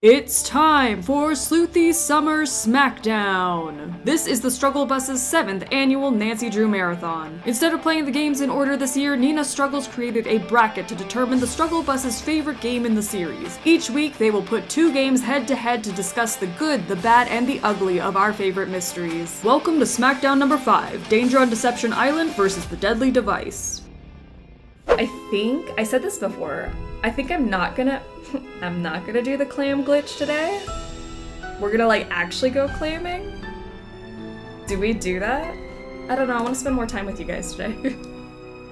It's time for Sleuthy Summer Smackdown! This is the Struggle Bus's 7th annual Nancy Drew Marathon. Instead of playing the games in order this year, NinaStruggles created a bracket to determine the Struggle Bus's favorite game in the series. Each week, they will put 2 games head-to-head to discuss the good, the bad, and the ugly of our favorite mysteries. Welcome to Smackdown number 5, Danger on Deception Island versus the Deadly Device. I think, I said this before, I think I'm not gonna do the clam glitch today. We're gonna actually go clamming. Do we do that? I don't know, I wanna spend more time with you guys today.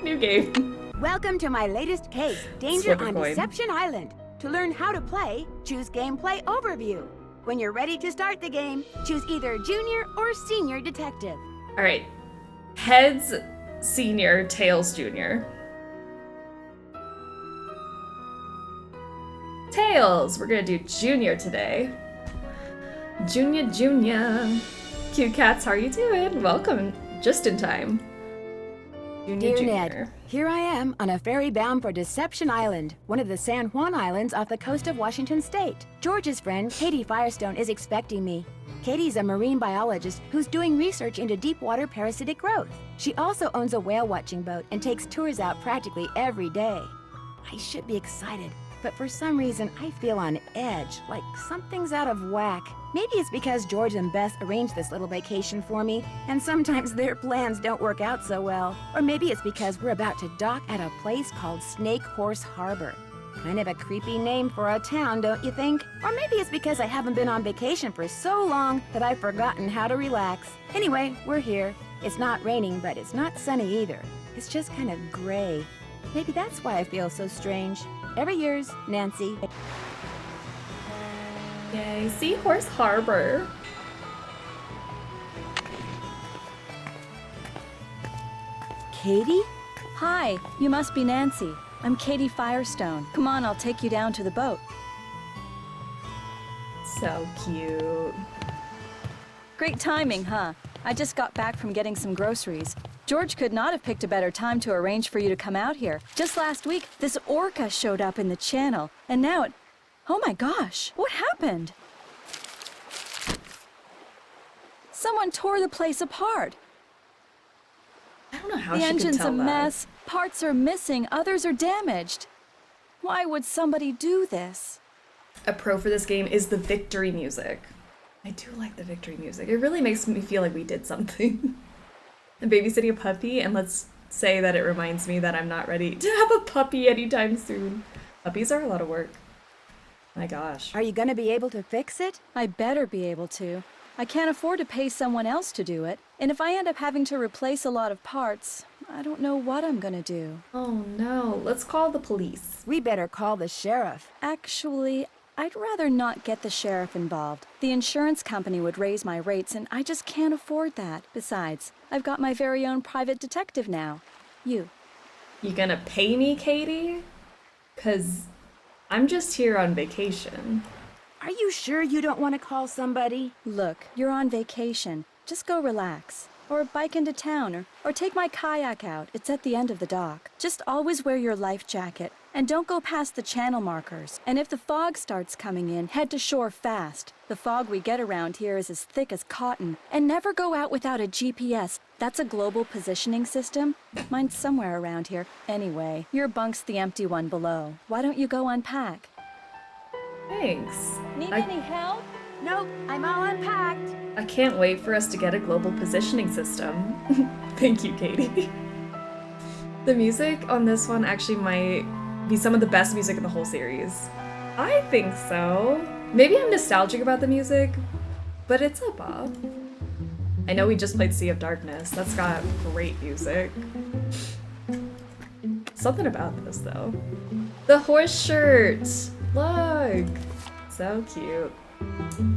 New game. Welcome to my latest case, Danger on Deception Island. To learn how to play, choose Gameplay Overview. When you're ready to start the game, choose either Junior or Senior Detective. Alright. Heads, Senior, Tails, Junior. Tails! We're gonna do Junior today. Junior. Cute cats, how are you doing? Welcome, just in time. Dear Ned, here I am on a ferry bound for Deception Island, one of the San Juan Islands off the coast of Washington State. George's friend, Katie Firestone, is expecting me. Katie's a marine biologist who's doing research into deep water parasitic growth. She also owns a whale watching boat and takes tours out practically every day. I should be excited, but for some reason I feel on edge, like something's out of whack. Maybe it's because George and Beth arranged this little vacation for me, and sometimes their plans don't work out so well. Or maybe it's because we're about to dock at a place called Snake Horse Harbor. Kind of a creepy name for a town, don't you think? Or maybe it's because I haven't been on vacation for so long that I've forgotten how to relax. Anyway, we're here. It's not raining, but it's not sunny either. It's just kind of gray. Maybe that's why I feel so strange. Every year's Nancy. Yay, Seahorse Harbor. Katie? Hi, you must be Nancy. I'm Katie Firestone. Come on, I'll take you down to the boat. So cute. Great timing, huh? I just got back from getting some groceries. George could not have picked a better time to arrange for you to come out here. Just last week, this orca showed up in the channel, and now it... Oh my gosh, what happened? Someone tore the place apart. I don't know how The she could engine's tell a that. mess, parts are missing, others are damaged. Why would somebody do this? A pro for this game is the victory music. I do like the victory music. It really makes me feel like we did something. I'm babysitting a puppy, and let's say that it reminds me that I'm not ready to have a puppy anytime soon. Puppies are a lot of work. My gosh. Are you gonna be able to fix it? I better be able to. I can't afford to pay someone else to do it, and if I end up having to replace a lot of parts, I don't know what I'm gonna do. Oh no, let's call the police. We better call the sheriff. Actually, I'd rather not get the sheriff involved. The insurance company would raise my rates, and I just can't afford that. Besides, I've got my very own private detective now. You. You gonna pay me, Katie? 'Cause I'm just here on vacation. Are you sure you don't want to call somebody? Look, you're on vacation. Just go relax. Or bike into town, or take my kayak out. It's at the end of the dock. Just always wear your life jacket, and don't go past the channel markers. And if the fog starts coming in, head to shore fast. The fog we get around here is as thick as cotton. And never go out without a GPS. That's a global positioning system. Mine's somewhere around here. Anyway, your bunk's the empty one below. Why don't you go unpack? Thanks. Need any help? Nope, I'm all unpacked. I can't wait for us to get a global positioning system. Thank you, Katie. The music on this one actually might be some of the best music in the whole series. I think so. Maybe I'm nostalgic about the music, but it's a bop. I know we just played Sea of Darkness. That's got great music. Something about this, though. The horse shirt! Look! So cute.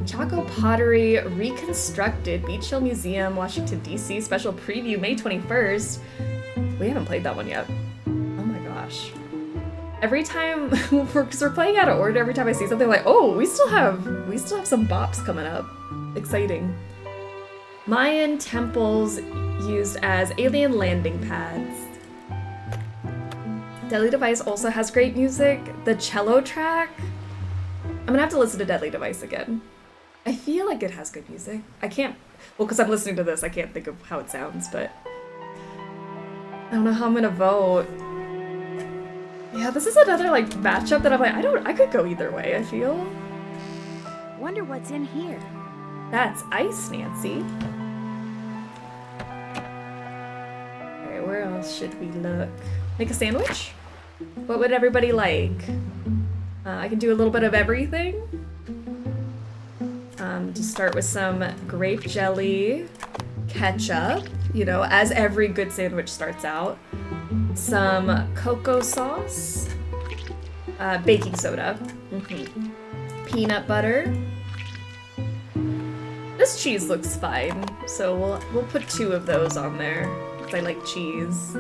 Chaco Pottery Reconstructed, Beach Hill Museum, Washington, D.C. Special preview, May 21st. We haven't played that one yet. Oh my gosh. Every time, because we're playing out of order, every time I see something like, oh, we still have some bops coming up. Exciting. Mayan temples used as alien landing pads. Deadly Device also has great music. The cello track gonna have to listen to Deadly Device again. I feel like it has good music. I can't, well, because I'm listening to this, I can't think of how it sounds, but I don't know how I'm gonna vote. Yeah, this is another, like, matchup that I'm like, I could go either way, I feel. Wonder what's in here. That's ice, Nancy. Alright, where else should we look? Make a sandwich? What would everybody like? I can do a little bit of everything. Just start with some grape jelly, ketchup, you know, as every good sandwich starts out. Some cocoa sauce, baking soda, peanut butter. This cheese looks fine, so we'll put 2 of those on there because I like cheese.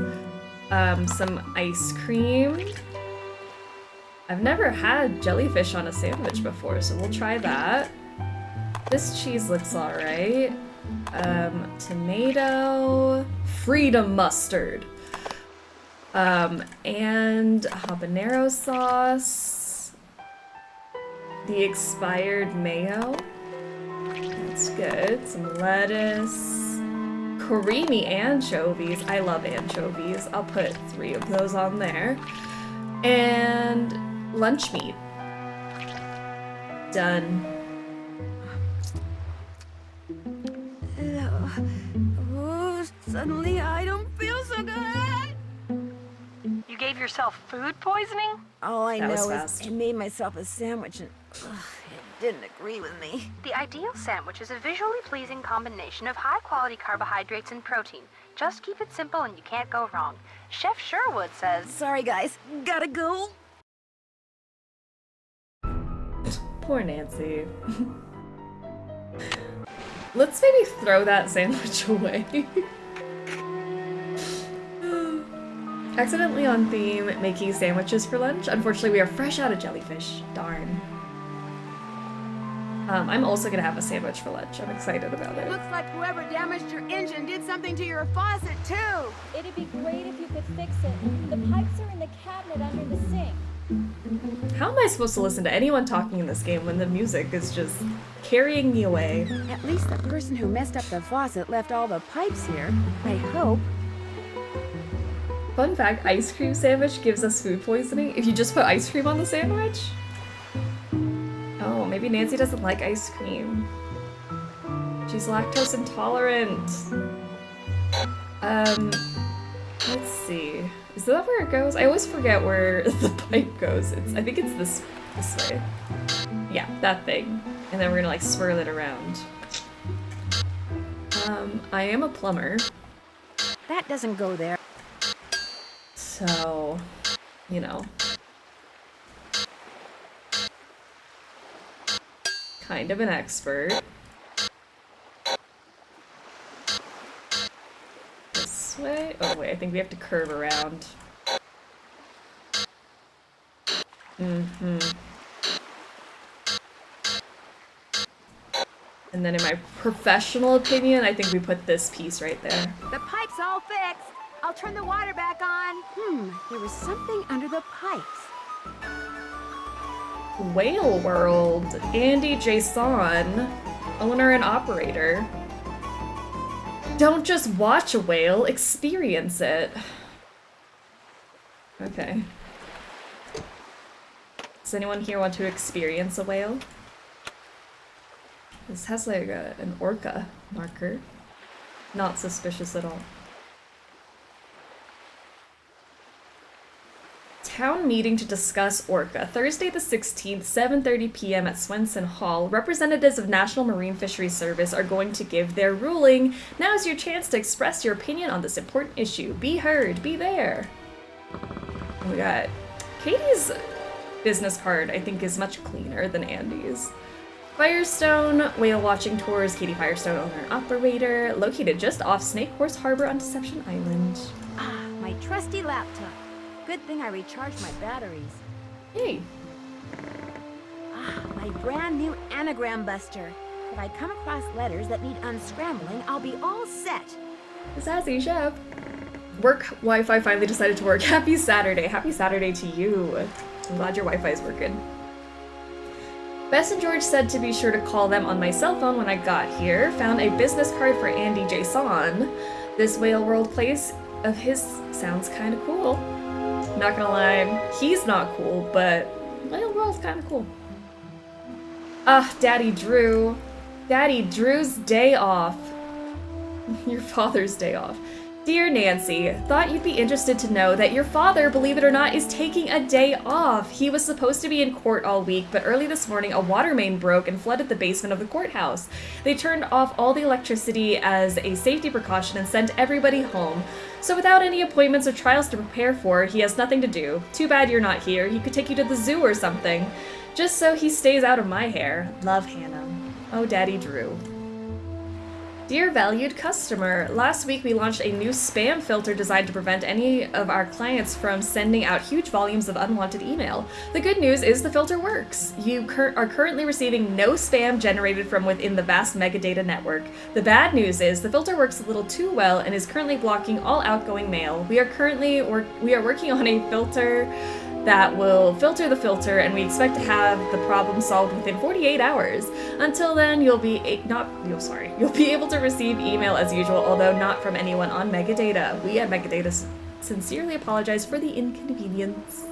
Some ice cream. I've never had jellyfish on a sandwich before, so we'll try that. This cheese looks alright. Tomato, freedom mustard, and habanero sauce, the expired mayo. That's good. Some lettuce, creamy anchovies. I love anchovies. I'll put 3 of those on there. And lunch meat. Done. Oh, suddenly I don't feel so good. You gave yourself food poisoning? All I That was know is fast. I made myself a sandwich and it didn't agree with me. The ideal sandwich is a visually pleasing combination of high-quality carbohydrates and protein. Just keep it simple and you can't go wrong. Chef Sherwood says... Sorry, guys. Gotta go. Poor Nancy. Let's maybe throw that sandwich away. Accidentally on theme, making sandwiches for lunch. Unfortunately, we are fresh out of jellyfish. Darn. I'm also gonna have a sandwich for lunch. I'm excited about it. Looks like whoever damaged your engine did something to your faucet, too. It'd be great if you could fix it. The pipes are in the cabinet under the sink. How am I supposed to listen to anyone talking in this game when the music is just carrying me away? At least the person who messed up the faucet left all the pipes here. I hope. Fun fact, ice cream sandwich gives us food poisoning if you just put ice cream on the sandwich? Oh, maybe Nancy doesn't like ice cream. She's lactose intolerant. Let's see. Is that where it goes? I always forget where the pipe goes. I think it's this way. Yeah, that thing. And then we're gonna like swirl it around. I am a plumber. That doesn't go there. So, you know. Kind of an expert. This way? Oh wait, I think we have to curve around. And then in my professional opinion, I think we put this piece right there. The pipe's all fixed. I'll turn the water back on. There was something under the pipes. Whale World. Andy Jason, owner and operator. Don't just watch a whale, experience it. Okay. Does anyone here want to experience a whale? This has like an orca marker. Not suspicious at all. Town meeting to discuss orca. Thursday the 16th, 7:30 p.m. at Swenson Hall. Representatives of National Marine Fisheries Service are going to give their ruling. Now is your chance to express your opinion on this important issue. Be heard. Be there. And we got Katie's business card, I think, is much cleaner than Andy's. Firestone, whale watching tours, Katie Firestone, owner and operator, located just off Snake Horse Harbor on Deception Island. Ah, my trusty laptop. Good thing I recharged my batteries. Yay. Ah, my brand new anagram buster. If I come across letters that need unscrambling, I'll be all set. Sassy chef. Work Wi-Fi finally decided to work. Happy Saturday. Happy Saturday to you. I'm glad your Wi-Fi is working. Bess and George said to be sure to call them on my cell phone when I got here. Found a business card for Andy Jason. This Whale World place of his sounds kind of cool. Not gonna lie, he's not cool, but Whale World's kind of cool. Daddy Drew. Daddy Drew's day off. Your father's day off. Dear Nancy, thought you'd be interested to know that your father, believe it or not, is taking a day off. He was supposed to be in court all week, but early this morning a water main broke and flooded the basement of the courthouse. They turned off all the electricity as a safety precaution and sent everybody home. So without any appointments or trials to prepare for, he has nothing to do. Too bad you're not here. He could take you to the zoo or something. Just so he stays out of my hair. Love, Hannah. Oh, Daddy Drew. Dear valued customer, last week we launched a new spam filter designed to prevent any of our clients from sending out huge volumes of unwanted email. The good news is the filter works. You are currently receiving no spam generated from within the vast megadata network. The bad news is the filter works a little too well and is currently blocking all outgoing mail. We are working on a filter that will filter the filter, and we expect to have the problem solved within 48 hours. Until then, you'll be able to receive email as usual, although not from anyone on Megadata. We at Megadata sincerely apologize for the inconvenience.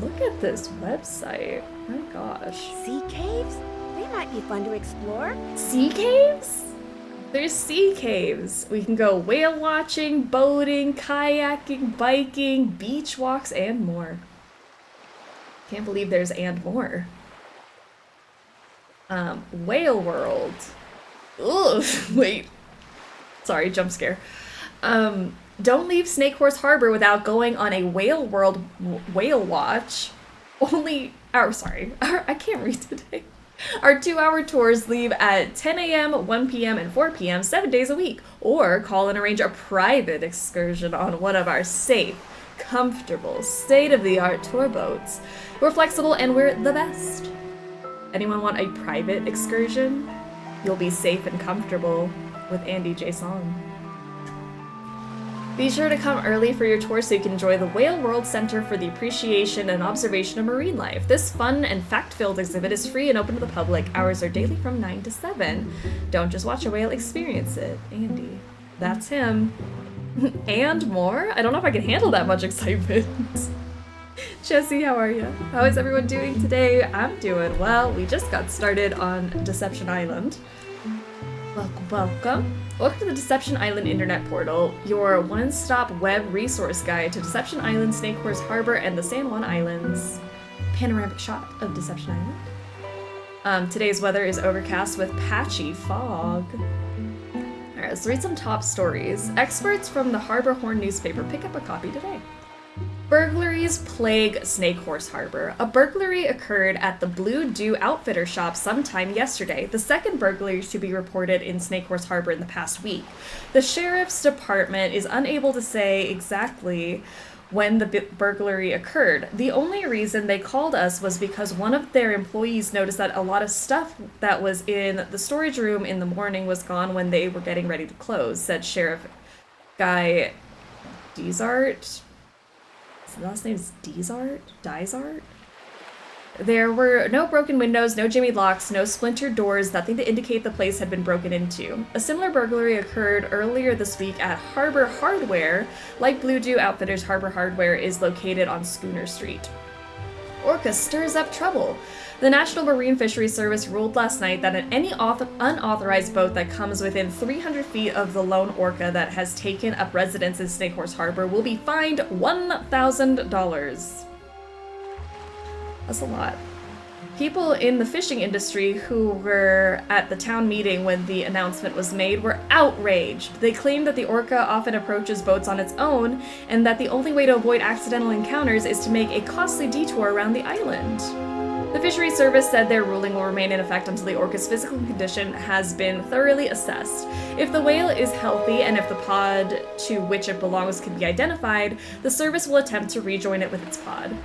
Look at this website. My gosh. Sea caves? They might be fun to explore. Sea caves? There's sea caves. We can go whale watching, boating, kayaking, biking, beach walks, and more. Can't believe there's and more. Whale World. Ugh, wait. Sorry, jump scare. Don't leave Snake Horse Harbor without going on a Whale World whale watch. I can't read today. Our 2-hour tours leave at 10 a.m., 1 p.m., and 4 p.m. 7 days a week. Or call and arrange a private excursion on one of our safe, comfortable, state-of-the-art tour boats. We're flexible and we're the best. Anyone want a private excursion? You'll be safe and comfortable with Andy Jason. Be sure to come early for your tour so you can enjoy the Whale World Center for the Appreciation and Observation of Marine Life. This fun and fact-filled exhibit is free and open to the public. Hours are daily from 9 to 7. Don't just watch a whale, experience it. Andy. That's him. And more? I don't know if I can handle that much excitement. Jesse, how are you? How is everyone doing today? I'm doing well. We just got started on Deception Island. Welcome. Welcome to the Deception Island Internet Portal, your one-stop web resource guide to Deception Island, Snake Horse Harbor, and the San Juan Islands. Panoramic shot of Deception Island. Today's weather is overcast with patchy fog. Alright, let's read some top stories. Experts from the Harbor Horn newspaper pick up a copy today. Burglaries plague Snake Horse Harbor. A burglary occurred at the Blue Dew Outfitter shop sometime yesterday, the second burglary to be reported in Snake Horse Harbor in the past week. The sheriff's department is unable to say exactly when the burglary occurred. The only reason they called us was because one of their employees noticed that a lot of stuff that was in the storage room in the morning was gone when they were getting ready to close, said Sheriff Guy Dizart. The last name is Dizart? There were no broken windows, no jimmied locks, no splintered doors, nothing to indicate the place had been broken into. A similar burglary occurred earlier this week at Harbor Hardware. Like Blue Dew Outfitters, Harbor Hardware is located on Schooner Street. Orca stirs up trouble. The National Marine Fisheries Service ruled last night that any unauthorized boat that comes within 300 feet of the lone orca that has taken up residence in Snake Horse Harbor will be fined $1,000. That's a lot. People in the fishing industry who were at the town meeting when the announcement was made were outraged. They claimed that the orca often approaches boats on its own, and that the only way to avoid accidental encounters is to make a costly detour around the island. The Fisheries Service said their ruling will remain in effect until the orca's physical condition has been thoroughly assessed. If the whale is healthy and if the pod to which it belongs can be identified, the service will attempt to rejoin it with its pod.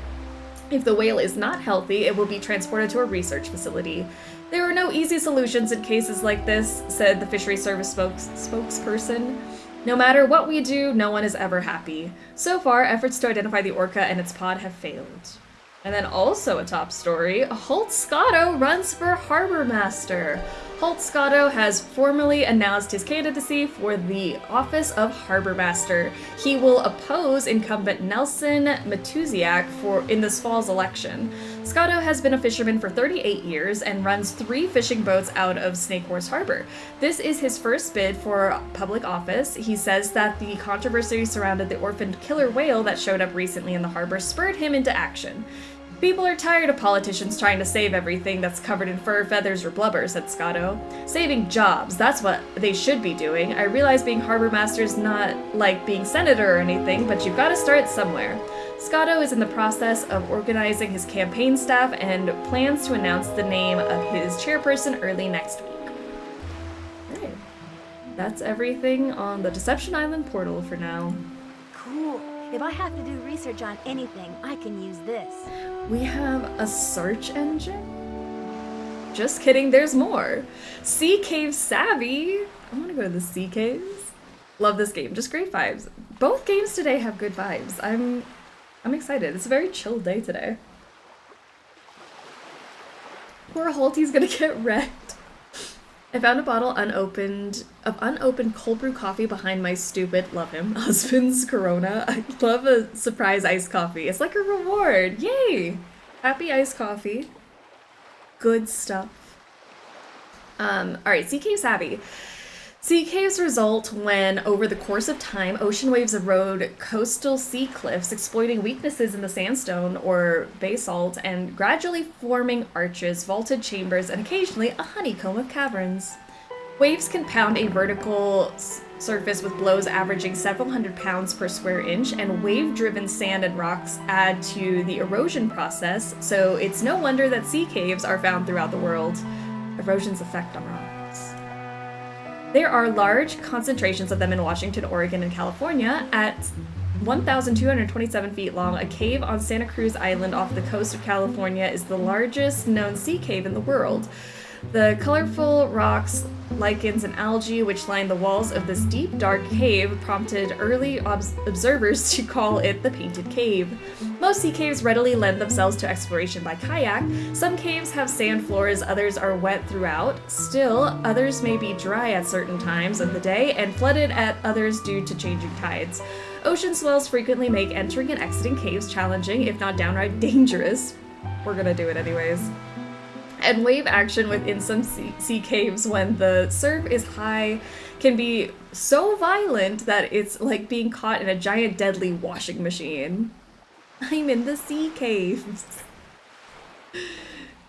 If the whale is not healthy, it will be transported to a research facility. There are no easy solutions in cases like this, said the Fisheries Service spokesperson. No matter what we do, no one is ever happy. So far, efforts to identify the orca and its pod have failed. And then also a top story, Holt Scotto runs for Harbor Master. Holt Scotto has formally announced his candidacy for the office of Harbor Master. He will oppose incumbent Nelson Matuziak in this fall's election. Scotto has been a fisherman for 38 years and runs 3 fishing boats out of Snake Horse Harbor. This is his first bid for public office. He says that the controversy surrounding the orphaned killer whale that showed up recently in the harbor spurred him into action. People are tired of politicians trying to save everything that's covered in fur, feathers, or blubber, said Scotto. Saving jobs, that's what they should be doing. I realize being harbor master is not like being senator or anything, but you've got to start somewhere. Scotto is in the process of organizing his campaign staff and plans to announce the name of his chairperson early next week. Okay. That's everything on the Deception Island portal for now. Cool. If I have to do research on anything, I can use this. We have a search engine? Just kidding, there's more. Sea Cave Savvy. I want to go to the Sea Caves. Love this game, just great vibes. Both games today have good vibes. I'm excited. It's a very chill day today. Poor Holty's gonna get wrecked. I found a bottle of unopened cold brew coffee behind my stupid, love him, husband's Corona. I love a surprise iced coffee. It's like a reward. Yay! Happy iced coffee. Good stuff. Alright, Sea Cave Savvy. Sea caves result when, over the course of time, ocean waves erode coastal sea cliffs, exploiting weaknesses in the sandstone or basalt, and gradually forming arches, vaulted chambers, and occasionally a honeycomb of caverns. Waves can pound a vertical surface with blows averaging several hundred pounds per square inch, and wave-driven sand and rocks add to the erosion process, so it's no wonder that sea caves are found throughout the world. Erosion's effect on rocks. There are large concentrations of them in Washington, Oregon, and California. At 1,227 feet long, a cave on Santa Cruz Island off the coast of California is the largest known sea cave in the world. The colorful rocks, lichens, and algae which line the walls of this deep, dark cave prompted early observers to call it the Painted Cave. Most sea caves readily lend themselves to exploration by kayak. Some caves have sand floors, others are wet throughout. Still, others may be dry at certain times of the day and flooded at others due to changing tides. Ocean swells frequently make entering and exiting caves challenging, if not downright dangerous. We're gonna do it anyways. And wave action within some sea caves when the surf is high can be so violent that it's like being caught in a giant deadly washing machine. I'm in the sea caves.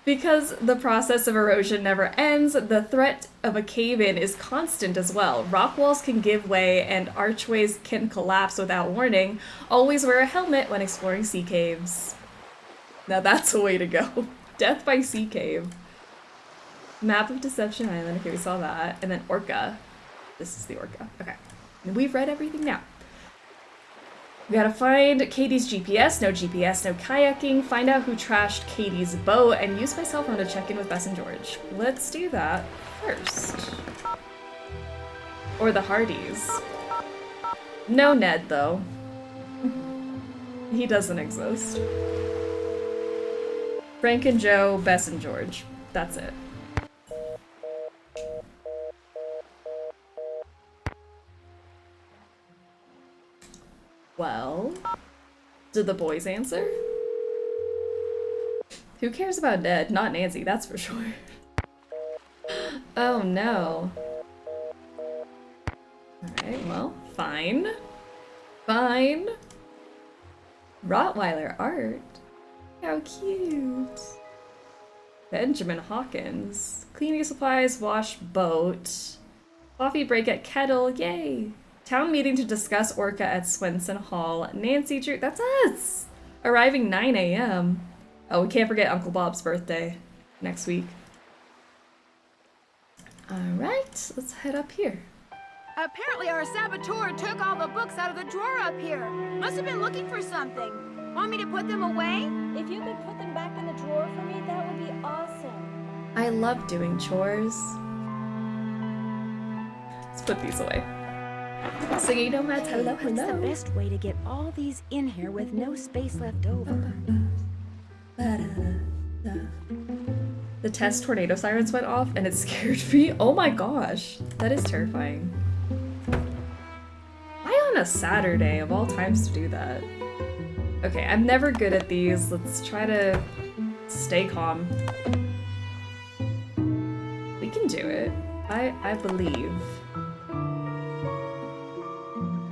Because the process of erosion never ends, the threat of a cave-in is constant as well. Rock walls can give way and archways can collapse without warning. Always wear a helmet when exploring sea caves. Now that's a way to go. Death by Sea Cave. Map of Deception Island. Okay, we saw that. And then Orca. This is the Orca. Okay. And we've read everything now. We gotta find Katie's GPS. No GPS, no kayaking. Find out who trashed Katie's boat. And use my cell phone to check in with Bess and George. Let's do that first. Or the Hardys. No Ned, though. He doesn't exist. Frank and Joe, Bess and George. That's it. Well, did the boys answer? Who cares about Ned? Not Nancy, that's for sure. Oh no. Alright, well, fine. Fine. Rottweiler art. How cute. Benjamin Hawkins. Cleaning supplies, wash boat. Coffee break at Kettle, yay. Town meeting to discuss Orca at Swenson Hall. Nancy Drew, that's us! Arriving 9 a.m. Oh, we can't forget Uncle Bob's birthday next week. Alright, let's head up here. Apparently our saboteur took all the books out of the drawer up here. Must have been looking for something. Want me to put them away? If you could put them back in the drawer for me, that would be awesome. I love doing chores. Let's put these away. So you know, Matt, hello, What's the best way to get all these in here with no space left over? The test tornado sirens went off and it scared me. Oh my gosh, that is terrifying. Why on a Saturday of all times to do that? Okay, I'm never good at these. Let's try to stay calm. We can do it. I believe.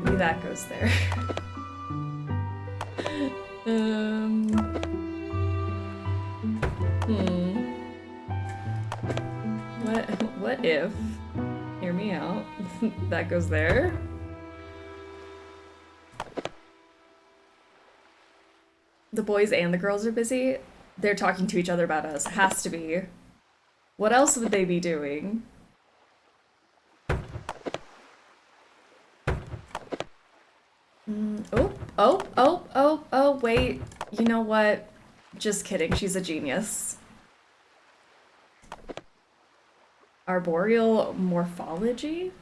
Maybe that goes there. What if, hear me out, that goes there? The boys and the girls are busy. They're talking to each other about us. Has to be. What else would they be doing? Oh, wait. You know what? Just kidding. She's a genius. Arboreal morphology?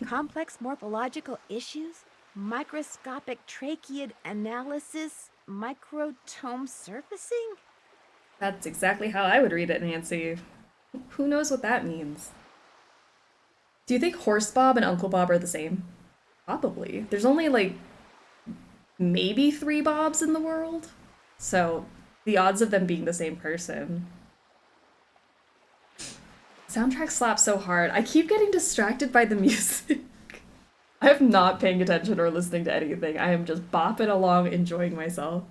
Complex morphological issues? Microscopic tracheid analysis? Microtome surfacing? That's exactly how I would read it, Nancy. Who knows what that means? Do you think Horse Bob and Uncle Bob are the same? Probably. There's only like maybe 3 Bobs in the world. So the odds of them being the same person. Soundtrack slaps so hard. I keep getting distracted by the music. I am not paying attention or listening to anything. I am just bopping along, enjoying myself.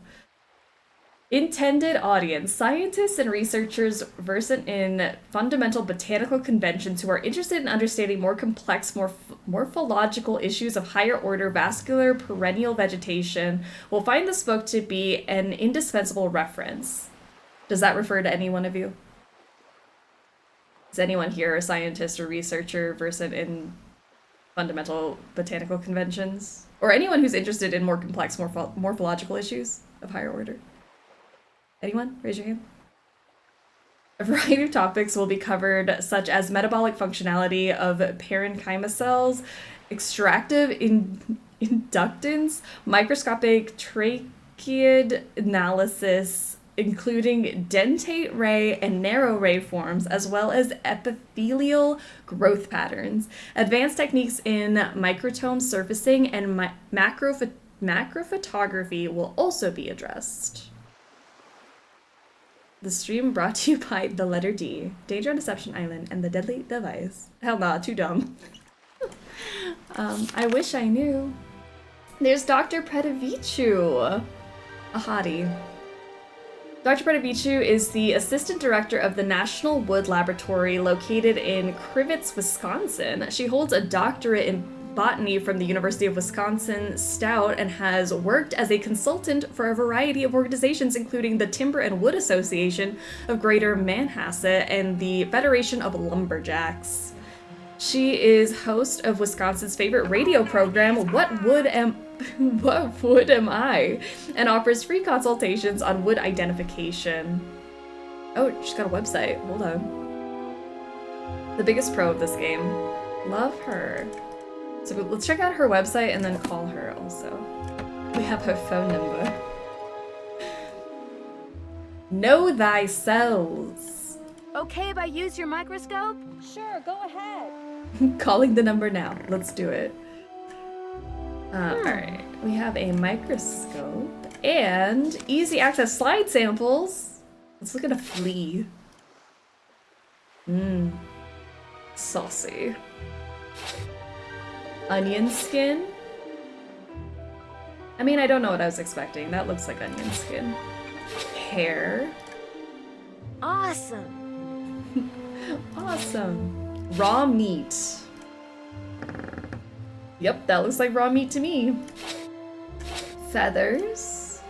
Intended audience: scientists and researchers versant in fundamental botanical conventions who are interested in understanding more complex, morphological issues of higher order vascular perennial vegetation will find this book to be an indispensable reference. Does that refer to any one of you? Is anyone here a scientist or researcher versant in fundamental botanical conventions? Or anyone who's interested in more complex morphological issues of higher order? Anyone? Raise your hand. A variety of topics will be covered, such as metabolic functionality of parenchyma cells, extractive inductance, microscopic tracheid analysis, including dentate ray and narrow ray forms, as well as epithelial growth patterns. Advanced techniques in microtome surfacing and macrophotography will also be addressed. The stream brought to you by the letter D, Danger on Deception Island, and the Deadly Device. Hell nah, too dumb. I wish I knew. There's Dr. Pretavichu, a hottie. Dr. Pretavichu is the assistant director of the National Wood Laboratory located in Crivitz, Wisconsin. She holds a doctorate in botany from the University of Wisconsin Stout and has worked as a consultant for a variety of organizations, including the Timber and Wood Association of Greater Manhasset and the Federation of Lumberjacks. She is host of Wisconsin's favorite radio program, What Wood Am I? And offers free consultations on wood identification. Oh, she's got a website. Hold on. The biggest pro of this game. Love her. So let's check out her website and then call her also. We have her phone number. Know thy cells. Okay if I use your microscope? Sure, go ahead. Calling the number now. Let's do it. Alright. We have a microscope and easy access slide samples. Let's look at a flea. Saucy. Onion skin? I mean, I don't know what I was expecting. That looks like onion skin. Hair. Awesome. Awesome. Raw meat. Yep, that looks like raw meat to me. Feathers.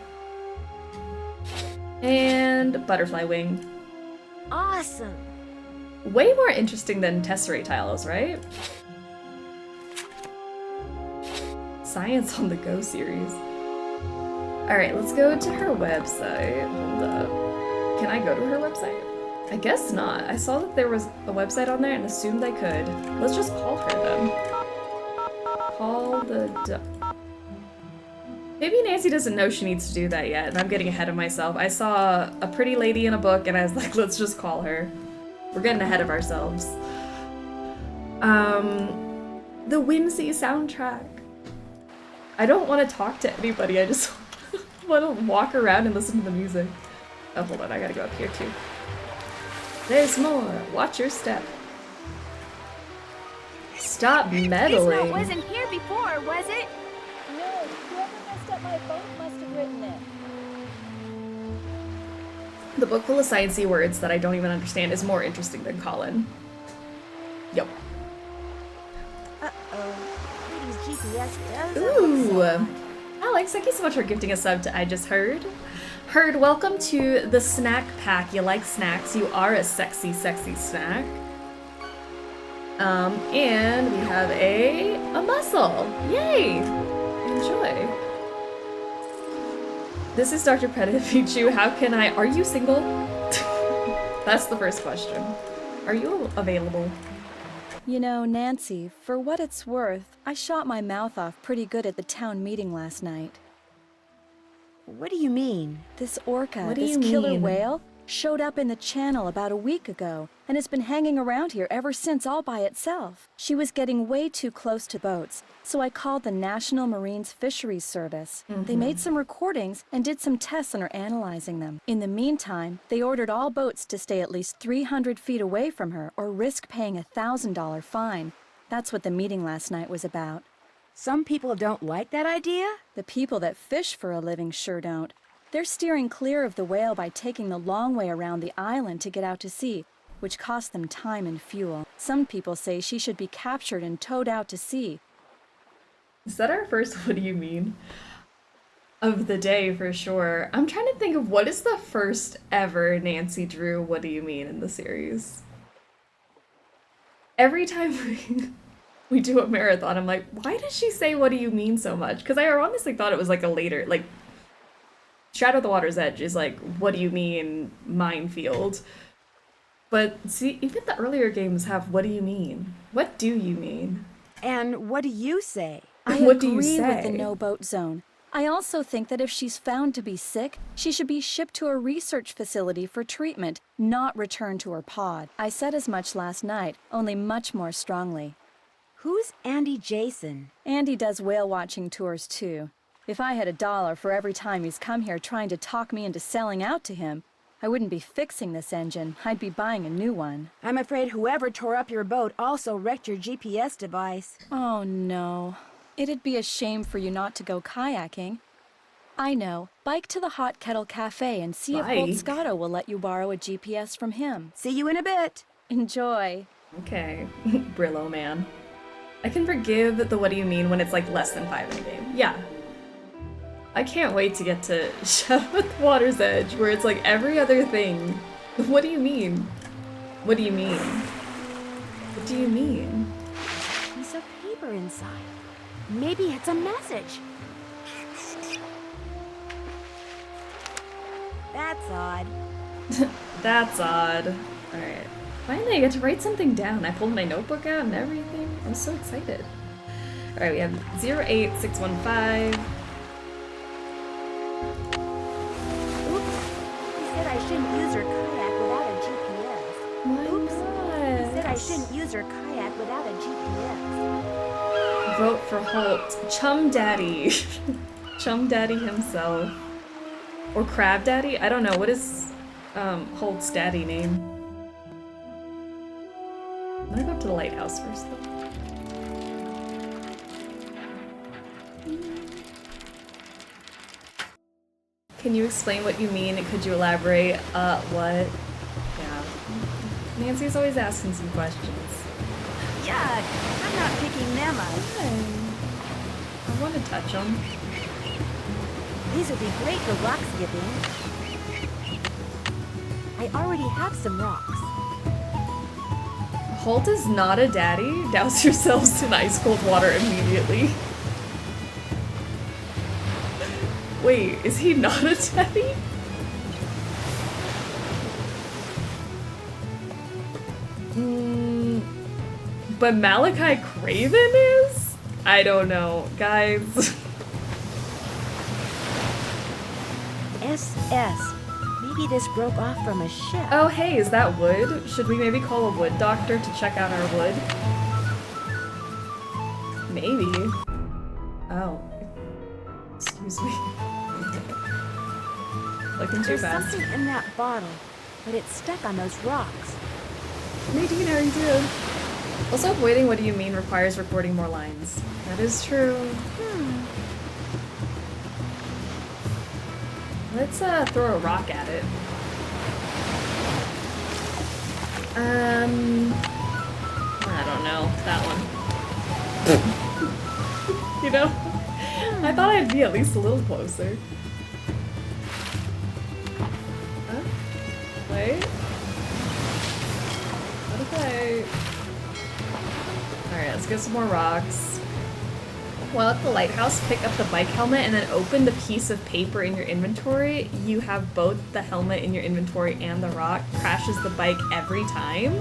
And butterfly wing. Awesome. Way more interesting than tesseract tiles, right? Science on the Go series. Alright, let's go to her website. Hold up. Can I go to her website? I guess not. I saw that there was a website on there and assumed I could. Let's just call her then. Call the Maybe Nancy doesn't know she needs to do that yet, and I'm getting ahead of myself. I saw a pretty lady in a book, and I was like, let's just call her. We're getting ahead of ourselves. The Whimsy soundtrack. I don't want to talk to anybody, I just want to walk around and listen to the music. Oh, hold on, I gotta go up here too. There's more. Watch your step. Stop meddling. This note wasn't here before, was it? No, whoever messed up my boat must have written it. The book full of sciencey words that I don't even understand is more interesting than Colin. Yep. Katie's GPS does. Ooh. Alex, thank you so much for gifting a sub to I Just Heard. Heard, welcome to the snack pack. You like snacks. You are a sexy, sexy snack. And we have a muscle. Yay! Enjoy. This is Dr. Pichu. How can I... Are you single? That's the first question. Are you available? You know, Nancy, for what it's worth, I shot my mouth off pretty good at the town meeting last night. What do you mean? This orca, What do this you killer mean? whale, showed up in the channel about a week ago and has been hanging around here ever since all by itself. She was getting way too close to boats, so I called the National Marines Fisheries Service. They made some recordings and did some tests and are analyzing them. In the meantime, they ordered all boats to stay at least 300 feet away from her or risk paying a $1,000 fine. That's what the meeting last night was about. Some people don't like that idea? The people that fish for a living sure don't. They're steering clear of the whale by taking the long way around the island to get out to sea, which costs them time and fuel. Some people say she should be captured and towed out to sea. Is that our first what do you mean of the day for sure? I'm trying to think of what is the first ever Nancy Drew what do you mean in the series. Every time we do a marathon, I'm like, why does she say what do you mean so much? Because I honestly thought it was like a later, like, Shadow of the Water's Edge is like, what do you mean, minefield? But see, even the earlier games have what do you mean? What do you mean? And what do you say? I What do you agree with the say? no-boat zone. I also think that if she's found to be sick, she should be shipped to a research facility for treatment, not returned to her pod. I said as much last night, only much more strongly. Who's Andy Jason? Andy does whale watching tours too. If I had $1 for every time he's come here trying to talk me into selling out to him, I wouldn't be fixing this engine. I'd be buying a new one. I'm afraid whoever tore up your boat also wrecked your GPS device. Oh no. It'd be a shame for you not to go kayaking. I know. Bike to the Hot Kettle Cafe and see if Old Bike? Scotto will let you borrow a GPS from him. See you in a bit. Enjoy. Okay, Brillo man. I can forgive the what do you mean when it's like less than 5 in a game. Yeah. I can't wait to get to Shadow of the Water's Edge where it's like every other thing. What do you mean? What do you mean? What do you mean? Piece of paper inside. Maybe it's a message. That's odd. That's odd. Alright. Finally, I get to write something down. I pulled my notebook out and everything. I'm so excited. Alright, we have 08615. He said I shouldn't use her kayak without a GPS. Why He said I not? shouldn't use her kayak without a GPS. Vote for Holt. Chum Daddy. Chum Daddy himself. Or Crab Daddy? I don't know. What is Holt's daddy name? I'm gonna go up to the lighthouse first though. Can you explain what you mean? Could you elaborate? What? Yeah. Nancy's always asking some questions. Yuck! I'm not picking them up. I want to touch them. These would be great for rock skipping. I already have some rocks. Holt is not a daddy. Douse yourselves in ice cold water immediately. Wait, is he not a daddy? But Malachi Craven is? I don't know, guys. SS. Maybe this broke off from a ship. Oh, hey, is that wood? Should we maybe call a wood doctor to check out our wood? Maybe. Oh. Excuse me. Looking too There's fast. something in that bottle, but it's stuck on those rocks. Nadine, how you doing? Also, avoiding what do you mean requires recording more lines. That is true. Let's throw a rock at it. I don't know. That one. You know? I thought I'd be at least a little closer. Huh? Wait. What if Alright, let's get some more rocks. While at the lighthouse, pick up the bike helmet and then open the piece of paper in your inventory. You have both the helmet in your inventory and the rock. Crashes the bike every time.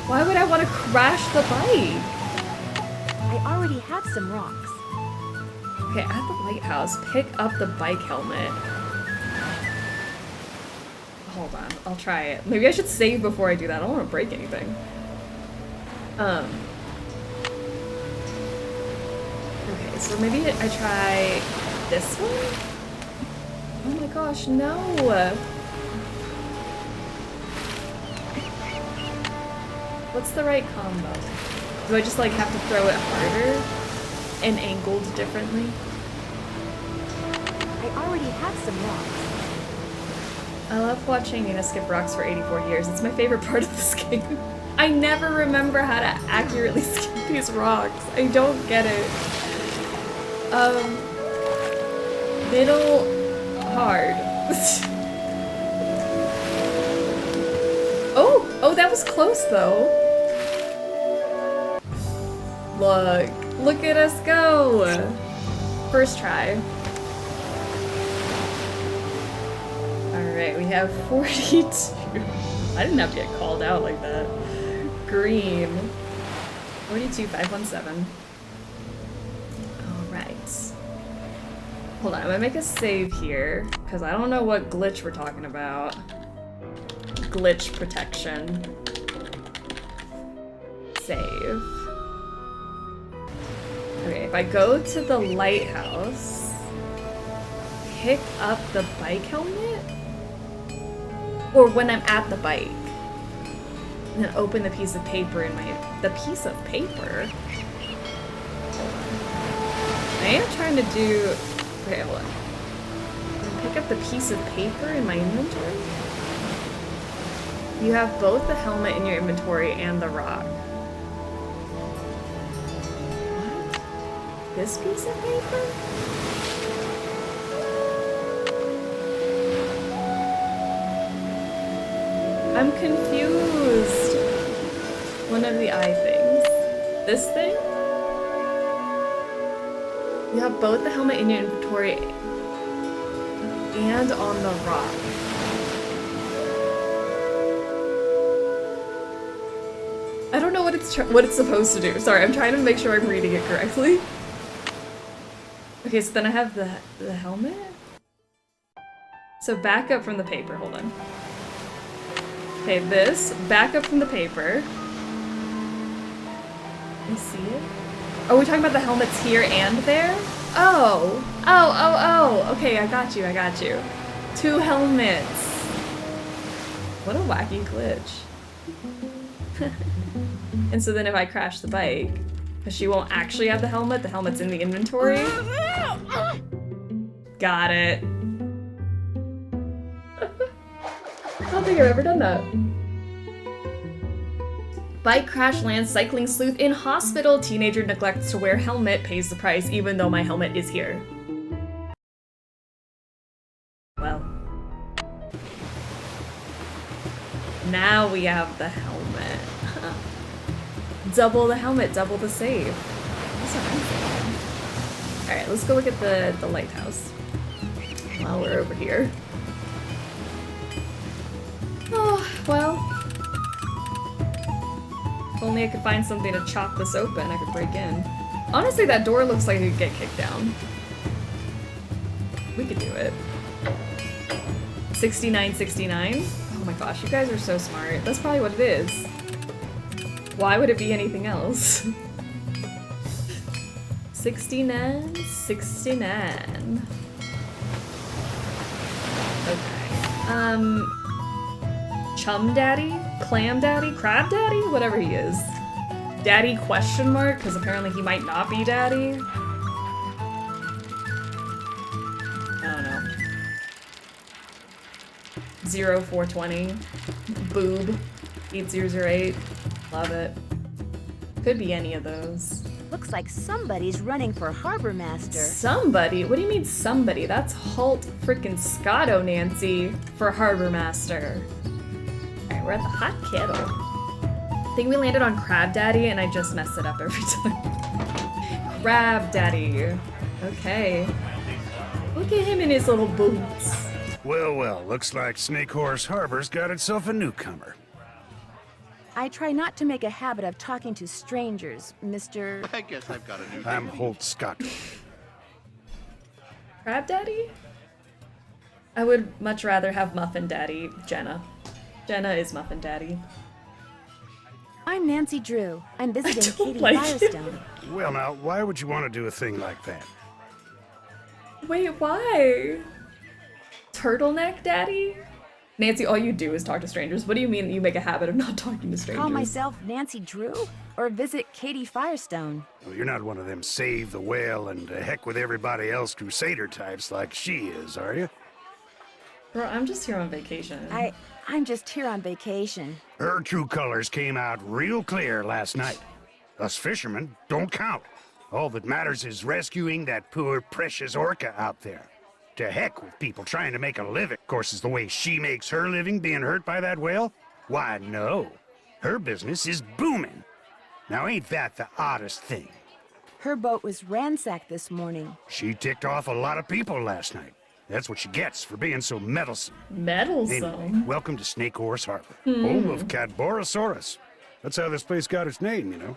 Why would I want to crash the bike? I already have some rocks. Okay, at the lighthouse, pick up the bike helmet. Hold on, I'll try it. Maybe I should save before I do that. I don't want to break anything. Okay, so maybe I try this one? Oh my gosh, no! What's the right combo? Do I just like have to throw it harder and angled differently? I already have some rocks. I love watching Nina skip rocks for 84 years. It's my favorite part of this game. I never remember how to accurately skip these rocks. I don't get it. Middle, hard. Oh, that was close though. Look at us go. First try. Alright, we have 42. I didn't have to get called out like that. Green. 42517. Alright. Hold on, I'm gonna make a save here, because I don't know what glitch we're talking about. Glitch protection. Save. Okay, if I go to the lighthouse, pick up the bike helmet? Or when I'm at the bike, and then open the piece of paper in the piece of paper? Hold on. I am trying to do, okay, hold on. Pick up the piece of paper in my inventory? You have both the helmet in your inventory and the rock. What? This piece of paper? I'm confused. One of the eye things. This thing? You have both the helmet in your inventory and on the rock. I don't know what it's supposed to do. Sorry, I'm trying to make sure I'm reading it correctly. Okay, so then I have the helmet? So back up from the paper, hold on. Okay, this, back up from the paper. You see it? Are we talking about the helmets here and there? Oh! Okay, I got you. 2 helmets. What a wacky glitch. And so then if I crash the bike, because she won't actually have the helmet's in the inventory. Got it. I don't think I've ever done that. Bike crash lands cycling sleuth in hospital. Teenager neglects to wear helmet, pays the price even though my helmet is here. Well. Now we have the helmet. Double the helmet, double the save. That's what I'm thinking. Alright, let's go look at the lighthouse. While we're over here. Oh, well. If only I could find something to chop this open, I could break in. Honestly, that door looks like it could get kicked down. We could do it. 6969? Oh my gosh, you guys are so smart. That's probably what it is. Why would it be anything else? 69, 69. Okay. Chum Daddy? Clam Daddy? Crab Daddy? Whatever he is. Daddy question mark? Because apparently he might not be Daddy. I don't know. 0420. Boob. 8008. Love it. Could be any of those. Looks like somebody's running for harbor master. Somebody? What do you mean somebody? That's Halt frickin' Scotto Nancy for harbor master. Alright, we're at the hot kettle. I think we landed on Crab Daddy and I just mess it up every time. Crab Daddy. Okay. Look at him in his little boots. Well, well, looks like Snake Horse Harbor's got itself a newcomer. I try not to make a habit of talking to strangers, Mr. I guess I've got a new I'm Holt Scott. Crab Daddy? I would much rather have Muffin Daddy, Jenna. Jenna is Muffin Daddy. I'm Nancy Drew. I'm visiting Katie like Firestone. Well, now, why would you want to do a thing like that? Wait, why? Turtleneck Daddy? Nancy, all you do is talk to strangers. What do you mean you make a habit of not talking to strangers? Call myself Nancy Drew? Or visit Katie Firestone? Well, you're not one of them save the whale and heck with everybody else crusader types like she is, are you? Bro, I'm just here on vacation. I'm just here on vacation. Her true colors came out real clear last night. Us fishermen don't count. All that matters is rescuing that poor, precious orca out there. To heck with people trying to make a living. Of course, is the way she makes her living being hurt by that whale? Why, no. Her business is booming. Now, ain't that the oddest thing? Her boat was ransacked this morning. She ticked off a lot of people last night. That's what she gets for being so meddlesome. Meddlesome? Anyway, welcome to Snake Horse Harbor, home of Cadborosaurus. That's how this place got its name, you know.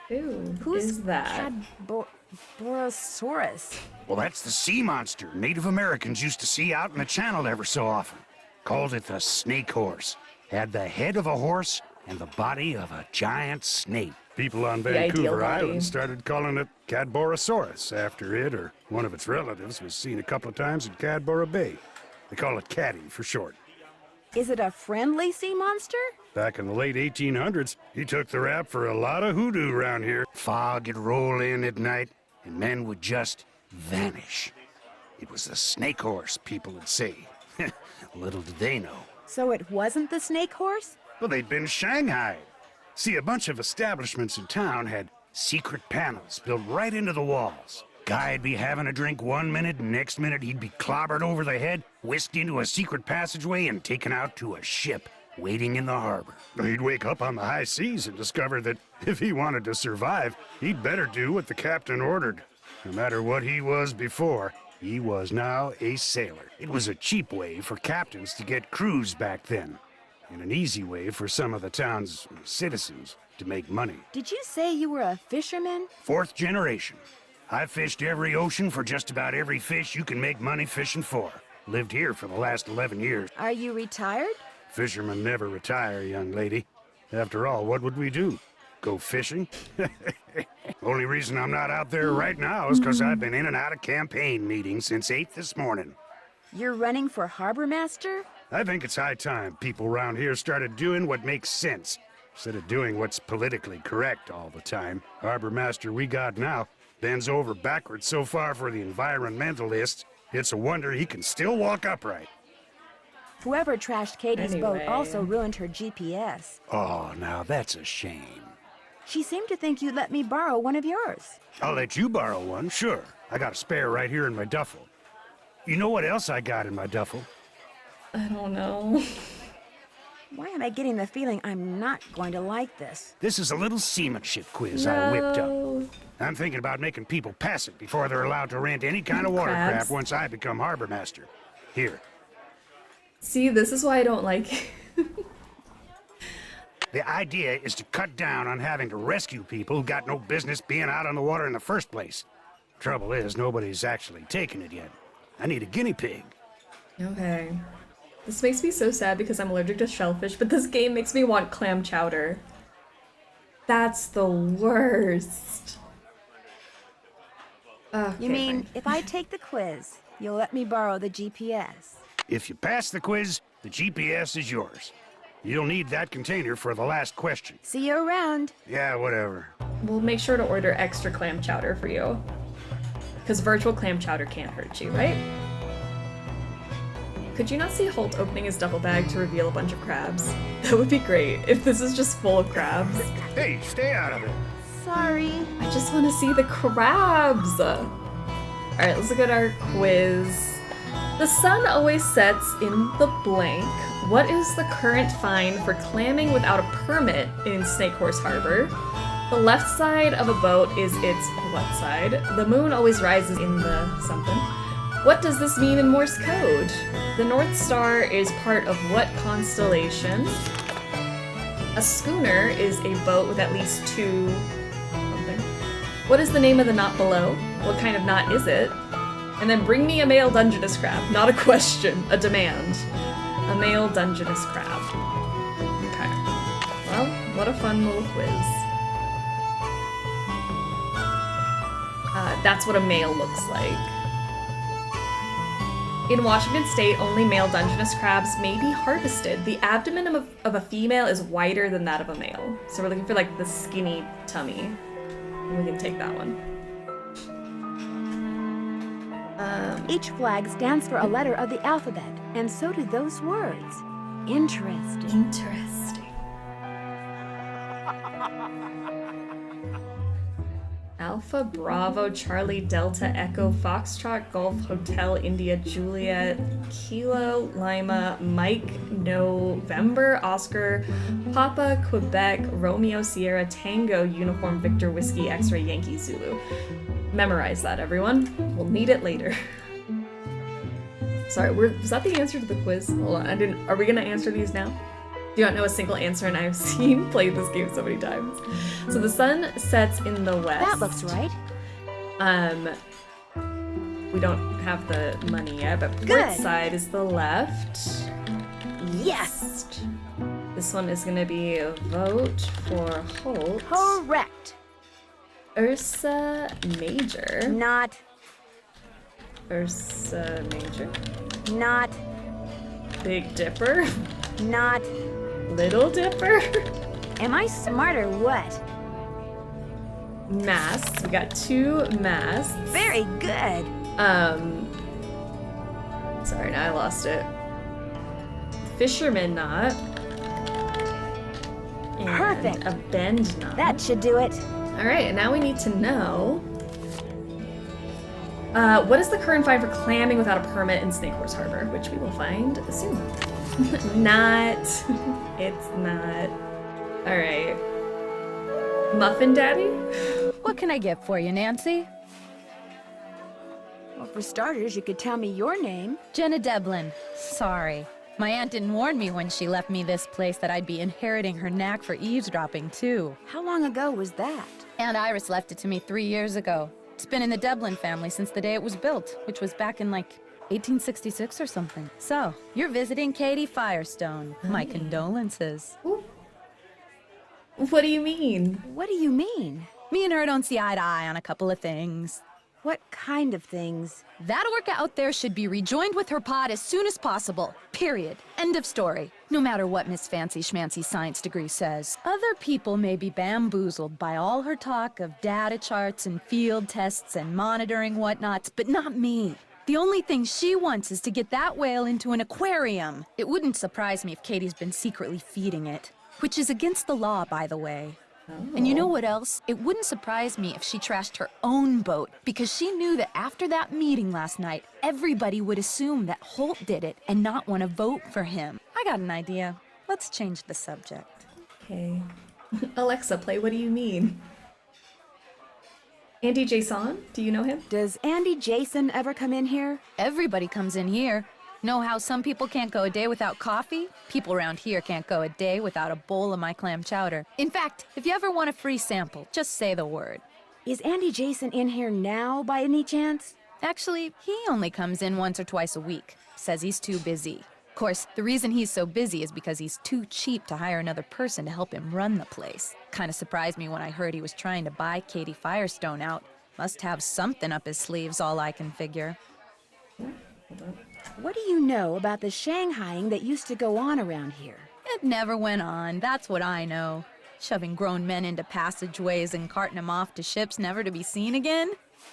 Ew, Who's is that? Cadborosaurus? Well, that's the sea monster Native Americans used to see out in the channel ever so often. Called it the snake horse. Had the head of a horse and the body of a giant snake. People on Vancouver Island started calling it Cadborosaurus after it or one of its relatives was seen a couple of times in Cadboro Bay. They call it Caddy for short. Is it a friendly sea monster? Back in the late 1800s, he took the rap for a lot of hoodoo around here. Fog would roll in at night, and men would just vanish. It was the snake horse, people would say. Little did they know. So it wasn't the snake horse? Well, they'd been shanghaied. See, a bunch of establishments in town had secret panels built right into the walls. Guy'd be having a drink one minute, and next minute he'd be clobbered over the head, whisked into a secret passageway, and taken out to a ship waiting in the harbor. He'd wake up on the high seas and discover that if he wanted to survive, he'd better do what the captain ordered. No matter what he was before, he was now a sailor. It was a cheap way for captains to get crews back then, and an easy way for some of the town's citizens to make money. Did you say you were a fisherman? 4th generation. I've fished every ocean for just about every fish you can make money fishing for. Lived here for the last 11 years. Are you retired? Fishermen never retire, young lady. After all, what would we do? Go fishing? Only reason I'm not out there right now is because I've been in and out of campaign meetings since 8 this morning. You're running for harbor master? I think it's high time people around here started doing what makes sense, instead of doing what's politically correct all the time. Harbor master we got now bends over backwards so far for the environmentalists, it's a wonder he can still walk upright. Whoever trashed Katie's boat also ruined her GPS. Oh, now that's a shame. She seemed to think you'd let me borrow one of yours. I'll let you borrow one, sure. I got a spare right here in my duffel. You know what else I got in my duffel? I don't know. Why am I getting the feeling I'm not going to like this? This is a little seamanship quiz I whipped up. I'm thinking about making people pass it before they're allowed to rent any kind of watercraft once I become harbor master. Here. See, this is why I don't like The idea is to cut down on having to rescue people who got no business being out on the water in the first place. Trouble is, nobody's actually taken it yet. I need a guinea pig. Okay. This makes me so sad because I'm allergic to shellfish, but this game makes me want clam chowder. That's the worst. Okay, You mean, fine. if I take the quiz, you'll let me borrow the GPS? If you pass the quiz, the GPS is yours. You'll need that container for the last question. See you around. Yeah, whatever. We'll make sure to order extra clam chowder for you. Because virtual clam chowder can't hurt you, right? Could you not see Holt opening his duffel bag to reveal a bunch of crabs? That would be great if this is just full of crabs. Hey, stay out of it. Sorry. I just want to see the crabs! Alright, let's look at our quiz. The sun always sets in the blank. What is the current fine for clamming without a permit in Snake Horse Harbor? The left side of a boat is its what side? The moon always rises in the something. What does this mean in Morse code? The North Star is part of what constellation? A schooner is a boat with at least two something. What is the name of the knot below? What kind of knot is it? And then bring me a male Dungeness crab. Not a question, a demand. A male Dungeness crab. Okay. Well, what a fun little quiz. That's what a male looks like. In Washington State, only male Dungeness crabs may be harvested. The abdomen of a female is wider than that of a male. So we're looking for like the skinny tummy. We can take that one. Each flag stands for a letter of the alphabet, and so do those words. Interesting. Interesting. Alpha, Bravo, Charlie, Delta, Echo, Foxtrot, Golf, Hotel, India, Juliet, Kilo, Lima, Mike, November, Oscar, Papa, Quebec, Romeo, Sierra, Tango, Uniform, Victor, Whiskey, X-Ray, Yankee, Zulu. Memorize that, everyone. We'll need it later. Sorry, was that the answer to the quiz? Hold on, are we gonna answer these now? Do not know a single answer, and I've played this game so many times. So the sun sets in the west. That looks right. We don't have the money yet, but port side is the left. Yes! This one is gonna be a vote for Holt. Correct. Ursa Major. Not. Ursa Major. Not. Big Dipper. Not. Little Dipper. Am I smart or what? Masts. We got two masts. Very good. Sorry, now I lost it. Fisherman knot. And Perfect. a bend knot. That should do it. Alright, and now we need to know what is the current fine for clamming without a permit in Snake Horse Harbor, which we will find soon. Not. It's not. Alright. Muffin Daddy? What can I get for you, Nancy? Well, for starters, you could tell me your name. Jenna Devlin. Sorry. My aunt didn't warn me when she left me this place that I'd be inheriting her knack for eavesdropping, too. How long ago was that? Aunt Iris left it to me 3 years ago. It's been in the Devlin family since the day it was built, which was back in, like, 1866 or something. So, you're visiting Katie Firestone. My condolences. Ooh. What do you mean? What do you mean? Me and her don't see eye to eye on a couple of things. What kind of things? That orca out there should be rejoined with her pod as soon as possible. Period. End of story. No matter what Miss Fancy Schmancy's science degree says. Other people may be bamboozled by all her talk of data charts and field tests and monitoring whatnots, but not me. The only thing she wants is to get that whale into an aquarium. It wouldn't surprise me if Katie's been secretly feeding it. Which is against the law, by the way. And you know what else? It wouldn't surprise me if she trashed her own boat, because she knew that after that meeting last night, everybody would assume that Holt did it and not want to vote for him. I got an idea. Let's change the subject. Okay. Alexa, play What Do You Mean? Andy Jason, do you know him? Does Andy Jason ever come in here? Everybody comes in here. Know how some people can't go a day without coffee? People around here can't go a day without a bowl of my clam chowder. In fact, if you ever want a free sample, just say the word. Is Andy Jason in here now, by any chance? Actually, he only comes in once or twice a week. Says he's too busy. Of course, the reason he's so busy is because he's too cheap to hire another person to help him run the place. Kinda surprised me when I heard he was trying to buy Katie Firestone out. Must have something up his sleeves, all I can figure. What do you know about the Shanghaiing that used to go on around here? It never went on, that's what I know. Shoving grown men into passageways and carting them off to ships never to be seen again?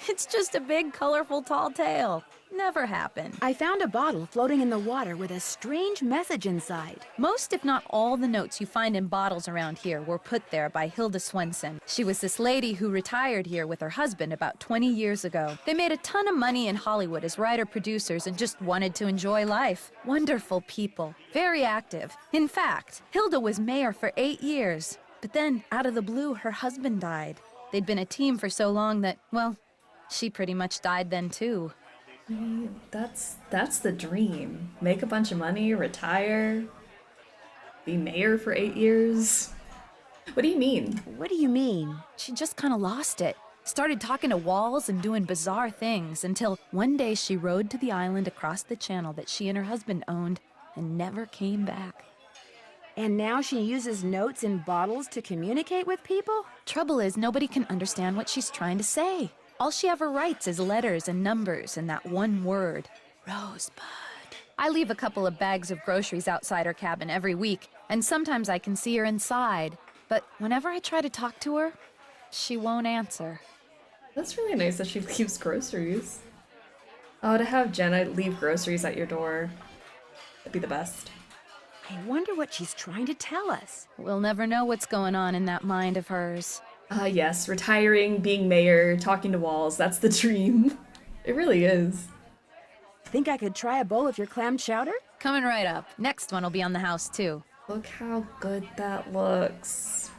It's just a big, colorful, tall tale. Never happened. I found a bottle floating in the water with a strange message inside. Most, if not all, the notes you find in bottles around here were put there by Hilda Swenson. She was this lady who retired here with her husband about 20 years ago. They made a ton of money in Hollywood as writer-producers and just wanted to enjoy life. Wonderful people. Very active. In fact, Hilda was mayor for 8 years. But then, out of the blue, her husband died. They'd been a team for so long that, well, she pretty much died then too. I mean, that's the dream. Make a bunch of money, retire, be mayor for 8 years. What do you mean? What do you mean? She just kind of lost it. Started talking to walls and doing bizarre things until one day she rode to the island across the channel that she and her husband owned and never came back. And now she uses notes in bottles to communicate with people? Trouble is, nobody can understand what she's trying to say. All she ever writes is letters and numbers and that one word, Rosebud. I leave a couple of bags of groceries outside her cabin every week, and sometimes I can see her inside. But whenever I try to talk to her, she won't answer. That's really nice that she leaves groceries. Oh, to have Jenna leave groceries at your door. That'd be the best. I wonder what she's trying to tell us. We'll never know what's going on in that mind of hers. Yes, retiring, being mayor, talking to walls, that's the dream. It really is. Think I could try a bowl of your clam chowder? Coming right up. Next one will be on the house, too. Look how good that looks.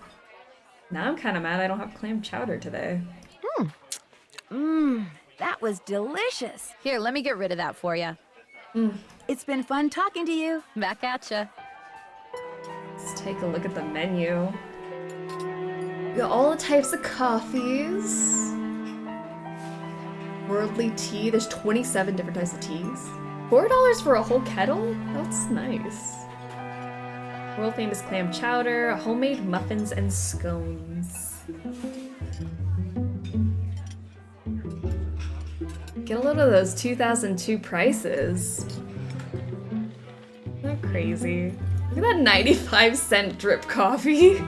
Now I'm kind of mad I don't have clam chowder today. That was delicious. Here, let me get rid of that for you. It's been fun talking to you. Back at ya. Let's take a look at the menu. We got all the types of coffees. Worldly tea. There's 27 different types of teas. $4 for a whole kettle? That's nice. World famous clam chowder, homemade muffins and scones. Get a load of those 2002 prices. Isn't that crazy? Look at that 95-cent drip coffee.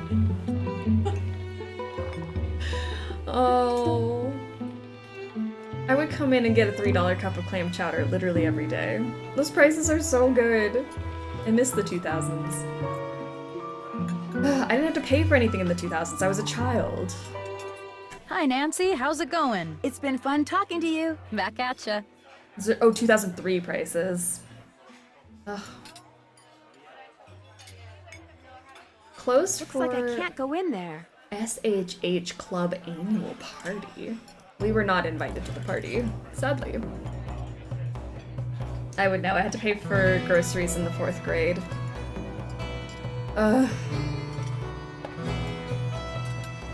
Oh. I would come in and get a $3 cup of clam chowder literally every day. Those prices are so good. I miss the 2000s. I didn't have to pay for anything in the 2000s. I was a child. Hi, Nancy. How's it going? It's been fun talking to you. Back at ya. Oh, 2003 prices. Ugh. Closed Looks for like I can't go in there. SHH Club annual party. We were not invited to the party, sadly. I would know. I had to pay for groceries in the 4th grade.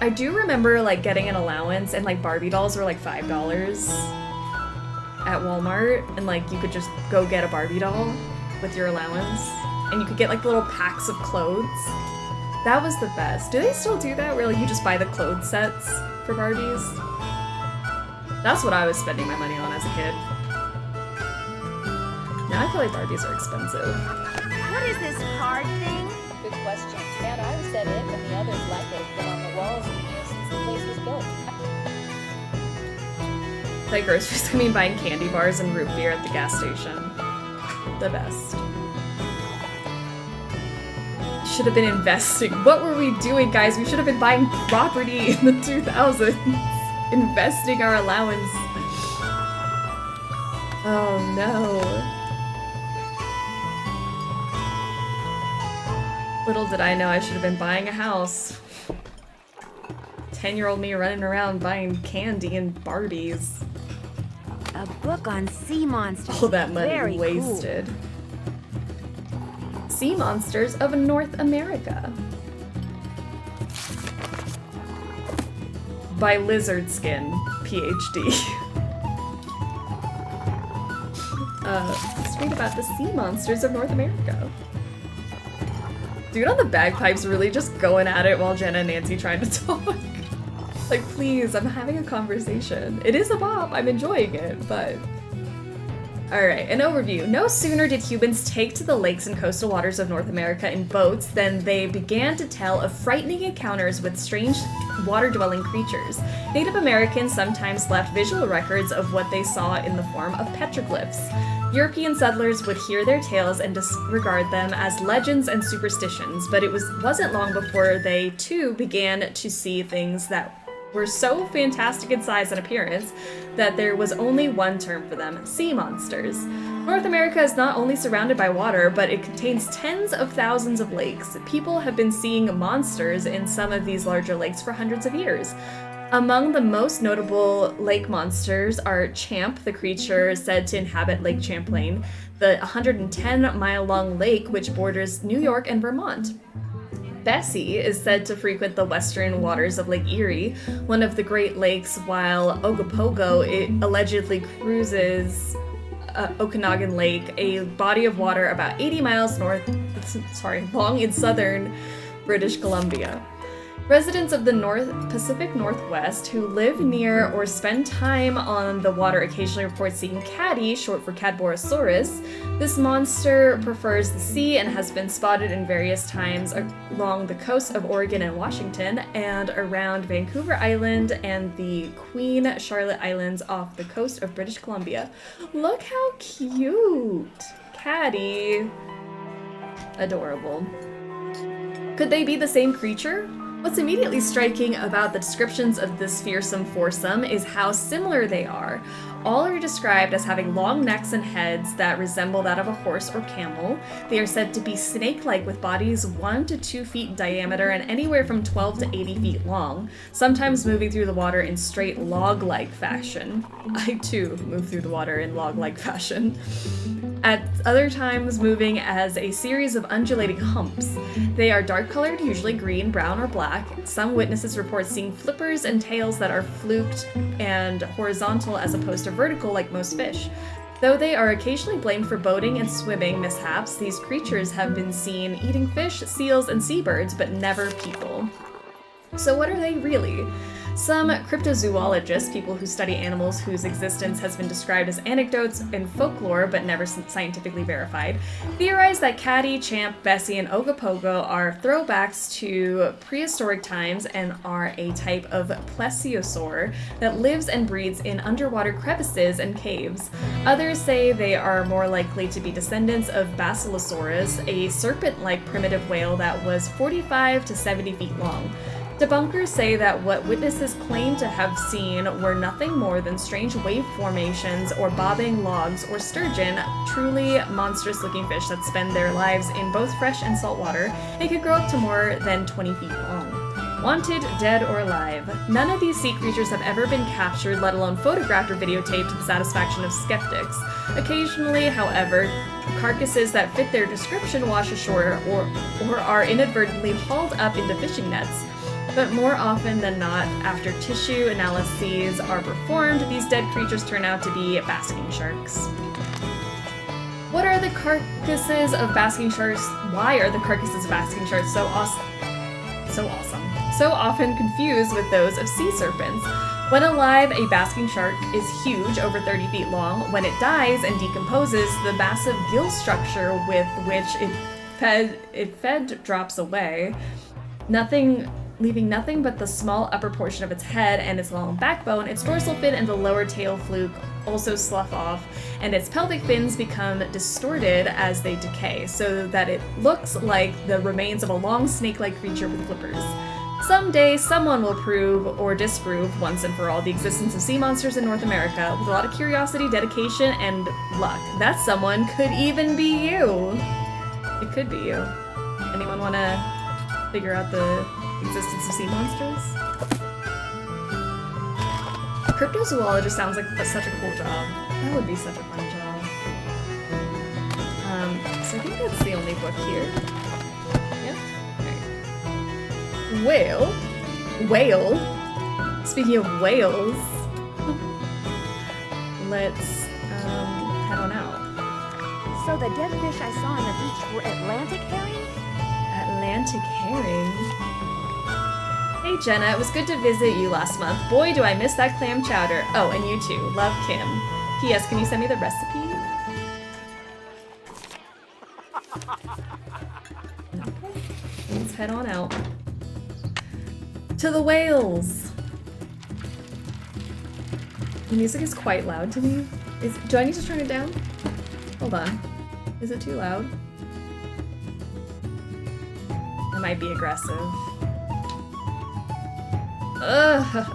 I do remember like getting an allowance and like Barbie dolls were like $5 at Walmart, and like you could just go get a Barbie doll with your allowance, and you could get like little packs of clothes. That was the best. Do they still do that where like you just buy the clothes sets for Barbies? That's what I was spending my money on as a kid. Now I feel like Barbies are expensive. What is this card thing? Good question. And I was set in, and the others like it have been on the walls in here since the place was built. Like groceries, I mean buying candy bars and root beer at the gas station. The best. Should have been investing. What were we doing, guys? We should have been buying property in the 2000s. Investing our allowance. Oh no. Little did I know I should have been buying a house. 10-year-old me running around buying candy and Barbies. A book on sea monsters. All that money Very wasted. Sea monsters of North America. By Lizard Skin, PhD. let's read about the sea monsters of North America. Dude on the bagpipes really just going at it while Jenna and Nancy trying to talk. Like, please, I'm having a conversation. It is a bop, I'm enjoying it, but... Alright, an overview. No sooner did humans take to the lakes and coastal waters of North America in boats than they began to tell of frightening encounters with strange water-dwelling creatures. Native Americans sometimes left visual records of what they saw in the form of petroglyphs. European settlers would hear their tales and disregard them as legends and superstitions, but it wasn't long before they, too, began to see things that were so fantastic in size and appearance that there was only one term for them: sea monsters. North America is not only surrounded by water, but it contains tens of thousands of lakes. People have been seeing monsters in some of these larger lakes for hundreds of years. Among the most notable lake monsters are Champ, the creature said to inhabit Lake Champlain, the 110-mile-long lake which borders New York and Vermont. Bessie is said to frequent the western waters of Lake Erie, one of the Great Lakes, while Ogopogo allegedly cruises Okanagan Lake, a body of water about 80 miles long in southern British Columbia. Residents of the Pacific Northwest who live near or spend time on the water occasionally report seeing Caddy, short for Cadborosaurus. This monster prefers the sea and has been spotted in various times along the coast of Oregon and Washington, and around Vancouver Island and the Queen Charlotte Islands off the coast of British Columbia. Look how cute! Caddy. Adorable. Could they be the same creature? What's immediately striking about the descriptions of this fearsome foursome is how similar they are. All are described as having long necks and heads that resemble that of a horse or camel. They are said to be snake-like with bodies 1 to 2 feet in diameter and anywhere from 12 to 80 feet long, sometimes moving through the water in straight log-like fashion. I too move through the water in log-like fashion. At other times moving as a series of undulating humps. They are dark-colored, usually green, brown, or black. Some witnesses report seeing flippers and tails that are fluked and horizontal as opposed to vertical like most fish. Though they are occasionally blamed for boating and swimming mishaps, these creatures have been seen eating fish, seals, and seabirds, but never people. So what are they really? Some cryptozoologists, people who study animals whose existence has been described as anecdotes and folklore but never scientifically verified, theorize that Caddy, Champ, Bessie, and Ogopogo are throwbacks to prehistoric times and are a type of plesiosaur that lives and breeds in underwater crevices and caves. Others say they are more likely to be descendants of Basilosaurus, a serpent-like primitive whale that was 45 to 70 feet long. Debunkers say that what witnesses claim to have seen were nothing more than strange wave formations or bobbing logs or sturgeon, truly monstrous-looking fish that spend their lives in both fresh and salt water and could grow up to more than 20 feet long. Wanted, dead, or alive. None of these sea creatures have ever been captured, let alone photographed or videotaped to the satisfaction of skeptics. Occasionally, however, carcasses that fit their description wash ashore or are inadvertently hauled up into fishing nets. But more often than not, after tissue analyses are performed, these dead creatures turn out to be basking sharks. What are the carcasses of basking sharks? Why are the carcasses of basking sharks so awesome? So often confused with those of sea serpents. When alive, a basking shark is huge, over 30 feet long. When it dies and decomposes, the massive gill structure with which it fed drops away, leaving nothing but the small upper portion of its head and its long backbone. Its dorsal fin and the lower tail fluke also slough off, and its pelvic fins become distorted as they decay, so that it looks like the remains of a long snake-like creature with flippers. Someday, someone will prove or disprove once and for all the existence of sea monsters in North America with a lot of curiosity, dedication, and luck. That someone could even be you. It could be you. Anyone want to figure out the existence of sea monsters? Cryptozoologist sounds like such a cool job. That would be such a fun job. So I think that's the only book here. Yeah? Alright. Whale. Speaking of whales, let's head on out. So the dead fish I saw on the beach were Atlantic herring? Atlantic herring? Hey Jenna, it was good to visit you last month. Boy, do I miss that clam chowder. Oh, and you too. Love, Kim. P.S. Can you send me the recipe? Okay, let's head on out. To the whales! The music is quite loud to me. Do I need to turn it down? Hold on. Is it too loud? It might be aggressive. Ugh!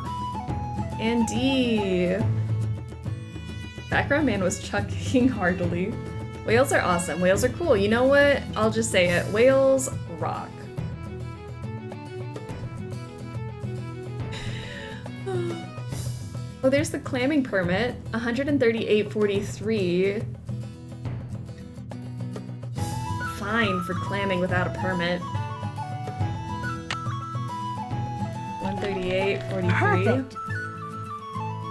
Andy! Background man was chuckling heartily. Whales are awesome. Whales are cool. You know what? I'll just say it. Whales rock. Oh, there's the clamming permit. 138.43. Fine for clamming without a permit. 138.43. Perfect.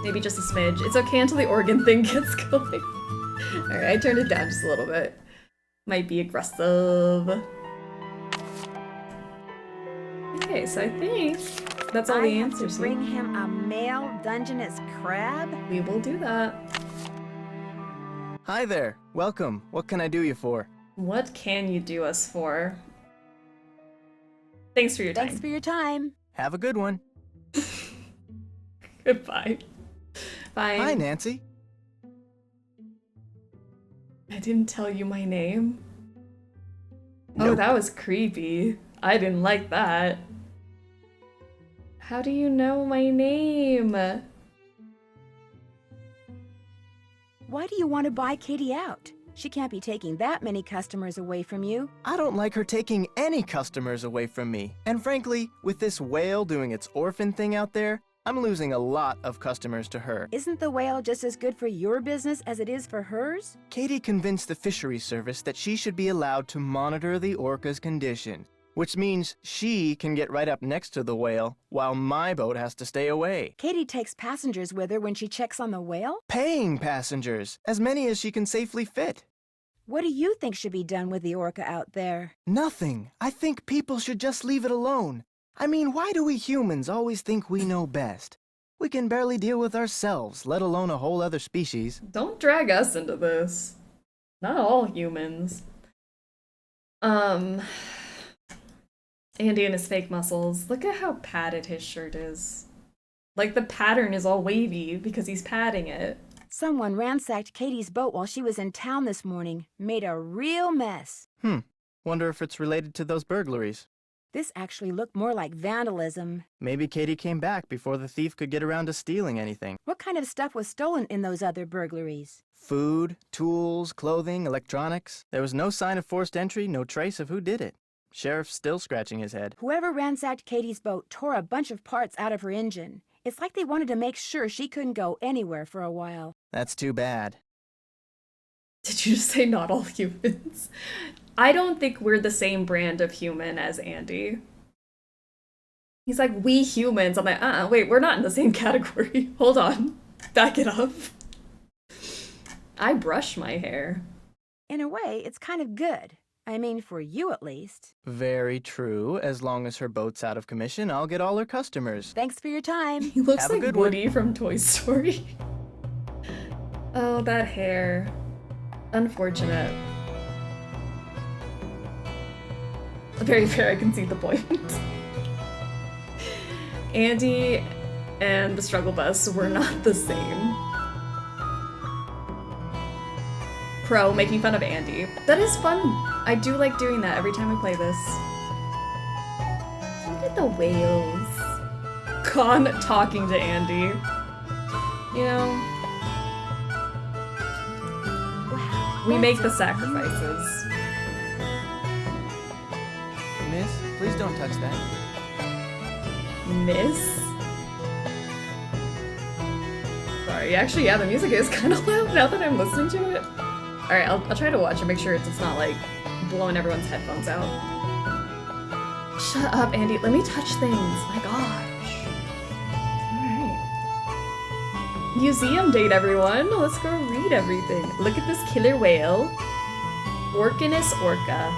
Maybe just a smidge. It's okay until the organ thing gets going. Alright, I turned it down just a little bit. Might be aggressive. Okay, so I think that's all the answers. I have to bring him a male Dungeness crab? We will do that. Hi there. Welcome. What can I do you for? What can you do us for? Thanks for your time. Thanks for your time. Have a good one. Goodbye. Bye. Hi, Nancy. I didn't tell you my name. Nope. Oh, that was creepy. I didn't like that. How do you know my name? Why do you want to buy Katie out? She can't be taking that many customers away from you. I don't like her taking any customers away from me. And frankly, with this whale doing its orphan thing out there, I'm losing a lot of customers to her. Isn't the whale just as good for your business as it is for hers? Katie convinced the fisheries service that she should be allowed to monitor the orca's condition, which means she can get right up next to the whale while my boat has to stay away. Katie takes passengers with her when she checks on the whale? Paying passengers, as many as she can safely fit. What do you think should be done with the orca out there? Nothing. I think people should just leave it alone. I mean, why do we humans always think we know best? We can barely deal with ourselves, let alone a whole other species. Don't drag us into this. Not all humans. Andy and his fake muscles. Look at how padded his shirt is. Like the pattern is all wavy because he's padding it. Someone ransacked Katie's boat while she was in town this morning. Made a real mess. Wonder if it's related to those burglaries. This actually looked more like vandalism. Maybe Katie came back before the thief could get around to stealing anything. What kind of stuff was stolen in those other burglaries? Food, tools, clothing, electronics. There was no sign of forced entry, no trace of who did it. Sheriff's still scratching his head. Whoever ransacked Katie's boat tore a bunch of parts out of her engine. It's like they wanted to make sure she couldn't go anywhere for a while. That's too bad. Did you just say not all humans? I don't think we're the same brand of human as Andy. He's like, we humans. I'm like, wait, we're not in the same category. Hold on. Back it up. I brush my hair. In a way, it's kind of good. I mean, for you at least. Very true. As long as her boat's out of commission, I'll get all her customers. Thanks for your time. He looks Have a like good Woody from Toy Story. Oh, that hair. Unfortunate. Very fair, I can see the point. Andy and the struggle bus were not the same. Pro making fun of Andy. That is fun. I do like doing that every time I play this. Look at the whales. Con talking to Andy. You know, Wow, we that's make the so sacrifices. Miss, please don't touch that. Miss? Sorry, actually, yeah, the music is kind of loud now that I'm listening to it. Alright, I'll try to watch and make sure it's not, like, blowing everyone's headphones out. Shut up, Andy. Let me touch things. My gosh. Alright. Museum date, everyone. Let's go read everything. Look at this killer whale. Orcanus orca.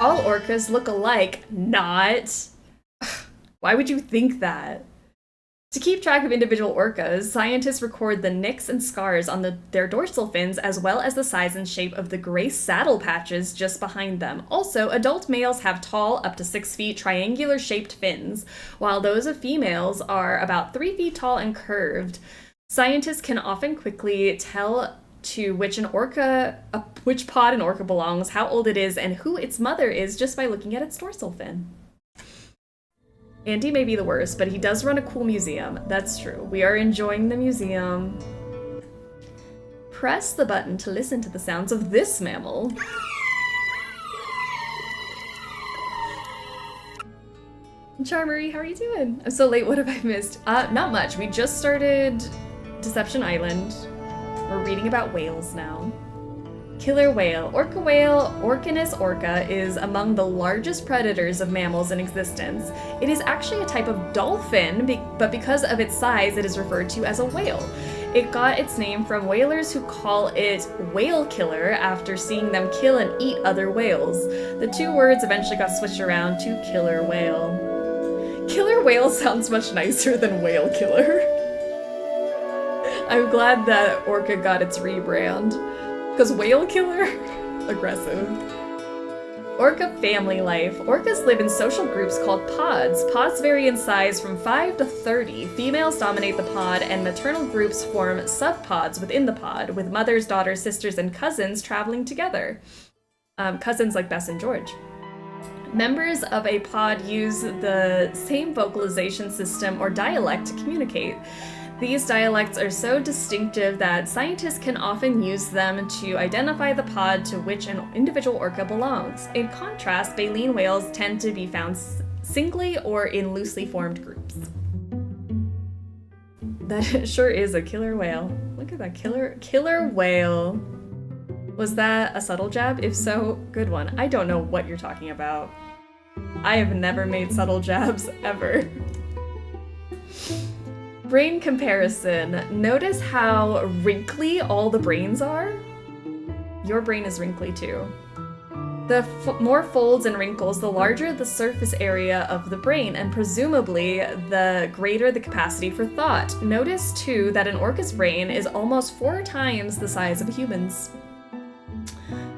All orcas look alike. Not. Why would you think that? To keep track of individual orcas, scientists record the nicks and scars on their dorsal fins as well as the size and shape of the gray saddle patches just behind them. Also, adult males have tall, up to 6 feet, triangular-shaped fins, while those of females are about 3 feet tall and curved. Scientists can often quickly tell to which pod an orca belongs, how old it is, and who its mother is just by looking at its dorsal fin. Andy may be the worst, but he does run a cool museum. That's true. We are enjoying the museum. Press the button to listen to the sounds of this mammal. Charmery, how are you doing? I'm so late, what have I missed? Not much. We just started Deception Island. We're reading about whales now. Killer whale. Orca whale, Orcanus orca, is among the largest predators of mammals in existence. It is actually a type of dolphin, but because of its size, it is referred to as a whale. It got its name from whalers who call it whale killer after seeing them kill and eat other whales. The two words eventually got switched around to killer whale. Killer whale sounds much nicer than whale killer. I'm glad that orca got its rebrand. Because whale killer? Aggressive. Orca family life. Orcas live in social groups called pods. Pods vary in size from 5 to 30. Females dominate the pod, and maternal groups form subpods within the pod, with mothers, daughters, sisters, and cousins traveling together. Cousins like Bess and George. Members of a pod use the same vocalization system or dialect to communicate. These dialects are so distinctive that scientists can often use them to identify the pod to which an individual orca belongs. In contrast, baleen whales tend to be found singly or in loosely formed groups. That sure is a killer whale. Look at that killer whale. Was that a subtle jab? If so, good one. I don't know what you're talking about. I have never made subtle jabs ever. Brain comparison. Notice how wrinkly all the brains are? Your brain is wrinkly too. The more folds and wrinkles, the larger the surface area of the brain, and presumably the greater the capacity for thought. Notice too that an orca's brain is almost 4 times the size of a human's.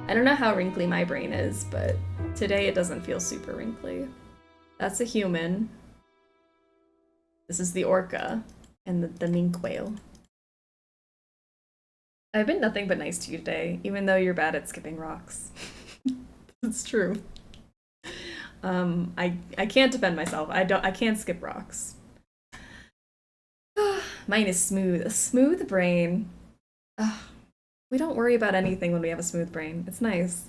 I don't know how wrinkly my brain is, but today it doesn't feel super wrinkly. That's a human. This is the orca. And the mink whale. I've been nothing but nice to you today, even though you're bad at skipping rocks. It's true. I can't defend myself. I can't skip rocks. Mine is smooth. A smooth brain. We don't worry about anything when we have a smooth brain. It's nice.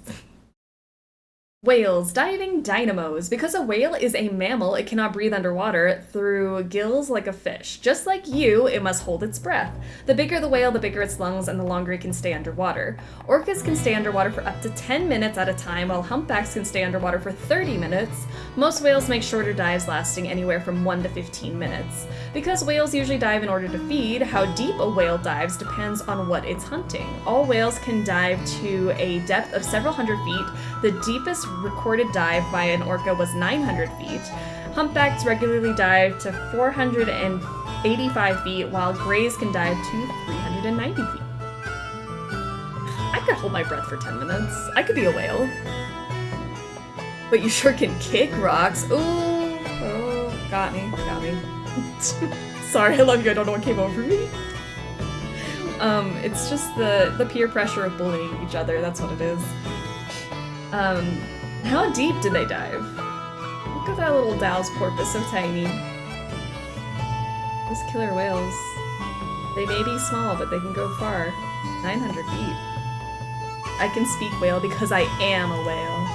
Whales, diving dynamos. Because a whale is a mammal, it cannot breathe underwater through gills like a fish. Just like you, it must hold its breath. The bigger the whale, the bigger its lungs, and the longer it can stay underwater. Orcas can stay underwater for up to 10 minutes at a time, while humpbacks can stay underwater for 30 minutes. Most whales make shorter dives lasting anywhere from 1 to 15 minutes. Because whales usually dive in order to feed, how deep a whale dives depends on what it's hunting. All whales can dive to a depth of several hundred feet. The deepest recorded dive by an orca was 900 feet. Humpbacks regularly dive to 485 feet, while grays can dive to 390 feet. I could hold my breath for 10 minutes. I could be a whale. But you sure can kick rocks. Ooh, oh, got me. Sorry, I love you. I don't know what came over me. It's just the peer pressure of bullying each other. That's what it is. How deep did they dive? Look at that little Dow's porpoise, so tiny. Those killer whales. They may be small, but they can go far. 900 feet. I can speak whale because I am a whale.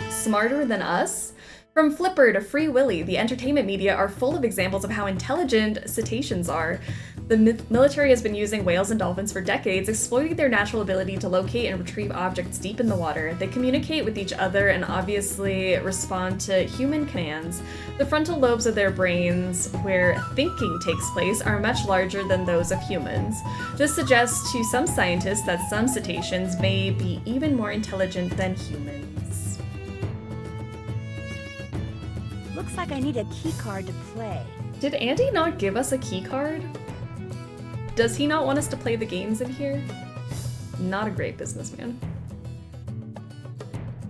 Smarter than us? From Flipper to Free Willy, the entertainment media are full of examples of how intelligent cetaceans are. The military has been using whales and dolphins for decades, exploiting their natural ability to locate and retrieve objects deep in the water. They communicate with each other and obviously respond to human commands. The frontal lobes of their brains, where thinking takes place, are much larger than those of humans. This suggests to some scientists that some cetaceans may be even more intelligent than humans. Looks like I need a key card to play. Did Andy not give us a key card? Does he not want us to play the games in here? Not a great businessman.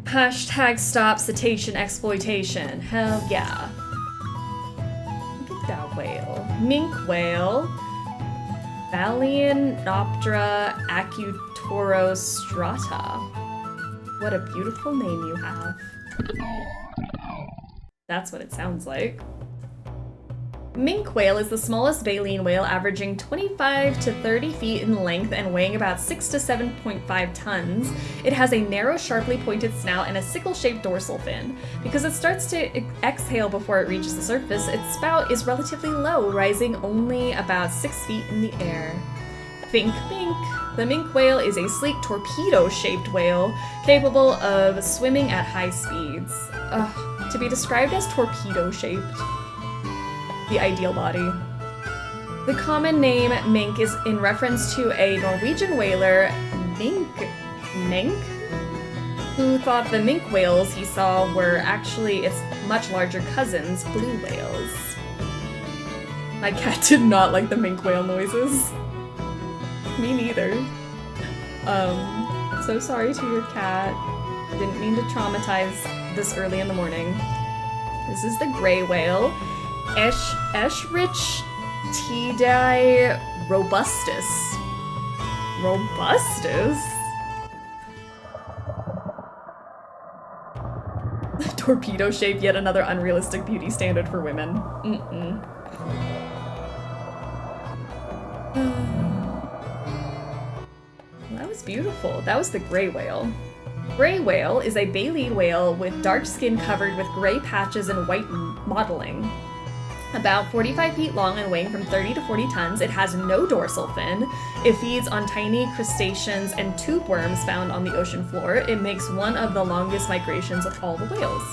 Hashtag stop cetacean exploitation. Hell yeah. Look at that whale. Mink whale. Balaenoptera acutorostrata. What a beautiful name you have. That's what it sounds like. Mink whale is the smallest baleen whale, averaging 25 to 30 feet in length and weighing about 6 to 7.5 tons. It has a narrow, sharply pointed snout and a sickle-shaped dorsal fin. Because it starts to exhale before it reaches the surface, its spout is relatively low, rising only about 6 feet in the air. Think mink. The mink whale is a sleek torpedo-shaped whale, capable of swimming at high speeds. To be described as torpedo-shaped. The ideal body. The common name mink is in reference to a Norwegian whaler, Mink, who thought the mink whales he saw were actually its much larger cousins, blue whales. My cat did not like the mink whale noises. Me neither. So sorry to your cat. Didn't mean to traumatize this early in the morning. This is the gray whale. Eschrich Tidae robustus. Robustus? Torpedo shape, yet another unrealistic beauty standard for women. That was beautiful. That was the gray whale. Gray whale is a baleen whale with dark skin covered with gray patches and white mottling. About 45 feet long and weighing from 30 to 40 tons, it has no dorsal fin. It feeds on tiny crustaceans and tube worms found on the ocean floor. It makes one of the longest migrations of all the whales.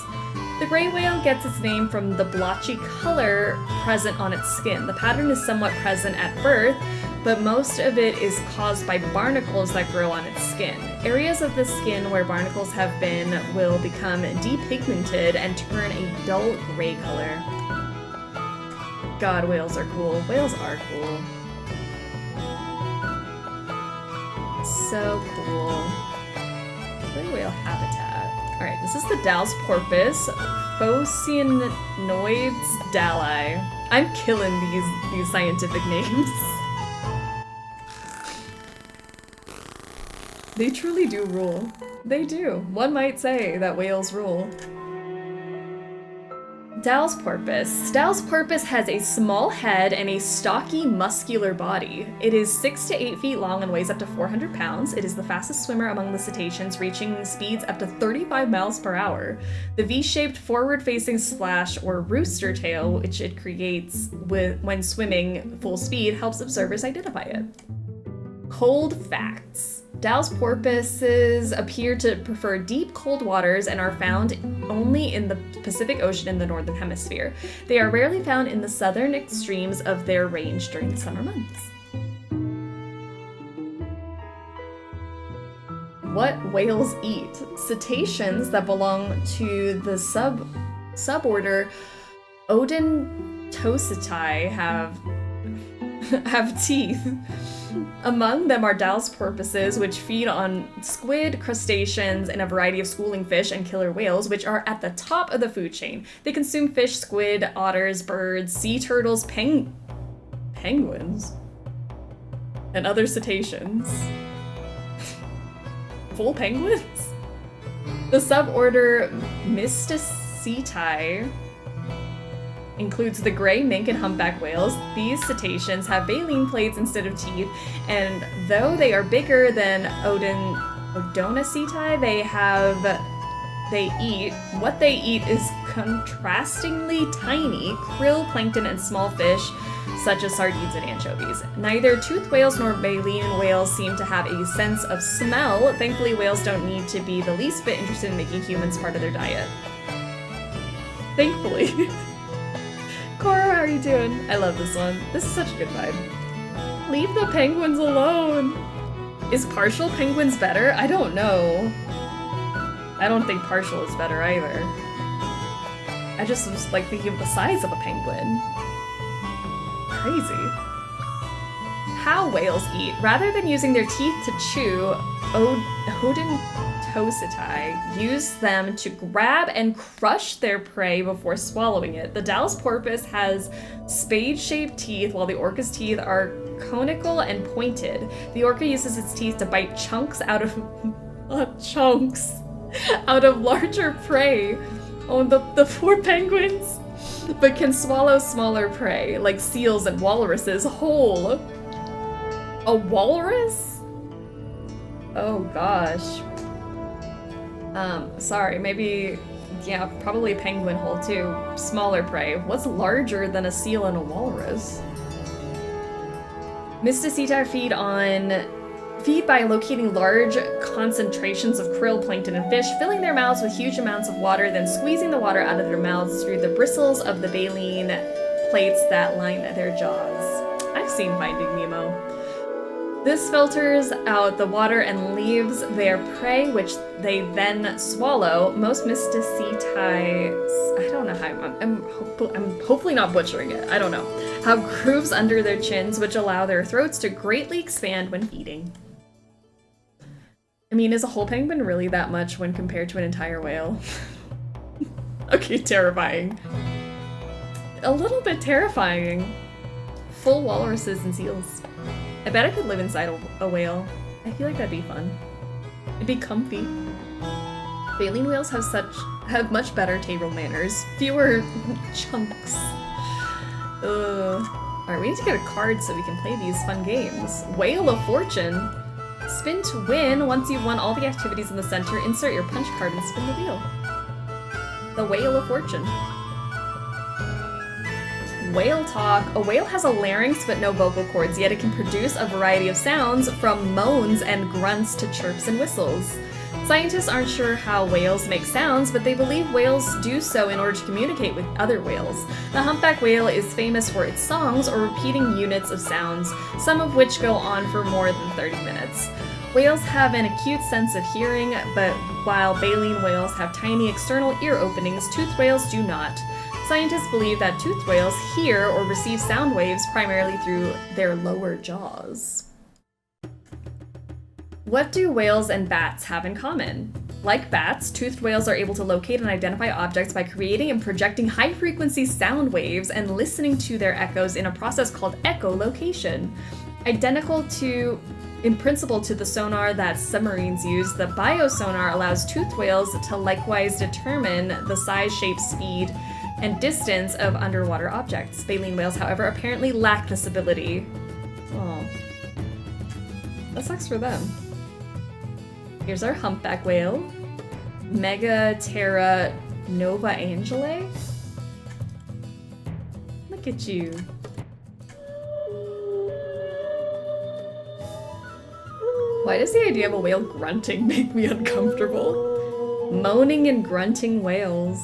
The gray whale gets its name from the blotchy color present on its skin. The pattern is somewhat present at birth, but most of it is caused by barnacles that grow on its skin. Areas of the skin where barnacles have been will become depigmented and turn a dull gray color. God, whales are cool. Whales are cool. So cool. Gray whale habitat. Alright, this is the Dall's porpoise. Phocianoides dalli. I'm killing these scientific names. They truly do rule. They do. One might say that whales rule. Dall's porpoise. Dall's porpoise has a small head and a stocky, muscular body. It is 6 to 8 feet long and weighs up to 400 pounds. It is the fastest swimmer among the cetaceans, reaching speeds up to 35 miles per hour. The V-shaped forward-facing splash or rooster tail, which it creates when swimming full speed, helps observers identify it. Cold facts. Dall's porpoises appear to prefer deep, cold waters and are found only in the Pacific Ocean in the Northern Hemisphere. They are rarely found in the southern extremes of their range during the summer months. What whales eat? Cetaceans that belong to the suborder Odontoceti have teeth. Among them are Dall's porpoises, which feed on squid, crustaceans, and a variety of schooling fish and killer whales, which are at the top of the food chain. They consume fish, squid, otters, birds, sea turtles, penguins, and other cetaceans. Full penguins? The suborder Mysticeti includes the gray mink and humpback whales. These cetaceans have baleen plates instead of teeth, and though they are bigger than Odontoceti, they have they eat, what they eat is contrastingly tiny krill, plankton, and small fish, such as sardines and anchovies. Neither toothed whales nor baleen whales seem to have a sense of smell. Thankfully, whales don't need to be the least bit interested in making humans part of their diet. Thankfully. Cora, how are you doing? I love this one. This is such a good vibe. Leave the penguins alone! Is partial penguins better? I don't know. I don't think partial is better either. I just was like thinking of the size of a penguin. Crazy. How whales eat. Rather than using their teeth to chew, Odontoceti use them to grab and crush their prey before swallowing it. The Dallas porpoise has spade-shaped teeth, while the orca's teeth are conical and pointed. The orca uses its teeth to bite chunks out of larger prey. Oh, the poor penguins. But can swallow smaller prey, like seals and walruses, whole. A walrus? Oh gosh. Sorry, maybe, yeah, probably a penguin whole too. Smaller prey. What's larger than a seal and a walrus? Mystaceti feed by locating large concentrations of krill, plankton, and fish, filling their mouths with huge amounts of water, then squeezing the water out of their mouths through the bristles of the baleen plates that line their jaws. I've seen Finding Nemo. This filters out the water and leaves their prey, which they then swallow. Most Mystaceti, I don't know how, I'm hopefully not butchering it, I don't know, have grooves under their chins which allow their throats to greatly expand when feeding. I mean, is a whole penguin really that much when compared to an entire whale? Okay, terrifying. A little bit terrifying. Full walruses and seals. I bet I could live inside a whale. I feel like that'd be fun. It'd be comfy. Baleen whales have much better table manners. Fewer chunks. Alright, we need to get a card so we can play these fun games. Whale of Fortune. Spin to win. Once you've won all the activities in the center, insert your punch card and spin the wheel. The Whale of Fortune. Whale talk. A whale has a larynx but no vocal cords, yet it can produce a variety of sounds from moans and grunts to chirps and whistles. Scientists aren't sure how whales make sounds, but they believe whales do so in order to communicate with other whales. The humpback whale is famous for its songs or repeating units of sounds, some of which go on for more than 30 minutes. Whales have an acute sense of hearing, but while baleen whales have tiny external ear openings, toothed whales do not. Scientists believe that toothed whales hear or receive sound waves primarily through their lower jaws. What do whales and bats have in common? Like bats, toothed whales are able to locate and identify objects by creating and projecting high-frequency sound waves and listening to their echoes in a process called echolocation. Identical in principle to the sonar that submarines use, the biosonar allows toothed whales to likewise determine the size, shape, speed, and distance of underwater objects. Baleen whales, however, apparently lack this ability. Oh. That sucks for them. Here's our humpback whale. Megaterra nova angele. Look at you. Why does the idea of a whale grunting make me uncomfortable? Moaning and grunting whales.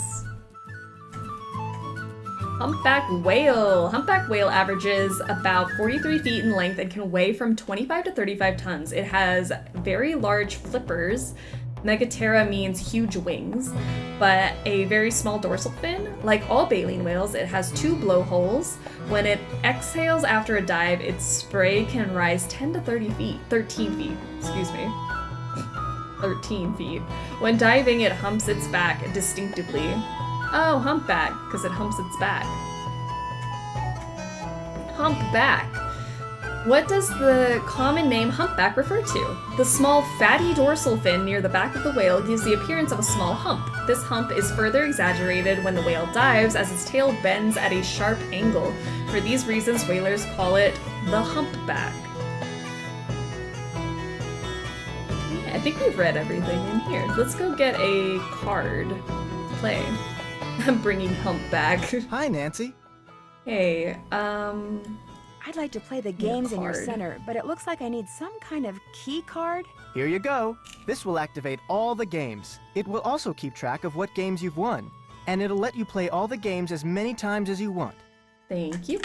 Humpback whale. Humpback whale averages about 43 feet in length and can weigh from 25 to 35 tons. It has very large flippers. Megaterra means huge wings, but a very small dorsal fin. Like all baleen whales, it has 2 blowholes. When it exhales after a dive, its spray can rise 13 feet. 13 feet. When diving, it humps its back distinctively. Oh, humpback, because it humps its back. Humpback. What does the common name humpback refer to? The small fatty dorsal fin near the back of the whale gives the appearance of a small hump. This hump is further exaggerated when the whale dives as its tail bends at a sharp angle. For these reasons, whalers call it the humpback. Yeah, think we've read everything in here. Let's go get a card. Play. I'm bringing Hump back. Hi, Nancy. Hey, I'd like to play the games in your card. center, but it looks like I need some kind of key card. Here you go. This will activate all the games. It will also keep track of what games you've won. And it'll let you play all the games as many times as you want. Thank you.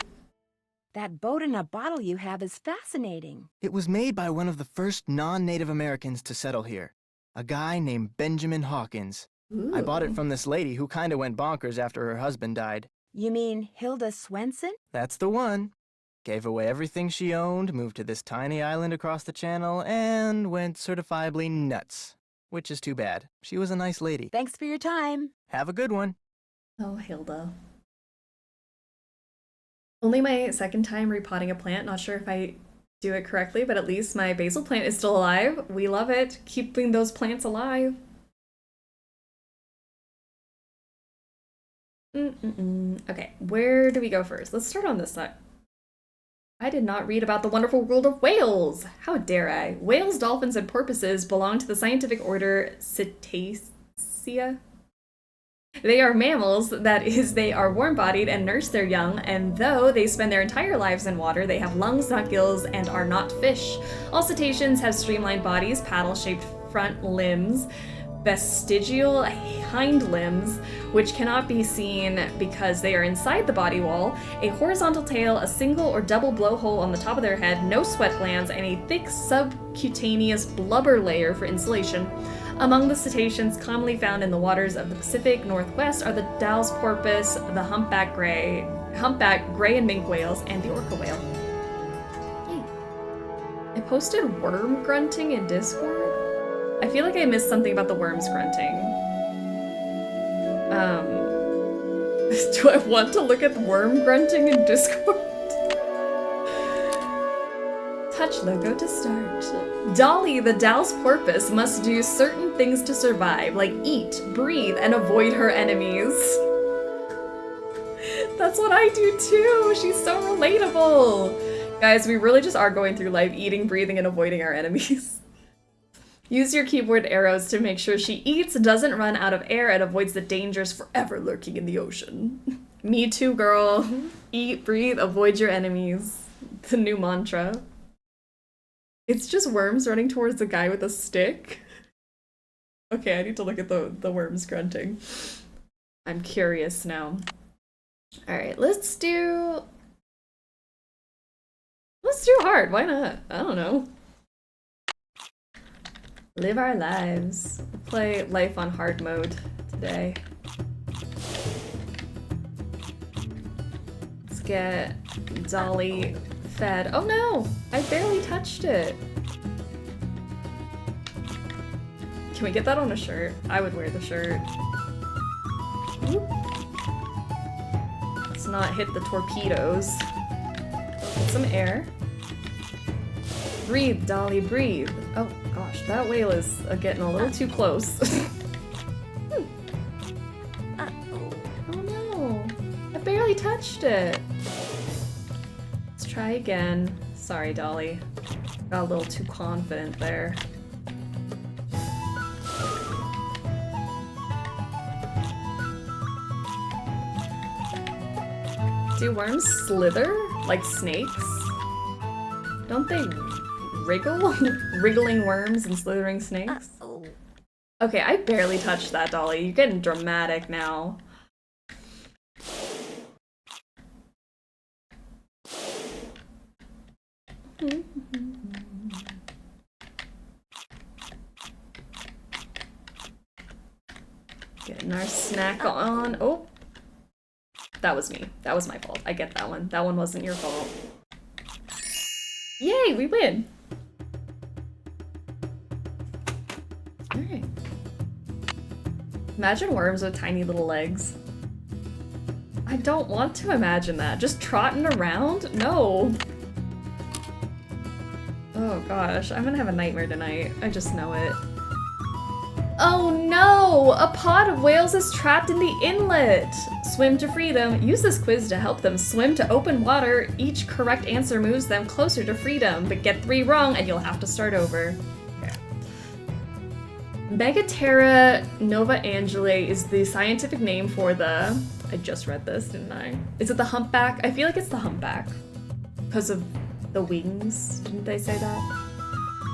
That boat in a bottle you have is fascinating. It was made by one of the first non-Native Americans to settle here, a guy named Benjamin Hawkins. I bought it from this lady who kinda went bonkers after her husband died. You mean Hilda Swenson? That's the one. Gave away everything she owned, moved to this tiny island across the channel, and went certifiably nuts. Which is too bad. She was a nice lady. Thanks for your time. Have a good one. Oh, Hilda. Only my second time repotting a plant. Not sure if I do it correctly, but at least my basil plant is still alive. We love it. Keeping those plants alive. Okay, where do we go first? Let's start on this side. I did not read about the wonderful world of whales. How dare I? Whales, dolphins, and porpoises belong to the scientific order Cetacea. They are mammals, that is, they are warm-bodied and nurse their young, and though they spend their entire lives in water, they have lungs, not gills, and are not fish. All cetaceans have streamlined bodies, paddle-shaped front limbs, vestigial hind limbs, which cannot be seen because they are inside the body wall, a horizontal tail, a single or double blowhole on the top of their head, no sweat glands, and a thick subcutaneous blubber layer for insulation. Among the cetaceans commonly found in the waters of the Pacific Northwest are the Dow's porpoise, the humpback gray and minke whales, and the orca whale. Yay. I posted worm grunting in Discord. I feel like I missed something about the worms grunting. Do I want to look at the worm grunting in Discord? Touch logo to start. Dolly, the Dow's porpoise, must do certain things to survive, like eat, breathe, and avoid her enemies. That's what I do too! She's so relatable! Guys, we really just are going through life eating, breathing, and avoiding our enemies. Use your keyboard arrows to make sure she eats, doesn't run out of air, and avoids the dangers forever lurking in the ocean. Me too, girl. Eat, breathe, avoid your enemies. The new mantra. It's just worms running towards the guy with a stick. Okay, I need to look at the worms grunting. I'm curious now. Alright, let's do hard, why not? I don't know. Live our lives. We'll play life on hard mode today. Let's get Dolly fed. Oh no! I barely touched it. Can we get that on a shirt? I would wear the shirt. Whoop. Let's not hit the torpedoes. Get some air. Breathe, Dolly, breathe. Oh gosh, that whale is getting a little too close. Oh no, I barely touched it. Let's try again. Sorry, Dolly. Got a little too confident there. Do worms slither like snakes? Don't they wriggle? Wriggling worms and slithering snakes? Okay, I barely touched that, Dolly. You're getting dramatic now. Getting our snack on. Oh, that was me. That was my fault. I get that one. That one wasn't your fault. Yay, we win. Alright. Imagine worms with tiny little legs. I don't want to imagine that. Just trotting around? No. Oh gosh, I'm gonna have a nightmare tonight. I just know it. Oh no! A pod of whales is trapped in the inlet! Swim to freedom. Use this quiz to help them swim to open water. Each correct answer moves them closer to freedom, but get 3 wrong and you'll have to start over. Okay. Megaterra nova angelae is the scientific name for the... I just read this, didn't I? Is it the humpback? I feel like it's the humpback. Because of the wings. Didn't they say that?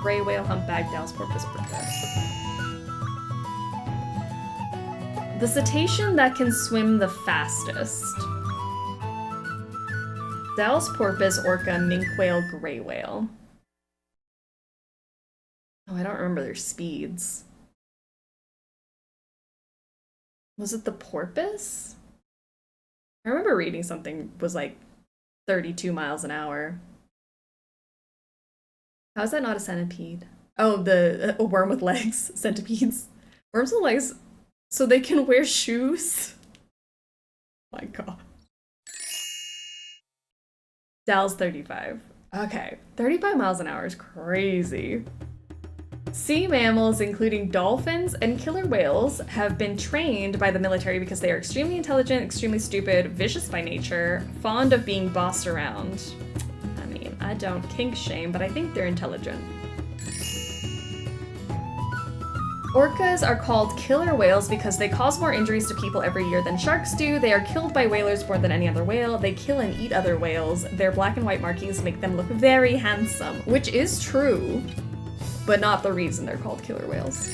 Gray whale, humpback, Dallas porpoise, orca. The cetacean that can swim the fastest. Dallas porpoise, orca, minke whale, gray whale. Oh, I don't remember their speeds. Was it the porpoise? I remember reading something was like 32 miles an hour. How is that not a centipede? Oh, a worm with legs. Centipedes. Worms with legs, so they can wear shoes? Oh my god. Dal's 35. Okay, 35 miles an hour is crazy. Sea mammals, including dolphins and killer whales, have been trained by the military because they are extremely intelligent, extremely stupid, vicious by nature, fond of being bossed around. I mean, I don't kink shame, but I think they're intelligent. Orcas are called killer whales because they cause more injuries to people every year than sharks do. They are killed by whalers more than any other whale. They kill and eat other whales. Their black and white markings make them look very handsome, which is true. But not the reason they're called killer whales.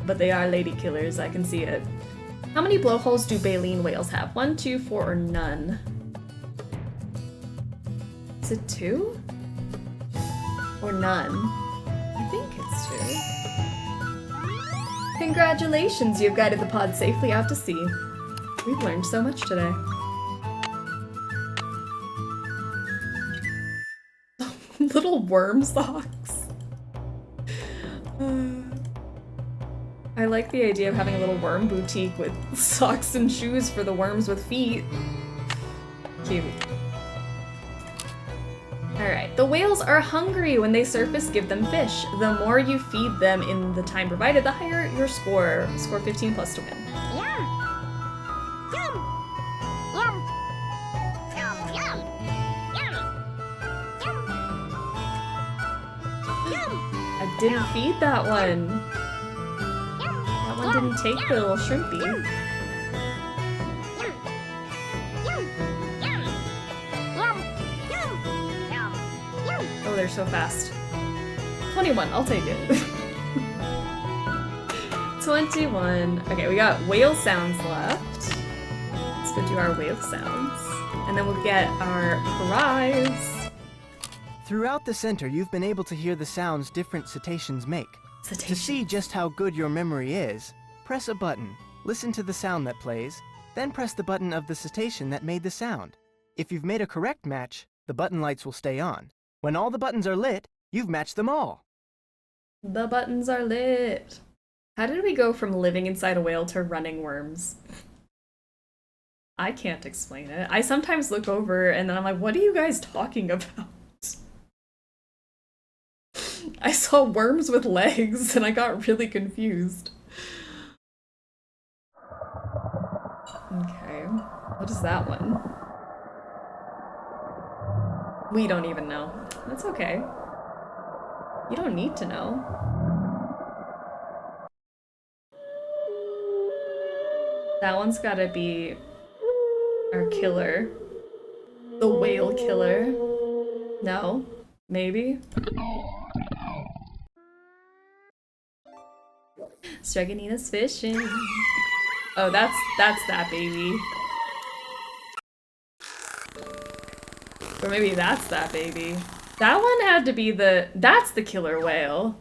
But they are lady killers, I can see it. How many blowholes do baleen whales have? 1, 2, 4, or none? Is it 2? Or none? I think it's 2. Congratulations, you've guided the pod safely out to sea. We've learned so much today. Little worm socks. I like the idea of having a little worm boutique with socks and shoes for the worms with feet. Cute. Alright, the whales are hungry. When they surface, give them fish. The more you feed them in the time provided, the higher your score. Score 15 plus to win. I didn't feed that one. That one didn't take the little shrimpy. Oh, they're so fast. 21, I'll take it. 21. Okay, we got whale sounds left. Let's go do our whale sounds. And then we'll get our prize. Throughout the center, you've been able to hear the sounds different cetaceans make. To see just how good your memory is, press a button, listen to the sound that plays, then press the button of the cetacean that made the sound. If you've made a correct match, the button lights will stay on. When all the buttons are lit, you've matched them all. The buttons are lit. How did we go from living inside a whale to running worms? I can't explain it. I sometimes look over and then I'm like, what are you guys talking about? I saw worms with legs and I got really confused. Okay, what is that one? We don't even know. That's okay. You don't need to know. That one's gotta be our killer. The whale killer. No? Maybe? Struganina's fishing. Oh, that's that baby. Or maybe that's that baby. That one had to be that's the killer whale.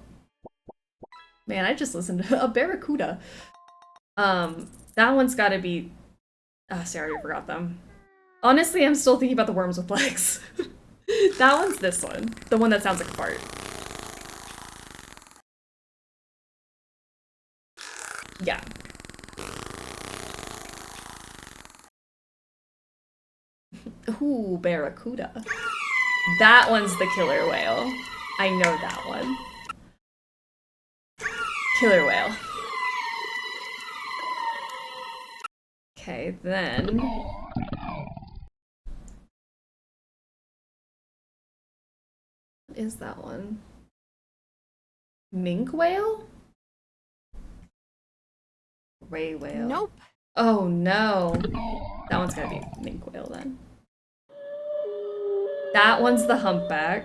Man, I just listened to a barracuda. That one's gotta be... Oh, sorry, I already forgot them. Honestly, I'm still thinking about the worms with legs. That one's this one. The one that sounds like a fart. Yeah. Ooh, barracuda. That one's the killer whale. I know that one. Killer whale. Okay, then... What is that one? Minke whale? Gray whale. Nope. Oh no. That one's gonna be minke whale then. That one's the humpback.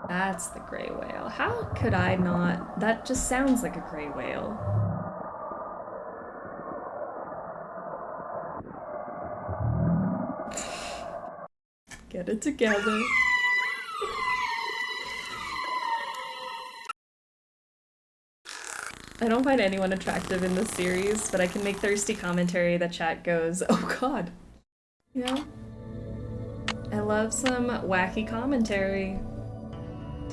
That's the gray whale. How could I not? That just sounds like a gray whale. Get it together. I don't find anyone attractive in this series, but I can make thirsty commentary that chat goes, oh god. You know? I love some wacky commentary.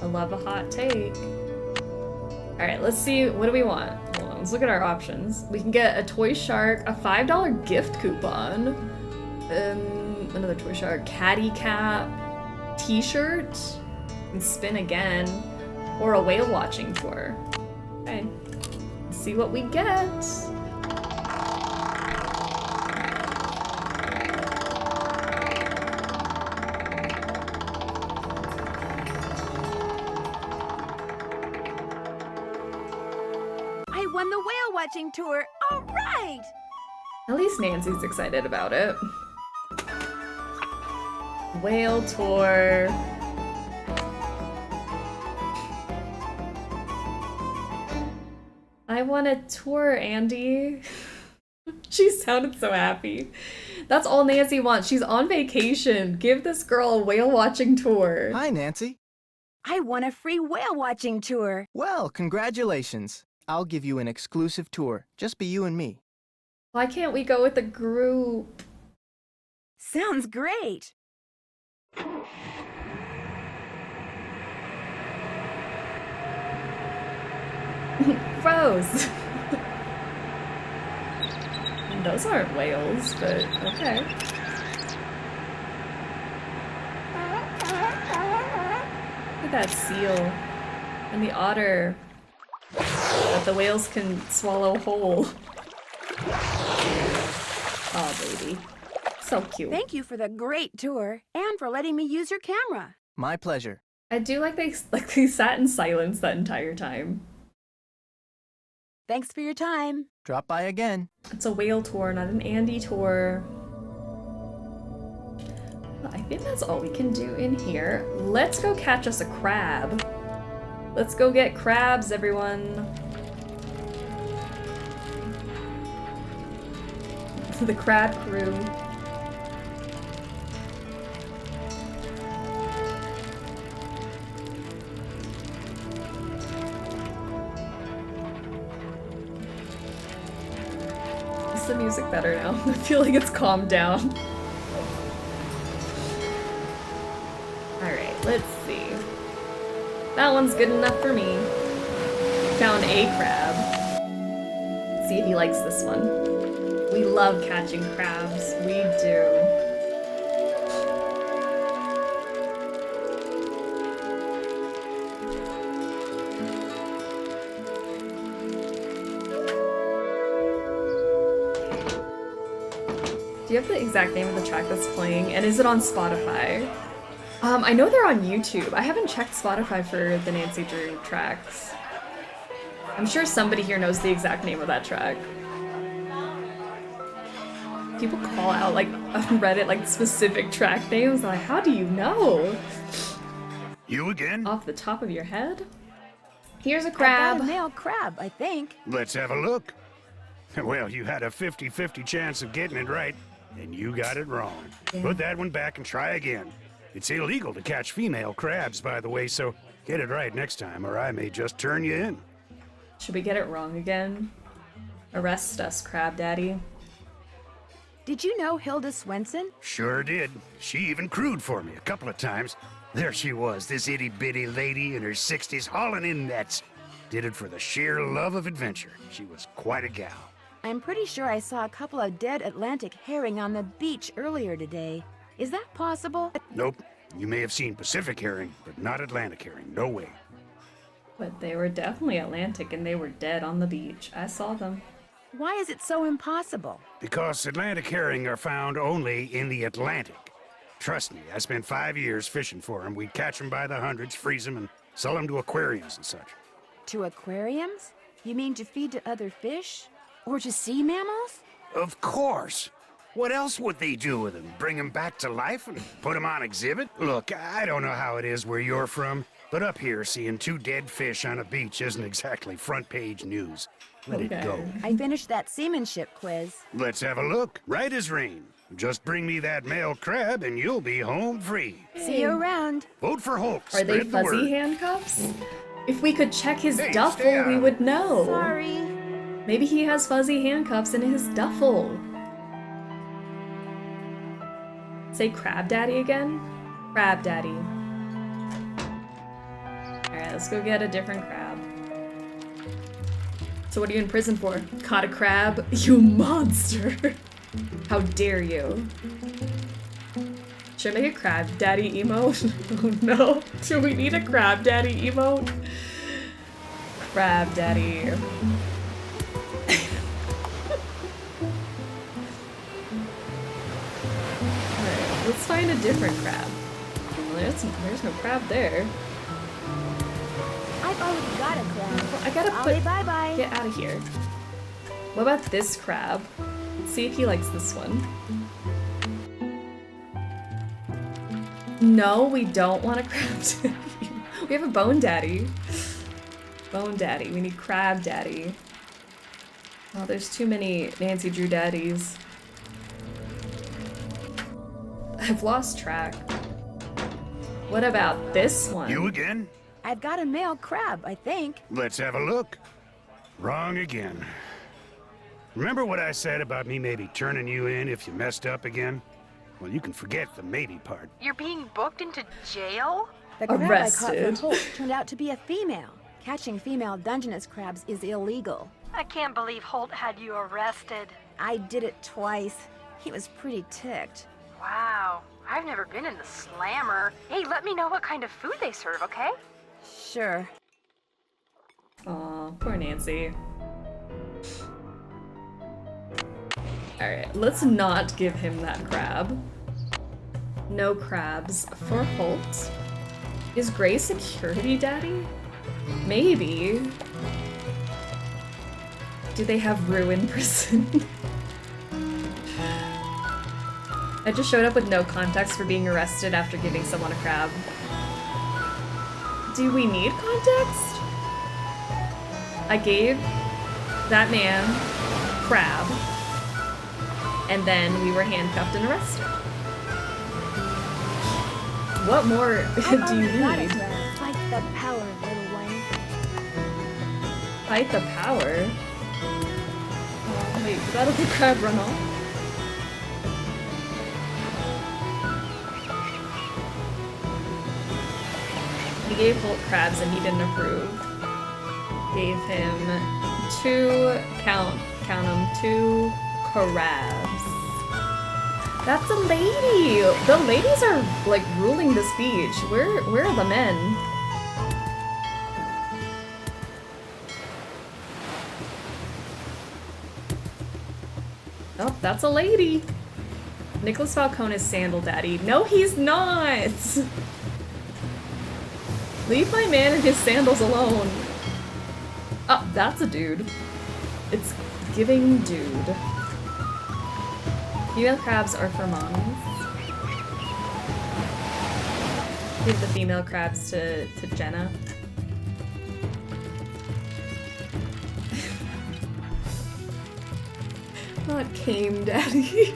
I love a hot take. Alright, let's see, what do we want? Hold on, let's look at our options. We can get a toy shark, a $5 gift coupon, another toy shark, caddy cap, t-shirt, and spin again, or a whale watching tour. Okay, let's see what we get. I won the whale watching tour. All right. At least Nancy's excited about it. Whale tour. I want a tour, Andy. She sounded so happy. That's all Nancy wants. She's on vacation. Give this girl a whale watching tour. Hi, Nancy. I won a free whale watching tour. Well, congratulations. I'll give you an exclusive tour. Just be you and me. Why can't we go with a group? Sounds great. Gross. Those aren't whales, but okay. Look at that seal. And the otter. That the whales can swallow whole. Oh, baby. So cute. Thank you for the great tour and for letting me use your camera. My pleasure. I do like they sat in silence that entire time. Thanks for your time. Drop by again. It's a whale tour, not an Andy tour. I think that's all we can do in here. Let's go catch us a crab. Let's go get crabs, everyone. The crab crew. Is the music better now? I feel like it's calmed down. Alright, let's see. That one's good enough for me. Found a crab. Let's see if he likes this one. We love catching crabs. We do. Do you have the exact name of the track that's playing? And is it on Spotify? I know they're on YouTube. I haven't checked Spotify for the Nancy Drew tracks. I'm sure somebody here knows the exact name of that track. People call out, like, on Reddit, like, specific track names. Like, how do you know? You again? Off the top of your head? Here's a I crab. got a male crab, I think. Let's have a look. Well, you had a 50-50 chance of getting it right, and you got it wrong. Yeah. Put that one back and try again. It's illegal to catch female crabs, by the way, so get it right next time, or I may just turn you in. Should we get it wrong again? Arrest us, Crab Daddy. Did you know Hilda Swenson? Sure did. She even crewed for me a couple of times. There she was, this itty-bitty lady in her 60s hauling in nets. Did it for the sheer love of adventure. She was quite a gal. I'm pretty sure I saw a couple of dead Atlantic herring on the beach earlier today. Is that possible? Nope. You may have seen Pacific herring, but not Atlantic herring. No way. But they were definitely Atlantic and they were dead on the beach. I saw them. Why is it so impossible? Because Atlantic herring are found only in the Atlantic. Trust me, I spent 5 years fishing for them. We'd catch them by the hundreds, freeze them, and sell them to aquariums and such. To aquariums? You mean to feed to other fish? Or to sea mammals? Of course. What else would they do with them? Bring them back to life and put them on exhibit? Look, I don't know how it is where you're from, but up here, seeing 2 dead fish on a beach isn't exactly front-page news. Let it go. I finished that seamanship quiz. Let's have a look. Right as rain. Just bring me that male crab and you'll be home free. See you around. Vote for Hulk. Are they Spread the fuzzy word. handcuffs? If we could check his Hey, stay duffel, out we of would know. Sorry. Maybe he has fuzzy handcuffs in his duffel. Say Crab Daddy again? Crab Daddy. Alright, let's go get a different crab. So what are you in prison for? Caught a crab? You monster! How dare you? Should I make a Crab Daddy emote? Oh no. Do we need a Crab Daddy emote? Crab Daddy. Alright, let's find a different crab. Well, there's no crab there. I've already got a crab. Well, I gotta Ollie, put... bye-bye. Get out of here. What about this crab? Let's see if he likes this one. No, we don't want a crab daddy. We have a bone daddy. Bone daddy. We need crab daddy. Oh, there's too many Nancy Drew daddies. I've lost track. What about this one? You again? I've got a male crab, I think. Let's have a look. Wrong again. Remember what I said about me maybe turning you in if you messed up again? Well, you can forget the maybe part. You're being booked into jail? The crab I caught Arrested. for Holt turned out to be a female. Catching female Dungeness crabs is illegal. I can't believe Holt had you arrested. I did it twice. He was pretty ticked. Wow, I've never been in the slammer. Hey, let me know what kind of food they serve, okay? Sure. Aw, poor Nancy. Alright, let's not give him that crab. No crabs for Holt. Is Gray security daddy? Maybe. Do they have Rue in prison? I just showed up with no context for being arrested after giving someone a crab. Do we need context? I gave that man crab, and then we were handcuffed and arrested. What more do you need? Fight the power, little Wayne. Fight the power? Wait, did that other crab run off? He gave Holt crabs and he didn't approve. Gave him count them, 2 crabs. That's a lady! The ladies are, like, ruling this beach. Where are the men? Oh, that's a lady. Nicholas Falcone is Sandal Daddy. No, he's not! Leave my man and his sandals alone. Oh, that's a dude. It's giving dude. Female crabs are for mommies. Give the female crabs to Jenna. Not Came Daddy.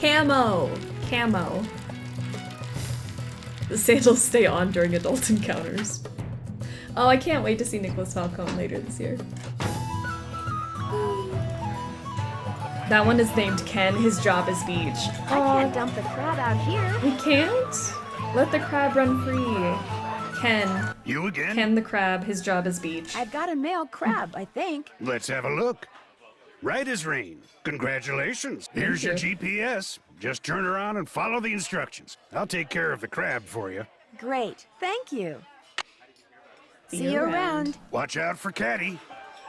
Camo. The sandals stay on during adult encounters. Oh, I can't wait to see Nicholas Falcone later this year. That one is named Ken. His job is beach. I can't dump the crab out here. We can't? Let the crab run free. Ken. You again? Ken the crab. His job is beach. I've got a male crab, I think. Let's have a look. Right as rain. Congratulations. Here's your GPS. Just turn around and follow the instructions. I'll take care of the crab for you. Great, thank you. See See you you around. around. Watch out for Caddy.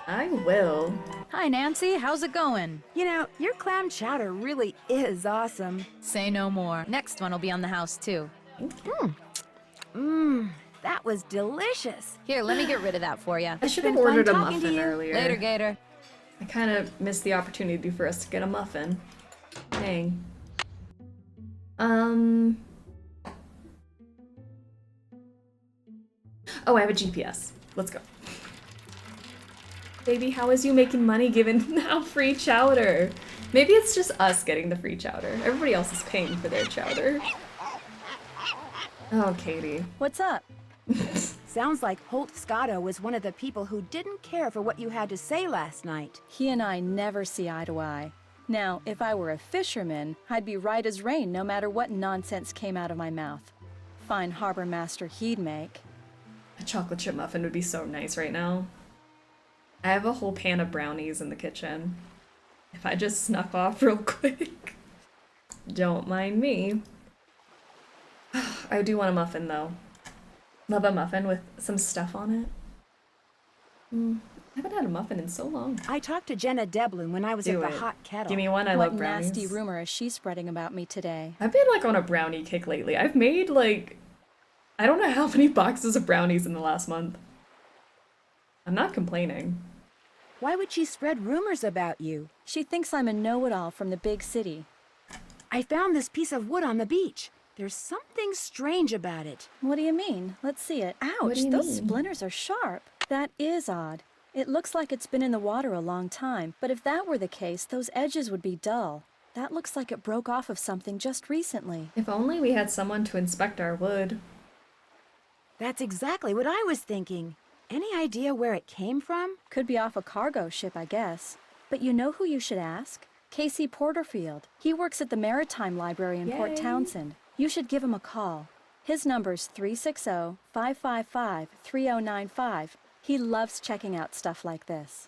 I will. Hi, Nancy. How's it going? You know, your clam chowder really is awesome. Say no more. Next one will be on the house, too. That was delicious. Here, let me get rid of that for you. I should have been fun ordered a talking to muffin you. earlier. Later, Gator. I kind of missed the opportunity for us to get a muffin. Dang. Oh, I have a GPS. Let's go. Baby, how is you making money given now free chowder? Maybe it's just us getting the free chowder. Everybody else is paying for their chowder. Oh, Katie. What's up? Sounds like Holt Scotto was one of the people who didn't care for what you had to say last night. He and I never see eye to eye. Now, if I were a fisherman, I'd be right as rain no matter what nonsense came out of my mouth. Fine harbor master he'd make. A chocolate chip muffin would be so nice right now. I have a whole pan of brownies in the kitchen. If I just snuck off real quick. Don't mind me. I do want a muffin though. Love a muffin with some stuff on it. I haven't had a muffin in so long. I talked to Jenna Devlin when I was Do at it. the hot kettle. Give me one, I What love brownies. nasty rumor is she spreading about me today? I've been like on a brownie kick lately. I've made like, I don't know how many boxes of brownies in the last month. I'm not complaining. Why would she spread rumors about you? She thinks I'm a know-it-all from the big city. I found this piece of wood on the beach. There's something strange about it. What do you mean? Let's see it. What Ouch, do you those mean? splinters are sharp. That is odd. It looks like it's been in the water a long time, but if that were the case, those edges would be dull. That looks like it broke off of something just recently. If only we had someone to inspect our wood. That's exactly what I was thinking. Any idea where it came from? Could be off a cargo ship, I guess. But you know who you should ask? Casey Porterfield. He works at the Maritime Library in Port Yay. Townsend. You should give him a call. His number's 360-555-3095. He loves checking out stuff like this.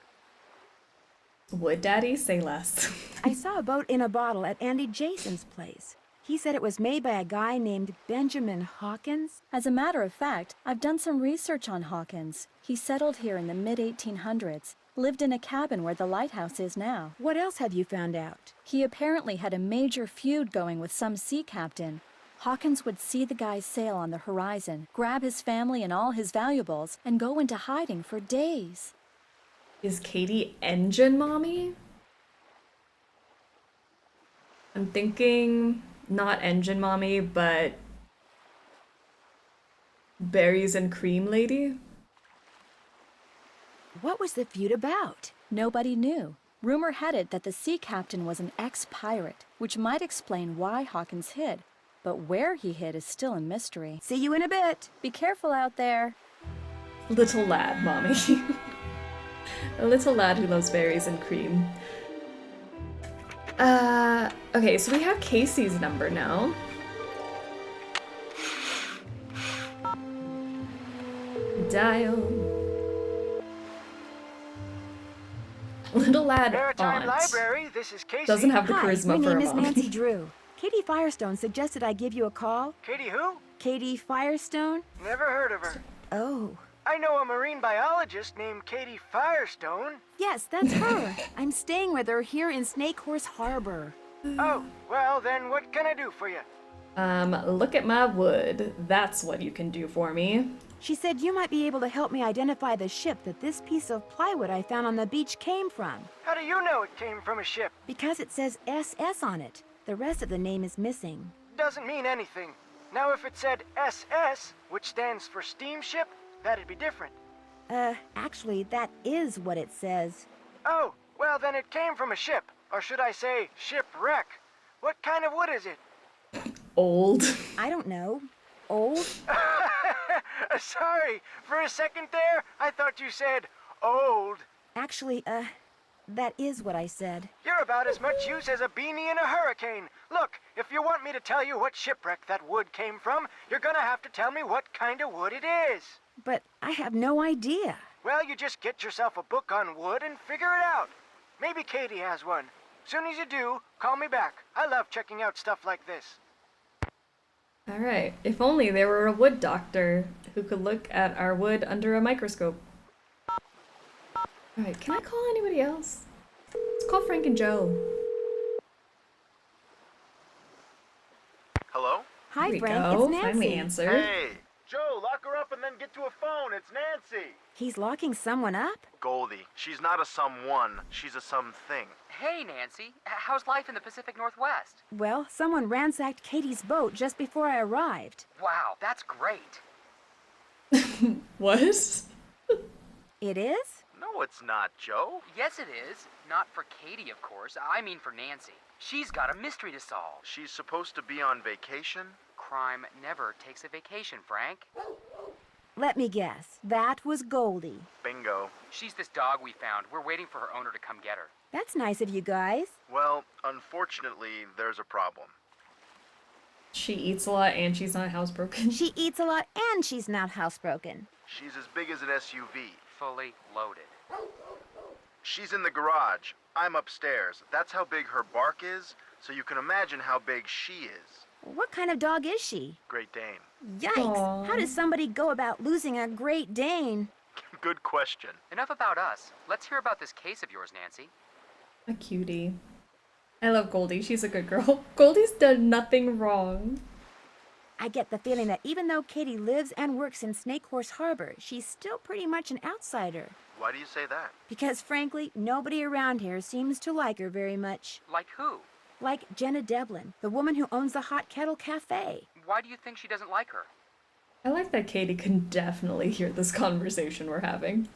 Would Daddy say less? I saw a boat in a bottle at Andy Jason's place. He said it was made by a guy named Benjamin Hawkins. As a matter of fact, I've done some research on Hawkins. He settled here in the mid-1800s, lived in a cabin where the lighthouse is now. What else have you found out? He apparently had a major feud going with some sea captain. Hawkins would see the guy's sail on the horizon, grab his family and all his valuables, and go into hiding for days. Is Katie Engine Mommy? I'm thinking not Engine Mommy, but Berries and Cream Lady? What was the feud about? Nobody knew. Rumor had it that the sea captain was an ex-pirate, which might explain why Hawkins hid. But where he hid is still a mystery. See you in a bit. Be careful out there. Little lad, Mommy. A little lad who loves berries and cream. Okay, so we have Casey's number now. Dial. Little lad Maritime aunt Library, this is Casey. doesn't have the Hi, charisma my for name a is mommy. Nancy Drew. Katie Firestone suggested I give you a call. Katie who? Katie Firestone? Never heard of her. Oh. I know a marine biologist named Katie Firestone. Yes, that's her. I'm staying with her here in Snake Horse Harbor. Oh, well then what can I do for you? Look at my wood. That's what you can do for me. She said you might be able to help me identify the ship that this piece of plywood I found on the beach came from. How do you know it came from a ship? Because it says SS on it. The rest of the name is missing. Doesn't mean anything. Now if it said SS, which stands for steamship, that'd be different. Actually, that is what it says. Oh, well then it came from a ship. Or should I say, shipwreck. What kind of wood is it? Old. I don't know. Old? Sorry, for a second there, I thought you said old. Actually, that is what I said. You're about as much use as a beanie in a hurricane. Look, if you want me to tell you what shipwreck that wood came from, you're gonna have to tell me what kind of wood it is. But I have no idea. Well, you just get yourself a book on wood and figure it out. Maybe Katie has one. Soon as you do, call me back. I love checking out stuff like this. Alright, if only there were a wood doctor who could look at our wood under a microscope. Alright, can I call anybody else? Let's call Frank and Joe. Hello? Hi, Here we Frank. go. It's Nancy. Finally answered. Hey! Joe, lock her up and then get to a phone. It's Nancy. He's locking someone up? Goldie, she's not a someone. She's a something. Hey, Nancy. How's life in the Pacific Northwest? Well, someone ransacked Katie's boat just before I arrived. Wow, that's great. What? It is? No, it's not, Joe. Yes, it is. Not for Katie, of course. I mean for Nancy. She's got a mystery to solve. She's supposed to be on vacation? Crime never takes a vacation, Frank. Let me guess. That was Goldie. Bingo. She's this dog we found. We're waiting for her owner to come get her. That's nice of you guys. Well, unfortunately, there's a problem. She eats a lot and she's not housebroken. She eats a lot and she's not housebroken. She's as big as an SUV. Fully loaded. She's in the garage. I'm upstairs. That's how big her bark is, so you can imagine how big she is. What kind of dog is she? Great Dane. Yikes! Aww. How does somebody go about losing a Great Dane? Good question. Enough about us. Let's hear about this case of yours, Nancy. A cutie. I love Goldie. She's a good girl. Goldie's done nothing wrong. I get the feeling that even though Katie lives and works in Snake Horse Harbor, she's still pretty much an outsider. Why do you say that? Because frankly, nobody around here seems to like her very much. Like who? Like Jenna Devlin, the woman who owns the Hot Kettle Cafe. Why do you think she doesn't like her? I like that Katie can definitely hear this conversation we're having.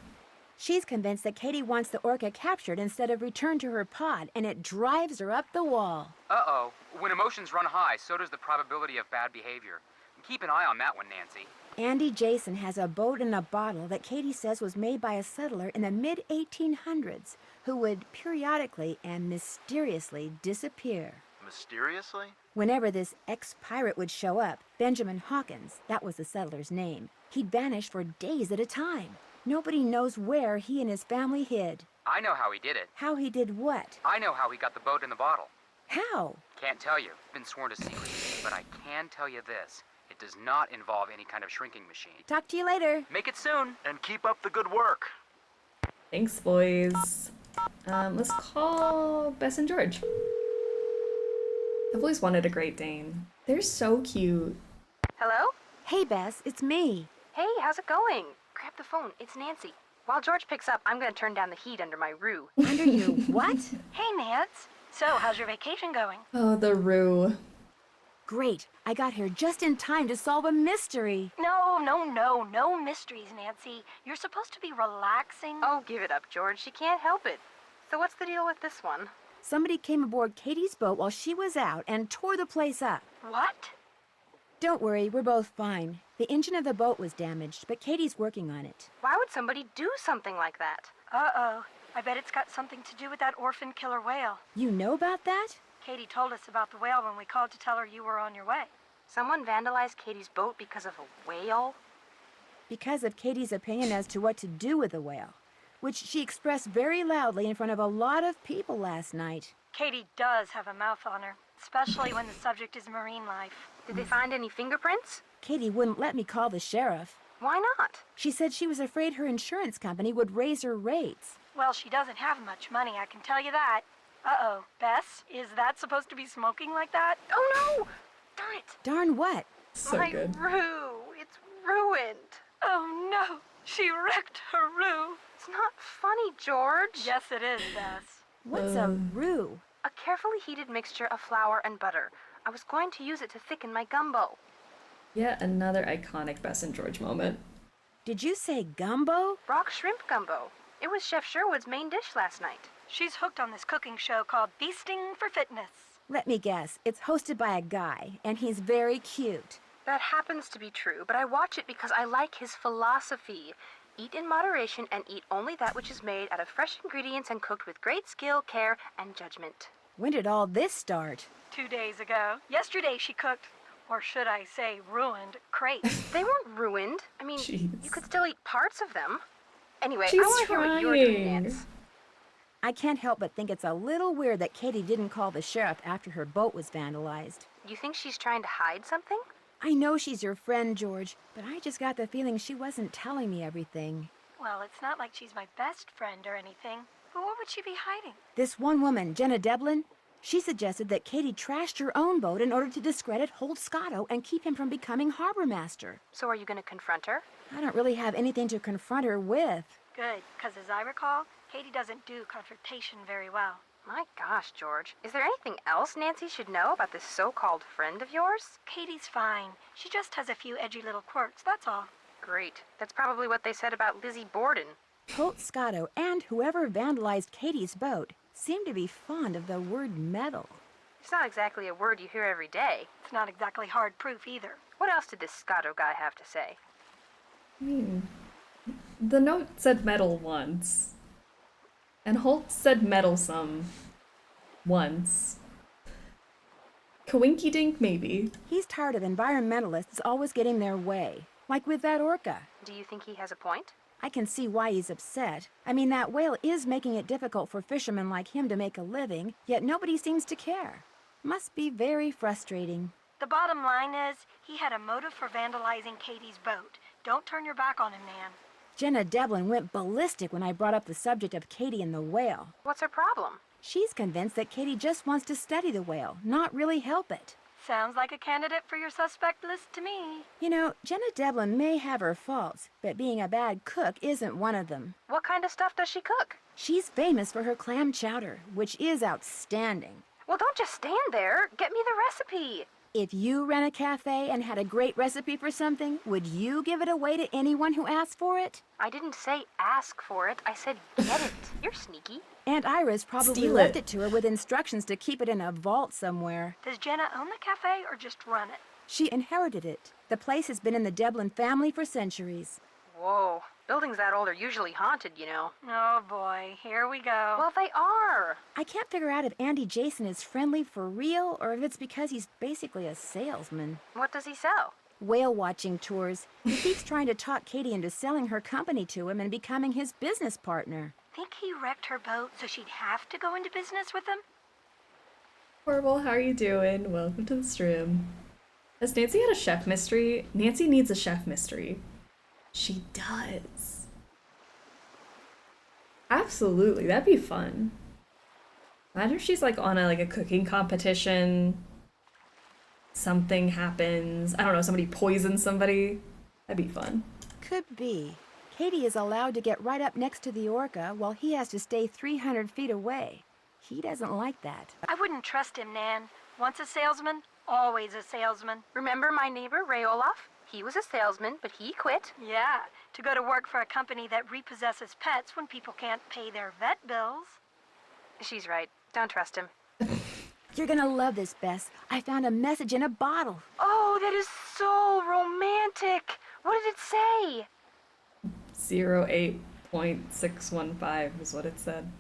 She's convinced that Katie wants the orca captured instead of returned to her pod, and it drives her up the wall. Uh-oh. When emotions run high, so does the probability of bad behavior. Keep an eye on that one, Nancy. Andy Jason has a boat in a bottle that Katie says was made by a settler in the mid-1800s who would periodically and mysteriously disappear. Mysteriously? Whenever this ex-pirate would show up, Benjamin Hawkins, that was the settler's name, he'd vanish for days at a time. Nobody knows where he and his family hid. I know how he did it. How he did what? I know how he got the boat in the bottle. How? Can't tell you. Been sworn to secrecy. But I can tell you this. It does not involve any kind of shrinking machine. Talk to you later. Make it soon. And keep up the good work. Thanks, boys. Let's call Bess and George. I've always wanted a Great Dane. They're so cute. Hello? Hey, Bess, it's me. Hey, how's it going? Grab the phone. It's Nancy. While George picks up, I'm gonna turn down the heat under my roo. Under you what? Hey, Nance. So, how's your vacation going? Oh, the Roo. Great. I got here just in time to solve a mystery. No mysteries, Nancy. You're supposed to be relaxing. Oh, give it up, George. She can't help it. So what's the deal with this one? Somebody came aboard Katie's boat while she was out and tore the place up. What? Don't worry, we're both fine. The engine of the boat was damaged, but Katie's working on it. Why would somebody do something like that? Uh-oh. I bet it's got something to do with that orphan killer whale. You know about that? Katie told us about the whale when we called to tell her you were on your way. Someone vandalized Katie's boat because of a whale? Because of Katie's opinion as to what to do with the whale, which she expressed very loudly in front of a lot of people last night. Katie does have a mouth on her, especially when the subject is marine life. Did they find any fingerprints? Katie wouldn't let me call the sheriff. Why not? She said she was afraid her insurance company would raise her rates. Well, she doesn't have much money, I can tell you that. Uh-oh. Bess, is that supposed to be smoking like that? Oh, no! Darn it! Darn what? So My good. roo! It's ruined! Oh, no! She wrecked her roo! It's not funny, George! Yes, it is, Bess. What's a roux? A carefully heated mixture of flour and butter. I was going to use it to thicken my gumbo. Yet another iconic Bess and George moment. Did you say gumbo? Rock shrimp gumbo. It was Chef Sherwood's main dish last night. She's hooked on this cooking show called Feasting for Fitness. Let me guess, it's hosted by a guy, and he's very cute. That happens to be true, but I watch it because I like his philosophy. Eat in moderation and eat only that which is made out of fresh ingredients and cooked with great skill, care, and judgment. When did all this start? 2 days ago. Yesterday she cooked, or should I say ruined, crepes. They weren't ruined. I mean, Jeez. you could still eat parts of them. Anyway, She's I want to hear what you're doing, trying. Nance. I can't help but think it's a little weird that Katie didn't call the sheriff after her boat was vandalized. You think she's trying to hide something? I know she's your friend, George, but I just got the feeling she wasn't telling me everything. Well, it's not like she's my best friend or anything. But what would she be hiding? This one woman, Jenna Devlin, she suggested that Katie trashed her own boat in order to discredit Holt Scotto and keep him from becoming harbor master. So are you going to confront her? I don't really have anything to confront her with. Good, because as I recall, Katie doesn't do confrontation very well. My gosh, George. Is there anything else Nancy should know about this so-called friend of yours? Katie's fine. She just has a few edgy little quirks, that's all. Great. That's probably what they said about Lizzie Borden. Holt Scotto and whoever vandalized Katie's boat seem to be fond of the word metal. It's not exactly a word you hear every day. It's not exactly hard proof either. What else did this Scotto guy have to say? The note said metal once. And Holt said meddlesome once. Kawinky Dink, maybe. He's tired of environmentalists always getting their way, like with that orca. Do you think he has a point? I can see why he's upset. I mean, that whale is making it difficult for fishermen like him to make a living, yet nobody seems to care. Must be very frustrating. The bottom line is, he had a motive for vandalizing Katie's boat. Don't turn your back on him, Nan. Jenna Devlin went ballistic when I brought up the subject of Katie and the whale. What's her problem? She's convinced that Katie just wants to study the whale, not really help it. Sounds like a candidate for your suspect list to me. You know, Jenna Devlin may have her faults, but being a bad cook isn't one of them. What kind of stuff does she cook? She's famous for her clam chowder, which is outstanding. Well, don't just stand there. Get me the recipe. If you ran a cafe and had a great recipe for something, would you give it away to anyone who asked for it? I didn't say ask for it. I said get it. You're sneaky. Aunt Iris probably left it to her with instructions to keep it in a vault somewhere. Does Jenna own the cafe or just run it? She inherited it. The place has been in the Devlin family for centuries. Whoa. Buildings that old are usually haunted, you know. Oh boy, here we go. Well, they are. I can't figure out if Andy Jason is friendly for real or if it's because he's basically a salesman. What does he sell? Whale watching tours. He keeps trying to talk Katie into selling her company to him and becoming his business partner. Think he wrecked her boat so she'd have to go into business with him? Horrible, how are you doing? Welcome to the stream. Has Nancy had a chef mystery? Nancy needs a chef mystery. She does. Absolutely, that'd be fun. Imagine if she's like on a cooking competition. Something happens. I don't know, somebody poisons somebody. That'd be fun. Could be. Katie is allowed to get right up next to the orca while he has to stay 300 feet away. He doesn't like that. I wouldn't trust him, Nan. Once a salesman, always a salesman. Remember my neighbor, Ray Olaf? He was a salesman, but he quit. Yeah, to go to work for a company that repossesses pets when people can't pay their vet bills. She's right. Don't trust him. You're gonna love this, Bess. I found a message in a bottle. Oh, that is so romantic. What did it say? 08.615 is what it said.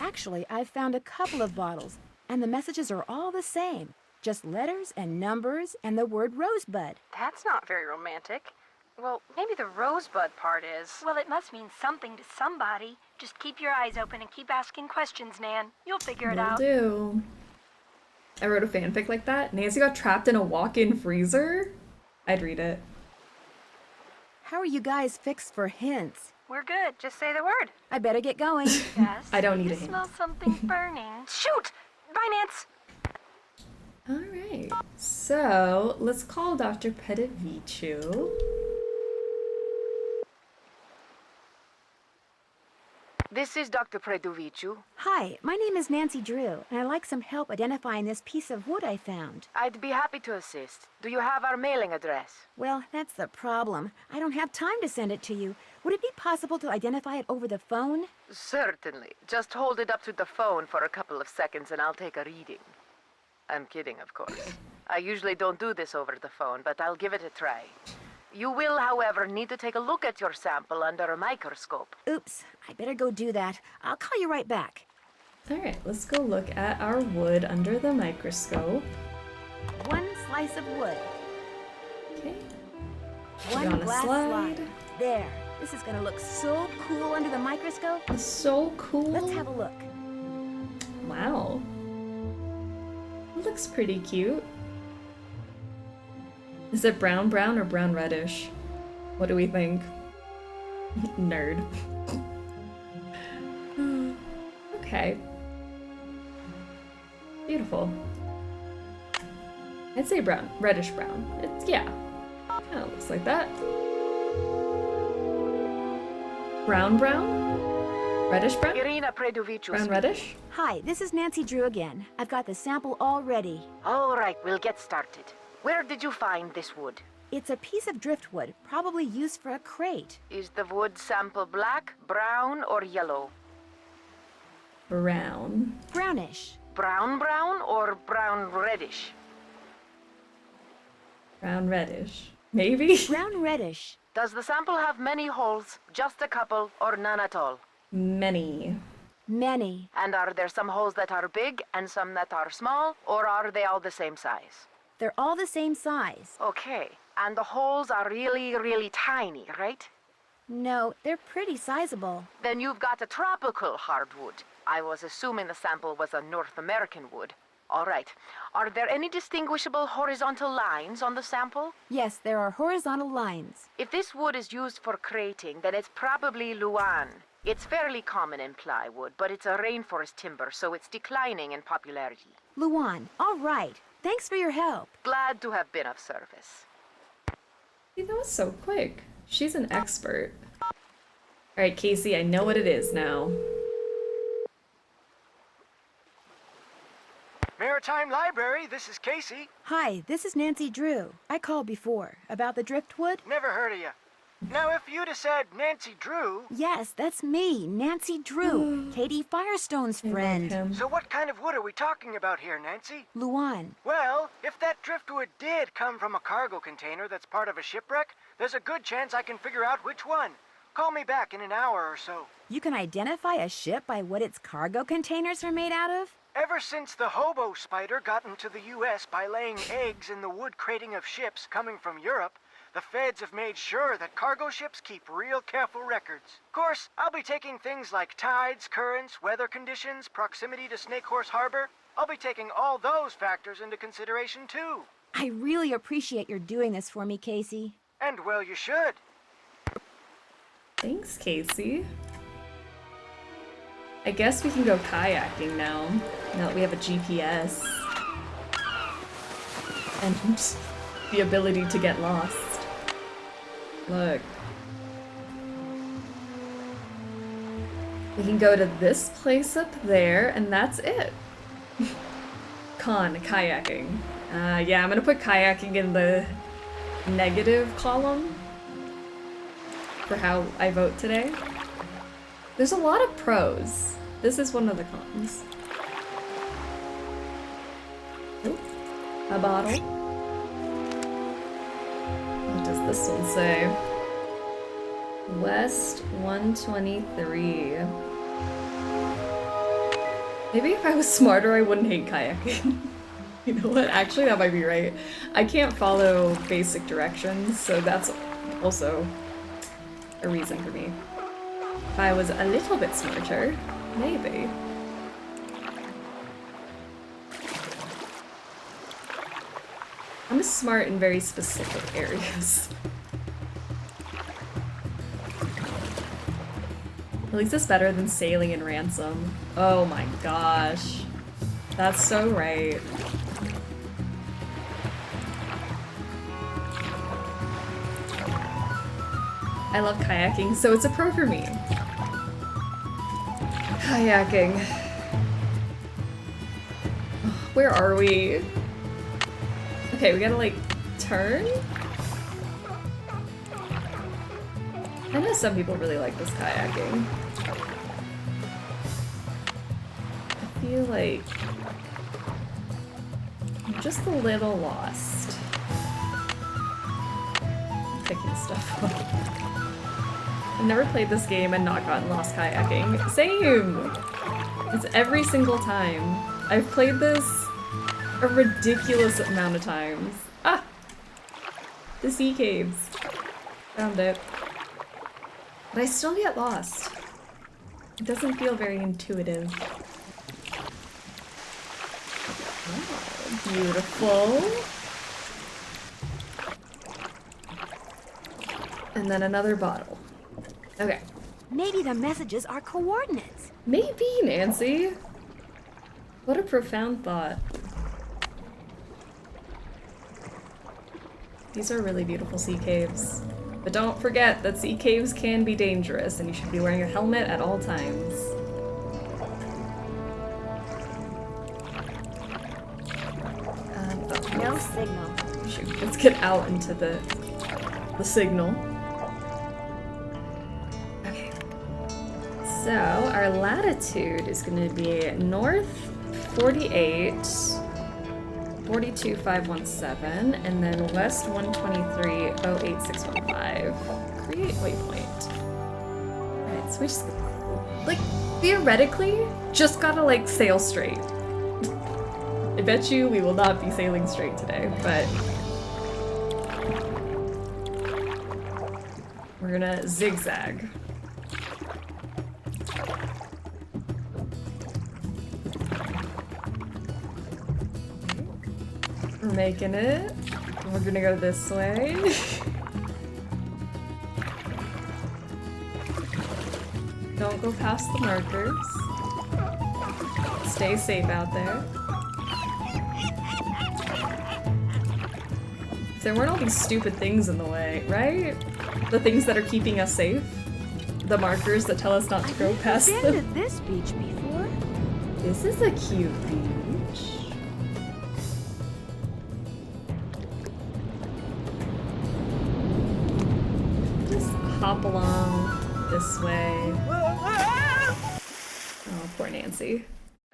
Actually, I've found a couple of bottles, and the messages are all the same. Just letters and numbers and the word rosebud. That's not very romantic. Well, maybe the rosebud part is. Well, it must mean something to somebody. Just keep your eyes open and keep asking questions, Nan. You'll figure it out. Will do. I wrote a fanfic like that. Nancy got trapped in a walk-in freezer. I'd read it. How are you guys fixed for hints? We're good. Just say the word. I better get going. Yes. I don't need a I hint. smell something burning. Shoot! Bye, Nance! Alright, so let's call Dr. Pedovicu. This is Dr. Predovicu. Hi, my name is Nancy Drew, and I'd like some help identifying this piece of wood I found. I'd be happy to assist. Do you have our mailing address? Well, that's the problem. I don't have time to send it to you. Would it be possible to identify it over the phone? Certainly. Just hold it up to the phone for a couple of seconds and I'll take a reading. I'm kidding, of course. I usually don't do this over the phone, but I'll give it a try. You will, however, need to take a look at your sample under a microscope. Oops, I better go do that. I'll call you right back. Alright, let's go look at our wood under the microscope. One slice of wood. Okay. One glass slide. There. This is gonna look so cool under the microscope. So cool. Let's have a look. Wow. It looks pretty cute. Is it brown or brown reddish? What do we think? Nerd. Okay. Beautiful. I'd say brown. Reddish brown. It's, yeah. Kinda looks like that. Brown? Reddish brown? Irina Predoviciu Brown speaking. reddish? Hi, this is Nancy Drew again. I've got the sample all ready. All right, we'll get started. Where did you find this wood? It's a piece of driftwood, probably used for a crate. Is the wood sample black, brown, or yellow? Brown. Brownish. Brown or brown reddish? Brown reddish. Maybe? Brown reddish. Does the sample have many holes, just a couple, or none at all? Many. Many. And are there some holes that are big and some that are small, or are they all the same size? They're all the same size. Okay, and the holes are really, really tiny, right? No, they're pretty sizable. Then you've got a tropical hardwood. I was assuming the sample was a North American wood. All right. Are there any distinguishable horizontal lines on the sample? Yes, there are horizontal lines. If this wood is used for crating, then it's probably Luan. It's fairly common in plywood, but it's a rainforest timber, so it's declining in popularity. Luan, all right. Thanks for your help. Glad to have been of service. See, that was so quick. She's an expert. Alright, Casey, I know what it is now. Maritime Library, this is Casey. Hi, this is Nancy Drew. I called before. About the driftwood? Never heard of you. Now, if you'd have said Nancy Drew... Yes, that's me, Nancy Drew. Katie Firestone's friend. So what kind of wood are we talking about here, Nancy? Luan. Well, if that driftwood did come from a cargo container that's part of a shipwreck, there's a good chance I can figure out which one. Call me back in an hour or so. You can identify a ship by what its cargo containers are made out of? Ever since the hobo spider got into the U.S. by laying eggs in the wood crating of ships coming from Europe, the feds have made sure that cargo ships keep real careful records. Of course, I'll be taking things like tides, currents, weather conditions, proximity to Snake Horse Harbor. I'll be taking all those factors into consideration, too. I really appreciate your doing this for me, Casey. And, well, you should. Thanks, Casey. I guess we can go kayaking now that we have a GPS. And the ability to get lost. Look. We can go to this place up there, and that's it. Kayaking. Yeah, I'm gonna put kayaking in the negative column for how I vote today. There's a lot of pros. This is one of the cons. Ooh, a bottle. What does this one say? West 123. Maybe if I was smarter, I wouldn't hate kayaking. You know what? Actually, that might be right. I can't follow basic directions, so that's also a reason for me. If I was a little bit smarter, maybe. I'm smart in very specific areas. At least it's better than sailing in Ransom. Oh my gosh. That's so right. I love kayaking, so it's a pro for me. Kayaking. Where are we? Okay, we gotta like turn? I know some people really like this kayaking. I feel like I'm just a little lost. I'm picking stuff up. I've never played this game and not gotten lost kayaking. Same! It's every single time. I've played this a ridiculous amount of times. Ah! The sea caves. Found it. But I still get lost. It doesn't feel very intuitive. Oh, beautiful. And then another bottle. Okay. Maybe the messages are coordinates. Maybe, Nancy. What a profound thought. These are really beautiful sea caves. But don't forget that sea caves can be dangerous and you should be wearing a helmet at all times. No signal. Shoot, let's get out into the signal. Okay. So our latitude is going to be north 48, 42,517, and then west 123, 08615. Create waypoint. Alright, so we just, like, theoretically, just gotta, like, sail straight. I bet you we will not be sailing straight today, but we're gonna zigzag. We're making it. We're gonna go this way. Don't go past the markers. Stay safe out there. If there weren't all these stupid things in the way, right? The things that are keeping us safe. The markers that tell us not to go past them. I've been to this beach before. This is a cute beach. Just hop along this way. Oh, poor Nancy.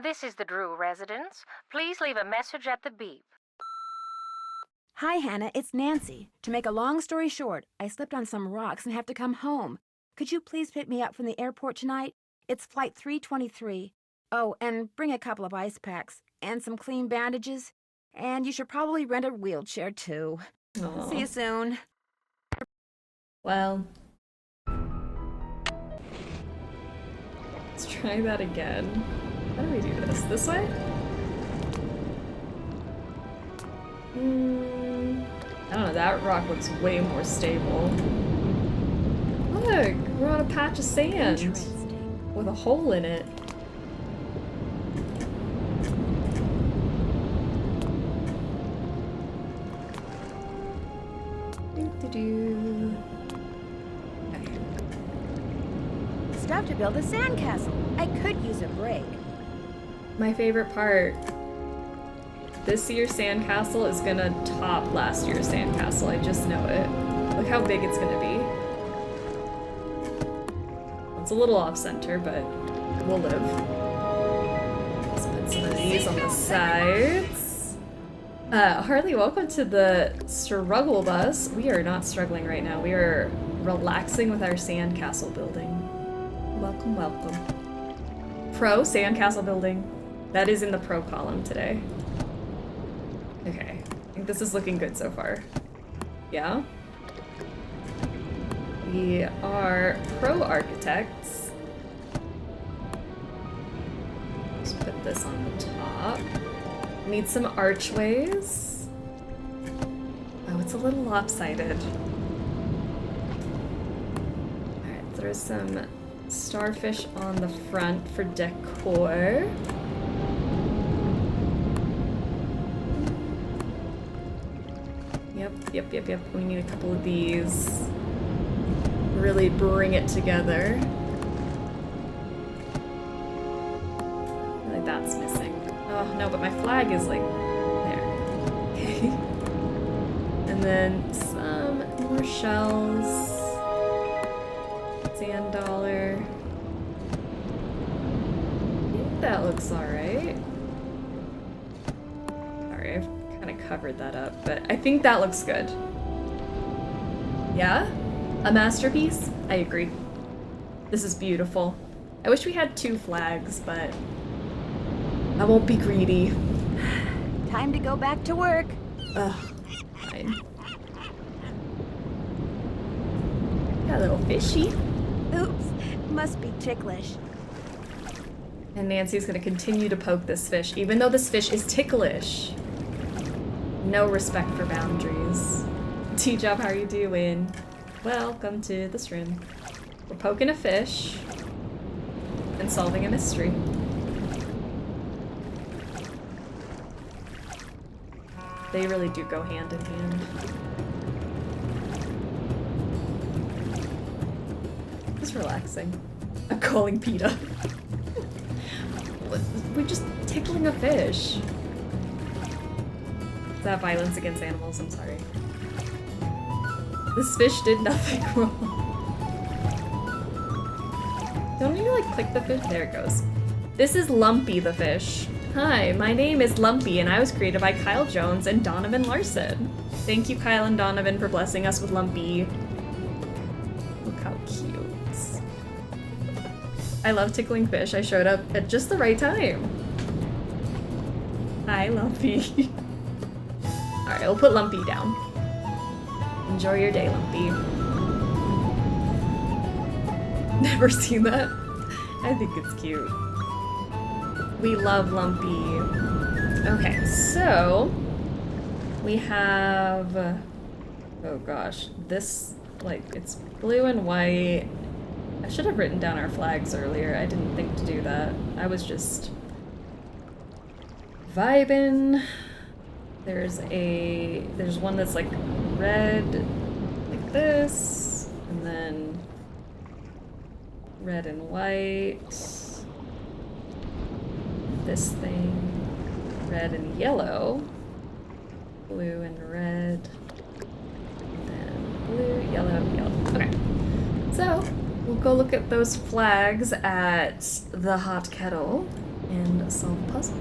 This is the Drew residence. Please leave a message at the beep. Hi, Hannah, it's Nancy. To make a long story short, I slipped on some rocks and have to come home. Could you please pick me up from the airport tonight? It's flight 323. Oh, and bring a couple of ice packs and some clean bandages. And you should probably rent a wheelchair, too. Aww. See you soon. Well, let's try that again. How do we do this? This way? I don't know, that rock looks way more stable. Look, we're on a patch of sand with a hole in it. Doo-doo-doo. Okay. Stuff to build a sandcastle. I could use a break. My favorite part. This year's sandcastle is gonna top last year's sandcastle, I just know it. Look how big it's gonna be. It's a little off-center, but we'll live. Let's put some of these on the sides. Harley, welcome to the struggle bus. We are not struggling right now. We are relaxing with our sandcastle building. Welcome, welcome. Pro sandcastle building. That is in the pro column today. Okay, I think this is looking good so far. Yeah? We are pro architects. Let's put this on the top. Need some archways. Oh, it's a little lopsided. Alright, throw some starfish on the front for decor. Yep. We need a couple of these. Really bring it together. I feel like that's missing. Oh, no, but my flag is like there. Okay. And then some more shells. Sand dollar. I think that looks alright. Sorry, I've kind of covered that up, but I think that looks good. Yeah? A masterpiece? I agree. This is beautiful. I wish we had 2 flags, but I won't be greedy. Time to go back to work. Ugh, fine. Got a little fishy. Oops, must be ticklish. And Nancy's gonna continue to poke this fish, even though this fish is ticklish. No respect for boundaries. T-Job, how are you doing? Welcome to the stream. We're poking a fish and solving a mystery. They really do go hand in hand. It's relaxing. I'm calling PETA. We're just tickling a fish. Is that violence against animals? I'm sorry. This fish did nothing wrong. Don't you like click the fish? There it goes. This is Lumpy the fish. Hi, my name is Lumpy and I was created by Kyle Jones and Donovan Larson. Thank you, Kyle and Donovan, for blessing us with Lumpy. Look how cute. I love tickling fish. I showed up at just the right time. Hi, Lumpy. Alright, we'll put Lumpy down. Enjoy your day, Lumpy. Never seen that. I think it's cute. We love Lumpy. Okay, so we have, oh gosh, this, like, it's blue and white. I should have written down our flags earlier. I didn't think to do that. I was just vibing. There's one that's like red, like this, and then red and white. This thing, red and yellow, blue and red, and then blue, yellow, yellow. Okay, so we'll go look at those flags at the hot kettle and solve the puzzle.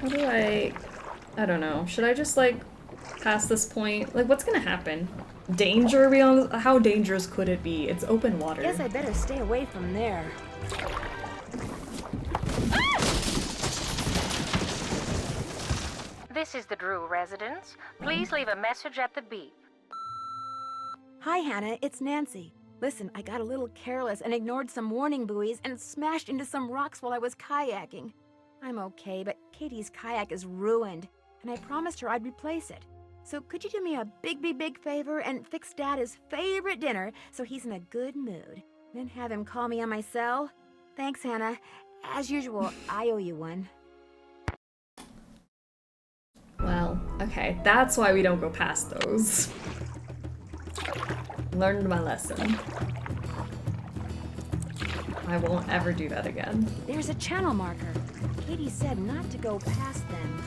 How do I don't know. Should I just like pass this point? Like, what's gonna happen? Danger? Are we on? How dangerous could it be? It's open water. Guess I better stay away from there. This is the Drew residence. Please leave a message at the beep. Hi, Hannah. It's Nancy. Listen, I got a little careless and ignored some warning buoys and smashed into some rocks while I was kayaking. I'm okay, but Katie's kayak is ruined, and I promised her I'd replace it. So could you do me a big favor and fix Dad his favorite dinner so he's in a good mood? Then have him call me on my cell? Thanks, Hannah. As usual, I owe you one. Well, okay, that's why we don't go past those. Learned my lesson. I won't ever do that again. There's a channel marker. Katie said not to go past them.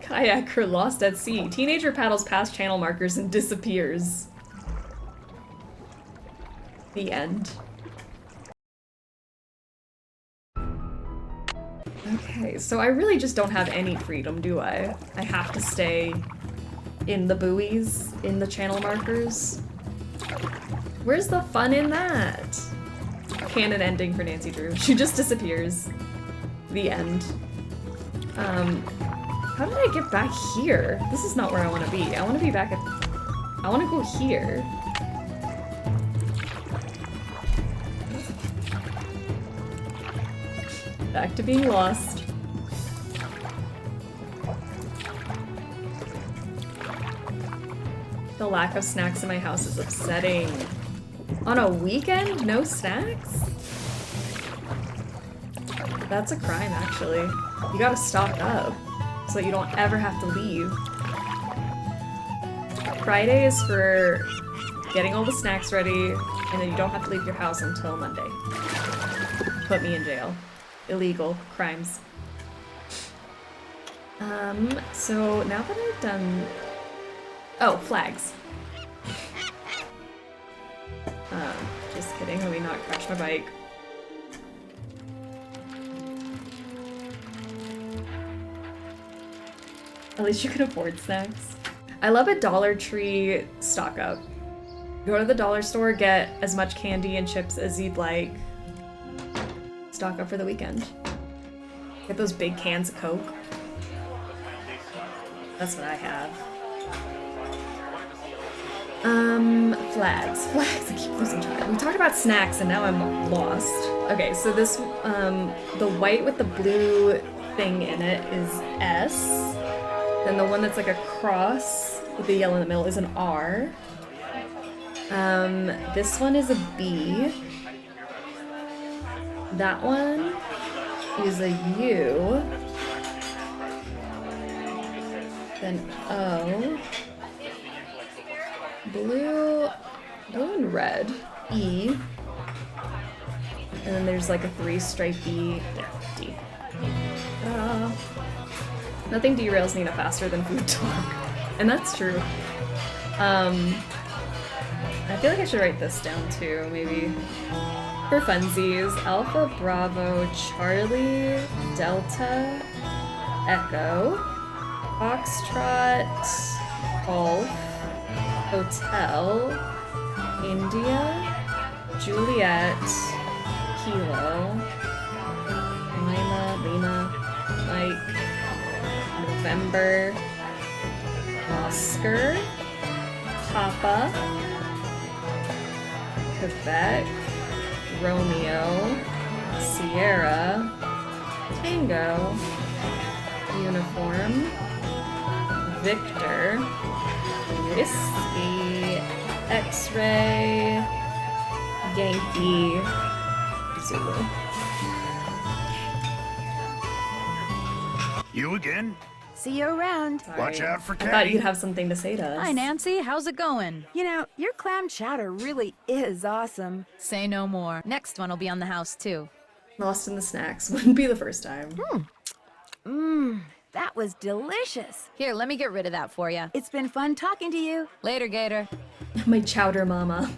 Kayaker lost at sea. Teenager paddles past channel markers and disappears. The end. Okay, so I really just don't have any freedom, do I? I have to stay in the buoys, in the channel markers. Where's the fun in that? Canon ending for Nancy Drew. She just disappears. The end. How did I get back here? This is not where I want to be. I want to be back at... I want to go here. Back to being lost. The lack of snacks in my house is upsetting. On a weekend, no snacks? That's a crime, actually. You gotta stock up so that you don't ever have to leave. Friday is for getting all the snacks ready, and then you don't have to leave your house until Monday. Put me in jail. Illegal crimes. So now that I've done... Oh, flags. Just kidding, let me not crash my bike. At least you can afford snacks. I love a Dollar Tree stock up. Go to the dollar store, get as much candy and chips as you'd like. Stock up for the weekend. Get those big cans of Coke. That's what I have. Flags. Flags. I keep losing track. We talked about snacks and now I'm lost. Okay, so this, the white with the blue thing in it is S. Then the one that's like a cross with the yellow in the middle is an R. This one is a B. That one is a U. Then O. Blue and red. E. And then there's like a 3-stripe B. There, D. Nothing derails Nina faster than food talk. And that's true. I feel like I should write this down too, maybe. For funsies, Alpha, Bravo, Charlie, Delta, Echo, Foxtrot, Golf, Hotel, India, Juliet, Kilo, Lima, Mike, November, Oscar, Papa, Quebec, Romeo, Sierra, Tango, Uniform, Victor, Whiskey, X-Ray, Yankee, Zulu. You again? See you around. Sorry. Watch out for I thought Caddy. you'd have something to say to us. Hi, Nancy. How's it going? You know, your clam chowder really is awesome. Say no more. Next one will be on the house, too. Lost in the snacks. Wouldn't be the first time. That was delicious. Here, let me get rid of that for you. It's been fun talking to you. Later, Gator. My chowder mama.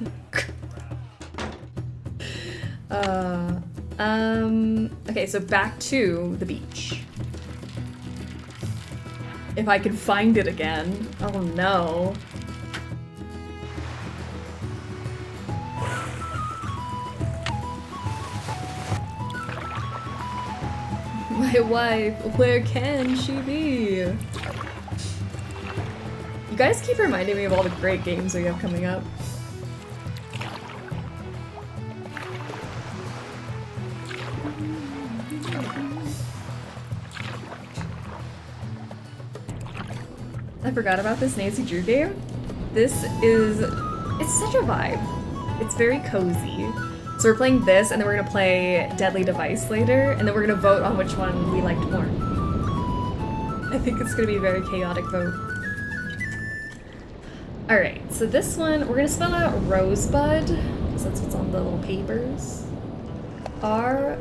Okay, so back to the beach. If I can find it again. Oh no. My wife, where can she be? You guys keep reminding me of all the great games we have coming up. I forgot about this Nancy Drew game. It's such a vibe. It's very cozy. So we're playing this, and then we're gonna play Deadly Device later, and then we're gonna vote on which one we liked more. I think it's gonna be a very chaotic vote. Alright, so this one, we're gonna spell out Rosebud, because that's what's on the little papers. R-O-S-E-B-U-D.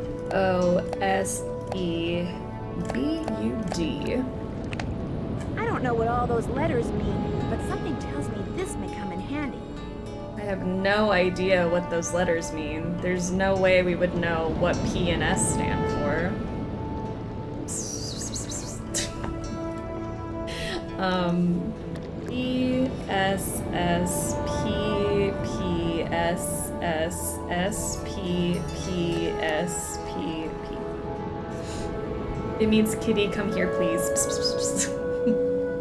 I don't know what all those letters mean, but something tells me this may come in handy. I have no idea what those letters mean. There's no way we would know what P and S stand for. E S S P P S S S P P S P P. It means kitty, come here, please.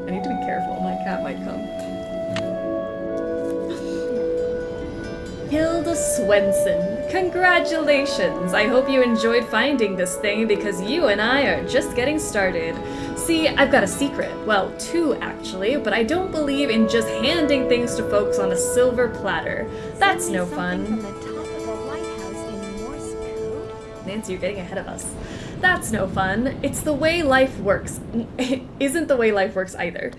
I need to be careful. My cat might come. Hilda Swenson, congratulations! I hope you enjoyed finding this thing because you and I are just getting started. See, I've got a secret. Well, two actually, but I don't believe in just handing things to folks on a silver platter. That's no fun. From the top of a lighthouse in Morse code? Nancy, you're getting ahead of us. That's no fun. It's the way life works. It isn't the way life works either.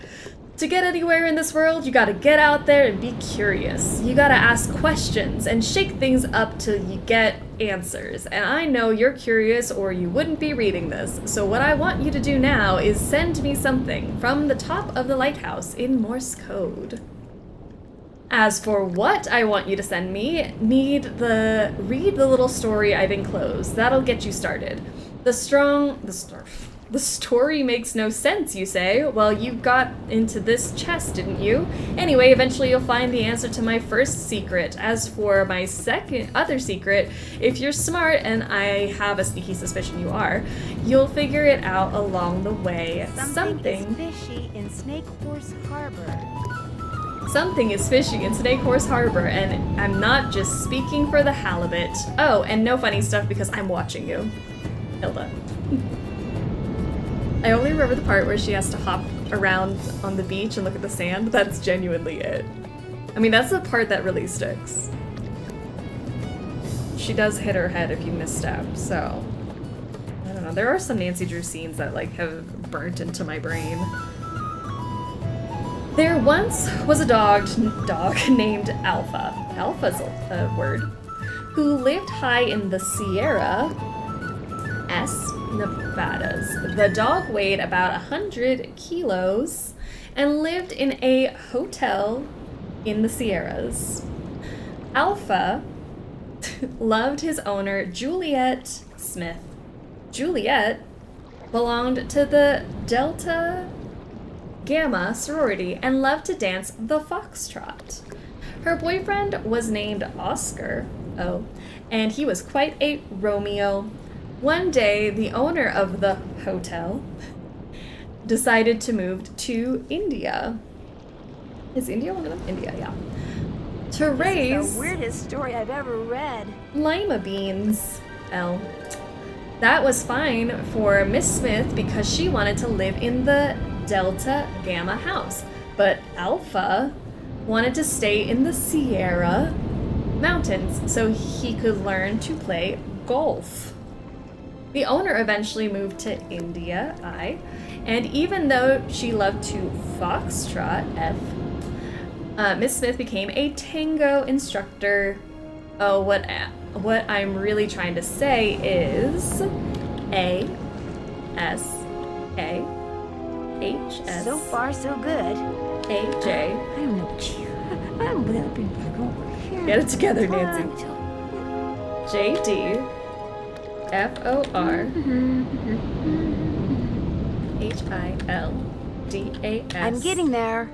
To get anywhere in this world, you gotta get out there and be curious. You gotta ask questions and shake things up till you get answers. And I know you're curious or you wouldn't be reading this. So what I want you to do now is send me something from the top of the lighthouse in Morse code. As for what I want you to send me, read the little story I've enclosed. That'll get you started. The story makes no sense, you say? Well, you got into this chest, didn't you? Anyway, eventually you'll find the answer to my first secret. As for my other secret, if you're smart, and I have a sneaky suspicion you are, you'll figure it out along the way. Something is fishy in Snake Horse Harbor. Something is fishy in Snake Horse Harbor, and I'm not just speaking for the halibut. Oh, and no funny stuff because I'm watching you. Hilda. I only remember the part where she has to hop around on the beach and look at the sand. That's genuinely it. I mean, that's the part that really sticks. She does hit her head if you misstep, so... I don't know. There are some Nancy Drew scenes that, like, have burnt into my brain. There once was a dog named Alpha. Alpha's a word. Who lived high in the Sierra Nevadas. The dog weighed about 100 kilos and lived in a hotel in the Sierras. Alpha loved his owner, Juliet Smith. Juliet belonged to the Delta Gamma sorority and loved to dance the foxtrot. Her boyfriend was named Oscar, and he was quite a Romeo. One day, the owner of the hotel decided to move to India. Is India one of them? India, yeah. To raise... This is the weirdest story I've ever read. Lima beans. That was fine for Miss Smith because she wanted to live in the Delta Gamma house. But Alpha wanted to stay in the Sierra Mountains so he could learn to play golf. The owner eventually moved to India, and even though she loved to foxtrot, Miss Smith became a tango instructor. Oh, what I'm really trying to say is A-S-A-H-S. So far, so good. A-J. I don't know. I'm been over here. Get it together, Nancy. J-D. F-O-R-H-I-L-D-A-S. I'm getting there.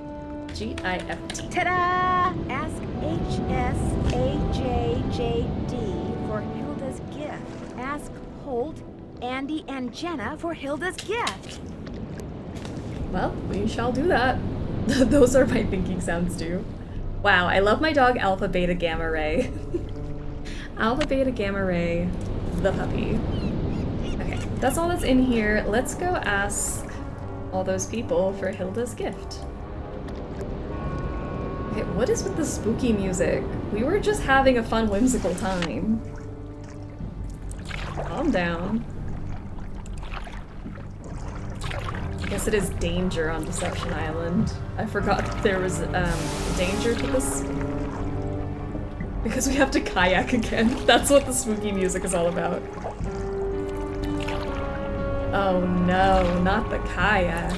G-I-F-T. Ta-da! Ask H-S-A-J-J-D for Hilda's gift. Ask Holt, Andy, and Jenna for Hilda's gift. Well, we shall do that. Those are my thinking sounds too. Wow, I love my dog Alpha Beta Gamma Ray. Alpha Beta Gamma Ray. The puppy. Okay, that's all that's in here. Let's go ask all those people for Hilda's gift. Okay, what is with the spooky music? We were just having a fun, whimsical time. Calm down. I guess it is danger on Deception Island. I forgot there was danger to this. Because we have to kayak again. That's what the spooky music is all about. Oh no, not the kayak.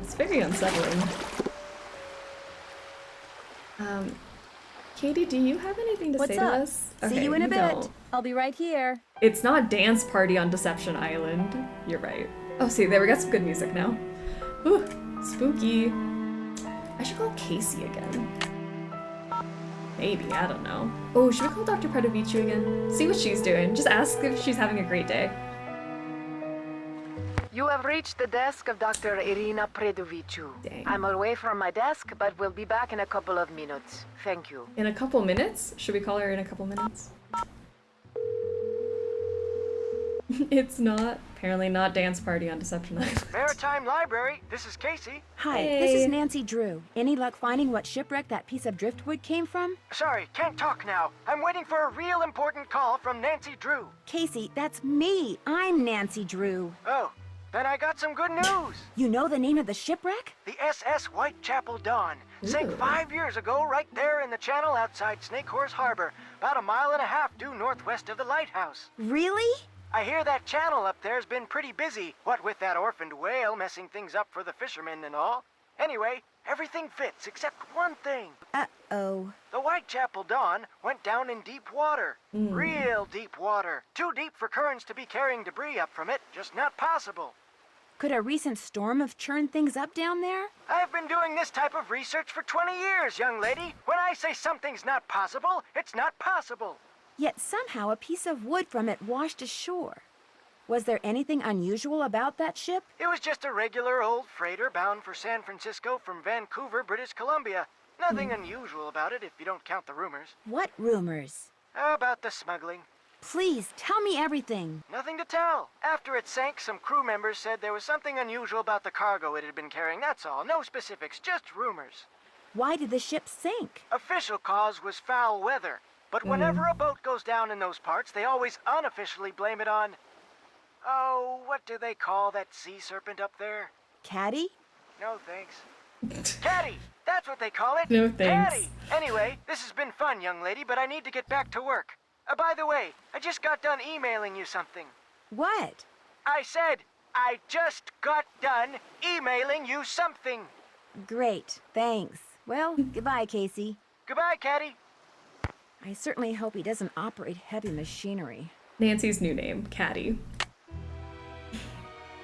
It's very unsettling. Katie, do you have anything to say to us? See you in a bit. Don't. I'll be right here. It's not dance party on Deception Island. You're right. Oh, see, there we got some good music now. Ooh, spooky. I should call Casey again. Maybe, I don't know. Oh, should we call Dr. Predovici again? See what she's doing. Just ask if she's having a great day. You have reached the desk of Dr. Irina Predovici. I'm away from my desk, but we'll be back in a couple of minutes. Thank you. In a couple minutes? Should we call her in a couple minutes? It's not. Apparently not dance party on Deception Island. Maritime Library, this is Casey. Hi, this is Nancy Drew. Any luck finding what shipwreck that piece of driftwood came from? Sorry, can't talk now. I'm waiting for a real important call from Nancy Drew. Casey, that's me. I'm Nancy Drew. Oh, then I got some good news. You know the name of the shipwreck? The SS Whitechapel Dawn. Sank 5 years ago right there in the channel outside Snake Horse Harbor, about 1.5 miles due northwest of the lighthouse. Really? I hear that channel up there's been pretty busy, what with that orphaned whale messing things up for the fishermen and all. Anyway, Everything fits except one thing. Uh-oh. The Whitechapel Dawn went down in deep water. Real deep water. Too deep for currents to be carrying debris up from it. Just not possible. Could a recent storm have churned things up down there? I've been doing this type of research for 20 years, young lady. When I say something's not possible, it's not possible. Yet somehow a piece of wood from it washed ashore. Was there anything unusual about that ship? It was just a regular old freighter bound for San Francisco from Vancouver, British Columbia. Nothing unusual about it if you don't count the rumors. What rumors? About the smuggling. Please, tell me everything. Nothing to tell. After it sank, some crew members said there was something unusual about the cargo it had been carrying, that's all. No specifics, just rumors. Why did the ship sink? Official cause was foul weather. But whenever a boat goes down in those parts, they always unofficially blame it on... Oh, what do they call that sea serpent up there? Caddy? No, thanks. Caddy! That's what they call it! No thanks. Caddy! Anyway, this has been fun, young lady, but I need to get back to work. By the way, I just got done emailing you something. What? I said, I just got done emailing you something. Great, thanks. Well, goodbye, Casey. Goodbye, Caddy. I certainly hope he doesn't operate heavy machinery. Nancy's new name, Caddy.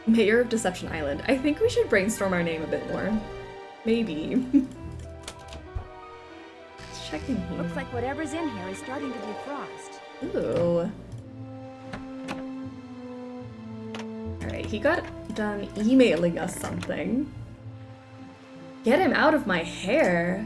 Mayor of Deception Island. I think we should brainstorm our name a bit more. Maybe. Let's check in here. Looks like whatever's in here is starting to defrost. Ooh. Alright, he got done emailing us something. Get him out of my hair.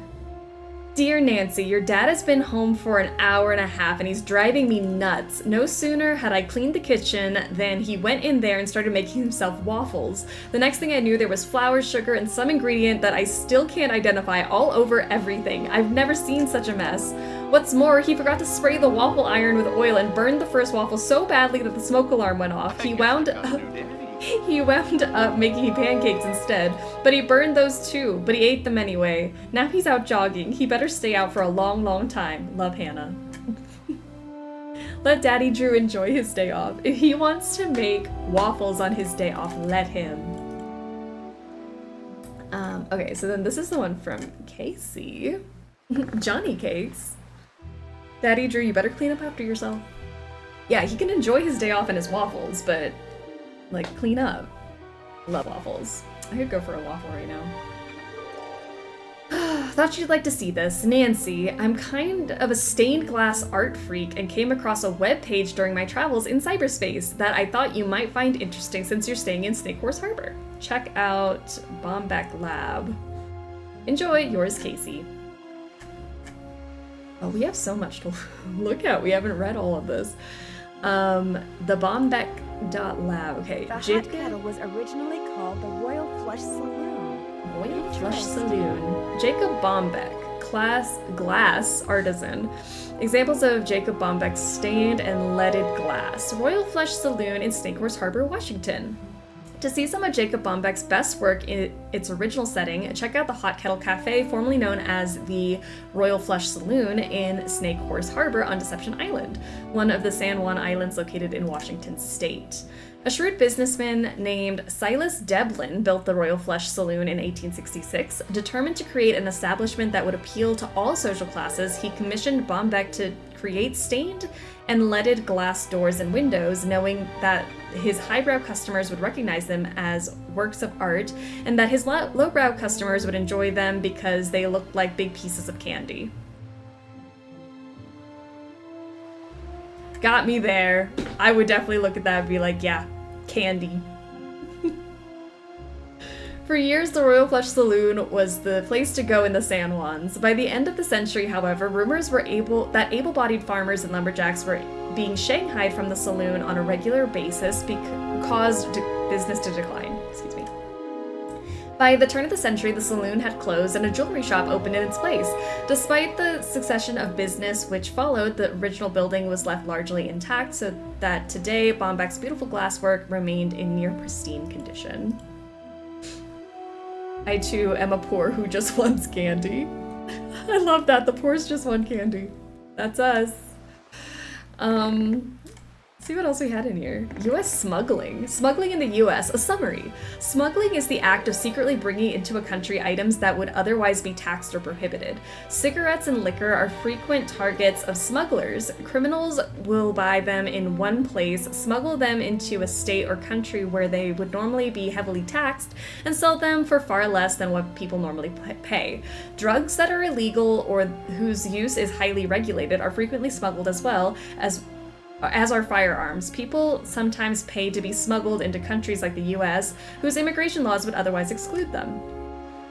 Dear Nancy, your dad has been home for an hour and a half and he's driving me nuts. No sooner had I cleaned the kitchen than he went in there and started making himself waffles. The next thing I knew, there was flour, sugar, and some ingredient that I still can't identify all over everything. I've never seen such a mess. What's more, he forgot to spray the waffle iron with oil and burned the first waffle so badly that the smoke alarm went off. He wound up making pancakes instead, but he burned those too, but he ate them anyway. Now he's out jogging. He better stay out for a long, long time. Love, Hannah. Let Daddy Drew enjoy his day off. If he wants to make waffles on his day off, let him. Okay, so then this is the one from Casey. Johnny Cakes. Daddy Drew, you better clean up after yourself. Yeah, he can enjoy his day off and his waffles, but like, clean up. Love waffles. I could go for a waffle right now. Thought you'd like to see this. Nancy, I'm kind of a stained glass art freak and came across a web page during my travels in cyberspace that I thought you might find interesting since you're staying in Snake Horse Harbor. Check out Bombeck Lab. Enjoy, yours, Casey. Oh, we have so much to look at. We haven't read all of this. The Bombeck.lab. Okay, The hot kettle was originally called the Royal Flush Saloon. Royal Flush Saloon. Jacob Bombeck, glass artisan. Examples of Jacob Bombeck's stained and leaded glass. Royal Flush Saloon in Snake Horse Harbor, Washington. To see some of Jacob Bombeck's best work in its original setting, check out the Hot Kettle Cafe, formerly known as the Royal Flush Saloon in Snake Horse Harbor on Deception Island, one of the San Juan Islands located in Washington state. A shrewd businessman named Silas Deblin built the Royal Flush Saloon in 1866. Determined to create an establishment that would appeal to all social classes, he commissioned Bombeck to create stained and leaded glass doors and windows, knowing that his highbrow customers would recognize them as works of art, and that his lowbrow customers would enjoy them because they looked like big pieces of candy. Got me there. I would definitely look at that and be like, yeah, candy. For years, the Royal Flush Saloon was the place to go in the San Juans. By the end of the century, however, rumors were that able-bodied farmers and lumberjacks were being shanghaied from the saloon on a regular basis caused business to decline. Excuse me. By the turn of the century, the saloon had closed and a jewelry shop opened in its place. Despite the succession of business which followed, the original building was left largely intact, so that today, Bombeck's beautiful glasswork remained in near pristine condition. I too am a poor who just wants candy. I love that, the poors just want candy. That's us. See what else we had in here. U.S. smuggling. Smuggling in the U.S. A summary. Smuggling is the act of secretly bringing into a country items that would otherwise be taxed or prohibited. Cigarettes and liquor are frequent targets of smugglers. Criminals will buy them in one place, smuggle them into a state or country where they would normally be heavily taxed, and sell them for far less than what people normally pay. Drugs that are illegal or whose use is highly regulated are frequently smuggled as well as are firearms. People sometimes pay to be smuggled into countries like the US, whose immigration laws would otherwise exclude them.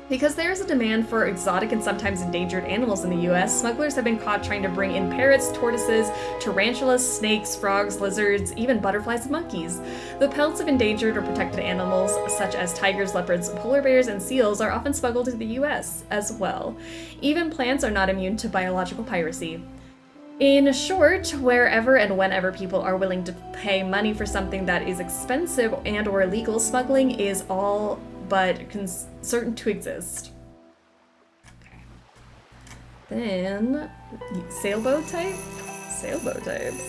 Because there is a demand for exotic and sometimes endangered animals in the US, smugglers have been caught trying to bring in parrots, tortoises, tarantulas, snakes, frogs, lizards, even butterflies and monkeys. The pelts of endangered or protected animals, such as tigers, leopards, polar bears, and seals, are often smuggled into the US as well. Even plants are not immune to biological piracy. In short, wherever and whenever people are willing to pay money for something that is expensive and or illegal, smuggling is all but certain to exist. Okay. Then, sailboat type? Sailboat types.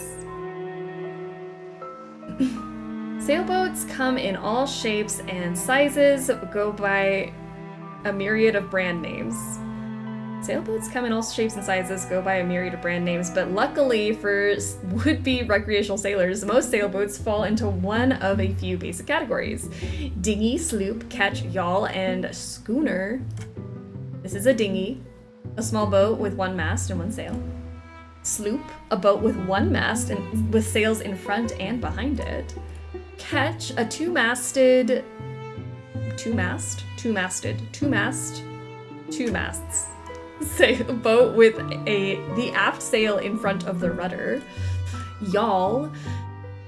Sailboats come in all shapes and sizes, go by a myriad of brand names. Sailboats come in all shapes and sizes, go by a myriad of brand names, but luckily for would-be recreational sailors, most sailboats fall into one of a few basic categories. Dinghy, sloop, ketch, yawl, and schooner. This is a dinghy, a small boat with one mast and one sail. Sloop, a boat with one mast and with sails in front and behind it. Ketch, a two-masted, boat with the aft sail in front of the rudder. Yawl,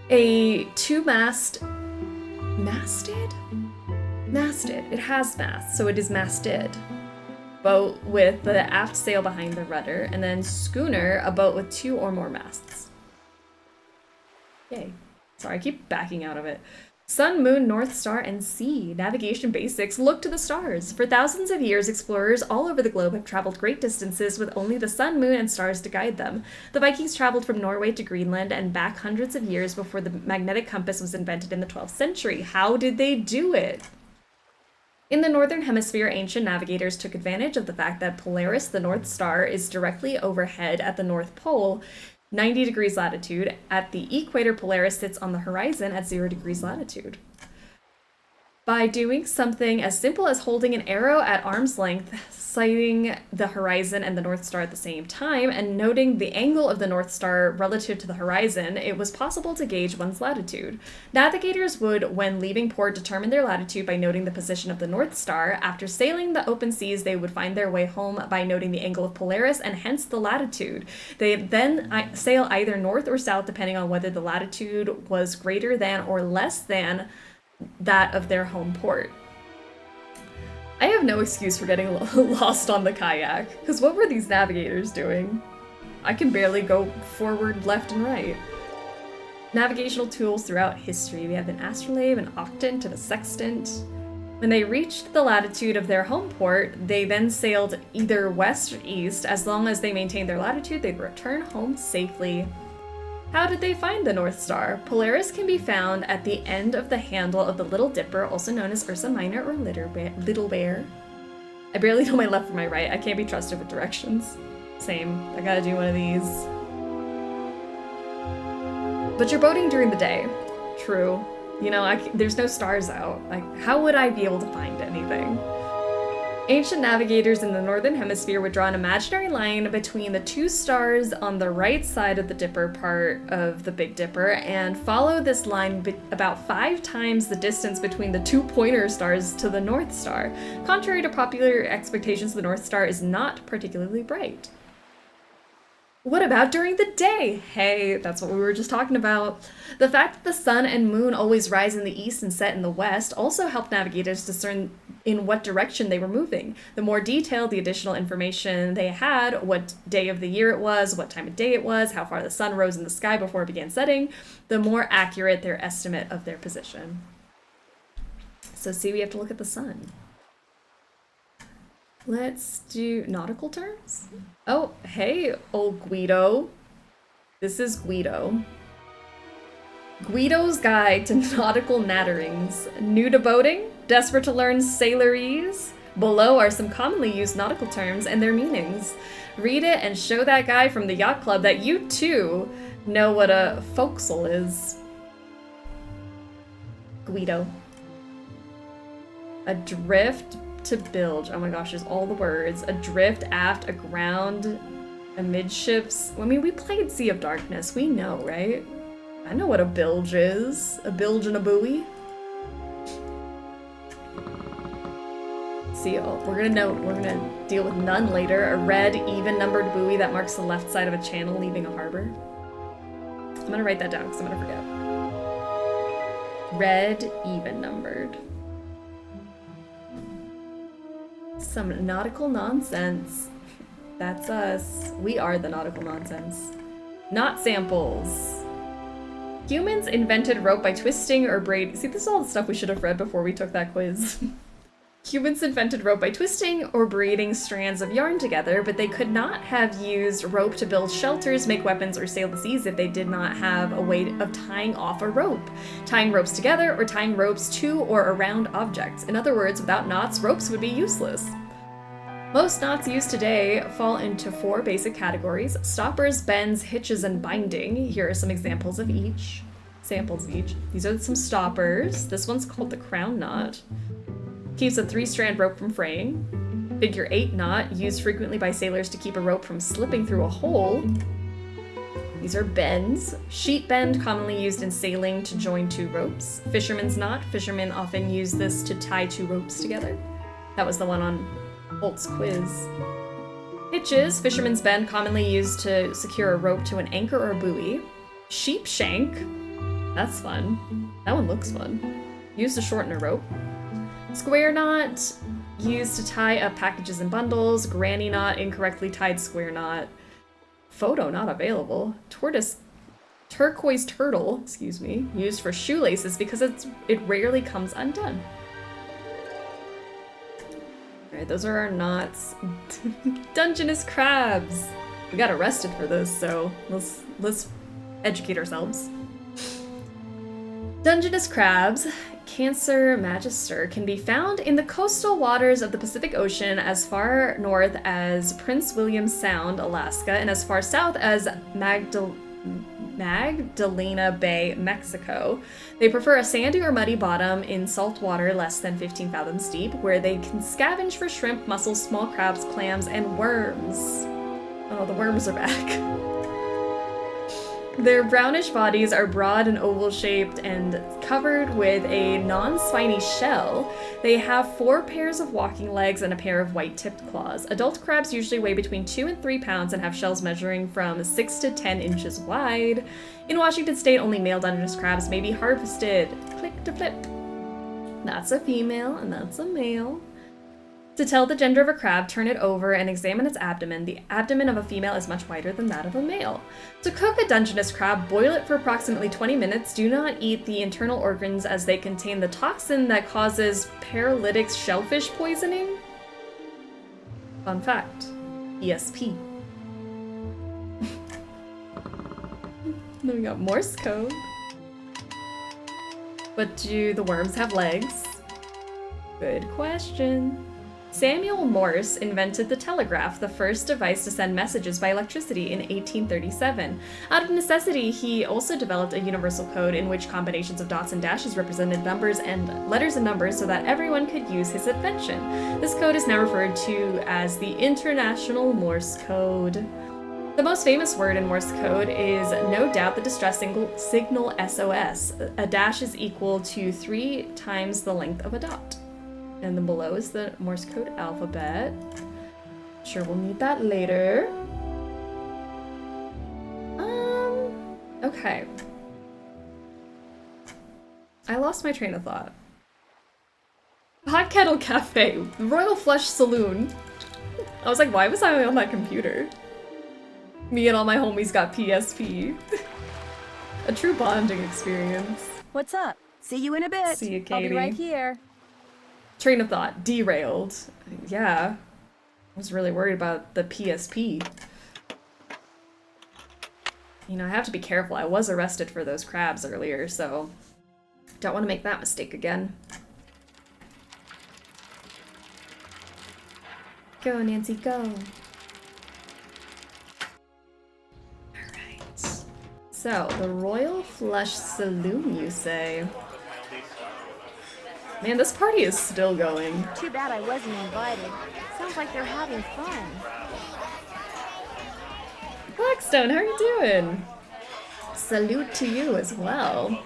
a masted. It has masts, so it is masted. Boat with the aft sail behind the rudder, and then schooner, a boat with two or more masts. Yay. Sorry, I keep backing out of it. Sun, moon, north star, and sea. Navigation basics. Look to the stars. For thousands of years, explorers all over the globe have traveled great distances with only the sun, moon, and stars to guide them. The Vikings traveled from Norway to Greenland and back hundreds of years before the magnetic compass was invented in the 12th century. How did they do it? In the northern hemisphere, ancient navigators took advantage of the fact that Polaris, the North Star, is directly overhead at the North Pole, 90 degrees latitude. At the equator, Polaris sits on the horizon at 0 degrees latitude. By doing something as simple as holding an arrow at arm's length, sighting the horizon and the North Star at the same time, and noting the angle of the North Star relative to the horizon, it was possible to gauge one's latitude. Navigators would, when leaving port, determine their latitude by noting the position of the North Star. After sailing the open seas, they would find their way home by noting the angle of Polaris and hence the latitude. They then sail either north or south depending on whether the latitude was greater than or less than that of their home port. I have no excuse for getting lost on the kayak, because what were these navigators doing? I can barely go forward, left, and right. Navigational tools throughout history. We have an astrolabe, an octant, and a sextant. When they reached the latitude of their home port, they then sailed either west or east. As long as they maintained their latitude, they'd return home safely. How did they find the North Star? Polaris can be found at the end of the handle of the Little Dipper, also known as Ursa Minor or Little Bear. I barely know my left from my right. I can't be trusted with directions. Same. I gotta do one of these. But you're boating during the day. True. You know, there's no stars out. Like, how would I be able to find anything? Ancient navigators in the northern hemisphere would draw an imaginary line between the two stars on the right side of the Dipper part of the Big Dipper and follow this line about 5 times the distance between the two pointer stars to the North Star. Contrary to popular expectations, the North Star is not particularly bright. What about during the day? Hey, that's what we were just talking about. The fact that the sun and moon always rise in the east and set in the west also helped navigators discern in what direction they were moving. The more detailed the additional information they had, what day of the year it was, what time of day it was, how far the sun rose in the sky before it began setting, the more accurate their estimate of their position. So see, we have to look at the sun. Let's do nautical terms. Oh, hey, old Guido. This is Guido. Guido's Guide to Nautical Natterings. New to boating? Desperate to learn sailorese? Below are some commonly used nautical terms and their meanings. Read it and show that guy from the yacht club that you too know what a forecastle is. Guido. Adrift to bilge. Oh my gosh, there's all the words. Adrift, aft, aground, amidships. I mean, we played Sea of Darkness. We know, right? I know what a bilge is. A bilge and a buoy. See, we're gonna deal with none later. A red, even-numbered buoy that marks the left side of a channel leaving a harbor. I'm gonna write that down because I'm gonna forget. Red, even-numbered. Some nautical nonsense. That's us. We are the nautical nonsense. Not samples. Humans invented rope by twisting or braiding. See, this is all the stuff we should have read before we took that quiz. Humans invented rope by twisting or braiding strands of yarn together, but they could not have used rope to build shelters, make weapons, or sail the seas if they did not have a way of tying off a rope, tying ropes together, or tying ropes to or around objects. In other words, without knots, ropes would be useless. Most knots used today fall into 4 basic categories: stoppers, bends, hitches, and binding. Here are some examples of each. Samples of each. These are some stoppers. This one's called the crown knot. Keeps a 3-strand rope from fraying. Figure 8 knot, used frequently by sailors to keep a rope from slipping through a hole. These are bends. Sheet bend, commonly used in sailing to join 2 ropes. Fisherman's knot. Fishermen often use this to tie 2 ropes together. That was the one on Holt's quiz. Hitches, fisherman's bend, commonly used to secure a rope to an anchor or a buoy. Sheep shank, that's fun. That one looks fun. Used to shorten a rope. Square knot, used to tie up packages and bundles. Granny knot, incorrectly tied square knot. Photo not available. Turquoise turtle, excuse me, used for shoelaces because it rarely comes undone. Alright, those are our knots. Dungeness crabs! We got arrested for this, so let's educate ourselves. Dungeness crabs, Cancer magister, can be found in the coastal waters of the Pacific Ocean as far north as Prince William Sound, Alaska, and as far south as Magdalena Bay, Mexico. They prefer a sandy or muddy bottom in salt water less than 15 fathoms deep, where they can scavenge for shrimp, mussels, small crabs, clams, and worms. Oh, the worms are back. Their brownish bodies are broad and oval-shaped and covered with a non-spiny shell. They have 4 pairs of walking legs and a pair of white-tipped claws. Adult crabs usually weigh between 2 and 3 pounds and have shells measuring from 6 to 10 inches wide. In Washington state, only male Dungeness crabs may be harvested. Click to flip. That's a female and that's a male. To tell the gender of a crab, turn it over and examine its abdomen. The abdomen of a female is much wider than that of a male. To cook a Dungeness crab, boil it for approximately 20 minutes. Do not eat the internal organs as they contain the toxin that causes paralytic shellfish poisoning. Fun fact. ESP. Then we got Morse code. But do the worms have legs? Good question. Samuel Morse invented the telegraph, the first device to send messages by electricity, in 1837. Out of necessity, he also developed a universal code in which combinations of dots and dashes represented numbers and letters and numbers so that everyone could use his invention. This code is now referred to as the International Morse Code. The most famous word in Morse code is no doubt the distress signal SOS. A dash is equal to 3 times the length of a dot. And then below is the Morse code alphabet. Sure, we'll need that later. Okay. I lost my train of thought. Hot Kettle Cafe, Royal Flush Saloon. I was like, why was I on that computer? Me and all my homies got PSP. A true bonding experience. What's up? See you in a bit. See you, Katie. I'll be right here. Train of thought, derailed. Yeah. I was really worried about the PSP. You know, I have to be careful. I was arrested for those crabs earlier, so don't want to make that mistake again. Go, Nancy, go. Alright. So, the Royal Flush Saloon, you say? Man, this party is still going. Too bad I wasn't invited. Sounds like they're having fun. Blackstone, how are you doing? Salute to you as well.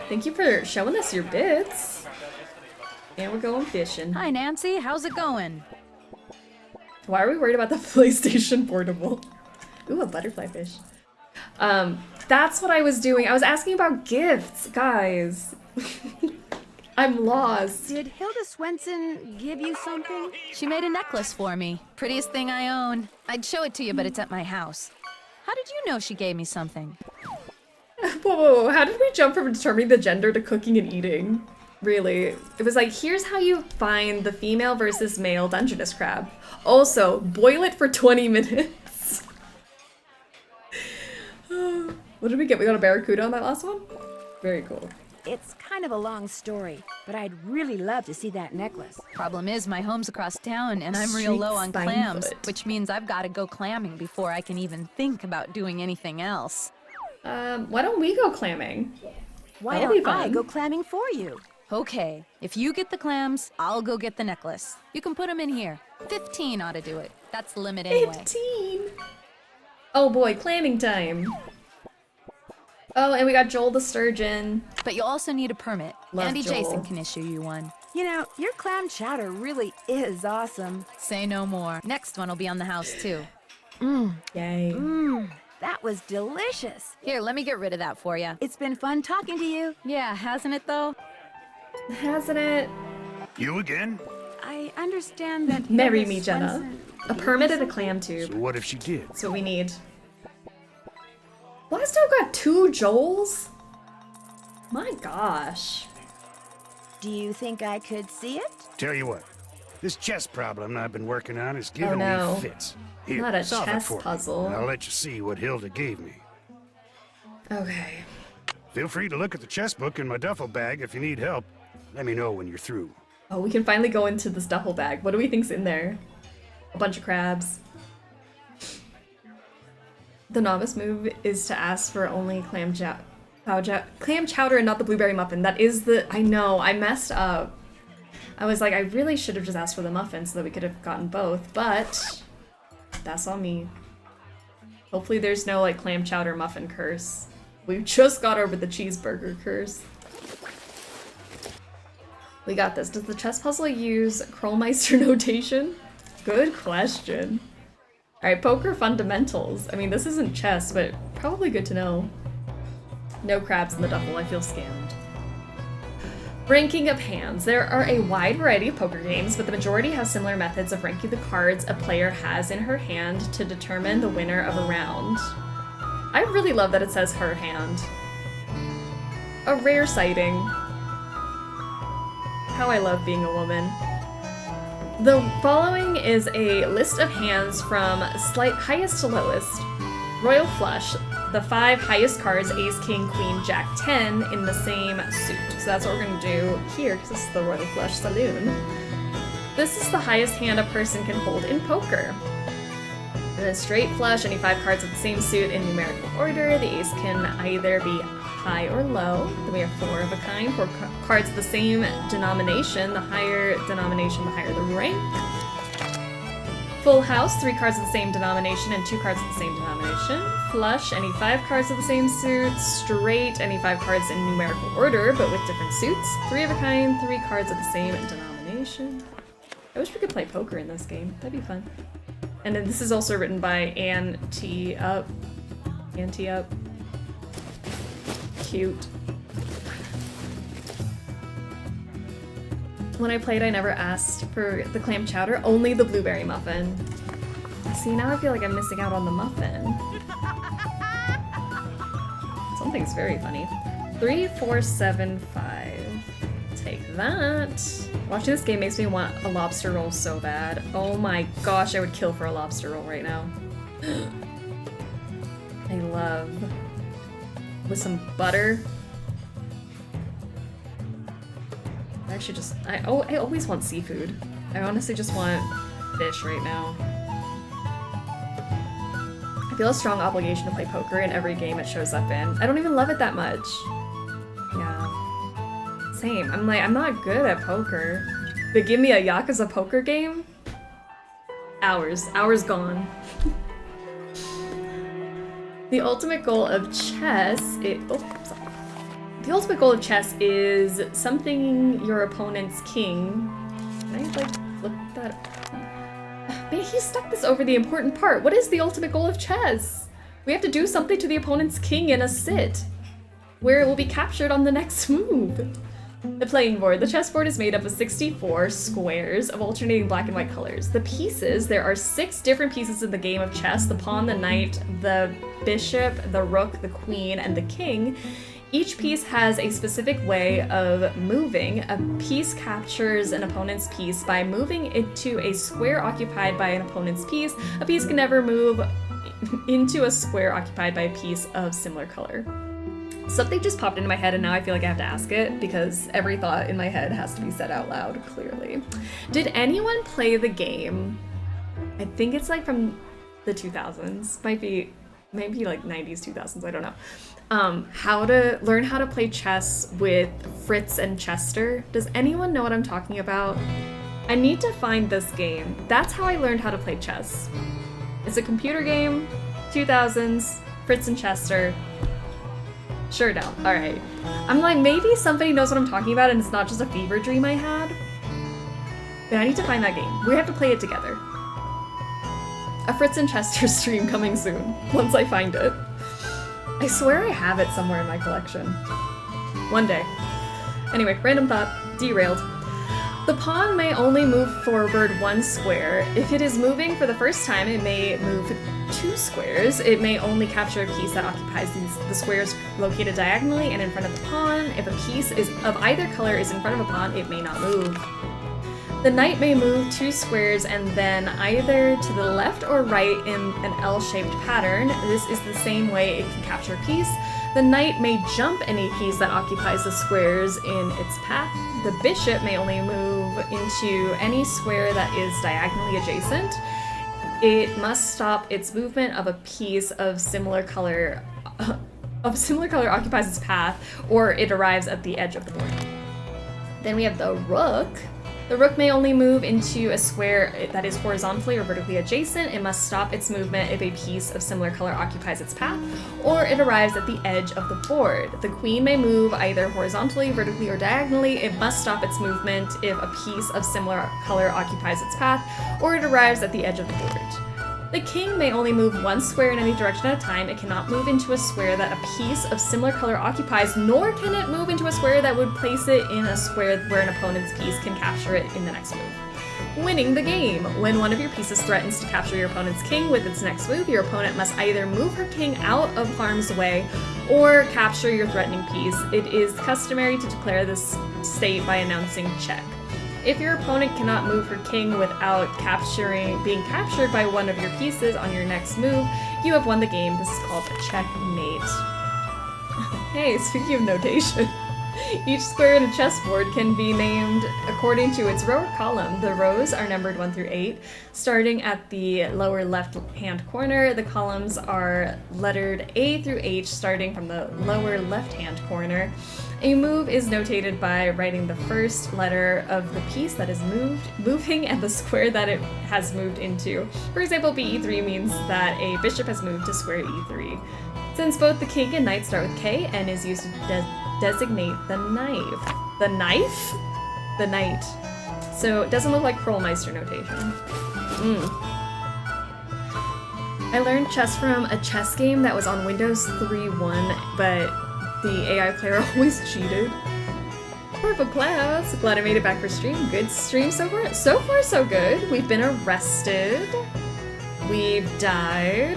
Thank you for showing us your bits. And we're going fishing. Hi, Nancy. How's it going? Why are we worried about the PlayStation Portable? Ooh, a butterfly fish. That's what I was doing. I was asking about gifts, guys. I'm lost. Did Hilda Swenson give you something? She made a necklace for me. Prettiest thing I own. I'd show it to you, but it's at my house. How did you know she gave me something? Whoa, how did we jump from determining the gender to cooking and eating? Really. It was like, here's how you find the female versus male Dungeness crab. Also, boil it for 20 minutes. What did we get? We got a barracuda on that last one? Very cool. It's kind of a long story, but I'd really love to see that necklace. Problem is, my home's across town and I'm real low on clams, which means I've got to go clamming before I can even think about doing anything else. Why don't we go clamming? Why don't I go clamming for you? Okay, if you get the clams, I'll go get the necklace. You can put them in here. 15 ought to do it. That's the limit anyway. 15? Oh boy, clamming time. Oh, and we got Joel the Sturgeon. But you also need a permit. Love Andy Joel. Jason can issue you one. You know, your clam chowder really is awesome. Say no more. Next one will be on the house too. Yay. That was delicious. Here, let me get rid of that for you. It's been fun talking to you. Yeah, hasn't it though? Hasn't it? You again? I understand that. Marry Hilda me, Jenna. Swenson A permit and a clam tube. So what if she did? That's what we need. Blackstone got 2 Joels? My gosh. Do you think I could see it? Tell you what, this chess problem I've been working on is giving no. me fits. Here, Not a solve chess it for me, puzzle. and I'll let you see what Hilda gave me. Okay. Feel free to look at the chess book in my duffel bag if you need help. Let me know when you're through. Oh, we can finally go into this duffel bag. What do we think's in there? A bunch of crabs. The novice move is to ask for only clam chowder and not the blueberry muffin. That is the... I know, I messed up. I was like, I really should have just asked for the muffin so that we could have gotten both, but that's on me. Hopefully there's no, like, clam chowder muffin curse. We just got over the cheeseburger curse. We got this. Does the chess puzzle use Krollmeister notation? Good question. Alright, poker fundamentals. I mean, this isn't chess, but probably good to know. No crabs in the duffel, I feel scammed. Ranking of hands. There are a wide variety of poker games, but the majority have similar methods of ranking the cards a player has in her hand to determine the winner of a round. I really love that it says her hand. A rare sighting. How I love being a woman. The following is a list of hands from highest to lowest. Royal Flush, the 5 highest cards, Ace, King, Queen, Jack, 10, in the same suit. So that's what we're going to do here, because this is the Royal Flush Saloon. This is the highest hand a person can hold in poker. And then straight flush, any 5 cards of the same suit in numerical order. The ace can either be high or low. Then we have 4 of a kind, 4 cards of the same denomination. The higher denomination, the higher the rank. Full house, 3 cards of the same denomination and 2 cards of the same denomination. Flush, any 5 cards of the same suit. Straight, any 5 cards in numerical order, but with different suits. 3 of a kind, 3 cards of the same denomination. I wish we could play poker in this game. That'd be fun. And then this is also written by Ante Up. Ante Up. Cute. When I played, I never asked for the clam chowder, only the blueberry muffin. See, now I feel like I'm missing out on the muffin. Something's very funny. 3, 4, 7, 5. Take that. Watching this game makes me want a lobster roll so bad. Oh my gosh, I would kill for a lobster roll right now. I love. With some butter. I actually just, I always want seafood. I honestly just want fish right now. I feel a strong obligation to play poker in every game it shows up in. I don't even love it that much. Yeah. Same. I'm not good at poker. But give me a Yakuza poker game? Hours gone. The ultimate goal of chess The ultimate goal of chess is something your opponent's king. Can I like flip that up? Man, he stuck this over the important part. What is the ultimate goal of chess? We have to do something to the opponent's king in a sit, where it will be captured on the next move. The playing board. The chessboard is made up of 64 squares of alternating black and white colors. The pieces, there are 6 different pieces in the game of chess: the pawn, the knight, the bishop, the rook, the queen, and the king. Each piece has a specific way of moving. A piece captures an opponent's piece by moving it to a square occupied by an opponent's piece. A piece can never move into a square occupied by a piece of similar color. Something just popped into my head and now I feel like I have to ask it because every thought in my head has to be said out loud, clearly. Did anyone play the game? I think it's like from the 2000s. Maybe like 90s, 2000s, I don't know. How to learn how to play chess with Fritz and Chester. Does anyone know what I'm talking about? I need to find this game. That's how I learned how to play chess. It's a computer game, 2000s, Fritz and Chester. Sure don't. Alright. I'm like, maybe somebody knows what I'm talking about and it's not just a fever dream I had. But I need to find that game. We have to play it together. A Fritz and Chester stream coming soon, once I find it. I swear I have it somewhere in my collection. One day. Anyway, random thought. Derailed. The pawn may only move forward 1 square. If it is moving for the first time, it may move 2 squares. It may only capture a piece that occupies the squares located diagonally and in front of the pawn. If a piece of either color is in front of a pawn, it may not move. The knight may move 2 squares and then either to the left or right in an L-shaped pattern. This is the same way it can capture a piece. The knight may jump any piece that occupies the squares in its path. The bishop may only move into any square that is diagonally adjacent. It must stop its movement of a piece of similar color occupies its path, or it arrives at the edge of the board. Then we have the rook. The rook may only move into a square that is horizontally or vertically adjacent. It must stop its movement if a piece of similar color occupies its path, or it arrives at the edge of the board. The queen may move either horizontally, vertically, or diagonally. It must stop its movement if a piece of similar color occupies its path, or it arrives at the edge of the board. The king may only move 1 square in any direction at a time. It cannot move into a square that a piece of similar color occupies, nor can it move into a square that would place it in a square where an opponent's piece can capture it in the next move. Winning the game. When one of your pieces threatens to capture your opponent's king with its next move, your opponent must either move her king out of harm's way or capture your threatening piece. It is customary to declare this state by announcing check. If your opponent cannot move her king without being captured by one of your pieces on your next move, you have won the game. This is called a checkmate. Hey, speaking of notation, each square in a chessboard can be named according to its row or column. The rows are numbered 1 through 8. Starting at the lower left-hand corner, the columns are lettered A through H, starting from the lower left-hand corner. A move is notated by writing the first letter of the piece that is moving and the square that it has moved into. For example, BE3 means that a bishop has moved to square E3. Since both the king and knight start with K, N is used to designate the knife. The knife? The knight. So it doesn't look like Perlmeister notation. I learned chess from a chess game that was on Windows 3.1, but the AI player always cheated. Purple Clouds, glad I made it back for stream. Good stream so far. So far, so good. We've been arrested. We've died.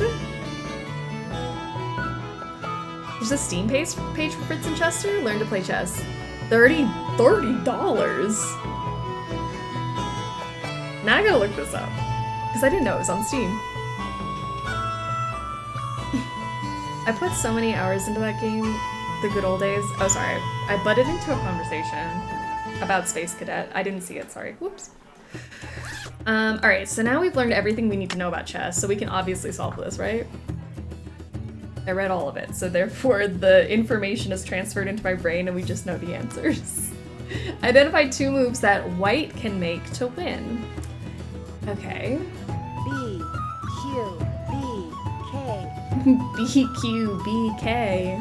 There's a Steam page for Fritz and Chester. Learn to play chess. $30. Now I gotta look this up. Because I didn't know it was on Steam. I put so many hours into that game, the good old days. Oh, sorry. I butted into a conversation about Space Cadet. I didn't see it, sorry. Whoops. Alright, so now we've learned everything we need to know about chess, so we can obviously solve this, right? I read all of it, so therefore the information is transferred into my brain and we just know the answers. Identify 2 moves that white can make to win. Okay. B, Q, B, K. B, Q, B, K.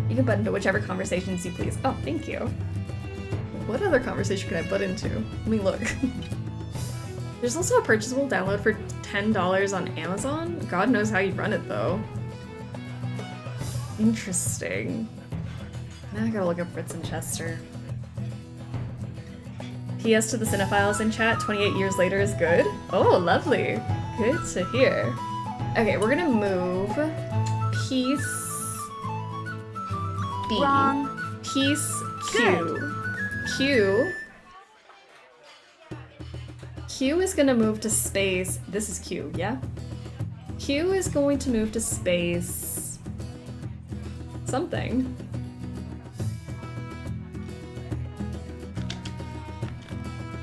You can butt into whichever conversations you please. Oh, thank you. What other conversation can I butt into? Let me look. There's also a purchasable download for $10 on Amazon. God knows how you run it though. Interesting. Now I gotta look up Fritz and Chester. PS to the cinephiles in chat, 28 years later is good. Oh, lovely. Good to hear. Okay, we're gonna move piece B. Wrong. Piece Q. Good. Q. Q is gonna move to space. This is Q, yeah? Q is going to move to space something.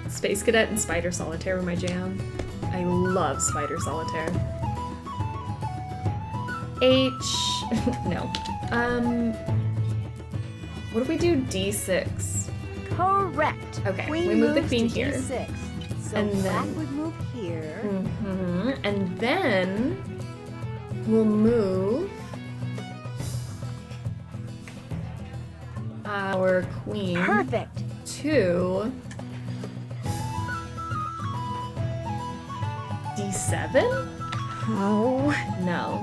Space Cadet and Spider Solitaire were my jam. I love Spider Solitaire. H... no. What if we do D6? Correct. Okay, Queen we move the moves queen to here. D6. So And black then- would move here. And then we'll move our queen Perfect. to D7? Oh. No.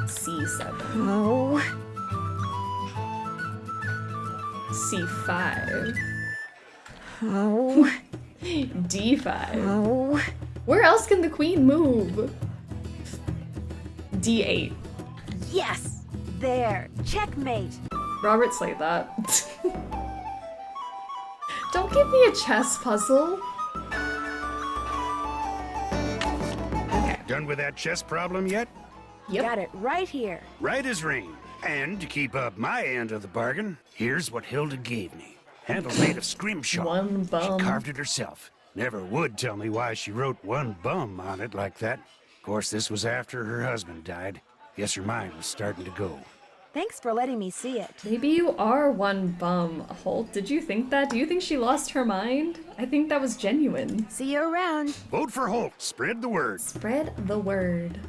C7. Oh. C5. Oh. D5. Oh. Where else can the queen move? D8. Yes. There. Checkmate. Robert slayed that. Don't give me a chess puzzle. Okay. Done with that chess problem yet? Yep. Got it right here. Right as rain. And to keep up my end of the bargain, here's what Hilda gave me. Handle's made of scrimshaw. One bum. She carved it herself. Never would tell me why she wrote one bum on it like that. Of course, this was after her husband died. Guess her mind was starting to go. Thanks for letting me see it. Maybe you are one bum, Holt. Did you think that? Do you think she lost her mind? I think that was genuine. See you around. Vote for Holt. Spread the word. Spread the word.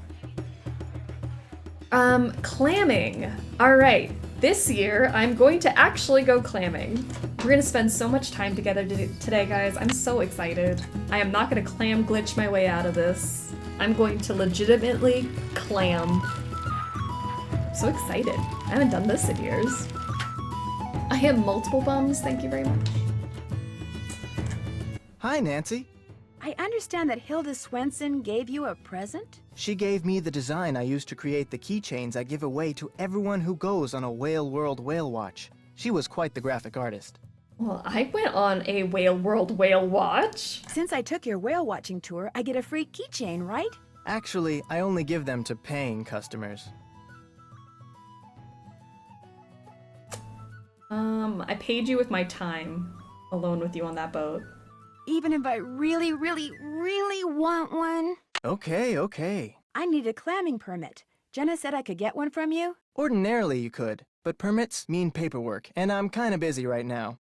Clamming. All right. This year, I'm going to actually go clamming. We're gonna spend so much time together today, guys. I'm so excited. I am not gonna clam glitch my way out of this. I'm going to legitimately clam. I'm so excited. I haven't done this in years. I have multiple bums, thank you very much. Hi, Nancy. I understand that Hilda Swenson gave you a present? She gave me the design I use to create the keychains I give away to everyone who goes on a Whale World Whale Watch. She was quite the graphic artist. Well, I went on a Whale World Whale Watch. Since I took your whale watching tour, I get a free keychain, right? Actually, I only give them to paying customers. I paid you with my time alone with you on that boat. Even if I really, really, really want one? Okay. I need a clamming permit. Jenna said I could get one from you? Ordinarily you could, but permits mean paperwork, and I'm kinda busy right now.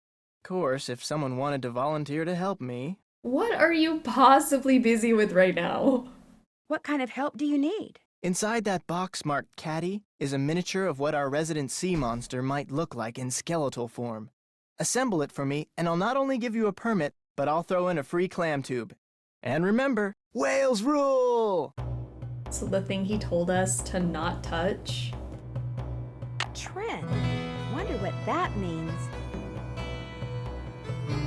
Of course, if someone wanted to volunteer to help me... What are you possibly busy with right now? What kind of help do you need? Inside that box marked Caddy is a miniature of what our resident sea monster might look like in skeletal form. Assemble it for me, and I'll not only give you a permit, but I'll throw in a free clam tube. And remember, whales rule! So the thing he told us to not touch? Trent. Wonder what that means.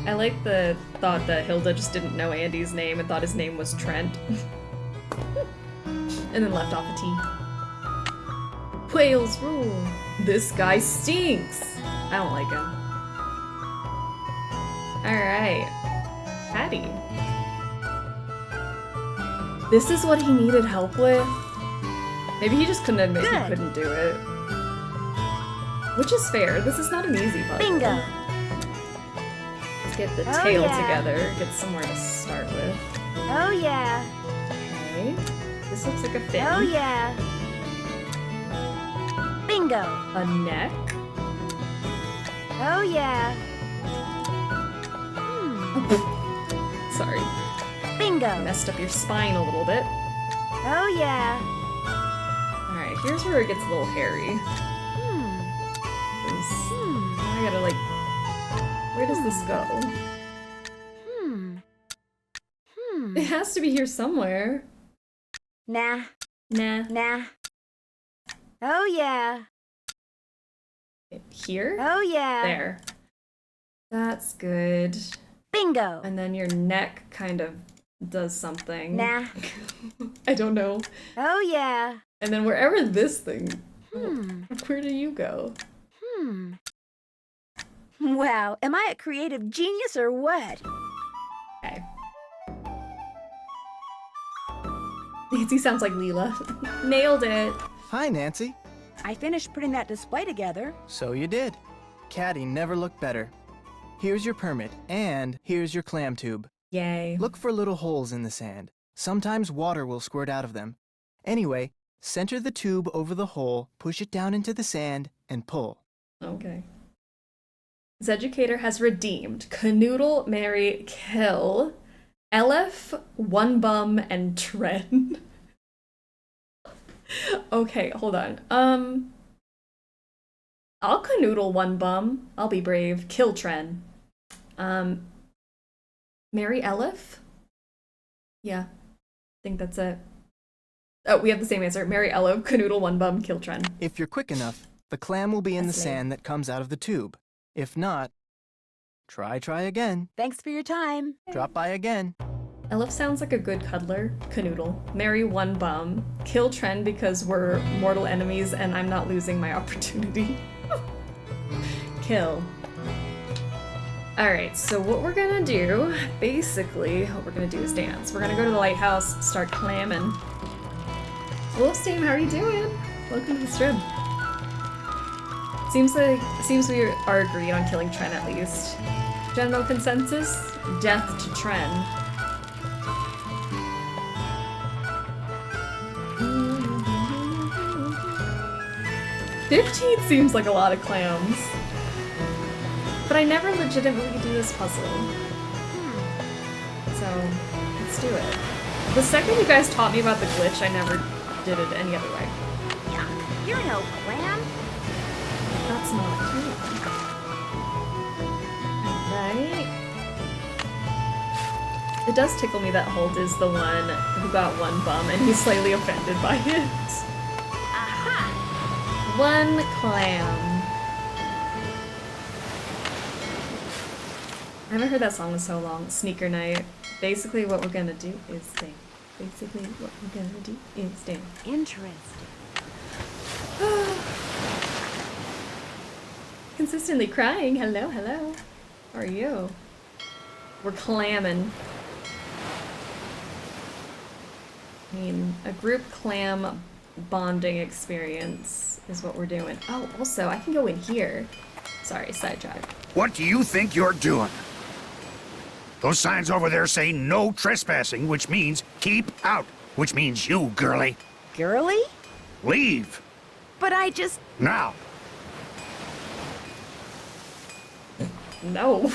I like the thought that Hilda just didn't know Andy's name and thought his name was Trent. And then left off a T. Whales rule. This guy stinks. I don't like him. Alright. Patty. This is what he needed help with? Maybe he just couldn't admit he couldn't do it. Which is fair. This is not an easy puzzle. Bingo! Let's get the tail together. Get somewhere to start with. Oh yeah! Okay. This looks like a fin. Oh yeah! Bingo! A neck. Oh yeah! Sorry. Bingo! Messed up your spine a little bit. Oh yeah! Alright, here's where it gets a little hairy. I gotta like... Where does this go? It has to be here somewhere. Nah. Nah. Nah. Oh yeah. Here? Oh yeah. There. That's good. Bingo. And then your neck kind of does something. Nah. I don't know. Oh yeah. And then wherever this thing... Where do you go? Wow, am I a creative genius or what? Okay. Nancy sounds like Leela. Nailed it. Hi, Nancy. I finished putting that display together. So you did. Caddy never looked better. Here's your permit, and here's your clam tube. Yay. Look for little holes in the sand. Sometimes water will squirt out of them. Anyway, center the tube over the hole, push it down into the sand, and pull. Okay. This educator has redeemed Canoodle, Mary, Kill, Elif, One Bum, and Tren. Okay, hold on. I'll Canoodle One Bum. I'll be brave. Kill Tren. Mary Elif? Yeah, I think that's it. Oh, we have the same answer. Mary Elif, Canoodle One Bum, Kill Tren. If you're quick enough, the clam will be in the sand that comes out of the tube. If not, try again. Thanks for your time. Drop by again. Elif sounds like a good cuddler. Canoodle. Marry One Bum. Kill Tren because we're mortal enemies and I'm not losing my opportunity. Kill. Alright, so what we're gonna do, basically, what we're gonna do is dance. We're gonna go to the lighthouse, start clamming. Wolf's team, how are you doing? Welcome to the stream. Seems we are agreed on killing Tren at least. General consensus? Death to Tren. $15 seems like a lot of clams. But I never legitimately do this puzzle. So, let's do it. The second you guys taught me about the glitch, I never did it any other way. Yeah, you're no clam. That's not cute. Alright. It does tickle me that Holt is the one who got One Bum and he's slightly offended by it. Aha! One clam. I haven't heard that song in so long. Sneaker night. Basically what we're gonna do is dance. Basically what we're gonna do is dance. Interesting. Consistently crying. Hello, hello. How are you? We're clamming. I mean, a group clam bonding experience is what we're doing. Oh, also, I can go in here. Sorry, sidetrack. What do you think you're doing? Those signs over there say no trespassing, which means keep out, which means you, girly. Girly? Leave. But I just... Now. No.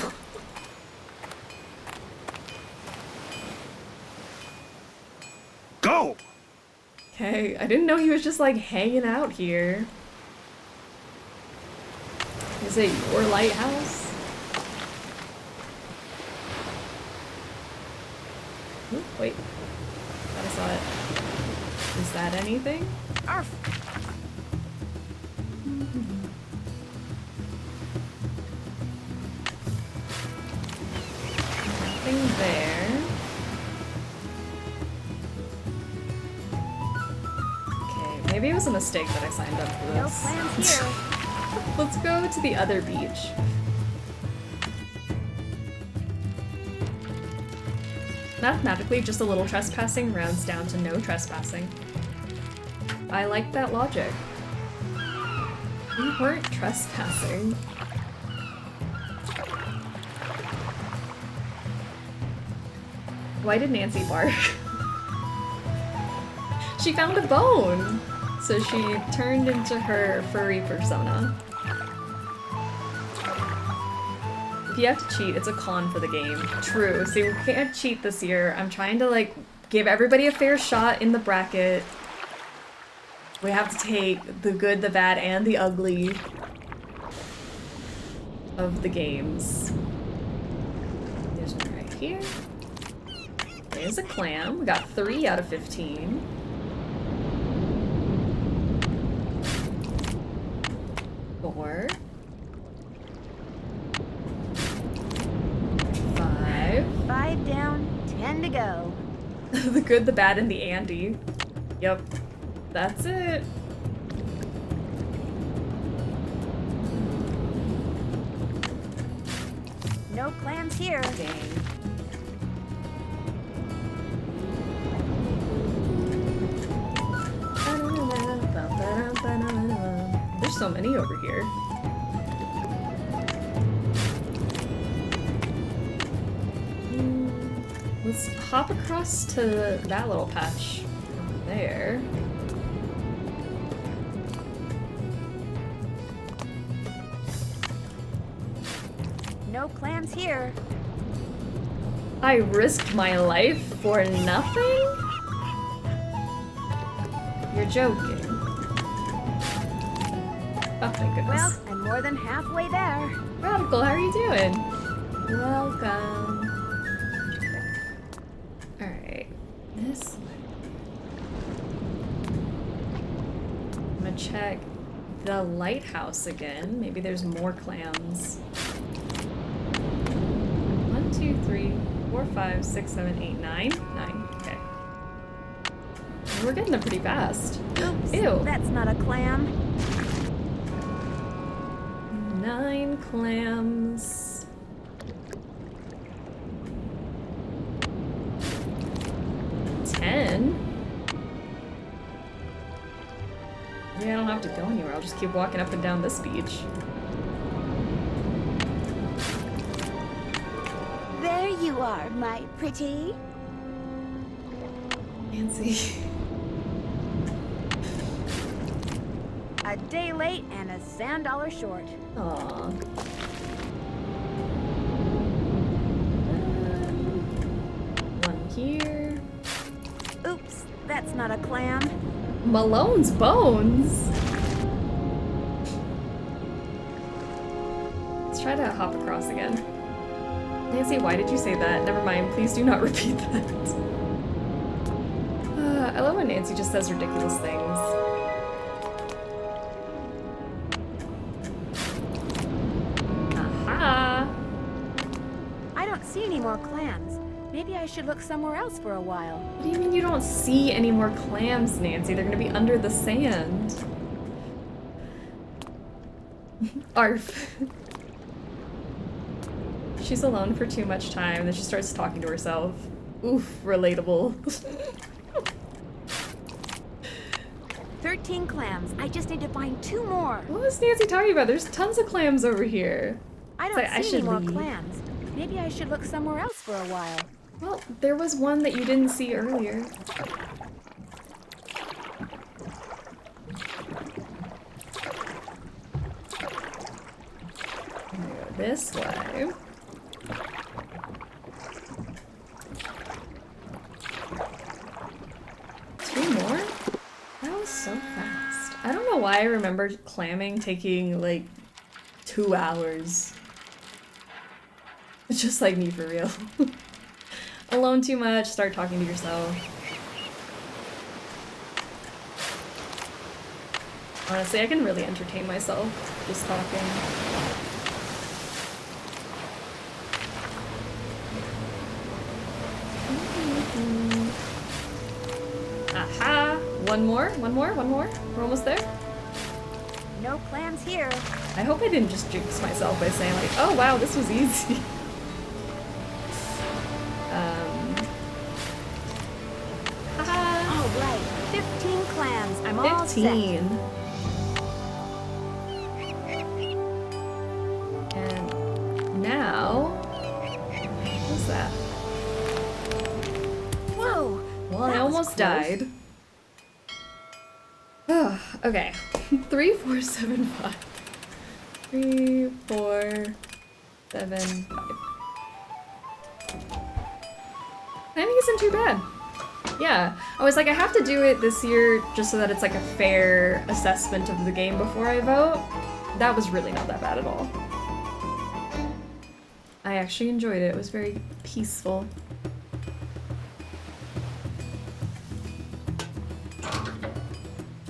Go! Okay, I didn't know he was just like hanging out here. Is it your lighthouse? Ooh, wait. Thought I saw it. Is that anything? Arf. Nothing there. Okay, maybe it was a mistake that I signed up for No this. plans here. Let's go to the other beach. Mathematically, just a little trespassing rounds down to no trespassing. I like that logic. We weren't trespassing. Why did Nancy bark? She found a bone! So she turned into her furry persona. If you have to cheat, it's a con for the game. True. See, we can't cheat this year. I'm trying to, like, give everybody a fair shot in the bracket. We have to take the good, the bad, and the ugly of the games. There's one right here. There's a clam. We got 3 out of 15. Four. 5. 5 down, 10 to go. The good, the bad, and the Andy. Yep. That's it. No clams here. Dang. There's so many over here. Let's hop across to that little patch over there. No clams here. I risked my life for nothing? You're joking. Oh, thank goodness. Well, I'm more than halfway there. Radical, how are you doing? Welcome. Alright. This way. I'm gonna check the lighthouse again. Maybe there's more clams. 1, 2, 3, 4, 5, 6, 7, 8, 9. 9. Okay. We're getting there pretty fast. Oops, Ew. that's not a clam. 9 clams. 10? Maybe I don't have to go anywhere. I'll just keep walking up and down this beach. There you are, my pretty. Nancy. A day late and a sand dollar short. Aww. One here. Oops, that's not a clam. Malone's bones? Let's try to hop across again. Nancy, why did you say that? Never mind, please do not repeat that. I love when Nancy just says ridiculous things. Aha! I don't see any more clams. Maybe I should look somewhere else for a while. What do you mean you don't see any more clams, Nancy? They're gonna be under the sand. Arf. She's alone for too much time, then she starts talking to herself. Oof, relatable. 13 clams. I just need to find 2 more. What was Nancy talking about? There's tons of clams over here. I don't see any more clams. Maybe I should look somewhere else for a while. Well, there was one that you didn't see earlier. I'm gonna go this way. Two more? That was so fast. I don't know why I remember clamming taking like 2 hours. It's just like me for real. Alone too much, start talking to yourself. Honestly, I can really entertain myself just talking. Aha! One more. We're almost there. No clams here. I hope I didn't just jinx myself by saying like, oh wow, this was easy. All right, 15 clams. I'm all 15 15. And now, what's that? Whoa! Well, I that was almost close. died. Oh, okay. 3, 4, 7, 5. 3, 4, 7, 5. Timing isn't too bad. Yeah, I was like, I have to do it this year just so that it's like a fair assessment of the game before I vote. That was really not that bad at all. I actually enjoyed it. It was very peaceful.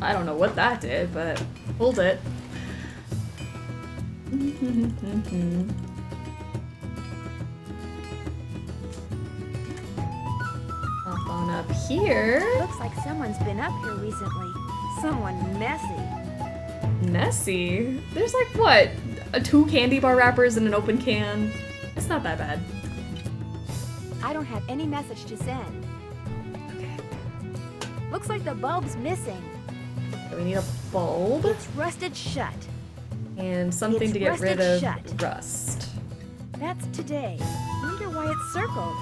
I don't know what that did, but hold it. Hop on up here. Looks like someone's been up here recently. Someone messy. Messy? There's like, what? 2 candy bar wrappers and an open can? It's not that bad. I don't have any message to send. Okay. Looks like the bulb's missing. So we need a bulb. It's rusted shut. And something It's to get rid of rusted shut. rust. That's today. Wonder why it's circled.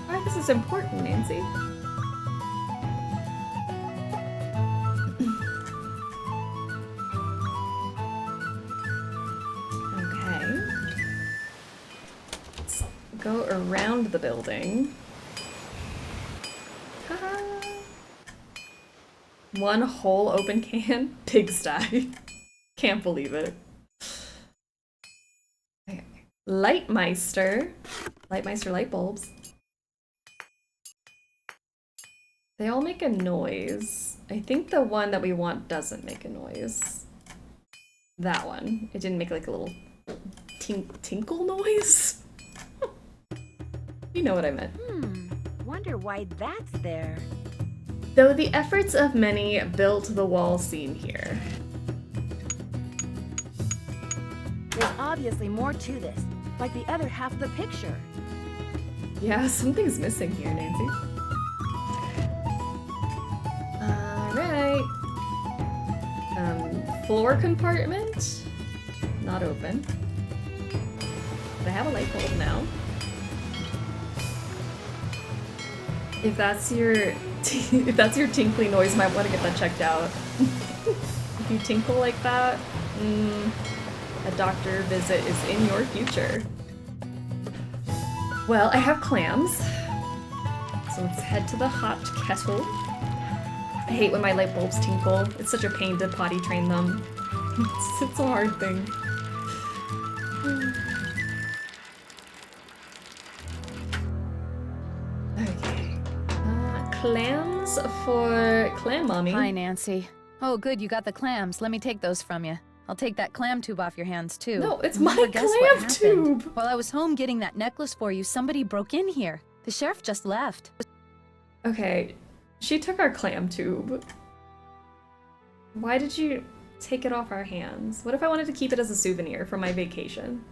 Alright, this is important, Nancy. Okay. Let's go around the building. Ta-da! One whole open can? Pigsty. Can't believe it. Okay. Lightmeister. Lightmeister light bulbs. They all make a noise. I think the one that we want doesn't make a noise. That one. It didn't make like a little tinkle noise. You know what I meant. Wonder why that's there. Though the efforts of many built the wall scene here. There's obviously more to this, like the other half of the picture. Yeah, something's missing here, Nancy. Alright. Floor compartment. Not open. But I have a light bulb now. If that's your tinkly noise, you might want to get that checked out. If you tinkle like that, a doctor visit is in your future. Well, I have clams. So let's head to the hot kettle. I hate when my light bulbs tinkle. It's such a pain to potty train them. It's a hard thing. Okay. Clams for Clam Mommy. Hi, Nancy. Oh, good, you got the clams. Let me take those from you. I'll take that clam tube off your hands, too. No, it's You'll my never guess what clam happened. tube! While I was home getting that necklace for you, somebody broke in here. The sheriff just left. Okay, she took our clam tube. Why did you take it off our hands? What if I wanted to keep it as a souvenir from my vacation?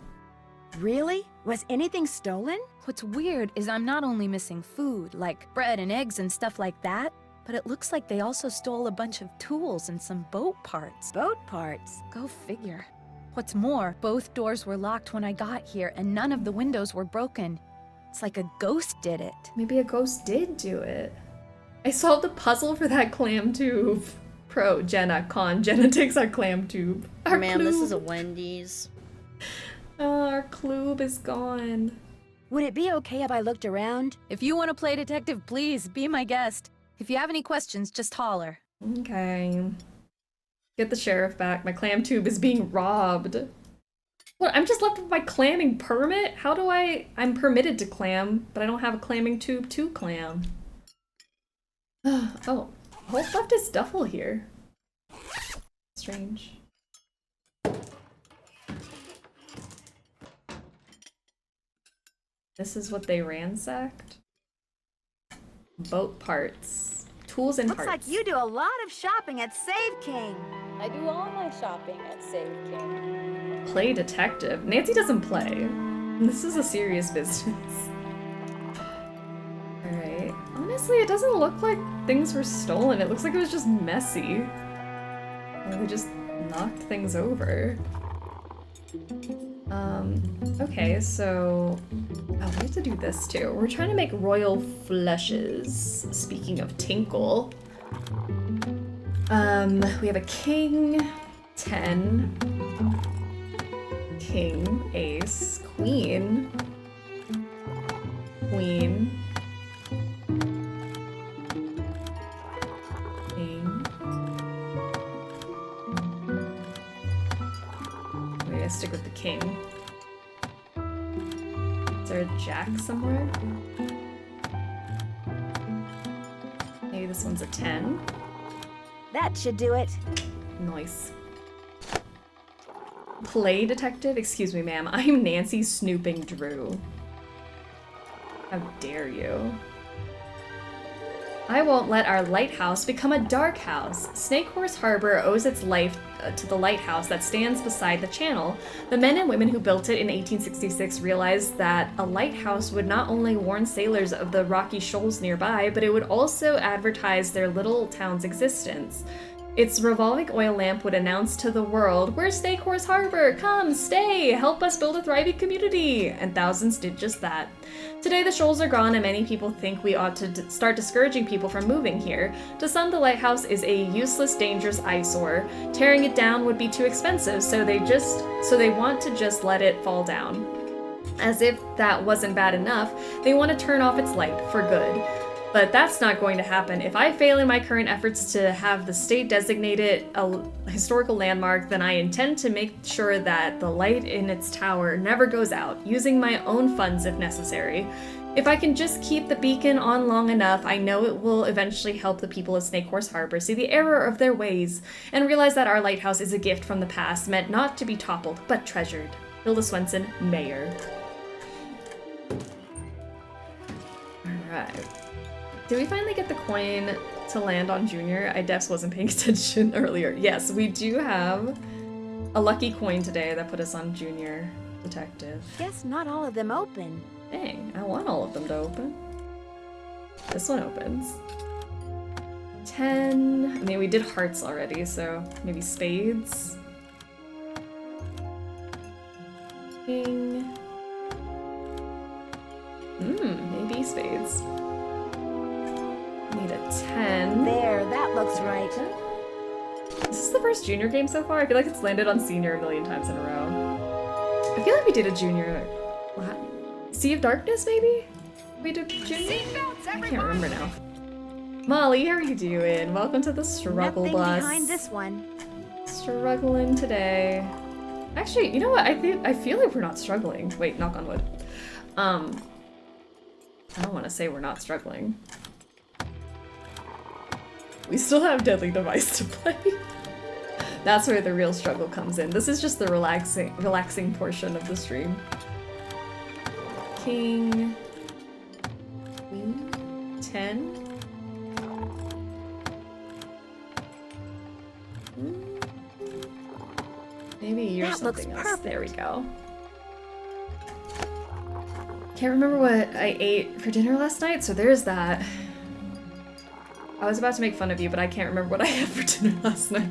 Really? Was anything stolen? What's weird is I'm not only missing food, like bread and eggs and stuff like that, but it looks like they also stole a bunch of tools and some boat parts. Boat parts? Go figure. What's more, both doors were locked when I got here and none of the windows were broken. It's like a ghost did it. Maybe a ghost did do it. I solved the puzzle for that clam tube. Pro, Jenna, con. Jenna takes our clam tube. Our Man, this is a clue. Wendy's. Oh, our clue is gone. Would it be okay if I looked around? If you want to play detective, please be my guest. If you have any questions, just holler. Okay. Get the sheriff back. My clam tube is being robbed. What, I'm just left with my clamming permit? How do I'm permitted to clam, but I don't have a clamming tube to clam. Oh, Holt left his duffel here. Strange. This is what they ransacked? Boat parts. Tools and Looks parts. like you do a lot of shopping at Save King. I do all my shopping at Save King. Play detective. Nancy doesn't play. This is a serious business. Alright. Honestly, it doesn't look like things were stolen. It looks like it was just messy. They just knocked things over. Okay, so... Oh, we have to do this too. We're trying to make royal fleshes. Speaking of tinkle. We have a king, 10, king, ace, queen, queen, king. Maybe I stick with the king. Is there a jack somewhere? Maybe this one's a 10. That should do it. Nice. Play detective? Excuse me, ma'am. I'm Nancy snooping Drew. How dare you? I won't let our lighthouse become a dark house. Snake Horse Harbor owes its life to the lighthouse that stands beside the channel. The men and women who built it in 1866 realized that a lighthouse would not only warn sailors of the rocky shoals nearby, but it would also advertise their little town's existence. Its revolving oil lamp would announce to the world, "We're Snake Horse Harbor! Come, stay! Help us build a thriving community!" And thousands did just that. Today the shoals are gone and many people think we ought to start discouraging people from moving here. To some, the lighthouse is a useless, dangerous eyesore. Tearing it down would be too expensive, so they want to just let it fall down. As if that wasn't bad enough, they want to turn off its light for good. But that's not going to happen. If I fail in my current efforts to have the state designate it a historical landmark, then I intend to make sure that the light in its tower never goes out, using my own funds if necessary. If I can just keep the beacon on long enough, I know it will eventually help the people of Snake Horse Harbor see the error of their ways, and realize that our lighthouse is a gift from the past, meant not to be toppled, but treasured. Hilda Swenson, Mayor. Alright. Did we finally get the coin to land on Junior? I just wasn't paying attention earlier. Yes, we do have a lucky coin today that put us on Junior Detective. Guess not all of them open. Dang, I want all of them to open. This one opens. 10. I mean, we did hearts already, so maybe spades. King. Maybe spades. Need a 10. There, that looks right. Is this the first Junior game so far? I feel like it's landed on Senior a million times in a row. I feel like we did a Junior... What? Sea of Darkness, maybe? We did Junior? I can't remember now. Molly, how are you doing? Welcome to the struggle Nothing bus. behind this one. Struggling today. Actually, you know what? I feel like we're not struggling. Wait, knock on wood. I don't want to say we're not struggling. We still have Deadly Device to play. That's where the real struggle comes in. This is just the relaxing portion of the stream. King, Queen, 10. Maybe you're something else. There we go. Can't remember what I ate for dinner last night, so there's that. I was about to make fun of you, but I can't remember what I had for dinner last night.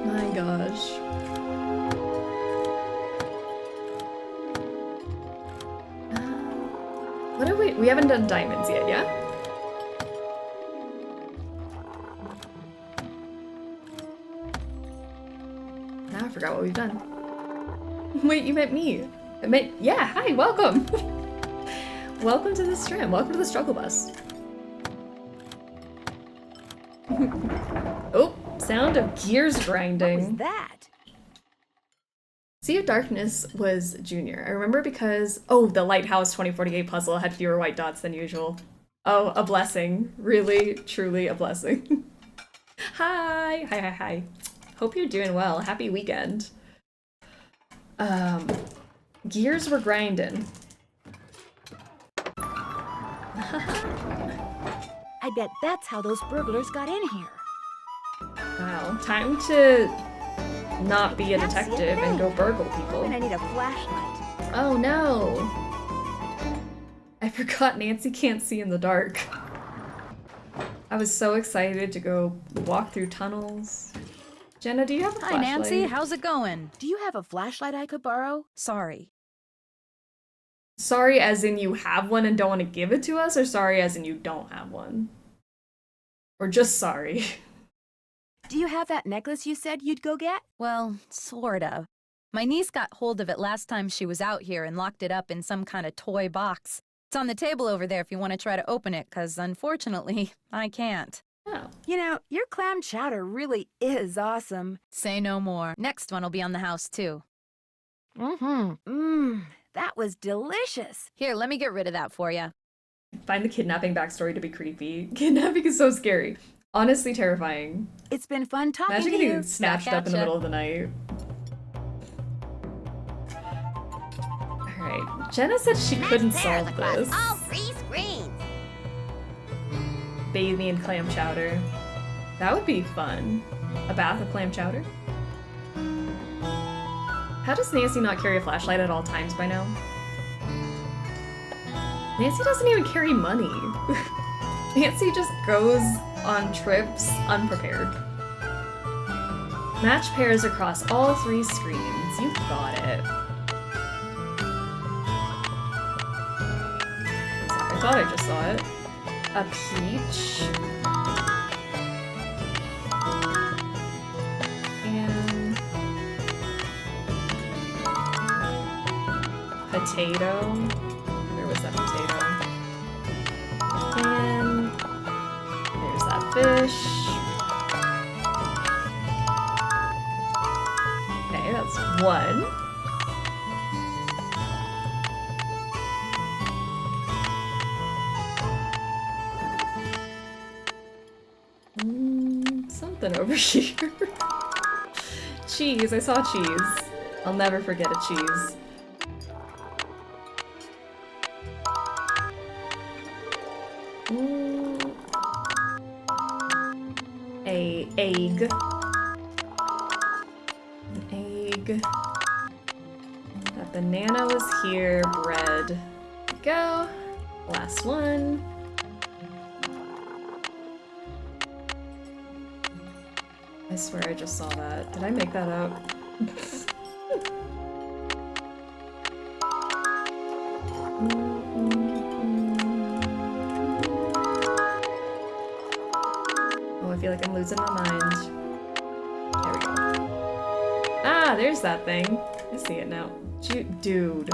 My gosh. What have we haven't done diamonds yet, yeah? Now I forgot what we've done. Wait, you meant me. Yeah, hi, welcome. Welcome to the stream. Welcome to the struggle bus. Oh, sound of gears grinding. What was that? Sea of Darkness was Junior. I remember because, oh, the Lighthouse 2048 puzzle had fewer white dots than usual. Oh, a blessing. Really, truly a blessing. Hi. Hi. Hope you're doing well. Happy weekend. Gears were grinding. I bet that's how those burglars got in here. Wow, time to not be a detective and go burgle people. And I need a flashlight. Oh no! I forgot Nancy can't see in the dark. I was so excited to go walk through tunnels. Jenna, do you have a flashlight? Hi, Nancy. How's it going? Do you have a flashlight I could borrow? Sorry. Sorry as in you have one and don't want to give it to us, or sorry as in you don't have one? Or just sorry? Do you have that necklace you said you'd go get? Well, sort of. My niece got hold of it last time she was out here and locked it up in some kind of toy box. It's on the table over there if you want to try to open it, because unfortunately, I can't. Oh. You know, your clam chowder really is awesome. Say no more. Next one will be on the house, too. That was delicious. Here, let me get rid of that for you. Find the kidnapping backstory to be creepy. Kidnapping is so scary. Honestly terrifying. It's been fun talking Imagine to you. getting snatched up in the middle of the night. Alright, Jenna said she couldn't solve this. All 3 screens. Bathe me in clam chowder. That would be fun. A bath of clam chowder? How does Nancy not carry a flashlight at all times by now? Nancy doesn't even carry money. Nancy just goes on trips unprepared. Match pairs across all 3 screens. You got it. I thought I just saw it. A peach. And potato. Where was that potato? And there's that fish. Okay, that's 1. Something over here. Cheese, I saw cheese. I'll never forget a cheese. A egg. An egg. That banana was here. Bread. Go. Last one. I swear I just saw that. Did I make that up? Oh, I feel like I'm losing my mind. There we go. Ah, there's that thing. I see it now. Dude.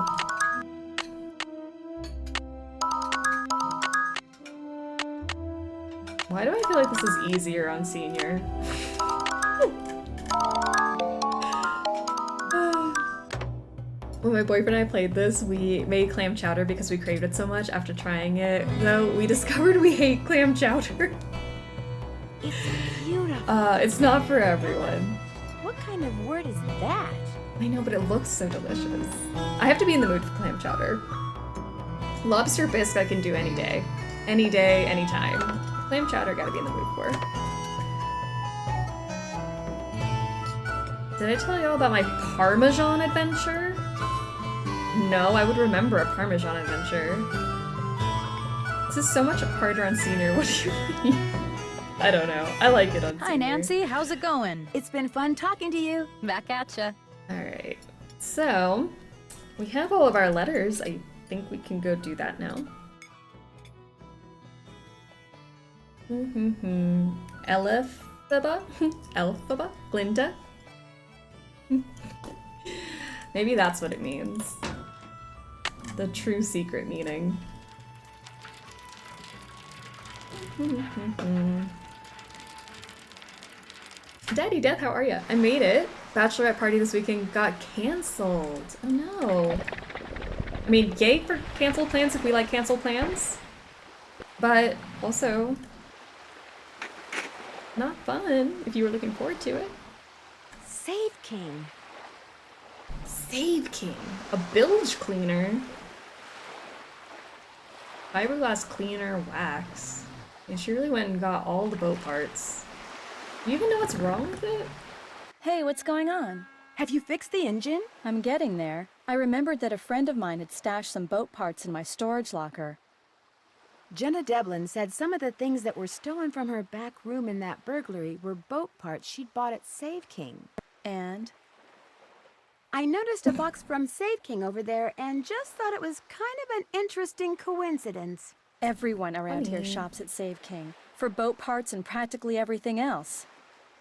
Why do I feel like this is easier on Senior? When my boyfriend and I played this, we made clam chowder because we craved it so much. After trying it, though, we discovered we hate clam chowder. It's beautiful. It's not for everyone. What kind of word is that? I know, but it looks so delicious. I have to be in the mood for clam chowder. Lobster bisque I can do any day. Any day, anytime. Clam chowder gotta be in the mood for. Did I tell y'all about my Parmesan adventure? No, I would remember a Parmesan adventure. This is so much harder on Senior. What do you mean? I don't know. I like it on Senior. Hi, Nancy. How's it going? It's been fun talking to you. Back at ya. Alright. So, we have all of our letters. I think we can go do that now. Elphaba? Elphaba? Glinda? Maybe that's what it means. The true secret meaning. Daddy Death, how are ya? I made it. Bachelorette party this weekend got canceled. Oh no. I mean, yay for canceled plans if we like canceled plans. But also, not fun if you were looking forward to it. Save King. Save King. A bilge cleaner. Fiberglass cleaner wax. And she really went and got all the boat parts. Do you even know what's wrong with it? Hey, what's going on? Have you fixed the engine? I'm getting there. I remembered that a friend of mine had stashed some boat parts in my storage locker. Jenna Devlin said some of the things that were stolen from her back room in that burglary were boat parts she'd bought at Save King. And? I noticed a box from Save King over there and just thought it was kind of an interesting coincidence. Everyone around here shops at Save King for boat parts and practically everything else.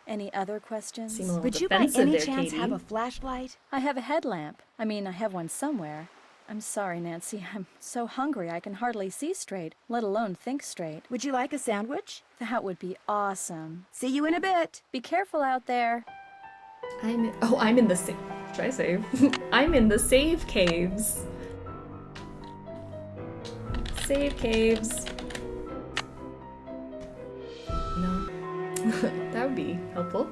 Any other questions? Would you by any chance have a flashlight? I have a headlamp. I mean, I have one somewhere. I'm sorry, Nancy. I'm so hungry I can hardly see straight, let alone think straight. Would you like a sandwich? That would be awesome. See you in a bit. Be careful out there. I'm in the save. Should I save? I'm in the save caves. Save caves. No. That would be helpful.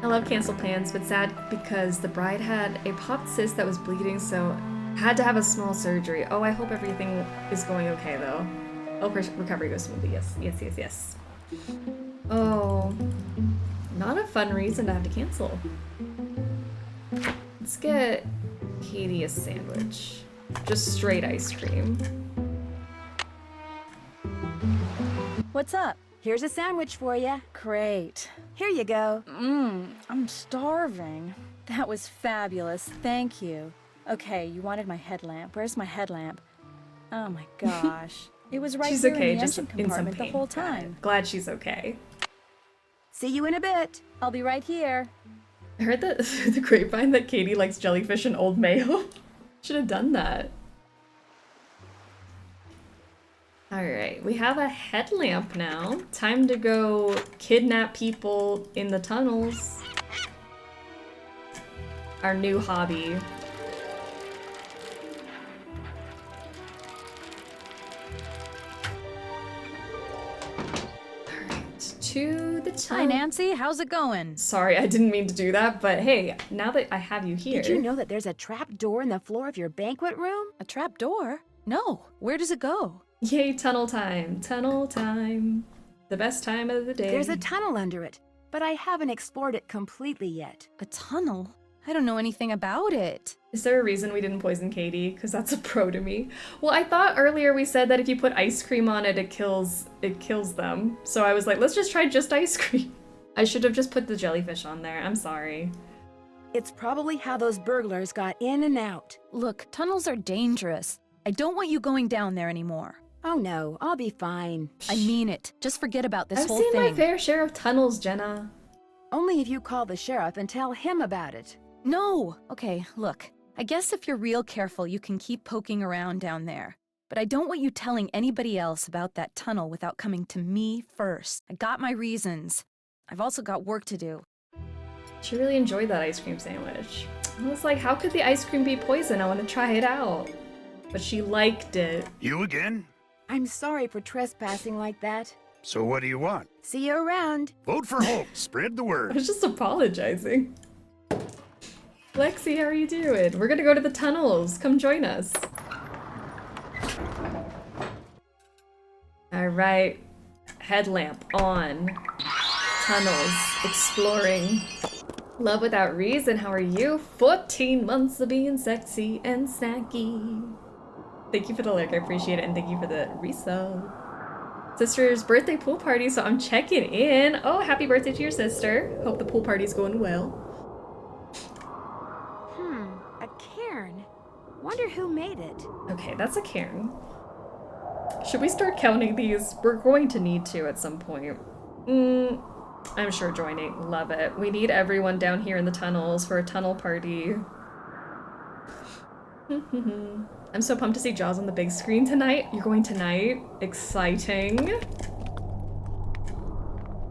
I love canceled plans, but sad because the bride had a popped cyst that was bleeding, so had to have a small surgery. Oh, I hope everything is going okay, though. Oh, recovery goes smoothly. Yes, yes, yes, yes. Oh, not a fun reason to have to cancel. Let's get Katie a sandwich. Just straight ice cream. What's up? Here's a sandwich for you. Great. Here you go. I'm starving. That was fabulous. Thank you. Okay, you wanted my headlamp. Where's my headlamp? Oh my gosh. It was right here in the engine compartment the whole time. Glad she's okay. See you in a bit. I'll be right here. I heard that through the grapevine that Katie likes jellyfish and Old Mayo. Should have done that. Alright, we have a headlamp now. Time to go kidnap people in the tunnels. Our new hobby. Alright, to the tunnel. Hi, Nancy. How's it going? Sorry, I didn't mean to do that, but hey, now that I have you here... Did you know that there's a trap door in the floor of your banquet room? A trap door? No. Where does it go? Yay, tunnel time. Tunnel time. The best time of the day. There's a tunnel under it, but I haven't explored it completely yet. A tunnel? I don't know anything about it. Is there a reason we didn't poison Katie? Because that's a pro to me. Well, I thought earlier we said that if you put ice cream on it, it kills them. So I was like, let's just try just ice cream. I should have just put the jellyfish on there. I'm sorry. It's probably how those burglars got in and out. Look, tunnels are dangerous. I don't want you going down there anymore. Oh no, I'll be fine. I mean it. Just forget about this whole thing. I've seen my fair share of tunnels, Jenna. Only if you call the sheriff and tell him about it. No! Okay, look. I guess if you're real careful, you can keep poking around down there. But I don't want you telling anybody else about that tunnel without coming to me first. I got my reasons. I've also got work to do. She really enjoyed that ice cream sandwich. I was like, how could the ice cream be poison? I want to try it out. But she liked it. You again? I'm sorry for trespassing like that. So what do you want? See you around. Vote for Hope. Spread the word. I was just apologizing. Lexi, how are you doing? We're gonna go to the tunnels. Come join us. Alright. Headlamp on. Tunnels. Exploring. Love without reason, how are you? 14 months of being sexy and snacky. Thank you for the like, I appreciate it, and thank you for the resub. Sister's birthday pool party, so I'm checking in. Oh, happy birthday to your sister. Hope the pool party's going well. A cairn. Wonder who made it. Okay, that's a cairn. Should we start counting these? We're going to need to at some point. I'm sure joining. Love it. We need everyone down here in the tunnels for a tunnel party. I'm so pumped to see Jaws on the big screen tonight. You're going tonight? Exciting.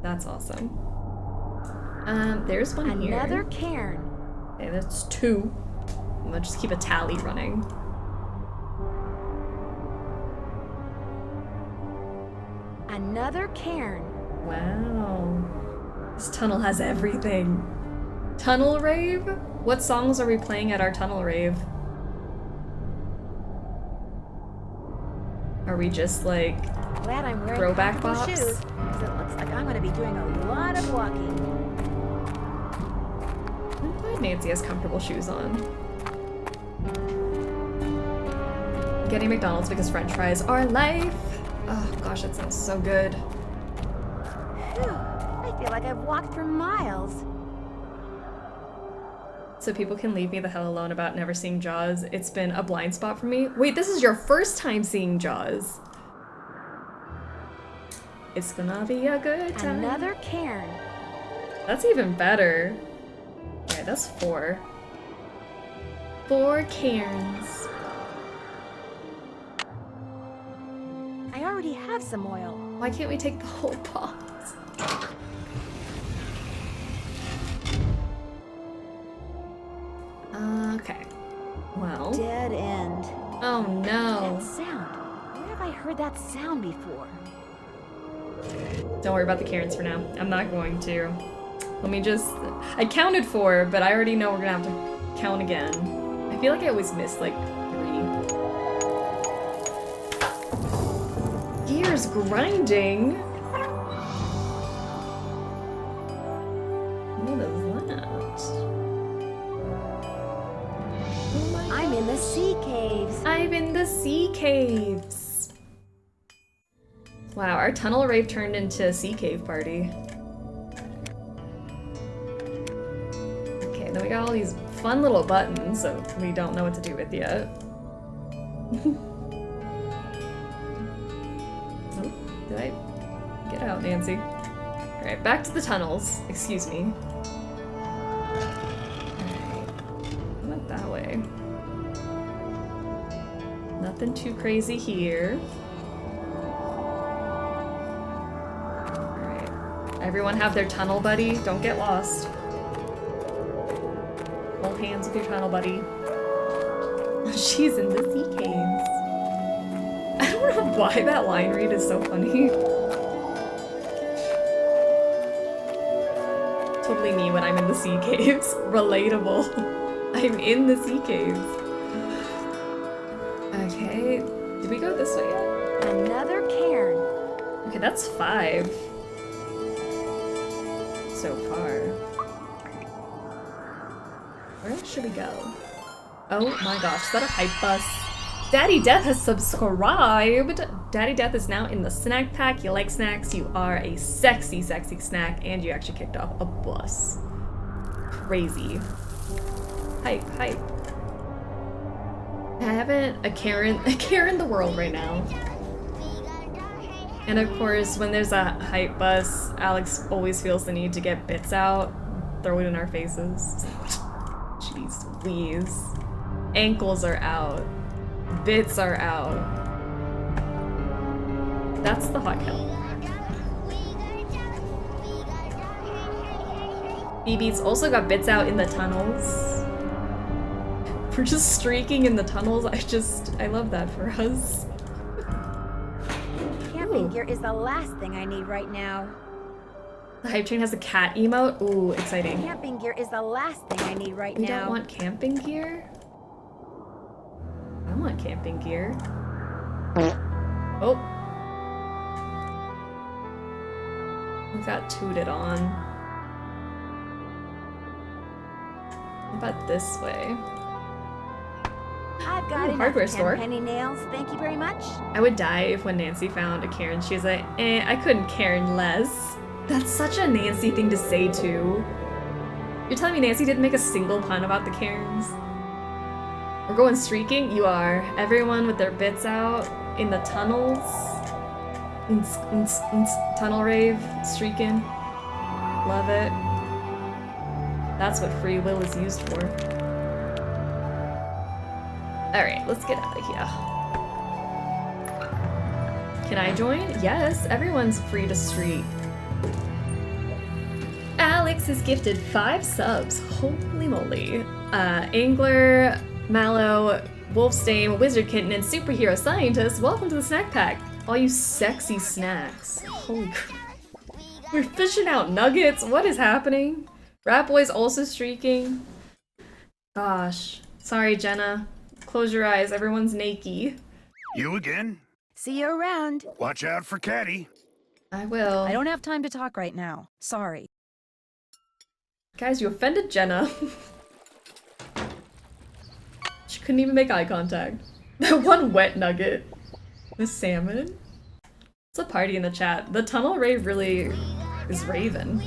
That's awesome. There's one here. Another cairn. Okay, that's 2. I'm gonna just keep a tally running. Another cairn. Wow. This tunnel has everything. Tunnel rave? What songs are we playing at our tunnel rave? Are we just like Glad I'm wearing throwback comfortable bops? shoes, because it looks like I'm going to be doing a lot of walking. I'm glad Nancy has comfortable shoes on. getting McDonald's because French fries are life. Oh gosh, that sounds so good. Phew, I feel like I've walked for miles. So people can leave me the hell alone about never seeing Jaws. It's been a blind spot for me. Wait, this is your first time seeing Jaws. It's gonna be a good time. Another Cairn. That's even better. Alright, that's 4. 4 cairns. I already have some oil. Why can't we take the whole box? Okay. Well. Dead end. Oh no. That sound. Where have I heard that sound before? Don't worry about the cairns for now. I'm not going to. Let me just... I counted 4, but I already know we're gonna have to count again. I feel like I always miss, like, 3. Gears grinding? What is that? Oh I'm in the sea caves. I'm in the sea caves. Wow, our tunnel rave turned into a sea cave party. Okay, then we got all these fun little buttons that we don't know what to do with yet. Oh, did I get out, Nancy? Alright, back to the tunnels. Excuse me. Alright, I went that way. Nothing too crazy here. Everyone have their tunnel buddy. Don't get lost. Hold hands with your tunnel buddy. She's in the sea caves. I don't know why that line read is so funny. Totally me when I'm in the sea caves. Relatable. I'm in the sea caves. Okay. Did we go this way yet? Another cairn. Okay, that's 5. So far. Where should we go? Oh my gosh, is that a hype bus? Daddy Death has subscribed! Daddy Death is now in the snack pack. You like snacks, you are a sexy, sexy snack, and you actually kicked off a bus. Crazy. Hype, hype. I haven't a Karen the world right now. And of course, when there's a hype bus, Alex always feels the need to get bits out, throw it in our faces. Jeez Louise. Ankles are out. Bits are out. That's the hot kettle. BB's also got bits out in the tunnels. We're just streaking in the tunnels. I love that for us. Camping gear is the last thing I need right now. The hype train has a cat emote. Ooh, exciting. Camping gear is the last thing I need right You now. don't want camping gear? I want camping gear. Oh. We got tooted on. What about this way? I've got enough hardware store. penny nails. Thank you very much. I would die if when Nancy found a Karen, she was like, I couldn't Karen less. That's such a Nancy thing to say too. You're telling me Nancy didn't make a single pun about the Karens? We're going streaking? You are. Everyone with their bits out in the tunnels. Tunnel rave, streaking. Love it. That's what free will is used for. Alright, let's get out of here. Can I join? Yes, everyone's free to streak. Alex is gifted 5 subs. Holy moly. Angler, Mallow, Wolfstame, Wizard Kitten, and Superhero Scientist, welcome to the snack pack. All you sexy snacks. Holy crap. We're fishing out nuggets. What is happening? Rat Boy's also streaking. Gosh. Sorry, Jenna. Close your eyes. Everyone's naked. You again? See you around. Watch out for Caddy. I will. I don't have time to talk right now. Sorry. Guys, you offended Jenna. She couldn't even make eye contact. One wet nugget. The salmon. It's a party in the chat. The tunnel rave really is raving.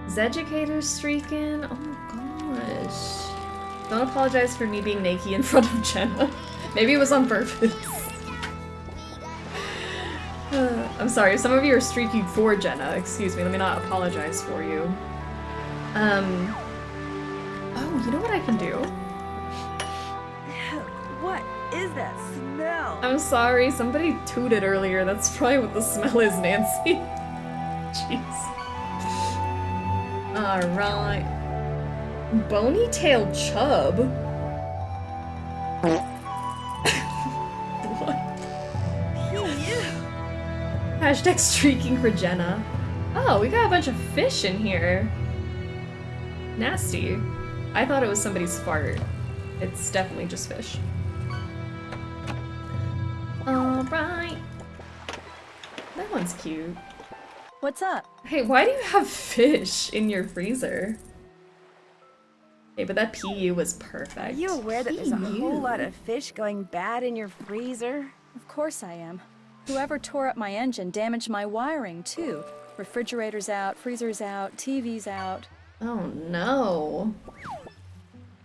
Zeducator streaking? Oh my gosh. Don't apologize for me being naked in front of Jenna. Maybe it was on purpose. I'm sorry, some of you are streaking for Jenna. Excuse me, let me not apologize for you. Oh, you know what I can do? What is that smell? I'm sorry, somebody tooted earlier. That's probably what the smell is, Nancy. Jeez. Alright. Bony-tailed chub? What? Hashtag streaking for Jenna. Oh, we got a bunch of fish in here. Nasty. I thought it was somebody's fart. It's definitely just fish. Alright. That one's cute. What's up? Hey, why do you have fish in your freezer? Hey, but that PU was perfect. Are you aware that there's a whole lot of fish going bad in your freezer? Of course I am. Whoever tore up my engine damaged my wiring, too. Refrigerator's out, freezer's out, TV's out. Oh no.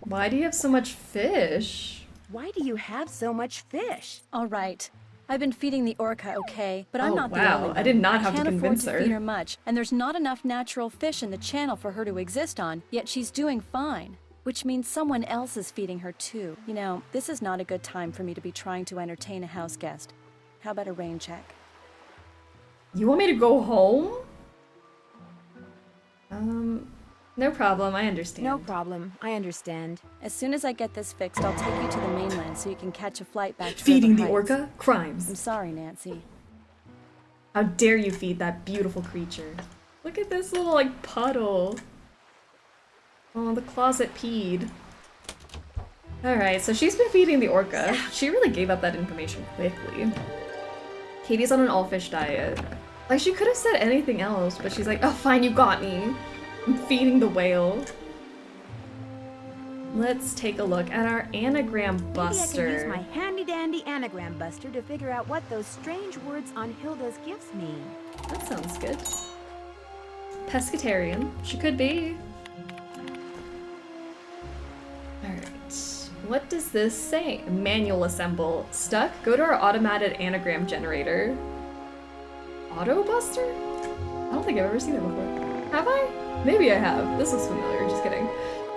Why do you have so much fish? Why do you have so much fish? All right. I've been feeding the orca, okay? But I'm not the wow. only one. I did not have to convince her. I can't afford to feed her much, and there's not enough natural fish in the channel for her to exist on, yet she's doing fine. Which means someone else is feeding her too. You know, this is not a good time for me to be trying to entertain a house guest. How about a rain check? You want me to go home? No problem, I understand. No problem, I understand. As soon as I get this fixed, I'll take you to the mainland so you can catch a flight back to Feeding the River Heights. orca? Crimes. I'm sorry, Nancy. How dare you feed that beautiful creature? Look at this little, like, puddle. Oh, the closet peed. Alright, so she's been feeding the orca. She really gave up that information quickly. Katie's on an all-fish diet. Like, she could have said anything else, but she's like, oh, fine, you got me. I'm feeding the whale. Let's take a look at our anagram buster. Maybe I can use my handy-dandy anagram buster to figure out what those strange words on Hilda's gifts mean. That sounds good. Pescatarian. She could be. Alright. What does this say? Manual assemble. Stuck? Go to our automated anagram generator. Auto Buster? I don't think I've ever seen it before. Have I? Maybe I have. This looks familiar. Just kidding.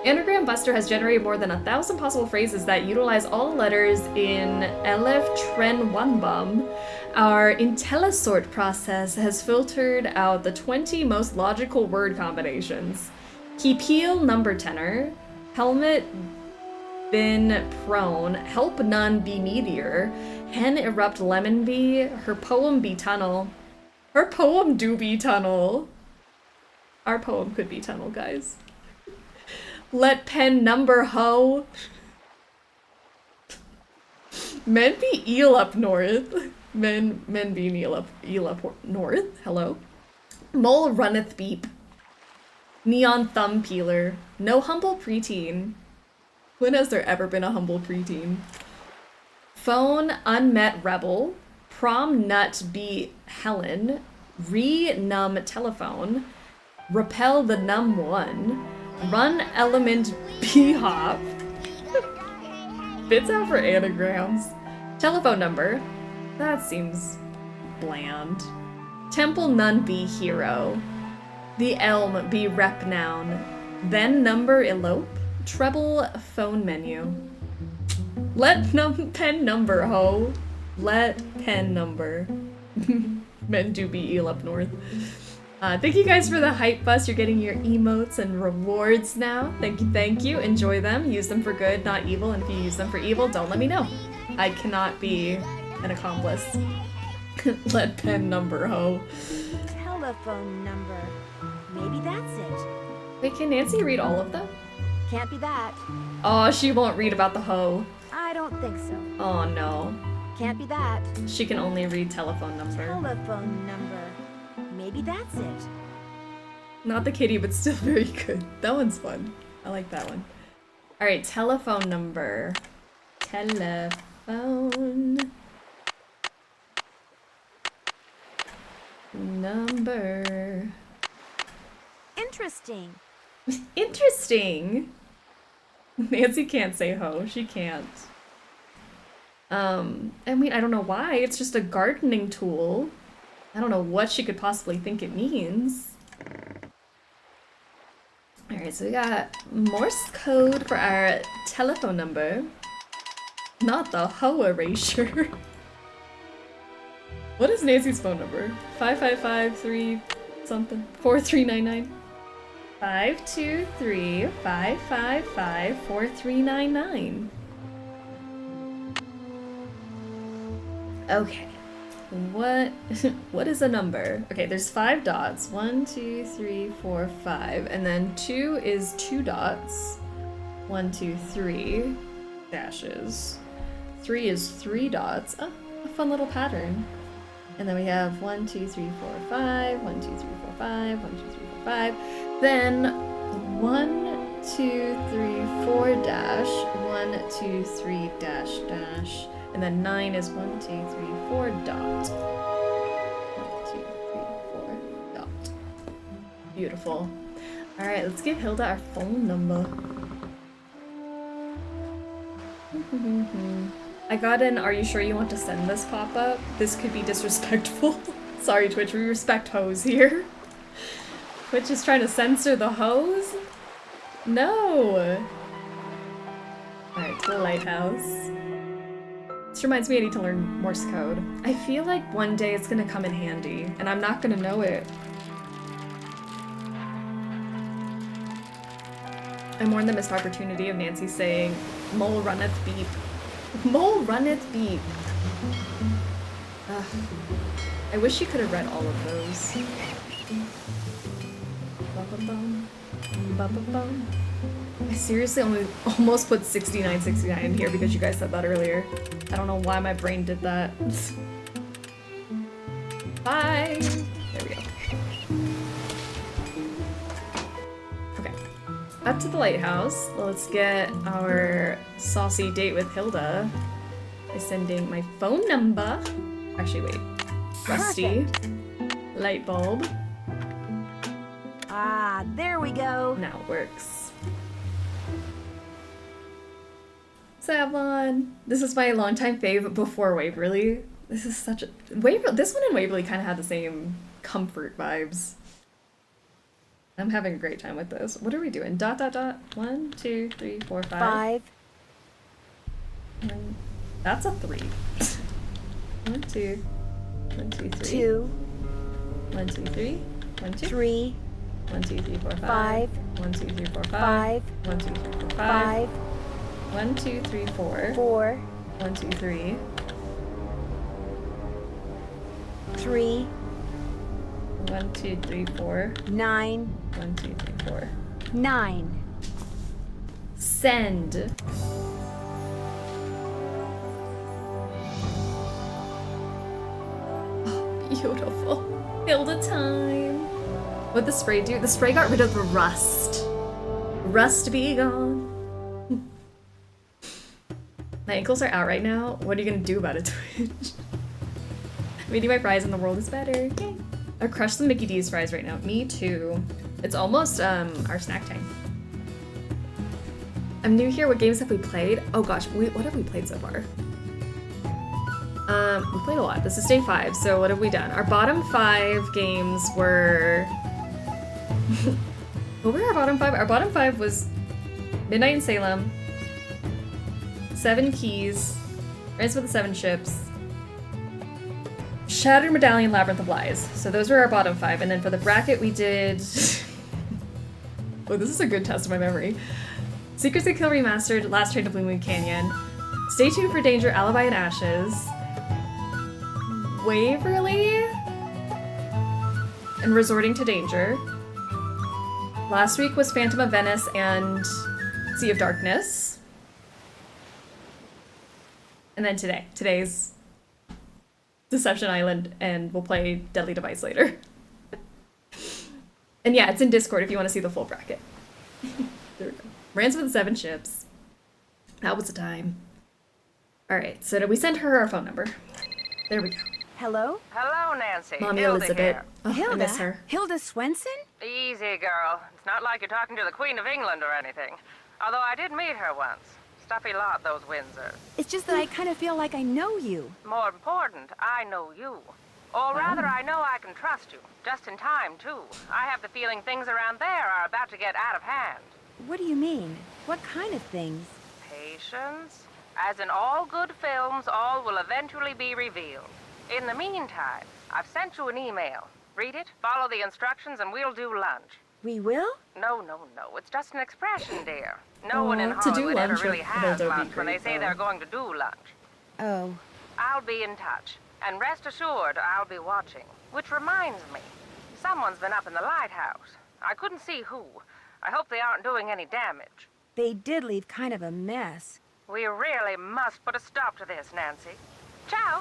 Anagram Buster has generated more than 1,000 possible phrases that utilize all the letters in Elef Tren Wanbum. Our IntelliSort process has filtered out the 20 most logical word combinations. Kipeel number tenor, helmet bin prone, help none be meteor, hen erupt lemon bee, her poem be tunnel. Her poem do be tunnel. Our poem could be tunnel, guys. Let pen number ho. Men be eel up north. Men be eel up north. Hello. Mole runneth beep. Neon thumb peeler. No humble preteen. When has there ever been a humble preteen? Phone unmet rebel. Prom nut be Helen. Re-numb telephone. Repel the numb one. Run element b-hop. Bits out for anagrams. Telephone number. That seems bland. Temple none be hero. The elm be rep noun. Then number elope. Treble phone menu. Let pen number ho. Let pen number. Men do be eel up north. Thank you guys for the hype bus. You're getting your emotes and rewards now. Thank you. Enjoy them. Use them for good, not evil. And if you use them for evil, don't let me know. I cannot be an accomplice. Let pen number ho. Telephone number. Maybe that's it. Wait, can Nancy read all of them? Can't be that. Oh, she won't read about the hoe. I don't think so. Oh no. Can't be that. She can only read telephone number. Telephone number. Maybe that's it. Not the kitty, but still very good. That one's fun. I like that one. Alright, telephone number. Telephone number. Interesting. Interesting. Nancy can't say ho. She can't. I mean, I don't know why. It's just a gardening tool. I don't know what she could possibly think it means. Alright, so we got Morse code for our telephone number. Not the ho erasure. What is Nancy's phone number? 555-3 something? 4399? 523-555-4399. Okay. What is a number? Okay, there's 5 dots. 1, 2, 3, 4, 5. And then 2 is 2 dots. 1, 2, 3 dashes. 3 is 3 dots. Oh, a fun little pattern. And then we have 1, 2, 3, 4, 5. 1, 2, 3, 4, 5. 1, 2, 3, 4, 5. Then 1, 2, 3, 4 dash. 1, 2, 3 dash dash. And then 9 is 1, 2, 3, 4 dot. 1, 2, 3, 4 dot. Beautiful. Alright, let's give Hilda our phone number. I got an "Are you sure you want to send this" pop-up. This could be disrespectful. Sorry, Twitch, we respect hoes here. Twitch is trying to censor the hoes? No! Alright, to the lighthouse. This reminds me I need to learn Morse code. I feel like one day it's gonna come in handy, and I'm not gonna know it. I mourn the missed opportunity of Nancy saying, "Mole runneth beep." Mole runneth beep. Ugh. I wish you could have read all of those. Ba-ba-bum. Ba-ba-bum. I seriously almost put 6969 in here because you guys said that earlier. I don't know why my brain did that. Bye! There we go. Okay. Up to the lighthouse. Let's get our saucy date with Hilda by sending my phone number. Actually, wait. Rusty. Perfect. Light bulb. Ah, there we go. Now it works. Savon. This is my longtime fave before Waverly. This is such a this one and Waverly kind of had the same comfort vibes. I'm having a great time with this. What are we doing? Dot dot dot. 1, 2, 3, 4, 5. 5. And that's a 3. 1, 2. 1, 2, 3. 2. 1, 2, 3. 1, 2. 3. 1, 2, 3, 4, 5. 5. 1, 2, 3, 4, 5. 5. 1, 2, 3, 4, 5. 5. 1, 2, 3, 4. 4. 1, 2, 3. 3. 1, 2, 3, 4. 9. 1, 2, 3, 4. 9. Send. Oh, beautiful. Hilda time. What'd the spray do? The spray got rid of the rust. Rust be gone. My ankles are out right now. What are you gonna do about it, Twitch? I'm eating my fries and the world is better. Yay. I crushed the Mickey D's fries right now. Me too. It's almost our snack time. I'm new here. What games have we played? Oh gosh, what have we played so far? We played a lot. This is day 5, so what have we done? Our bottom 5 games were... What were our bottom 5? Our bottom 5 was Midnight in Salem, 7 Keys, Race with the 7 Ships, Shattered Medallion, Labyrinth of Lies. So those were our bottom 5, and then for the bracket we did... Oh, this is a good test of my memory. Secrets of Kill Remastered, Last Train to Blue Moon Canyon, Stay Tuned for Danger, Alibi and Ashes, Waverly, and Resorting to Danger. Last week was Phantom of Venice and Sea of Darkness. And then today's Deception Island, and we'll play Deadly Device later. And yeah, it's in Discord if you want to see the full bracket. There we go. Rants with 7 ships. That was the time. Alright, so did we send her our phone number? There we go. Hello? Hello, Nancy. Mommy Hilda Elizabeth. here. Oh, Hilda? I miss her. Hilda Swenson? Easy, girl. It's not like you're talking to the Queen of England or anything. Although I did meet her once. Stuffy lot, those Windsors. It's just that I kind of feel like I know you. More important, I know you. Or rather, I know I can trust you. Just in time, too. I have the feeling things around there are about to get out of hand. What do you mean? What kind of things? Patience? As in all good films, all will eventually be revealed. In the meantime, I've sent you an email. Read it, follow the instructions, and we'll do lunch. We will? No. It's just an expression, dear. No one in to do Hollywood ever lunch really with has Hilda would be lunch when they great, say though. they're going to do lunch. Oh. I'll be in touch. And rest assured, I'll be watching. Which reminds me, someone's been up in the lighthouse. I couldn't see who. I hope they aren't doing any damage. They did leave kind of a mess. We really must put a stop to this, Nancy. Ciao!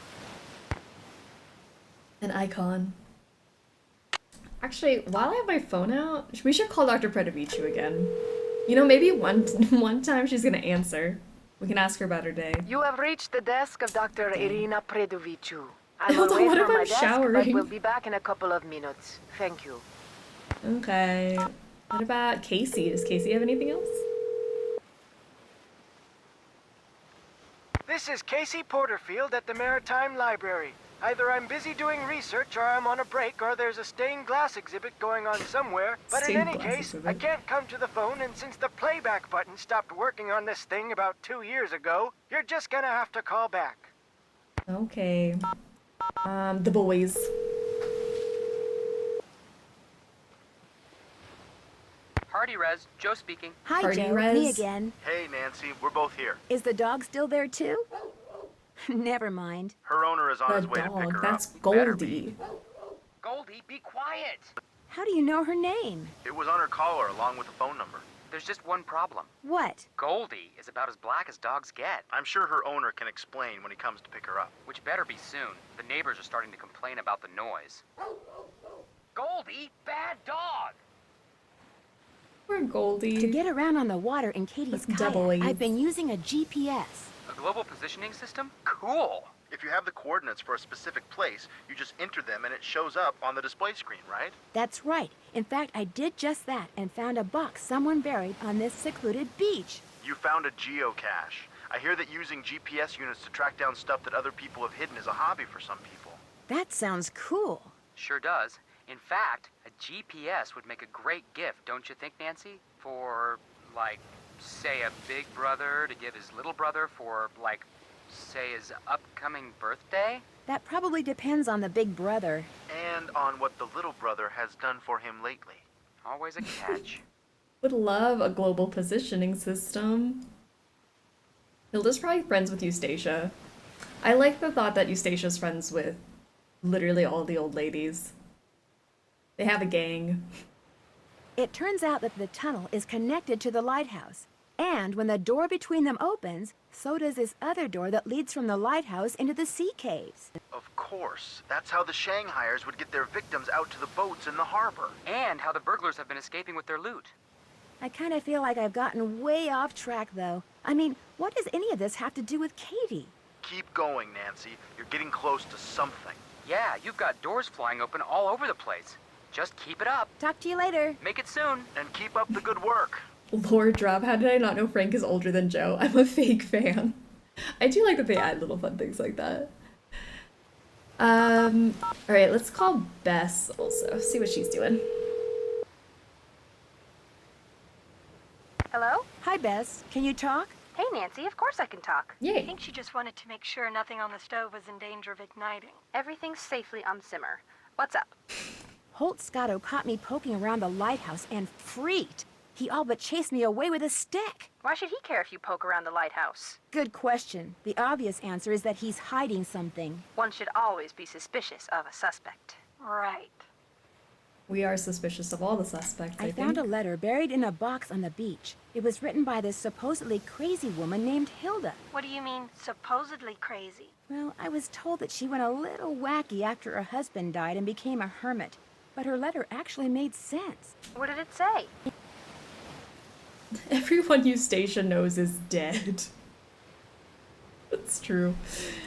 An icon. Actually, while I have my phone out, we should call Dr. Predovicu again. You know, maybe one time she's gonna answer. We can ask her about her day. You have reached the desk of Dr. Irina Predovicu. I will Hold on, wait what for if my I'm desk, showering? but we'll be back in a couple of minutes. Thank you. Okay. What about Casey? Does Casey have anything else? This is Casey Porterfield at the Maritime Library. Either I'm busy doing research, or I'm on a break, or there's a stained glass exhibit going on somewhere. But in Stained any glass case, exhibit. I can't come to the phone, and since the playback button stopped working on this thing about 2 years ago, you're just gonna have to call back. Okay. The boys. Hardy Res, Joe speaking. Hi, Party Joe. res. Me again. Hey, Nancy, we're both here. Is the dog still there, too? Never mind. Her owner is on The his way to pick dog. her That's up. Goldie. Goldie, be quiet! How do you know her name? It was on her collar along with the phone number. There's just one problem. What? Goldie is about as black as dogs get. I'm sure her owner can explain when he comes to pick her up. Which better be soon. The neighbors are starting to complain about the noise. Goldie, bad dog! Poor Goldie. To get around on the water in Katie's That's double kayak, A's. I've been using a GPS. A global positioning system? Cool! If you have the coordinates for a specific place, you just enter them and it shows up on the display screen, right? That's right. In fact, I did just that and found a box someone buried on this secluded beach. You found a geocache. I hear that using GPS units to track down stuff that other people have hidden is a hobby for some people. That sounds cool. Sure does. In fact, a GPS would make a great gift, don't you think, Nancy? For, like, say a big brother to give his little brother for, like, say his upcoming birthday? That probably depends on the big brother. And on what the little brother has done for him lately. Always a catch. Would love a global positioning system. Hilda's probably friends with Eustacia. I like the thought that Eustacia's friends with literally all the old ladies. They have a gang. It turns out that the tunnel is connected to the lighthouse. And when the door between them opens, so does this other door that leads from the lighthouse into the sea caves. Of course. That's how the Shanghaiers would get their victims out to the boats in the harbor. And how the burglars have been escaping with their loot. I kind of feel like I've gotten way off track, though. I mean, what does any of this have to do with Katie? Keep going, Nancy. You're getting close to something. Yeah, you've got doors flying open all over the place. Just keep it up. Talk to you later. Make it soon. And keep up the good work. Lord Drop, how did I not know Frank is older than Joe? I'm a fake fan. I do like that they add little fun things like that. Alright, let's call Bess also. See what she's doing. Hello? Hi, Bess. Can you talk? Hey, Nancy, of course I can talk. I think she just wanted to make sure nothing on the stove was in danger of igniting. Everything's safely on simmer. What's up? Holt Scotto caught me poking around the lighthouse and freaked. He all but chased me away with a stick. Why should he care if you poke around the lighthouse? Good question. The obvious answer is that he's hiding something. One should always be suspicious of a suspect. Right. We are suspicious of all the suspects, I found a think. letter buried in a box on the beach. It was written by this supposedly crazy woman named Hilda. What do you mean, supposedly crazy? Well, I was told that she went a little wacky after her husband died and became a hermit. but her letter actually made sense. What did it say? Everyone you station knows is dead. That's true.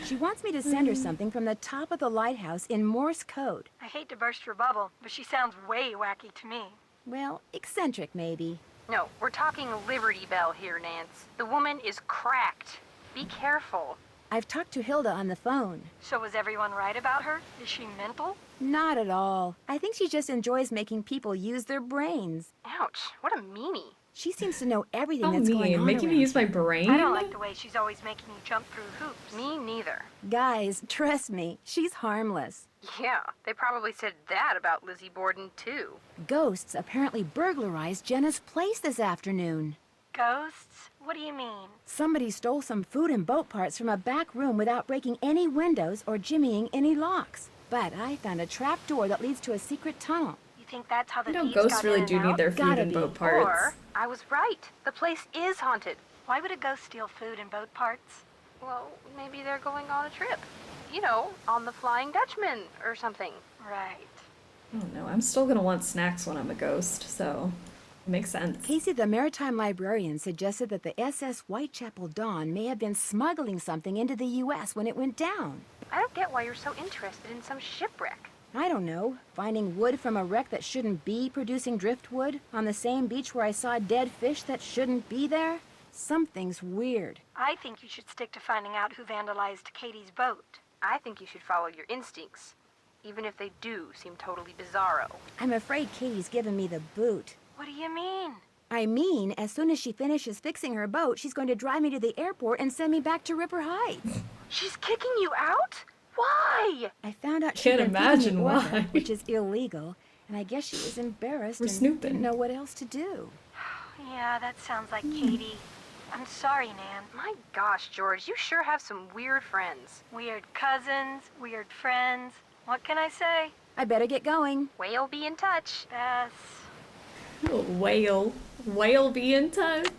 She wants me to send her something from the top of the lighthouse in Morse code. I hate to burst your bubble, but she sounds way wacky to me. Well, eccentric maybe. No, we're talking Liberty Bell here, Nance. The woman is cracked. Be careful. I've talked to Hilda on the phone. So was everyone right about her? Is she mental? Not at all. I think she just enjoys making people use their brains. Ouch, what a meanie. She seems to know everything Oh, that's going on making me around use my here. brain? I don't like the way she's always making you jump through hoops. Me neither. Guys, trust me, she's harmless. Yeah, they probably said that about Lizzie Borden, too. Ghosts apparently burglarized Jenna's place this afternoon. Ghosts? What do you mean? Somebody stole some food and boat parts from a back room without breaking any windows or jimmying any locks. But I found a trap door that leads to a secret tunnel. You think that's how the You know, thieves ghosts got really in do and need out? their food Gotta and be. boat parts. Or, I was right. The place is haunted. Why would a ghost steal food and boat parts? Well, maybe they're going on a trip. You know, on the Flying Dutchman or something. Right. I don't know. I'm still gonna want snacks when I'm a ghost, so it makes sense. Casey, the maritime librarian, suggested that the SS Whitechapel Dawn may have been smuggling something into the U.S. when it went down. I don't get why you're so interested in some shipwreck. I don't know. Finding wood from a wreck that shouldn't be producing driftwood on the same beach where I saw dead fish that shouldn't be there? Something's weird. I think you should stick to finding out who vandalized Katie's boat. I think you should follow your instincts, even if they do seem totally bizarro. I'm afraid Katie's given me the boot. What do you mean? I mean, as soon as she finishes fixing her boat, she's going to drive me to the airport and send me back to Ripper Heights. She's kicking you out? Why? I found out Can't she'd been imagine feeding me order, why. which is illegal, and I guess she was embarrassed We're and snooping. didn't know what else to do. Yeah, that sounds like Katie. I'm sorry, Nan. My gosh, George, you sure have some weird friends. Weird cousins, weird friends. What can I say? I better get going. Whale, be in touch. Bess. Whale. Whale, be in touch.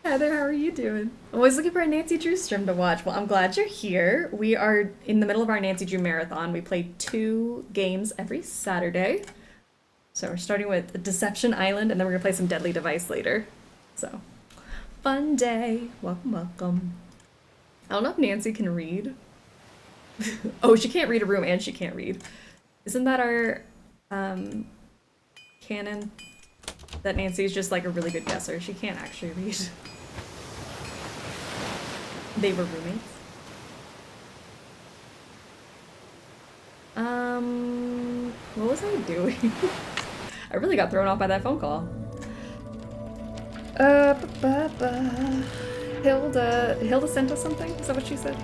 Heather, how are you doing? I'm always looking for a Nancy Drew stream to watch. Well, I'm glad you're here. We are in the middle of our Nancy Drew marathon. We play 2 games every Saturday. So we're starting with Deception Island, and then we're going to play some Deadly Device later. So, fun day. Welcome, welcome. I don't know if Nancy can read. Oh, she can't read a room, and she can't read. Isn't that our canon? That Nancy's just like a really good guesser. She can't actually read. They were roommates. What was I doing? I really got thrown off by that phone call. Hilda sent us something? Is that what she said?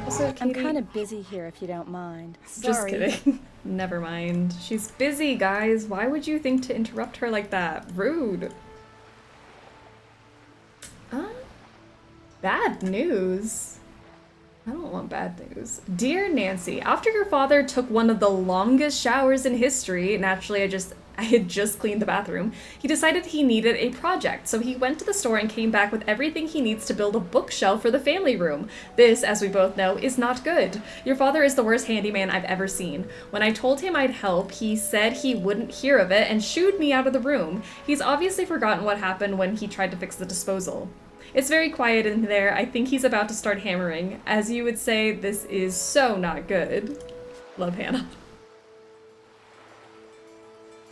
Also, I'm Katie, kind of busy here if you don't mind. just Sorry. kidding. Never mind. She's busy, guys. Why would you think to interrupt her like that? Rude. Bad news. I don't want bad news. Dear Nancy, after your father took one of the longest showers in history, naturally I had just cleaned the bathroom, he decided he needed a project, so he went to the store and came back with everything he needs to build a bookshelf for the family room. This, as we both know, is not good. Your father is the worst handyman I've ever seen. When I told him I'd help, he said he wouldn't hear of it and shooed me out of the room. He's obviously forgotten what happened when he tried to fix the disposal. It's very quiet in there. I think he's about to start hammering. As you would say, this is so not good. Love, Hannah.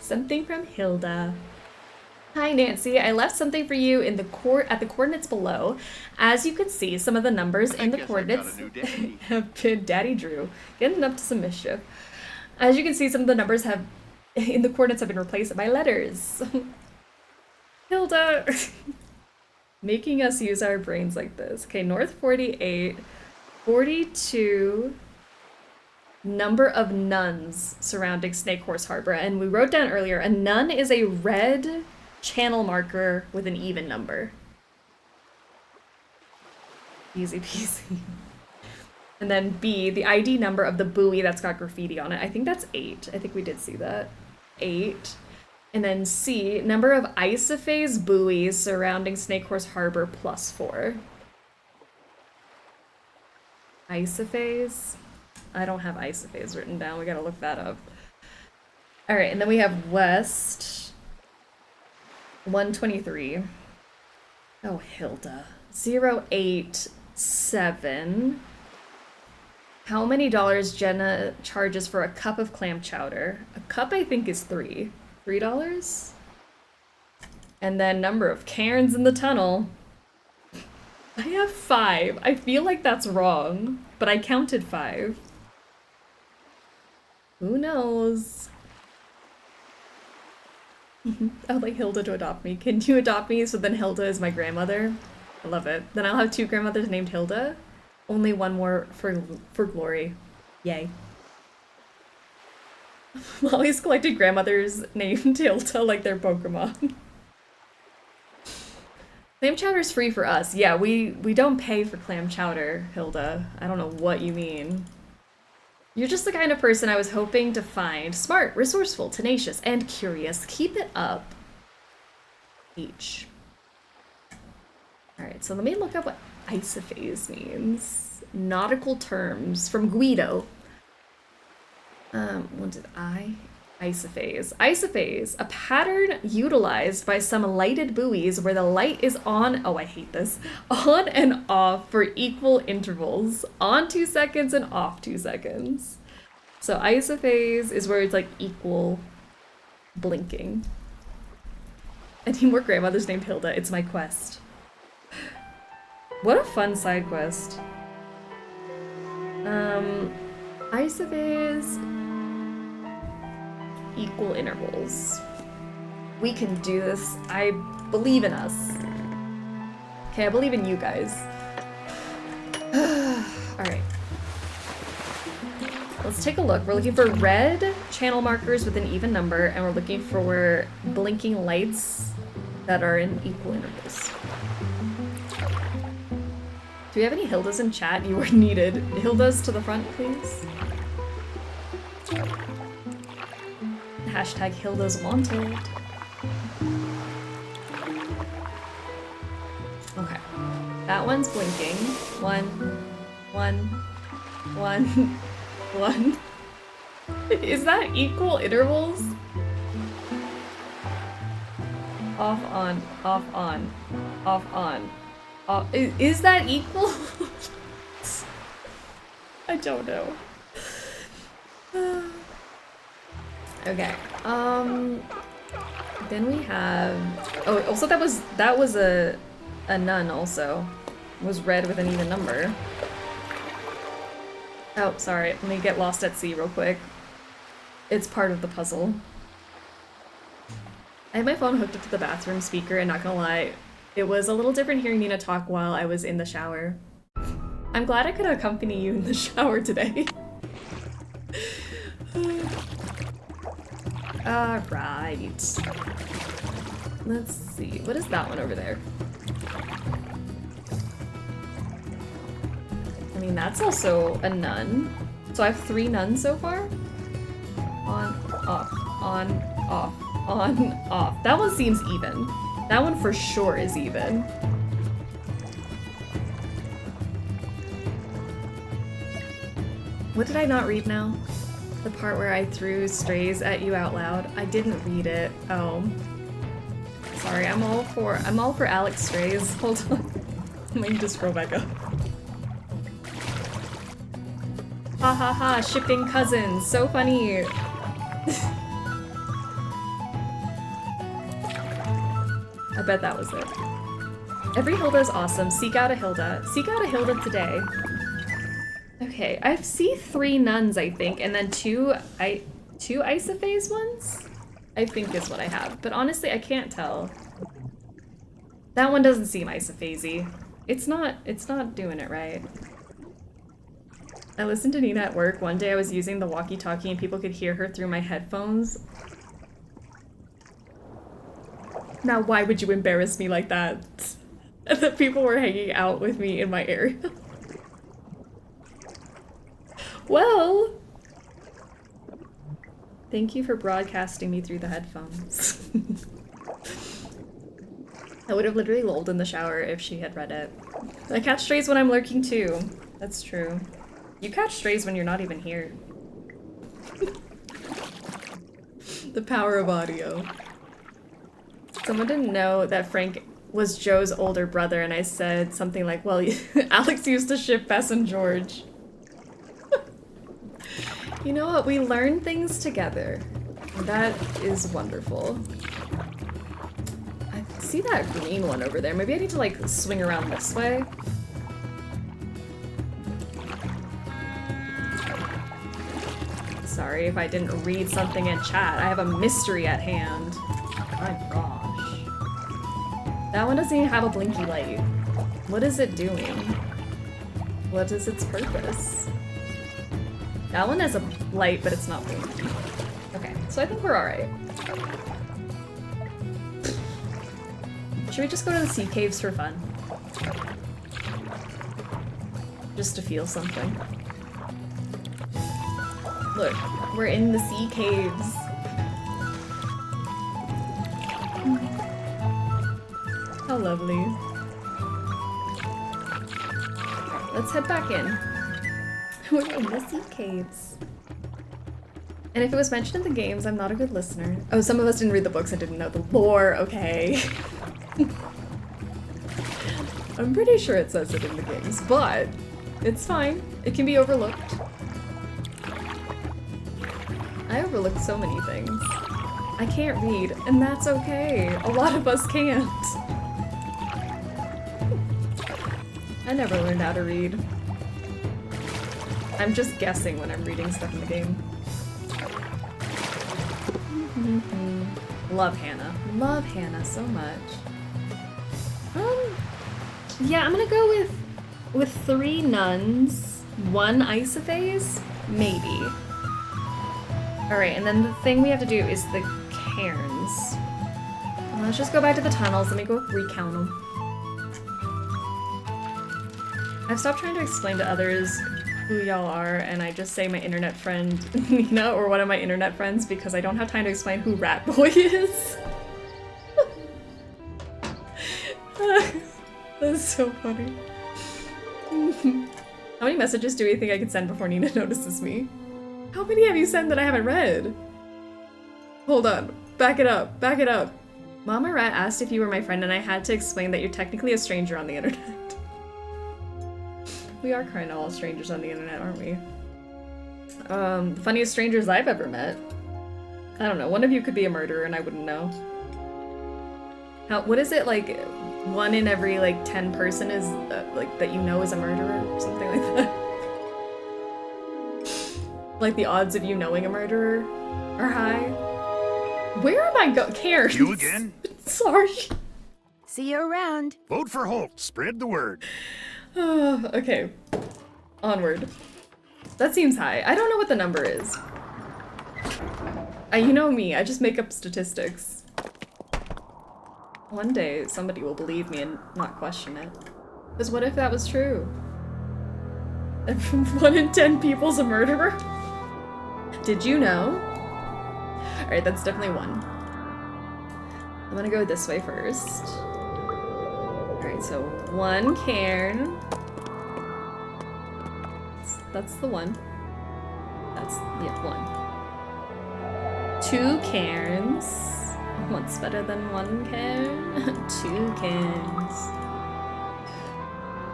Something from Hilda. Hi Nancy, I left something for you in the at the coordinates below. As you can see, some of the numbers in the coordinates have been Daddy Drew getting up to some mischief. As you can see, some of the numbers in the coordinates have been replaced by letters. Hilda, making us use our brains like this. Okay, North 48, 42. Number of nuns surrounding Snake Horse Harbor, and we wrote down earlier, a nun is a red channel marker with an even number. Easy peasy. And then B, the ID number of the buoy that's got graffiti on it. I think that's 8. I think we did see that. 8. And then C, number of isophase buoys surrounding Snake Horse Harbor +4. Isophase? I don't have isophase written down. We gotta look that up. Alright, and then we have West. 123. Oh, Hilda. 087. How many dollars Jenna charges for a cup of clam chowder? A cup, I think, is $3. $3? And then number of Karens in the tunnel. I have 5. I feel like that's wrong, but I counted 5. Who knows? I would like Hilda to adopt me. Can you adopt me so then Hilda is my grandmother? I love it. Then I'll have 2 grandmothers named Hilda. Only one more for glory. Yay. Molly's collected grandmothers named Hilda like they're Pokemon. Clam chowder is free for us. Yeah, we don't pay for clam chowder, Hilda. I don't know what you mean. You're just the kind of person I was hoping to find. Smart, resourceful, tenacious, and curious. Keep it up. H. Alright, so let me look up what isophase means. Nautical terms from Guido. What did I? Isophase. Isophase, a pattern utilized by some lighted buoys where the light is on, oh I hate this, on and off for equal intervals. On 2 seconds and off 2 seconds. So isophase is where it's like equal blinking. I need more grandmothers named Hilda. It's my quest. What a fun side quest. Isophase, equal intervals. We can do this. I believe in us. Okay, I believe in you guys. Alright. Let's take a look. We're looking for red channel markers with an even number, and we're looking for blinking lights that are in equal intervals. Do we have any Hildas in chat? You were needed. Hildas to the front, please. Hashtag Hilda's wanted. Okay. That one's blinking. 1, 1, 1, 1. Is that equal intervals? Off, on, off, on, off, on. Is that equal? I don't know. Okay. Then we have. Oh, also that was a nun. Also, it was red with an even number. Oh, sorry. Let me get lost at sea real quick. It's part of the puzzle. I had my phone hooked up to the bathroom speaker, and not gonna lie, it was a little different hearing Nina talk while I was in the shower. I'm glad I could accompany you in the shower today. Alright. Let's see. What is that one over there? I mean, that's also a nun. So I have 3 nuns so far? On, off, on, off, on, off. That one seems even. That one for sure is even. What did I not read now? The part where I threw strays at you out loud? I didn't read it. Oh. Sorry, I'm all for Alex strays. Hold on. Let me just scroll back up. Ha ha ha, shipping cousins. So funny. I bet that was it. Every Hilda is awesome. Seek out a Hilda. Seek out a Hilda today. Okay, I see 3 nuns, I think, and then 2 isophase ones? I think is what I have. But honestly, I can't tell. That one doesn't seem isophasey. It's not doing it right. I listened to Nina at work. One day I was using the walkie-talkie and people could hear her through my headphones. Now, why would you embarrass me like that? And that people were hanging out with me in my area. Well, thank you for broadcasting me through the headphones. I would have literally lolled in the shower if she had read it. I catch strays when I'm lurking too. That's true. You catch strays when you're not even here. The power of audio. Someone didn't know that Frank was Joe's older brother, and I said something like, well, Alex used to ship Bess and George. You know what? We learn things together. That is wonderful. I see that green one over there. Maybe I need to, like, swing around this way. Sorry if I didn't read something in chat. I have a mystery at hand. My gosh. That one doesn't even have a blinky light. What is it doing? What is its purpose? That one has a light, but it's not blinking. Okay, so I think we're alright. Should we just go to the sea caves for fun? Just to feel something. Look, we're in the sea caves. How lovely. Alright, let's head back in. We're in the sea caves. And if it was mentioned in the games, I'm not a good listener. Oh, some of us didn't read the books and didn't know the lore, okay. I'm pretty sure it says it in the games, but it's fine. It can be overlooked. I overlooked so many things. I can't read, and that's okay. A lot of us can't. I never learned how to read. I'm just guessing when I'm reading stuff in the game. Love Hannah. Love Hannah so much. Yeah, I'm gonna go with 3 nuns, 1 isophase, maybe. Alright, and then the thing we have to do is the cairns. Let's just go back to the tunnels. Let me go recount them. I've stopped trying to explain to others who y'all are, and I just say my internet friend Nina or one of my internet friends because I don't have time to explain who Rat Boy is. That's so funny. How many messages do we think I could send before Nina notices me? How many have you sent that I haven't read? Hold on. Back it up. Back it up. Mama Rat asked if you were my friend, and I had to explain that you're technically a stranger on the internet. We are kind of all strangers on the internet, aren't we? The funniest strangers I've ever met. I don't know. One of you could be a murderer, and I wouldn't know. What is it, like, 1 in every, like, 10 person is, like, that you know is a murderer? Or something like that. Like, the odds of you knowing a murderer are high. Where am I Karen? You again? Sorry. See you around. Vote for Holt. Spread the word. Okay. Onward. That seems high. I don't know what the number is. You know me, I just make up statistics. One day, somebody will believe me and not question it. Because what if that was true? 1 in 10 people's a murderer? Did you know? Alright, that's definitely 1. I'm gonna go this way first. Alright, so 1 cairn. That's the 1. That's, yeah, 1. 2 cairns. What's better than 1 cairn? 2 cairns.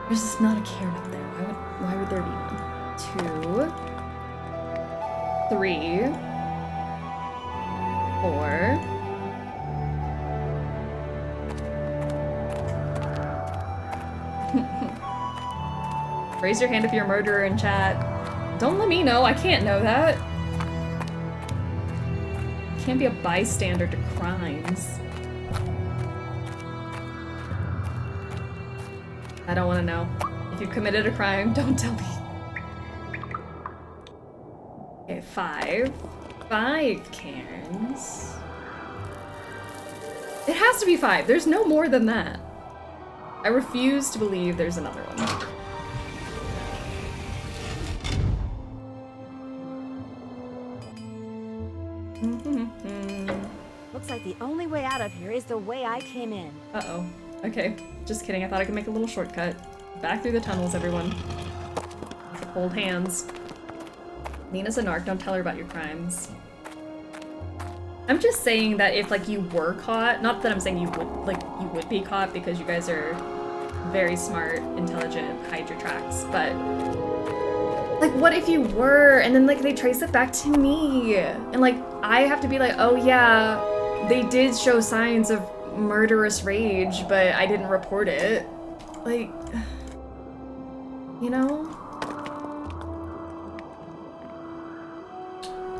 There's just not a cairn up there. Why would there be one? 2. 3. 4. Raise your hand if you're a murderer in chat. Don't let me know. I can't know that. I can't be a bystander to crimes. I don't want to know. If you committed a crime, don't tell me. Okay, 5. 5 cairns. It has to be 5. There's no more than that. I refuse to believe there's another one. Looks like the only way out of here is the way I came in. Uh-oh. Okay. Just kidding. I thought I could make a little shortcut. Back through the tunnels, everyone. Hold hands. Nina's a narc, don't tell her about your crimes. I'm just saying that if, like, you were caught, not that I'm saying you would be caught because you guys are very smart, intelligent, hide your tracks, but like, what if you were, and then, like, they trace it back to me, and, like, I have to be like, oh yeah, they did show signs of murderous rage, but I didn't report it. Like, you know?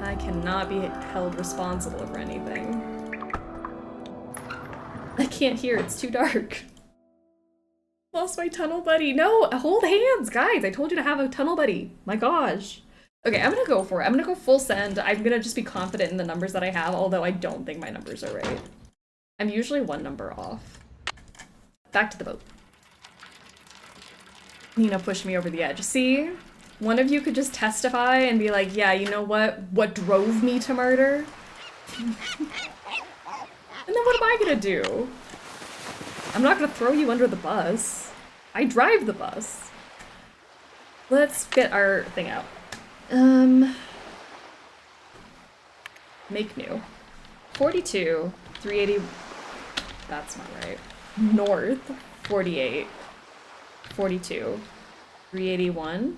I cannot be held responsible for anything. I can't hear, it's too dark. Lost my tunnel buddy. No, hold hands, guys. I told you to have a tunnel buddy. My gosh. Okay, I'm gonna go for it. I'm gonna go full send. I'm gonna just be confident in the numbers that I have, although I don't think my numbers are right. I'm usually one number off. Back to the boat. Nina pushed me over the edge. See? One of you could just testify and be like, yeah, you know what? What drove me to murder? And then what am I gonna do? I'm not gonna throw you under the bus. I drive the bus. Let's get our thing out. Make new. 42, 380. That's not right. North, 48, 42, 381.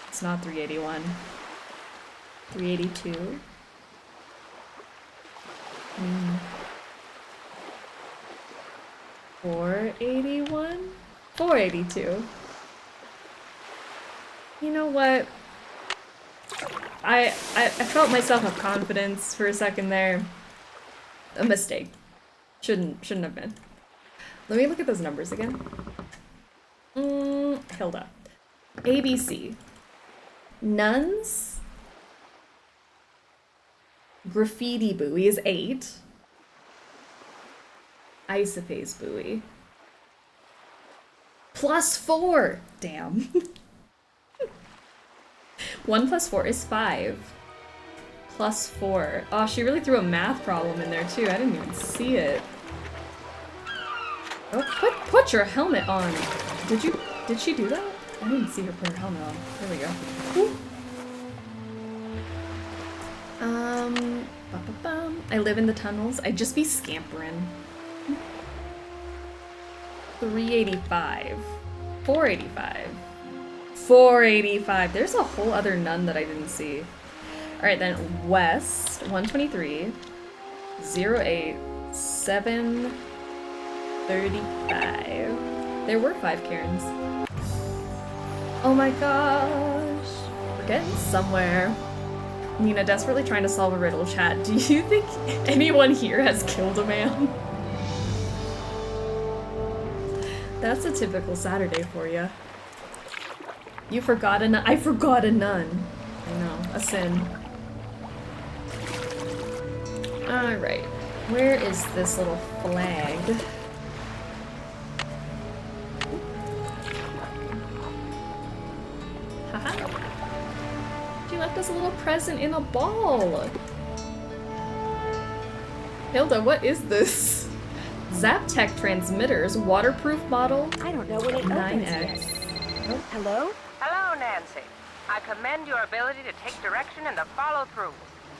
It's not 381. 382. 481? 482. You know what? I felt myself have confidence for a second there. A mistake. Shouldn't have been. Let me look at those numbers again. Hilda. ABC. Nuns. Graffiti buoy is 8. Isophase buoy. +4! Damn. 1 + 4 is 5. +4. Oh, she really threw a math problem in there too. I didn't even see it. Oh, put your helmet on. Did she do that? I didn't see her put her helmet on. There we go. Woo. I live in the tunnels. I'd just be scampering. 385. 485. 485. There's a whole other nun that I didn't see. Alright then, west, 123, 08, 735. There were 5 Karens. Oh my gosh. We're getting somewhere. Nina, desperately trying to solve a riddle. Chat, do you think anyone here has killed a man? That's a typical Saturday for you. You forgot a nun. I forgot a nun. I know, a sin. Alright, where is this little flag? Haha. She left us a little present in a ball. Hilda, what is this? Zaptec transmitters, waterproof model. I don't know when it 9X. Oh, hello? Hello, Nancy. I commend your ability to take direction and to follow through.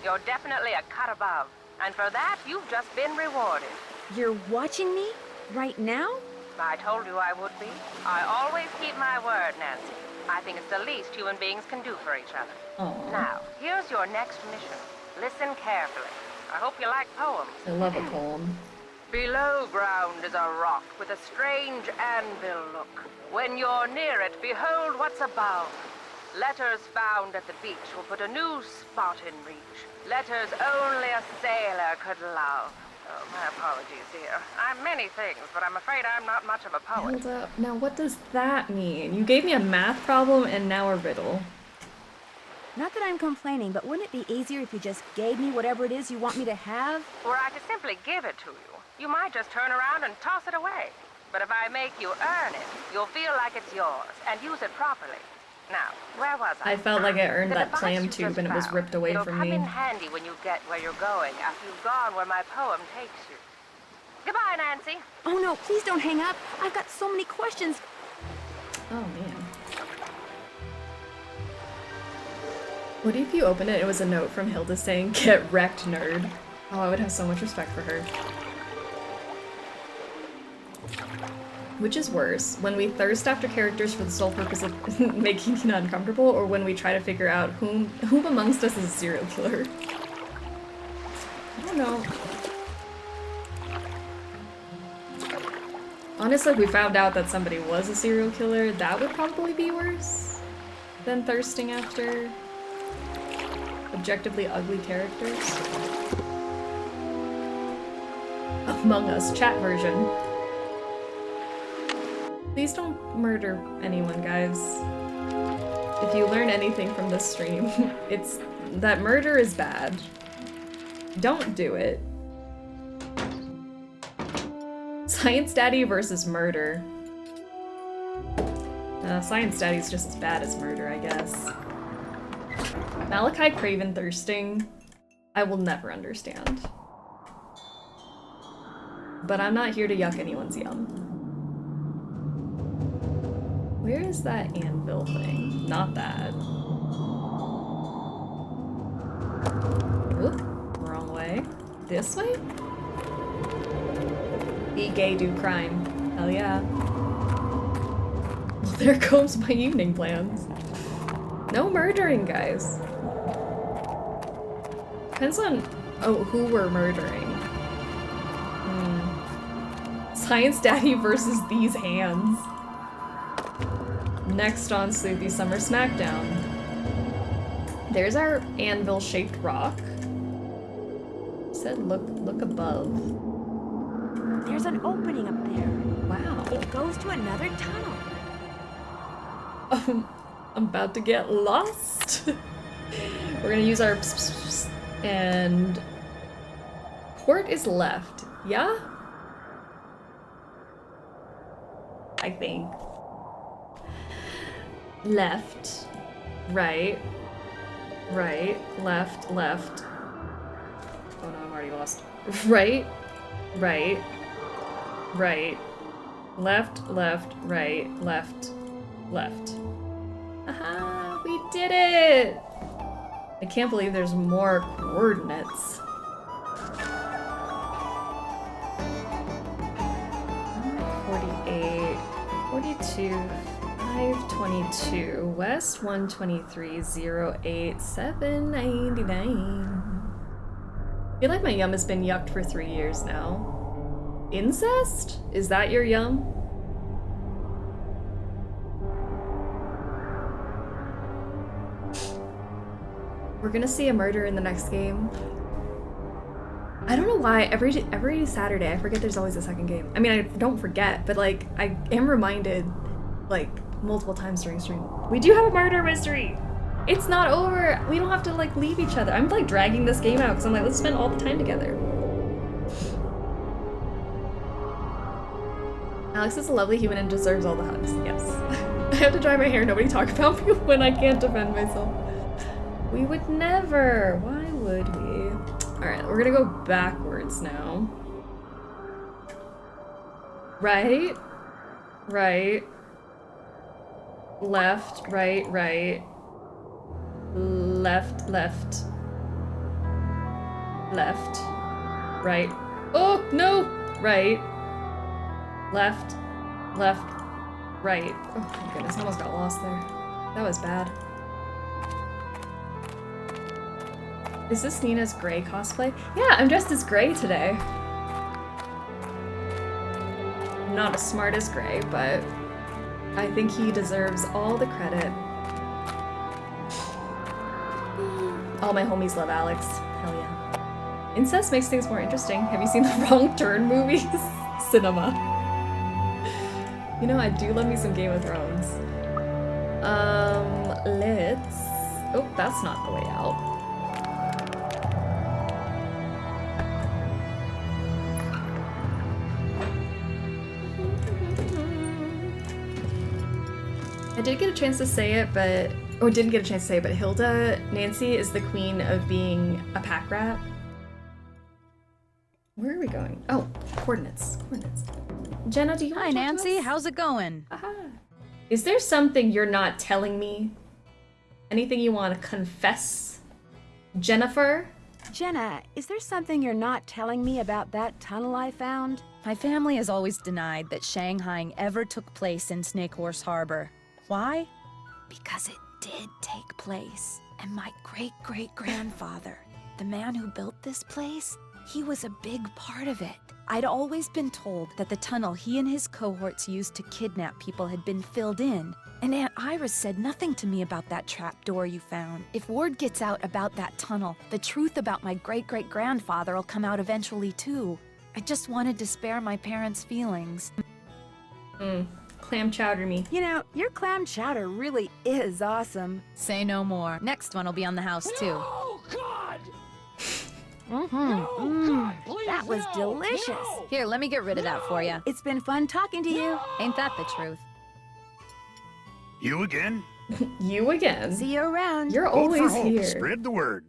You're definitely a cut above. And for that, you've just been rewarded. You're watching me? Right now? I told you I would be. I always keep my word, Nancy. I think it's the least human beings can do for each other. Aww. Now, here's your next mission. Listen carefully. I hope you like poems. I love a poem. Below ground is a rock with a strange anvil look. When you're near it, behold what's above. Letters found at the beach will put a new spot in reach. Letters only a sailor could love. Oh, my apologies, dear. I'm many things, but I'm afraid I'm not much of a poet. Hold up. Now, what does that mean? You gave me a math problem and now a riddle. Not that I'm complaining, but wouldn't it be easier if you just gave me whatever it is you want me to have? Were I to simply give it to you, you might just turn around and toss it away. But if I make you earn it, you'll feel like it's yours and use it properly. Now, where was I? I felt like I earned that clam tube and it was ripped away from me. It'll come in handy when you get where you're going after you've gone where my poem takes you. Goodbye, Nancy. Oh no, please don't hang up. I've got so many questions. Oh man. What if you opened it and it was a note from Hilda saying, "Get wrecked, nerd"? Oh, I would have so much respect for her. Which is worse, when we thirst after characters for the sole purpose of making it uncomfortable, or when we try to figure out whom amongst us is a serial killer? I don't know. Honestly, if we found out that somebody was a serial killer, that would probably be worse than thirsting after objectively ugly characters. Among Us chat version. Please don't murder anyone, guys. If you learn anything from this stream, it's that murder is bad. Don't do it. Science Daddy versus murder. Science Daddy's just as bad as murder, I guess. Malachi Craven thirsting, I will never understand. But I'm not here to yuck anyone's yum. Where is that anvil thing? Not that. Oop, wrong way. This way? Be gay, do crime. Hell yeah. Well, there goes my evening plans. No murdering, guys. Depends on who we're murdering. Science Daddy versus these hands. Next on Sleuthy Summer Smackdown. There's our anvil-shaped rock. Said look above. There's an opening up there. Wow. It goes to another tunnel. I'm about to get lost. We're gonna use our and port is left. Yeah? I think. Left, right, left. Oh no, I'm already lost. Right, left, right, left. Aha, we did it! I can't believe there's more coordinates. 48, 42, 522, West 123, 08, 799. I feel like my yum has been yucked for 3 years now. Incest? Is that your yum? We're gonna see a murder in the next game. I don't know why every Saturday I forget there's always a second game. I mean, I don't forget, but like I am reminded like multiple times during stream. We do have a murder mystery. It's not over. We don't have to like leave each other. I'm like dragging this game out because I'm like, let's spend all the time together. Alex is a lovely human and deserves all the hugs. Yes. I have to dry my hair. Nobody talk about me when I can't defend myself. We would never. Why would we? Alright, we're gonna go backwards now. Right. Left, right. Left. Right. Oh, no! Right. Left. Right. Oh my goodness, I almost got lost there. That was bad. Is this Nina's Grey cosplay? Yeah, I'm dressed as Grey today. I'm not as smart as Grey, but I think he deserves all the credit. All my homies love Alex. Hell yeah. Incest makes things more interesting. Have you seen the Wrong Turn movies? Cinema. You know, I do love me some Game of Thrones. Let's... Oh, that's not the way out. I did get a chance to say it, but... Or didn't get a chance to say it, but Hilda Nancy is the queen of being a pack rat. Where are we going? Oh, coordinates. Jenna, do you want to Nancy, how's it going? Aha. Is there something you're not telling me? Anything you want to confess, Jennifer? Jenna, is there something you're not telling me about that tunnel I found? My family has always denied that Shanghaiing ever took place in Snake Horse Harbor. Why? Because it did take place. And my great-great-grandfather, the man who built this place, he was a big part of it. I'd always been told that the tunnel he and his cohorts used to kidnap people had been filled in. And Aunt Iris said nothing to me about that trap door you found. If word gets out about that tunnel, the truth about my great-great-grandfather will come out eventually too. I just wanted to spare my parents' feelings. Clam chowder me. You know, your clam chowder really is awesome. Say no more. Next one will be on the house too. Oh, God! God, that was delicious. No. Here, let me get rid of that for you. It's been fun talking to you. Ain't that the truth? You again? You again. See you around. You're Vote for always Hope. here. Spread the word.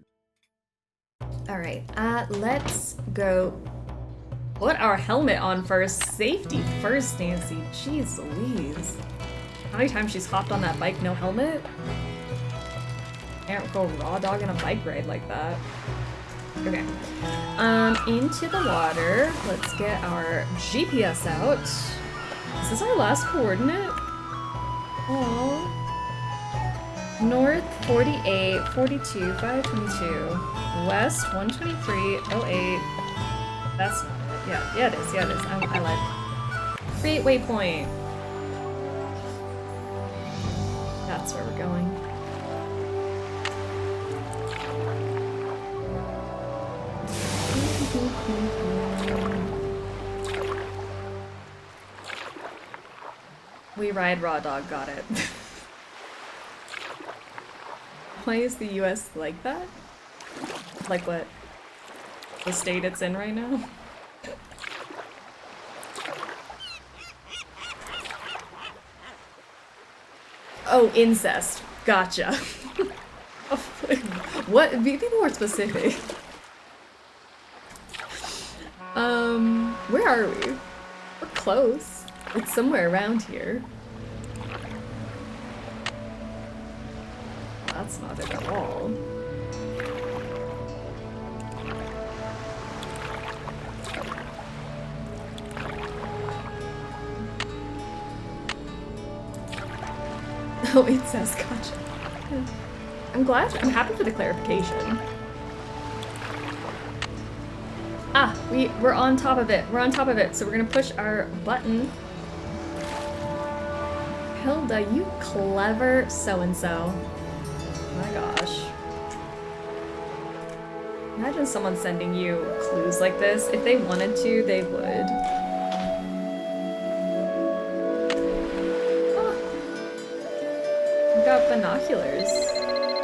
Alright, let's go put our helmet on first. Safety first, Nancy. Jeez Louise. How many times she's hopped on that bike, no helmet? Can't go raw dog in a bike ride like that. Okay. Into the water. Let's get our GPS out. Is this our last coordinate? Oh. North 48, 42, 522. West 123, 08. That's not it. Yeah, it is. Yeah, it is. I lied. Create waypoint. That's where we're going. We ride raw dog, got it. Why is the US like that? Like what? The state it's in right now? Oh, incest. Gotcha. What? Be more specific. Where are we? We're close. It's somewhere around here. That's not it at all. Oh, it says gotcha. Yeah. I'm happy for the clarification. Ah, we're on top of it. We're on top of it. So we're gonna push our button. Hilda, you clever so-and-so. Oh my gosh. Imagine someone sending you clues like this. If they wanted to, they would. Oh. I've got binoculars.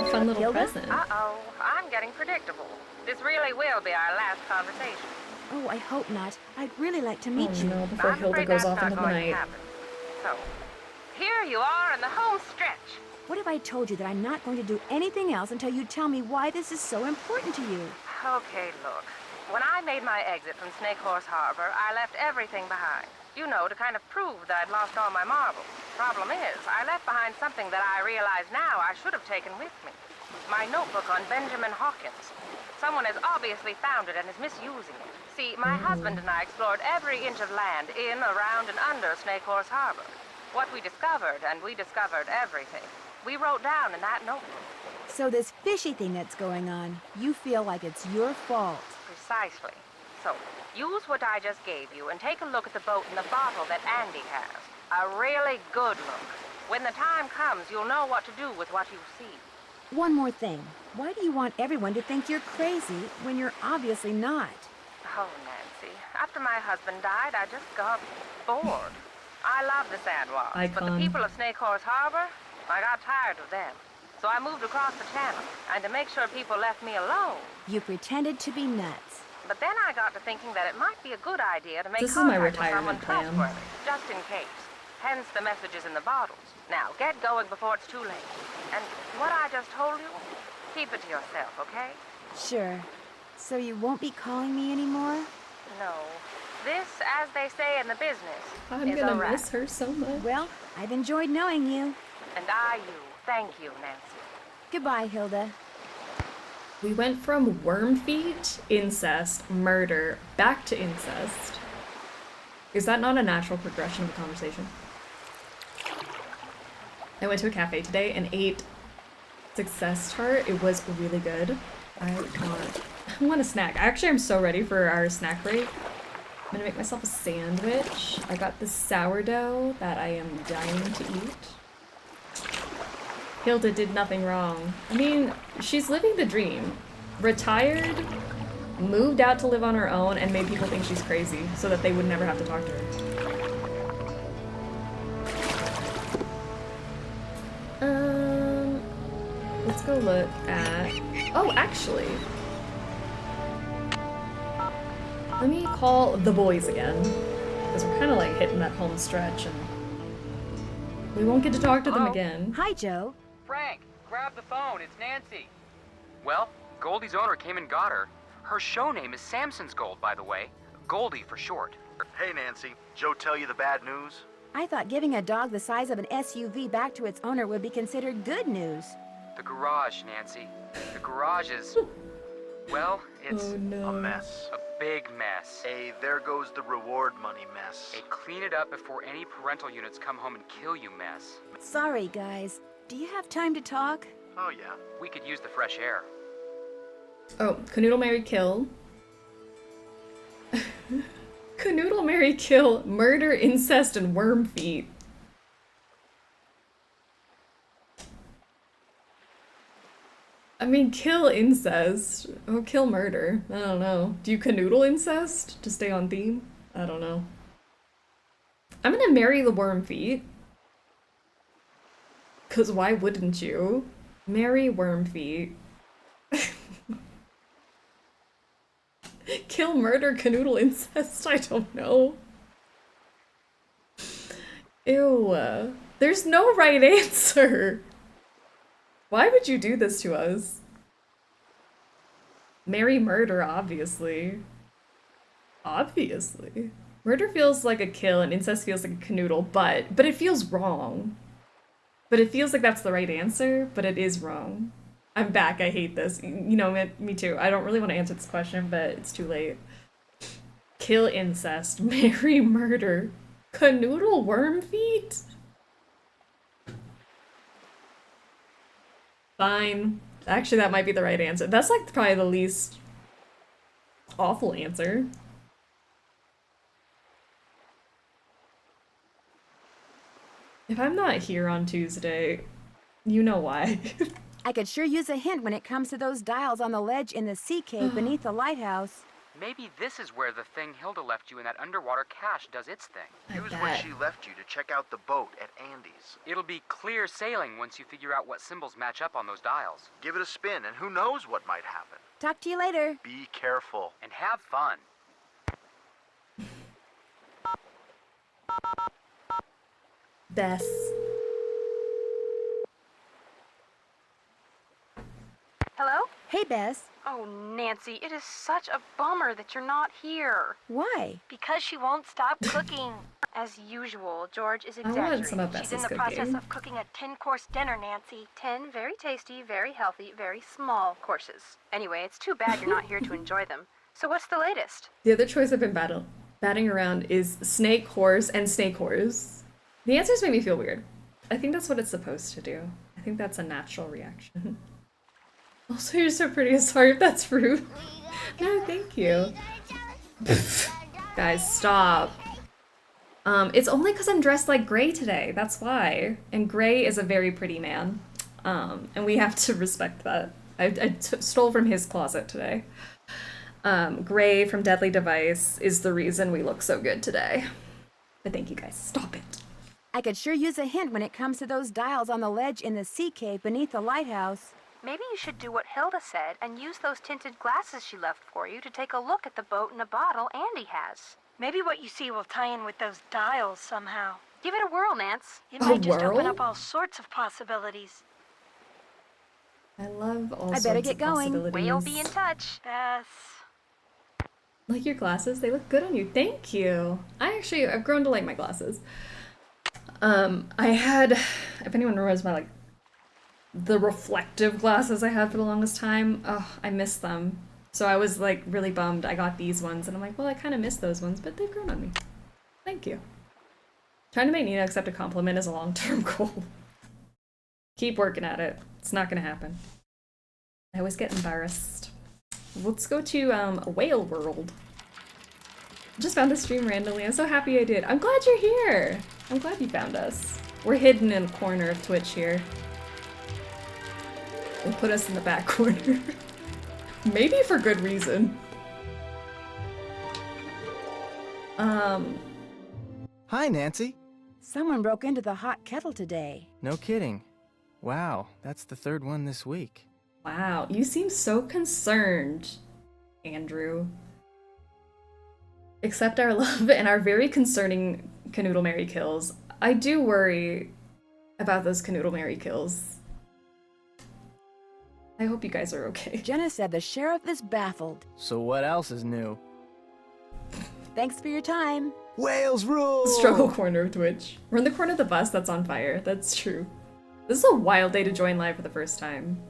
A fun little present. Uh-oh, I'm getting predictable. This really will be our last conversation. Oh, I hope not. I'd really like to meet you. No, before Hilda goes off into the night. So, here you are in the home stretch. What if I told you that I'm not going to do anything else until you tell me why this is so important to you? Okay, look. When I made my exit from Snake Horse Harbor, I left everything behind. You know, to kind of prove that I'd lost all my marbles. Problem is, I left behind something that I realize now I should have taken with me. My notebook on Benjamin Hawkins. Someone has obviously found it and is misusing it. See, my husband and I explored every inch of land in, around, and under Snake Horse Harbor. What we discovered, and we discovered everything, we wrote down in that notebook. So this fishy thing that's going on, you feel like it's your fault. Precisely. So, use what I just gave you and take a look at the boat and the bottle that Andy has. A really good look. When the time comes, you'll know what to do with what you see. One more thing. Why do you want everyone to think you're crazy when you're obviously not? Oh, Nancy. After my husband died, I just got bored. I love the Sandwalls, but the people of Snake Horse Harbor, I got tired of them. So I moved across the channel, and to make sure people left me alone. You pretended to be nuts. But then I got to thinking that it might be a good idea to make This is my contact with someone retirement plan. trustworthy, just in case. Hence the messages in the bottles. Now, get going before it's too late. And what I just told you, keep it to yourself, okay? Sure. So you won't be calling me anymore? No. This, as they say in the business, I'm is gonna a wrap. miss her so much. Well, I've enjoyed knowing you. And I you. Thank you, Nancy. Goodbye, Hilda. We went from worm feet, incest, murder, back to incest. Is that not a natural progression of a conversation? I went to a cafe today and ate success tart. It was really good. I want a snack. Actually, I'm so ready for our snack break. I'm gonna make myself a sandwich. I got this sourdough that I am dying to eat. Hilda did nothing wrong. I mean, she's living the dream. Retired, moved out to live on her own, and made people think she's crazy so that they would never have to talk to her. Let's go look at... Oh, actually. Let me call the boys again. Because we're kind of like hitting that home stretch and we won't get to talk to them again. Hi, Joe. Frank, grab the phone. It's Nancy. Well, Goldie's owner came and got her. Her show name is Samson's Gold, by the way. Goldie for short. Hey, Nancy. Joe tell you the bad news? I thought giving a dog the size of an SUV back to its owner would be considered good news. The garage, Nancy. The garage is... Well, it's a mess. A big mess. A there goes the reward money mess. A clean it up before any parental units come home and kill you mess. Sorry, guys. Do you have time to talk? Oh, yeah. We could use the fresh air. Oh, Canoodle, marry, kill. Canoodle, marry, kill, murder, incest, and worm feet. I mean, kill incest. Oh, kill murder. I don't know. Do you canoodle incest to stay on theme? I don't know. I'm gonna marry the worm feet. Cause why wouldn't you? Marry worm feet. Kill murder canoodle incest? I don't know. Ew. There's no right answer. Why would you do this to us? Marry murder, obviously. Obviously. Murder feels like a kill and incest feels like a canoodle, but it feels wrong. But it feels like that's the right answer, but it is wrong. I'm back, I hate this. You know, me too. I don't really want to answer this question, but it's too late. Kill incest, marry murder, canoodle worm feet? Fine. Actually, that might be the right answer. That's like probably the least awful answer. If I'm not here on Tuesday, you know why. I could sure use a hint when it comes to those dials on the ledge in the sea cave beneath the lighthouse. Maybe this is where the thing Hilda left you in that underwater cache does its thing. Use where she left you to check out the boat at Andy's. It'll be clear sailing once you figure out what symbols match up on those dials. Give it a spin, and who knows what might happen. Talk to you later. Be careful. And have fun. Bess. Hello? Hey, Bess. Oh, Nancy, it is such a bummer that you're not here. Why? Because she won't stop cooking. As usual, George is I exaggerating. want some of She's in Bess's the process cooking. of cooking a 10-course dinner, Nancy. 10 very tasty, very healthy, very small courses. Anyway, it's too bad you're not here to enjoy them. So what's the latest? The other choice I've been batting around is snake horse and snake horse. The answers make me feel weird. I think that's what it's supposed to do. I think that's a natural reaction. Also, you're so pretty. Sorry if that's rude. No, thank you. Guys, stop. It's only because I'm dressed like Gray today. That's why. And Gray is a very pretty man. And we have to respect that. I stole from his closet today. Gray from Deadly Device is the reason we look so good today. But thank you guys. Stop it. I could sure use a hint when it comes to those dials on the ledge in the sea cave beneath the lighthouse. Maybe you should do what Hilda said and use those tinted glasses she left for you to take a look at the boat in a bottle Andy has. Maybe what you see will tie in with those dials somehow. Give it a whirl, Nance. It might just open up all sorts of possibilities. I love all I sorts better of get going. possibilities. We'll be in touch. Bess. Like your glasses? They look good on you. Thank you. I've grown to like my glasses. I had, if anyone remembers my the reflective glasses I had for the longest time. Oh, I miss them. So I was like really bummed I got these ones, and I'm like, well, I kind of miss those ones, but they've grown on me. Thank you. Trying to make Nina accept a compliment is a long-term goal. Keep working at it. It's not gonna happen. I always get embarrassed. Let's go to Whale World. Just found this stream randomly. I'm so happy I did. I'm glad you're here. I'm glad you found us. We're hidden in a corner of Twitch here. They put us in the back corner. Maybe for good reason. Hi, Nancy. Someone broke into the hot kettle today. No kidding. Wow, that's the third one this week. Wow, you seem so concerned, Andrew. Accept our love and our very concerning Canoodle Mary kills. I do worry about those Canoodle Mary kills. I hope you guys are okay. Jenna said the sheriff is baffled. So what else is new? Thanks for your time. Whales rule! Struggle corner of Twitch. We're in the corner of the bus that's on fire. That's true. This is a wild day to join live for the first time.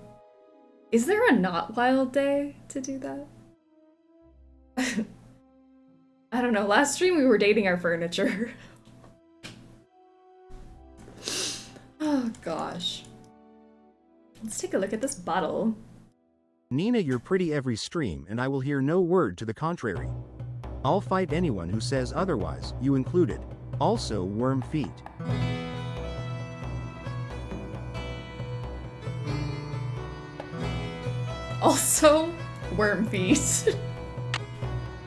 Is there a not wild day to do that? I don't know. Last stream we were dating our furniture. Oh gosh. Let's take a look at this bottle. Nina, you're pretty every stream, and I will hear no word to the contrary. I'll fight anyone who says otherwise, you included. Also, worm feet. Also, worm feet.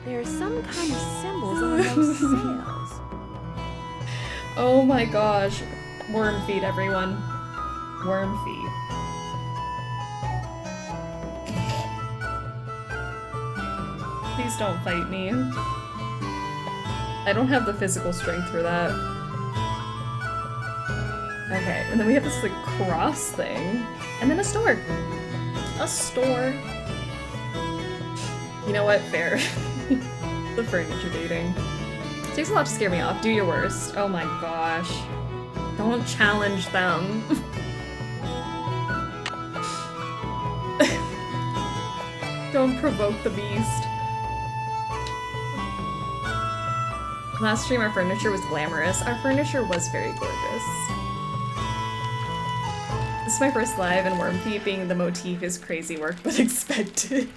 There's some kind of symbols on those sails. Oh my gosh. Worm feet, everyone. Worm feet. Please don't fight me. I don't have the physical strength for that. Okay, and then we have this like cross thing. And then a store. A store. You know what? Fair. The furniture dating. It takes a lot to scare me off. Do your worst. Oh my gosh. Don't challenge them. Don't provoke the beast. Last stream our furniture was glamorous. Our furniture was very gorgeous. This is my first live, and worm feet being the motif is crazy work, but expected.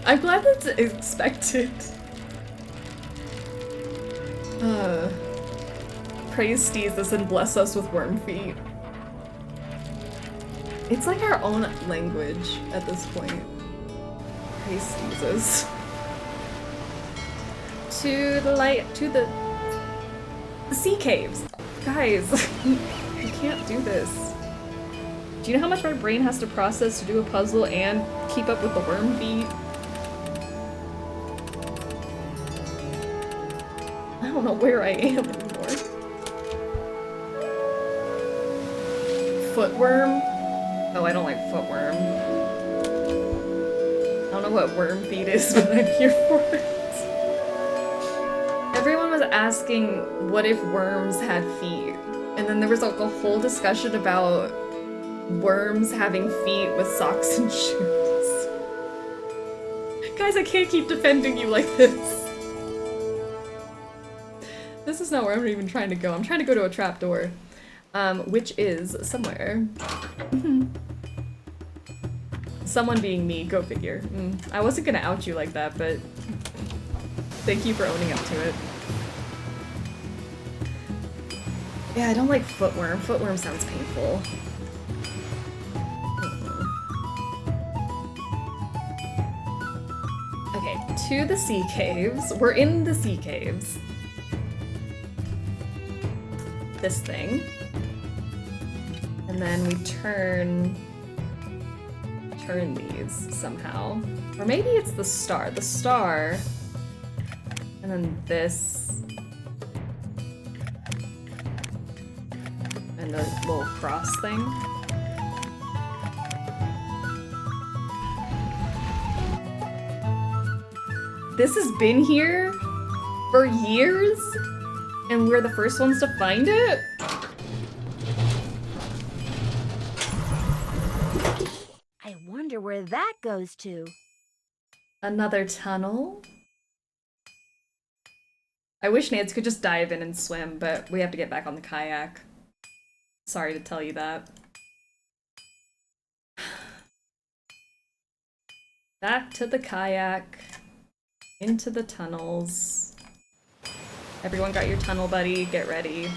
I'm glad that's expected. Praise Steezus and bless us with worm feet. It's like our own language at this point. Praise Steezus. To the light, to the sea caves. Guys, I can't do this. Do you know how much my brain has to process to do a puzzle and keep up with the worm feet? I don't know where I am anymore. Footworm? Oh, I don't like footworm. I don't know what worm feet is, but I'm here for it. Everyone was asking what if worms had feet, and then there was like a whole discussion about worms having feet with socks and shoes. Guys, I can't keep defending you like this. This is not where I'm even trying to go. I'm trying to go to a trapdoor, which is somewhere. Someone being me, go figure. I wasn't gonna out you like that, but thank you for owning up to it. Yeah, I don't like footworm. Footworm sounds painful. Okay, to the sea caves. We're in the sea caves. This thing. And then we turn these somehow. Or maybe it's the star. The star. And then this. And the little cross thing. This has been here for years, and we're the first ones to find it? where that goes to. Another tunnel? I wish Nancy could just dive in and swim, but we have to get back on the kayak. Sorry to tell you that. Back to the kayak. Into the tunnels. Everyone got your tunnel buddy, get ready.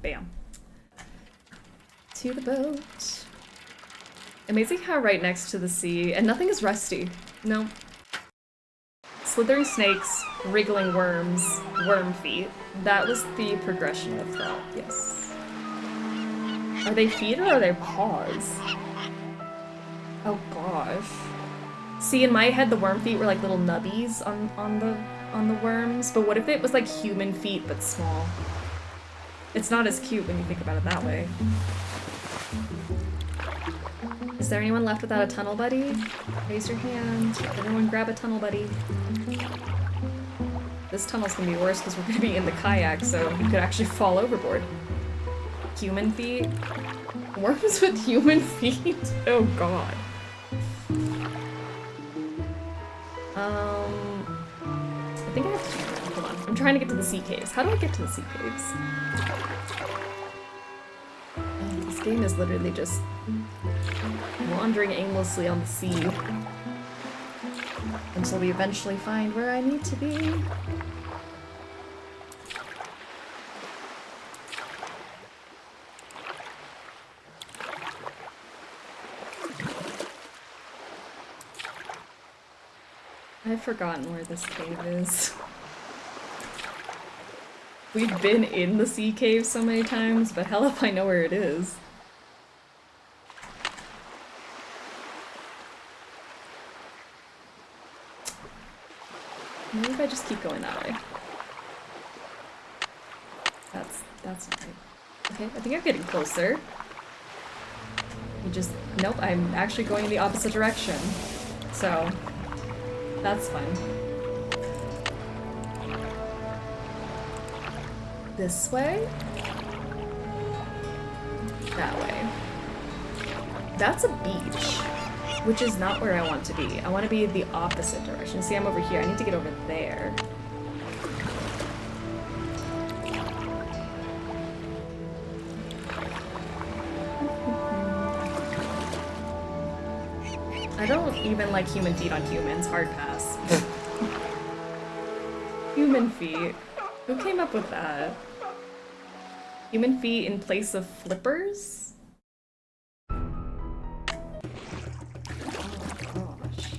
Bam. To the boat. Amazing how right next to the sea, and nothing is rusty. No. Slithering snakes, wriggling worms, worm feet. That was the progression of thought, yes. Are they feet or are they paws? Oh gosh. See, in my head, the worm feet were like little nubbies on the worms, but what if it was like human feet but small? It's not as cute when you think about it that way. Is there anyone left without a tunnel buddy? Raise your hand. Everyone grab a tunnel buddy. This tunnel's gonna be worse because we're gonna be in the kayak, so you could actually fall overboard. Human feet? Worms with human feet? Oh god. I think I have to... Hold on. I'm trying to get to the sea caves. How do I get to the sea caves? Oh, this game is literally just wandering aimlessly on the sea until we eventually find where I need to be. I've forgotten where this cave is. We've been in the sea cave so many times, but hell if I know where it is. Maybe if I just keep going that way. That's not right. Okay, I think I'm getting closer. You just... Nope, I'm actually going in the opposite direction. So... That's fine. This way? That way. That's a beach, which is not where I want to be. I want to be the opposite direction. See, I'm over here. I need to get over there. I don't even like human feet on humans. Hard pass. Human feet. Who came up with that? Human feet in place of flippers? Oh gosh.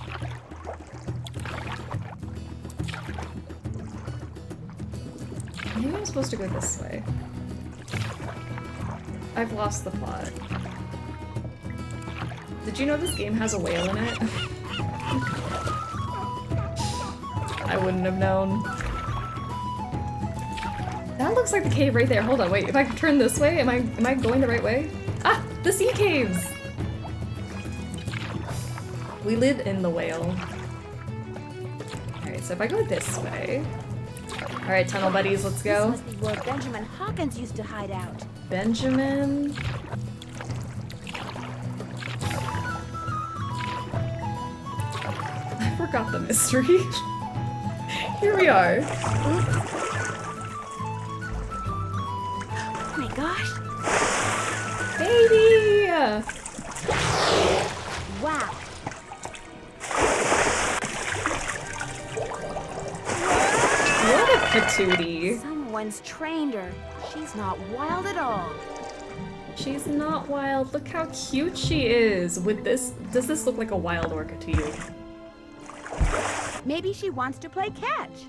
Maybe I'm supposed to go this way. I've lost the plot. Did you know this game has a whale in it? I wouldn't have known. That looks like the cave right there. Hold on, wait. If I turn this way, am I going the right way? Ah! The sea caves! We live in the whale. Alright, so if I go this way... Alright, tunnel buddies, let's go. This must be where Benjamin Hawkins used to hide out. Benjamin... I forgot the mystery. Here we are. Oh my gosh. Baby! Wow. What a patootie. Someone's trained her. She's not wild at all. She's not wild. Look how cute she is. With this, does this look like a wild orca to you? Maybe she wants to play catch.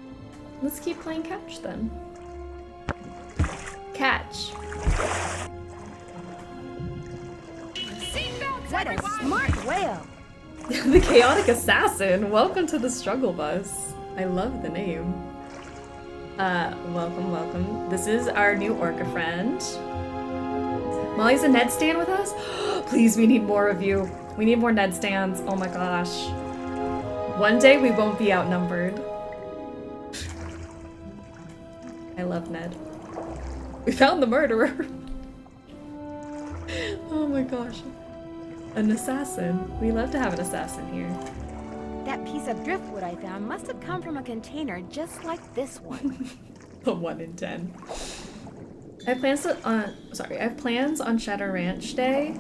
Let's keep playing catch then. Catch. What a smart whale. The Chaotic Assassin. Welcome to the Struggle Bus. I love the name. Welcome, welcome. This is our new orca friend. Molly's a Ned stand with us? Please, we need more of you. We need more Ned stands. Oh my gosh. One day we won't be outnumbered. I love Ned. We found the murderer. Oh my gosh. An assassin. We love to have an assassin here. That piece of driftwood I found must have come from a container just like this one. The 1 in 10. I have plans on Shadow Ranch Day.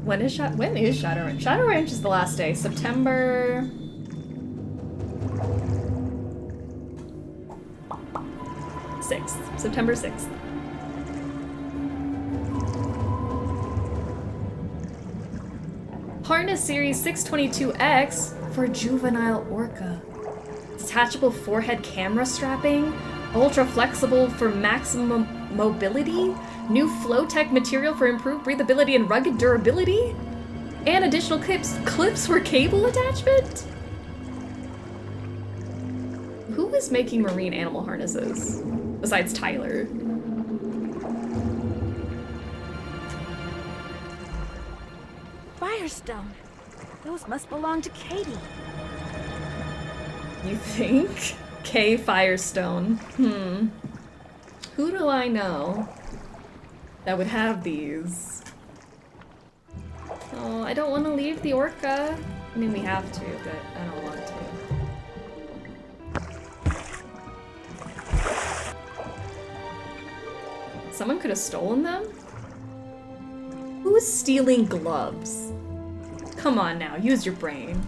When is Shadow Ranch? Shadow Ranch is the last day, September 6th. September 6th. Harness Series 622X for Juvenile Orca. Detachable forehead camera strapping. Ultra flexible for maximum mobility. New flow-tech material for improved breathability and rugged durability. And additional clips for cable attachment. Who is making marine animal harnesses? Besides Tyler. Firestone. Those must belong to Katie. You think? K Firestone. Who do I know that would have these? Oh, I don't want to leave the orca. I mean, we have to, but I don't want to. Someone could have stolen them? Who's stealing gloves? Come on now, use your brain.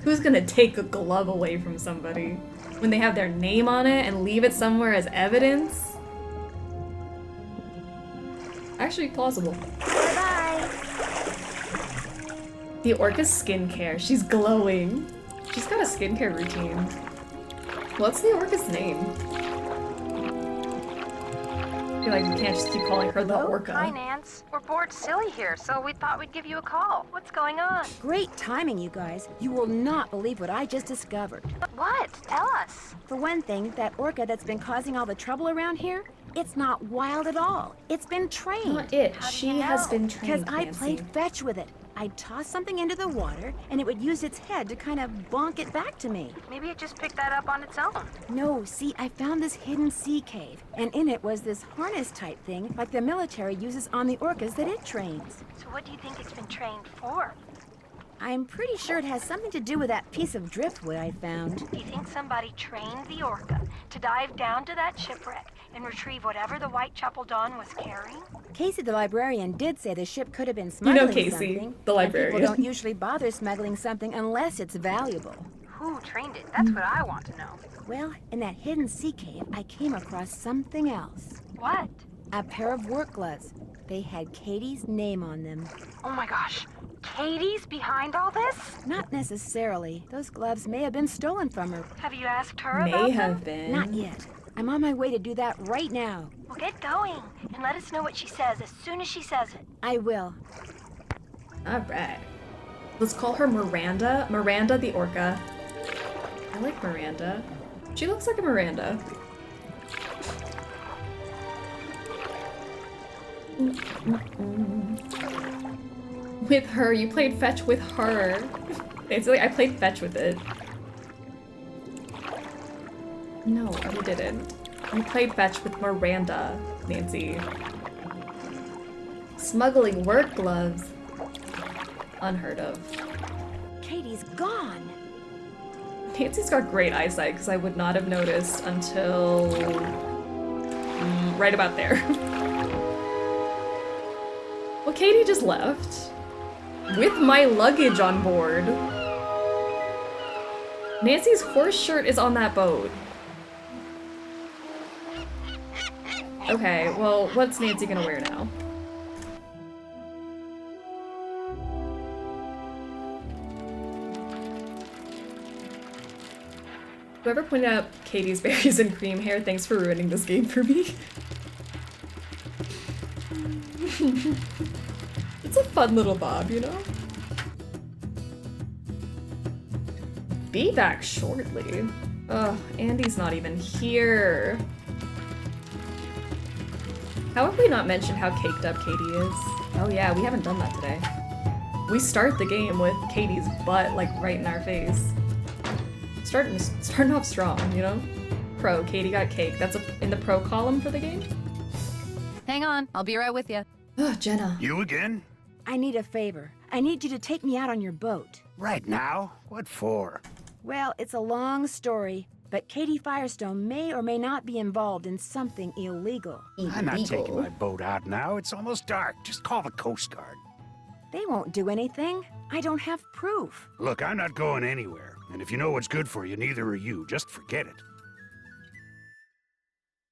Who's gonna take a glove away from somebody when they have their name on it and leave it somewhere as evidence? Actually plausible. Bye-bye. The orca's skincare. She's glowing. She's got a skincare routine. What's the orca's name? I feel like we can't just keep calling her the orca. Hi, Nance. We're bored silly here, so we thought we'd give you a call. What's going on? Great timing, you guys. You will not believe what I just discovered. What? Tell us. For one thing, that orca that's been causing all the trouble around here, it's not wild at all. It's been trained. Not it. She has been trained, Because I Nancy. played fetch with it. I'd toss something into the water, and it would use its head to kind of bonk it back to me. Maybe it just picked that up on its own. No, see, I found this hidden sea cave, and in it was this harness-type thing like the military uses on the orcas that it trains. So what do you think it's been trained for? I'm pretty sure it has something to do with that piece of driftwood I found. Do you think somebody trained the orca to dive down to that shipwreck and retrieve whatever the Whitechapel Dawn was carrying? Casey the librarian did say the ship could have been smuggling Casey, something. the librarian. And people don't usually bother smuggling something unless it's valuable. Who trained it? That's what I want to know. Well, in that hidden sea cave, I came across something else. What? A pair of work gloves. They had Katie's name on them. Oh my gosh. Katie's behind all this? Not necessarily. Those gloves may have been stolen from her. Have you asked her about May them? have been. Not yet. I'm on my way to do that right now. Well, get going and let us know what she says as soon as she says it. I will. Alright. Let's call her Miranda. Miranda the orca. I like Miranda. She looks like a Miranda. With her. You played fetch with her. Basically, I played fetch with it. No, you didn't. You played fetch with Miranda, Nancy. Smuggling work gloves. Unheard of. Katie's gone. Nancy's got great eyesight because I would not have noticed until right about there. Well, Katie just left with my luggage on board. Nancy's horse shirt is on that boat. Okay, well, what's Nancy gonna wear now? Whoever pointed out Katie's berries and cream hair, thanks for ruining this game for me. It's a fun little bob, you know? Be back shortly. Ugh, Andy's not even here. How have we not mentioned how caked up Katie is? Oh yeah, we haven't done that today. We start the game with Katie's butt, like, right in our face. Starting off strong, you know? Pro, Katie got cake. That's in the pro column for the game? Hang on, I'll be right with you. Oh, Jenna. You again? I need a favor. I need you to take me out on your boat. Right now? What for? Well, it's a long story, but Katie Firestone may or may not be involved in something illegal. I'm not taking my boat out now. It's almost dark. Just call the Coast Guard. They won't do anything. I don't have proof. Look, I'm not going anywhere. And if you know what's good for you, neither are you. Just forget it.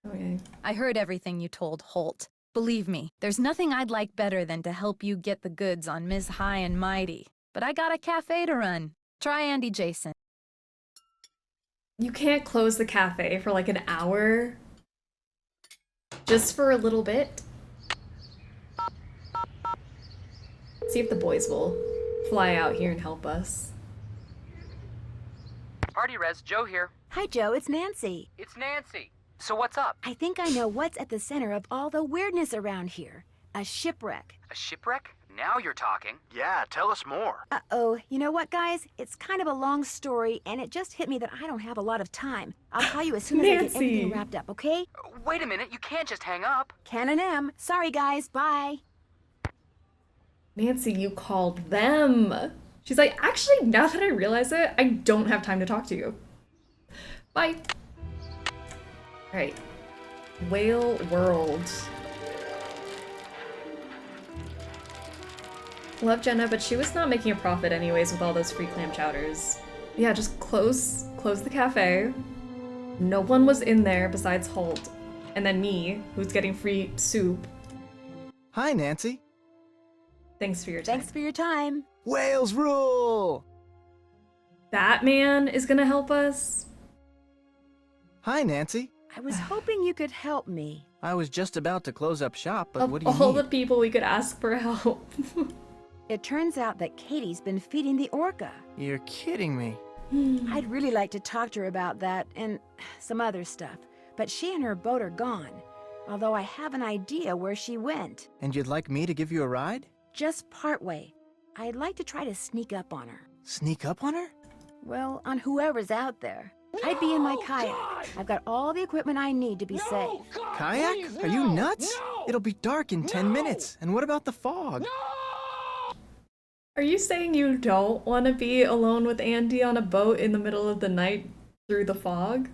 Okay. I heard everything you told Holt. Believe me, there's nothing I'd like better than to help you get the goods on Ms. High and Mighty. But I got a cafe to run. Try Andy Jason. You can't close the cafe for like an hour? Just for a little bit? See if the boys will fly out here and help us. Party Res, Joe here. Hi, Joe. It's Nancy. It's Nancy. So what's up? I think I know what's at the center of all the weirdness around here. A shipwreck. A shipwreck? Now you're talking. Yeah, tell us more. Uh-oh. You know what, guys? It's kind of a long story, and it just hit me that I don't have a lot of time. I'll call you as soon as I get everything wrapped up, okay? Wait a minute, you can't just hang up. Can and am. Sorry, guys. Bye. Nancy, you called them. She's like, actually, now that I realize it, I don't have time to talk to you. Bye. Alright. Whale World. Love Jenna, but she was not making a profit anyways with all those free clam chowders. Yeah, just close the cafe. No one was in there besides Holt. And then me, who's getting free soup. Hi, Nancy. Thanks for your time. Thanks for your time. Whales rule! That man is gonna help us? Hi, Nancy. I was hoping you could help me. I was just about to close up shop, but what do you Of all need? the people we could ask for help. It turns out that Katie's been feeding the orca. You're kidding me. I'd really like to talk to her about that and some other stuff, but she and her boat are gone, although I have an idea where she went. And you'd like me to give you a ride? Just partway. I'd like to try to sneak up on her. Sneak up on her? Well, on whoever's out there. I'd be in my kayak. I've got all the equipment I need to be safe. Kayak? Are you nuts? It'll be dark in 10 minutes. And what about the fog? Are you saying you don't want to be alone with Andy on a boat in the middle of the night through the fog?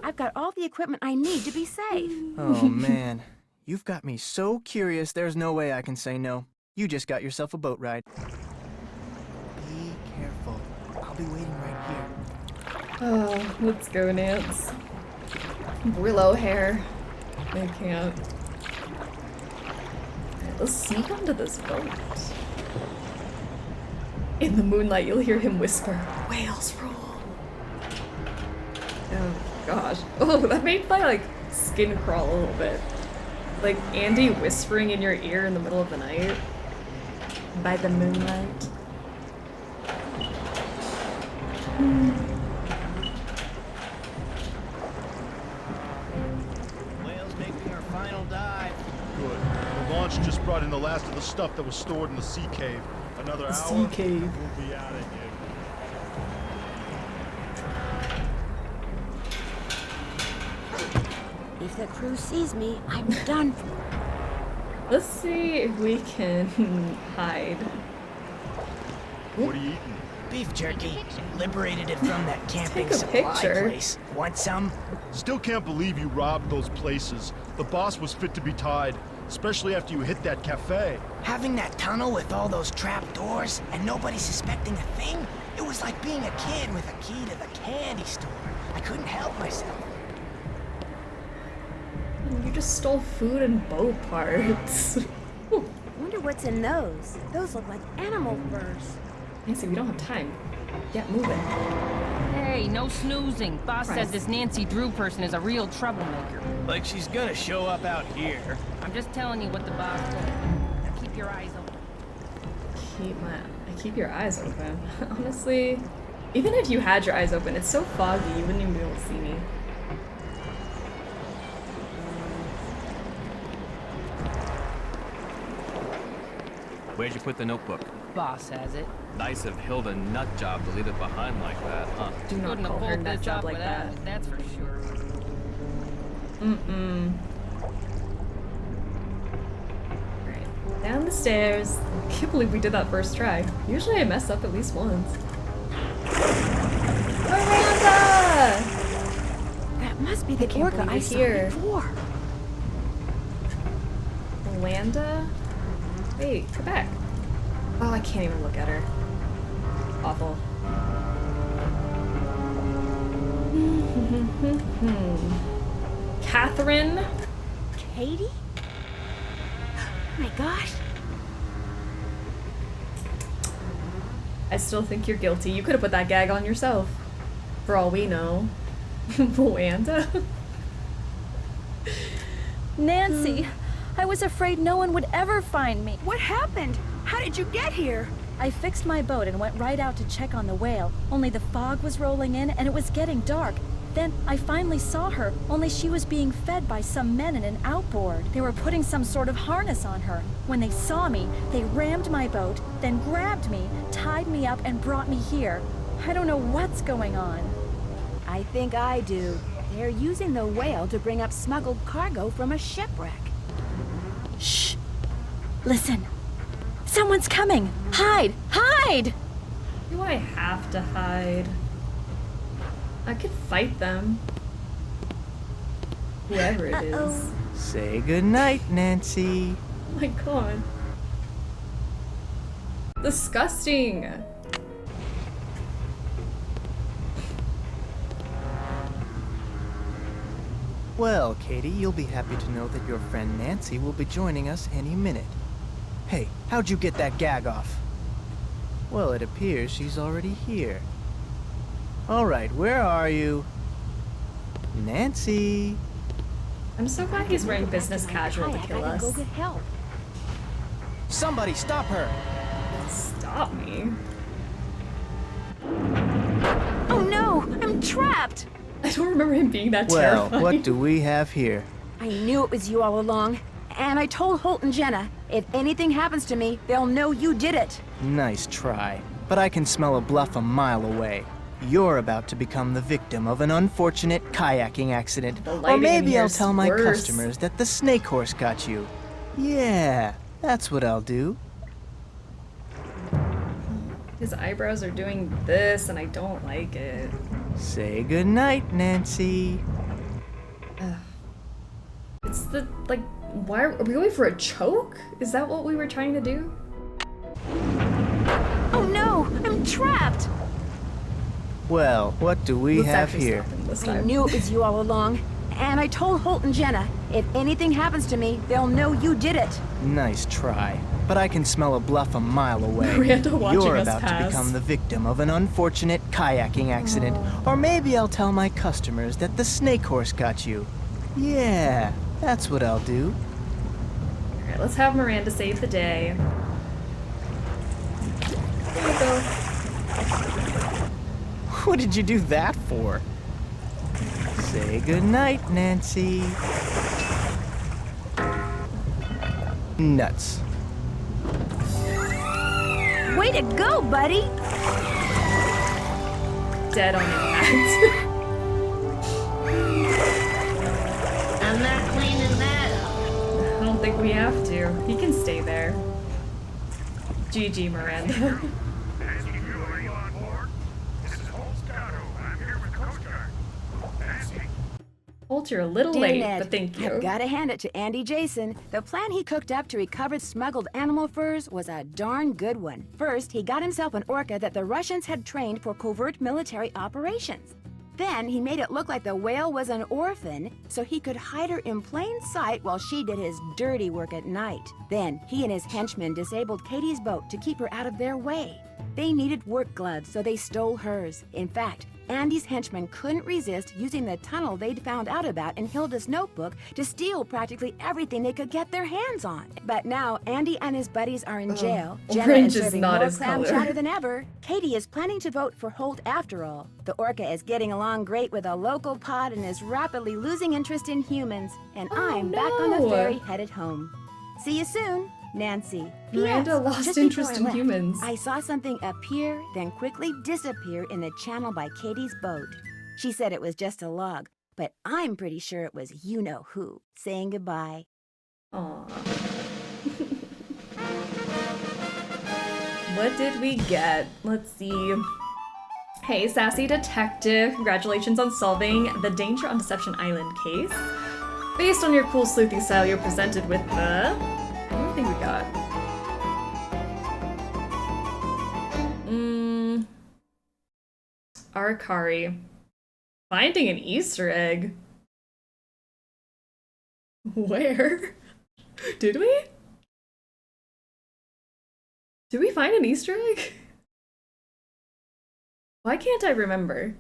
I've got all the equipment I need to be safe. Oh, man. You've got me so curious, there's no way I can say no. You just got yourself a boat ride. Be careful. I'll be waiting right here. Oh, let's go, Nance. Willow hair. I can't. Alright, let's sneak onto this boat. In the moonlight, you'll hear him whisper, "Whales rule." Oh, gosh. Oh, that made my, like, skin crawl a little bit. Like, Andy whispering in your ear in the middle of the night. By the moonlight. Whales making our final dive. Good. The launch just brought in the last of the stuff that was stored in the sea cave. Another hour, sea cave. we'll be out of here. If the crew sees me, I'm done for. Let's see if we can hide. What are you eating? Beef jerky. Liberated it from that camping Take a supply picture. place. Want some? Still can't believe you robbed those places. The boss was fit to be tied, especially after you hit that cafe. Having that tunnel with all those trap doors and nobody suspecting a thing? It was like being a kid with a key to the candy store. I couldn't help myself. You just stole food and boat parts. Wonder what's in those. Those look like animal furs. Nancy, we don't have time. Get moving. Hey, no snoozing. Boss says this Nancy Drew person is a real troublemaker. Like she's gonna show up out here. I'm just telling you what the boss told me. Now keep your eyes open. Keep your eyes open. Honestly, even if you had your eyes open, it's so foggy you wouldn't even be able to see me. Where'd you put the notebook? Boss has it. Nice of Hilda Nutjob to leave it behind like that, huh? Do not call her nut job like that. That's for sure. Down the stairs. I can't believe we did that first try. Usually I mess up at least once. Miranda! That must be the orca I saw before. Miranda? Wait, go back. Oh, I can't even look at her. Awful. Catherine? Katie? Oh my gosh. I still think you're guilty. You could have put that gag on yourself. For all we know. Miranda? Nancy, I was afraid no one would ever find me. What happened? How did you get here? I fixed my boat and went right out to check on the whale, only the fog was rolling in and it was getting dark. Then I finally saw her, only she was being fed by some men in an outboard. They were putting some sort of harness on her. When they saw me, they rammed my boat, then grabbed me, tied me up, and brought me here. I don't know what's going on. I think I do. They're using the whale to bring up smuggled cargo from a shipwreck. Shh! Listen. Someone's coming! Hide! Hide! Do I have to hide? I could fight them. Whoever it is. Say goodnight, Nancy. Oh my god. Disgusting. Well, Katie, you'll be happy to know that your friend Nancy will be joining us any minute. Hey, how'd you get that gag off? Well, it appears she's already here. All right, where are you? Nancy! I'm so glad he's wearing business casual to kill us. Go get help. Somebody stop her! Stop me? Oh no! I'm trapped! I don't remember him being that Well, terrifying. what do we have here? I knew it was you all along. And I told Holt and Jenna, if anything happens to me, they'll know you did it. Nice try. But I can smell a bluff a mile away. You're about to become the victim of an unfortunate kayaking accident. Or maybe I'll tell my customers that the snake horse got you. Yeah, that's what I'll do. His eyebrows are doing this and I don't like it. Say goodnight, Nancy. It's the, like, why are we going for a choke? Is that what we were trying to do? Oh no, I'm trapped! Well, what do we have here? I knew it was you all along. And I told Holt and Jenna, if anything happens to me, they'll know you did it. Nice try. But I can smell a bluff a mile away. Miranda watching You're us about pass. to become the victim of an unfortunate kayaking accident. Or maybe I'll tell my customers that the snake horse got you. Yeah, that's what I'll do. Alright, let's have Miranda save the day. There you go. What did you do that for? Say goodnight, Nancy. Nuts. Way to go, buddy! Dead on impact. I'm not cleaning that up. I don't think we have to. He can stay there. GG, Miranda. Holt, you're a little Dear late, Ned, but thank you. I've gotta hand it to Andy Jason. The plan he cooked up to recover smuggled animal furs was a darn good one. First, he got himself an orca that the Russians had trained for covert military operations. Then he made it look like the whale was an orphan, so he could hide her in plain sight while she did his dirty work at night. Then he and his henchmen disabled Katie's boat to keep her out of their way. They needed work gloves, so they stole hers. In fact, Andy's henchmen couldn't resist using the tunnel they'd found out about in Hilda's notebook to steal practically everything they could get their hands on. But now Andy and his buddies are in jail. Jenna Orange is is serving not more his clam color. chowder than ever. Katie is planning to vote for Holt after all. The orca is getting along great with a local pod and is rapidly losing interest in humans. And I'm back on the no. ferry headed home. See you soon, Nancy. Miranda P.S. lost just interest before I in left, humans. I saw something appear, then quickly disappear in the channel by Katie's boat. She said it was just a log, but I'm pretty sure it was you-know-who saying goodbye. Aww. What did we get? Let's see. Hey, sassy detective. Congratulations on solving the Danger on Deception Island case. Based on your cool sleuthy style, you're presented with the... What do you think we got? Arakari. Finding an Easter egg. Where? Did we? Did we find an Easter egg? Why can't I remember?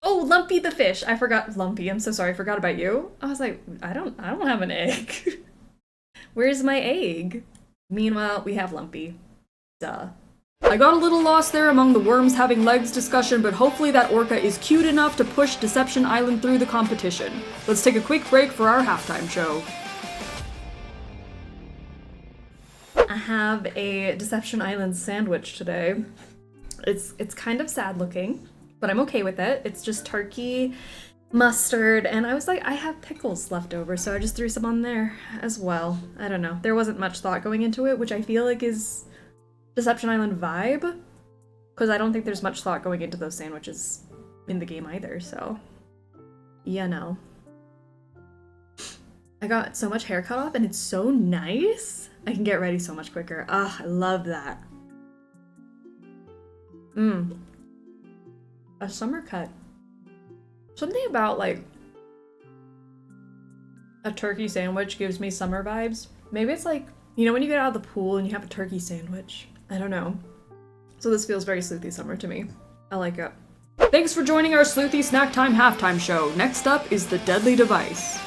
Oh, Lumpy the fish. I forgot Lumpy. I'm so sorry. I forgot about you. I was like, I don't have an egg. Where's my egg? Meanwhile, we have Lumpy. Duh. I got a little lost there among the worms having legs discussion, but hopefully that orca is cute enough to push Deception Island through the competition. Let's take a quick break for our halftime show. I have a Deception Island sandwich today. It's kind of sad looking, but I'm okay with it. It's just turkey, mustard, and I was like, I have pickles left over, so I just threw some on there as well. I don't know. There wasn't much thought going into it, which I feel like is Deception Island vibe, because I don't think there's much thought going into those sandwiches in the game either, so you know. I got so much hair cut off and it's so nice. I can get ready so much quicker. Ah, I love that. A summer cut. Something about like a turkey sandwich gives me summer vibes. Maybe it's like, you know, when you get out of the pool and you have a turkey sandwich. I don't know. So this feels very Sleuthy Summer to me. I like it. Thanks for joining our Sleuthy Snacktime halftime show. Next up is the Deadly Device.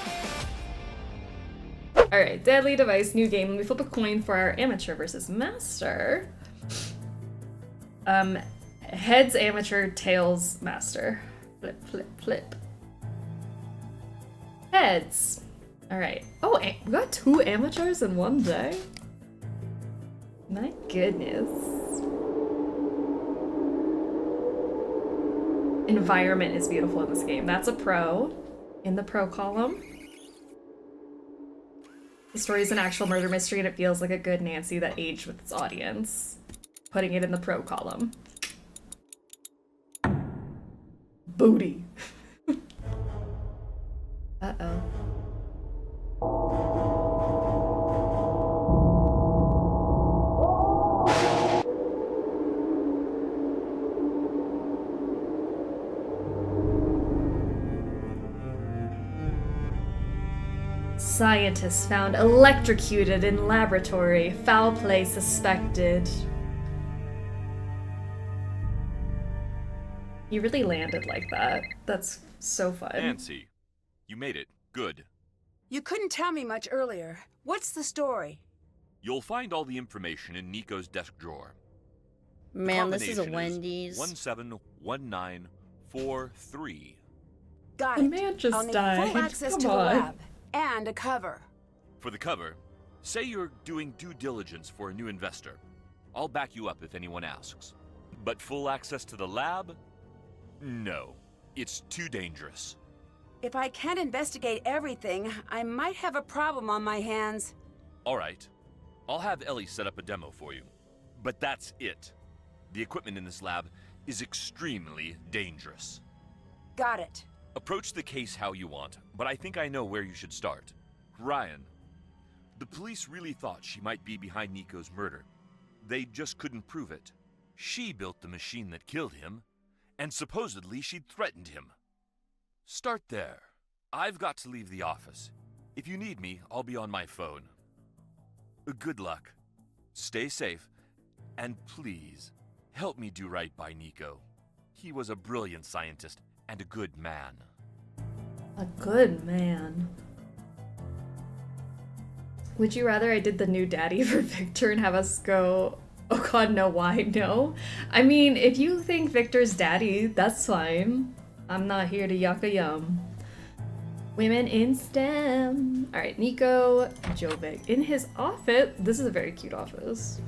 Alright, Deadly Device, new game. Let me flip a coin for our amateur versus master. Heads amateur, tails master. Flip, flip, flip. Heads. Alright. Oh, we got 2 amateurs in one day? My goodness. Environment is beautiful in this game. That's a pro. In the pro column. The story is an actual murder mystery and it feels like a good Nancy that aged with its audience. Putting it in the pro column. Booty. Uh-oh. Scientists found electrocuted in laboratory. Foul play suspected. You really landed like that. That's so fun. Nancy, you made it. Good. You couldn't tell me much earlier. What's the story? You'll find all the information in Nico's desk drawer. Man, this is a Wendy's. 171943. Got The it. man just I'll need died. full access Come to the on. lab and a cover. For the cover, say you're doing due diligence for a new investor. I'll back you up if anyone asks. But full access to the lab? No. It's too dangerous. If I can't investigate everything, I might have a problem on my hands. All right. I'll have Ellie set up a demo for you. But that's it. The equipment in this lab is extremely dangerous. Got it. Approach the case how you want, but I think I know where you should start. Ryan. The police really thought she might be behind Nico's murder. They just couldn't prove it. She built the machine that killed him, and supposedly she'd threatened him. Start there. I've got to leave the office. If you need me, I'll be on my phone. Good luck. Stay safe, and please, help me do right by Nico. He was a brilliant scientist and a good man. A good man. Would you rather I did the new daddy for Victor and have us go, oh god, no, why, no? I mean, if you think Victor's daddy, that's fine. I'm not here to yuck a yum. Women in STEM. Alright, Nico Jovic. In his office, this is a very cute office.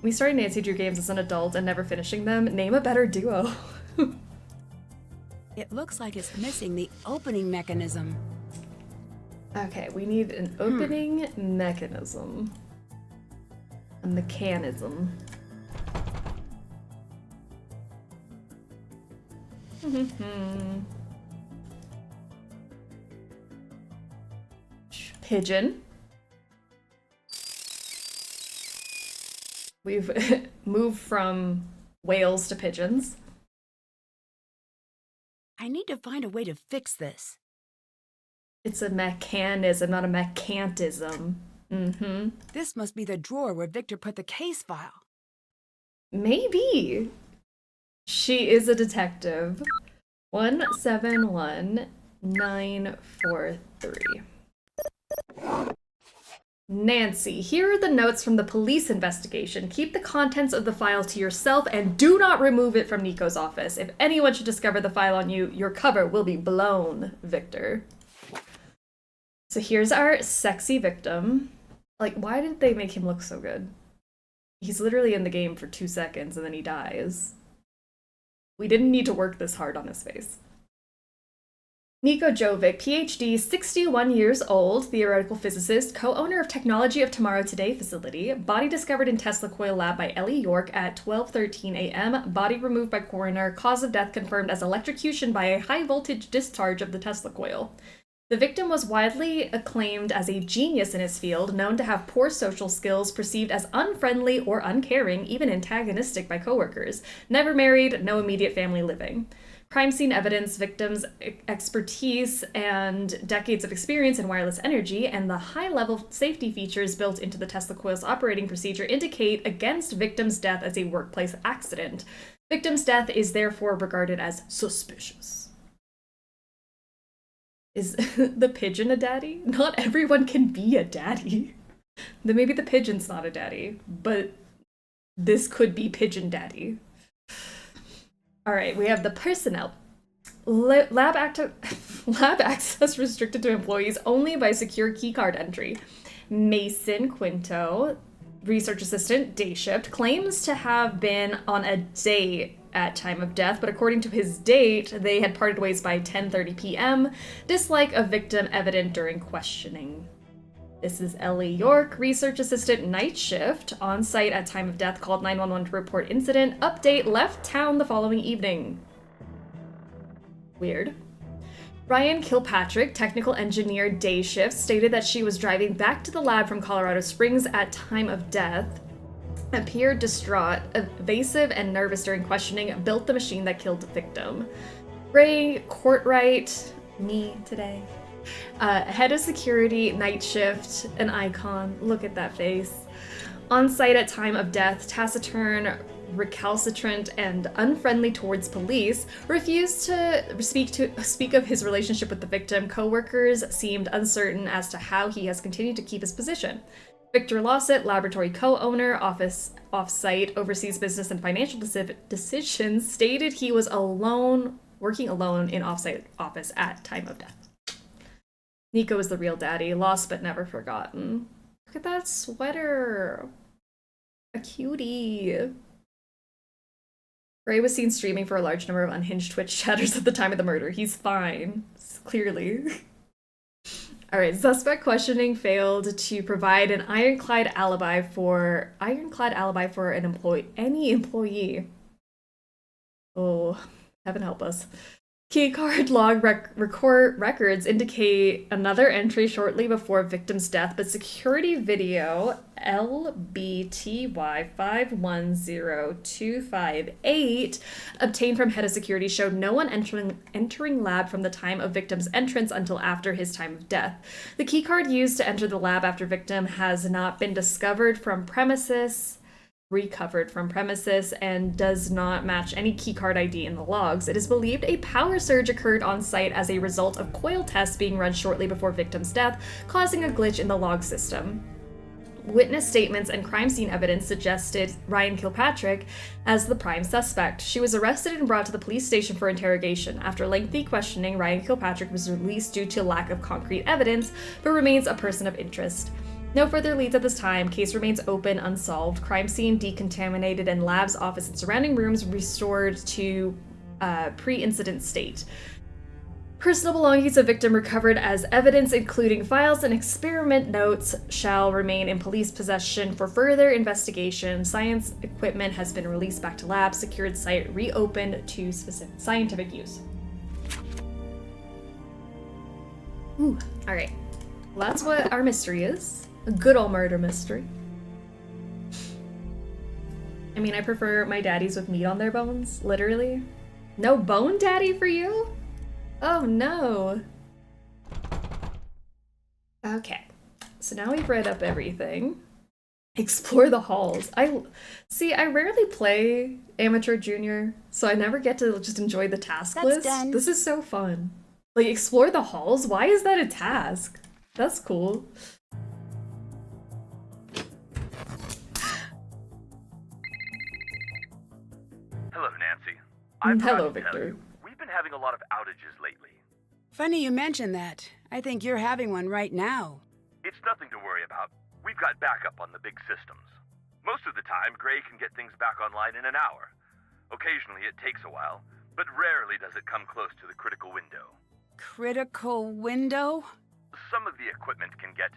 We started Nancy Drew games as an adult and never finishing them. Name a better duo. It looks like it's missing the opening mechanism. Okay, we need an opening mechanism. A mechanism. Pigeon. We've moved from whales to pigeons. I need to find a way to fix this. It's a mechanism, not a mechanism. This must be the drawer where Victor put the case file. Maybe. She is a detective. 171943. Nancy, here are the notes from the police investigation. Keep the contents of the file to yourself and do not remove it from Nico's office. If anyone should discover the file on you, your cover will be blown, Victor. So here's our sexy victim. Like, why did they make him look so good? He's literally in the game for 2 seconds and then he dies. We didn't need to work this hard on his face. Nico Jovic, PhD, 61 years old, theoretical physicist, co-owner of Technology of Tomorrow Today facility, body discovered in Tesla coil lab by Ellie York at 12:13 a.m., body removed by coroner, cause of death confirmed as electrocution by a high-voltage discharge of the Tesla coil. The victim was widely acclaimed as a genius in his field, known to have poor social skills, perceived as unfriendly or uncaring, even antagonistic by coworkers, never married, no immediate family living. Crime scene evidence, victims' expertise, and decades of experience in wireless energy, and the high-level safety features built into the Tesla coil's operating procedure indicate against victim's death as a workplace accident. Victim's death is therefore regarded as suspicious. Is the pigeon a daddy? Not everyone can be a daddy. Then maybe the pigeon's not a daddy, but this could be pigeon daddy. All right, we have the personnel. Lab access restricted to employees only by secure keycard entry. Mason Quinto, research assistant, day shift, claims to have been on a date at time of death, but according to his date, they had parted ways by 10:30 p.m. Dislike of victim evident during questioning. This is Ellie York, research assistant, night shift, on site at time of death, called 911 to report incident. Update, left town the following evening. Weird. Ryan Kilpatrick, technical engineer, day shift, stated that she was driving back to the lab from Colorado Springs at time of death, appeared distraught, evasive, and nervous during questioning, built the machine that killed the victim. Ray Courtwright, me today. Head of security, night shift, an icon. Look at that face. On site at time of death, taciturn, recalcitrant, and unfriendly towards police. Refused to speak of his relationship with the victim. Co-workers seemed uncertain as to how he has continued to keep his position. Victor Lawsett, laboratory co-owner, office off-site, oversees business and financial decisions, stated he was working alone in off-site office at time of death. Nico is the real daddy, lost but never forgotten. Look at that sweater. A cutie. Ray was seen streaming for a large number of unhinged Twitch chatters at the time of the murder. He's fine, clearly. All right, suspect questioning failed to provide an ironclad alibi for any employee. Oh, heaven help us. Keycard log records indicate another entry shortly before victim's death, but security video LBTY510258 obtained from head of security showed no one entering lab from the time of victim's entrance until after his time of death. The keycard used to enter the lab after victim has not been recovered from premises, and does not match any keycard ID in the logs. It is believed a power surge occurred on site as a result of coil tests being run shortly before victim's death, causing a glitch in the log system. Witness statements and crime scene evidence suggested Ryan Kilpatrick as the prime suspect. She was arrested and brought to the police station for interrogation. After lengthy questioning, Ryan Kilpatrick was released due to lack of concrete evidence, but remains a person of interest. No further leads at this time. Case remains open, unsolved. Crime scene decontaminated and lab's office and surrounding rooms restored to pre-incident state. Personal belongings of victim recovered as evidence, including files and experiment notes, shall remain in police possession for further investigation. Science equipment has been released back to lab. Secured site reopened to specific scientific use. Ooh, all right. Well, that's what our mystery is. A good old murder mystery. I mean, I prefer my daddies with meat on their bones, literally. No bone daddy for you? Oh no. Okay, so now we've read up everything. Explore the halls. I rarely play Amateur Junior, so I never get to just enjoy the task list. Done. This is so fun. Like, explore the halls? Why is that a task? That's cool. Hello, Nancy. Hello, Victor. We've been having a lot of outages lately. Funny you mention that. I think you're having one right now. It's nothing to worry about. We've got backup on the big systems. Most of the time, Gray can get things back online in an hour. Occasionally it takes a while, but rarely does it come close to the critical window. Critical window? Some of the equipment can get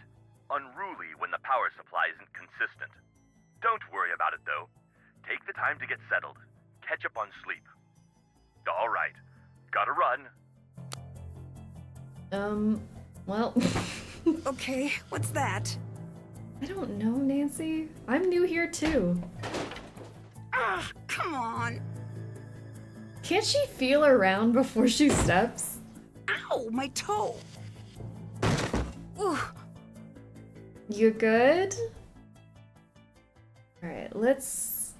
unruly when the power supply isn't consistent. Don't worry about it, though. Take the time to get settled. Catch up on sleep. All right. Gotta run. Well... Okay, what's that? I don't know, Nancy. I'm new here, too. Ah, come on. Can't she feel around before she steps? Ow, my toe. Ooh. You good? Alright, let's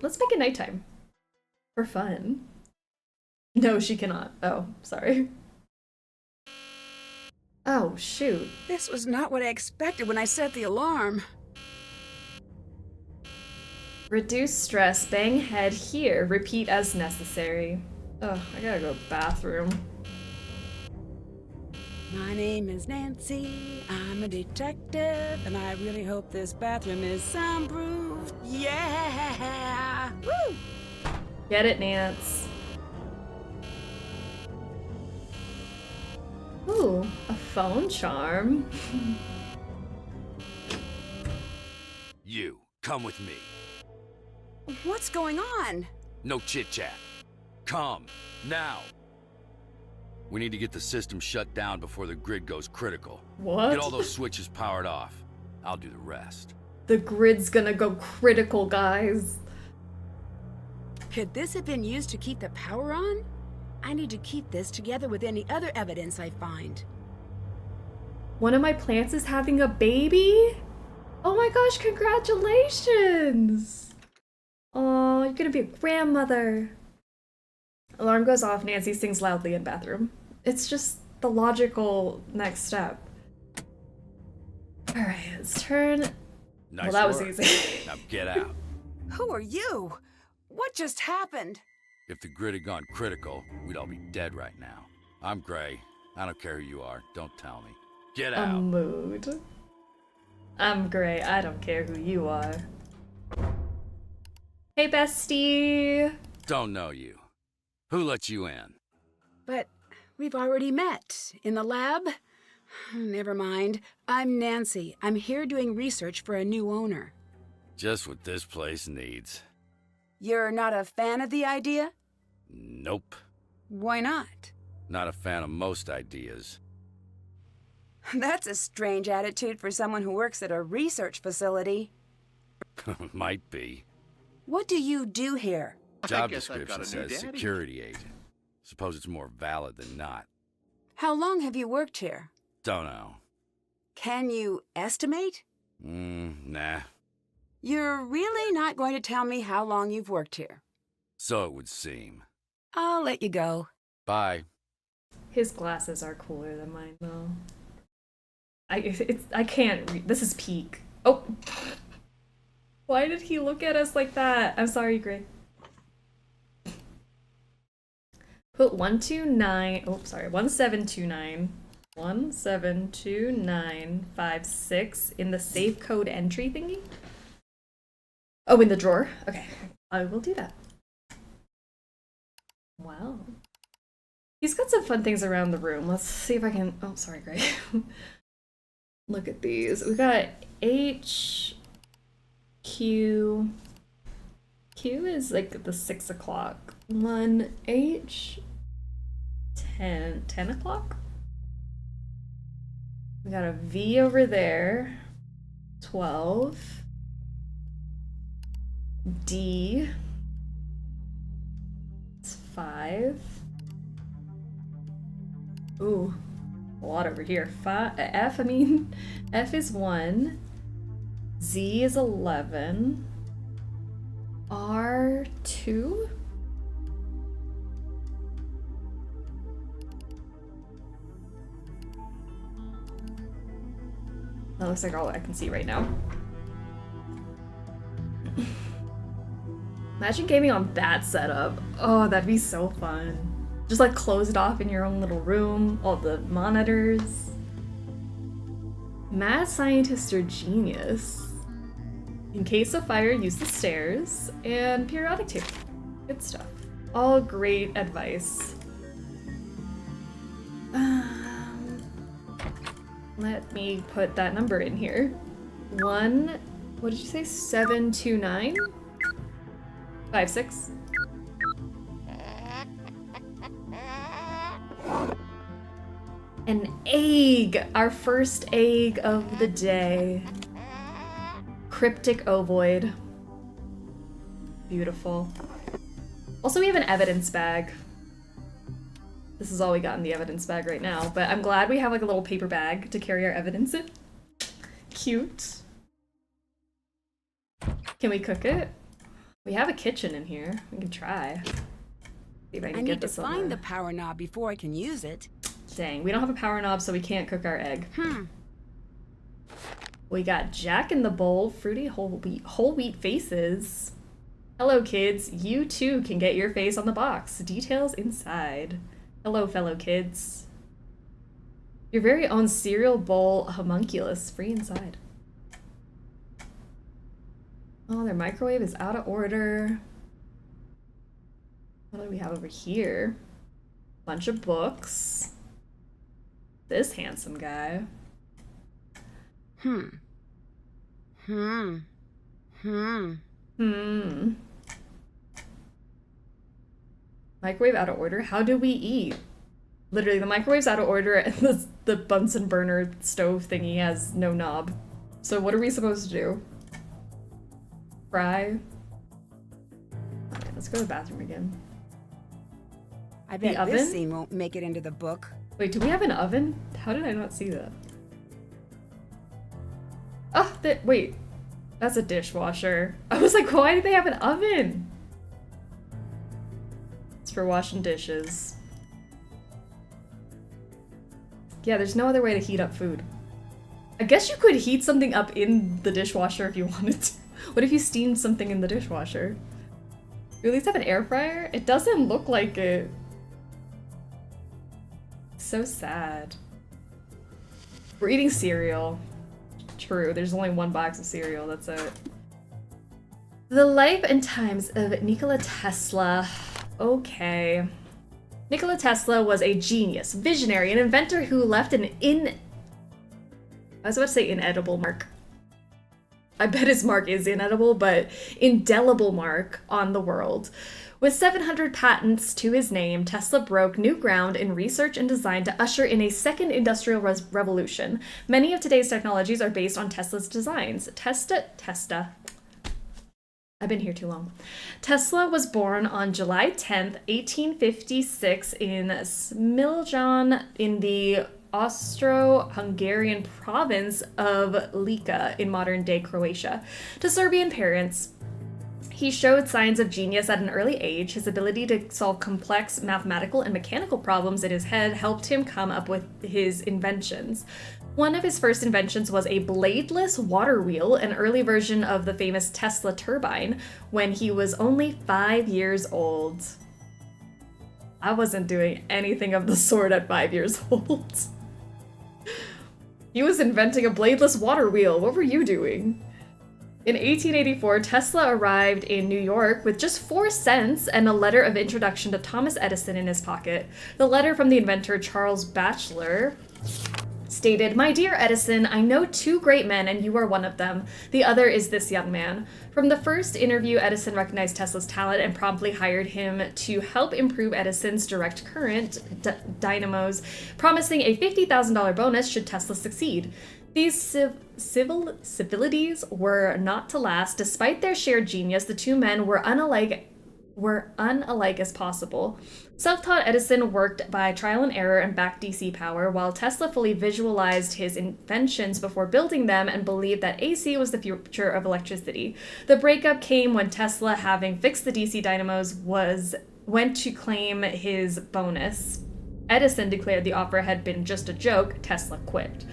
make it nighttime. For fun. No, she cannot. Oh, sorry. Oh, shoot. This was not what I expected when I set the alarm. Reduce stress, bang head here, repeat as necessary. Ugh, I gotta go bathroom. My name is Nancy, I'm a detective, and I really hope this bathroom is soundproof. Yeah! Woo! Get it, Nance. Ooh, a phone charm. You, come with me. What's going on? No chit-chat. Come, now. We need to get the system shut down before the grid goes critical. What? Get all those switches powered off. I'll do the rest. The grid's gonna go critical, guys. Could this have been used to keep the power on? I need to keep this together with any other evidence I find. One of my plants is having a baby? Oh my gosh, congratulations! Oh, you're gonna be a grandmother. Alarm goes off, Nancy sings loudly in bathroom. It's just the logical next step. Alright, let's turn... Nice well, that was work. easy. Now get out. Who are you? What just happened? If the grid had gone critical, we'd all be dead right now. I'm Gray. I don't care who you are. Don't tell me. Get A out. mood. I'm Gray. I don't care who you are. Hey, bestie. Don't know you. Who let you in? But we've already met. In the lab? Never mind. I'm Nancy. I'm here doing research for a new owner. Just what this place needs. You're not a fan of the idea? Nope. Why not? Not a fan of most ideas. That's a strange attitude for someone who works at a research facility. Might be. What do you do here? Job description says security agent. Suppose it's more valid than not. How long have you worked here? Don't know. Can you estimate? Nah. You're really not going to tell me how long you've worked here? So it would seem. I'll let you go. Bye. His glasses are cooler than mine, though. I can't read. This is peak. Oh! Why did he look at us like that? I'm sorry, Gray. Put 129. Oh, sorry. 1729. 172956 in the safe code entry thingy. Oh, in the drawer. Okay, I will do that. Wow. He's got some fun things around the room. Let's see if I can... Oh, sorry, Greg. Look at these. We got H, Q. Q is like the 6 o'clock one. H, 10 o'clock? We got a V over there. 12. D. It's 5. Ooh, a lot over here. F is 1. Z is 11. R 2. That looks like all I can see right now. Imagine gaming on that setup. Oh, that'd be so fun. Just like closed off in your own little room, all the monitors. Mad scientists are genius. In case of fire, use the stairs, and periodic table. Good stuff. All great advice. Let me put that number in here. 1, what did you say? 729? 56. An egg! Our first egg of the day. Cryptic ovoid. Beautiful. Also, we have an evidence bag. This is all we got in the evidence bag right now, but I'm glad we have like a little paper bag to carry our evidence in. Cute. Can we cook it? We have a kitchen in here. We can try. See if I can I get need to this on find the the power knob before I can use it. Dang, we don't have a power knob, so we can't cook our egg. We got Jack in the bowl, fruity whole wheat faces. Hello, kids. You too can get your face on the box. Details inside. Hello, fellow kids. Your very own cereal bowl homunculus, free inside. Oh, their microwave is out of order. What do we have over here? Bunch of books. This handsome guy. Microwave out of order? How do we eat? Literally, the microwave's out of order and the Bunsen burner stove thingy has no knob. So what are we supposed to do? Fry? Okay, let's go to the bathroom again. I bet oven? this scene won't make it into the book. Wait, do we have an oven? How did I not see that? Oh, wait. That's a dishwasher. I was like, why do they have an oven? It's for washing dishes. Yeah, there's no other way to heat up food. I guess you could heat something up in the dishwasher if you wanted to. What if you steamed something in the dishwasher? You at least have an air fryer? It doesn't look like it. So sad. We're eating cereal. True, there's only one box of cereal, that's it. The life and times of Nikola Tesla. Okay. Nikola Tesla was a genius, visionary, and inventor who left an I was about to say inedible mark. I bet his mark is inedible, but indelible mark on the world. With 700 patents to his name, Tesla broke new ground in research and design to usher in a second industrial revolution. Many of today's technologies are based on Tesla's designs. I've been here too long. Tesla was born on July 10th, 1856 in Smiljan in the Austro-Hungarian province of Lika in modern-day Croatia. To Serbian parents, he showed signs of genius at an early age. His ability to solve complex mathematical and mechanical problems in his head helped him come up with his inventions. One of his first inventions was a bladeless water wheel, an early version of the famous Tesla turbine, when he was only 5 years old. I wasn't doing anything of the sort at 5 years old. He was inventing a bladeless water wheel. What were you doing? In 1884, Tesla arrived in New York with just 4 cents and a letter of introduction to Thomas Edison in his pocket. The letter from the inventor Charles Batchelor stated, "My dear Edison, I know 2 great men and you are one of them. The other is this young man." From the first interview, Edison recognized Tesla's talent and promptly hired him to help improve Edison's direct current dynamos, promising a $50,000 bonus should Tesla succeed. These civilities were not to last. Despite their shared genius, the 2 men were unalike as possible. Self-taught Edison worked by trial and error and backed DC power, while Tesla fully visualized his inventions before building them and believed that AC was the future of electricity. The breakup came when Tesla, having fixed the DC dynamos, went to claim his bonus. Edison declared the offer had been just a joke. Tesla quit.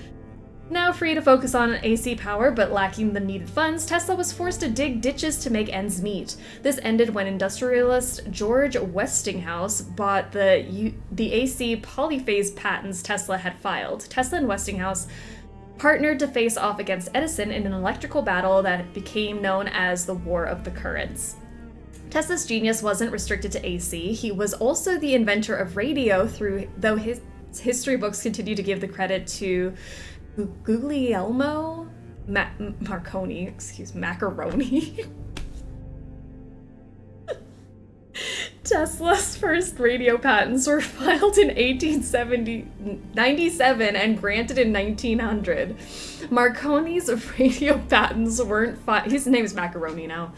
Now free to focus on AC power, but lacking the needed funds, Tesla was forced to dig ditches to make ends meet. This ended when industrialist George Westinghouse bought the AC polyphase patents Tesla had filed. Tesla and Westinghouse partnered to face off against Edison in an electrical battle that became known as the War of the Currents. Tesla's genius wasn't restricted to AC. He was also the inventor of radio, though his history books continue to give the credit to Guglielmo Marconi, Macaroni. Tesla's first radio patents were filed in 1897 and granted in 1900. Marconi's radio patents his name is Macaroni now,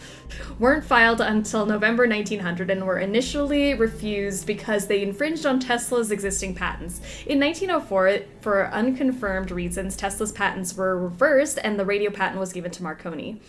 weren't filed until November 1900 and were initially refused because they infringed on Tesla's existing patents. In 1904, for unconfirmed reasons, Tesla's patents were reversed and the radio patent was given to Marconi.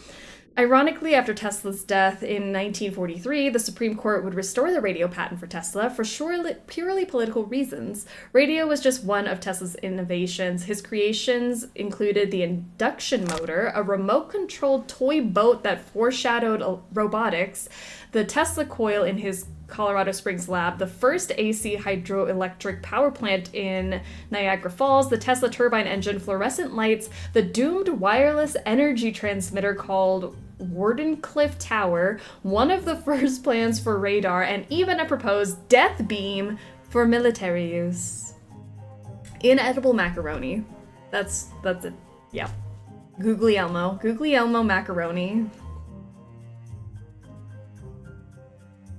Ironically, after Tesla's death in 1943, the Supreme Court would restore the radio patent for Tesla for purely political reasons. Radio was just one of Tesla's innovations. His creations included the induction motor, a remote-controlled toy boat that foreshadowed robotics, the Tesla coil in his Colorado Springs lab, the first AC hydroelectric power plant in Niagara Falls, the Tesla turbine engine, fluorescent lights, the doomed wireless energy transmitter called Wardenclyffe Tower, one of the first plans for radar, and even a proposed death beam for military use. Inedible macaroni. That's it. Yeah. Guglielmo Macaroni.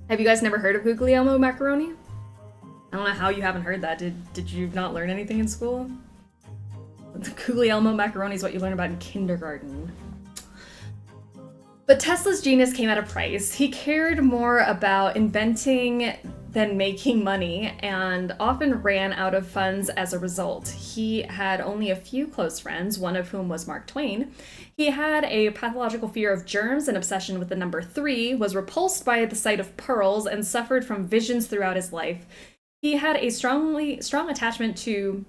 Have you guys never heard of Guglielmo Macaroni? I don't know how you haven't heard that. Did you not learn anything in school? Guglielmo Macaroni is what you learn about in kindergarten. But Tesla's genius came at a price. He cared more about inventing than making money and often ran out of funds as a result. He had only a few close friends, one of whom was Mark Twain. He had a pathological fear of germs and obsession with the number 3, was repulsed by the sight of pearls, and suffered from visions throughout his life. He had a strong attachment to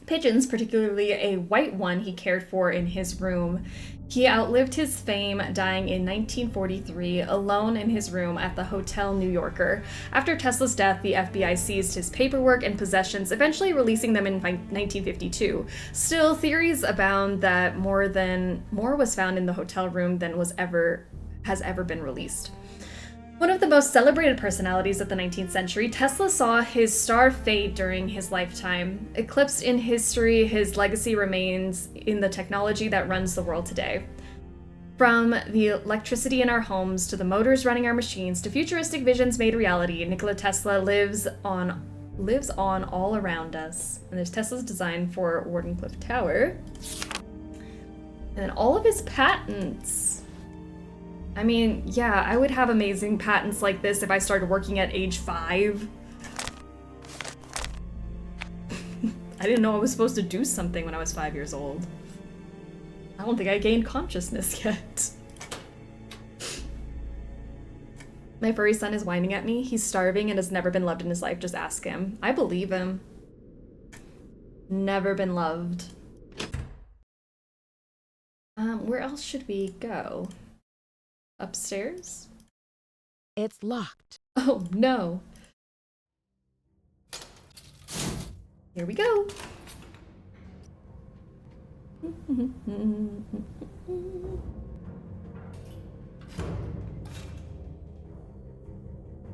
pigeons, particularly a white one he cared for in his room. He outlived his fame, dying in 1943, alone in his room at the Hotel New Yorker. After Tesla's death, the FBI seized his paperwork and possessions, eventually releasing them in 1952. Still, theories abound that more was found in the hotel room than has ever been released. One of the most celebrated personalities of the 19th century, Tesla saw his star fade during his lifetime. Eclipsed in history, his legacy remains in the technology that runs the world today. From the electricity in our homes to the motors running our machines to futuristic visions made reality, Nikola Tesla lives on all around us. And there's Tesla's design for Wardenclyffe Tower. And then all of his patents. I mean, yeah, I would have amazing patents like this if I started working at age 5. I didn't know I was supposed to do something when I was 5 years old. I don't think I gained consciousness yet. My furry son is whining at me. He's starving and has never been loved in his life. Just ask him. I believe him. Never been loved. Where else should we go? Upstairs? It's locked. Oh, no. Here we go.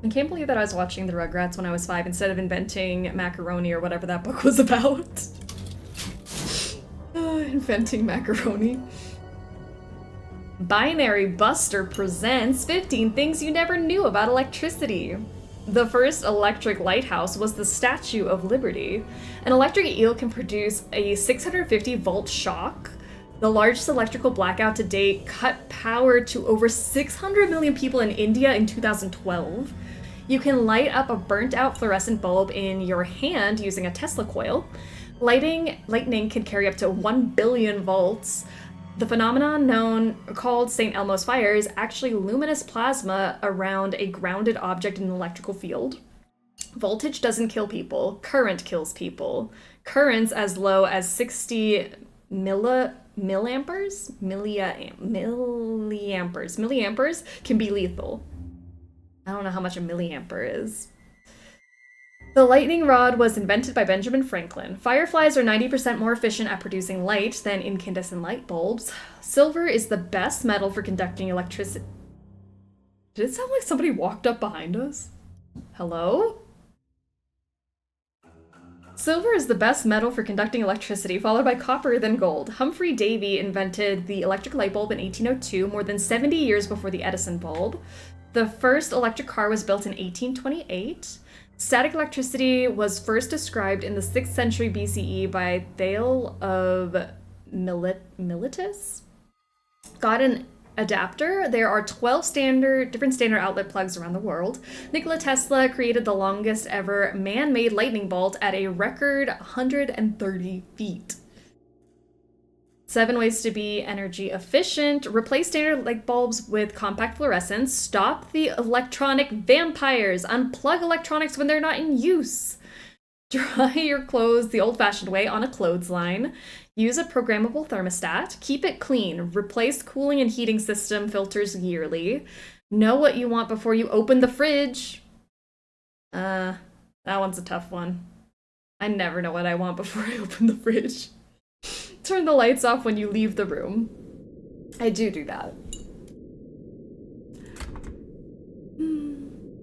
I can't believe that I was watching the Rugrats when I was 5 instead of inventing macaroni or whatever that book was about. Inventing macaroni. Binary Buster presents 15 things you never knew about electricity. The first electric lighthouse was the Statue of Liberty. An electric eel can produce a 650 volt shock. The largest electrical blackout to date cut power to over 600 million people in India in 2012. You can light up a burnt out fluorescent bulb in your hand using a Tesla coil. Lightning can carry up to 1 billion volts. The phenomenon called St. Elmo's fire is actually luminous plasma around a grounded object in an electrical field. Voltage doesn't kill people, current kills people. Currents as low as 60 milliamperes can be lethal. I don't know how much a milliampere is. The lightning rod was invented by Benjamin Franklin. Fireflies are 90% more efficient at producing light than incandescent light bulbs. Silver is the best metal for conducting electricity. Did it sound like somebody walked up behind us? Hello? Silver is the best metal for conducting electricity, followed by copper, then gold. Humphrey Davy invented the electric light bulb in 1802, more than 70 years before the Edison bulb. The first electric car was built in 1828. Static electricity was first described in the 6th century BCE by Thale of Miletus. Got an adapter. There are 12 different standard outlet plugs around the world. Nikola Tesla created the longest ever man-made lightning bolt at a record 130 feet. 7 ways to be energy efficient. Replace standard light bulbs with compact fluorescents. Stop the electronic vampires. Unplug electronics when they're not in use. Dry your clothes the old-fashioned way on a clothesline. Use a programmable thermostat. Keep it clean. Replace cooling and heating system filters yearly. Know what you want before you open the fridge. That one's a tough one. I never know what I want before I open the fridge. Turn the lights off when you leave the room. I do that.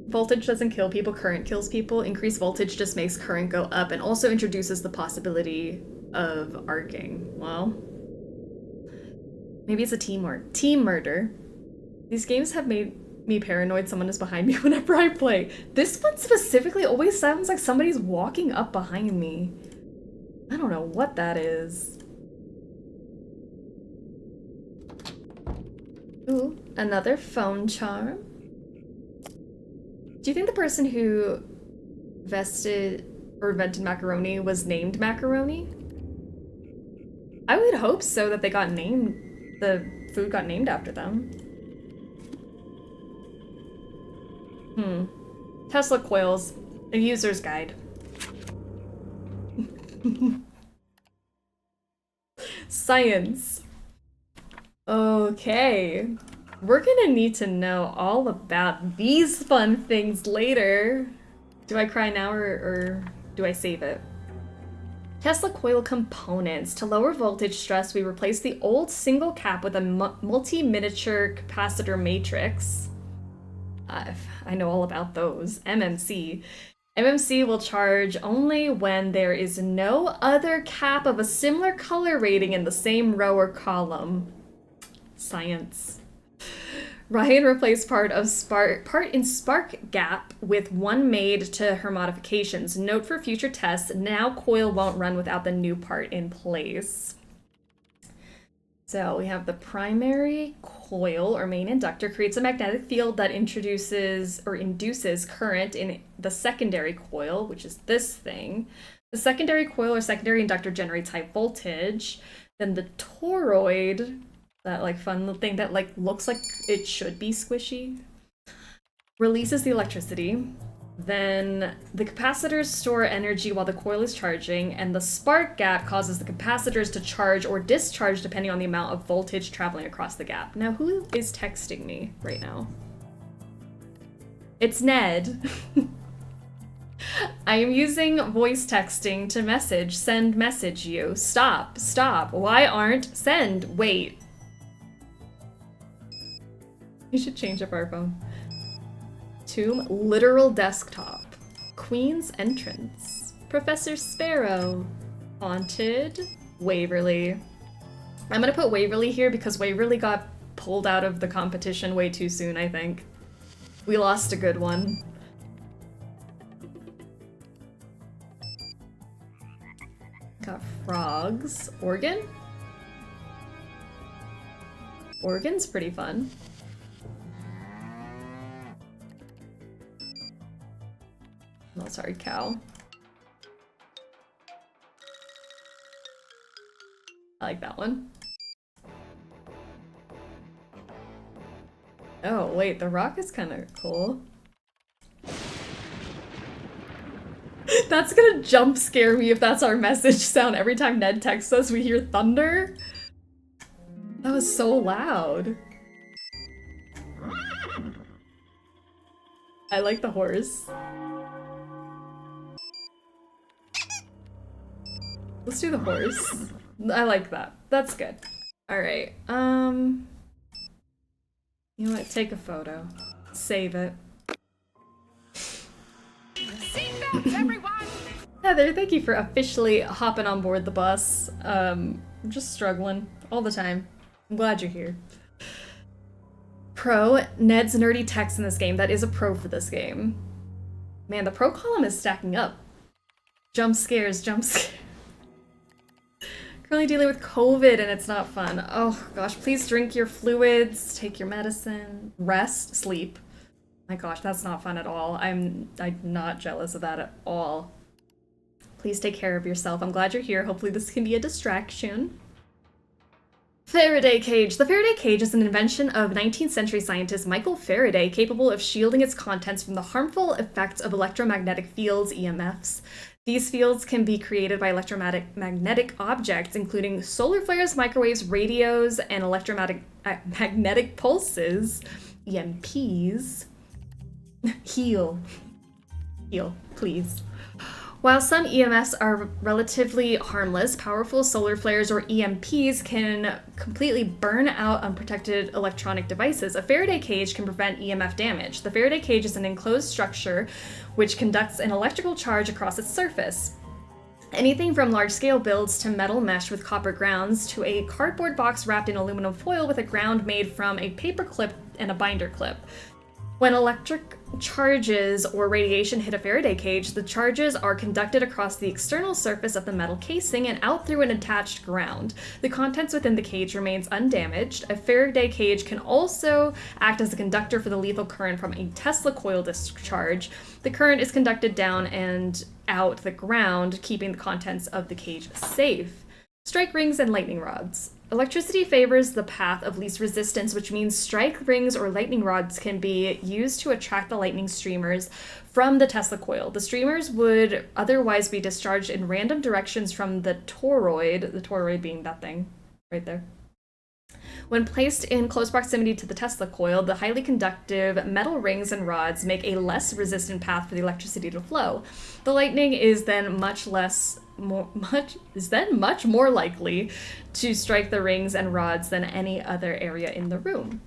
Voltage doesn't kill people, current kills people. Increased voltage just makes current go up and also introduces the possibility of arcing. Well, maybe it's a team murder. These games have made me paranoid someone is behind me whenever I play. This one specifically always sounds like somebody's walking up behind me. I don't know what that is. Ooh, another phone charm. Do you think the person who invented macaroni was named Macaroni? I would hope so, that they got named, the food got named after them. Tesla coils, a user's guide. Science. Okay. We're gonna need to know all about these fun things later. Do I cry now or do I save it? Tesla coil components. To lower voltage stress, we replace the old single cap with a multi-miniature capacitor matrix. I know all about those. MMC. MMC will charge only when there is no other cap of a similar color rating in the same row or column. Science. Ryan replaced part in Spark Gap with one made to her modifications. Note for future tests, now coil won't run without the new part in place. So we have the primary coil or main inductor creates a magnetic field that induces current in the secondary coil, which is this thing. The secondary coil or secondary inductor generates high voltage. Then the toroid, that like fun little thing that like looks like it should be squishy, releases the electricity. Then the capacitors store energy while the coil is charging, and the spark gap causes the capacitors to charge or discharge depending on the amount of voltage traveling across the gap. Now, who is texting me right now? It's Ned. I am using voice texting to send message you. Stop. Why aren't send? Wait. You should change up our phone. Tomb, literal desktop. Queen's entrance. Professor Sparrow. Haunted. Waverly. I'm gonna put Waverly here because Waverly got pulled out of the competition way too soon, I think. We lost a good one. Got frogs. Organ? Organ's pretty fun. Oh, sorry, cow. I like that one. Oh, wait, the rock is kind of cool. That's gonna jump scare me if that's our message sound. Every time Ned texts us, we hear thunder. That was so loud. I like the horse. Let's do the horse. I like that. That's good. Alright, you know what? Take a photo. Save it. Seatbelts, everyone! Heather, thank you for officially hopping on board the bus. I'm just struggling all the time. I'm glad you're here. Pro, Ned's nerdy text in this game. That is a pro for this game. Man, the pro column is stacking up. Jump scares, jump scares. Currently dealing with COVID and it's not fun. Oh gosh, please drink your fluids, take your medicine, rest, sleep. My gosh, that's not fun at all. I'm not jealous of that at all. Please take care of yourself. I'm glad you're here. Hopefully this can be a distraction. Faraday cage. The Faraday cage is an invention of 19th century scientist Michael Faraday, capable of shielding its contents from the harmful effects of electromagnetic fields, EMFs. These fields can be created by electromagnetic objects, including solar flares, microwaves, radios, and electromagnetic pulses, EMPs. Heal, please. While some EMFs are relatively harmless, powerful solar flares or EMPs can completely burn out unprotected electronic devices. A Faraday cage can prevent EMF damage. The Faraday cage is an enclosed structure which conducts an electrical charge across its surface. Anything from large-scale builds to metal mesh with copper grounds to a cardboard box wrapped in aluminum foil with a ground made from a paper clip and a binder clip. When electric charges or radiation hit a Faraday cage, the charges are conducted across the external surface of the metal casing and out through an attached ground. The contents within the cage remains undamaged. A Faraday cage can also act as a conductor for the lethal current from a Tesla coil discharge. The current is conducted down and out the ground, keeping the contents of the cage safe. Strike rings and lightning rods. Electricity favors the path of least resistance, which means strike rings or lightning rods can be used to attract the lightning streamers from the Tesla coil. The streamers would otherwise be discharged in random directions from the toroid being that thing right there. When placed in close proximity to the Tesla coil, the highly conductive metal rings and rods make a less resistant path for the electricity to flow. The lightning is then much more likely to strike the rings and rods than any other area in the room.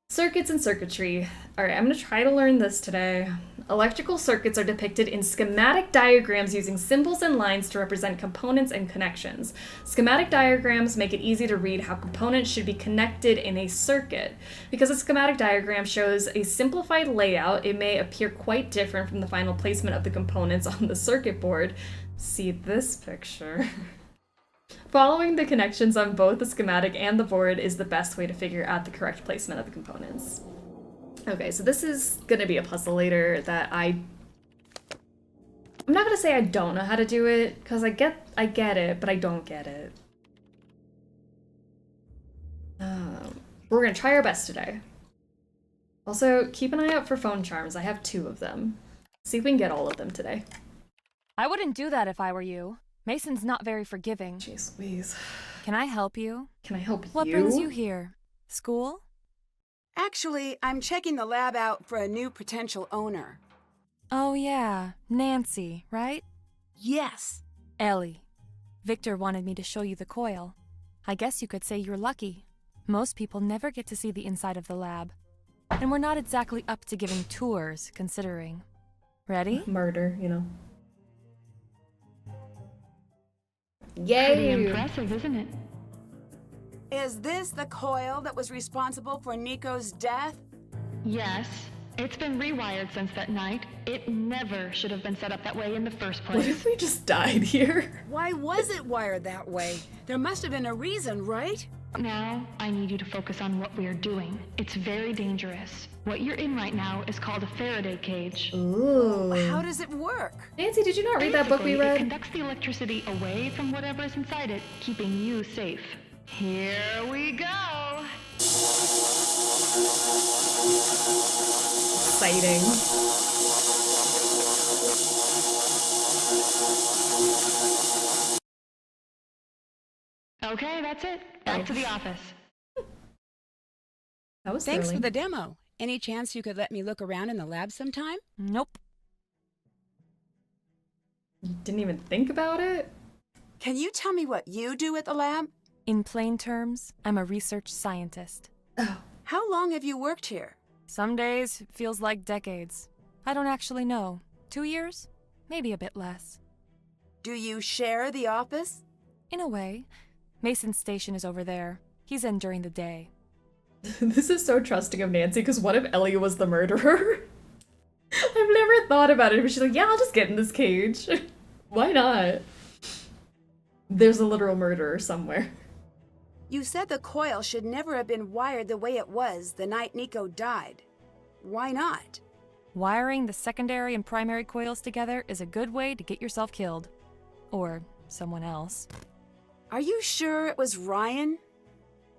Circuits and circuitry. Alright, I'm going to try to learn this today. Electrical circuits are depicted in schematic diagrams using symbols and lines to represent components and connections. Schematic diagrams make it easy to read how components should be connected in a circuit. Because a schematic diagram shows a simplified layout, it may appear quite different from the final placement of the components on the circuit board. See this picture. Following the connections on both the schematic and the board is the best way to figure out the correct placement of the components. Okay, so this is gonna be a puzzle later that I'm not gonna say I don't know how to do it, because I get it, but I don't get it. We're gonna try our best today. Also, keep an eye out for phone charms. I have 2 of them. See if we can get all of them today. I wouldn't do that if I were you. Mason's not very forgiving. Jeez Louise. Can I help you? Can I help you? What brings you here? School? Actually, I'm checking the lab out for a new potential owner. Oh yeah, Nancy, right? Yes. Ellie. Victor wanted me to show you the coil. I guess you could say you're lucky. Most people never get to see the inside of the lab. And we're not exactly up to giving tours, considering. Ready? Murder, you know. Pretty impressive, isn't it? Is this the coil that was responsible for Nico's death? Yes. It's been rewired since that night. It never should have been set up that way in the first place. What if we just died here? Why was it wired that way? There must have been a reason, right? Now, I need you to focus on what we're doing. It's very dangerous. What you're in right now is called a Faraday cage. Ooh. How does it work? Nancy, did you not read that book we Basically, read? It conducts the electricity away from whatever is inside it, keeping you safe. Here we go! Exciting. Okay, that's it. Back to the office. That was Thanks thrilling. for the demo. Any chance you could let me look around in the lab sometime? Nope. You didn't even think about it? Can you tell me what you do at the lab? In plain terms, I'm a research scientist. How long have you worked here? Some days feels like decades. I don't actually know. 2 years? Maybe a bit less. Do you share the office? In a way. Mason's station is over there. He's in during the day. This is so trusting of Nancy, because what if Ellie was the murderer? I've never thought about it, but she's like, yeah, I'll just get in this cage. Why not? There's a literal murderer somewhere. You said the coil should never have been wired the way it was the night Nico died. Why not? Wiring the secondary and primary coils together is a good way to get yourself killed. Or someone else. Are you sure it was Ryan?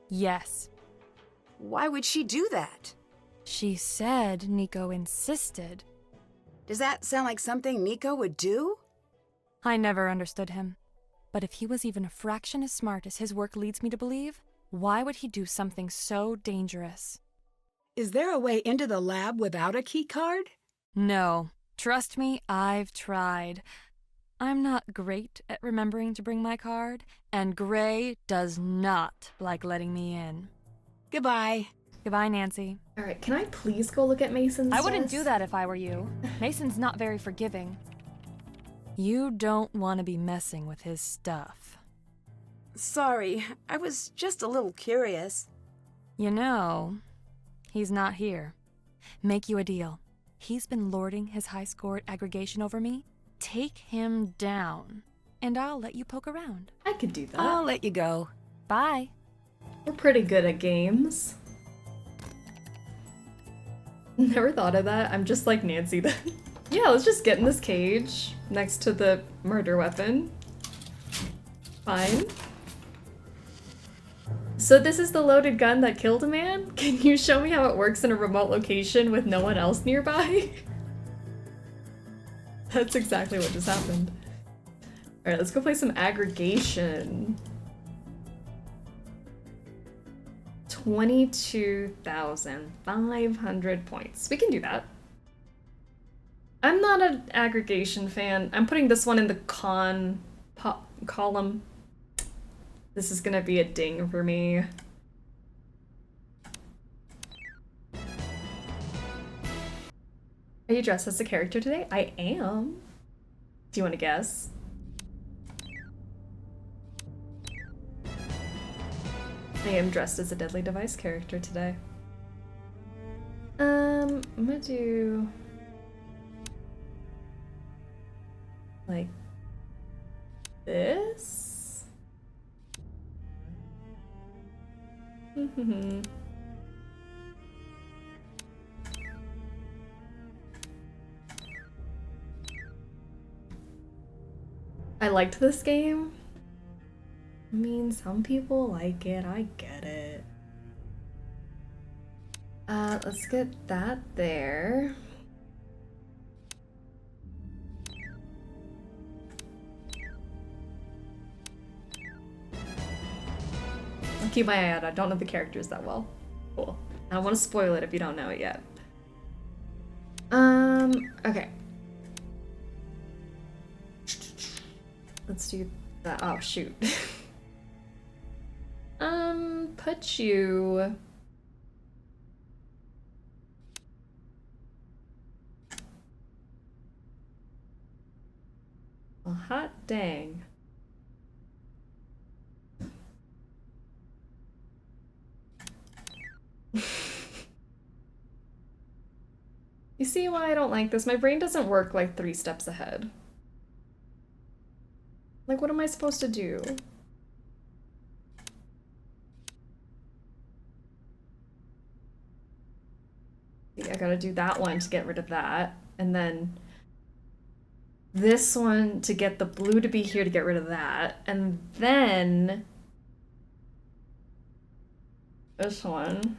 Yes. Why would she do that? She said Nico insisted. Does that sound like something Nico would do? I never understood him. But if he was even a fraction as smart as his work leads me to believe, why would he do something so dangerous? Is there a way into the lab without a key card? No. Trust me, I've tried. I'm not great at remembering to bring my card, and Gray does not like letting me in. Goodbye. Goodbye, Nancy. Alright, can I please go look at Mason's I wouldn't desk? do that if I were you. Mason's not very forgiving. You don't want to be messing with his stuff. Sorry, I was just a little curious. You know, he's not here. Make you a deal. He's been lording his high-scored aggregation over me. Take him down, and I'll let you poke around. I could do that. I'll let you go. Bye. We're pretty good at games. Never thought of that. I'm just like Nancy then. Yeah, let's just get in this cage next to the murder weapon. Fine. So this is the loaded gun that killed a man? Can you show me how it works in a remote location with no one else nearby? That's exactly what just happened. Alright, let's go play some aggregation. 22,500 points. We can do that. I'm not an aggregation fan. I'm putting this one in the column. This is gonna be a ding for me. Are you dressed as a character today? I am. Do you want to guess? I am dressed as a Deadly Device character today. I'm gonna do like this. I liked this game. I mean, some people like it, I get it. Let's get that there. I'll keep my eye out. I don't know the characters that well. Cool. I don't want to spoil it if you don't know it yet. Okay. Let's do that. Oh, shoot. Put you... Well, hot dang. You see why I don't like this? My brain doesn't work like 3 steps ahead. Like, what am I supposed to do? I gotta do that one to get rid of that, and then this one to get the blue to be here to get rid of that, and then this one,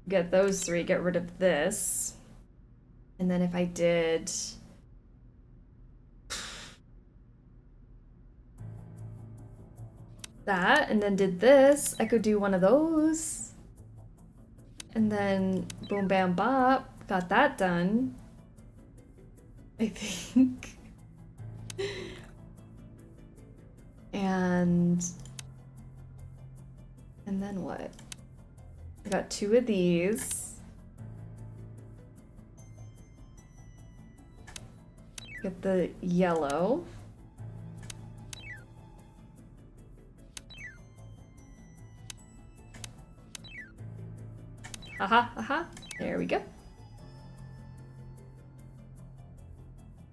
get those 3, get rid of this, and then if I did that, and then did this, I could do one of those. And then boom bam bop, got that done. I think. And then what? I got 2 of these. Get the yellow. Aha, aha, there we go.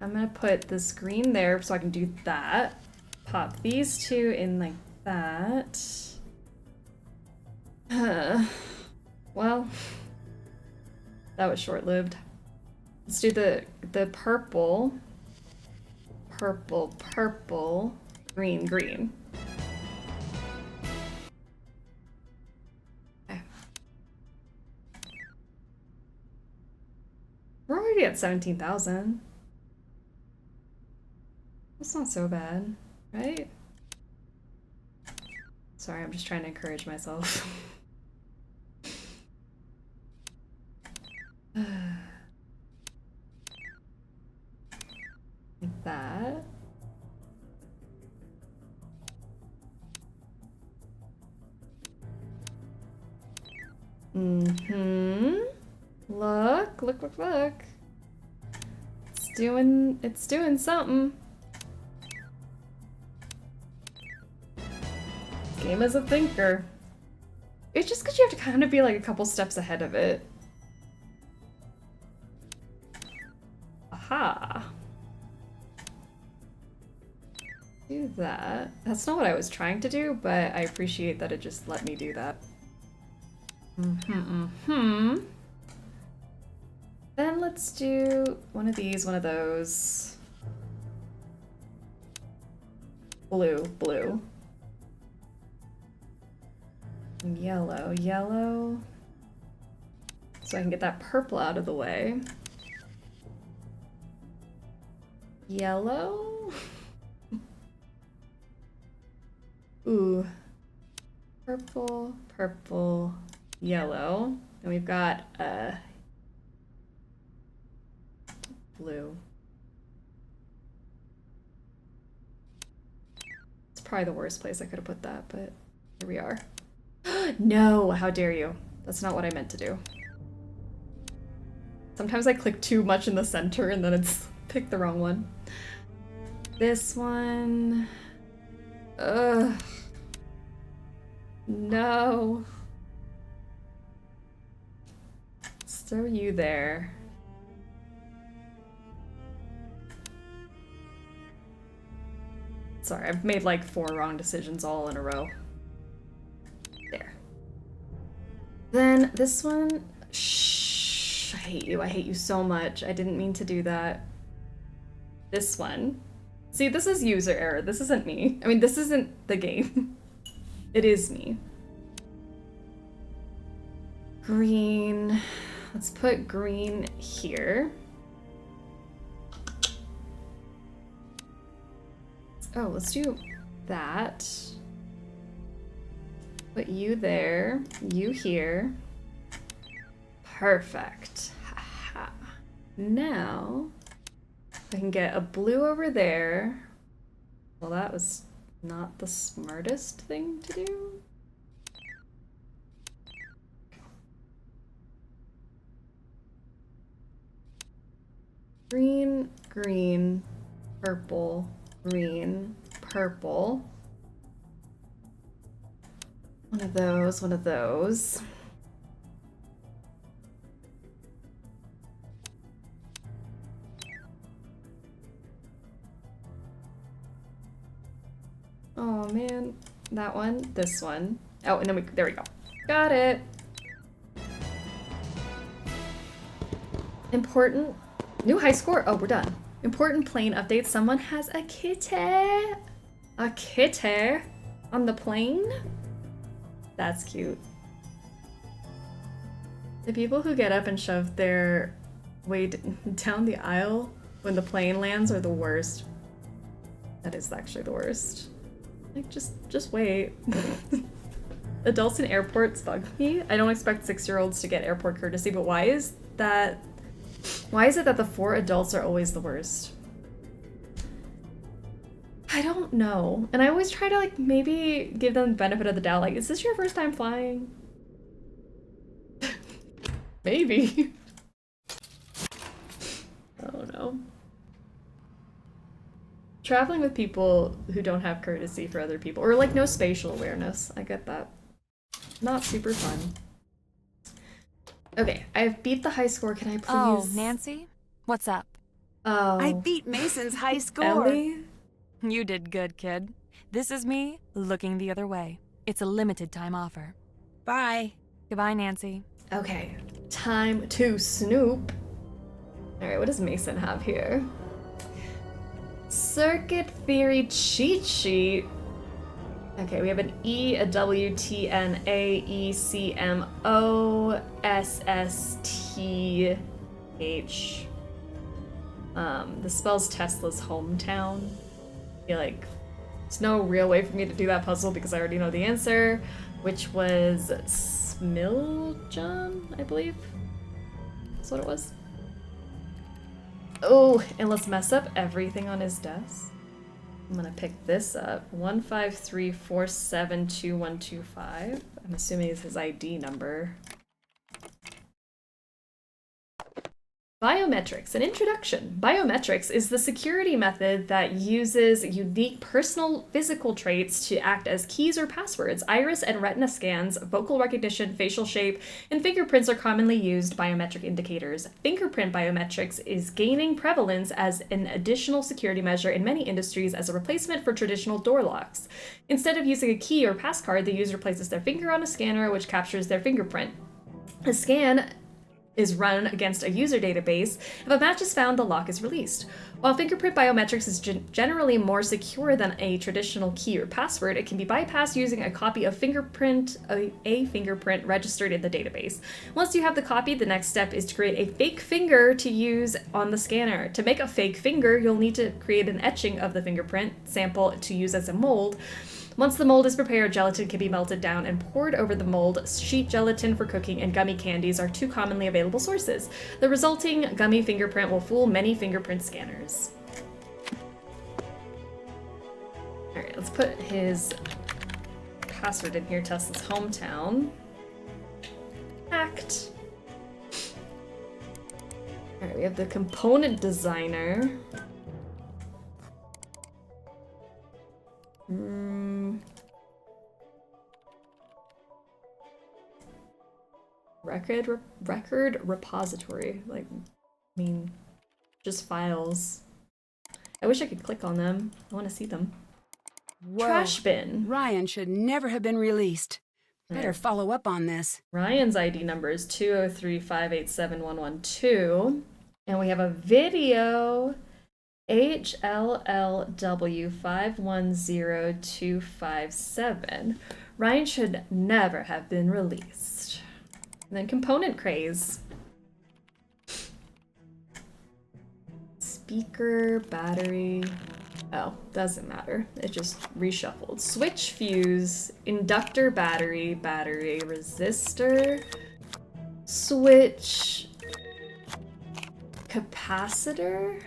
I'm gonna put this green there so I can do that. Pop these 2 in like that. Well, that was short-lived. Let's do the purple. Purple, purple, green, green. We're already at 17,000. That's not so bad, right? Sorry, I'm just trying to encourage myself. Like that. Mm-hmm. Look, look, look, look. It's doing something. Game is a thinker. It's just because you have to kind of be like a couple steps ahead of it. Aha. Do that. That's not what I was trying to do, but I appreciate that it just let me do that. Then let's do one of these, one of those. Blue, blue. And yellow, yellow. So I can get that purple out of the way. Yellow. Ooh. Purple, purple, yellow. And we've got blue. It's probably the worst place I could have put that, but here we are. No, how dare you? That's not what I meant to do. Sometimes I click too much in the center and then it's picked the wrong one. This one. Ugh. No. Let's throw you there. Sorry, I've made like 4 wrong decisions all in a row. There. Then this one. Shh. I hate you so much. I didn't mean to do that. This one. See, this is user error. This isn't me. I mean, this isn't the game. It is me. Green. Let's put green here. Oh, let's do that. Put you there, you here. Perfect. Haha. Now, I can get a blue over there. Well, that was not the smartest thing to do. Green, green, purple, green, purple. One of those, one of those. Oh man, that one, this one. Oh, and then there we go. Got it. Important, new high score. Oh, we're done. Important plane update. Someone has a kitty. A kitty on the plane? That's cute. The people who get up and shove their way down the aisle when the plane lands are the worst. That is actually the worst. Like, just wait. Adults in airports bug me. I don't expect 6-year-olds to get airport courtesy, but why is it that the 4 adults are always the worst? I don't know. And I always try to, like, maybe give them the benefit of the doubt. Like, is this your first time flying? Maybe. I don't know. Traveling with people who don't have courtesy for other people, or like no spatial awareness. I get that. Not super fun. Okay, I've beat the high score. Can I please? Oh, Nancy? What's up? Oh. I beat Mason's high score. Ellie? You did good, kid. This is me looking the other way. It's a limited time offer. Bye. Goodbye, Nancy. Okay, time to snoop. Alright, what does Mason have here? Circuit theory cheat sheet. Okay, we have an E, a W, T, N, A, E, C, M, O, S, S, T, H. This spells Tesla's hometown. I feel like there's no real way for me to do that puzzle because I already know the answer, which was Smiljan, I believe. That's what it was. Oh, and let's mess up everything on his desk. I'm gonna pick this up. 153472125. I'm assuming it's his ID number. Biometrics, an introduction. Biometrics is the security method that uses unique personal physical traits to act as keys or passwords. Iris and retina scans, vocal recognition, facial shape, and fingerprints are commonly used biometric indicators. Fingerprint biometrics is gaining prevalence as an additional security measure in many industries as a replacement for traditional door locks. Instead of using a key or pass card, the user places their finger on a scanner which captures their fingerprint. A scan is run against a user database. If a match is found, the lock is released. While fingerprint biometrics is generally more secure than a traditional key or password, it can be bypassed using a copy of a fingerprint registered in the database. Once you have the copy, the next step is to create a fake finger to use on the scanner. To make a fake finger, you'll need to create an etching of the fingerprint sample to use as a mold. Once the mold is prepared, gelatin can be melted down and poured over the mold. Sheet gelatin for cooking and gummy candies are 2 commonly available sources. The resulting gummy fingerprint will fool many fingerprint scanners. Alright, let's put his password in here, Tesla's hometown. Hacked. Alright, we have the component designer. Record repository. Like, I mean, just files. I wish I could click on them. I want to see them. Whoa. Trash bin. Ryan should never have been released. Better follow up on this. Ryan's ID number is 203587112. And we have a video. HLLW510257. Ryan should never have been released. And then component craze. Speaker, battery. Oh, doesn't matter. It just reshuffled. Switch, fuse, inductor, battery, resistor, switch, capacitor,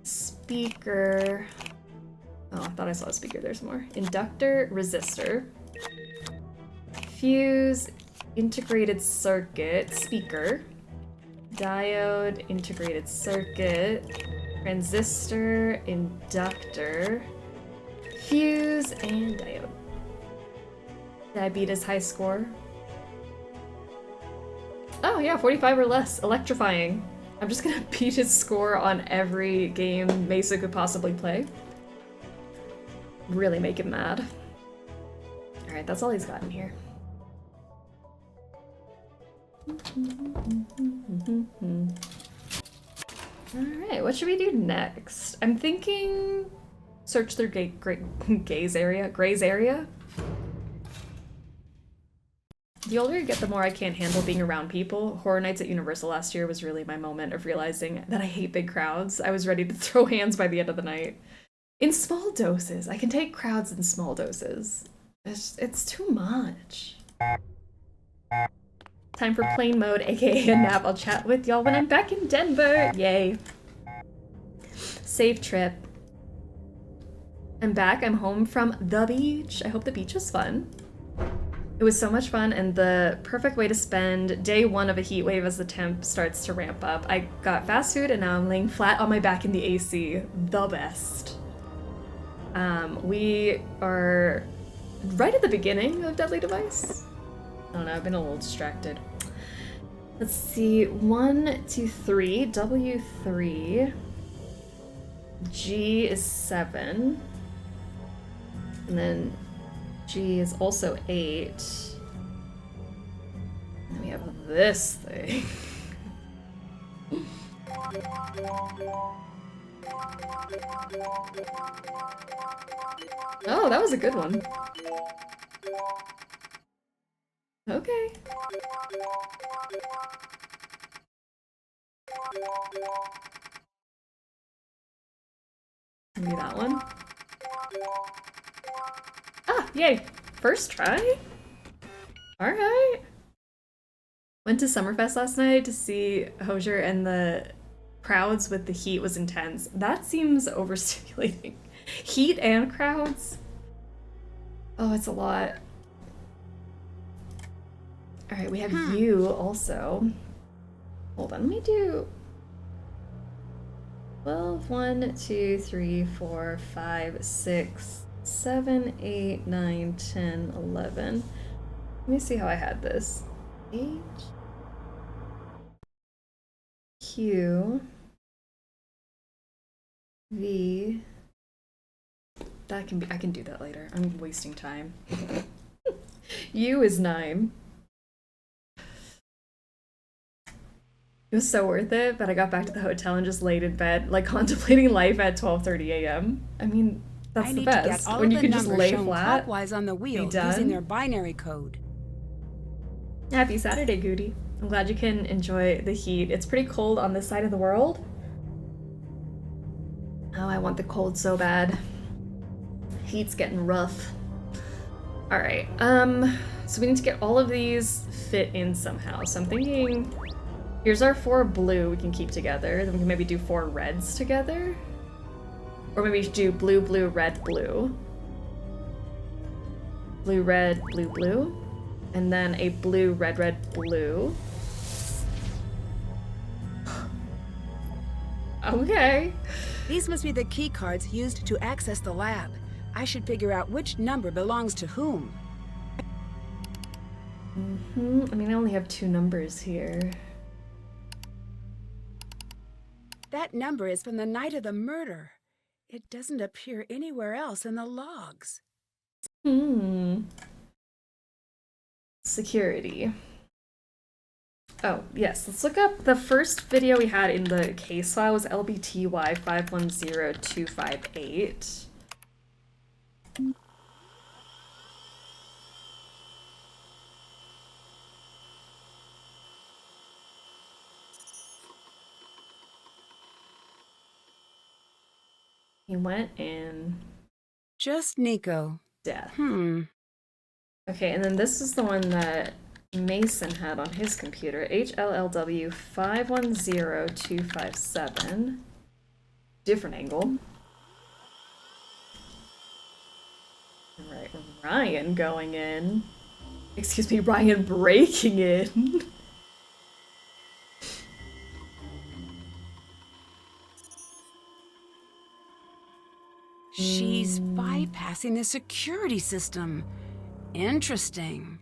speaker. Oh, I thought I saw a speaker there somewhere. Inductor, resistor, fuse, integrated circuit, speaker, diode, integrated circuit, Transistor, inductor, fuse, and diode. Diabetes high score. Oh yeah, 45 or less. Electrifying. I'm just gonna beat his score on every game Mesa could possibly play. Really make him mad. Alright, that's all he's got in here. Alright, what should we do next? I'm thinking search through Gray's area. The older you get, the more I can't handle being around people. Horror Nights at Universal last year was really my moment of realizing that I hate big crowds. I was ready to throw hands by the end of the night. In small doses. I can take crowds in small doses. It's too much. Time for plane mode, aka a nap. I'll chat with y'all when I'm back in Denver. Yay. Safe trip. I'm back. I'm home from the beach. I hope the beach was fun. It was so much fun and the perfect way to spend day one of a heat wave as the temp starts to ramp up. I got fast food and now I'm laying flat on my back in the AC. The best. We are right at the beginning of Deadly Device. I don't know, I've been a little distracted. Let's see, 1, 2, 3, W3. G is 7. And then G is also 8. And we have this thing. Oh, that was a good one. Okay. Maybe that one. Ah, yay! First try? Alright. Went to Summerfest last night to see Hosier, and the crowds with the heat was intense. That seems overstimulating. Heat and crowds? Oh, it's a lot. Alright, we have you also. Hold on, let me do 12, 1, 2, 3, 4, 5, 6, 7, 8, 9, 10, 11. Let me see how I had this. H, Q, V. That can be, I can do that later. I'm wasting time. U is 9. It was so worth it, but I got back to the hotel and just laid in bed, like contemplating life at 12:30 a.m. I mean, that's the best. When you can just lay flat, clockwise on the wheel be done. using their binary code. Happy Saturday, Goody. I'm glad you can enjoy the heat. It's pretty cold on this side of the world. Oh, I want the cold so bad. Heat's getting rough. All right, so we need to get all of these fit in somehow. So I'm thinking, here's our 4 blue we can keep together. Then we can maybe do 4 reds together. Or maybe we should do blue, blue, red, blue. Blue, red, blue, blue. And then a blue, red, red, blue. Okay. These must be the key cards used to access the lab. I should figure out which number belongs to whom. I mean, I only have 2 numbers here. That number is from the night of the murder. It doesn't appear anywhere else in the logs. Security. Oh, yes, let's look up the first video we had in the case file was LBTY 510258. He went in. Just Nico. Death. Okay, and then this is the one that Mason had on his computer. HLLW 510257. Different angle. Alright, Ryan going in. Excuse me, Ryan breaking in. She's bypassing the security system. Interesting.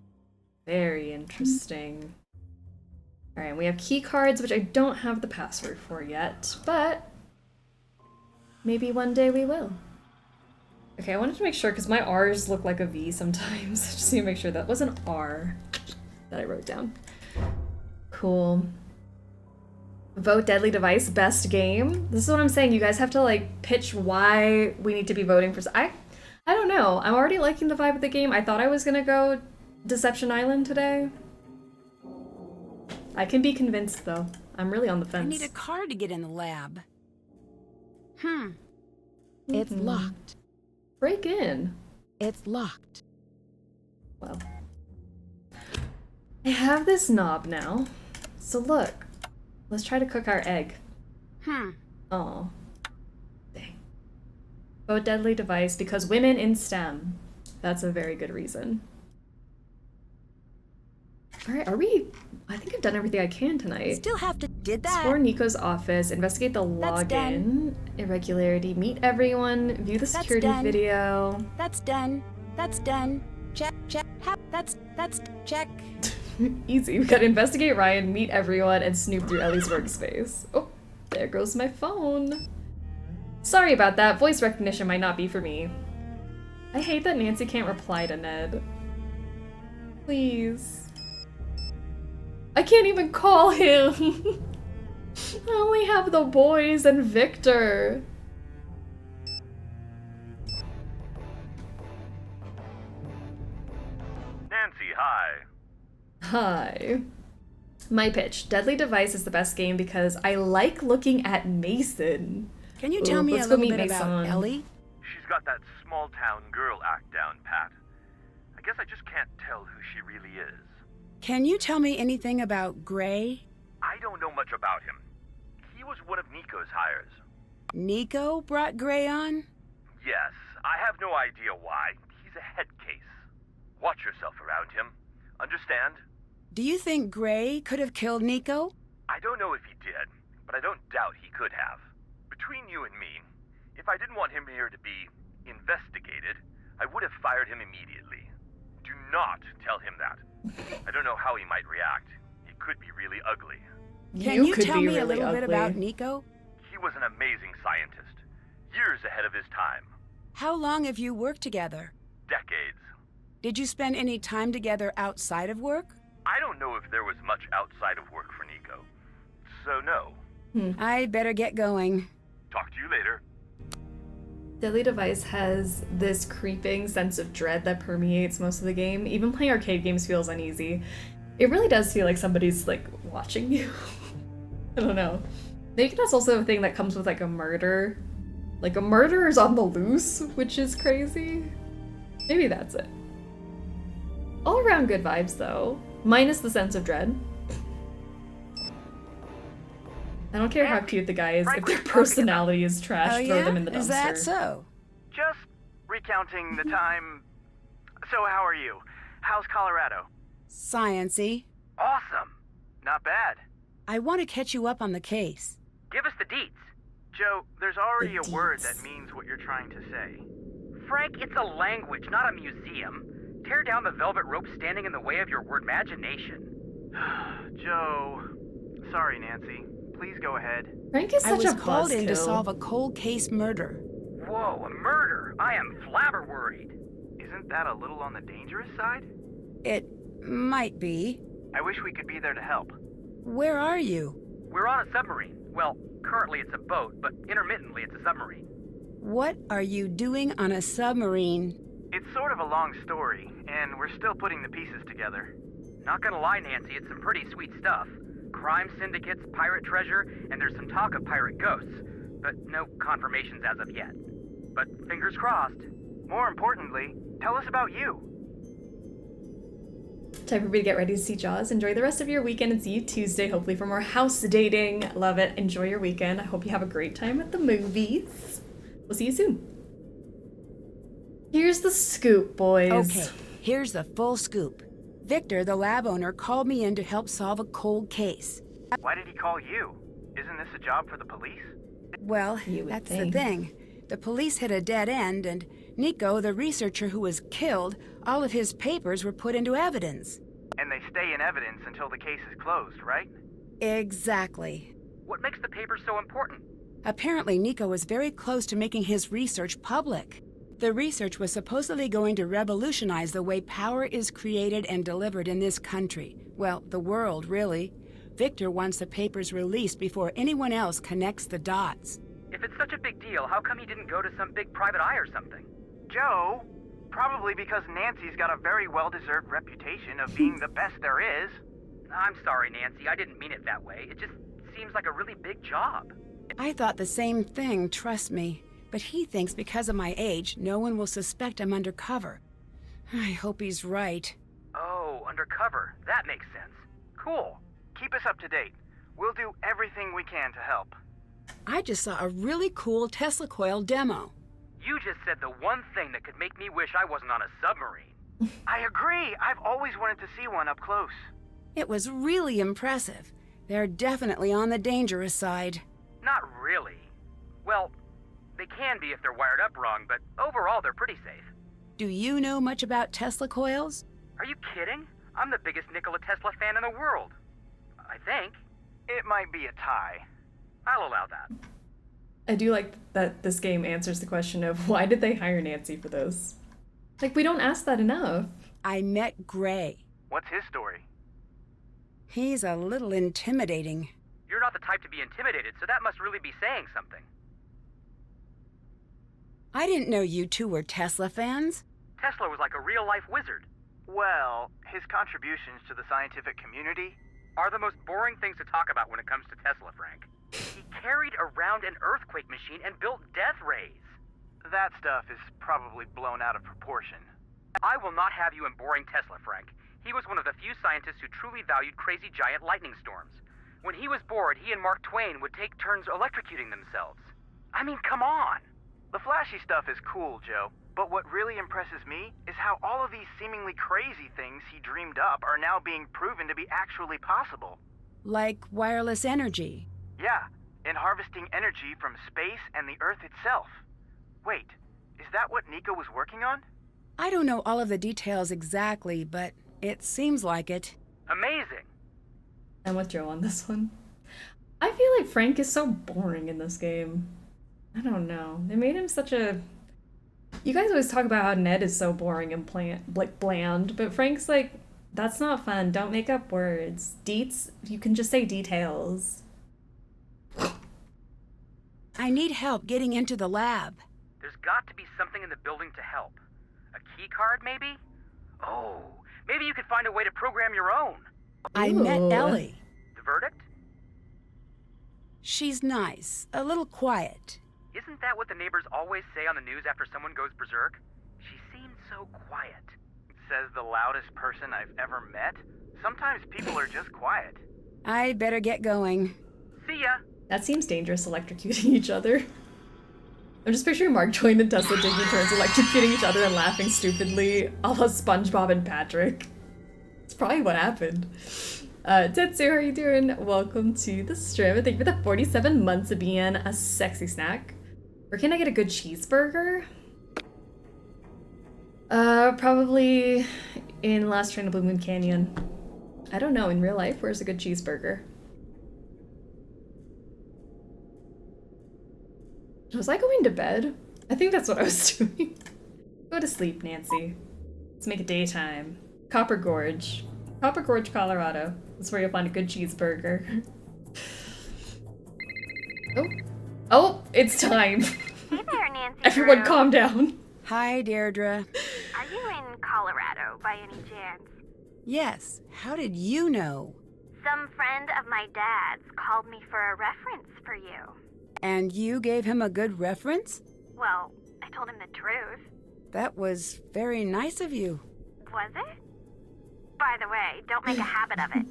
Very interesting. Alright, we have key cards, which I don't have the password for yet, but maybe one day we will. Okay, I wanted to make sure, because my R's look like a V sometimes. Just need to make sure that was an R that I wrote down. Cool. Vote Deadly Device, best game. This is what I'm saying. You guys have to, like, pitch why we need to be voting for... I don't know. I'm already liking the vibe of the game. I thought I was gonna go Deception Island today. I can be convinced, though. I'm really on the fence. I need a card to get in the lab. It's locked. Break in. It's locked. Well. I have this knob now. So look. Let's try to cook our egg. Oh. Dang. Vote Deadly Device because women in STEM. That's a very good reason. Alright, are we... I think I've done everything I can tonight. Still have to... Did that. Explore Nico's office, investigate the login, irregularity, meet everyone, view the security video. That's done. That's done. Check, check. That's check. Easy. We gotta investigate Ryan, meet everyone, and snoop through Ellie's workspace. Oh, there goes my phone. Sorry about that. Voice recognition might not be for me. I hate that Nancy can't reply to Ned. Please. I can't even call him. I only have the boys and Victor. Nancy, hi. Hi. My pitch. Deadly Device is the best game because I like looking at Mason. Can you tell me a little bit about Ellie? She's got that small-town girl act down, Pat. I guess I just can't tell who she really is. Can you tell me anything about Gray? I don't know much about him. He was one of Nico's hires. Nico brought Gray on? Yes, I have no idea why. He's a head case. Watch yourself around him. Understand? Do you think Gray could have killed Nico? I don't know if he did, but I don't doubt he could have. Between you and me, if I didn't want him here to be investigated, I would have fired him immediately. Do not tell him that. I don't know how he might react. He could be really ugly. Can you tell me a little bit about Nico? He was an amazing scientist, years ahead of his time. How long have you worked together? Decades. Did you spend any time together outside of work? I don't know if there was much outside of work for Nico, so no. I'd better get going. Talk to you later. Deadly Device has this creeping sense of dread that permeates most of the game. Even playing arcade games feels uneasy. It really does feel like somebody's, like, watching you. I don't know. Maybe that's also a thing that comes with, like, a murder. Like, a murder is on the loose, which is crazy. Maybe that's it. All around good vibes, though. Minus the sense of dread. I don't care how cute the guy is, if their personality is trash, throw them in the dumpster. Is that so? Just recounting the time. So how are you? How's Colorado? Science-y. Awesome. Not bad. I want to catch you up on the case. Give us the deets. Joe, there's already a word that means what you're trying to say. Frank, it's a language, not a museum. Tear down the velvet rope standing in the way of your word imagination. Joe. Sorry, Nancy. Please go ahead. Frank is such a I was called in to buzzkill. solve a cold case murder. Whoa, a murder! I am flabber worried. Isn't that a little on the dangerous side? It might be. I wish we could be there to help. Where are you? We're on a submarine. Well, currently it's a boat, but intermittently it's a submarine. What are you doing on a submarine? It's sort of a long story, and we're still putting the pieces together. Not gonna lie, Nancy, it's some pretty sweet stuff. Crime syndicates, pirate treasure, and there's some talk of pirate ghosts, but no confirmations as of yet. But fingers crossed. More importantly, tell us about you. Time for me to get ready to see Jaws. Enjoy the rest of your weekend and see you Tuesday, hopefully for more house dating. Love it. Enjoy your weekend. I hope you have a great time at the movies. We'll see you soon. Here's the scoop, boys. Okay, here's the full scoop. Victor, the lab owner, called me in to help solve a cold case. Why did he call you? Isn't this a job for the police? Well, You would that's think. the thing. The police hit a dead end, and Nico, the researcher who was killed, all of his papers were put into evidence. And they stay in evidence until the case is closed, right? Exactly. What makes the papers so important? Apparently, Nico was very close to making his research public. The research was supposedly going to revolutionize the way power is created and delivered in this country. Well, the world, really. Victor wants the papers released before anyone else connects the dots. If it's such a big deal, how come he didn't go to some big private eye or something? Joe, probably because Nancy's got a very well-deserved reputation of being the best there is. I'm sorry, Nancy. I didn't mean it that way. It just seems like a really big job. I thought the same thing, trust me. But he thinks because of my age, no one will suspect I'm undercover. I hope he's right. Oh, undercover. That makes sense. Cool. Keep us up to date. We'll do everything we can to help. I just saw a really cool Tesla coil demo. You just said the one thing that could make me wish I wasn't on a submarine. I agree. I've always wanted to see one up close. It was really impressive. They're definitely on the dangerous side. Not really. Well, they can be if they're wired up wrong, but overall they're pretty safe. Do you know much about Tesla coils? Are you kidding? I'm the biggest Nikola Tesla fan in the world. I think. It might be a tie. I'll allow that. I do like that this game answers the question of why did they hire Nancy for this? Like, we don't ask that enough. I met Gray. What's his story? He's a little intimidating. You're not the type to be intimidated, so that must really be saying something. I didn't know you two were Tesla fans. Tesla was like a real-life wizard. Well, his contributions to the scientific community are the most boring things to talk about when it comes to Tesla, Frank. He carried around an earthquake machine and built death rays. That stuff is probably blown out of proportion. I will not have you in boring Tesla, Frank. He was one of the few scientists who truly valued crazy giant lightning storms. When he was bored, he and Mark Twain would take turns electrocuting themselves. I mean, come on! The flashy stuff is cool, Joe. But what really impresses me is how all of these seemingly crazy things he dreamed up are now being proven to be actually possible. Like wireless energy. Yeah, and harvesting energy from space and the Earth itself. Wait, is that what Nico was working on? I don't know all of the details exactly, but it seems like it. Amazing! I'm with Joe on this one. I feel like Frank is so boring in this game. I don't know. They made him such a... You guys always talk about how Ned is so boring and bland, but Frank's like, that's not fun. Don't make up words. Deets, you can just say details. I need help getting into the lab. There's got to be something in the building to help. A key card, maybe? Oh, maybe you could find a way to program your own. I met Ellie. The verdict? She's nice, a little quiet. Isn't that what the neighbors always say on the news after someone goes berserk? She seems so quiet. Says the loudest person I've ever met. Sometimes people are just quiet. I better get going. See ya! That seems dangerous, electrocuting each other. I'm just picturing Mark Twain and Tesla taking turns electrocuting each other and laughing stupidly, a la SpongeBob and Patrick. It's probably what happened. Tetsu, how are you doing? Welcome to the stream. Thank you for the 47 months of being a sexy snack. Where can I get a good cheeseburger? Probably in Last Train to Blue Moon Canyon. I don't know, in real life, where's a good cheeseburger? Was I going to bed? I think that's what I was doing. Go to sleep, Nancy. Let's make it daytime. Copper Gorge, Colorado. That's where you'll find a good cheeseburger. Oh, it's time. Hey there, Nancy. Everyone Drew. calm down. Hi, Deirdre. Are you in Colorado by any chance? Yes. How did you know? Some friend of my dad's called me for a reference for you. And you gave him a good reference? Well, I told him the truth. That was very nice of you. Was it? By the way, don't make a habit of it.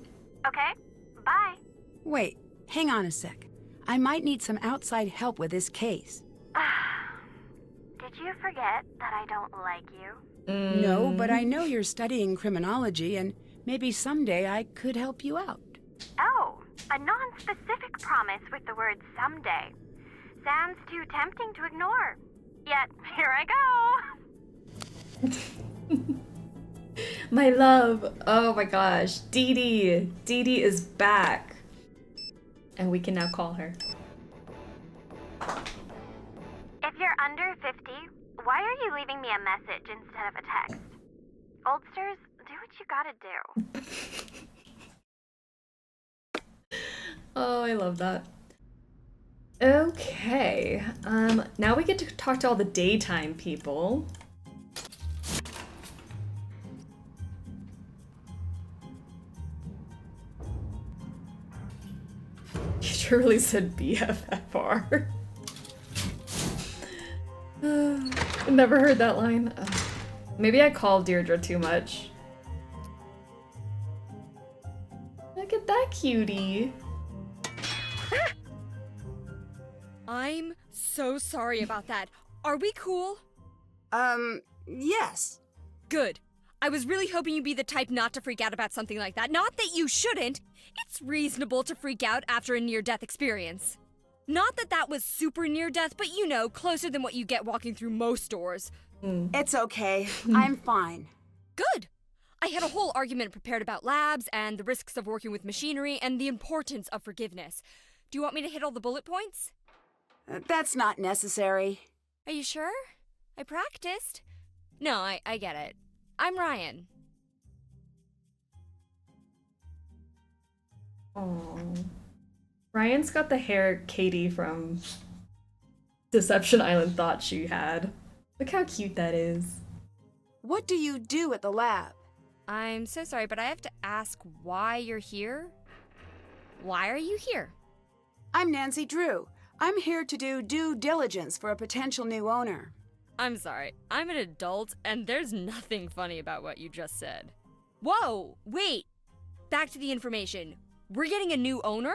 Okay? Bye. Wait, hang on a sec. I might need some outside help with this case. Did you forget that I don't like you? No, but I know you're studying criminology, and maybe someday I could help you out. Oh, a non-specific promise with the word someday. Sounds too tempting to ignore. Yet, here I go. My love. Oh my gosh. Dee Dee. Dee Dee is back. And we can now call her. If you're under 50, why are you leaving me a message instead of a text? Oldsters, do what you gotta do. Oh, I love that. Okay. Now we get to talk to all the daytime people. He truly said BFFR. I never heard that line. Maybe I called Deirdre too much. Look at that cutie. I'm so sorry about that. Are we cool? Yes. Good. I was really hoping you'd be the type not to freak out about something like that. Not that you shouldn't. It's reasonable to freak out after a near-death experience. Not that that was super near-death, but you know, closer than what you get walking through most stores. It's okay. I'm fine. Good. I had a whole argument prepared about labs and the risks of working with machinery and the importance of forgiveness. Do you want me to hit all the bullet points? That's not necessary. Are you sure? I practiced. No, I get it. I'm Ryan. Oh, Ryan's got the hair Katie from Deception Island thought she had. Look how cute that is. What do you do at the lab? I'm so sorry, but I have to ask why you're here. Why are you here? I'm Nancy Drew. I'm here to do due diligence for a potential new owner. I'm sorry. I'm an adult, and there's nothing funny about what you just said. Whoa! Wait! Back to the information. We're getting a new owner?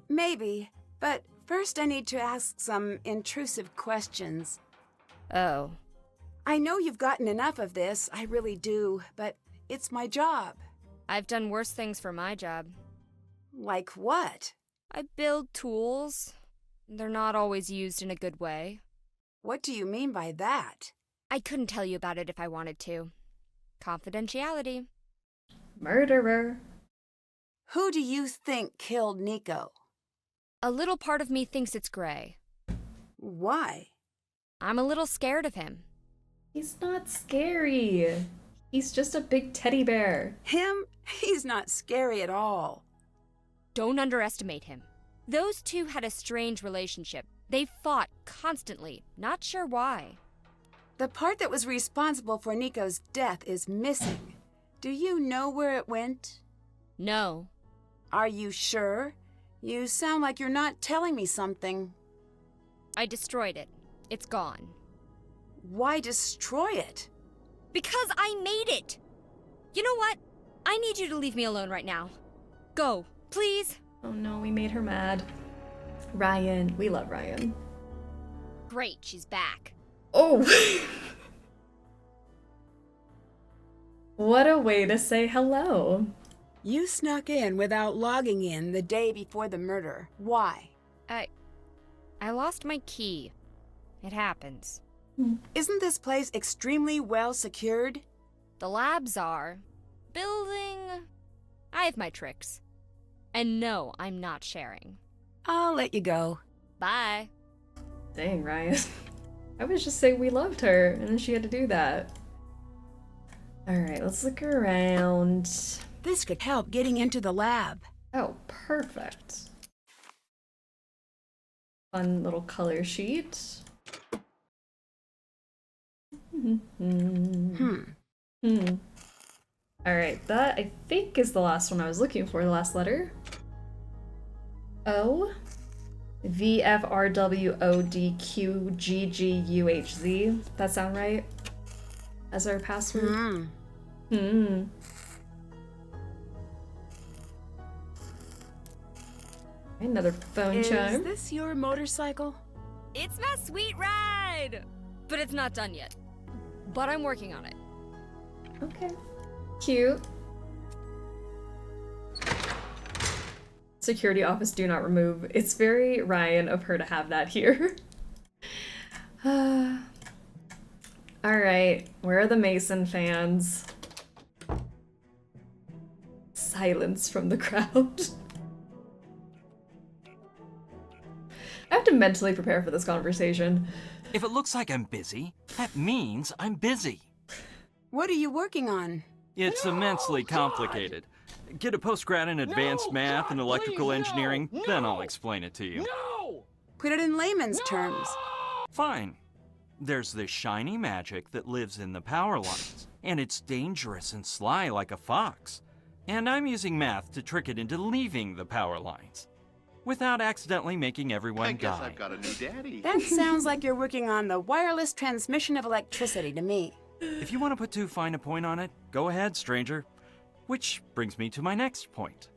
Maybe, but first I need to ask some intrusive questions. Oh. I know you've gotten enough of this, I really do, but it's my job. I've done worse things for my job. Like what? I build tools. They're not always used in a good way. What do you mean by that? I couldn't tell you about it if I wanted to. Confidentiality. Murderer. Who do you think killed Nico? A little part of me thinks it's Gray. Why? I'm a little scared of him. He's not scary. He's just a big teddy bear. Him? He's not scary at all. Don't underestimate him. Those two had a strange relationship. They fought constantly, not sure why. The part that was responsible for Nico's death is missing. Do you know where it went? No. Are you sure? You sound like you're not telling me something. I destroyed it. It's gone. Why destroy it? Because I made it! You know what? I need you to leave me alone right now. Go, please. Oh no, we made her mad. Ryan. We love Ryan. Great, she's back. Oh! What a way to say hello. You snuck in without logging in the day before the murder. Why? I lost my key. It happens. Isn't this place extremely well secured? The labs are. Building... I have my tricks. And no, I'm not sharing. I'll let you go. Bye. Dang, Ryan. I was just saying we loved her, and then she had to do that. Alright, let's look around. This could help getting into the lab. Oh, perfect. Fun little color sheet. Alright, that I think is the last one I was looking for, the last letter. O. VFRWODQGGUHZ. That sound right? As our password? Another phone chime. Is this your motorcycle? It's my sweet ride! But it's not done yet. But I'm working on it. Okay. Cute. Security office do not remove. It's very Ryan of her to have that here. Alright, where are the Mason fans? Silence from the crowd. I have to mentally prepare for this conversation. If it looks like I'm busy, that means I'm busy. What are you working on? It's immensely complicated. Get a postgrad in advanced math and electrical engineering, then I'll explain it to you. Put it in layman's terms. Fine. There's this shiny magic that lives in the power lines, and it's dangerous and sly like a fox. And I'm using math to trick it into leaving the power lines, without accidentally making everyone die. I guess I've got a new daddy. That sounds like you're working on the wireless transmission of electricity to me. If you want to put too fine a point on it, go ahead, stranger. Which brings me to my next point.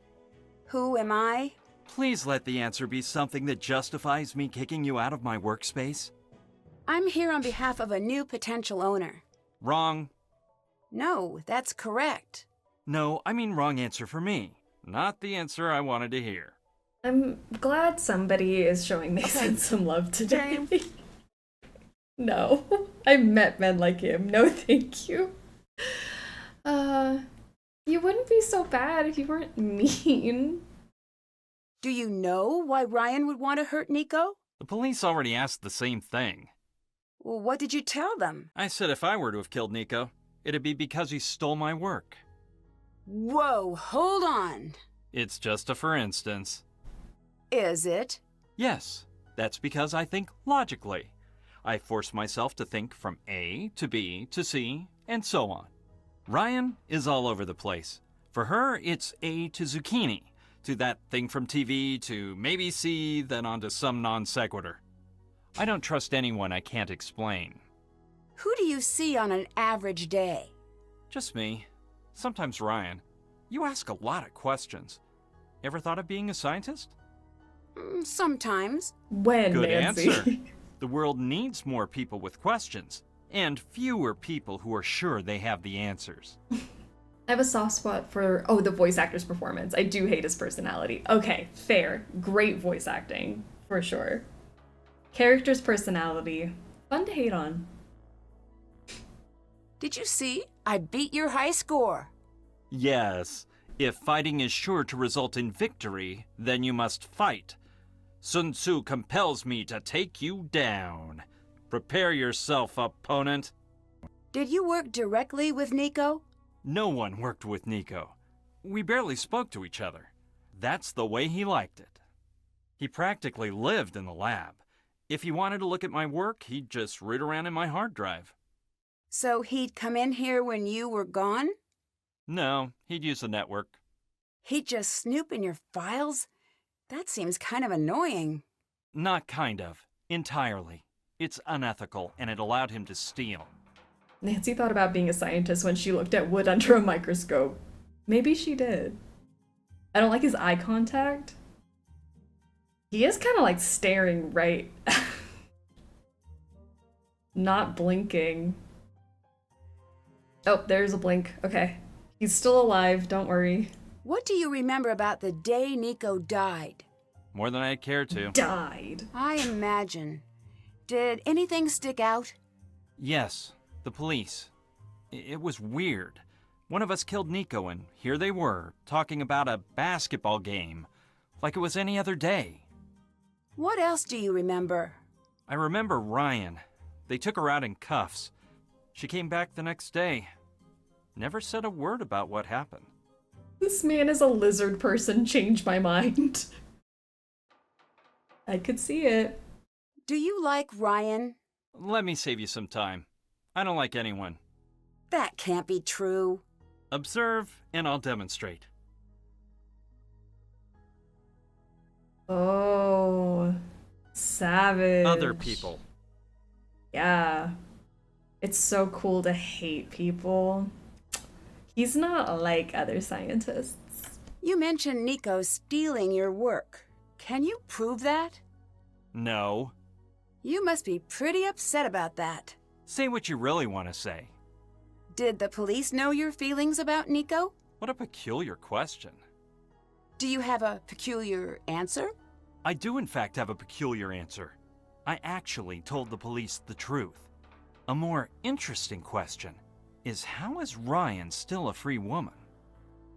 Who am I? Please let the answer be something that justifies me kicking you out of my workspace. I'm here on behalf of a new potential owner. Wrong. No, that's correct. No, I mean wrong answer for me, not the answer I wanted to hear. I'm glad somebody is showing Mason some love today. No, I met men like him. No, thank you. You wouldn't be so bad if you weren't mean. Do you know why Ryan would want to hurt Nico? The police already asked the same thing. Well, what did you tell them? I said if I were to have killed Nico, it'd be because he stole my work. Whoa, hold on. It's just a for instance. Is it? Yes, that's because I think logically. I force myself to think from A to B to C, and so on. Ryan is all over the place. For her, it's A to zucchini, to that thing from TV, to maybe C, then on to some non sequitur. I don't trust anyone I can't explain. Who do you see on an average day? Just me. Sometimes Ryan. You ask a lot of questions. Ever thought of being a scientist? Sometimes. When, Good Nancy? answer. The world needs more people with questions, and fewer people who are sure they have the answers. I have a soft spot for, the voice actor's performance. I do hate his personality. Okay, fair. Great voice acting, for sure. Character's personality, fun to hate on. Did you see? I beat your high score. Yes. If fighting is sure to result in victory, then you must fight. Sun Tzu compels me to take you down. Prepare yourself, opponent. Did you work directly with Nico? No one worked with Nico. We barely spoke to each other. That's the way he liked it. He practically lived in the lab. If he wanted to look at my work, he'd just root around in my hard drive. So he'd come in here when you were gone? No, he'd use the network. He'd just snoop in your files? That seems kind of annoying. Not kind of. Entirely. It's unethical, and it allowed him to steal. Nancy thought about being a scientist when she looked at wood under a microscope. Maybe she did. I don't like his eye contact. He is kind of like staring right. Not blinking. Oh, there's a blink. Okay. He's still alive, don't worry. What do you remember about the day Nico died? More than I'd care to. Died. I imagine. Did anything stick out? Yes, the police. It was weird. One of us killed Nico, and here they were, talking about a basketball game, like it was any other day. What else do you remember? I remember Ryan. They took her out in cuffs. She came back the next day. Never said a word about what happened. This man is a lizard person. Changed my mind. I could see it. Do you like Ryan? Let me save you some time. I don't like anyone. That can't be true. Observe, and I'll demonstrate. Oh, savage. Other people. Yeah. It's so cool to hate people. He's not like other scientists. You mentioned Nico stealing your work. Can you prove that? No. You must be pretty upset about that. Say what you really want to say. Did the police know your feelings about Nico? What a peculiar question. Do you have a peculiar answer? I do in fact have a peculiar answer. I actually told the police the truth. A more interesting question is, how is Ryan still a free woman?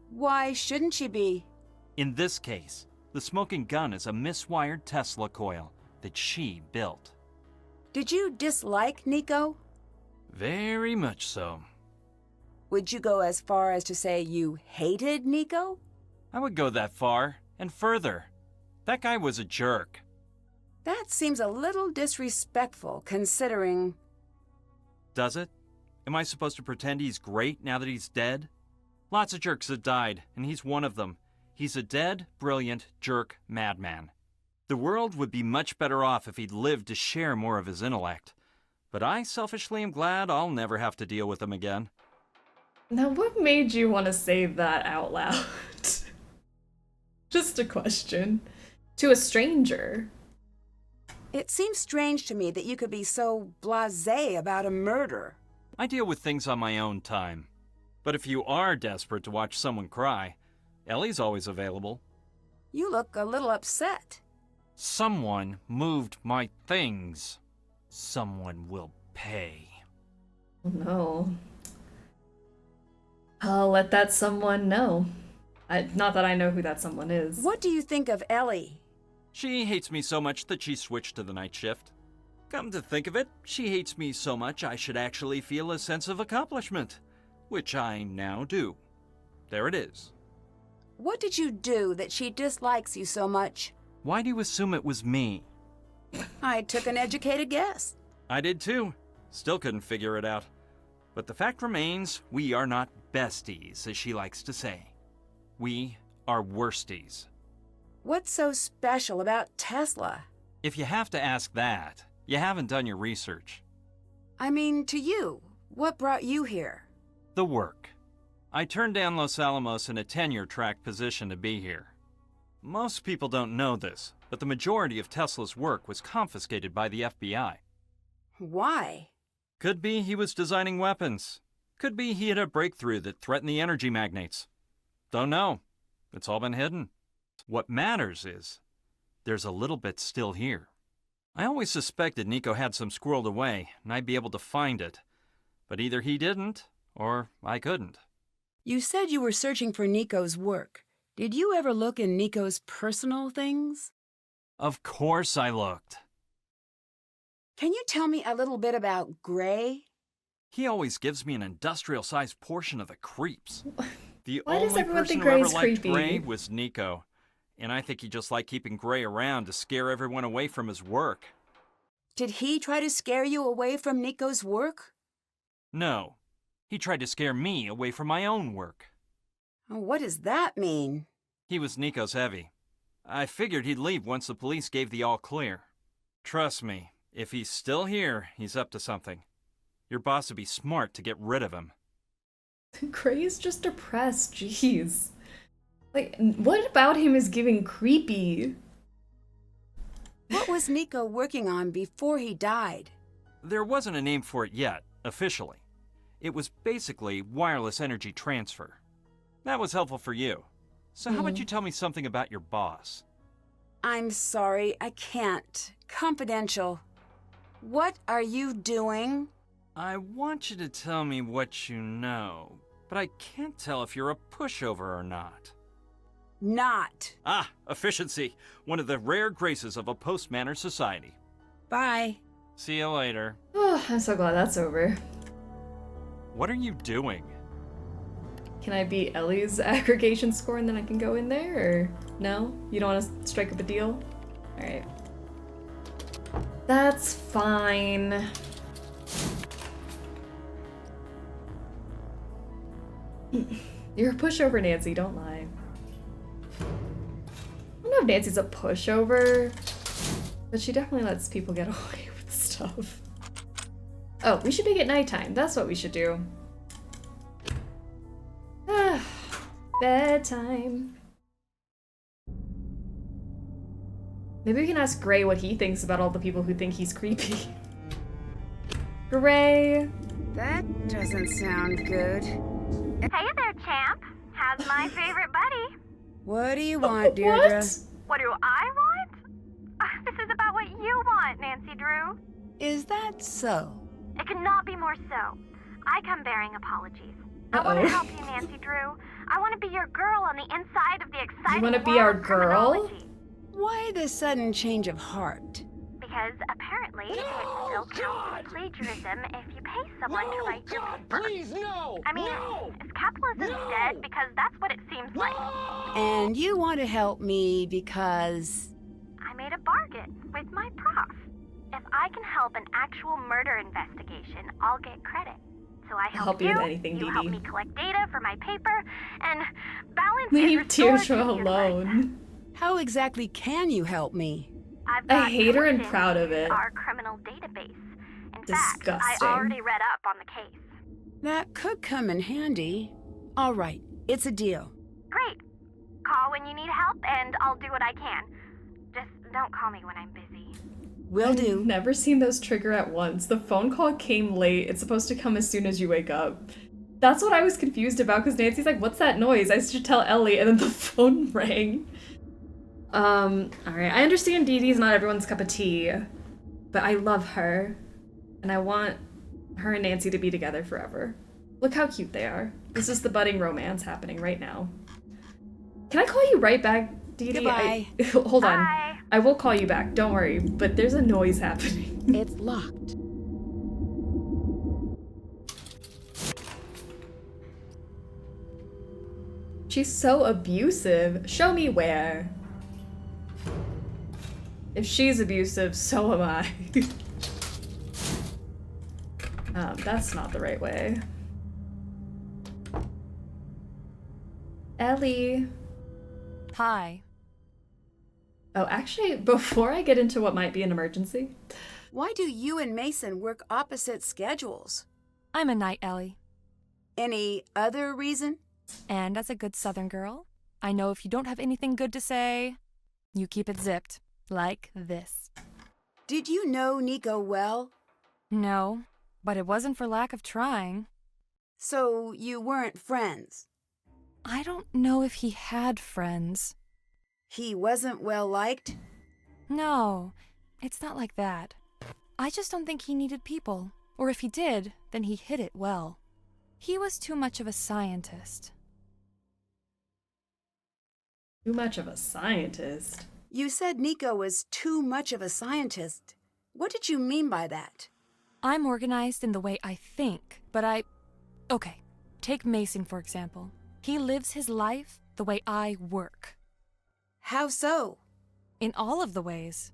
Why shouldn't she be? In this case, the smoking gun is a miswired Tesla coil that she built. Did you dislike Nico? Very much so. Would you go as far as to say you hated Nico? I would go that far, and further. That guy was a jerk. That seems a little disrespectful, considering... Does it? Am I supposed to pretend he's great now that he's dead? Lots of jerks have died, and he's one of them. He's a dead, brilliant, jerk madman. The world would be much better off if he'd lived to share more of his intellect. But I selfishly am glad I'll never have to deal with him again. Now, what made you want to say that out loud? Just a question. To a stranger. It seems strange to me that you could be so blasé about a murder. I deal with things on my own time. But if you are desperate to watch someone cry, Ellie's always available. You look a little upset. Someone moved my things. Someone will pay. Oh no. I'll let that someone know. Not that I know who that someone is. What do you think of Ellie? She hates me so much that she switched to the night shift. Come to think of it, she hates me so much I should actually feel a sense of accomplishment, which I now do. There it is. What did you do that she dislikes you so much? Why do you assume it was me? I took an educated guess. I did too. Still couldn't figure it out. But the fact remains, we are not besties, as she likes to say. We are worsties. What's so special about Tesla? If you have to ask that, you haven't done your research. I mean, to you, what brought you here? The work. I turned down Los Alamos in a tenure-track position to be here. Most people don't know this, but the majority of Tesla's work was confiscated by the FBI. Why? Could be he was designing weapons. Could be he had a breakthrough that threatened the energy magnates. Don't know. It's all been hidden. What matters is, there's a little bit still here. I always suspected Nico had some squirreled away, and I'd be able to find it. But either he didn't, or I couldn't. You said you were searching for Nico's work. Did you ever look in Nico's personal things? Of course I looked. Can you tell me a little bit about Gray? He always gives me an industrial-sized portion of the creeps. The Why does only everyone person think who ever Gray's liked creepy? Gray was Nico. And I think he just liked keeping Gray around to scare everyone away from his work. Did he try to scare you away from Nico's work? No. He tried to scare me away from my own work. What does that mean? He was Nico's heavy. I figured he'd leave once the police gave the all clear. Trust me, if he's still here, he's up to something. Your boss would be smart to get rid of him. Gray's just depressed, jeez. Like, what about him is giving creepy? What was Nico working on before he died? There wasn't a name for it yet, officially. It was basically wireless energy transfer. That was helpful for you. So how about you tell me something about your boss? I'm sorry, I can't. Confidential. What are you doing? I want you to tell me what you know, but I can't tell if you're a pushover or not. Not. Ah, efficiency. One of the rare graces of a post-manner society. Bye. See you later. Oh, I'm so glad that's over. What are you doing? Can I beat Ellie's aggregation score and then I can go in there, or no? You don't want to strike up a deal? Alright. That's fine. You're a pushover, Nancy, don't lie. I don't know if Nancy's a pushover, but she definitely lets people get away with stuff. Oh, we should make it nighttime. That's what we should do. Bedtime. Maybe we can ask Gray what he thinks about all the people who think he's creepy. Gray. That doesn't sound good. Hey there, champ. How's my favorite buddy? What do you want, Deirdre? What do I want? This is about what you want, Nancy Drew. Is that so? It could not be more so. I come bearing apologies. I want to help you, Nancy Drew. I want to be your girl on the inside of the exciting You want to be our girl? Why the sudden change of heart? Because apparently it still counts as plagiarism if you pay someone to write your paper. Please, no! I mean, is capitalism dead? Because that's what it seems like. And you want to help me because... I made a bargain with my prof. If I can help an actual murder investigation, I'll get credit. So I help you you, with anything, you help Dee Dee. me collect data for my paper, and balance Leave is restored to Deirdre the universe. alone. How exactly can you help me? I've got I hate her and sources proud of in it. Our criminal database. In Disgusting. fact, I already read up on the case. That could come in handy. All right, it's a deal. Great. Call when you need help, and I'll do what I can. Just don't call me when I'm busy. Will do. I've never seen those trigger at once. The phone call came late. It's supposed to come as soon as you wake up. That's what I was confused about, because Nancy's like, what's that noise? I should tell Ellie, and then the phone rang. Alright. I understand Dee Dee's not everyone's cup of tea, but I love her, and I want her and Nancy to be together forever. Look how cute they are. This is the budding romance happening right now. Can I call you right back, Dee Dee? Goodbye. Hold on. Bye. I will call you back, don't worry, but there's a noise happening. It's locked. She's so abusive. Show me where. If she's abusive, so am I. That's not the right way. Ellie. Hi. Oh, actually, before I get into what might be an emergency. Why do you and Mason work opposite schedules? I'm a night Ellie. Any other reason? And as a good Southern girl, I know if you don't have anything good to say, you keep it zipped. Like this. Did you know Nico well? No, but it wasn't for lack of trying. So you weren't friends? I don't know if he had friends. He wasn't well liked? No, it's not like that. I just don't think he needed people. Or if he did, then he hid it well. He was too much of a scientist. Too much of a scientist? You said Nico was too much of a scientist. What did you mean by that? I'm organized in the way I think, but Okay, take Mason for example. He lives his life the way I work. How so? In all of the ways.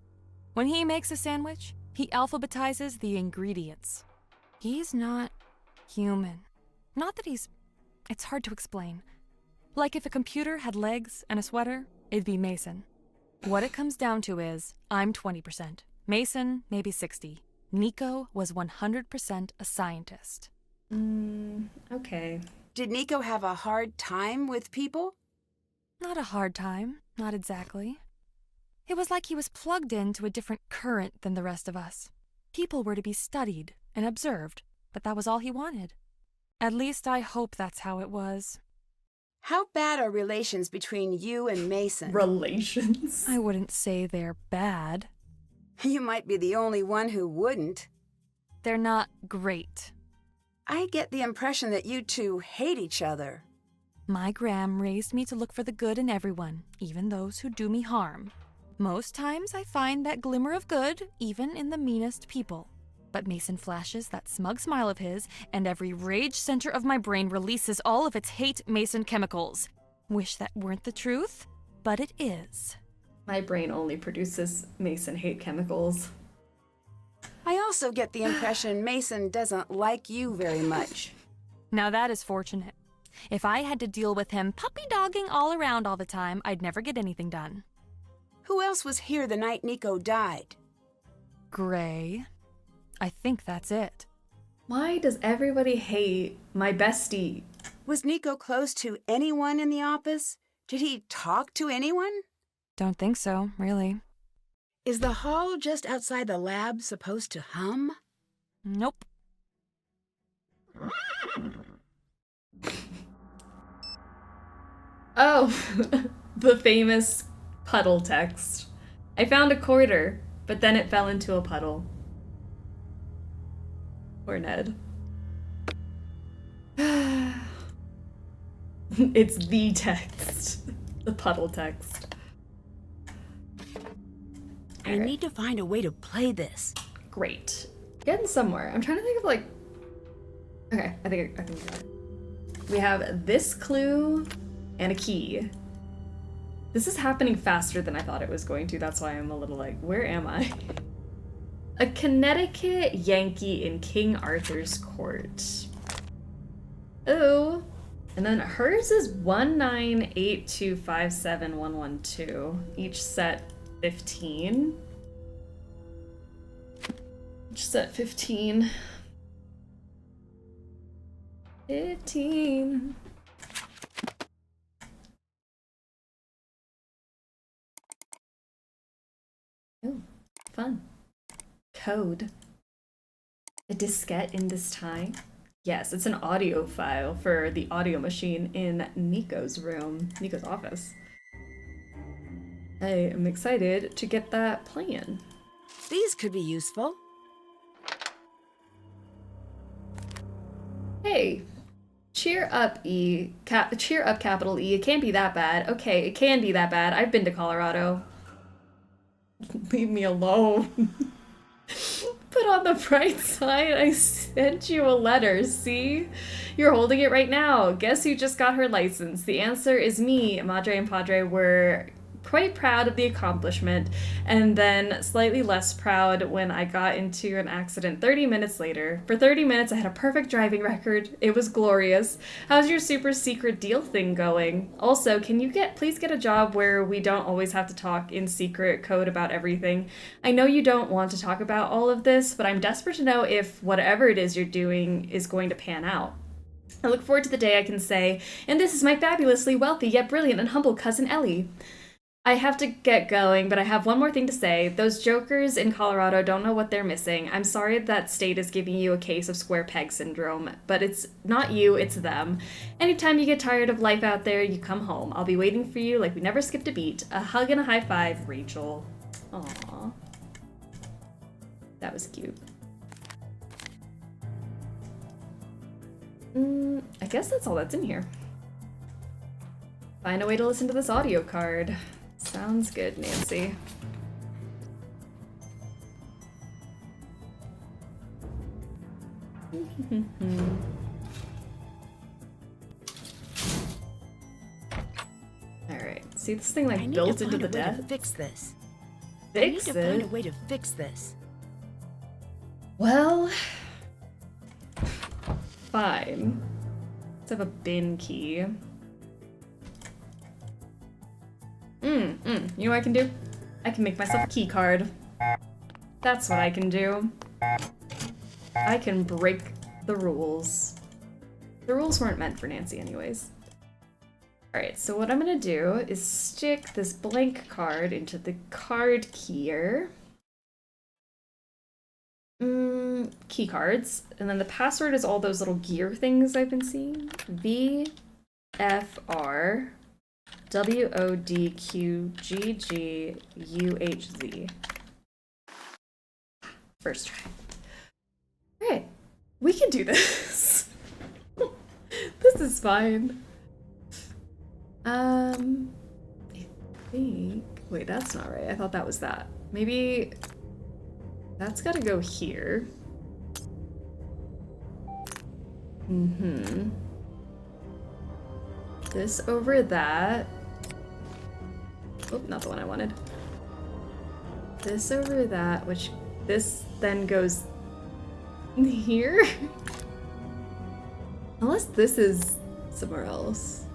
When he makes a sandwich, he alphabetizes the ingredients. He's not human. Not that it's hard to explain. Like if a computer had legs and a sweater, it'd be Mason. What it comes down to is, I'm 20%. Mason, maybe 60. Nico was 100% a scientist. Okay. Did Nico have a hard time with people? Not a hard time, not exactly. It was like he was plugged into a different current than the rest of us. People were to be studied and observed, but that was all he wanted. At least I hope that's how it was. How bad are relations between you and Mason? Relations? I wouldn't say they're bad. You might be the only one who wouldn't. They're not great. I get the impression that you two hate each other. My Gram raised me to look for the good in everyone, even those who do me harm. Most times I find that glimmer of good, even in the meanest people. But Mason flashes that smug smile of his, and every rage center of my brain releases all of its hate Mason chemicals. Wish that weren't the truth, but it is. My brain only produces Mason hate chemicals. I also get the impression Mason doesn't like you very much. Now that is fortunate. If I had to deal with him puppy-dogging all around all the time, I'd never get anything done. Who else was here the night Nico died? Gray. I think that's it. Why does everybody hate my bestie? Was Nico close to anyone in the office? Did he talk to anyone? Don't think so, really. Is the hall just outside the lab supposed to hum? Nope. Oh, the famous puddle text. I found a quarter. but then it fell into a puddle. Poor Ned. It's the text. The puddle text. I need to find a way to play this. Great. Getting somewhere. I'm trying to think of like... Okay, I think I got it. We have this clue and a key. This is happening faster than I thought it was going to. That's why I'm a little like, where am I? A Connecticut Yankee in King Arthur's court. Oh. And then hers is 198257112. Each set 15. Each set 15. 15. Oh, fun. Code. A diskette in this time? Yes, it's an audio file for the audio machine in Nico's room, Nico's office. I am excited to get that playing. These could be useful. Hey, cheer up, E. Cheer up, capital E. It can't be that bad. Okay, it can be that bad. I've been to Colorado. Leave me alone. Put on the bright side, I sent you a letter, see? You're holding it right now. Guess who just got her license? The answer is me. Madre and Padre were quite proud of the accomplishment, and then slightly less proud when I got into an accident 30 minutes later. For 30 minutes, I had a perfect driving record. It was glorious. How's your super secret deal thing going? Also, can you please get a job where we don't always have to talk in secret code about everything? I know you don't want to talk about all of this, but I'm desperate to know if whatever it is you're doing is going to pan out. I look forward to the day I can say, and this is my fabulously wealthy yet brilliant and humble cousin Ellie. I have to get going, but I have one more thing to say. Those jokers in Colorado don't know what they're missing. I'm sorry that state is giving you a case of square peg syndrome, but it's not you, it's them. Anytime you get tired of life out there, you come home. I'll be waiting for you like we never skipped a beat. A hug and a high five, Rachel. Aww. That was cute. I guess that's all that's in here. Find a way to listen to this audio card. Sounds good, Nancy. Alright, see this thing like built into the desk? Fix this. Fix it? I need to find a way to fix this. Well, fine. Let's have a bin key. You know what I can do? I can make myself a key card. That's what I can do. I can break the rules. The rules weren't meant for Nancy anyways. Alright, so what I'm gonna do is stick this blank card into the card keyer. Key cards. And then the password is all those little gear things I've been seeing. VFR WODQGGUHZ. First try. Alright, we can do this. This is fine. I think... Wait, that's not right. I thought that was that. Maybe... That's gotta go here. This over that. Oh, not the one I wanted. This over that, which this then goes here? Unless this is somewhere else.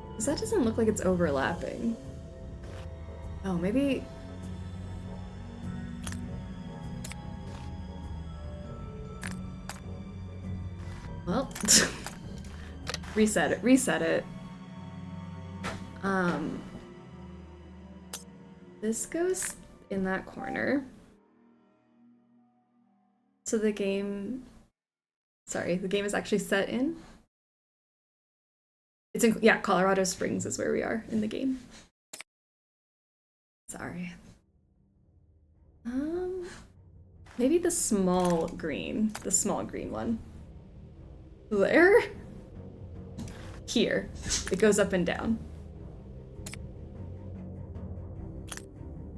Because that doesn't look like it's overlapping. Oh, maybe... Well, reset it, reset it. This goes in that corner. So the game, sorry, the game is actually set in. It's in, yeah, Colorado Springs is where we are in the game. Sorry. Maybe the small green one. There? Here. It goes up and down.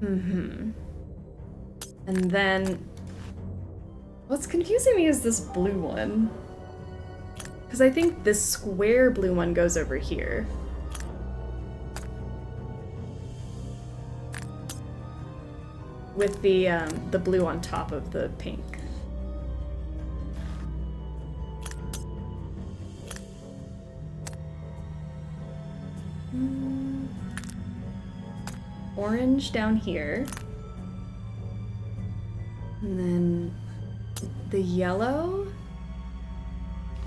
And then what's confusing me is this blue one. Because I think this square blue one goes over here. With the blue on top of the pink. Orange down here. And then the yellow.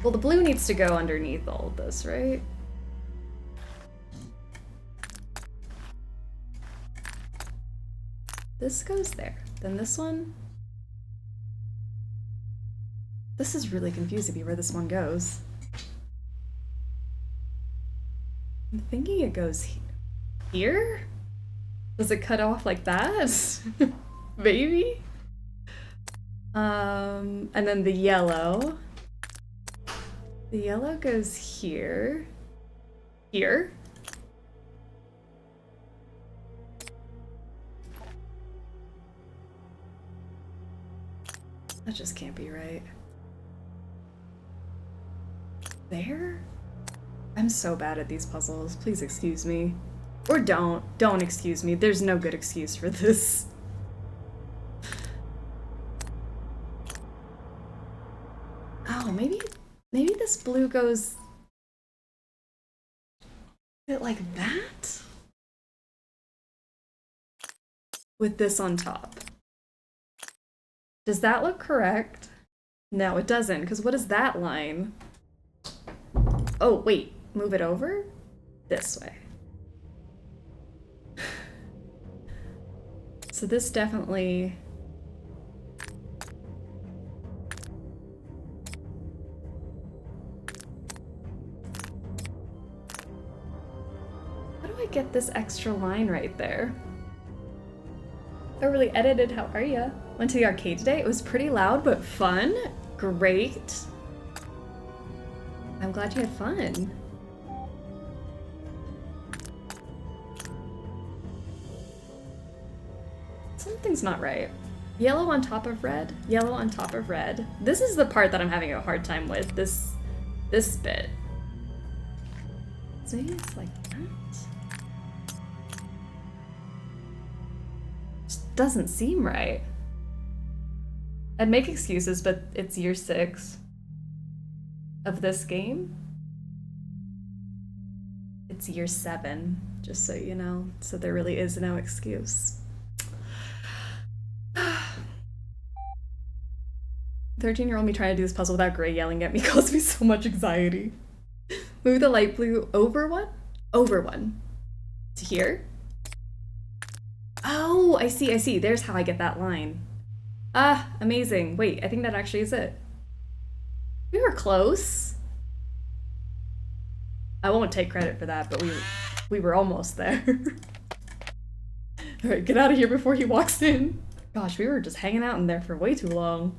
Well, the blue needs to go underneath all of this, right? This goes there. Then this one. This is really confusing me where this one goes. I'm thinking it goes here? Does it cut off like that? Maybe? And then the yellow. The yellow goes here. Here. That just can't be right. There? I'm so bad at these puzzles. Please excuse me. Or don't. Don't excuse me. There's no good excuse for this. Oh, maybe this blue goes it like that? With this on top. Does that look correct? No, it doesn't, because what is that line? Oh, wait. Move it over? This way. So this definitely... How do I get this extra line right there? Overly edited, how are ya? Went to the arcade today. It was pretty loud, but fun. Great. I'm glad you had fun. Something's not right. Yellow on top of red. Yellow on top of red. This is the part that I'm having a hard time with. This bit. So maybe it's like that. Just doesn't seem right. I'd make excuses, but it's year 6 of this game. It's year 7, just so you know. So there really is no excuse. 13-year-old me trying to do this puzzle without Gray yelling at me caused me so much anxiety. Move the light blue over one? Over one. To here? Oh, I see. There's how I get that line. Ah, amazing. Wait, I think that actually is it. We were close. I won't take credit for that, but we were almost there. Alright, get out of here before he walks in. Gosh, we were just hanging out in there for way too long.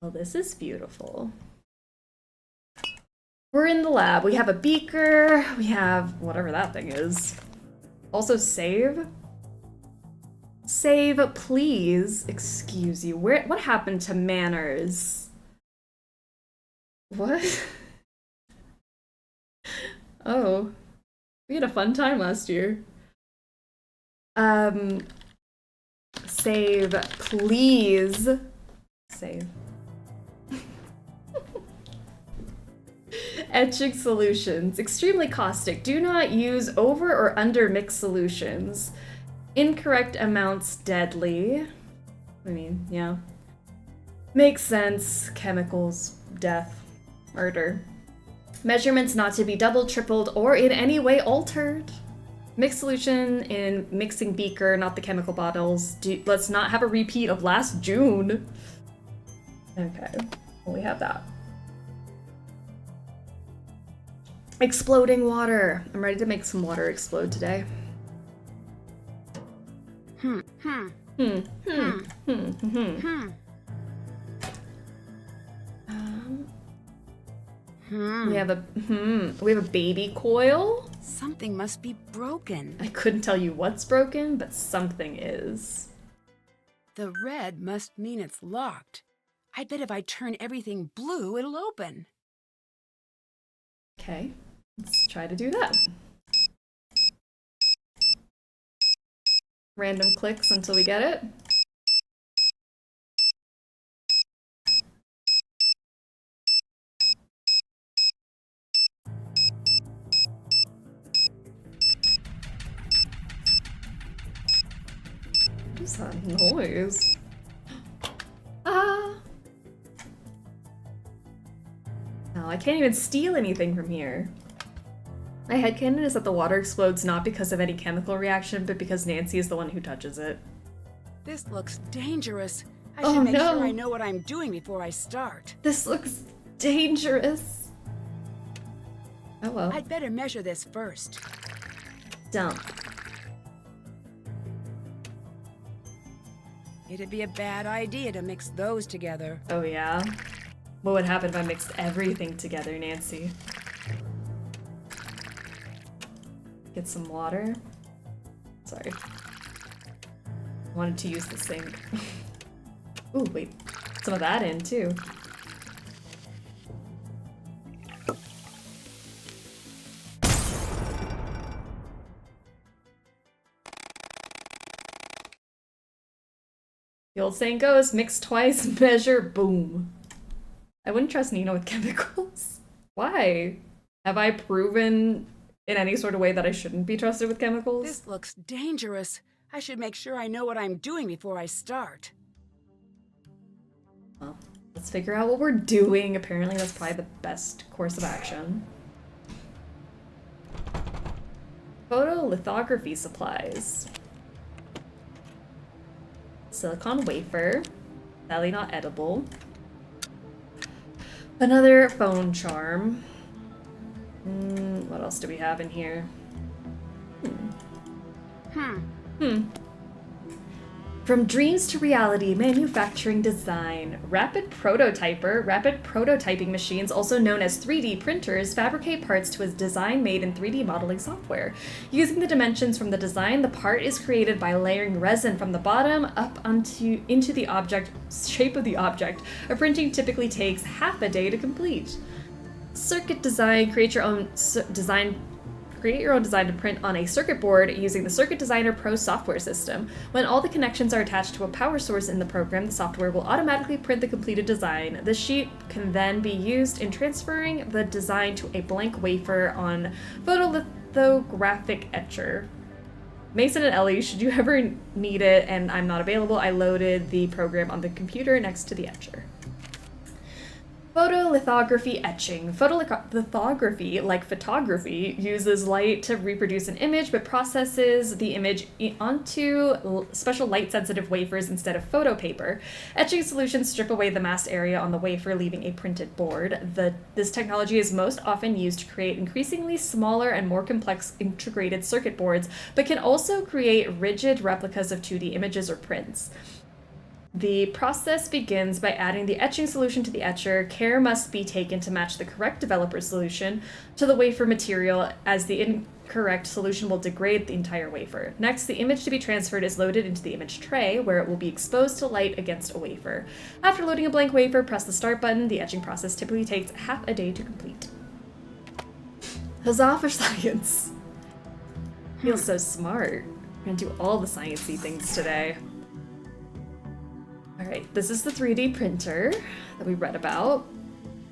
Well, this is beautiful. We're in the lab. We have a beaker. We have whatever that thing is. Also, save. Save, please. Excuse you. What happened to manners? What? Oh. We had a fun time last year. Save, please. Save. Etching solutions. Extremely caustic. Do not use over or under mixed solutions. Incorrect amounts deadly. I mean, yeah. Makes sense. Chemicals. Death. Murder. Measurements not to be doubled, tripled, or in any way altered. Mixed solution in mixing beaker, not the chemical bottles. Let's not have a repeat of last June. Okay. Well, we have that. Exploding water. I'm ready to make some water explode today. We have a baby coil. Something must be broken. I couldn't tell you what's broken, but something is. The red must mean it's locked. I bet if I turn everything blue, it'll open. Okay, let's try to do that. Random clicks until we get it. What is that noise? Ah! No, I can't even steal anything from here. My headcanon is that the water explodes not because of any chemical reaction, but because Nancy is the one who touches it. This looks dangerous. I should make sure I know what I'm doing before I start. This looks dangerous. Oh well. I'd better measure this first. Dump. It'd be a bad idea to mix those together. Oh yeah? What would happen if I mixed everything together, Nancy? Get some water. Sorry. I wanted to use the sink. Ooh, wait. Some of that in, too. The old saying goes, mix twice, measure, boom. I wouldn't trust Nina with chemicals. Why? Have I proven in any sort of way that I shouldn't be trusted with chemicals? This looks dangerous. I should make sure I know what I'm doing before I start. Well, let's figure out what we're doing. Apparently that's probably the best course of action. Photolithography supplies. Silicon wafer. Sadly not edible. Another phone charm. What else do we have in here? From dreams to reality, manufacturing design. Rapid prototyper. Rapid prototyping machines, also known as 3D printers, fabricate parts to a design made in 3D modeling software. Using the dimensions from the design, the part is created by layering resin from the bottom up into the object shape of the object. A printing typically takes half a day to complete. Circuit design. Create your own design to print on a circuit board using the Circuit Designer Pro software system. When all the connections are attached to a power source in the program, the software will automatically print the completed design. The sheet can then be used in transferring the design to a blank wafer on photolithographic etcher. Mason and Ellie, should you ever need it and I'm not available, I loaded the program on the computer next to the etcher. Photolithography etching. Photolithography, like photography, uses light to reproduce an image, but processes the image onto special light-sensitive wafers instead of photo paper. Etching solutions strip away the masked area on the wafer, leaving a printed board. This technology is most often used to create increasingly smaller and more complex integrated circuit boards, but can also create rigid replicas of 2D images or prints. The process begins by adding the etching solution to the etcher. Care must be taken to match the correct developer solution to the wafer material, as the incorrect solution will degrade the entire wafer. Next, the image to be transferred is loaded into the image tray, where it will be exposed to light against a wafer. After loading a blank wafer, press the start button. The etching process typically takes half a day to complete. Huzzah for science! Feels so smart. We're gonna do all the sciencey things today. Alright, this is the 3D printer that we read about.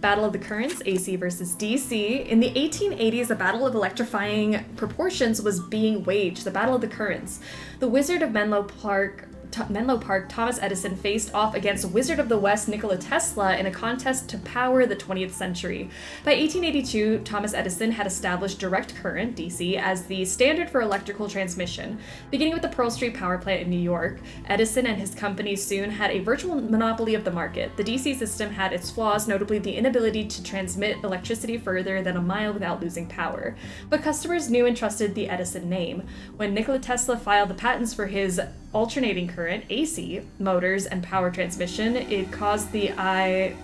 Battle of the Currents, AC versus DC. In the 1880s, a battle of electrifying proportions was being waged, the Battle of the Currents. The Wizard of Menlo Park Park, Thomas Edison faced off against Wizard of the West Nikola Tesla in a contest to power the 20th century. By 1882, Thomas Edison had established direct current, DC, as the standard for electrical transmission. Beginning with the Pearl Street power plant in New York, Edison and his company soon had a virtual monopoly of the market. The DC system had its flaws, notably the inability to transmit electricity further than a mile without losing power. But customers knew and trusted the Edison name. When Nikola Tesla filed the patents for his alternating current, AC, motors, and power transmission, it caught the eye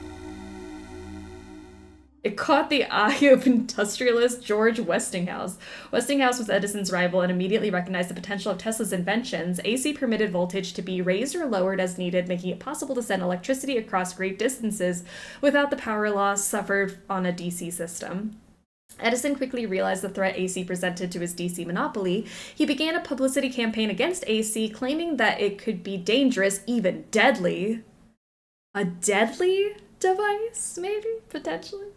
of industrialist George Westinghouse. Westinghouse was Edison's rival and immediately recognized the potential of Tesla's inventions. AC permitted voltage to be raised or lowered as needed, making it possible to send electricity across great distances without the power loss suffered on a DC system. Edison quickly realized the threat AC presented to his DC monopoly. He began a publicity campaign against AC, claiming that it could be dangerous, even deadly. A deadly device, maybe? Potentially?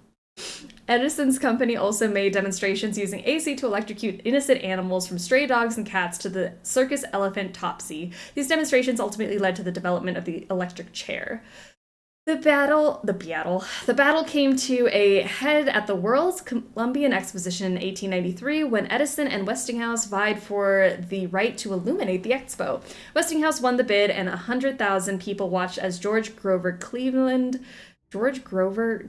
Edison's company also made demonstrations using AC to electrocute innocent animals, from stray dogs and cats to the circus elephant Topsy. These demonstrations ultimately led to the development of the electric chair. The battle came to a head at the World's Columbian Exposition in 1893 when Edison and Westinghouse vied for the right to illuminate the expo. Westinghouse won the bid, and 100,000 people watched as President Grover Cleveland, George Grover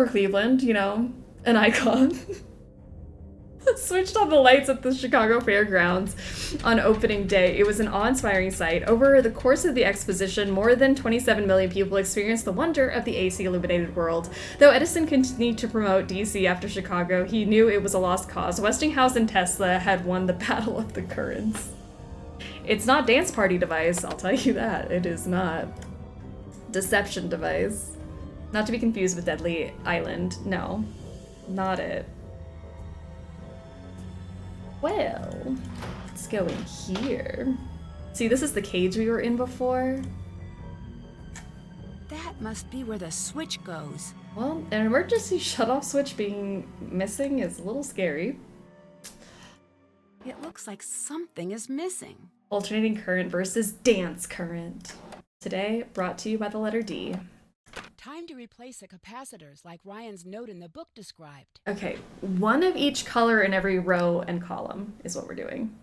Cleveland, you know, an icon, switched on the lights at the Chicago Fairgrounds on opening day. It was an awe-inspiring sight. Over the course of the exposition, more than 27 million people experienced the wonder of the AC illuminated world. Though Edison continued to promote DC after Chicago, he knew it was a lost cause. Westinghouse and Tesla had won the battle of the currents. It's not dance party device, I'll tell you that. It is not. Deception device. Not to be confused with Deadly Island. No, not it. Well, let's go in here. See, this is the cage we were in before. That must be where the switch goes. Well, an emergency shutoff switch being missing is a little scary. It looks like something is missing. Alternating current versus dance current. Today, brought to you by the letter D. Time to replace the capacitors like Ryan's note in the book described. Okay, one of each color in every row and column is what we're doing.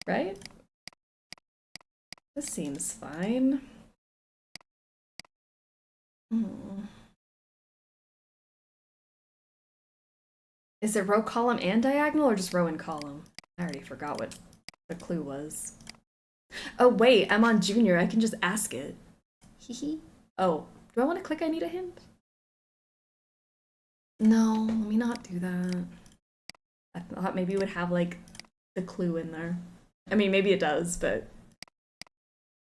Right? This seems fine. Is it row, column, and diagonal, or just row and column? I already forgot what the clue was. Oh wait, I'm on Junior, I can just ask it. Hehe. Oh, do I want to click I need a hint? No, let me not do that. I thought maybe it would have like the clue in there. I mean, maybe it does, but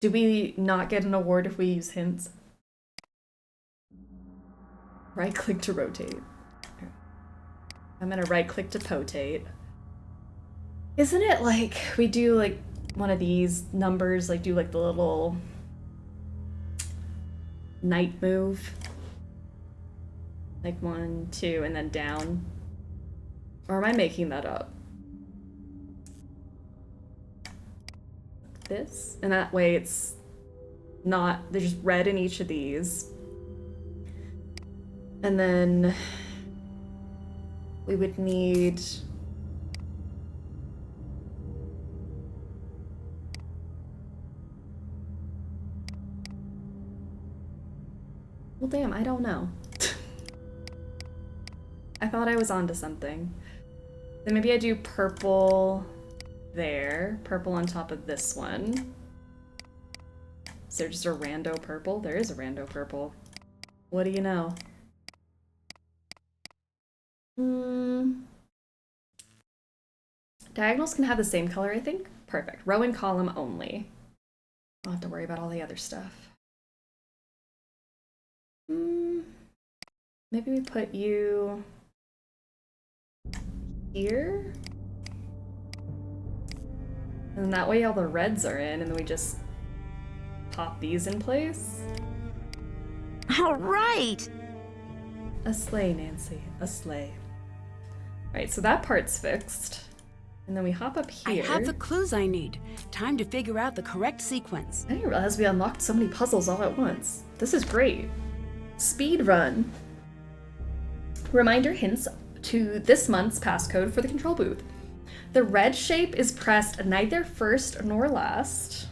do we not get an award if we use hints? Right click to rotate. I'm gonna right click to potate. Isn't it like we do like one of these numbers, like do like the little night move? Like 1, 2, and then down? Or am I making that up? This? And that way it's not, there's just red in each of these. And then we would need well, damn, I don't know. I thought I was onto something. Then maybe I do purple there, purple on top of this one. Is there just a rando purple? There is a rando purple. What do you know? Diagonals can have the same color, I think. Perfect. Row and column only. I don't have to worry about all the other stuff. Maybe we put you here. And that way all the reds are in, and then we just pop these in place. All right. A sleigh, Nancy. A sleigh. Alright, so that part's fixed. And then we hop up here. I have the clues I need. Time to figure out the correct sequence. I didn't realize we unlocked so many puzzles all at once. This is great. Speed run. Reminder hints to this month's passcode for the control booth. The red shape is pressed neither first nor last.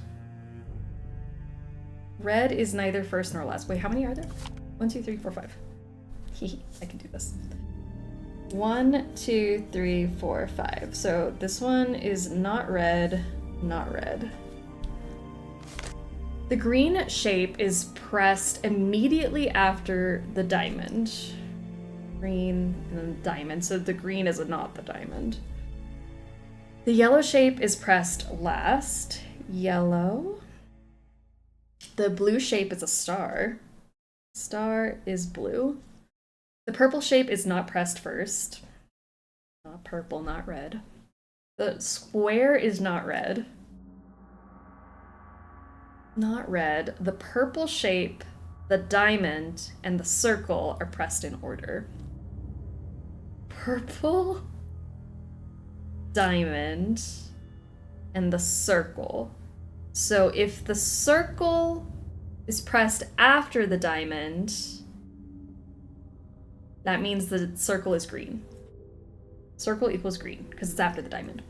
Red is neither first nor last. Wait, how many are there? 1, 2, 3, 4, 5. Hehe, I can do this. 1, 2, 3, 4, 5. So this one is not red, not red. The green shape is pressed immediately after the diamond. Green and then diamond, so the green is not the diamond. The yellow shape is pressed last. Yellow. The blue shape is a star. Star is blue. The purple shape is not pressed first. Not purple, not red. The square is not red. Not red. The purple shape, the diamond, and the circle are pressed in order. Purple, diamond, and the circle. So if the circle is pressed after the diamond, that means the circle is green. Circle equals green, because it's after the diamond.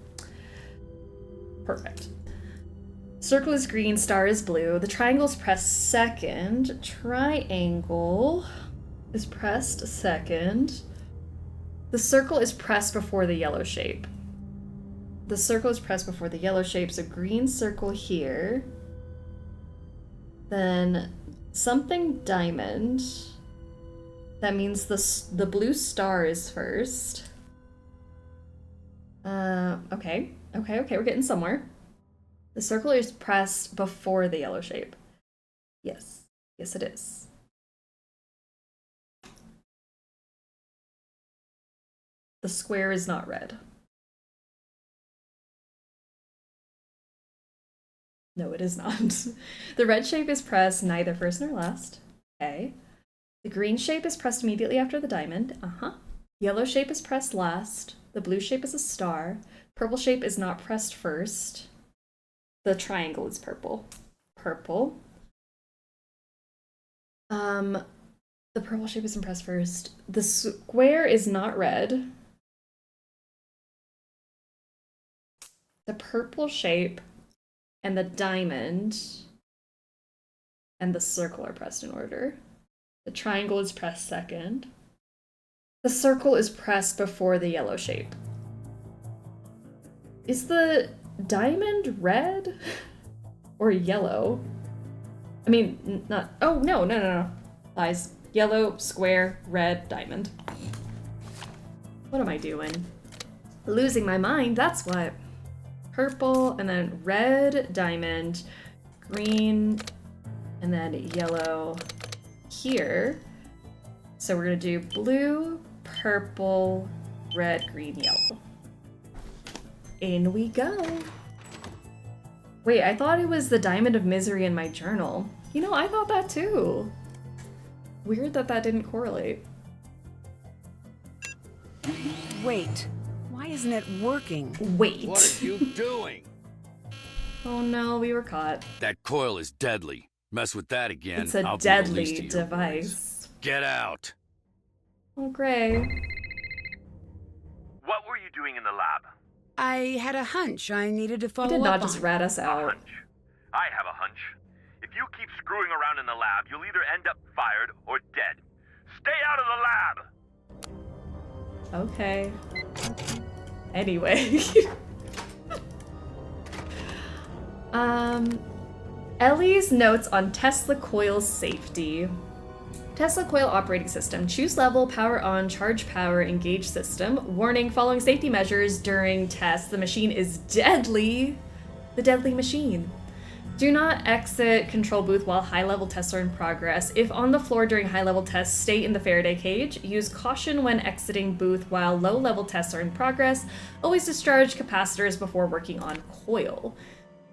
Perfect. Circle is green, star is blue. The triangle is pressed second. Triangle is pressed second. The circle is pressed before the yellow shape. The circle is pressed before the yellow shape, so green circle here. Then something diamond. That means the blue star is first. Okay, we're getting somewhere. The circle is pressed before the yellow shape. Yes, yes it is. The square is not red. No, it is not. The red shape is pressed neither first nor last. Okay. The green shape is pressed immediately after the diamond. Yellow shape is pressed last. The blue shape is a star. Purple shape is not pressed first. The triangle is purple. Purple. The purple shape isn't pressed first. The square is not red. The purple shape and the diamond and the circle are pressed in order. The triangle is pressed second. The circle is pressed before the yellow shape. Is the diamond red or yellow? I mean, not. Oh, no. Lies. Yellow, square, red, diamond. What am I doing? Losing my mind, that's what. Purple, and then red, diamond, green, and then yellow here. So we're gonna do blue, purple, red, green, yellow. In we go. Wait, I thought it was the diamond of misery in my journal. You know, I thought that too. Weird that that didn't correlate. Wait, why isn't it working? Wait. What are you doing? Oh no, we were caught. That coil is deadly. Mess with that again. It's a I'll be deadly released to your device. Get out. Oh, Gray. What were you doing in the lab? I had a hunch I needed to follow He did up not on. just rat us out. I have a hunch. If you keep screwing around in the lab, you'll either end up fired or dead. Stay out of the lab! Okay. Anyway. Ellie's notes on Tesla coil safety. Tesla coil operating system. Choose level, power on, charge power, engage system. Warning, following safety measures during tests. The machine is deadly. The deadly machine. Do not exit control booth while high-level tests are in progress. If on the floor during high-level tests, stay in the Faraday cage. Use caution when exiting booth while low-level tests are in progress. Always discharge capacitors before working on coil.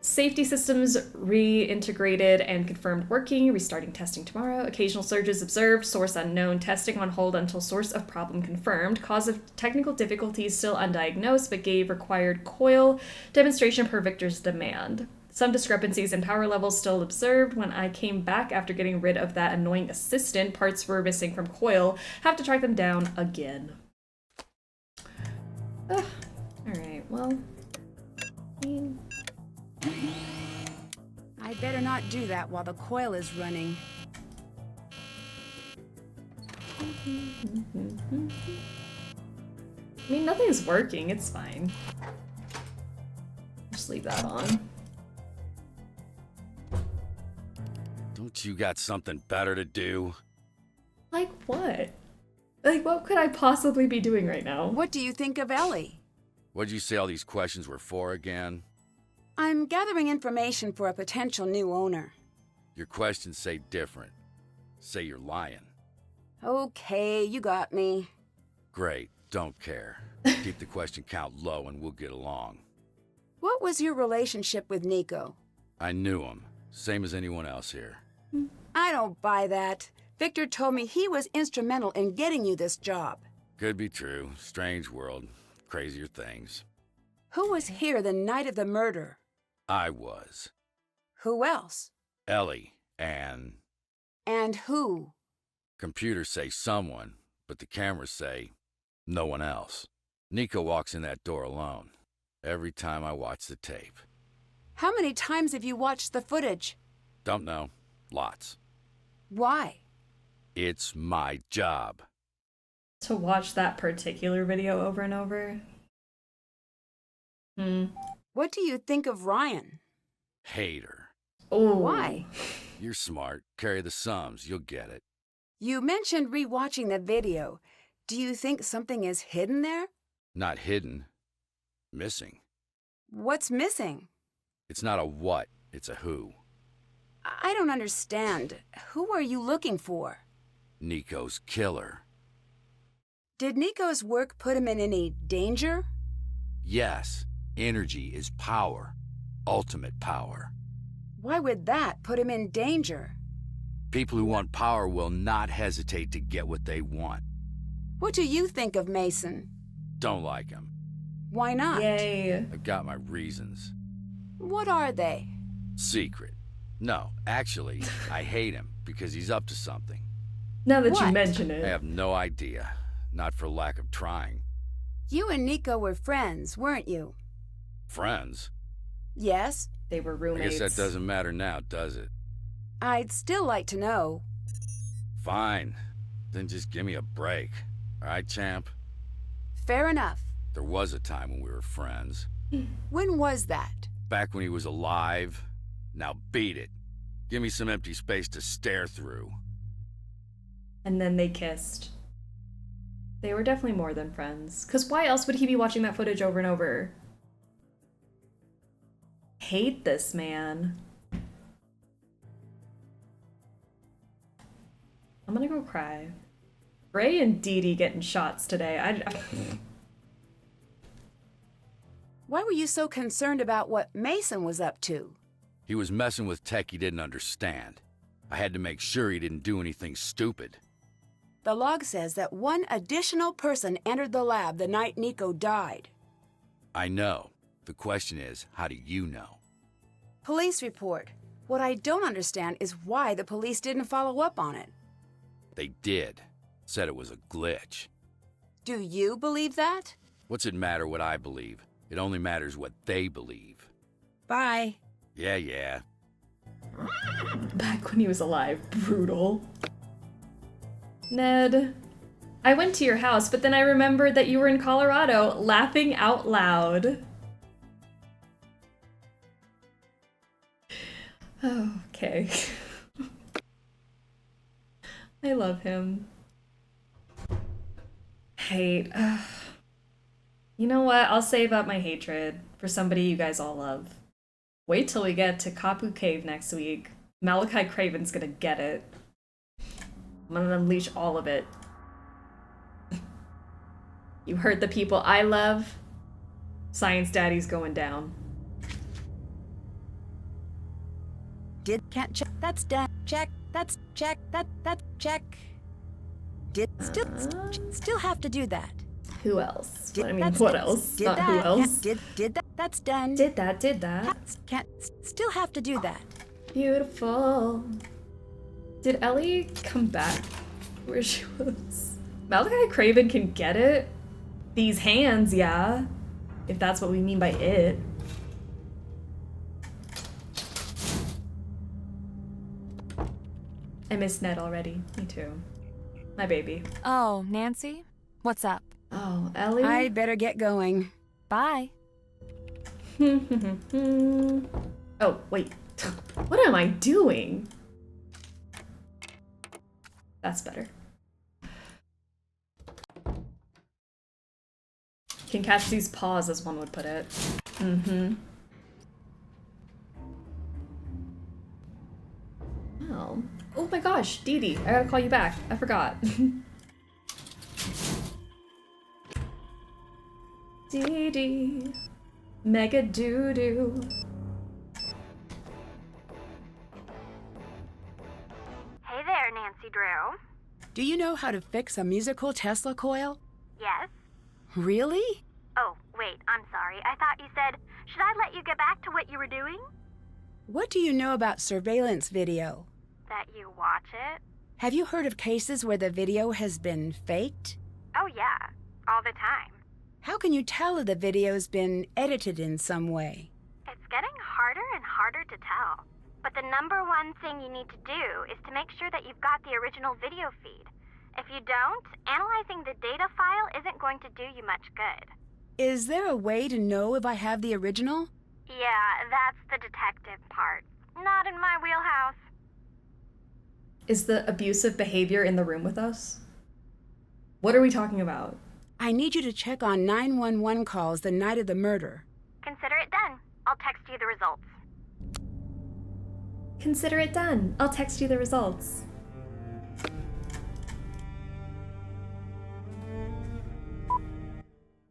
Safety systems reintegrated and confirmed working. Restarting testing tomorrow. Occasional surges observed. Source unknown. Testing on hold until source of problem confirmed. Cause of technical difficulties still undiagnosed, but gave required coil demonstration per Victor's demand. Some discrepancies in power levels still observed. When I came back after getting rid of that annoying assistant, parts were missing from coil. Have to track them down again. Alright, well... I'd better not do that while the coil is running. I mean, nothing's working. It's fine. Just leave that on. Don't you got something better to do? Like what? Like, what could I possibly be doing right now? What do you think of Ellie? What'd you say all these questions were for again? I'm gathering information for a potential new owner. Your questions say different. Say you're lying. Okay, you got me. Great, don't care. Keep the question count low and we'll get along. What was your relationship with Nico? I knew him, same as anyone else here. I don't buy that. Victor told me he was instrumental in getting you this job. Could be true. Strange world. Crazier things. Who was here the night of the murder? I was. Who else? Ellie and... And who? Computers say someone, but the cameras say no one else. Nico walks in that door alone. Every time I watch the tape. How many times have you watched the footage? Don't know. Lots. Why? It's my job. To watch that particular video over and over? What do you think of Ryan? Hate her. Oh. Why? You're smart. Carry the sums. You'll get it. You mentioned rewatching the video. Do you think something is hidden there? Not hidden. Missing. What's missing? It's not a what, it's a who. I don't understand. Who are you looking for? Nico's killer. Did Nico's work put him in any danger? Yes. Energy is power. Ultimate power. Why would that put him in danger? People who want power will not hesitate to get what they want. What do you think of Mason? Don't like him. Why not? Yay. I've got my reasons. What are they? Secret. No, actually, I hate him because he's up to something. Now that you mention it. I have no idea. Not for lack of trying. You and Nico were friends, weren't you? Friends? Yes. They were I roommates. guess that doesn't matter now, does it? I'd still like to know. Fine. Then just give me a break. All right, champ? Fair enough. There was a time when we were friends. When was that? Back when he was alive. Now beat it. Give me some empty space to stare through. And then they kissed. They were definitely more than friends. Because why else would he be watching that footage over and over? Hate this man. I'm gonna go cry. Ray and Dee Dee getting shots today. Why were you so concerned about what Mason was up to? He was messing with tech he didn't understand. I had to make sure he didn't do anything stupid. The log says that one additional person entered the lab the night Nico died. I know. The question is, how do you know? Police report. What I don't understand is why the police didn't follow up on it. They did. Said it was a glitch. Do you believe that? What's it matter what I believe? It only matters what they believe. Bye. Yeah. Back when he was alive. Brutal. Ned, I went to your house, but then I remembered that you were in Colorado, laughing out loud. Oh, okay. I love him. Hate. You know what? I'll save up my hatred for somebody you guys all love. Wait till we get to Kapu Cave next week. Malachi Craven's gonna get it. I'm gonna unleash all of it. You heard the people I love. Science Daddy's going down. Can't check. That's done. Check. That's check. That's check. Still have to do that. Who else? Did- I mean, that's- what else? Did Not that. who else. Did that. That's done. Did that. Can't. Still have to do that. Beautiful. Did Ellie come back where she was? Malachi Craven can get it. These hands, yeah. If that's what we mean by it. I miss Ned already. Me too. My baby. Oh, Nancy? What's up? Oh, Ellie? I'd better get going. Bye. Oh, wait. What am I doing? That's better. Can catch these paws, as one would put it. Well. Oh my gosh, Dee Dee, I gotta call you back. I forgot. Dee Dee. Mega doo-doo. Hey there, Nancy Drew. Do you know how to fix a musical Tesla coil? Yes? Really? Oh, wait, I'm sorry. I thought you said, should I let you get back to what you were doing? What do you know about surveillance video? That you watch it? Have you heard of cases where the video has been faked? Oh, yeah. All the time. How can you tell if the video's been edited in some way? It's getting harder and harder to tell. But the number one thing you need to do is to make sure that you've got the original video feed. If you don't, analyzing the data file isn't going to do you much good. Is there a way to know if I have the original? Yeah, that's the detective part. Not in my wheelhouse. Is the abusive behavior in the room with us? What are we talking about? I need you to check on 911 calls the night of the murder. Consider it done. I'll text you the results. Consider it done. I'll text you the results.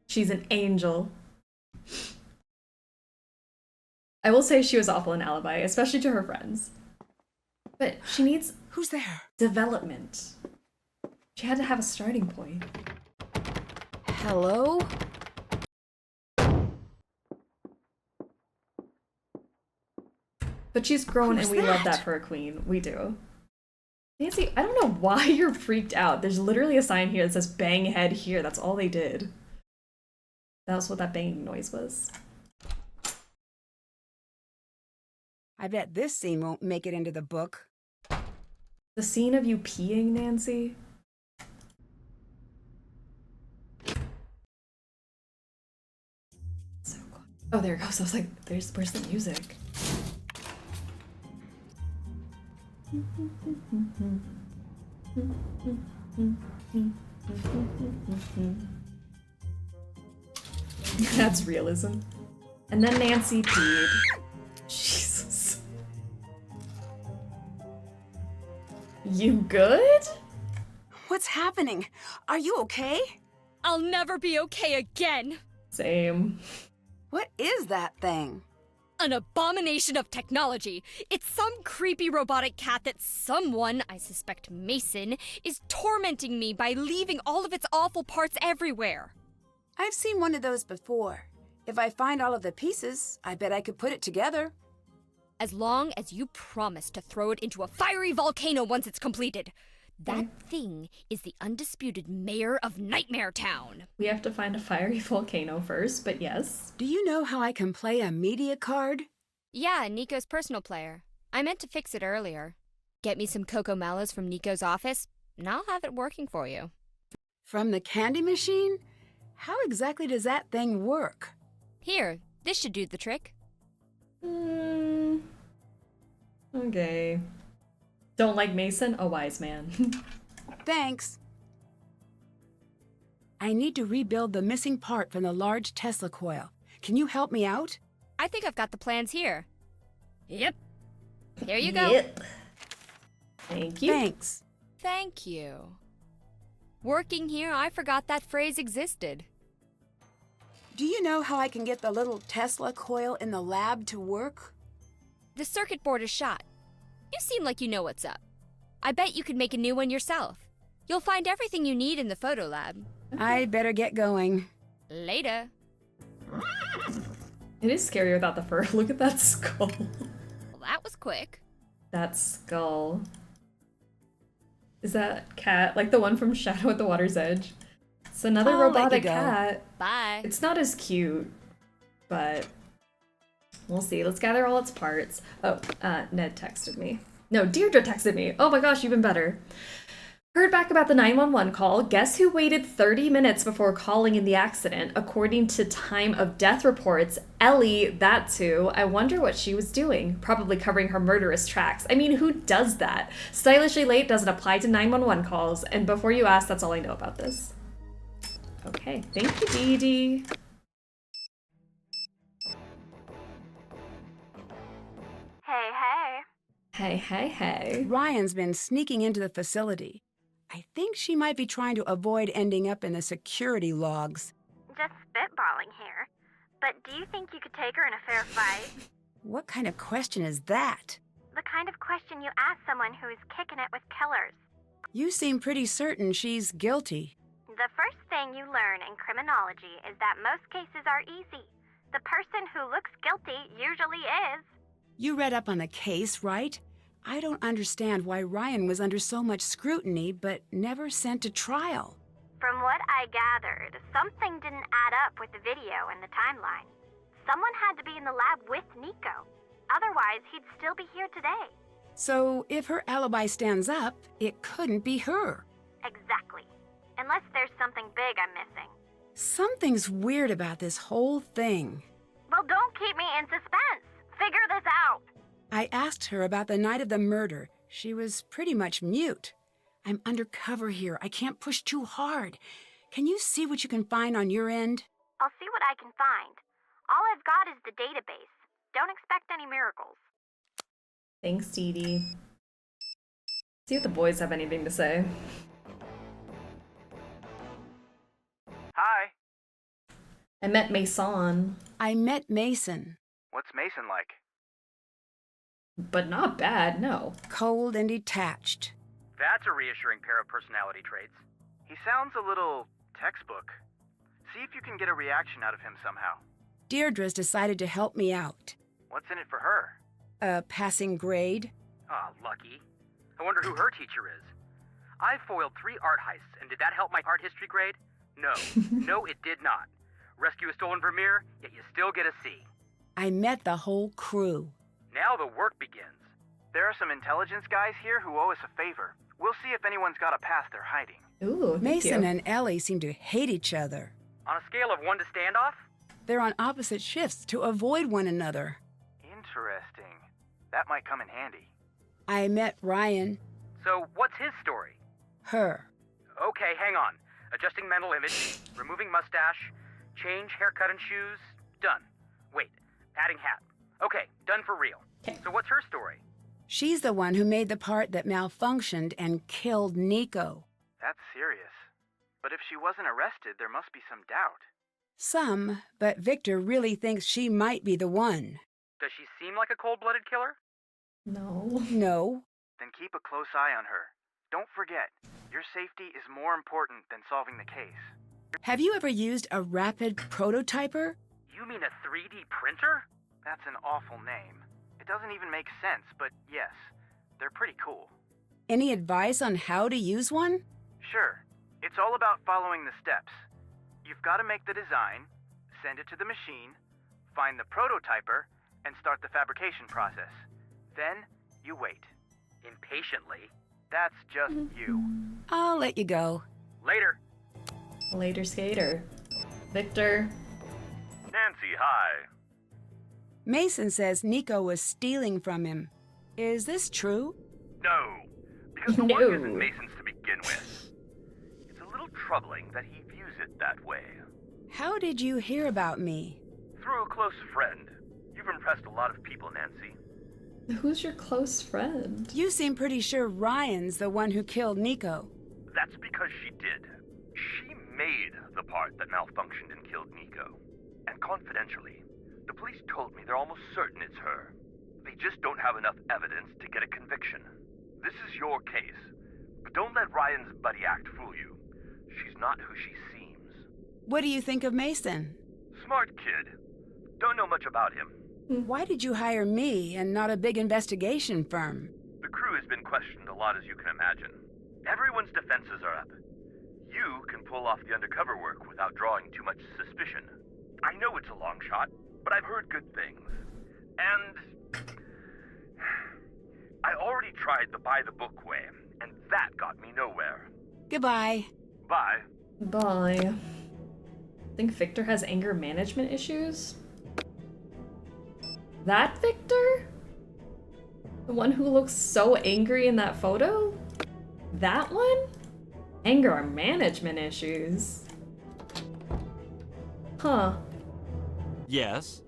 She's an angel. I will say she was awful in Alibi, especially to her friends. But she needs... Who's there? Development. She had to have a starting point. Hello? But she's grown and we love that for a queen. We do. Nancy, I don't know why you're freaked out. There's literally a sign here that says bang head here. That's all they did. That's what that banging noise was. I bet this scene won't make it into the book. The scene of you peeing, Nancy? So cool. Oh, there it goes. I was like, where's the music? That's realism. And then Nancy peed. Jesus. You good? What's happening? Are you okay? I'll never be okay again. Same. What is that thing? An abomination of technology. It's some creepy robotic cat that someone, I suspect Mason, is tormenting me by leaving all of its awful parts everywhere. I've seen one of those before. If I find all of the pieces, I bet I could put it together. As long as you promise to throw it into a fiery volcano once it's completed. That thing is the undisputed mayor of Nightmare Town. We have to find a fiery volcano first, but yes. Do you know how I can play a media card? Yeah, Nico's personal player. I meant to fix it earlier. Get me some Coco Mellows from Nico's office, and I'll have it working for you. From the candy machine? How exactly does that thing work? Here, this should do the trick. Okay. Don't like Mason? A wise man. Thanks. I need to rebuild the missing part from the large Tesla coil. Can you help me out? I think I've got the plans here. Yep. Here you go. Yep. Thank you. Thanks. Thank you. Working here, I forgot that phrase existed. Do you know how I can get the little Tesla coil in the lab to work? The circuit board is shot. You seem like you know what's up. I bet you could make a new one yourself. You'll find everything you need in the photo lab. I better get going. Later. It is scary without the fur. Look at that skull. Well, that was quick. That skull. Is that cat like the one from Shadow at the Water's Edge? It's another I'll let robotic you go. cat. Bye. It's not as cute, but we'll see. Let's gather all its parts. Oh, Ned texted me. No, Deirdre texted me. Oh my gosh, even better. Heard back about the 911 call. Guess who waited 30 minutes before calling in the accident? According to time of death reports, Ellie, that's who. I wonder what she was doing. Probably covering her murderous tracks. I mean, who does that? Stylishly late doesn't apply to 911 calls. And before you ask, that's all I know about this. Okay, thank you, Dee Dee. Hey, hey. Hey, hey, hey. Ryan's been sneaking into the facility. I think she might be trying to avoid ending up in the security logs. Just spitballing here. But do you think you could take her in a fair fight? What kind of question is that? The kind of question you ask someone who is kicking it with killers. You seem pretty certain she's guilty. The first thing you learn in criminology is that most cases are easy. The person who looks guilty usually is. You read up on the case, right? I don't understand why Ryan was under so much scrutiny but never sent to trial. From what I gathered, something didn't add up with the video and the timeline. Someone had to be in the lab with Nico. Otherwise, he'd still be here today. So if her alibi stands up, it couldn't be her. Exactly. Unless there's something big I'm missing. Something's weird about this whole thing. Well, don't keep me in suspense. Figure this out. I asked her about the night of the murder. She was pretty much mute. I'm undercover here. I can't push too hard. Can you see what you can find on your end? I'll see what I can find. All I've got is the database. Don't expect any miracles. Thanks, Dee Dee. See if the boys have anything to say. Hi. I met Mason. I met Mason. What's Mason like? But not bad, no. Cold and detached. That's a reassuring pair of personality traits. He sounds a little textbook. See if you can get a reaction out of him somehow. Deirdre's decided to help me out. What's in it for her? A passing grade? Ah, lucky. I wonder who her teacher is. I foiled 3 art heists, and did that help my art history grade? No. No, it did not. Rescue a stolen Vermeer, yet you still get a C. I met the whole crew. Now the work begins. There are some intelligence guys here who owe us a favor. We'll see if anyone's got a past they're hiding. Ooh, Mason and Ellie seem to hate each other. On a scale of 1 to standoff? They're on opposite shifts to avoid one another. Interesting. That might come in handy. I met Ryan. So, what's his story? Her. Okay, hang on. Adjusting mental image, removing mustache, change haircut and shoes, done. Wait, adding hat. Okay, done for real. So what's her story? She's the one who made the part that malfunctioned and killed Nico. That's serious. But if she wasn't arrested, there must be some doubt. Some, but Victor really thinks she might be the one. Does she seem like a cold-blooded killer? No. No. Then keep a close eye on her. Don't forget, your safety is more important than solving the case. Have you ever used a rapid prototyper? You mean a 3D printer? That's an awful name. It doesn't even make sense, but yes, they're pretty cool. Any advice on how to use one? Sure. It's all about following the steps. You've got to make the design, send it to the machine, find the prototyper, and start the fabrication process. Then, you wait. Impatiently. That's just you. I'll let you go. Later. Later, skater. Victor. Nancy, hi. Mason says Nico was stealing from him. Is this true? No, because the work isn't Mason's to begin with. It's a little troubling that he views it that way. How did you hear about me? Through a close friend. You've impressed a lot of people, Nancy. Who's your close friend? You seem pretty sure Ryan's the one who killed Nico. That's because she did. She made the part that malfunctioned and killed Nico. And confidentially, the police told me they're almost certain it's her. They just don't have enough evidence to get a conviction. This is your case, but don't let Ryan's buddy act fool you. She's not who she seems. What do you think of Mason? Smart kid. Don't know much about him. Why did you hire me and not a big investigation firm? The crew has been questioned a lot, as you can imagine. Everyone's defenses are up. You can pull off the undercover work without drawing too much suspicion. I know it's a long shot, but I've heard good things. And I already tried the by-the-book way, and that got me nowhere. Goodbye. Bye. Bye. I think Victor has anger management issues. That Victor? The one who looks so angry in that photo? That one? Anger management issues. Huh. Yes?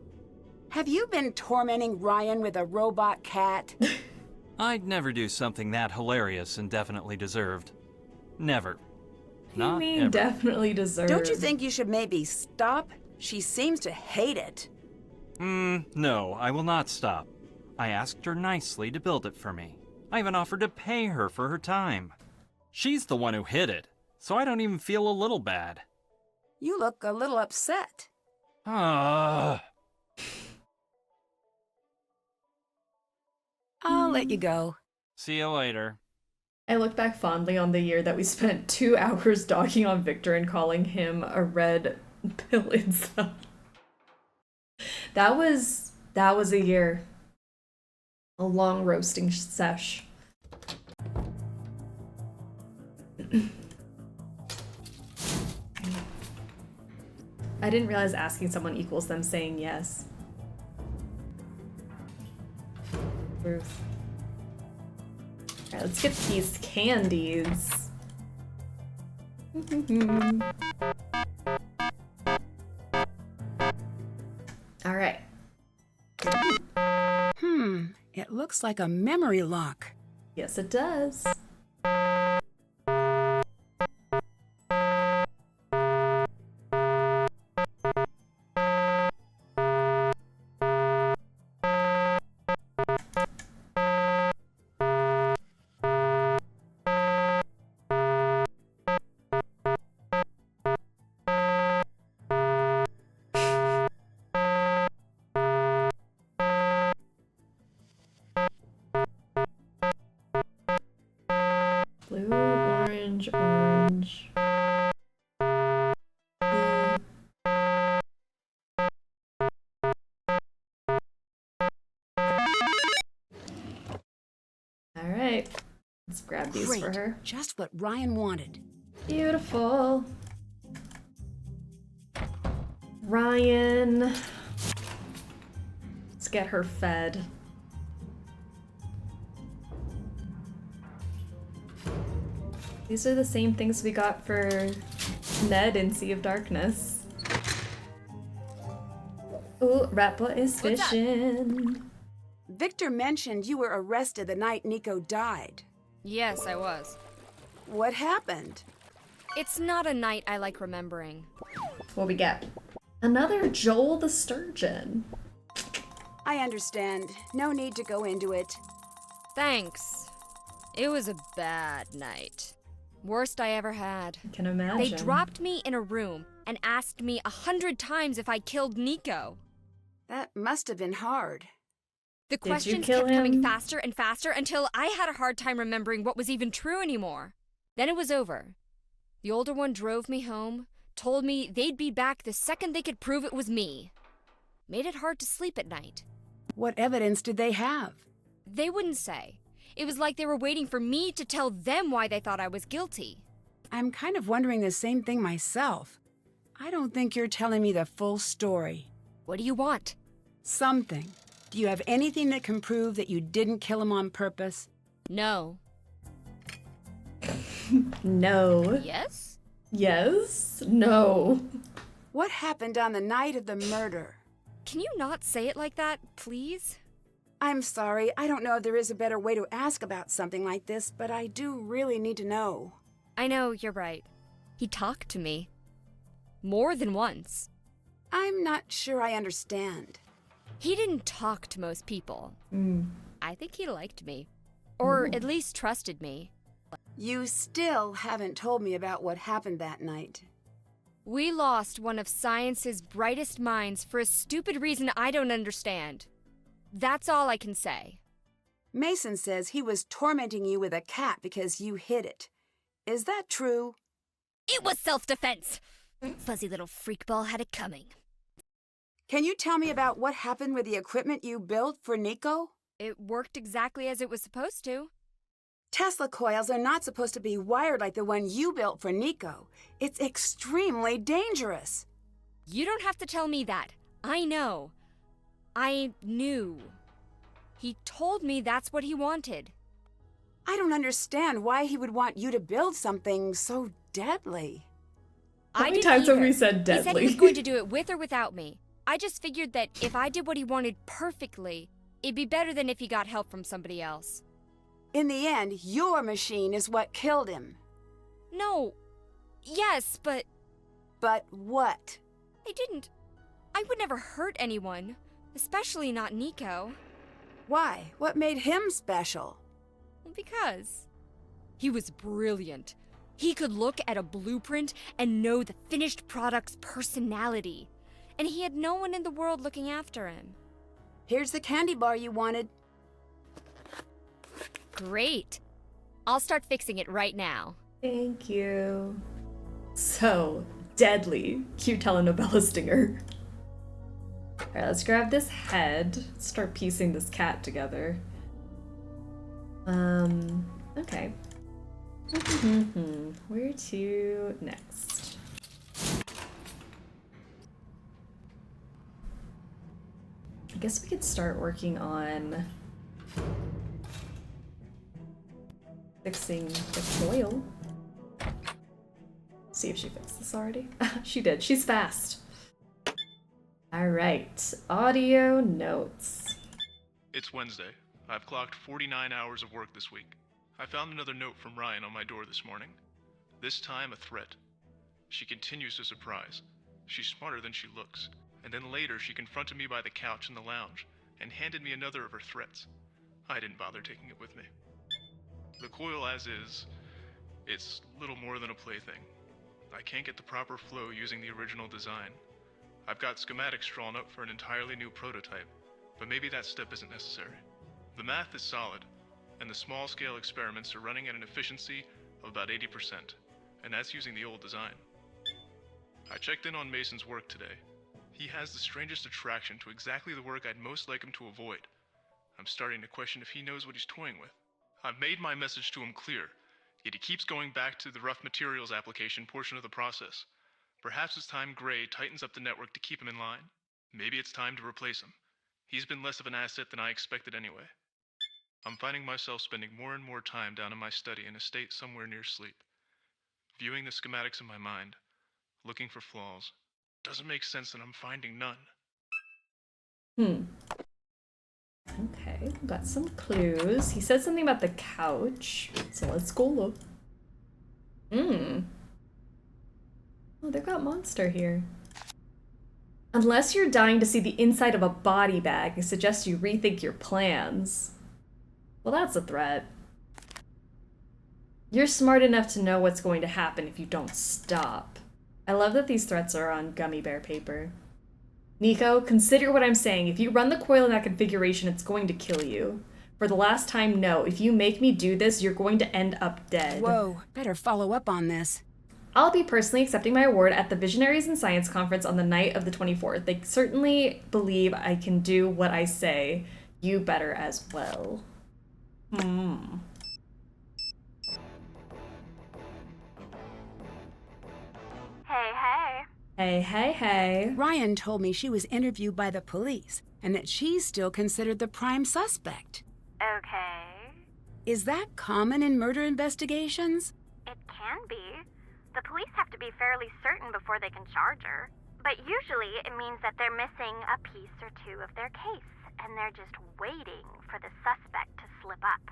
Have you been tormenting Ryan with a robot cat? I'd never do something that hilarious and definitely deserved. Never. Not you mean ever. Definitely deserved? Don't you think you should maybe stop? She seems to hate it. No, I will not stop. I asked her nicely to build it for me. I even offered to pay her for her time. She's the one who hid it, so I don't even feel a little bad. You look a little upset. Ah. I'll let you go. See you later. I look back fondly on the year that we spent 2 hours dogging on Victor and calling him a red pill incel. That was a year. A long roasting sesh. I didn't realize asking someone equals them saying yes. Ruth. Alright, let's get these candies. Alright. It looks like a memory lock. Yes, it does. Blue, orange, orange. Alright. Let's grab these Great. for her. Just what Ryan wanted. Beautiful. Ryan. Let's get her fed. These are the same things we got for Ned in Sea of Darkness. Ooh, Ratpa is fishing. Victor mentioned you were arrested the night Nico died. Yes, I was. What happened? It's not a night I like remembering. What we get? Another Joel the Sturgeon. I understand. No need to go into it. Thanks. It was a bad night. Worst I ever had. I can imagine. They dropped me in a room and asked me 100 times if I killed Nico. That must have been hard. The Did you questions kill kept coming him? faster and faster until I had a hard time remembering what was even true anymore. Then it was over. The older one drove me home, told me they'd be back the second they could prove it was me. Made it hard to sleep at night. What evidence did they have? They wouldn't say. It was like they were waiting for me to tell them why they thought I was guilty. I'm kind of wondering the same thing myself. I don't think you're telling me the full story. What do you want? Something. Do you have anything that can prove that you didn't kill him on purpose? No. No. Yes? Yes? No. What happened on the night of the murder? Can you not say it like that, please? I'm sorry, I don't know if there is a better way to ask about something like this, but I do really need to know. I know, you're right. He talked to me. More than once. I'm not sure I understand. He didn't talk to most people. I think he liked me. Or at least trusted me. You still haven't told me about what happened that night. We lost one of science's brightest minds for a stupid reason I don't understand. That's all I can say. Mason says he was tormenting you with a cat because you hid it. Is that true? It was self-defense. Fuzzy little freakball had it coming. Can you tell me about what happened with the equipment you built for Nico? It worked exactly as it was supposed to. Tesla coils are not supposed to be wired like the one you built for Nico. It's extremely dangerous. You don't have to tell me that. I know. I knew. He told me that's what he wanted. I don't understand why he would want you to build something so deadly. How many times have we said deadly? He said he was going to do it with or without me. I just figured that if I did what he wanted perfectly, it'd be better than if he got help from somebody else. In the end, your machine is what killed him. No. Yes, but... But what? I didn't. I would never hurt anyone. Especially not Nico. Why? What made him special? Because he was brilliant. He could look at a blueprint and know the finished product's personality. And he had no one in the world looking after him. Here's the candy bar you wanted. Great. I'll start fixing it right now. Thank you. So deadly. Cute telenovela stinger. Alright, let's grab this head. Start piecing this cat together. Okay. Where to next? I guess we could start working on fixing the coil. See if she fixed this already. She did. She's fast. Alright, audio notes. It's Wednesday. I've clocked 49 hours of work this week. I found another note from Ryan on my door this morning. This time a threat. She continues to surprise. She's smarter than she looks. And then later she confronted me by the couch in the lounge and handed me another of her threats. I didn't bother taking it with me. The coil as is, it's little more than a plaything. I can't get the proper flow using the original design. I've got schematics drawn up for an entirely new prototype, but maybe that step isn't necessary. The math is solid, and the small-scale experiments are running at an efficiency of about 80%, and that's using the old design. I checked in on Mason's work today. He has the strangest attraction to exactly the work I'd most like him to avoid. I'm starting to question if he knows what he's toying with. I've made my message to him clear, yet he keeps going back to the rough materials application portion of the process. Perhaps it's time Gray tightens up the network to keep him in line. Maybe it's time to replace him. He's been less of an asset than I expected anyway. I'm finding myself spending more and more time down in my study in a state somewhere near sleep. Viewing the schematics in my mind, looking for flaws. Doesn't make sense that I'm finding none. Okay, got some clues. He said something about the couch, so let's go look. Oh, they've got monster here. Unless you're dying to see the inside of a body bag, I suggest you rethink your plans. Well, that's a threat. You're smart enough to know what's going to happen if you don't stop. I love that these threats are on gummy bear paper. Nico, consider what I'm saying. If you run the coil in that configuration, it's going to kill you. For the last time, no. If you make me do this, you're going to end up dead. Whoa, better follow up on this. I'll be personally accepting my award at the Visionaries in Science Conference on the night of the 24th. They certainly believe I can do what I say. You better as well. Hey. Ryan told me she was interviewed by the police and that she's still considered the prime suspect. Okay. Is that common in murder investigations? It can be. The police have to be fairly certain before they can charge her. But usually it means that they're missing a piece or two of their case, and they're just waiting for the suspect to slip up.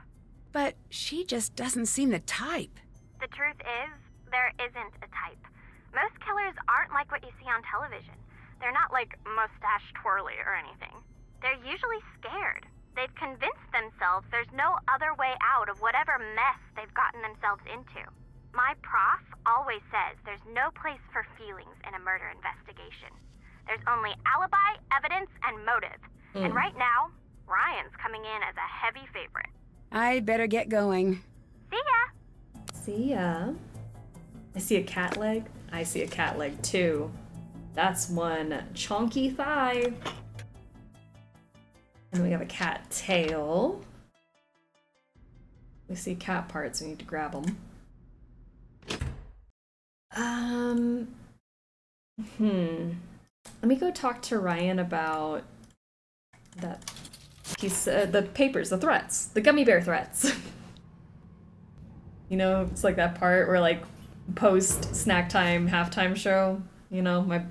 But she just doesn't seem the type. The truth is, there isn't a type. Most killers aren't like what you see on television. They're not like mustache twirly or anything. themselves there's no other way out of whatever mess they've gotten themselves into. My prof always says there's no place for feelings in a murder investigation. There's only alibi, evidence, and motive. And right now, Ryan's coming in as a heavy favorite. I better get going. See ya! See ya. I see a cat leg. I see a cat leg too. That's one chunky thigh. And we have a cat tail. We see cat parts, we need to grab them. Let me go talk to Ryan about that piece, the papers, the threats, the gummy bear threats. You know, it's like that part where like post snack time, halftime show, you know, my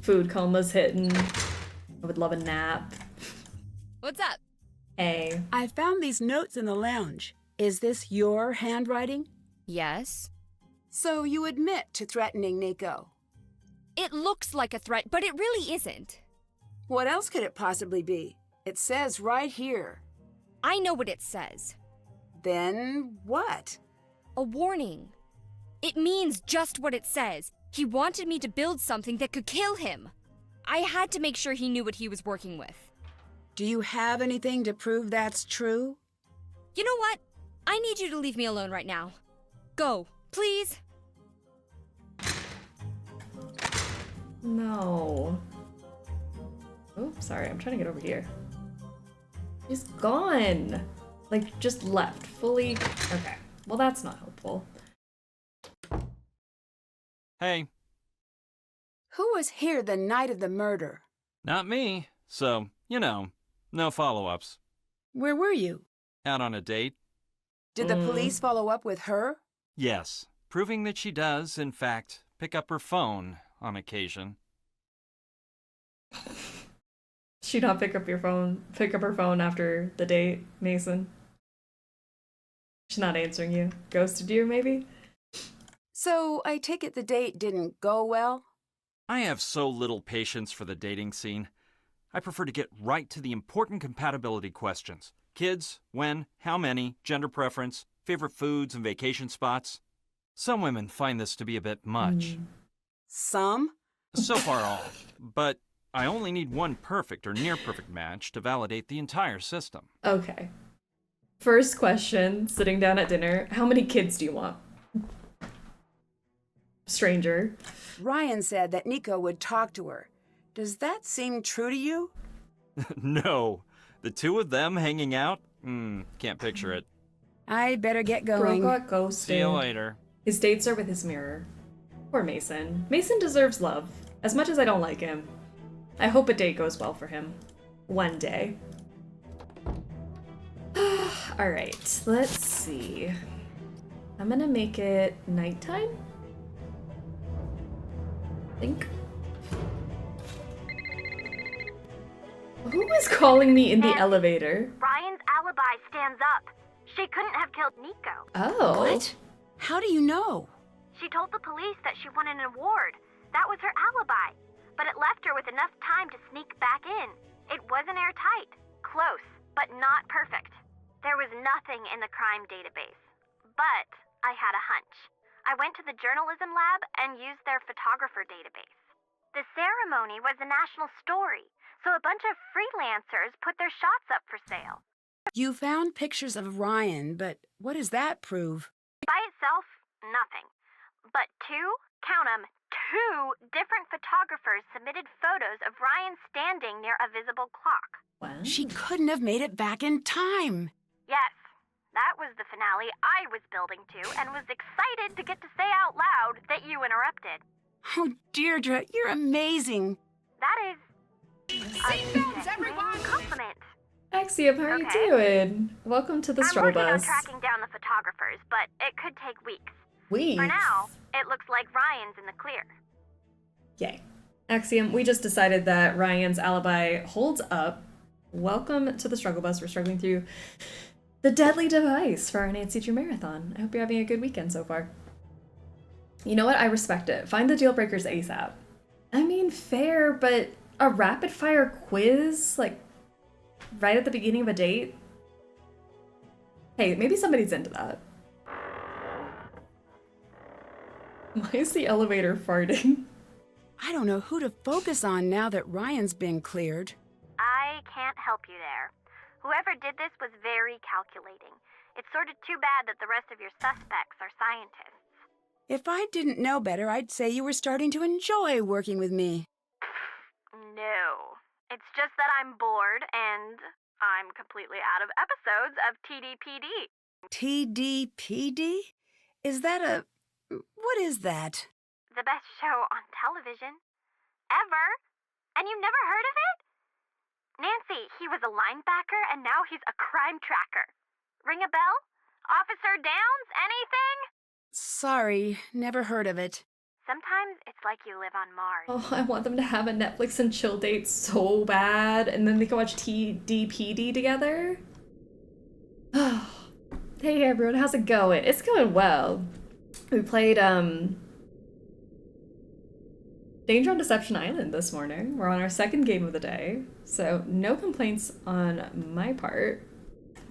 food coma's hitting. I would love a nap. What's up? Hey. I found these notes in the lounge. Is this your handwriting? Yes. So you admit to threatening Nico? It looks like a threat, but it really isn't. What else could it possibly be? It says right here. I know what it says. Then what? A warning. It means just what it says. He wanted me to build something that could kill him. I had to make sure he knew what he was working with. Do you have anything to prove that's true? You know what? I need you to leave me alone right now. Go, please. No. Oh, sorry, I'm trying to get over here. He's gone. Like, just left. Fully. Okay. Well, that's not helpful. Hey. Who was here the night of the murder? Not me. So, you know, no follow-ups. Where were you? Out on a date. Did the police follow up with her? Yes, proving that she does, in fact, pick up her phone on occasion. She not pick up her phone after the date, Mason? She's not answering you. Ghosted you, maybe? So, I take it the date didn't go well? I have so little patience for the dating scene. I prefer to get right to the important compatibility questions. Kids, when, how many, gender preference, favorite foods and vacation spots. Some women find this to be a bit much. Some? So far all. But I only need one perfect or near perfect match to validate the entire system. Okay. First question, sitting down at dinner, how many kids do you want? Stranger. Ryan said that Nico would talk to her. Does that seem true to you? No. The two of them hanging out? Can't picture it. I better get going. Bro got ghosted. See you later. His dates are with his mirror. Poor Mason. Mason deserves love, as much as I don't like him. I hope a date goes well for him. One day. Alright, let's see. I'm gonna make it nighttime? I think. Who is calling me in the elevator? Ryan's alibi stands up. She couldn't have killed Nico. Oh. What? How do you know? She told the police that she won an award. That was her alibi. But it left her with enough time to sneak back in. It wasn't airtight. Close, but not perfect. There was nothing in the crime database. But I had a hunch. I went to the journalism lab and used their photographer database. The ceremony was a national story, so a bunch of freelancers put their shots up for sale. You found pictures of Ryan, but what does that prove? By itself, nothing. But count 'em, two different photographers submitted photos of Ryan standing near a visible clock. Wow. She couldn't have made it back in time. Yes, that was the finale I was building to and was excited to get to say out loud that you interrupted. Oh, Deirdre, you're amazing. That is a compliment. Axiom, how are you doing? Welcome to the struggle I'm working bus. on tracking down the photographers, but it could take weeks. Weeks? For now, it looks like Ryan's in the clear. Yay. Axiom, we just decided that Ryan's alibi holds up. Welcome to the struggle bus. We're struggling through the deadly device for our Nancy Drew Marathon. I hope you're having a good weekend so far. You know what? I respect it. Find the deal breakers ASAP. I mean, fair, but a rapid fire quiz, like, right at the beginning of a date? Hey, maybe somebody's into that. Why is the elevator farting? I don't know who to focus on now that Ryan's been cleared. I can't help you there. Whoever did this was very calculating. It's sort of too bad that the rest of your suspects are scientists. If I didn't know better, I'd say you were starting to enjoy working with me. No. It's just that I'm bored and I'm completely out of episodes of TDPD. TDPD? Is that a... what is that? The best show on television. Ever. And you've never heard of it? Nancy, he was a linebacker and now he's a crime tracker. Ring a bell? Officer Downs, anything? Sorry, never heard of it. Sometimes it's like you live on Mars. Oh, I want them to have a Netflix and chill date so bad, and then they can watch TDPD together. Hey everyone, how's it going? It's going well. We played Danger on Deception Island this morning. We're on our second game of the day, so no complaints on my part.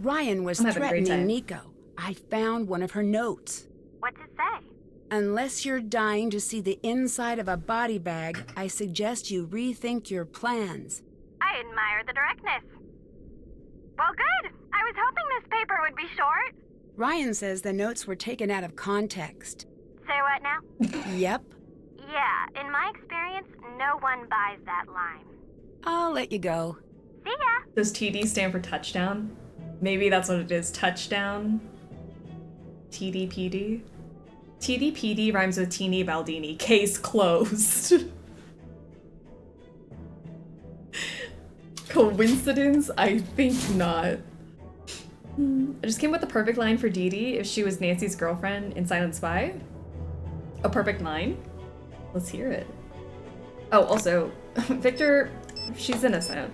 Ryan was threatening Nico. I found one of her notes. What's it say? Unless you're dying to see the inside of a body bag, I suggest you rethink your plans. I admire the directness. Well, good. I was hoping this paper would be short. Ryan says the notes were taken out of context. Say what now? Yep. Yeah, in my experience, no one buys that line. I'll let you go. See ya. Does TD stand for touchdown? Maybe that's what it is, touchdown. TDPD? TDPD rhymes with Teeny Baldini. Case closed. Coincidence? I think not. I just came with the perfect line for Dee Dee if she was Nancy's girlfriend in Silent Spy. A perfect line? Let's hear it. Oh, also, Victor, she's innocent.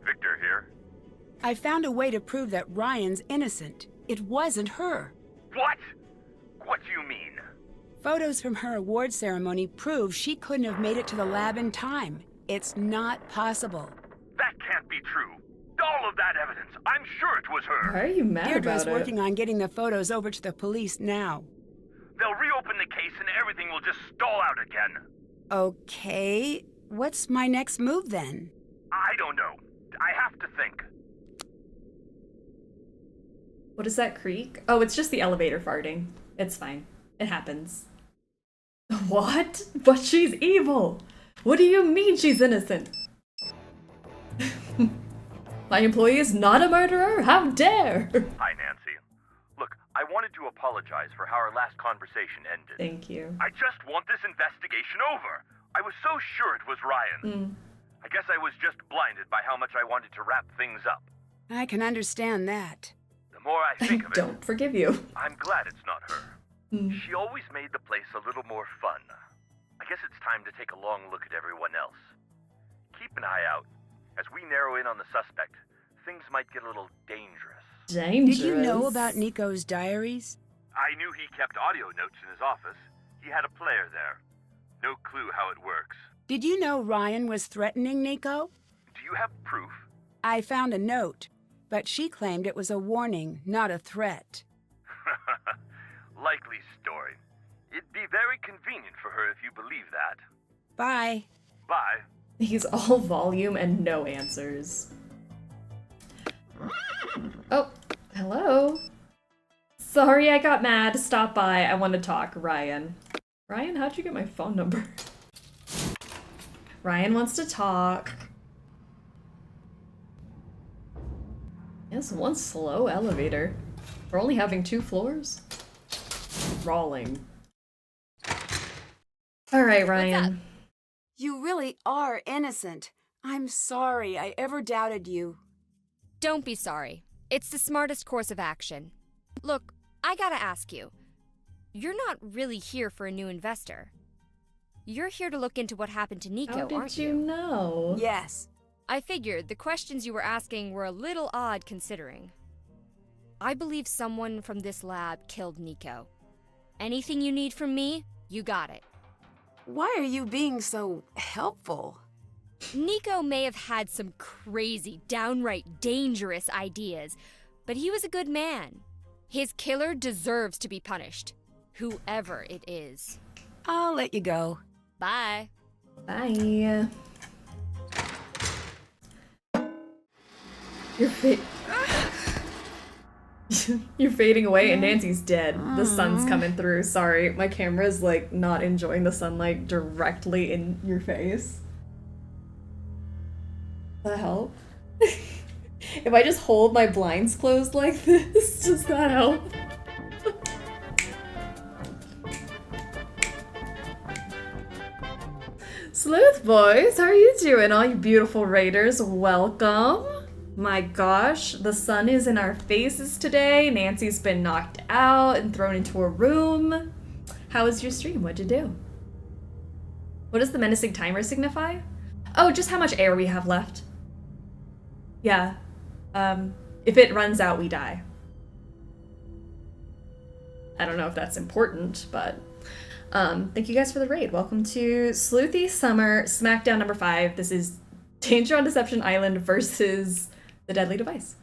Victor here. I found a way to prove that Ryan's innocent. It wasn't her. What? What do you mean? Photos from her award ceremony prove she couldn't have made it to the lab in time. It's not possible. That can't be true. All of that evidence, I'm sure it was her. Why are you mad Deirdre's about it? working on getting the photos over to the police now. They'll reopen the case and everything will just stall out again. Okay, what's my next move then? I don't know. I have to think. What is that creak? Oh, it's just the elevator farting. It's fine. It happens. What? But she's evil! What do you mean she's innocent? My employee is not a murderer? How dare! Hi, Nancy. Look, I wanted to apologize for how our last conversation ended. Thank you. I just want this investigation over. I was so sure it was Ryan. I guess I was just blinded by how much I wanted to wrap things up. I can understand that. The more I think of it, don't forgive you. I'm glad it's not her. She always made the place a little more fun. I guess it's time to take a long look at everyone else. Keep an eye out. As we narrow in on the suspect, things might get a little dangerous. Dangerous? Did you know about Nico's diaries? I knew he kept audio notes in his office. He had a player there. No clue how it works. Did you know Ryan was threatening Nico? Do you have proof? I found a note, but she claimed it was a warning, not a threat. Likely story. It'd be very convenient for her if you believe that. Bye. Bye. He's all volume and no answers. Oh, hello. Sorry I got mad. Stop by. I want to talk. Ryan. Ryan, how'd you get my phone number? Ryan wants to talk. Yes, one slow elevator. We're only having 2 floors? Crawling. Alright, Ryan. You really are innocent. I'm sorry I ever doubted you. Don't be sorry. It's the smartest course of action. Look, I gotta ask you. You're not really here for a new investor. You're here to look into what happened to Nico, aren't you? How did you know? Yes. I figured the questions you were asking were a little odd considering. I believe someone from this lab killed Nico. Anything you need from me, you got it. Why are you being so helpful? Nico may have had some crazy, downright dangerous ideas, but he was a good man. His killer deserves to be punished, whoever it is. I'll let you go. Bye. Bye. You're fading away and Nancy's dead. The sun's coming through. Sorry, my camera's like not enjoying the sunlight directly in your face. Does that help? If I just hold my blinds closed like this, does that help? Sleuth boys, how are you doing? All you beautiful raiders, welcome. My gosh, the sun is in our faces today. Nancy's been knocked out and thrown into a room. How was your stream? What'd you do? What does the menacing timer signify? Oh, just how much air we have left. Yeah. If it runs out, we die. I don't know if that's important, but thank you guys for the raid. Welcome to Sleuthy Summer, Smackdown number 5. This is Danger on Deception Island versus The Deadly Device.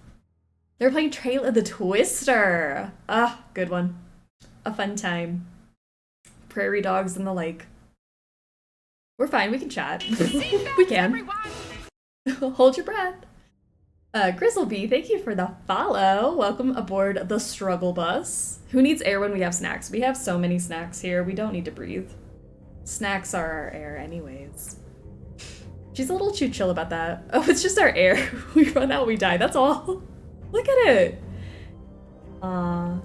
They're playing Trail of the Twister. Ah, good one. A fun time. Prairie dogs in the lake. We're fine, we can chat. We can. Hold your breath. Grizzlebee, thank you for the follow. Welcome aboard the struggle bus. Who needs air when we have snacks? We have so many snacks here, we don't need to breathe. Snacks are our air anyways. She's a little too chill about that. Oh, it's just our air. We run out, we die, that's all. Look at it. Oh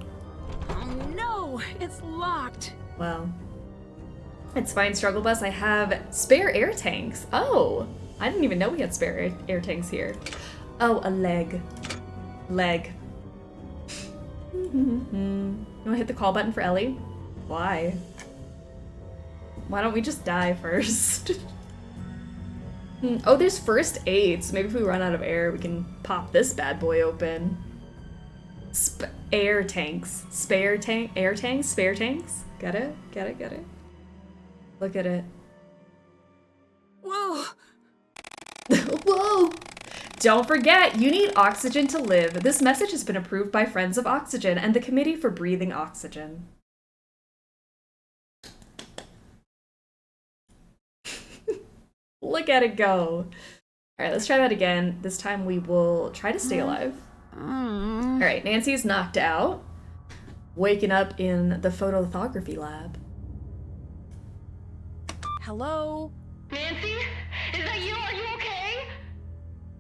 no, it's locked. Well, it's fine, struggle bus. I have spare air tanks. Oh, I didn't even know we had spare air tanks here. Oh, a leg. Leg. You wanna hit the call button for Ellie? Why? Why don't we just die first? Oh, there's first aid, so maybe if we run out of air, we can pop this bad boy open. Air tanks. Spare tank? Air tanks? Spare tanks? Get it? Get it? Get it? Look at it. Whoa! Whoa! Don't forget, you need oxygen to live. This message has been approved by Friends of Oxygen and the Committee for Breathing Oxygen. Look at it go. Alright, let's try that again. This time we will try to stay alive. Alright, Nancy's knocked out. Waking up in the photolithography lab. Hello? Nancy? Is that you? Are you okay?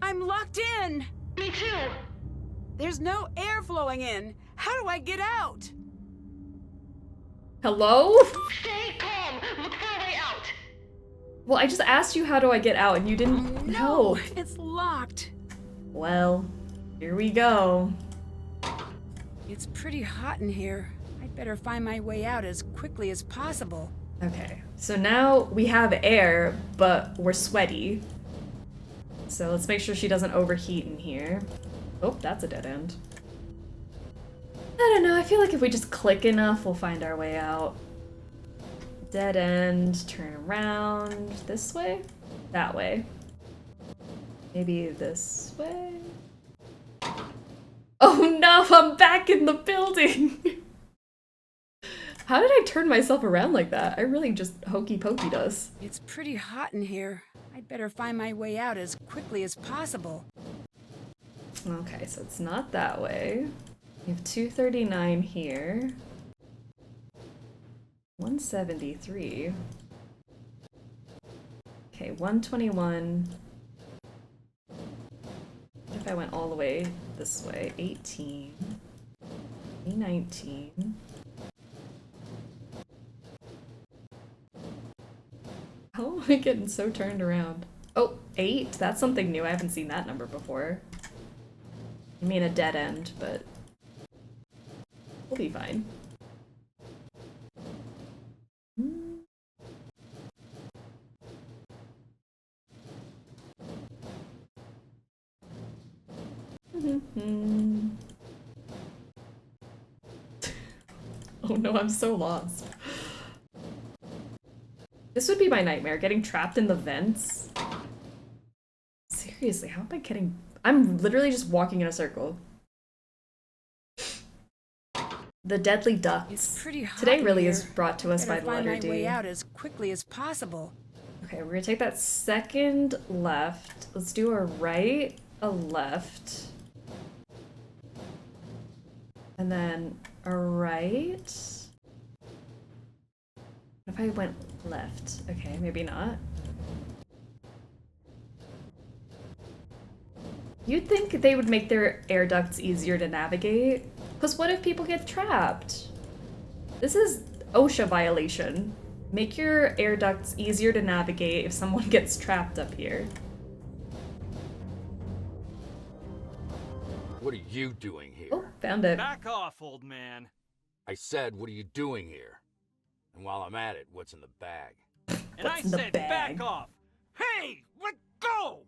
I'm locked in! Me too! There's no air flowing in! How do I get out? Hello? Stay calm! Look for a way out! Well, I just asked you how do I get out and you didn't know. It's locked. Well, here we go. It's pretty hot in here. I'd better find my way out as quickly as possible. Okay, so now we have air, but we're sweaty. So let's make sure she doesn't overheat in here. Oh, that's a dead end. I don't know, I feel like if we just click enough, we'll find our way out. Dead end, turn around, this way? That way. Maybe this way? Oh no, I'm back in the building! How did I turn myself around like that? I really just hokey pokeyed us. It's pretty hot in here. I'd better find my way out as quickly as possible. Okay, so it's not that way. We have 239 here. 173. Okay, 121. What if I went all the way this way? 18. 19. How am I getting so turned around? Oh, 8? That's something new. I haven't seen that number before. I mean a dead end, but we'll be fine. Oh no, I'm so lost. This would be my nightmare, getting trapped in the vents. Seriously, how am I getting... I'm literally just walking in a circle. The deadly ducts. It's pretty hot Today really here. is brought to us by Better the find letter my D. way out as quickly as possible. Okay, we're gonna take that second left. Let's do a right, a left. And then a right. What if I went left? Okay, maybe not. You'd think they would make their air ducts easier to navigate. Because what if people get trapped? This is OSHA violation. Make your air ducts easier to navigate if someone gets trapped up here. What are you doing here? Oh, found it. Back off, old man. I said, what are you doing here? And while I'm at it, what's in the bag? And I said back off. Hey, let go!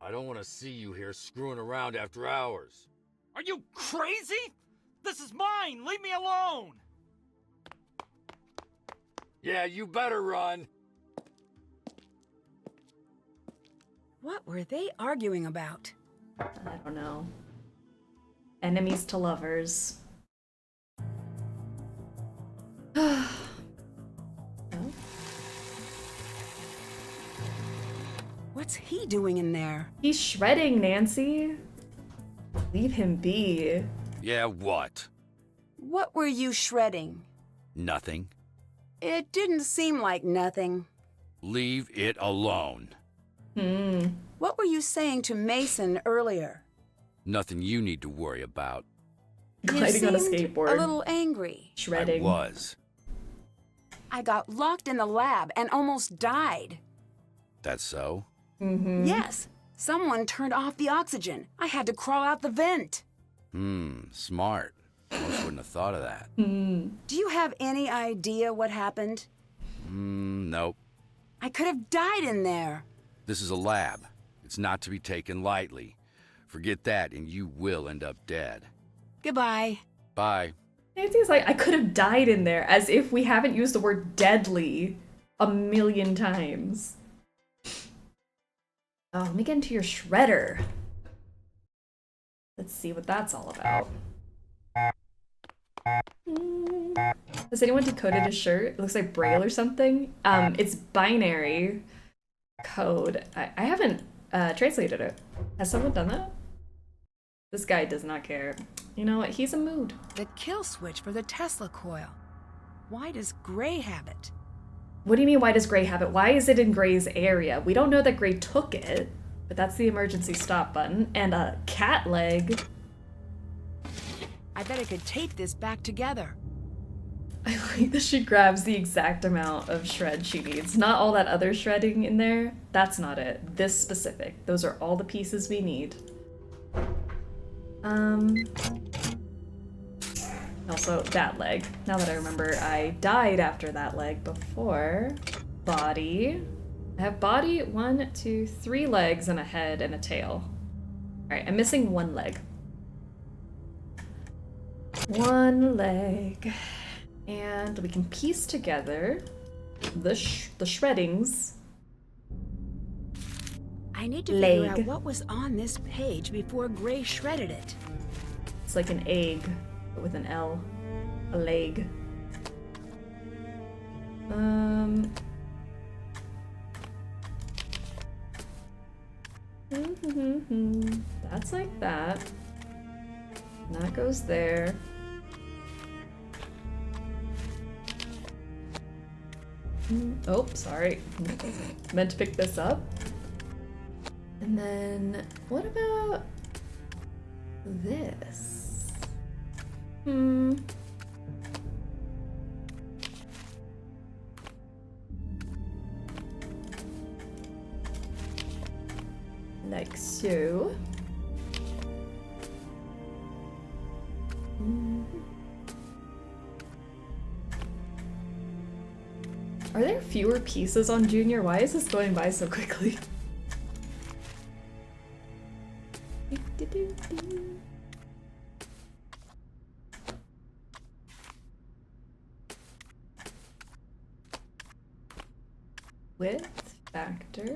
I don't want to see you here screwing around after hours. Are you crazy? This is mine. Leave me alone. Yeah, you better run. What were they arguing about? I don't know. Enemies to lovers. Oh. What's he doing in there? He's shredding, Nancy. Leave him be. Yeah, what? What were you shredding? Nothing. It didn't seem like nothing. Leave it alone. What were you saying to Mason earlier? Nothing you need to worry about. Gliding on a skateboard. A little angry. Shredding. I was. I got locked in the lab and almost died. That's so? Yes. Someone turned off the oxygen. I had to crawl out the vent. Smart. Most wouldn't have thought of that. Do you have any idea what happened? Nope. I could have died in there. This is a lab. It's not to be taken lightly. Forget that and you will end up dead. Goodbye. Bye. Nancy's like, I could have died in there, as if we haven't used the word deadly a million times. Oh, let me get into your shredder. Let's see what that's all about. Has anyone decoded his shirt? It looks like Braille or something. It's binary code. I haven't translated it. Has someone done that? This guy does not care. You know what? He's a mood. The kill switch for the Tesla coil. Why does Gray have it? What do you mean, why does Gray have it? Why is it in Gray's area? We don't know that Gray took it, but that's the emergency stop button. And a cat leg. I bet I could tape this back together. I like that she grabs the exact amount of shred she needs. Not all that other shredding in there. That's not it. This specific. Those are all the pieces we need. Also, that leg. Now that I remember, I died after that leg before. Body. I have body, 1, 2, 3 legs and a head and a tail. Alright, I'm missing 1 leg. 1 leg. And we can piece together the shreddings. I need to figure out what was on this page before Gray shredded it. It's like an egg, but with an L. A leg. That's like that. And that goes there. Oh, sorry. Meant to pick this up. And then, what about this? Like so. Are there fewer pieces on Junior? Why is this going by so quickly? Width factor.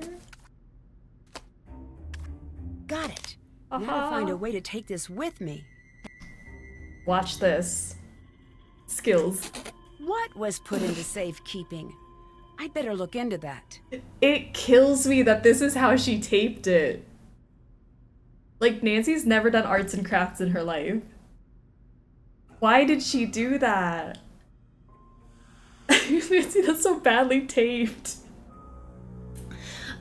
Got it. Now to find a way to take this with me. Watch this. Skills. What was put into safekeeping? I'd better look into that. It kills me that this is how she taped it. Like, Nancy's never done arts and crafts in her life. Why did she do that? Nancy, that's so badly taped.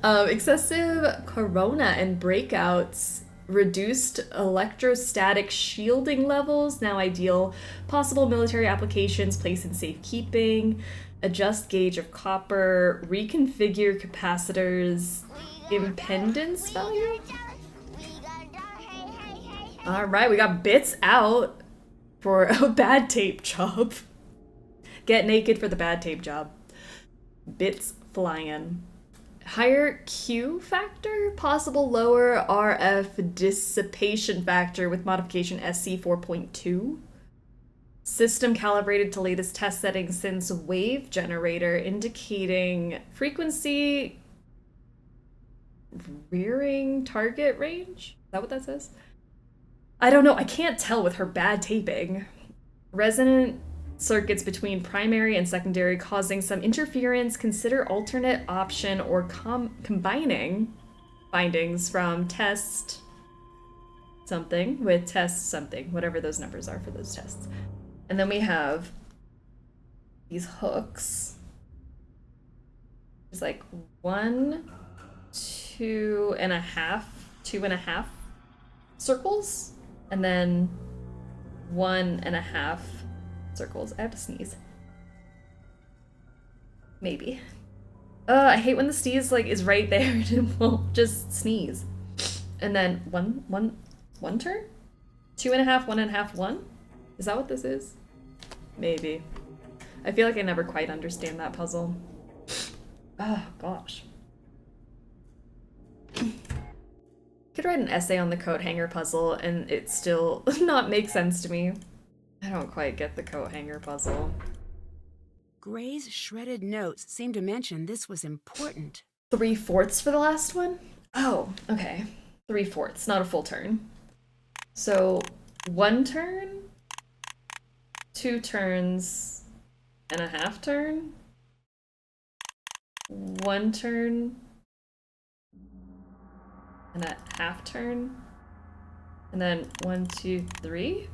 Excessive corona and breakouts. Reduced electrostatic shielding levels, now ideal. Possible military applications, place in safekeeping. Adjust gauge of copper. Reconfigure capacitors. Impedance value? Alright, we got bits out for a bad tape job. Get naked for the bad tape job. Bits flying. Higher Q factor, possible lower RF dissipation factor with modification SC 4.2. System calibrated to latest test settings since wave generator indicating frequency rearing target range. Is that what that says? I don't know. I can't tell with her bad taping. Resonant circuits between primary and secondary causing some interference. Consider alternate option or combining findings from test something with test something, whatever those numbers are for those tests. And then we have these hooks. It's like 1, 2.5 circles, and then 1.5 circles. I have to sneeze. Maybe. I hate when the sneeze like is right there and it won't just sneeze. And then one turn? 2.5, 1.5, 1? Is that what this is? Maybe. I feel like I never quite understand that puzzle. Oh gosh. Could write an essay on the coat hanger puzzle and it still not make sense to me. I don't quite get the coat hanger puzzle. Gray's shredded notes seem to mention this was important. 3/4 for the last one? Oh, okay. 3/4, not a full turn. So 1 turn, 2 turns, and a half turn. 1 turn, and a half turn. And then 1, 2, 3.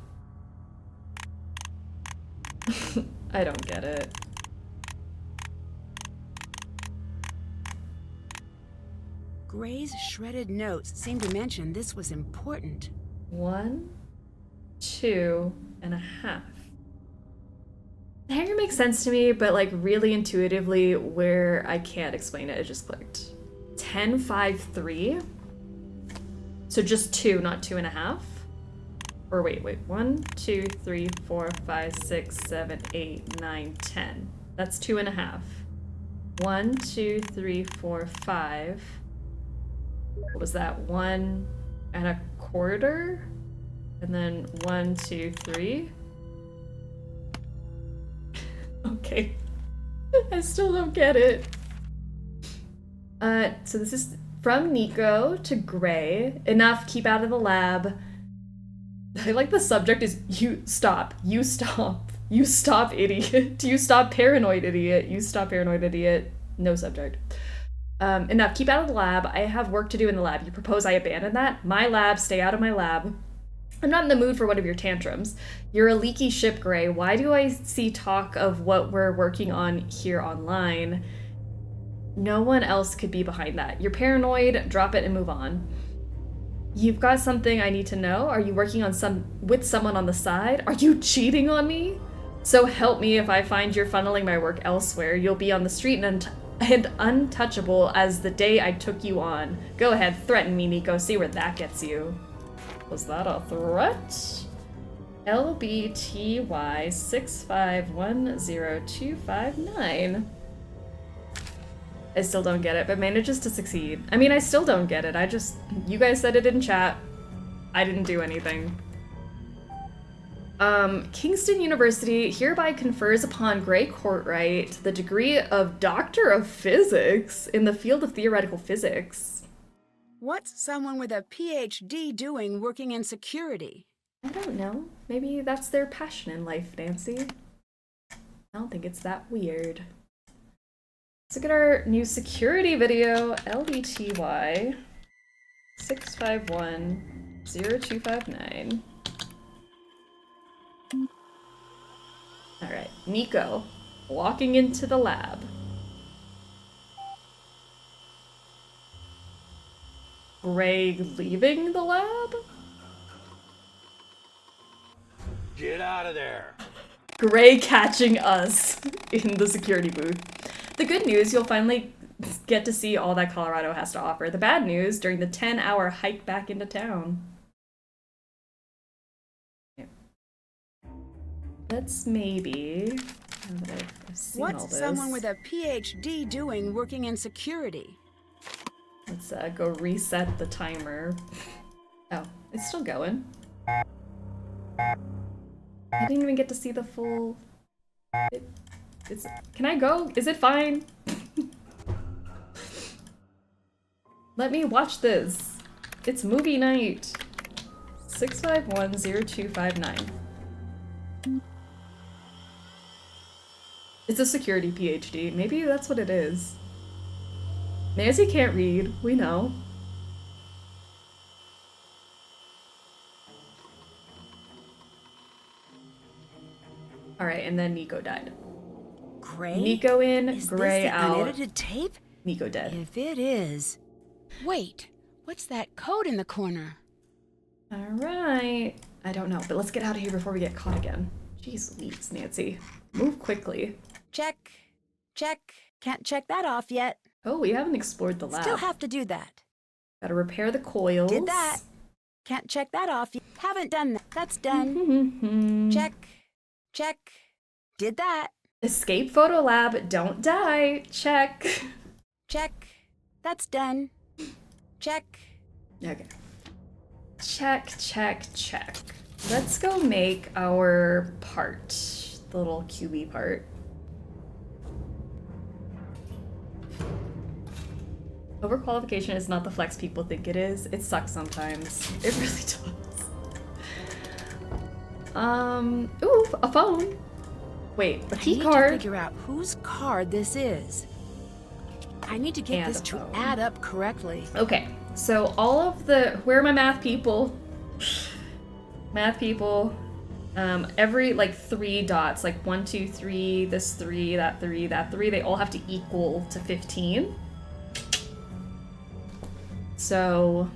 I don't get it. Gray's shredded notes seem to mention this was important. 1, 2.5. The hanger makes sense to me, but like really intuitively where I can't explain it, it just clicked. 10, 5, 3. So just 2, not 2.5. Or wait. 1, 2, 3, 4, 5, 6, 7, 8, 9, 10. That's 2.5. 1, 2, 3, 4, 5. What was that? 1.25? And then 1, 2, 3. Okay. I still don't get it. So this is from Nico to Gray. Enough, keep out of the lab. I like the subject is you stop, idiot. You stop, paranoid idiot. You stop, paranoid idiot. No subject. Enough, keep out of the lab. I have work to do in the lab. You propose I abandon that? My lab, stay out of my lab. I'm not in the mood for one of your tantrums. You're a leaky ship, Gray. Why do I see talk of what we're working on here online? No one else could be behind that. You're paranoid, drop it and move on. You've got something I need to know? Are you working on with someone on the side? Are you cheating on me? So help me if I find you're funneling my work elsewhere. You'll be on the street and untouchable as the day I took you on. Go ahead, threaten me, Nico. See where that gets you. Was that a threat? LBTY 6510259. I still don't get it, but manages to succeed. I mean, I still don't get it. You guys said it in chat. I didn't do anything. Kingston University hereby confers upon Gray Courtright the degree of Doctor of Physics in the field of theoretical physics. What's someone with a PhD doing working in security? I don't know. Maybe that's their passion in life, Nancy. I don't think it's that weird. Let's look at our new security video, LBTY 6510259. Alright, Nico walking into the lab. Gray leaving the lab? Get out of there. Gray catching us in the security booth. The good news, you'll finally get to see all that Colorado has to offer. The bad news, during the 10-hour hike back into town. Let's maybe... I've seen all What's this. someone with a PhD doing working in security? Let's go reset the timer. Oh, it's still going. I didn't even get to see the full... Can I go? Is it fine? Let me watch this. It's movie night. 6510259. It's a security PhD. Maybe that's what it is. Nancy can't read. We know. Alright, and then Nico died. Gray? Nico in, Is Gray this the out. unedited tape? Nico dead. If it is... Wait, what's that code in the corner? Alright. I don't know, but let's get out of here before we get caught again. Jeez Louise, Nancy. Move quickly. Check. Check. Can't check that off yet. Oh, we haven't explored the lab. Still have to do that. Gotta repair the coils. Did that. Can't check that off yet. Haven't done that. That's done. Check. Check. Did that. Escape photo lab, don't die. Check. Check. That's done. Check. Okay. Check, check, check. Let's go make our part. The little QB part. Overqualification is not the flex people think it is. It sucks sometimes. It really does. Ooh, a phone. Wait, a key I need card. to figure out whose card this is. I need to get And this a to phone. add up correctly. Okay, so all of the, where are my math people? Math people. Every like 3 dots, like 1, 2, 3, this 3, that 3, that 3, they all have to equal to 15. So,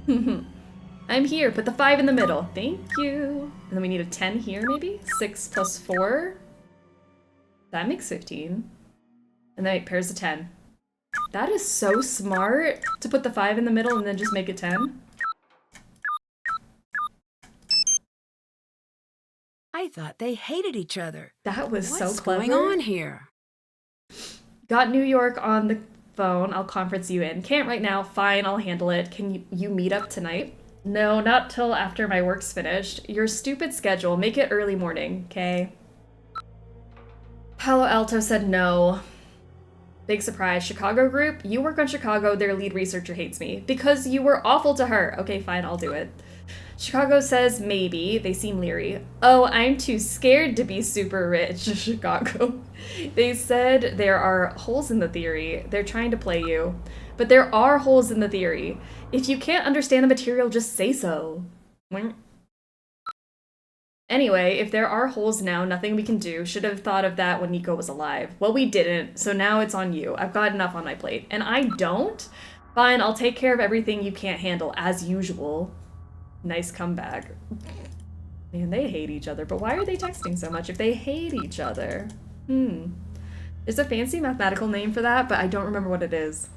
I'm here. Put the 5 in the middle. Thank you. And then we need a 10 here, maybe? 6 plus 4. That makes 15. And then it pairs a 10. That is so smart to put the 5 in the middle and then just make it 10. I thought they hated each other. That was so What's clever. going on here? Got New York on the phone. I'll conference you in. Can't right now. Fine, I'll handle it. Can you meet up tonight? No, not till after my work's finished. Your stupid schedule. Make it early morning, okay? Palo Alto said no. Big surprise. Chicago group? You work on Chicago. Their lead researcher hates me. Because you were awful to her. Okay, fine, I'll do it. Chicago says maybe. They seem leery. Oh, I'm too scared to be super rich, Chicago. They said there are holes in the theory. They're trying to play you. But there are holes in the theory. If you can't understand the material, just say so. Anyway, if there are holes now, nothing we can do. Should have thought of that when Nico was alive. Well, we didn't, so now it's on you. I've got enough on my plate. And I don't? Fine, I'll take care of everything you can't handle, as usual. Nice comeback. Man, they hate each other, but why are they texting so much if they hate each other? There's a fancy mathematical name for that, but I don't remember what it is.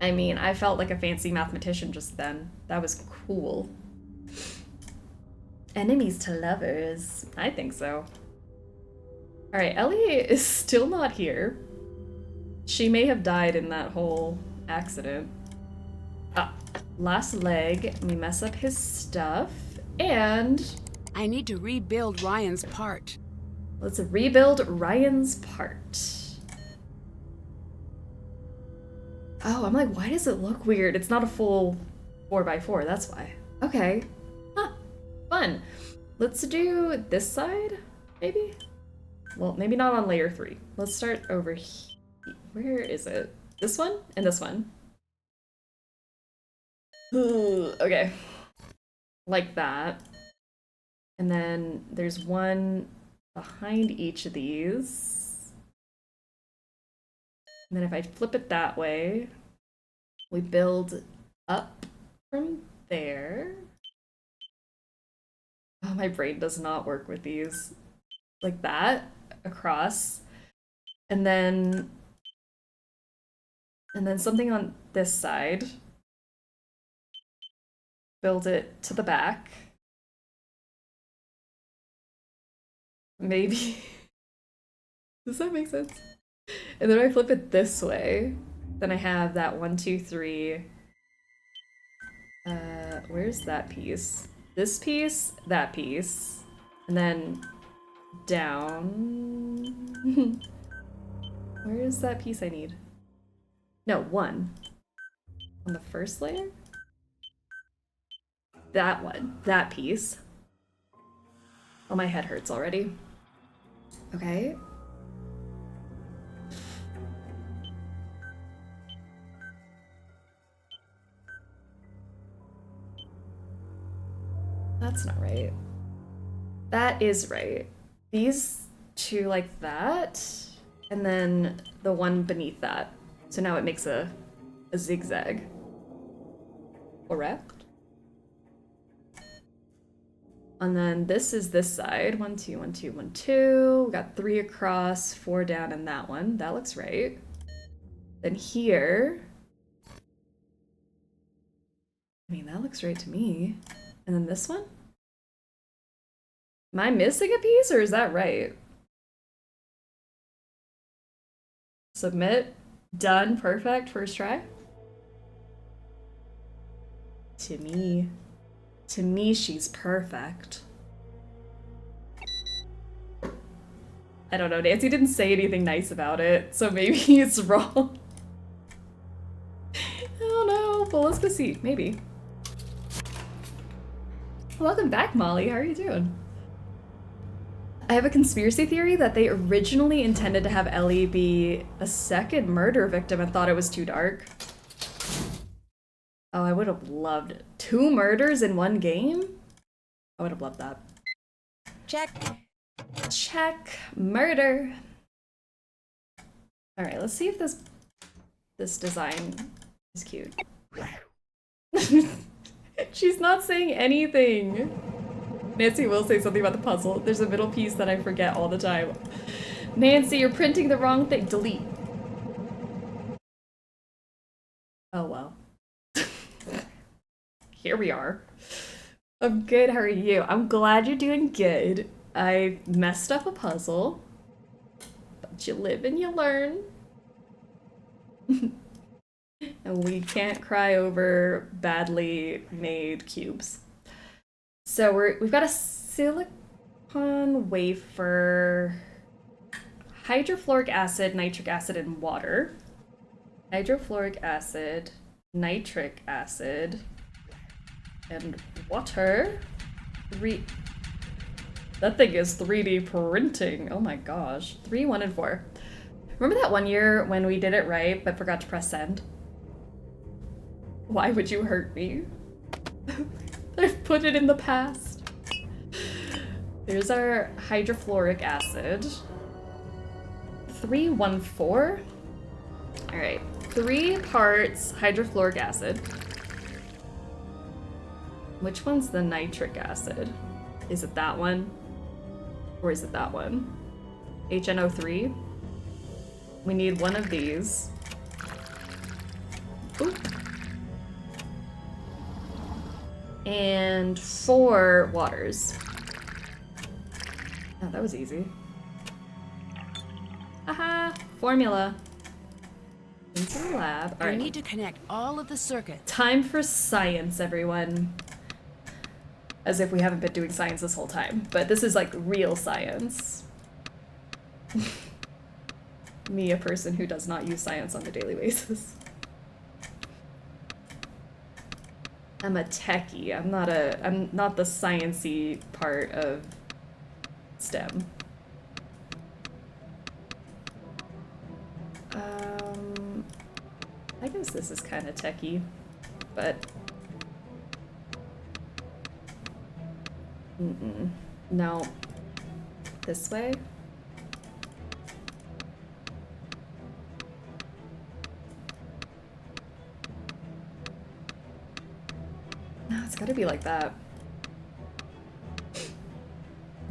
I mean, I felt like a fancy mathematician just then. That was cool. Enemies to lovers. I think so. Alright, Ellie is still not here. She may have died in that whole accident. Ah, last leg. Let me mess up his stuff. And I need to rebuild Ryan's part. let's rebuild Ryan's part. Oh, I'm like, why does it look weird? It's not a full 4x4, that's why. Okay. Huh. Fun. Let's do this side, maybe? Well, maybe not on layer 3. Let's start over here. Where is it? This one and this one. Okay. Like that. And then there's one behind each of these. And then if I flip it that way, we build up from there. Oh, my brain does not work with these. Like that, across. And then something on this side. Build it to the back. Maybe. Does that make sense? And then I flip it this way. Then I have that 1, 2, 3. Where's that piece? This piece, that piece. And then down. Where is that piece I need? No, 1. On the first layer? That one. That piece. Oh, my head hurts already. Okay. That's not right. That is right. These two like that, and then the one beneath that. So now it makes a zigzag. Correct? And then this is this side. 1, 2, 1, 2, 1, 2. We got 3 across, 4 down in that one. That looks right. Then here. I mean, that looks right to me. And then this one? Am I missing a piece or is that right? Submit. Done. Perfect. First try. To me. To me, she's perfect. I don't know, Nancy didn't say anything nice about it, so maybe it's wrong. I don't know, but let's go see, maybe. Welcome back, Molly, how are you doing? I have a conspiracy theory that they originally intended to have Ellie be a second murder victim and thought it was too dark. Oh, I would have loved it. 2 murders in one game? I would have loved that. Check. Check. Murder. All right, let's see if this design is cute. She's not saying anything. Nancy will say something about the puzzle. There's a middle piece that I forget all the time. Nancy, you're printing the wrong thing. Delete. Oh, well. Here we are. I'm good, how are you? I'm glad you're doing good. I messed up a puzzle, but you live and you learn. And we can't cry over badly made cubes. So we've got a silicone wafer, hydrofluoric acid, nitric acid, and water. Hydrofluoric acid, nitric acid, and water. That thing is 3D printing. Oh my gosh. 3, 1, and 4. Remember that one year when we did it right but forgot to press send? Why would you hurt me? I've put it in the past. Here's our hydrofluoric acid. 3, 1, 4. All right, 3 parts hydrofluoric acid. Which one's the nitric acid? Is it that one? Or is it that one? HNO3. We need one of these. Oop. And 4 waters. Oh, that was easy. Haha, formula. Into the lab. All right. I need to connect all of the circuits. Time for science, everyone. As if we haven't been doing science this whole time, but this is like real science. Me, a person who does not use science on a daily basis. I'm a techie. I'm not the science-y part of STEM. I guess this is kind of techie, but no. This way? No, it's gotta be like that.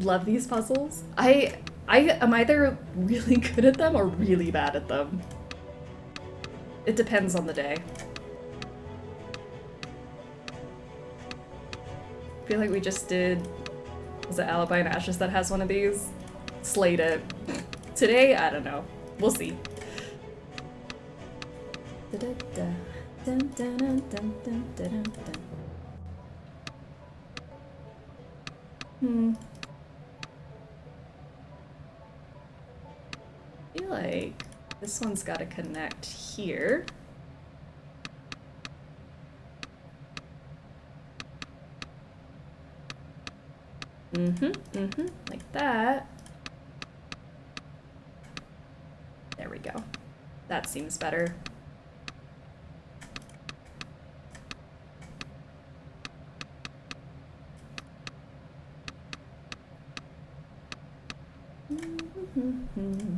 Love these puzzles. I am either really good at them or really bad at them. It depends on the day. I feel like we just did, was it Alibi and Ashes that has one of these? Slayed it. Today, I don't know. We'll see. I feel like this one's got to connect here. Like that. There we go. That seems better.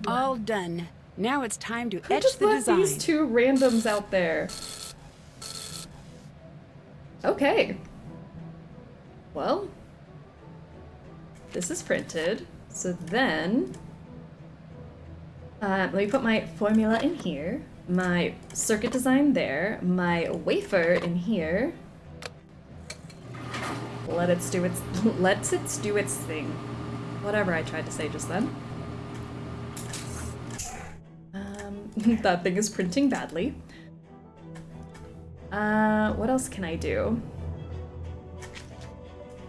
All done. Now it's time to Who etch just the left design. these two randoms out there? Okay. Well, this is printed. So then, let me put my formula in here, my circuit design there, my wafer in here. Let it do its thing. Whatever I tried to say just then. That thing is printing badly. What else can I do?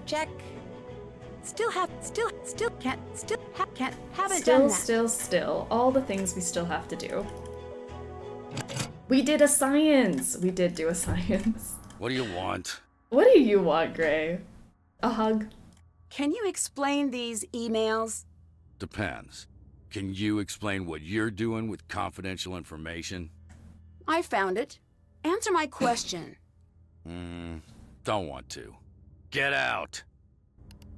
Check. Haven't Still, done that. still. All the things we still have to do. We did a science! We did do a science. What do you want? What do you want, Gray? A hug? Can you explain these emails? Depends. Can you explain what you're doing with confidential information? I found it. Answer my question. Don't want to. Get out!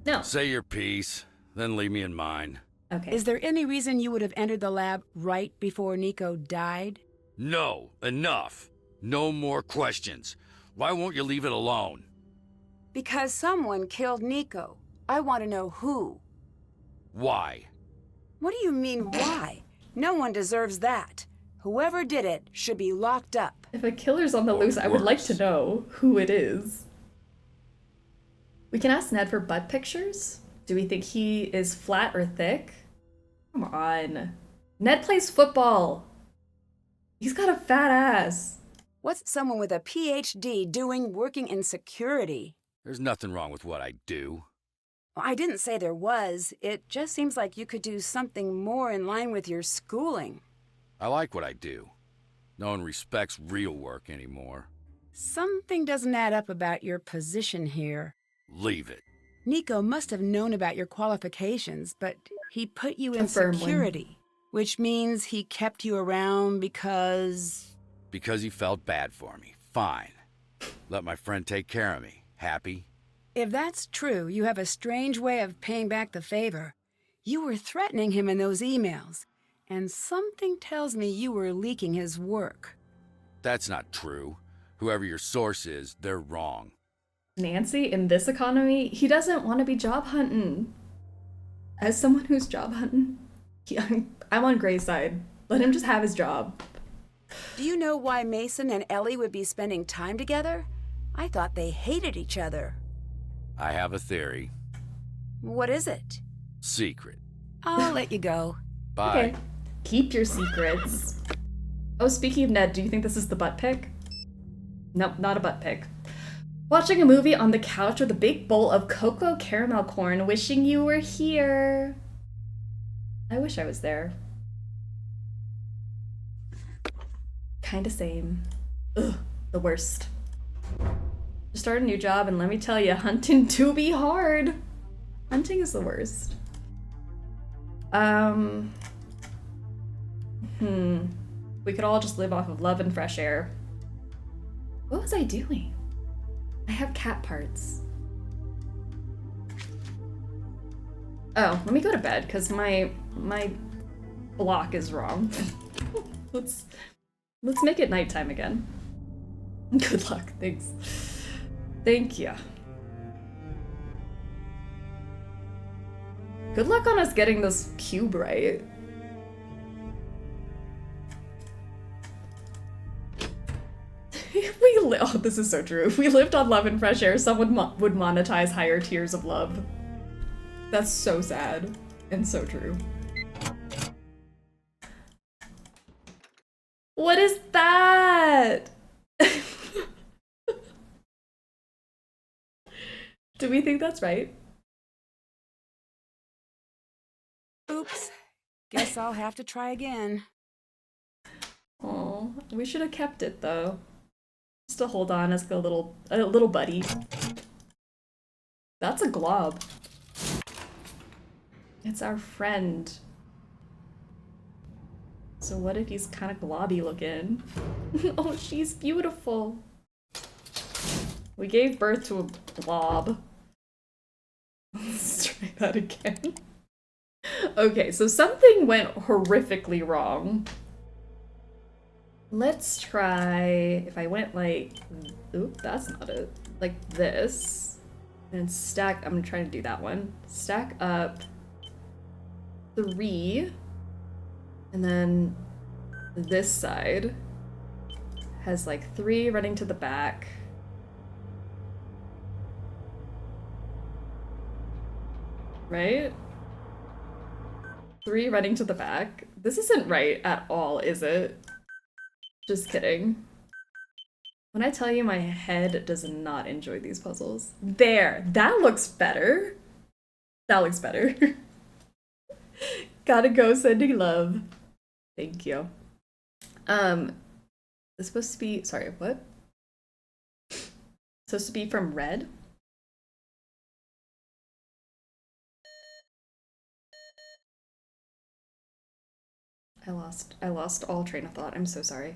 No. Say your piece, then leave me in mine. Okay. Is there any reason you would have entered the lab right before Nico died? No, enough. No more questions. Why won't you leave it alone? Because someone killed Nico. I want to know who. Why? What do you mean, why? No one deserves that. Whoever did it should be locked up. If a killer's on the loose, I would like to know who it is. We can ask Ned for butt pictures. Do we think he is flat or thick? Come on. Ned plays football. He's got a fat ass. What's someone with a PhD doing working in security? There's nothing wrong with what I do. I didn't say there was. It just seems like you could do something more in line with your schooling. I like what I do. No one respects real work anymore. Something doesn't add up about your position here. Leave it. Nico must have known about your qualifications, but he put you in Confirm when. security, which means he kept you around because... Because he felt bad for me. Fine. Let my friend take care of me. Happy? If that's true, you have a strange way of paying back the favor. You were threatening him in those emails, and something tells me you were leaking his work. That's not true. Whoever your source is, they're wrong. Nancy, in this economy, he doesn't want to be job hunting. As someone who's job hunting, I'm on Gray's side. Let him just have his job. Do you know why Mason and Ellie would be spending time together? I thought they hated each other. I have a theory. What is it? Secret. I'll let you go. Bye. Okay. Keep your secrets. Oh, speaking of Ned, do you think this is the butt pic? Nope, not a butt pic. Watching a movie on the couch with a big bowl of cocoa caramel corn, wishing you were here. I wish I was there. Kinda same. Ugh, the worst. Just start a new job, and let me tell you, hunting do be hard. Hunting is the worst. We could all just live off of love and fresh air. What was I doing? I have cat parts. Oh, let me go to bed, because my block is wrong. Let's make it nighttime again. Good luck, thanks. Thank you. Good luck on us getting this cube right. Oh, this is so true. If we lived on love and fresh air, someone would monetize higher tiers of love. That's so sad and so true. What is that? Do we think that's right? Oops. Guess I'll have to try again. Oh, we should have kept it though. Just to hold on as a little buddy. That's a glob. It's our friend. So what if he's kind of globby looking? Oh, she's beautiful. We gave birth to a blob. Let's try that again. Okay, so something went horrifically wrong. Let's try, if I went like, oop, that's not it. Like this, and stack, I'm gonna try to do that one. Stack up 3, and then this side has like 3 running to the back. Right? 3 running to the back. This isn't right at all, is it? Just kidding. When I tell you my head does not enjoy these puzzles. There! That looks better! That looks better. Gotta go sending love. Thank you. It's supposed to be, sorry, what? It's supposed to be from red? I lost all train of thought. I'm so sorry.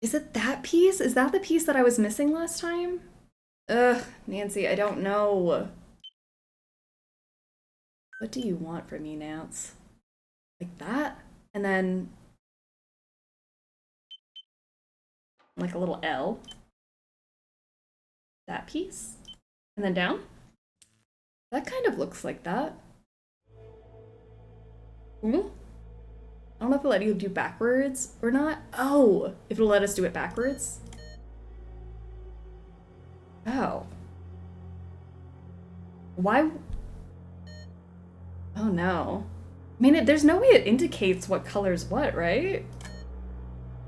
Is it that piece? Is that the piece that I was missing last time? Ugh, Nancy, I don't know. What do you want from me, Nance? Like that? And then like a little L. That piece? And then down? That kind of looks like that. I don't know if it'll let you do backwards or not. Oh, if it'll let us do it backwards. Oh. Why? Oh no. I mean, there's no way it indicates what color's what, right?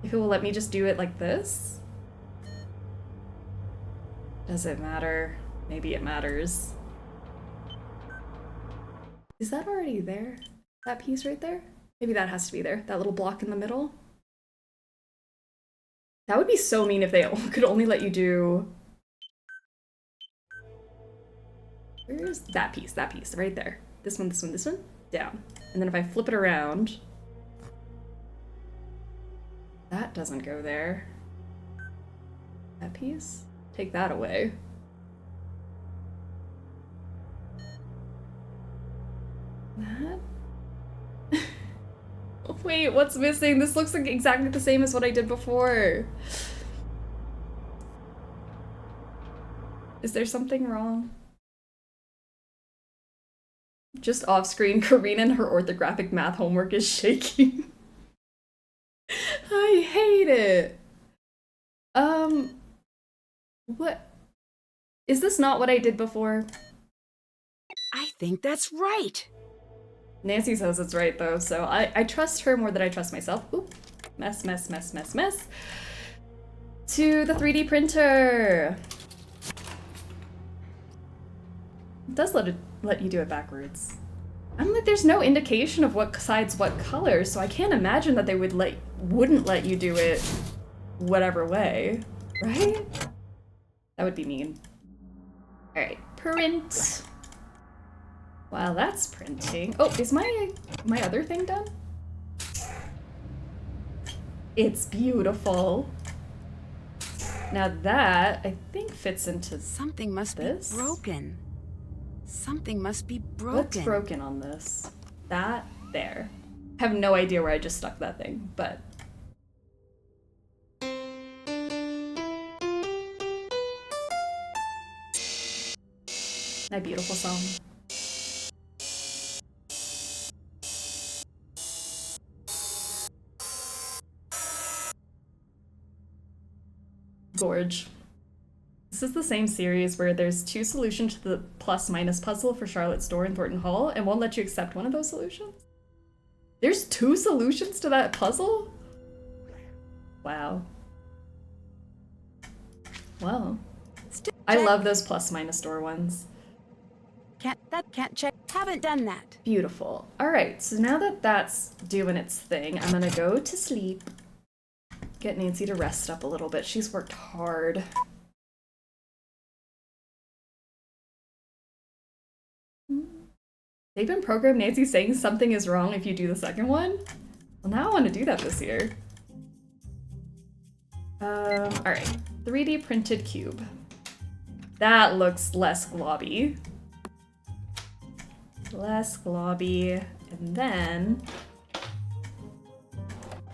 If it will let me just do it like this? Does it matter? Maybe it matters. Is that already there? That piece right there? Maybe that has to be there. That little block in the middle. That would be so mean if they could only let you do... Where's that piece? That piece, right there. This one, this one, this one? Down. And then if I flip it around... That doesn't go there. That piece? Take that away. That? Wait, what's missing? This looks like exactly the same as what I did before. Is there something wrong? Just off screen, Karina and her orthographic math homework is shaking. I hate it. What? Is this not what I did before? I think that's right. Nancy says it's right though, so I trust her more than I trust myself. Oop. Mess, mess, mess, mess, mess. To the 3D printer. It does let you do it backwards. I'm like, there's no indication of what side's what color, so I can't imagine that they wouldn't let you do it whatever way, right? That would be mean. Alright, print. While that's printing... Oh, is my other thing done? It's beautiful. Now that, I think, fits into Something must this. be broken. Something must be broken. What's broken on this? That there. I have no idea where I just stuck that thing, but... My beautiful song. Gorge. This is the same series where there's 2 solutions to the plus-minus puzzle for Charlotte's door in Thornton Hall and won't let you accept one of those solutions? There's 2 solutions to that puzzle? Wow. Well. I love those plus-minus door ones. Can't check. Haven't done that. Beautiful. Alright, so now that that's doing its thing, I'm gonna go to sleep. Get Nancy to rest up a little bit. She's worked hard. They've been programmed Nancy saying something is wrong if you do the second one? Well, now I want to do that this year. Alright. 3D printed cube. That looks less globby. Less globby. And then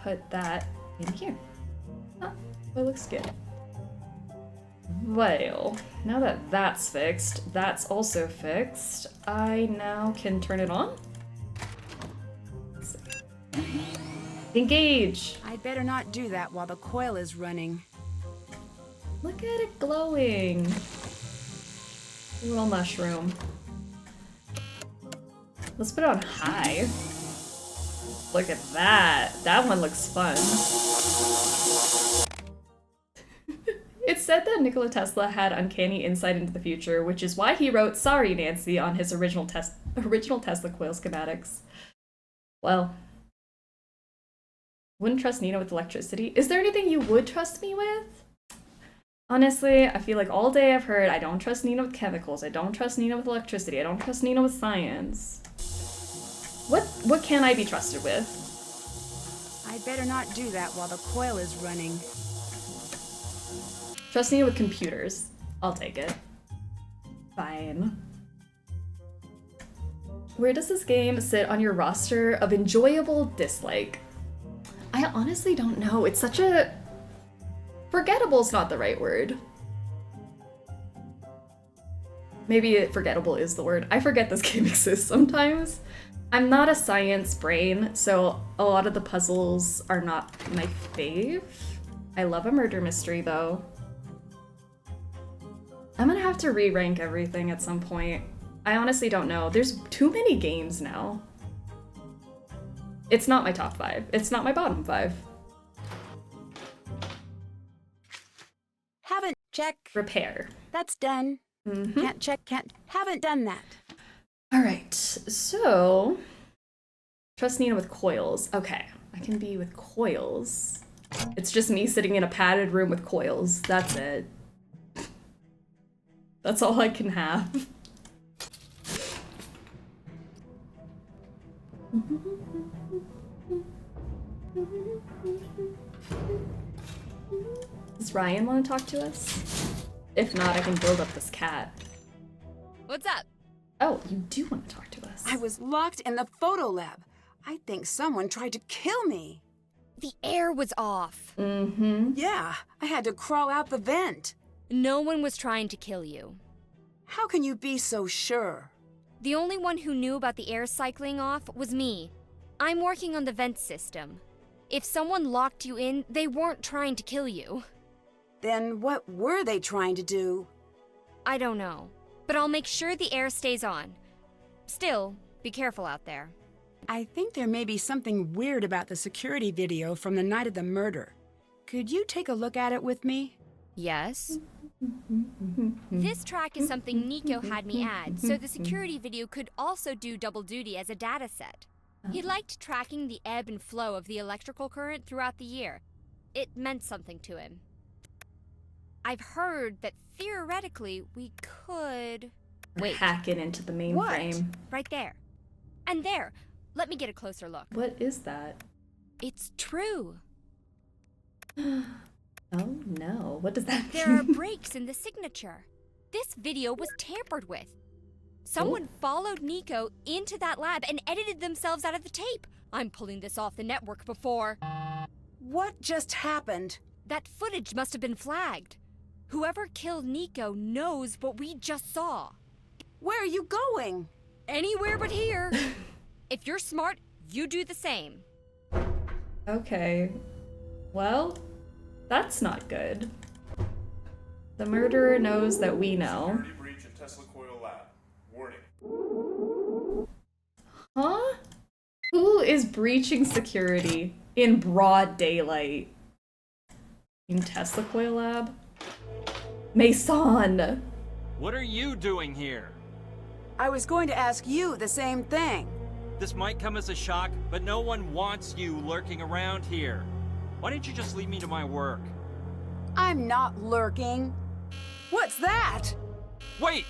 put that in here. Huh, that looks good. Well, now that that's fixed, that's also fixed, I now can turn it on. Engage! I'd better not do that while the coil is running. Look at it glowing. Little mushroom. Let's put it on high. Look at that. That one looks fun. It said that Nikola Tesla had uncanny insight into the future, which is why he wrote "Sorry, Nancy" on his original Tesla coil schematics. Well, wouldn't trust Nina with electricity. Is there anything you would trust me with? Honestly, I feel like all day I've heard I don't trust Nina with chemicals, I don't trust Nina with electricity, I don't trust Nina with science. What can I be trusted with? I'd better not do that while the coil is running. Trust Nina with computers. I'll take it. Fine. Where does this game sit on your roster of enjoyable dislike? I honestly don't know. It's such a... Forgettable is not the right word. Maybe forgettable is the word. I forget this game exists sometimes. I'm not a science brain, so a lot of the puzzles are not my fave. I love a murder mystery, though. I'm gonna have to re-rank everything at some point. I honestly don't know. There's too many games now. It's not my top 5. It's not my bottom 5. Haven't check. Repair. That's done. Can't check, haven't done that. Alright, so... Trust Nina with coils. Okay, I can be with coils. It's just me sitting in a padded room with coils. That's it. That's all I can have. Does Ryan want to talk to us? If not, I can build up this cat. What's up? Oh, you do want to talk to us. I was locked in the photo lab. I think someone tried to kill me. The air was off. Mm-hmm. Yeah, I had to crawl out the vent. No one was trying to kill you. How can you be so sure? The only one who knew about the air cycling off was me. I'm working on the vent system. If someone locked you in, they weren't trying to kill you. Then what were they trying to do? I don't know, but I'll make sure the air stays on. Still, be careful out there. I think there may be something weird about the security video from the night of the murder. Could you take a look at it with me? Yes? This track is something Nico had me add, so the security video could also do double duty as a data set. He liked tracking the ebb and flow of the electrical current throughout the year. it meant something to him. I've heard that theoretically we could... Wait. Hack it into the mainframe. Right there. And there. Let me get a closer look. What is that? It's true. Oh no, what does that mean? There are breaks in the signature. This video was tampered with. Someone followed Nico into that lab and edited themselves out of the tape. I'm pulling this off the network before. What just happened? That footage must have been flagged. Whoever killed Nico knows what we just saw. Where are you going? Anywhere but here. If you're smart, you do the same. Okay. Well, that's not good. The murderer knows that we know. Security breach in Tesla Coil Lab. Warning. Huh? Who is breaching security in broad daylight? In Tesla Coil Lab? Mason! What are you doing here? I was going to ask you the same thing. This might come as a shock, but no one wants you lurking around here. Why didn't you just leave me to my work? I'm not lurking. What's that? Wait!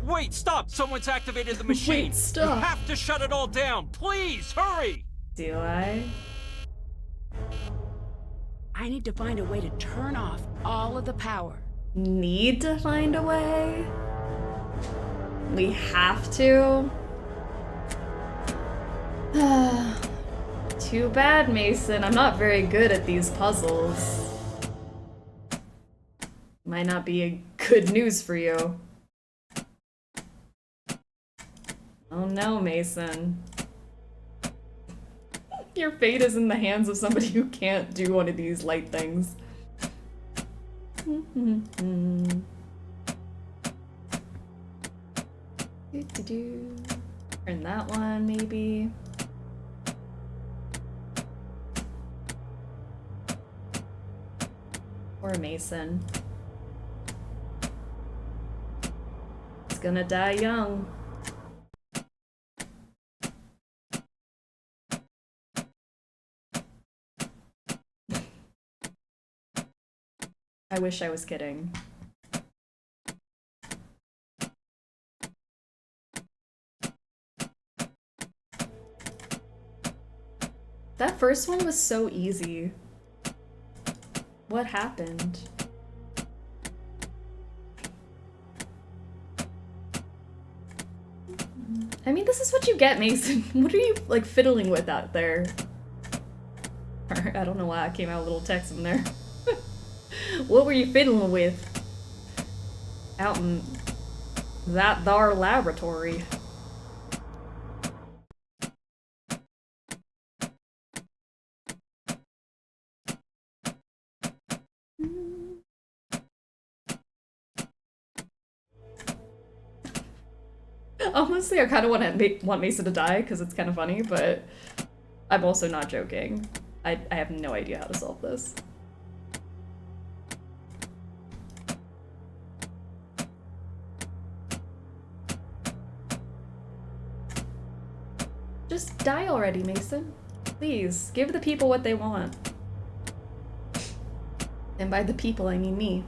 Wait, stop! Someone's activated the machine! Wait, stop! You have to shut it all down! Please, hurry! Do I? I need to find a way to turn off all of the power. Need to find a way? We have to? Too bad, Mason. I'm not very good at these puzzles. Might not be a good news for you. Oh no, Mason. Your fate is in the hands of somebody who can't do one of these light things. Turn that one, maybe. Or Mason. He's gonna die young. I wish I was kidding. That first one was so easy. What happened? I mean, this is what you get, Mason. What are you, like, fiddling with out there? I don't know why I came out a little text in there. What were you fiddling with? Out in that thar laboratory. Honestly, I kind of want Mason to die because it's kind of funny, but I'm also not joking. I have no idea how to solve this. Just die already, Mason. Please, give the people what they want. And by the people, I mean me.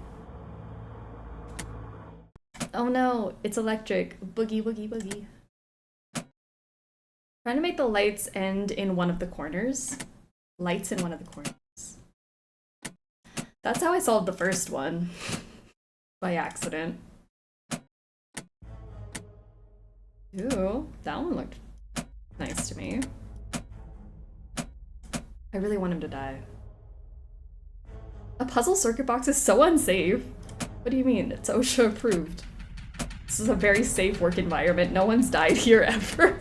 Oh no, it's electric. Boogie, boogie, boogie. Trying to make the lights end in one of the corners. Lights in one of the corners. That's how I solved the first one. By accident. Ooh, that one looked nice to me. I really want him to die. A puzzle circuit box is so unsafe. What do you mean? It's OSHA approved. This is a very safe work environment. No one's died here ever.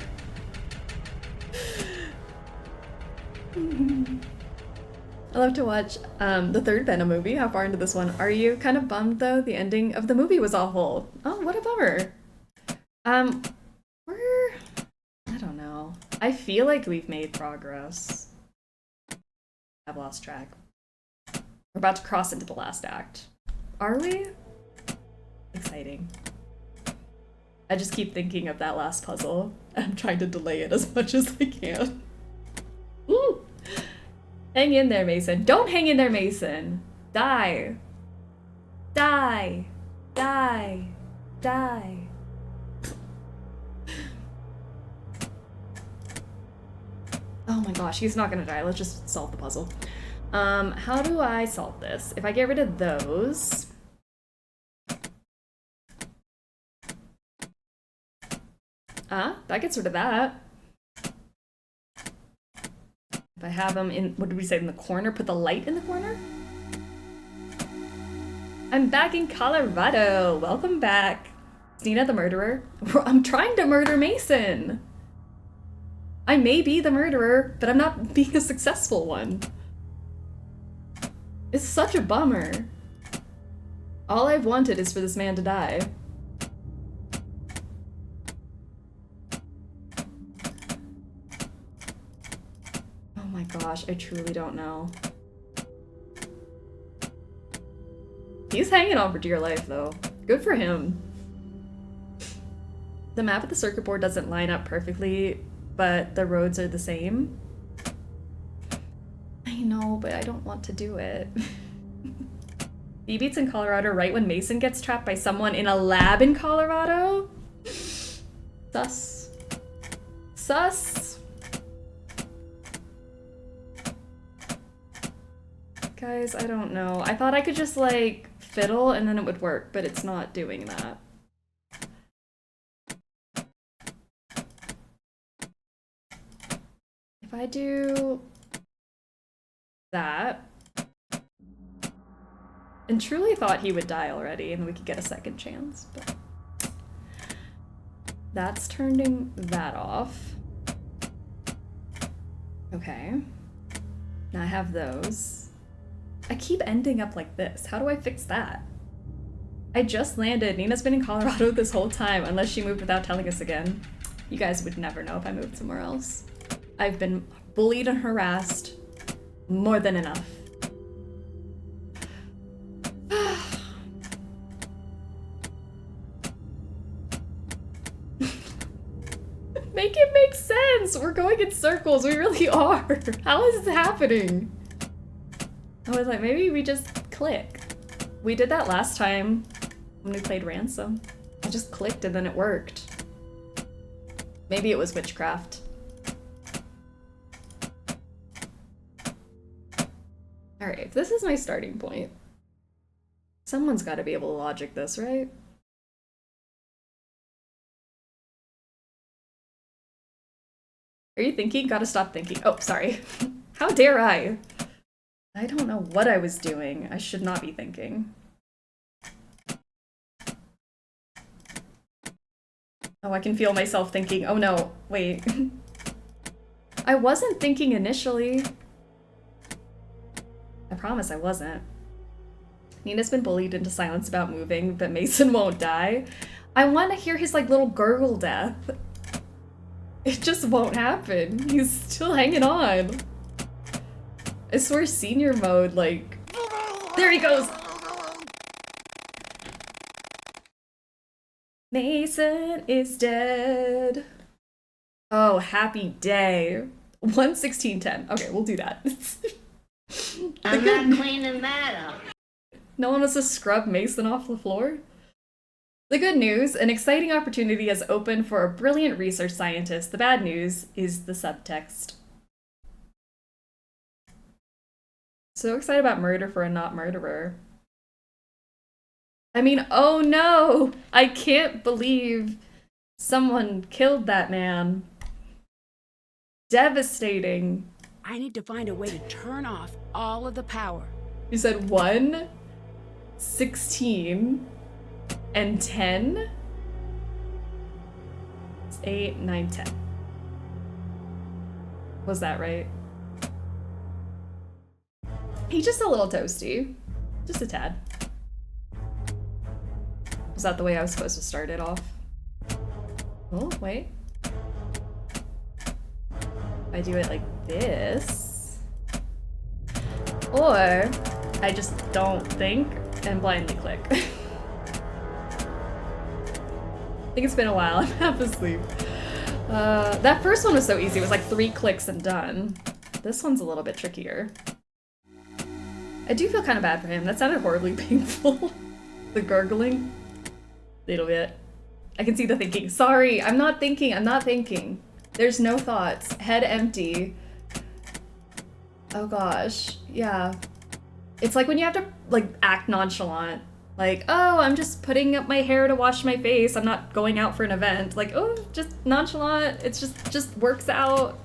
I love to watch the third Venom movie. How far into this one are you? Kind of bummed though. The ending of the movie was awful. Oh, what a bummer. I don't know. I feel like we've made progress. I've lost track. We're about to cross into the last act. Are we? Exciting. I just keep thinking of that last puzzle. I'm trying to delay it as much as I can. Ooh! Hang in there, Mason. Don't hang in there, Mason. Die. Die. Die. Die. Oh my gosh, he's not gonna die. Let's just solve the puzzle. How do I solve this? If I get rid of those... that gets rid of that. If I have them in, what did we say, in the corner? Put the light in the corner? I'm back in Colorado. Welcome back. Is Nina the murderer? I'm trying to murder Mason. I may be the murderer, but I'm not being a successful one. It's such a bummer. All I've wanted is for this man to die. Oh my gosh, I truly don't know. He's hanging on for dear life, though. Good for him. The map at the circuit board doesn't line up perfectly, but the roads are the same. I know, but I don't want to do it. B-Beat's in Colorado right when Mason gets trapped by someone in a lab in Colorado? Sus. Sus. Guys, I don't know. I thought I could just, like, fiddle and then it would work, but it's not doing that. If I do that, and truly thought he would die already and we could get a second chance, but that's turning that off. Okay. Now I have those. I keep ending up like this. How do I fix that? I just landed. Nina's been in Colorado this whole time, unless she moved without telling us again. You guys would never know if I moved somewhere else. I've been bullied and harassed more than enough. Make it make sense! We're going in circles, we really are! How is this happening? I was like, maybe we just click. We did that last time when we played Ransom. I just clicked and then it worked. Maybe it was witchcraft. Alright, if this is my starting point, someone's got to be able to logic this, right? Are you thinking? Gotta stop thinking. Oh, sorry. How dare I? I don't know what I was doing. I should not be thinking. Oh, I can feel myself thinking. Oh no, wait. I wasn't thinking initially. I promise I wasn't. Nina's been bullied into silence about moving, but Mason won't die. I want to hear his like little gurgle death. It just won't happen. He's still hanging on. I swear senior mode, like... There he goes! Mason is dead. Oh, happy day. 1:16:10. Okay, we'll do that. I'm not cleaning that up. No one wants to scrub Mason off the floor? The good news, an exciting opportunity has opened for a brilliant research scientist. The bad news is the subtext. So excited about murder for a not murderer. I mean, oh no! I can't believe someone killed that man. Devastating. I need to find a way to turn off all of the power. You said 1, 16, and 10? It's 8, 9, 10. Was that right? He's just a little toasty. Just a tad. Was that the way I was supposed to start it off? Oh, wait. I do it like this. Or I just don't think and blindly click. I think it's been a while. I'm half asleep. That first one was so easy. It was like 3 clicks and done. This one's a little bit trickier. I do feel kind of bad for him. That sounded horribly painful. The gurgling. Little bit. I can see the thinking. Sorry, I'm not thinking. There's no thoughts. Head empty. Oh gosh, yeah. It's like when you have to like act nonchalant. Like, oh, I'm just putting up my hair to wash my face. I'm not going out for an event. Like, oh, just nonchalant. It's just works out.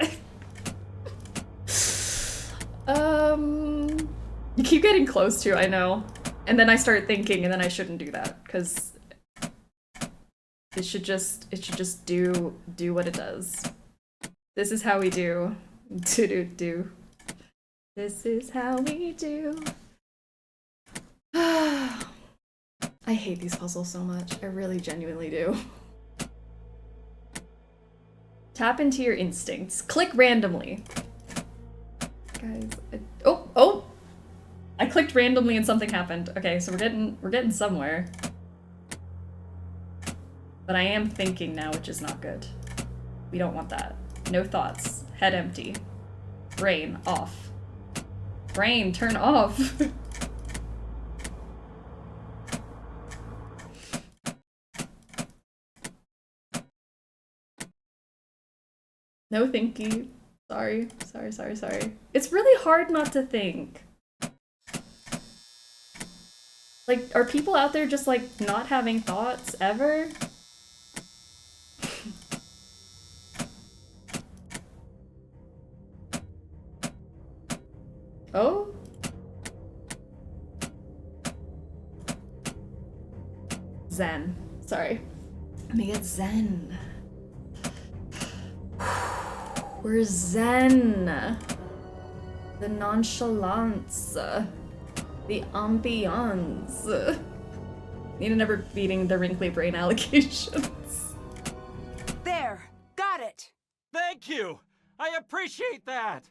You keep getting close to, I know. And then I start thinking, and then I shouldn't do that, because it should just do what it does. This is how we do. Do. This is how we do. I hate these puzzles so much. I really genuinely do. Tap into your instincts. Click randomly. Guys, oh! I clicked randomly and something happened. Okay, so we're getting somewhere. But I am thinking now, which is not good. We don't want that. No thoughts. Head empty. Brain off. Brain, turn off. No thinky. Sorry. It's really hard not to think. Like, are people out there just like not having thoughts ever? Oh? Zen. Sorry. Let me get zen. We're zen. The nonchalance. The ambiance. Nina never beating the wrinkly brain allegations. There! Got it! Thank you! I appreciate that!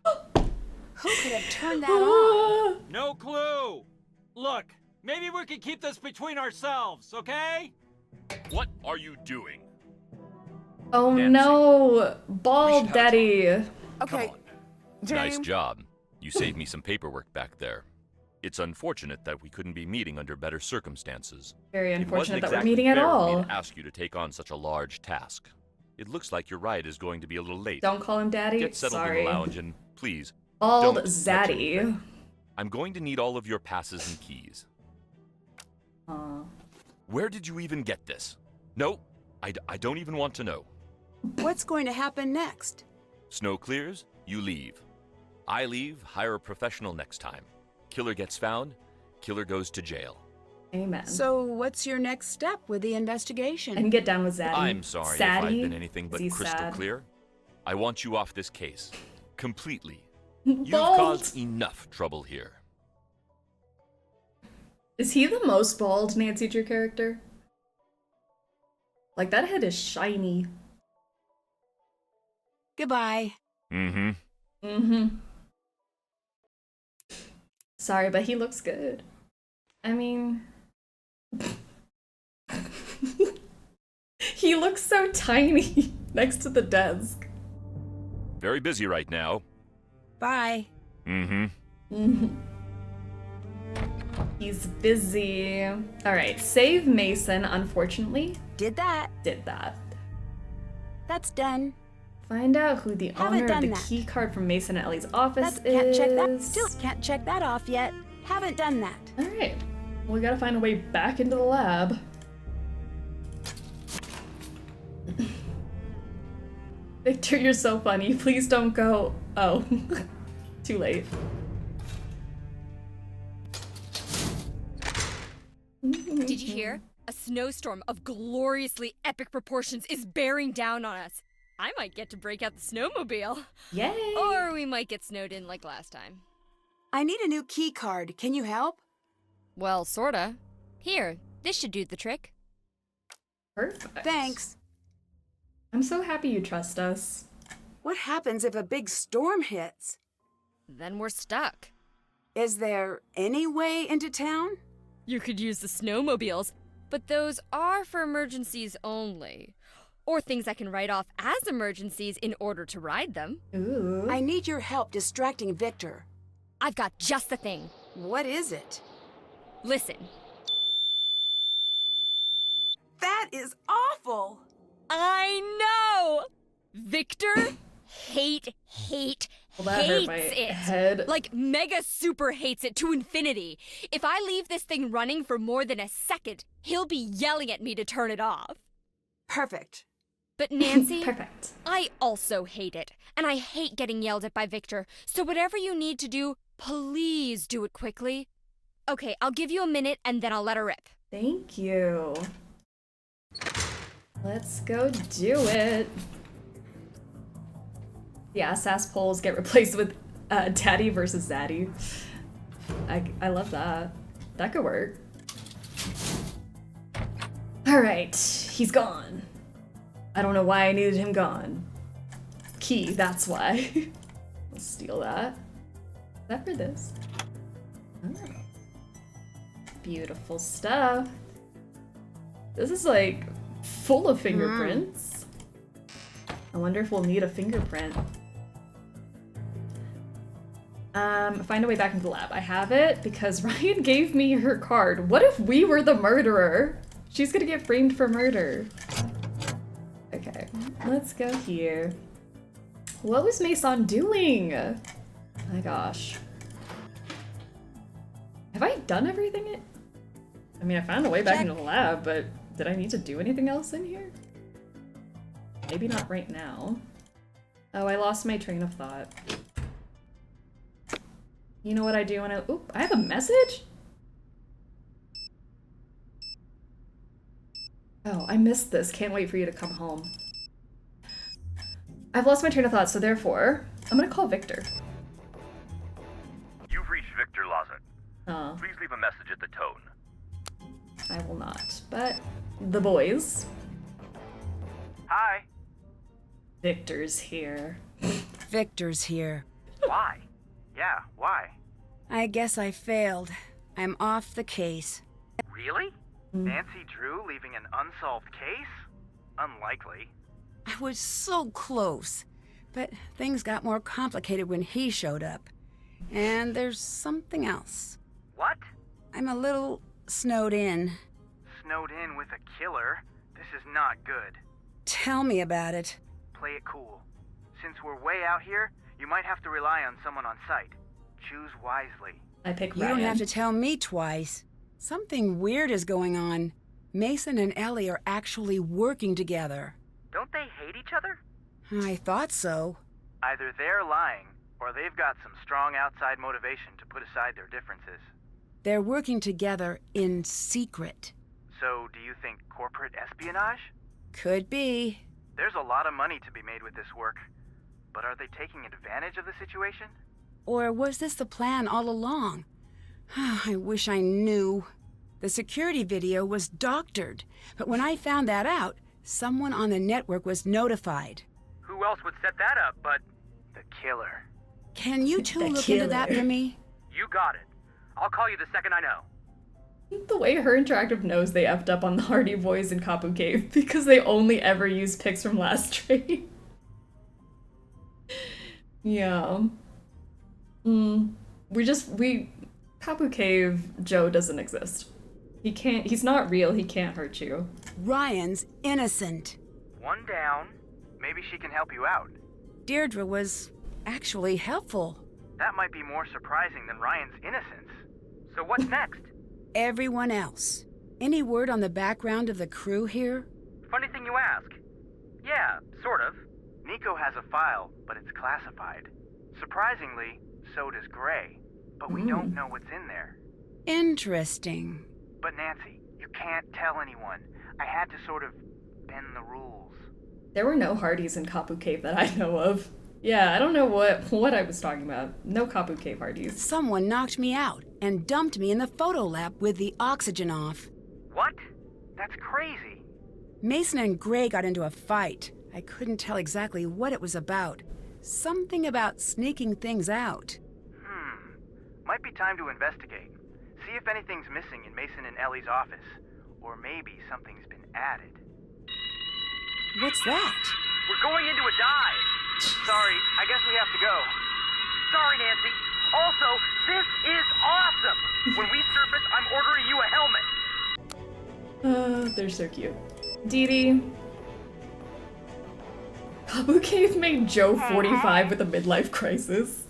Who could have turned that on? No clue! Look, maybe we could keep this between ourselves, okay? What are you doing? Oh Nancy. No! Bald daddy! Okay, Nice job. You saved me some paperwork back there. It's unfortunate that we couldn't be meeting under better circumstances. Very It unfortunate wasn't that we're exactly meeting at fair of me all. to ask you to take on such a large task. It looks like your ride is going to be a little late. Don't call him daddy. Get settled Sorry. in the lounge and please. Bald don't touch zaddy. anything. I'm going to need all of your passes and keys. Where did you even get this? No, I don't even want to know. What's going to happen next? Snow clears, you leave. I leave, hire a professional next time. Killer gets found, killer goes to jail. Amen. So what's your next step with the investigation? And get down with Zaddy. I'm sorry if I've been anything but crystal clear. I want you off this case. Completely. You've caused enough trouble here. Is he the most bald Nancy Drew character? Like, that head is shiny. Goodbye. Sorry, but he looks good. I mean... he looks so tiny next to the desk. Very busy right now. Bye. He's busy. Alright, save Mason, unfortunately. Did that. That's done. Find out who the Haven't owner of done the that. key card from Mason and Ellie's office Can't check that. is. Still can't check that off yet. Haven't done that. Alright. Well, we gotta find a way back into the lab. Victor, you're so funny. Please don't go. Oh. Too late. Did you hear? A snowstorm of gloriously epic proportions is bearing down on us. I might get to break out the snowmobile. Yay! Or we might get snowed in like last time. I need a new key card. Can you help? Well, sorta. Here, this should do the trick. Perfect. Thanks. I'm so happy you trust us. What happens if a big storm hits? Then we're stuck. Is there any way into town? You could use the snowmobiles, but those are for emergencies only. Or things I can write off as emergencies in order to ride them. Ooh. I need your help distracting Victor. I've got just the thing. What is it? Listen. That is awful! I know! Victor hates it. Head. Like, mega super hates it to infinity. If I leave this thing running for more than a second, he'll be yelling at me to turn it off. Perfect. But Nancy, Perfect. I also hate it. And I hate getting yelled at by Victor. So whatever you need to do, please do it quickly. Okay, I'll give you a minute and then I'll let her rip. Thank you. Let's go do it. The ass polls get replaced with Daddy versus Zaddy. I love that. That could work. Alright, he's gone. I don't know why I needed him gone. Key, that's why. Let's steal that. Is that for this? Oh. Beautiful stuff. This is like full of fingerprints. I wonder if we'll need a fingerprint. Find a way back into the lab. I have it because Ryan gave me her card. What if we were the murderer? She's gonna get framed for murder. Okay, let's go here. What was Mason doing? My gosh. Have I done everything? I mean, I found a way back into the lab, but did I need to do anything else in here? Maybe not right now. Oh, I lost my train of thought. You know what I do when I— oop, I have a message? Oh, I missed this. Can't wait for you to come home. I've lost my train of thought, so therefore, I'm gonna call Victor. You've reached Victor Lawson. Please leave a message at the tone. I will not, but the boys. Hi. Victor's here. Victor's here. Why? Yeah, why? I guess I failed. I'm off the case. Really? Nancy Drew leaving an unsolved case? Unlikely. I was so close. But things got more complicated when he showed up. And there's something else. What? I'm a little snowed in. Snowed in with a killer? This is not good. Tell me about it. Play it cool. Since we're way out here, you might have to rely on someone on site. Choose wisely. I pick You Ryan. don't have to tell me twice. Something weird is going on. Mason and Ellie are actually working together. Don't they hate each other? I thought so. Either they're lying, or they've got some strong outside motivation to put aside their differences. They're working together in secret. So, do you think corporate espionage? Could be. There's a lot of money to be made with this work. But are they taking advantage of the situation? Or was this the plan all along? I wish I knew. The security video was doctored, but when I found that out, someone on the network was notified. Who else would set that up but... the killer. Can you two The look into that killer. for me? You got it. I'll call you the second I know. The way Her Interactive knows they effed up on the Hardy Boys in Kapu Cave because they only ever use pics from Last Train. Yeah. Kapu Cave, Joe doesn't exist. He's not real, he can't hurt you. Ryan's innocent. One down. Maybe she can help you out. Deirdre was actually helpful. That might be more surprising than Ryan's innocence. So what's next? Everyone else. Any word on the background of the crew here? Funny thing you ask. Yeah, sort of. Nico has a file, but it's classified. Surprisingly, so does Gray. But we don't know what's in there. Interesting. But Nancy, you can't tell anyone. I had to sort of bend the rules. There were no Hardys in Kapu Cave that I know of. Yeah, I don't know what I was talking about. No Kapu Cave Hardys. Someone knocked me out and dumped me in the photo lab with the oxygen off. What? That's crazy. Mason and Gray got into a fight. I couldn't tell exactly what it was about. Something about sneaking things out. Might be time to investigate. See if anything's missing in Mason and Ellie's office. Or maybe something's been added. What's that? We're going into a dive. Sorry, I guess we have to go. Sorry, Nancy. Also, this is awesome. When we surface, I'm ordering you a helmet. They're so cute. Dee Dee. Kabu Cave made Joe 45 with a midlife crisis.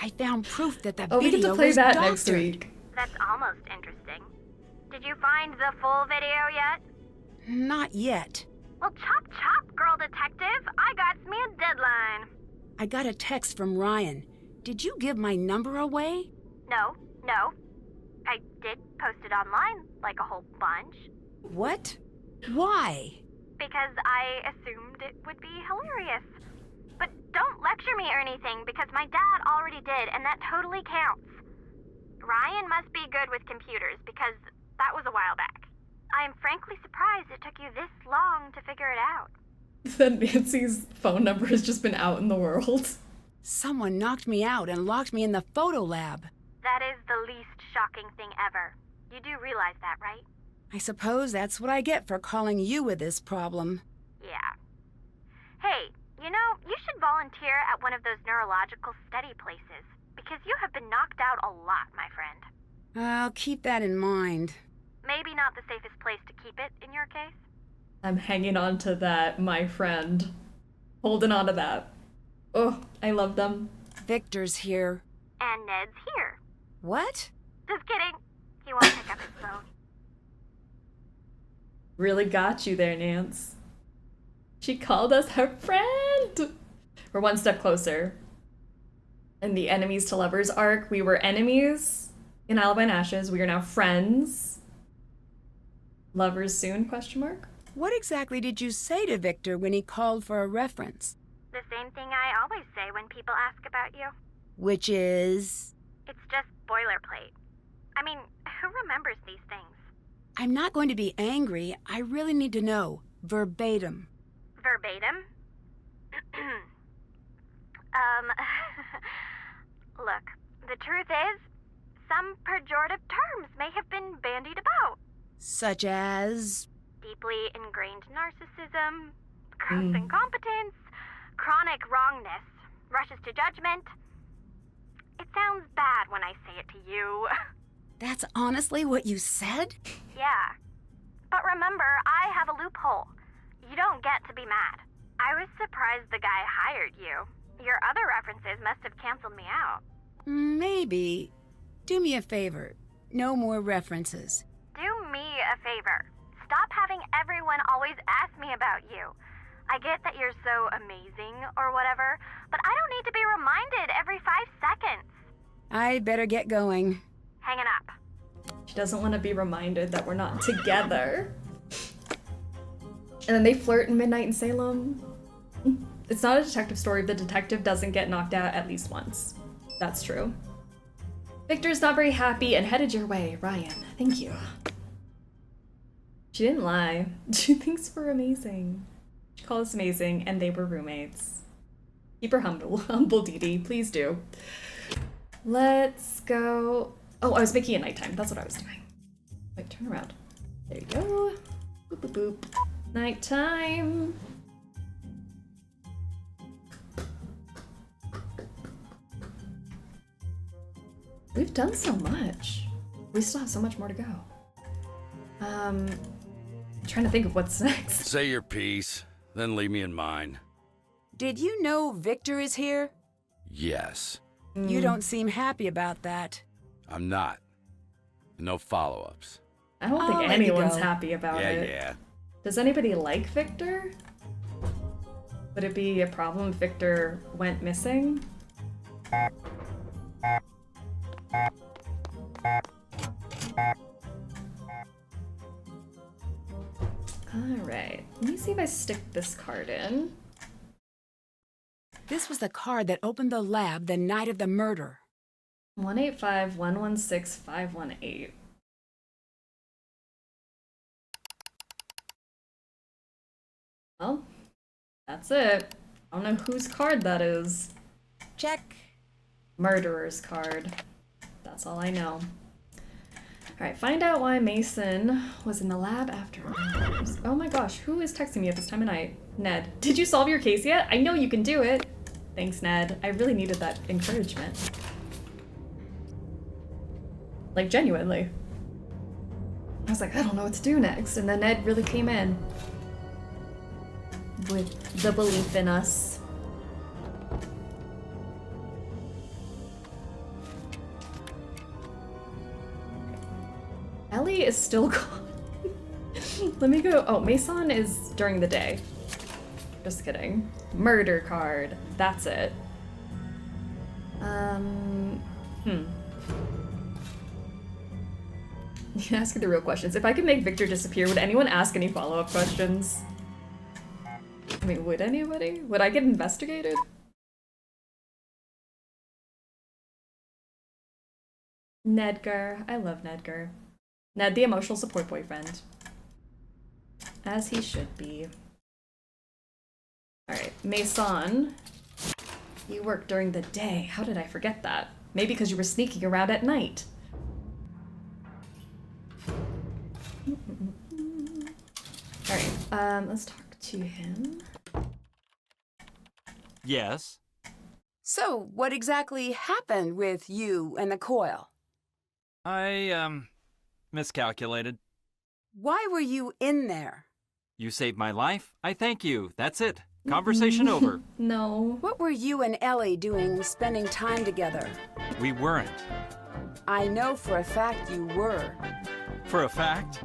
I found proof that the we get video to play was that doctored. next week. That's almost interesting. Did you find the full video yet? Not yet. Well, chop chop, girl detective. I got me a deadline. I got a text from Ryan. Did you give my number away? No. I did post it online, like a whole bunch. What? Why? Because I assumed it would be hilarious. But don't lecture me or anything, because my dad already did, and that totally counts. Ryan must be good with computers, because that was a while back. I am frankly surprised it took you this long to figure it out. That Nancy's phone number has just been out in the world. Someone knocked me out and locked me in the photo lab. That is the least shocking thing ever. You do realize that, right? I suppose that's what I get for calling you with this problem. Yeah. Hey, you know, you should volunteer at one of those neurological study places, because you have been knocked out a lot, my friend. I'll keep that in mind. Maybe not the safest place to keep it in your case. I'm hanging on to that, my friend. Holding on to that. Oh, I love them. Victor's here. And Ned's here. What? Just kidding. He won't pick up his phone. Really got you there, Nance. She called us her friend. We're one step closer. In the enemies to lovers arc, we were enemies in Alibi and Ashes. We are now friends. Lovers soon, question mark? What exactly did you say to Victor when he called for a reference? The same thing I always say when people ask about you. Which is? It's just boilerplate. I mean, who remembers these things? I'm not going to be angry. I really need to know. Verbatim. Verbatim? Look, the truth is, some pejorative terms may have been bandied about. Such as? Deeply ingrained narcissism, gross incompetence, chronic wrongness, rushes to judgment. It sounds bad when I say it to you. That's honestly what you said? Yeah. But remember, I have a loophole. You don't get to be mad. I was surprised the guy hired you. Your other references must have canceled me out. Maybe. Do me a favor. No more references. Do me a favor. Stop having everyone always ask me about you. I get that you're so amazing or whatever, but I don't need to be reminded every 5 seconds. I better get going. Hanging up. She doesn't want to be reminded that we're not together. And then they flirt in Midnight in Salem. It's not a detective story if the detective doesn't get knocked out at least once. That's true. Victor's not very happy and headed your way, Ryan. Thank you. She didn't lie. She thinks we're amazing. She called us amazing, and they were roommates. Keep her humble, Dee Dee. Please do. Let's go. Oh, I was making it nighttime. That's what I was doing. Wait, turn around. There you go. Boop, boop, boop. Nighttime. We've done so much. We still have so much more to go. I'm trying to think of what's next. Say your piece, then leave me in mine. Did you know Victor is here? Yes. You don't seem happy about that. I'm not. No follow-ups. I don't think anyone's happy about it. Yeah. Does anybody like Victor? Would it be a problem if Victor went missing? Alright, let me see if I stick this card in. This was the card that opened the lab the night of the murder. 185-116-518. Well, that's it. I don't know whose card that is. Check. Murderer's card. That's all I know. Alright, find out why Mason was in the lab after hours. Oh my gosh, who is texting me at this time of night? Ned. Did you solve your case yet? I know you can do it. Thanks, Ned. I really needed that encouragement. Like, genuinely. I was like, I don't know what to do next. And then Ned really came in with the belief in us. Ellie is still gone. Let me go. Oh, Mason is during the day. Just kidding. Murder card. That's it. You can ask the real questions. If I could make Victor disappear, would anyone ask any follow-up questions? I mean, would anybody? Would I get investigated? Nedgar. I love Nedgar. Ned, the emotional support boyfriend. As he should be. Alright, Mason. You work during the day. How did I forget that? Maybe because you were sneaking around at night. Alright, let's talk to him. Yes? So, what exactly happened with you and the coil? I, miscalculated. Why were you in there? You saved my life. I thank you. That's it. Conversation over. No. What were you and Ellie doing spending time together? We weren't. I know for a fact you were. For a fact?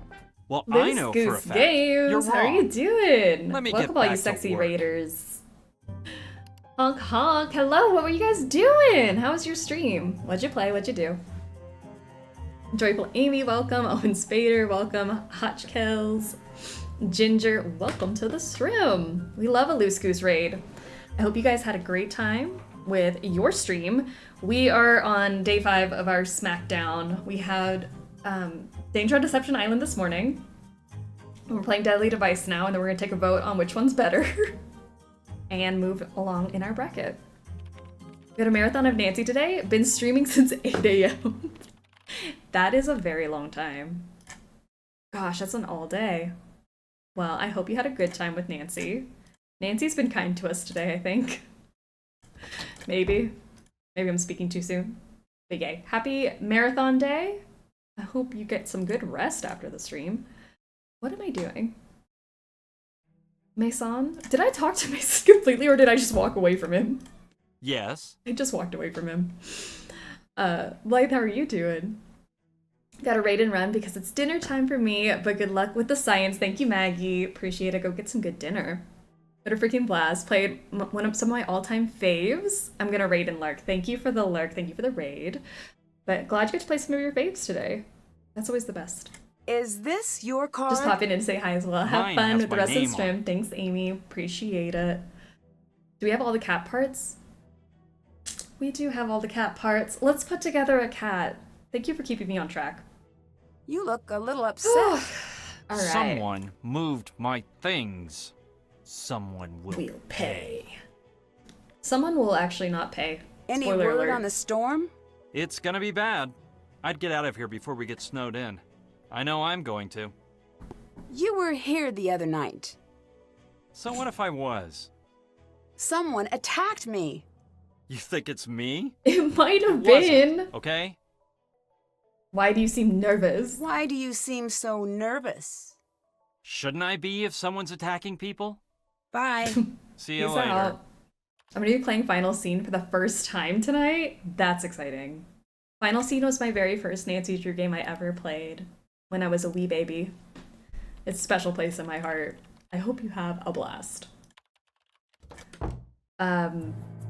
Well, I know for a fact. Games. You're wrong. How are you doing? Let me Welcome get all back you to sexy work. raiders. Honk honk. Hello, what were you guys doing? How was your stream? What'd you play? What'd you do? Joyful Amy, welcome. Owen Spader, welcome. Hotchkills. Ginger, welcome to the stream. We love a Loose Goose raid. I hope you guys had a great time with your stream. We are on day 5 of our Smackdown. We had Danger on Deception Island this morning. We're playing Deadly Device now, and then we're gonna take a vote on which one's better and move along in our bracket. We had a marathon of Nancy today. Been streaming since 8 a.m. That is a very long time. Gosh, that's an all day. Well, I hope you had a good time with Nancy. Nancy's been kind to us today, I think. Maybe. Maybe I'm speaking too soon. But yay. Happy marathon day. I hope you get some good rest after the stream. What am I doing? Mason? Did I talk to Mason completely, or did I just walk away from him? Yes. I just walked away from him. Blythe, how are you doing? Gotta raid and run because it's dinner time for me, but good luck with the science. Thank you, Maggie. Appreciate it. Go get some good dinner. What a freaking blast. Played one of some of my all-time faves. I'm gonna raid and lurk. Thank you for the lurk. Thank you for the raid. But glad you get to play some of your faves today. That's always the best. Is this your card? Just pop in and say hi as well. Have Mine fun has with the my rest of the name on stream. Thanks, Amy. Appreciate it. Do we have all the cat parts? We do have all the cat parts. Let's put together a cat. Thank you for keeping me on track. You look a little upset. All right. Someone moved my things. Someone will pay. Someone will actually not pay. Any Spoiler word alert. on the storm? It's gonna be bad. I'd get out of here before we get snowed in. I know I'm going to. You were here the other night. So what if I was? Someone attacked me. You think it's me? It might have It wasn't, been. okay? Why do you seem nervous? Why do you seem so nervous? Shouldn't I be if someone's attacking people? Bye. See you Peace later. out. I'm gonna be playing Final Scene for the first time tonight. That's exciting. Final Scene was my very first Nancy Drew game I ever played when I was a wee baby. It's a special place in my heart. I hope you have a blast.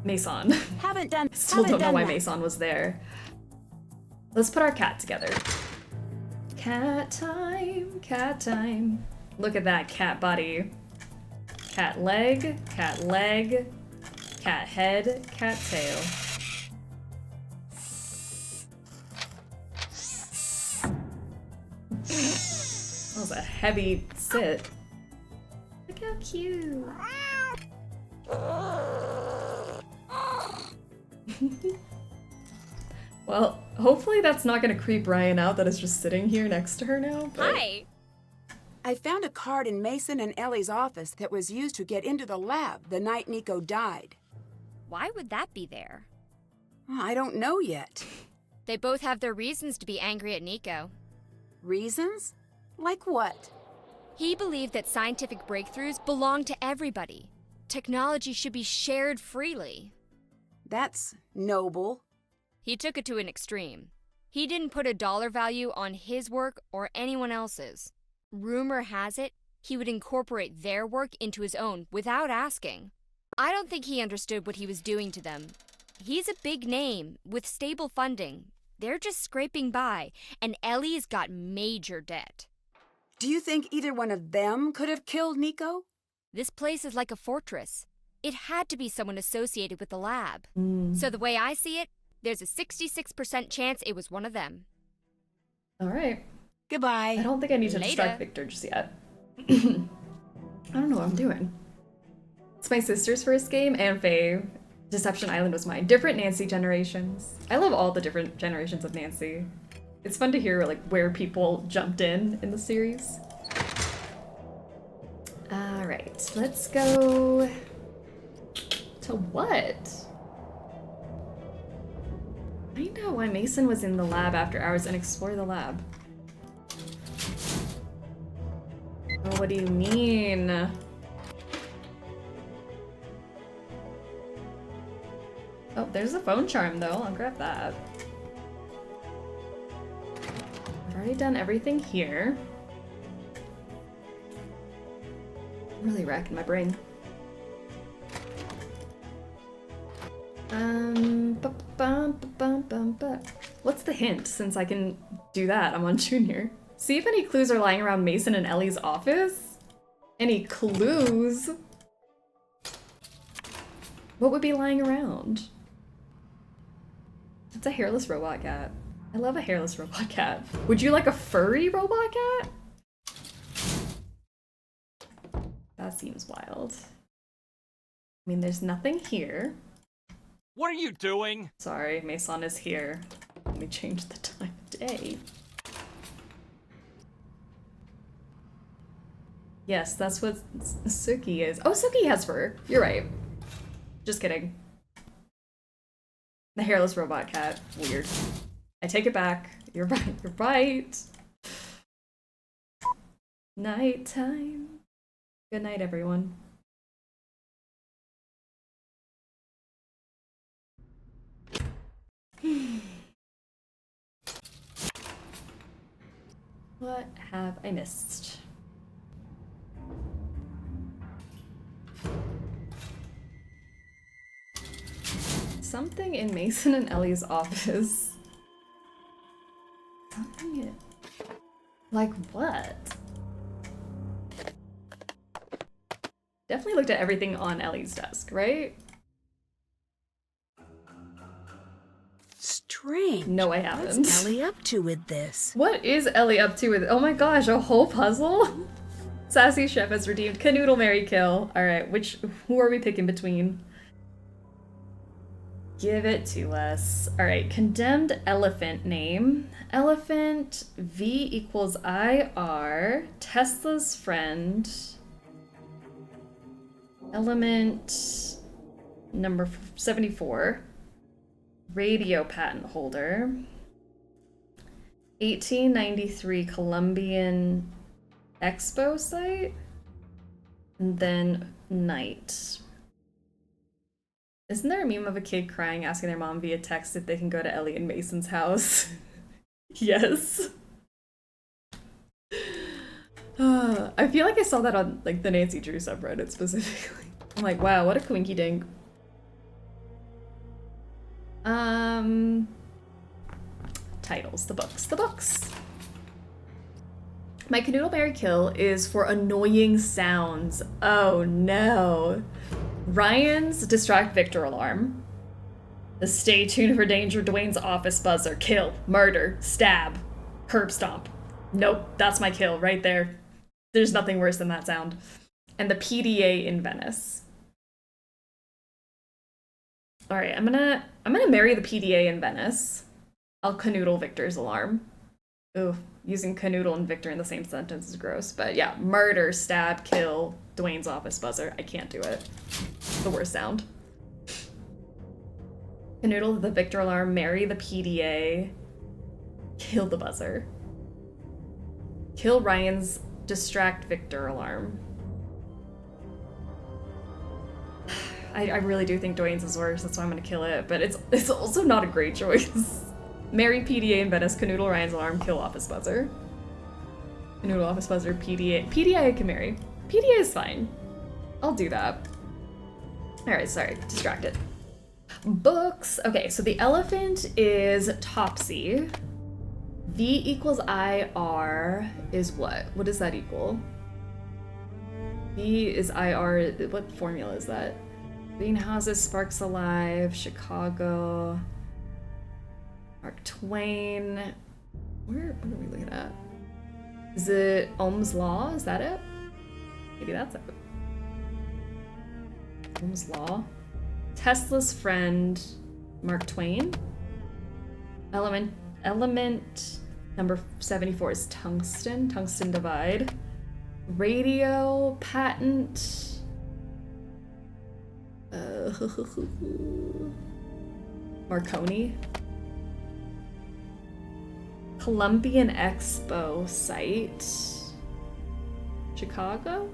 Mason. Still don't know why Mason was there. Let's put our cat together. Cat time, cat time. Look at that cat body. Cat leg, cat head, cat tail. That was a heavy sit. Look how cute. Well, hopefully that's not gonna creep Ryan out that is just sitting here next to her now. But... Hi! I found a card in Mason and Ellie's office that was used to get into the lab the night Nico died. Why would that be there? I don't know yet. They both have their reasons to be angry at Nico. Reasons? Like what? He believed that scientific breakthroughs belong to everybody. Technology should be shared freely. That's noble. He took it to an extreme. He didn't put a dollar value on his work or anyone else's. Rumor has it, he would incorporate their work into his own without asking. I don't think he understood what he was doing to them. He's a big name with stable funding. They're just scraping by, and Ellie's got major debt. Do you think either one of them could have killed Nico? This place is like a fortress. It had to be someone associated with the lab. So the way I see it, there's a 66% chance it was one of them. All right. Goodbye. I don't think I need to distract Victor just yet. I don't know what I'm doing. It's my sister's first game, and Faye. Deception Island was mine. Different Nancy generations. I love all the different generations of Nancy. It's fun to hear like where people jumped in the series. All right, let's go to what? Find out why Mason was in the lab after hours and explore the lab. Oh, what do you mean? Oh, there's a phone charm though. I'll grab that. I've already done everything here. I'm really racking my brain. What's the hint, since I can do that? I'm on Junior. See if any clues are lying around Mason and Ellie's office? Any clues? What would be lying around? It's a hairless robot cat. I love a hairless robot cat. Would you like a furry robot cat? That seems wild. I mean, there's nothing here. What are you doing? Sorry, Mason is here. Let me change the time of day. Yes, that's what Suki is. Oh, Suki has fur. You're right. Just kidding. The hairless robot cat. Weird. I take it back. You're right. You're right. Nighttime. Good night, everyone. What have I missed? Something in Mason and Ellie's office. Something like what? Definitely looked at everything on Ellie's desk, right? Strange. No, I haven't. What's Ellie up to with this? What is Ellie up to with? Oh my gosh, a whole puzzle? Sassy Chef has redeemed Canoodle, Marry, Kill. Alright, who are we picking between? Give it to us. Alright, condemned elephant name. Elephant V equals IR. Tesla's friend. Element number 74. Radio patent holder. 1893 Columbian Expo site. And then night. Isn't there a meme of a kid crying asking their mom via text if they can go to Ellie and Mason's house? Yes. I feel like I saw that on like the Nancy Drew subreddit specifically. I'm like, wow, what a quinky dink. Titles, the books. My Canoodle, Marry, Kill is for annoying sounds. Oh no. Ryan's Distract Victor alarm. The Stay Tuned for Danger Dwayne's office buzzer. Kill, murder, stab, curb stomp. Nope, that's my kill right there. There's nothing worse than that sound. And the PDA in Venice. All right, I'm gonna marry the PDA in Venice. I'll canoodle Victor's alarm. Ooh, using canoodle and Victor in the same sentence is gross. But yeah, murder, stab, kill, Dwayne's office buzzer. I can't do it. The worst sound. Canoodle the Victor alarm, marry the PDA, kill the buzzer. Kill Ryan's distract Victor alarm. I really do think Dwayne's is worse, that's why I'm gonna kill it, but it's also not a great choice. Marry PDA in Venice, canoodle Ryan's alarm, kill office buzzer. Canoodle office buzzer, PDA. PDA I can marry. PDA is fine. I'll do that. Alright, sorry, distracted. Books. Okay, so the elephant is Topsy. V equals IR is what? What does that equal? V is IR. What formula is that? Greenhouses, Sparks Alive, Chicago, Mark Twain. What are we looking at? Is it Ohm's Law? Is that it? Maybe that's it. Ohm's Law. Tesla's friend, Mark Twain. Element number 74 is tungsten. Tungsten divide. Radio patent. Marconi. Columbian Expo site. Chicago.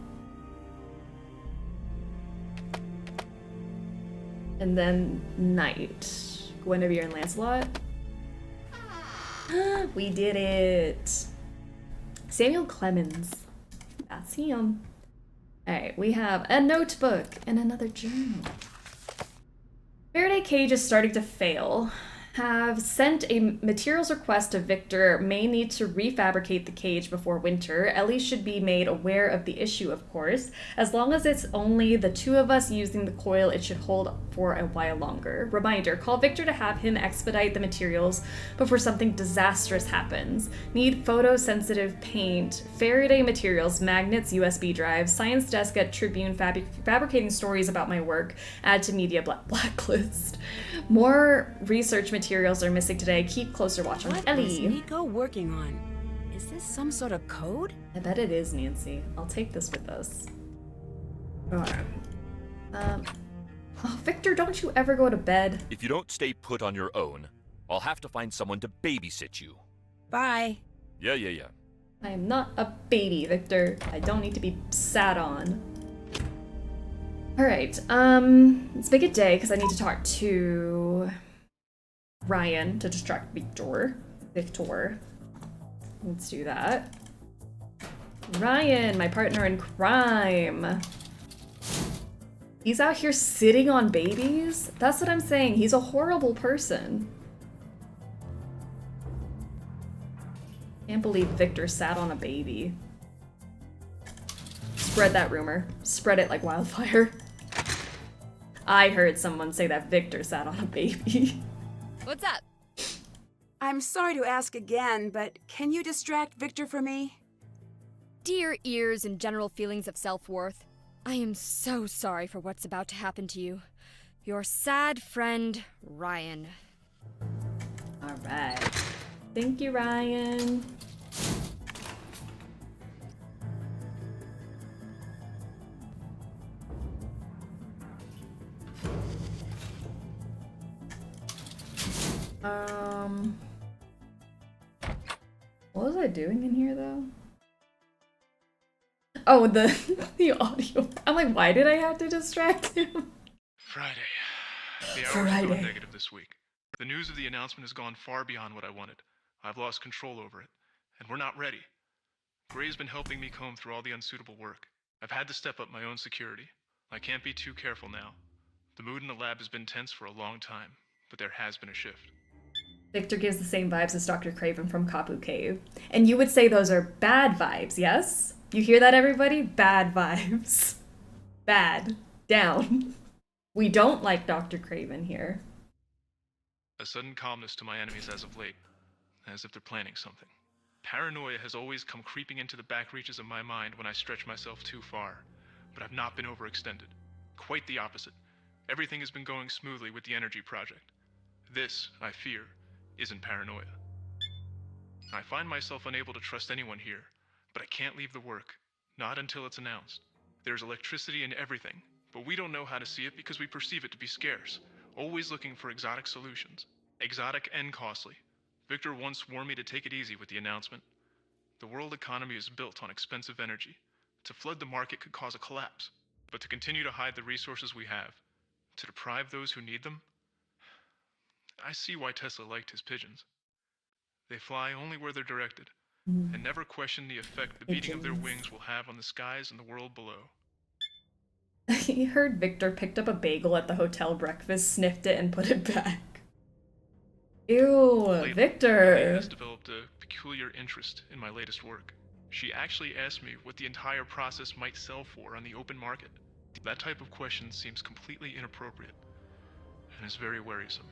And then Knight. Guinevere and Lancelot. We did it. Samuel Clemens. That's him. Alright, we have a notebook and another journal. Faraday cage is starting to fail. Have sent a materials request to Victor. May need to refabricate the cage before winter. Ellie should be made aware of the issue, of course. As long as it's only the two of us using the coil, it should hold for a while longer. Reminder, call Victor to have him expedite the materials before something disastrous happens. Need photosensitive paint, Faraday materials, magnets, USB drives, science desk at Tribune fabricating stories about my work, add to media blacklist. More research materials are missing today. Keep closer watch on Ellie. What is Nico working on? Is this some sort of code? I bet it is, Nancy. I'll take this with us. Alright. Oh, Victor, don't you ever go to bed? If you don't stay put on your own, I'll have to find someone to babysit you. Bye. Yeah. I am not a baby, Victor. I don't need to be sat on. Alright, let's make a day, because I need to talk to Ryan to distract Victor. Let's do that. Ryan, my partner in crime. He's out here sitting on babies? That's what I'm saying. He's a horrible person. Can't believe Victor sat on a baby. Spread that rumor. Spread it like wildfire. I heard someone say that Victor sat on a baby. What's up? I'm sorry to ask again, but can you distract Victor for me? Dear ears and general feelings of self-worth, I am so sorry for what's about to happen to you. Your sad friend, Ryan. Alright. Thank you, Ryan. What was I doing in here, though? Oh, the audio. I'm like, why did I have to distract him? Friday. The hours have gone negative this week. The news of the announcement has gone far beyond what I wanted. I've lost control over it, and we're not ready. Gray's been helping me comb through all the unsuitable work. I've had to step up my own security. I can't be too careful now. The mood in the lab has been tense for a long time, but there has been a shift. Victor gives the same vibes as Dr. Craven from Kapu Cave. And you would say those are bad vibes, yes? You hear that, everybody? Bad vibes. Bad. Down. We don't like Dr. Craven here. A sudden calmness to my enemies as of late, as if they're planning something. Paranoia has always come creeping into the back reaches of my mind when I stretch myself too far, but I've not been overextended. Quite the opposite. Everything has been going smoothly with the energy project. This, I fear, isn't paranoia. I find myself unable to trust anyone here, but I can't leave the work, not until it's announced. There's electricity in everything, but we don't know how to see it because we perceive it to be scarce, always looking for exotic solutions. Exotic and costly. Victor once warned me to take it easy with the announcement. The world economy is built on expensive energy. To flood the market could cause a collapse, but to continue to hide the resources we have, to deprive those who need them, I see why Tesla liked his pigeons. They fly only where they're directed, and never question the effect the beating of their wings will have on the skies and the world below. He heard Victor picked up a bagel at the hotel breakfast, sniffed it, and put it back. Ew, Lately, Victor! Renee has developed a peculiar interest in my latest work. She actually asked me what the entire process might sell for on the open market. That type of question seems completely inappropriate, and is very worrisome.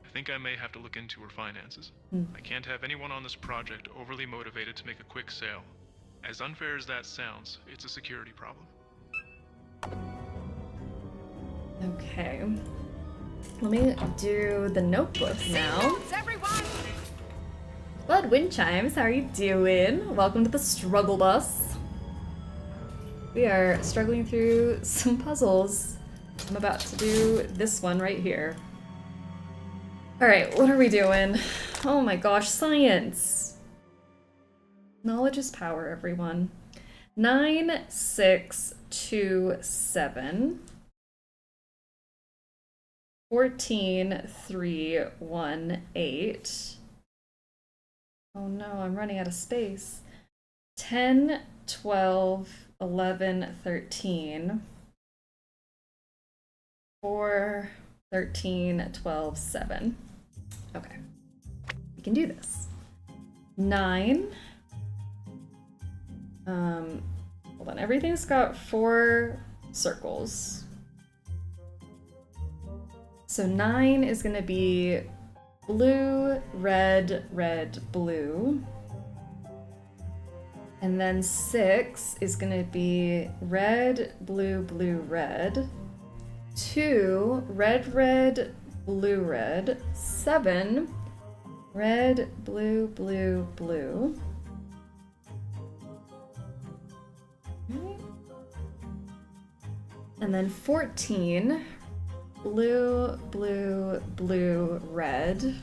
I think I may have to look into her finances. I can't have anyone on this project overly motivated to make a quick sale. As unfair as that sounds, it's a security problem. Okay. Let me do the notebook now. Bud Wind Chimes, how are you doing? Welcome to the Struggle Bus. We are struggling through some puzzles. I'm about to do this one right here. Alright, what are we doing? Oh my gosh, science! Knowledge is power, everyone. 9, 6, 2, 7. 14, 3, 1, 8. Oh no, I'm running out of space. 10, 12, 11, 13. 4, 13, 12, 7. Okay. We can do this. 9. Hold on. Everything's got 4 circles. So 9 is going to be blue, red, red, blue. And then 6 is going to be red, blue, blue, red. 2, red, red, blue, red. 7, red, blue, blue, blue. And then 14, blue, blue, blue, red.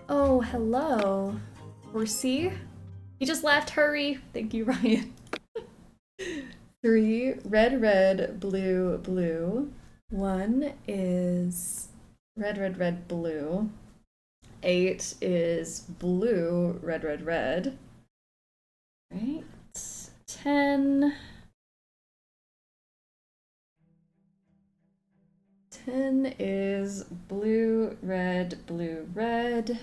Oh, hello. Horsey? He just left, hurry. Thank you, Ryan. 3, red, red, blue, blue. 1 is red, red, red, blue. 8 is blue, red, red, red. Right. 10. 10 is blue, red, blue, red.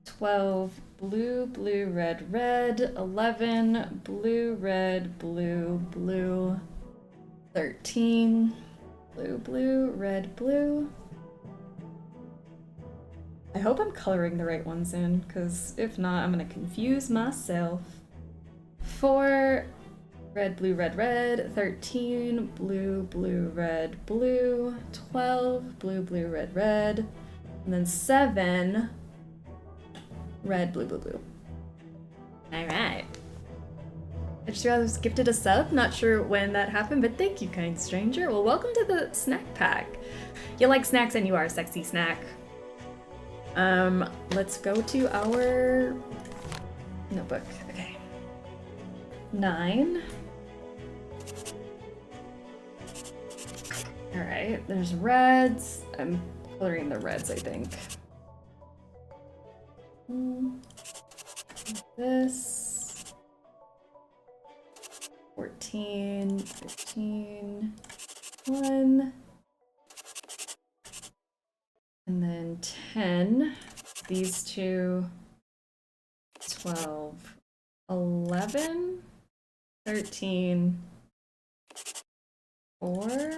12, blue, blue, red, red. 11, blue, red, blue, blue. 13, blue, blue, red, blue. I hope I'm coloring the right ones in, because if not, I'm gonna confuse myself. 4, red, blue, red, red. 13, blue, blue, red, blue. 12, blue, blue, red, red. And then 7, red, blue, blue, blue. Alright. I just realized I was gifted a sub. Not sure when that happened, but thank you, kind stranger. Well, welcome to the snack pack. You like snacks and you are a sexy snack. Let's go to our notebook. Okay. 9. Alright, there's reds. I'm coloring the reds, I think. This. 14, 15, 1. And then 10. These two. 12, 11, 13, 4.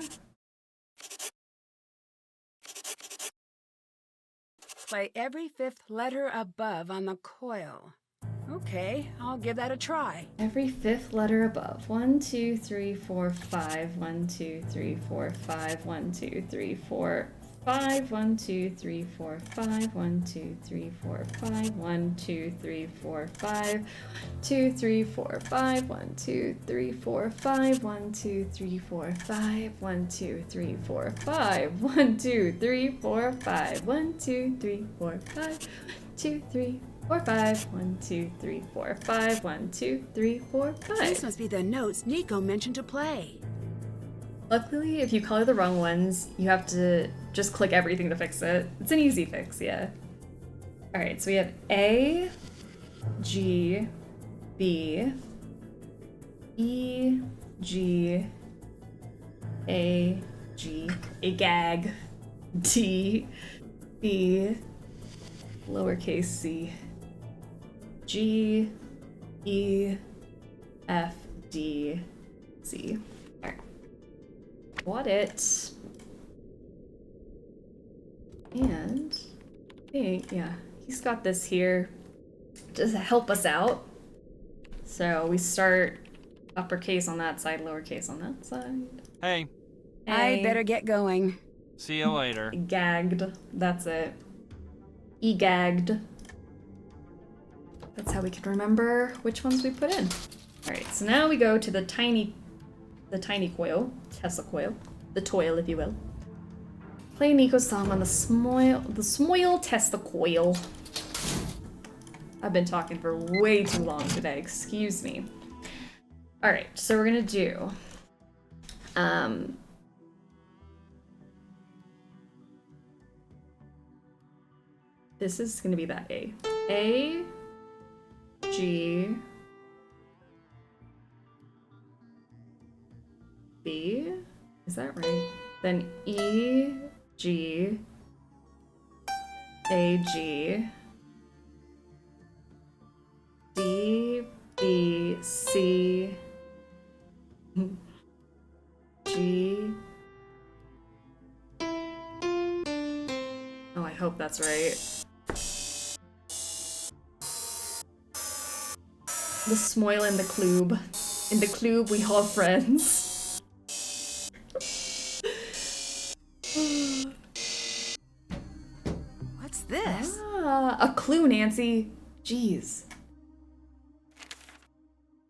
Play every 5th letter above on the coil. Okay, I'll give that a try. Every 5th letter above. 1, 2, 3, 4, 5. 1, 2, 3, 4, 5. 1, 2, 3, 4, 5. 1, 2, 3, 4, 5. 1, 2, 3, 4, 5. 1, 2, 3, 4, 5. 2, 3, 4, 5. 1, 2, 3, 4, 5. 1, 2, 3, 4, 5. 1, 2, 3, 4, 5. 1, 2, 3, 4, 5. 1, 2, 3, 4, 5. 2, 3, 4, 5. 1, 2, 3, 4, 5. 1, 2, 3, 4, 5. These must be the notes Nico mentioned to play. Luckily, if you color the wrong ones, you have to just click everything to fix it. It's an easy fix, yeah. Alright, so we have A, G, B, E, G, A, G, a gag, D, B, lowercase c, G, E, F, D, C. Alright. Got it. And I think, yeah, he's got this here just to help us out. So we start uppercase on that side, lowercase on that side. Hey. I better get going. See you later. Gagged. That's it. E-gagged. That's how we can remember which ones we put in. Alright, so now we go to the tiny coil, Tesla coil, the toil, if you will. Play Nico's song on the Smoil Tesla coil. I've been talking for way too long today, excuse me. Alright, so we're gonna do, this is gonna be that A. A, G, B, is that right? Then E, G, A, G, D, B, C, G. Oh, I hope that's right. The Smoil in the Klube. In the Klube, we have friends. What's this? Ah, a clue, Nancy. Jeez.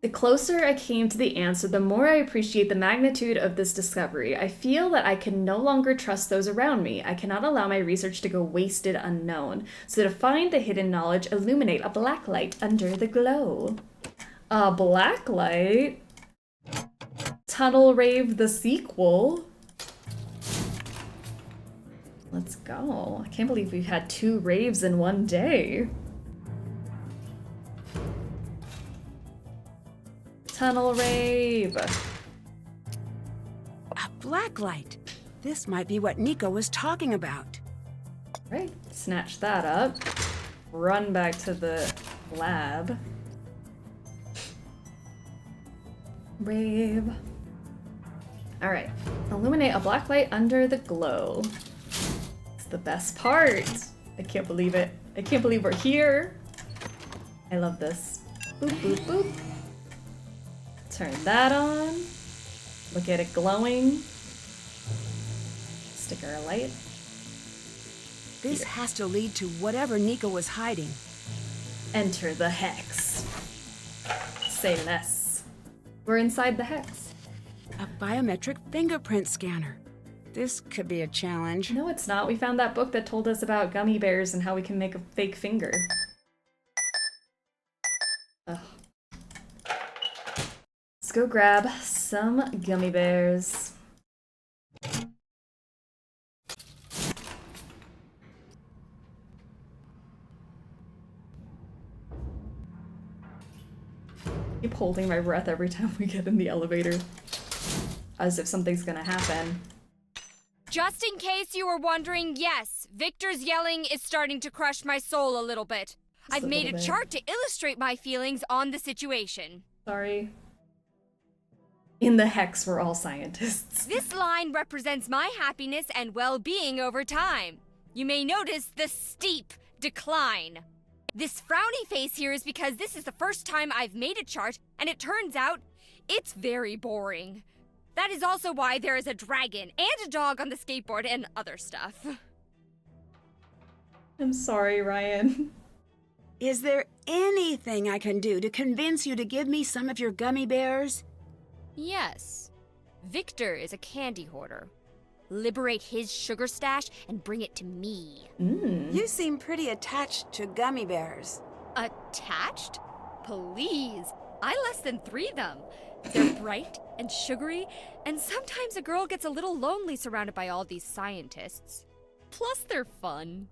The closer I came to the answer, the more I appreciate the magnitude of this discovery. I feel that I can no longer trust those around me. I cannot allow my research to go wasted unknown. So to find the hidden knowledge, illuminate a black light under the glow. A black light? Tunnel Rave the sequel? Let's go. I can't believe we've had 2 raves in one day. Tunnel Rave. A black light. This might be what Nico was talking about. Right, snatch that up. Run back to the lab. Rave. Alright, illuminate a black light under the glow. It's the best part. I can't believe it. I can't believe we're here. I love this. Boop, boop, boop. Turn that on. Look at it glowing. Stick our light. This has to lead to whatever Nico was hiding. Enter the hex. Say less. We're inside the hex. A biometric fingerprint scanner. This could be a challenge. No, it's not. We found that book that told us about gummy bears and how we can make a fake finger. Ugh. Let's go grab some gummy bears. I keep holding my breath every time we get in the elevator. As if something's gonna happen. Just in case you were wondering, yes, Victor's yelling is starting to crush my soul a little bit. I've made a chart to illustrate my feelings on the situation. Sorry. In the hex, we're all scientists. This line represents my happiness and well-being over time. You may notice the steep decline. This frowny face here is because this is the first time I've made a chart, and it turns out it's very boring. That is also why there is a dragon and a dog on the skateboard and other stuff. I'm sorry, Ryan. Is there anything I can do to convince you to give me some of your gummy bears? Yes. Victor is a candy hoarder. Liberate his sugar stash and bring it to me. You seem pretty attached to gummy bears. Attached? Please. I less than 3 them. They're bright and sugary, and sometimes a girl gets a little lonely surrounded by all these scientists. Plus, they're fun.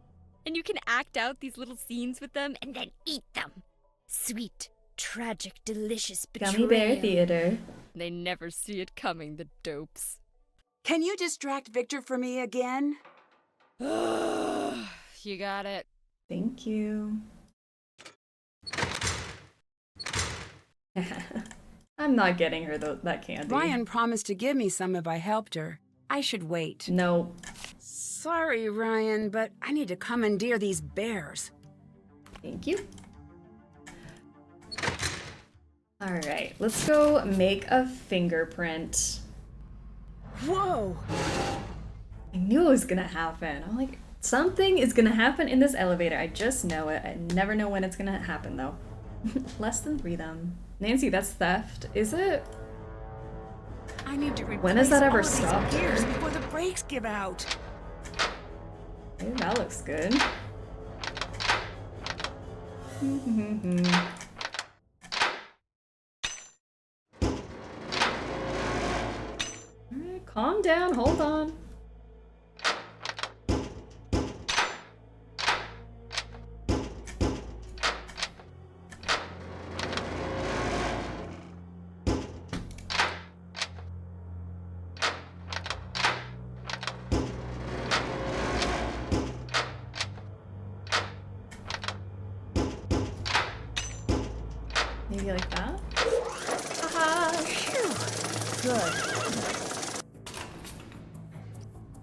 And you can act out these little scenes with them and then eat them. Sweet, tragic, delicious betrayal. Gummy Bear Theater. They never see it coming, the dopes. Can you distract Victor for me again? You got it. Thank you. I'm not getting her that candy. Ryan promised to give me some if I helped her. I should wait. No. Sorry, Ryan, but I need to commandeer these bears. Thank you. Alright, let's go make a fingerprint. Whoa! I knew it was gonna happen. I'm like, something is gonna happen in this elevator. I just know it. I never know when it's gonna happen, though. Less than 3 them. Nancy, that's theft, is it? I need to replace when has that ever all of these stopped? gears before the brakes give out. Hey, that looks good. Alright, calm down, hold on. Maybe like that? Good.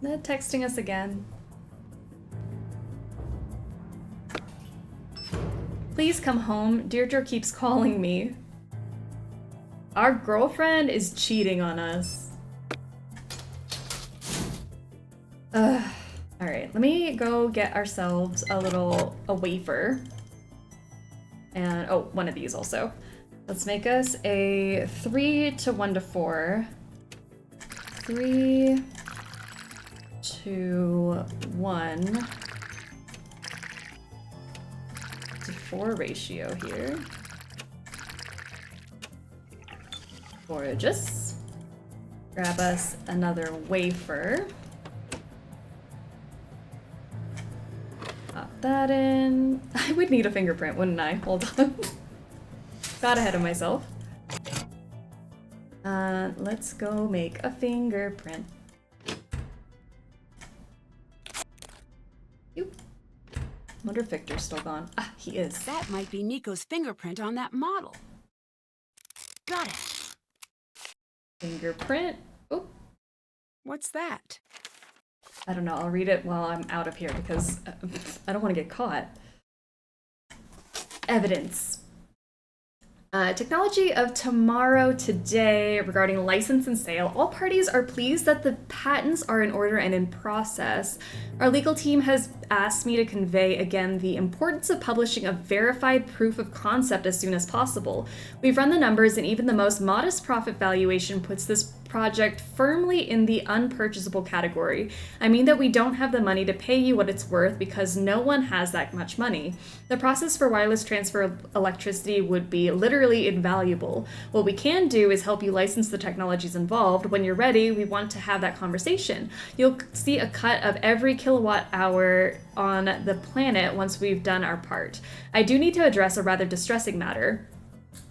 They're texting us again. Please come home. Deirdre keeps calling me. Our girlfriend is cheating on us. Alright, let me go get ourselves a wafer. And, oh, one of these also. Let's make us a 3 to 1 to 4. 3 to 1 to 4 ratio here. Gorgeous. Grab us another wafer. Pop that in. I would need a fingerprint, wouldn't I? Hold on. Got ahead of myself. Let's go make a fingerprint. Oop. Wonder if Victor's still gone. Ah, he is. That might be Nico's fingerprint on that model. Got it. Fingerprint. Oh. What's that? I don't know. I'll read it while I'm out of here because I don't want to get caught. Evidence. Technology of tomorrow today regarding license and sale. All parties are pleased that the patents are in order and in process. Our legal team has asked me to convey again the importance of publishing a verified proof of concept as soon as possible. We've run the numbers and even the most modest profit valuation puts this project firmly in the unpurchasable category. I mean that we don't have the money to pay you what it's worth because no one has that much money. The process for wireless transfer of electricity would be literally invaluable. What we can do is help you license the technologies involved. When you're ready, we want to have that conversation. You'll see a cut of every kilowatt hour on the planet once we've done our part. I do need to address a rather distressing matter.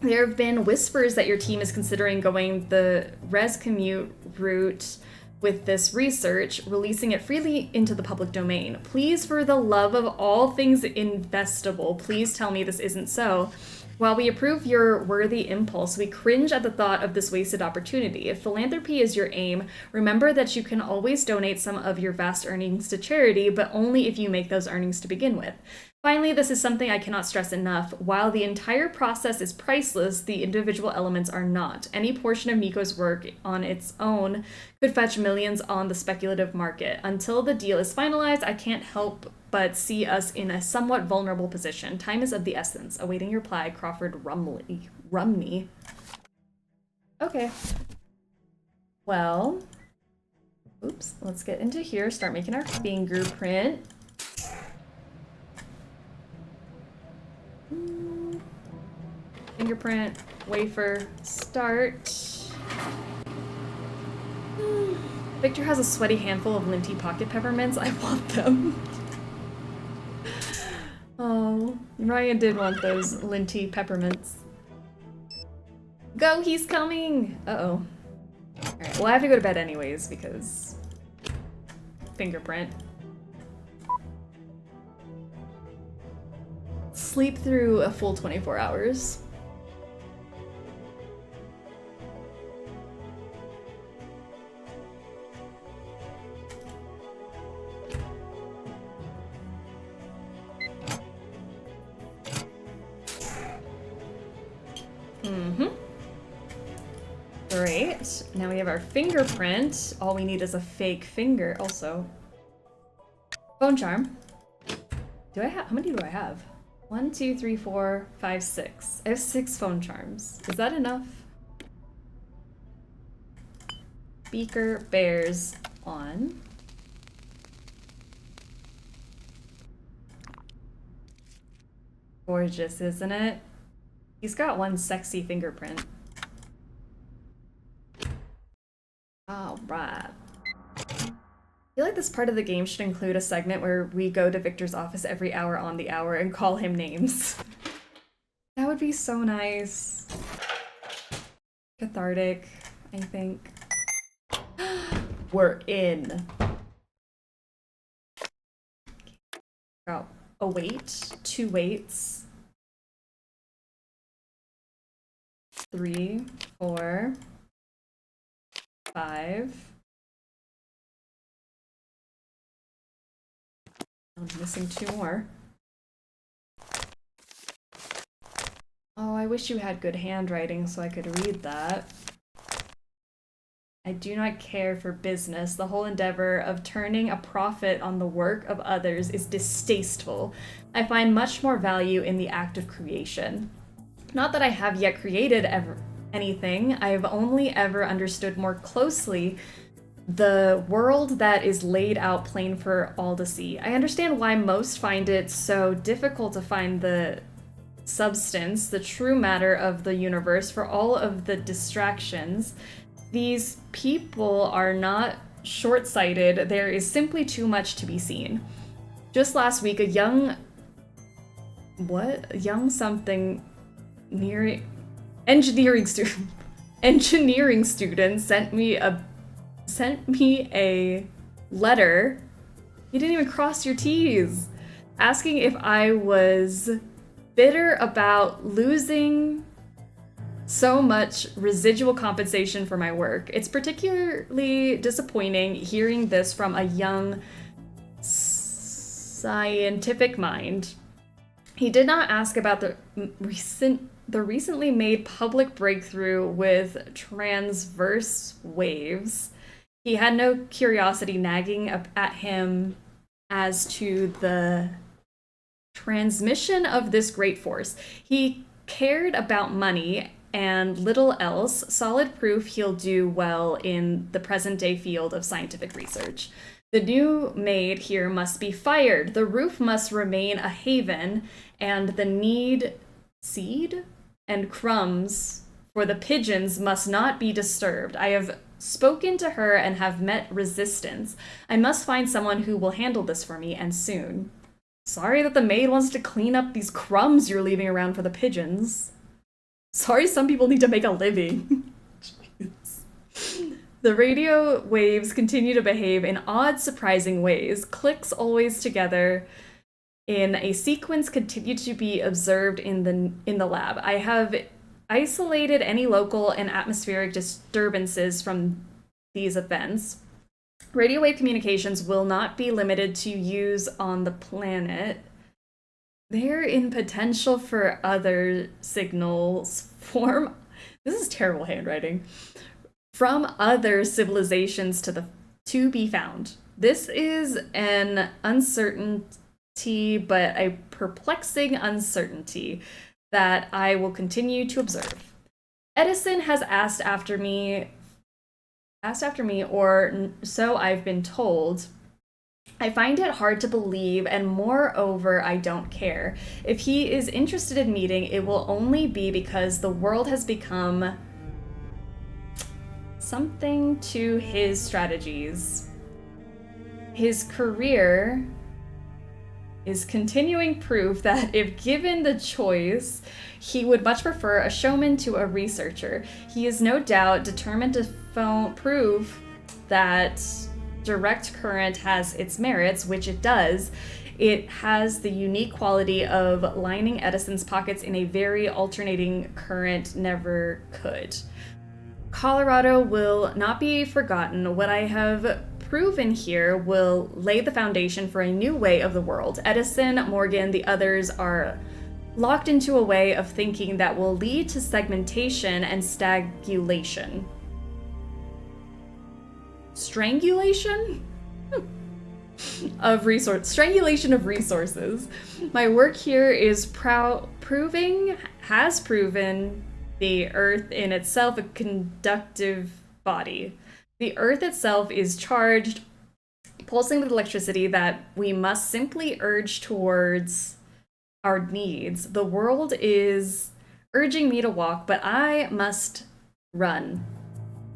There have been whispers that your team is considering going the res commute route with this research, releasing it freely into the public domain. Please, for the love of all things investable, please tell me this isn't so. While we approve your worthy impulse, we cringe at the thought of this wasted opportunity. If philanthropy is your aim, remember that you can always donate some of your vast earnings to charity, but only if you make those earnings to begin with. Finally, this is something I cannot stress enough. While the entire process is priceless, the individual elements are not. Any portion of Nico's work on its own could fetch millions on the speculative market. Until the deal is finalized, I can't help but see us in a somewhat vulnerable position. Time is of the essence. Awaiting your reply, Crawford Rumney. Okay. Well, oops, let's get into here, start making our fingerprint. Fingerprint, wafer, start. Victor has a sweaty handful of Linty pocket peppermints. I want them. Oh, Ryan did want those Linty peppermints. Go, he's coming! Uh-oh. Alright, well I have to go to bed anyways because... fingerprint. Sleep through a full 24 hours. Great. Now we have our fingerprint. All we need is a fake finger. Also, phone charm. Do I have? How many do I have? 1, 2, 3, 4, 5, 6. I have 6 phone charms. Is that enough? Beaker bears on. Gorgeous, isn't it? He's got one sexy fingerprint. Alright. I feel like this part of the game should include a segment where we go to Victor's office every hour on the hour and call him names. That would be so nice. Cathartic, I think. We're in. Oh, a wait, 2 waits. 3, 4, 5. I'm missing 2 more. Oh, I wish you had good handwriting so I could read that. I do not care for business. The whole endeavor of turning a profit on the work of others is distasteful. I find much more value in the act of creation. Not that I have yet created anything, I've only ever understood more closely the world that is laid out plain for all to see. I understand why most find it so difficult to find the substance, the true matter of the universe for all of the distractions. These people are not short-sighted, there is simply too much to be seen. Just last week, a young engineering student sent me a letter. You didn't even cross your T's, asking if I was bitter about losing so much residual compensation for my work. It's particularly disappointing hearing this from a young scientific mind. He did not ask about the recently made public breakthrough with transverse waves. He had no curiosity nagging at him as to the transmission of this great force. He cared about money and little else, solid proof he'll do well in the present-day field of scientific research. The new maid here must be fired. The roof must remain a haven, and the seed and crumbs for the pigeons must not be disturbed. I have spoken to her and have met resistance. I must find someone who will handle this for me, and soon. Sorry that the maid wants to clean up these crumbs you're leaving around for the pigeons. Sorry, some people need to make a living. The radio waves continue to behave in odd, surprising ways. Clicks always together in a sequence continue to be observed in the lab. I have isolated any local and atmospheric disturbances from these events. Radio wave communications will not be limited to use on the planet. They're in potential for other signals form. This is terrible handwriting. From other civilizations to be found. This is an uncertainty, but a perplexing uncertainty that I will continue to observe. Edison has asked after me, or so I've been told. I find it hard to believe, and moreover, I don't care. If he is interested in meeting, it will only be because the world has become something to his strategies. His career is continuing proof that if given the choice, he would much prefer a showman to a researcher. He is no doubt determined to prove that direct current has its merits, which it does. It has the unique quality of lining Edison's pockets in a very alternating current never could. Colorado will not be forgotten. What I have proven here will lay the foundation for a new way of the world. Edison, Morgan, the others are locked into a way of thinking that will lead to segmentation and stagulation. Strangulation? Strangulation of resources. My work here is has proven the Earth in itself a conductive body. The Earth itself is charged, pulsing with electricity that we must simply urge towards our needs. The world is urging me to walk, but I must run.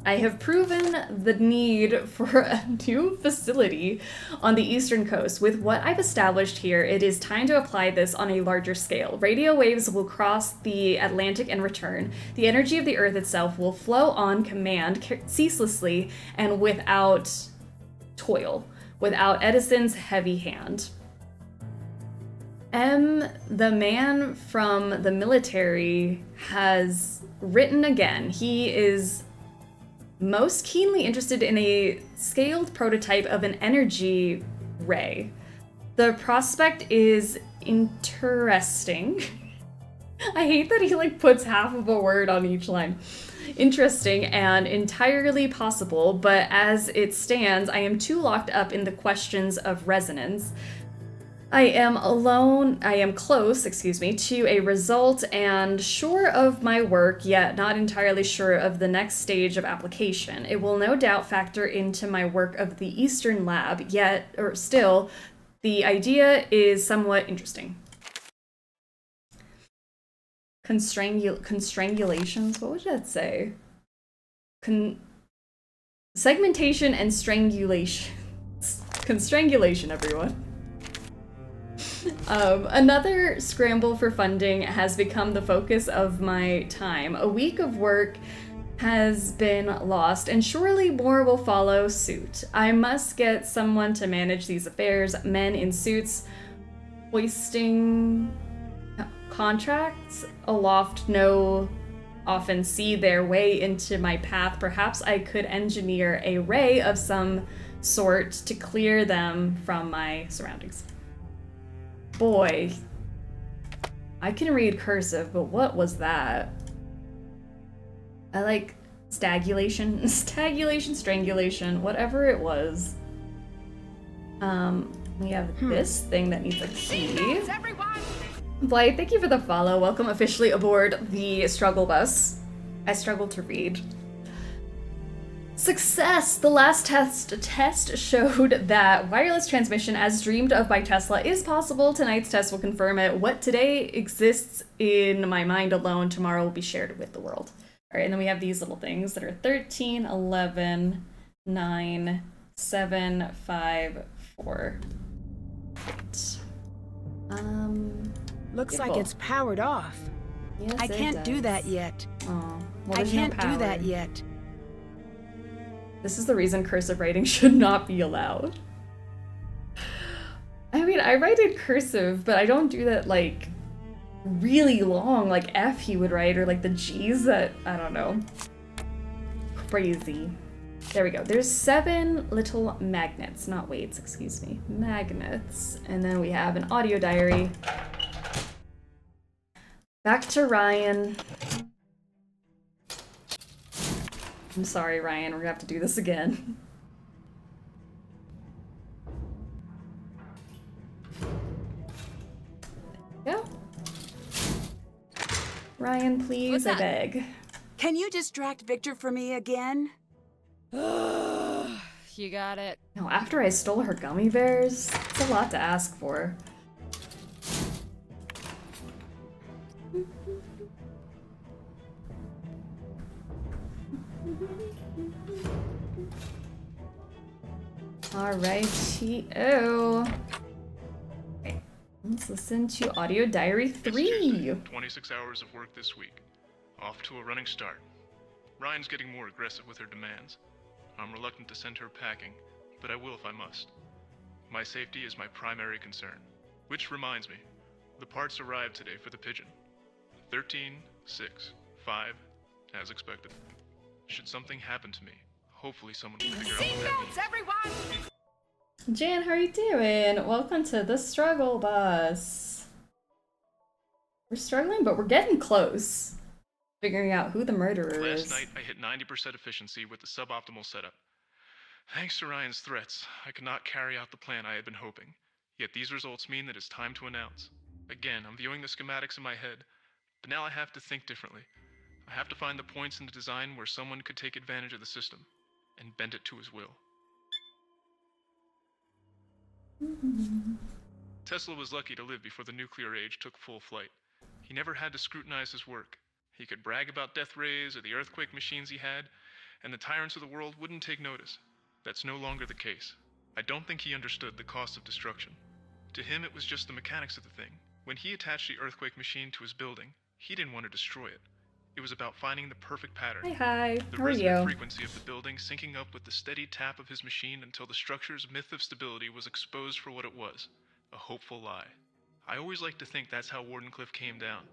I have proven the need for a new facility on the eastern coast. With what I've established here, it is time to apply this on a larger scale. Radio waves will cross the Atlantic and return. The energy of the Earth itself will flow on command ceaselessly and without toil, without Edison's heavy hand. The man from the military has written again. He is most keenly interested in a scaled prototype of an energy ray. The prospect is interesting. I hate that he puts half of a word on each line. Interesting and entirely possible, but as it stands, I am too locked up in the questions of resonance. I am close, to a result and sure of my work, yet not entirely sure of the next stage of application. It will no doubt factor into my work of the Eastern Lab, still, the idea is somewhat interesting. Constrangulations? What would that say? Segmentation and strangulation. Constrangulation, everyone. Another scramble for funding has become the focus of my time. A week of work has been lost, and surely more will follow suit. I must get someone to manage these affairs. Men in suits hoisting contracts aloft often see their way into my path. Perhaps I could engineer a ray of some sort to clear them from my surroundings. Boy, I can read cursive, but what was that? I like stagulation, strangulation, whatever it was. We have this thing that needs a key. Blythe, thank you for the follow. Welcome officially aboard the struggle bus. I struggled to read. Success! The last test showed that wireless transmission, as dreamed of by Tesla, is possible. Tonight's test will confirm it. What today exists in my mind alone, tomorrow will be shared with the world. All right, and then we have these little things that are 13, 11, 9, 7, 5, 4. Great. Looks like it's powered off. Yes, I can't do that yet. Oh, well, I can't do that yet. This is the reason cursive writing should not be allowed. I mean, I write in cursive, but I don't do that really long, like F he would write, or the G's that, I don't know. Crazy. There we go. There's 7 little magnets, not weights, excuse me. Magnets. And then we have an audio diary. Back to Ryan. I'm sorry, Ryan. We're gonna have to do this again. There you go. Ryan, please, I beg. Can you distract Victor for me again? You got it. No, after I stole her gummy bears, it's a lot to ask for. Alrighty-o. Okay, let's listen to Audio Diary 3. 26 hours of work this week. Off to a running start. Ryan's getting more aggressive with her demands. I'm reluctant to send her packing, but I will if I must. My safety is my primary concern. Which reminds me, the parts arrived today for the pigeon. 13, 6, 5, as expected. Should something happen to me, hopefully someone will figure out what that means. Everyone! Jan, how are you doing? Welcome to the struggle bus. We're struggling, but we're getting close. Figuring out who the murderer is. Last night, I hit 90% efficiency with the suboptimal setup. Thanks to Ryan's threats, I could not carry out the plan I had been hoping. Yet these results mean that it's time to announce. Again, I'm viewing the schematics in my head, but now I have to think differently. I have to find the points in the design where someone could take advantage of the system and bend it to his will. Tesla was lucky to live before the nuclear age took full flight. He never had to scrutinize his work. He could brag about death rays or the earthquake machines he had, and the tyrants of the world wouldn't take notice. That's no longer the case. I don't think he understood the cost of destruction. To him, it was just the mechanics of the thing. When he attached the earthquake machine to his building, he didn't want to destroy it. It was about finding the perfect pattern. Hi, The how are resonant you? frequency of the building syncing up with the steady tap of his machine until the structure's myth of stability was exposed for what it was, a hopeful lie. I always like to think that's how Wardenclyffe came down.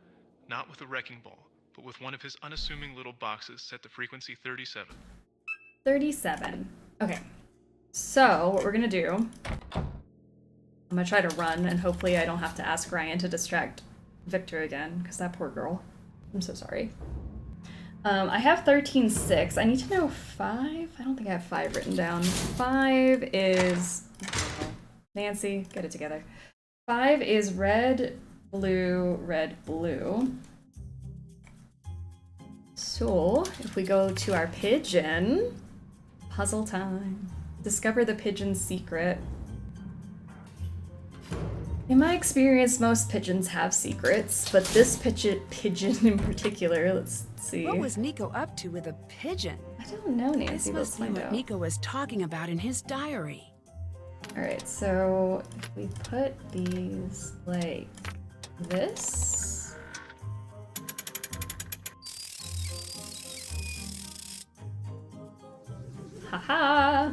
Not with a wrecking ball, but with one of his unassuming little boxes set to frequency 37. 37. Okay. So, what we're gonna do... I'm gonna try to run, and hopefully I don't have to ask Ryan to distract Victor again, because that poor girl. I'm so sorry. I have 13-6. I need to know 5? I don't think I have 5 written down. 5 is... Nancy, get it together. 5 is red, blue, red, blue. So, if we go to our pigeon... Puzzle time. Discover the pigeon's secret. In my experience, most pigeons have secrets, but this pigeon in particular, let's see. What was Nico up to with a pigeon? I don't know, Nancy. This Let's must be find what out. Nico was talking about in his diary. Alright, so if we put these like this. Haha!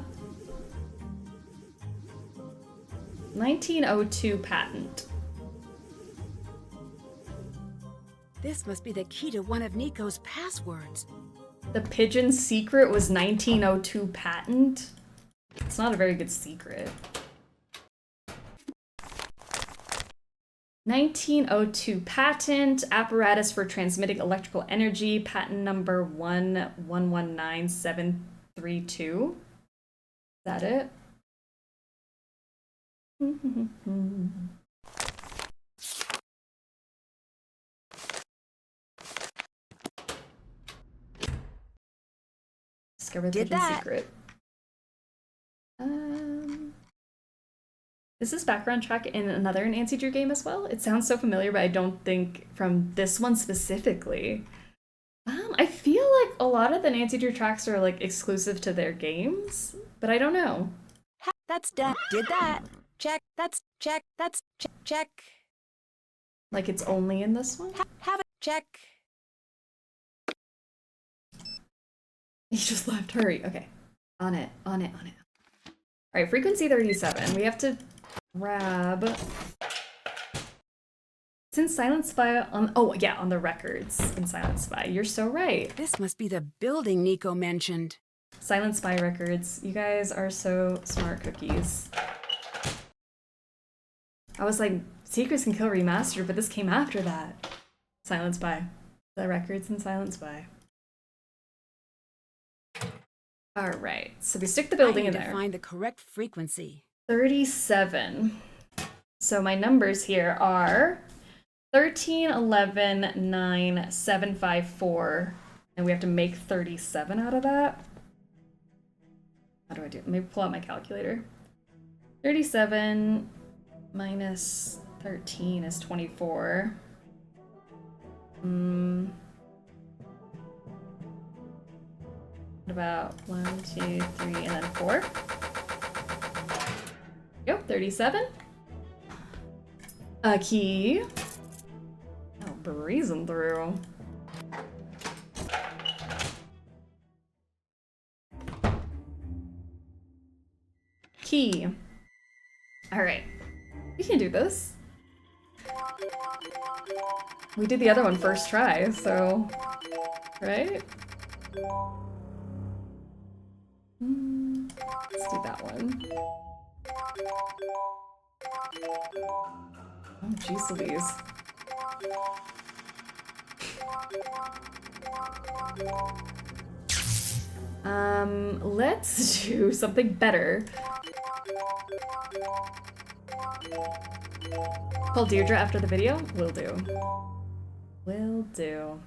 1902 patent. This must be the key to one of Nico's passwords. The pigeon's secret was 1902 patent? It's not a very good secret. 1902 patent, apparatus for transmitting electrical energy, patent number 119732. Is that it? Discover the pigeon secret. Is this background track in another Nancy Drew game as well? It sounds so familiar, but I don't think from this one specifically. I feel like a lot of the Nancy Drew tracks are like exclusive to their games, but I don't know. That's done. Did that. Check. That's check. That's check. Like it's only in this one? Have it. Check. He just left. Hurry. Okay. On it. On it. On it. All right. Frequency 37. We have to grab. It's in Silent Spy on. Oh yeah, on the records in Silent Spy. You're so right. This must be the building Nico mentioned. Silent Spy records. You guys are so smart cookies. I was like, Secrets Can Kill Remastered, but this came after that. Silent Spy. The records in Silent Spy. Alright, so we stick the building in there. I need to find the correct frequency. 37. So my numbers here are 13, 11, 9, 7, 5, 4. And we have to make 37 out of that. How do I do it? Let me pull out my calculator. 37 minus 13 is 24. What about 1, 2, 3, and then 4? Go, 37. A key. Oh, breezing through. Key. Alright. We can do this. We did the other one first try, so... Right? Let's do that one. Oh, jeez Louise. Let's do something better. Call Deirdre after the video? Will do. Will do.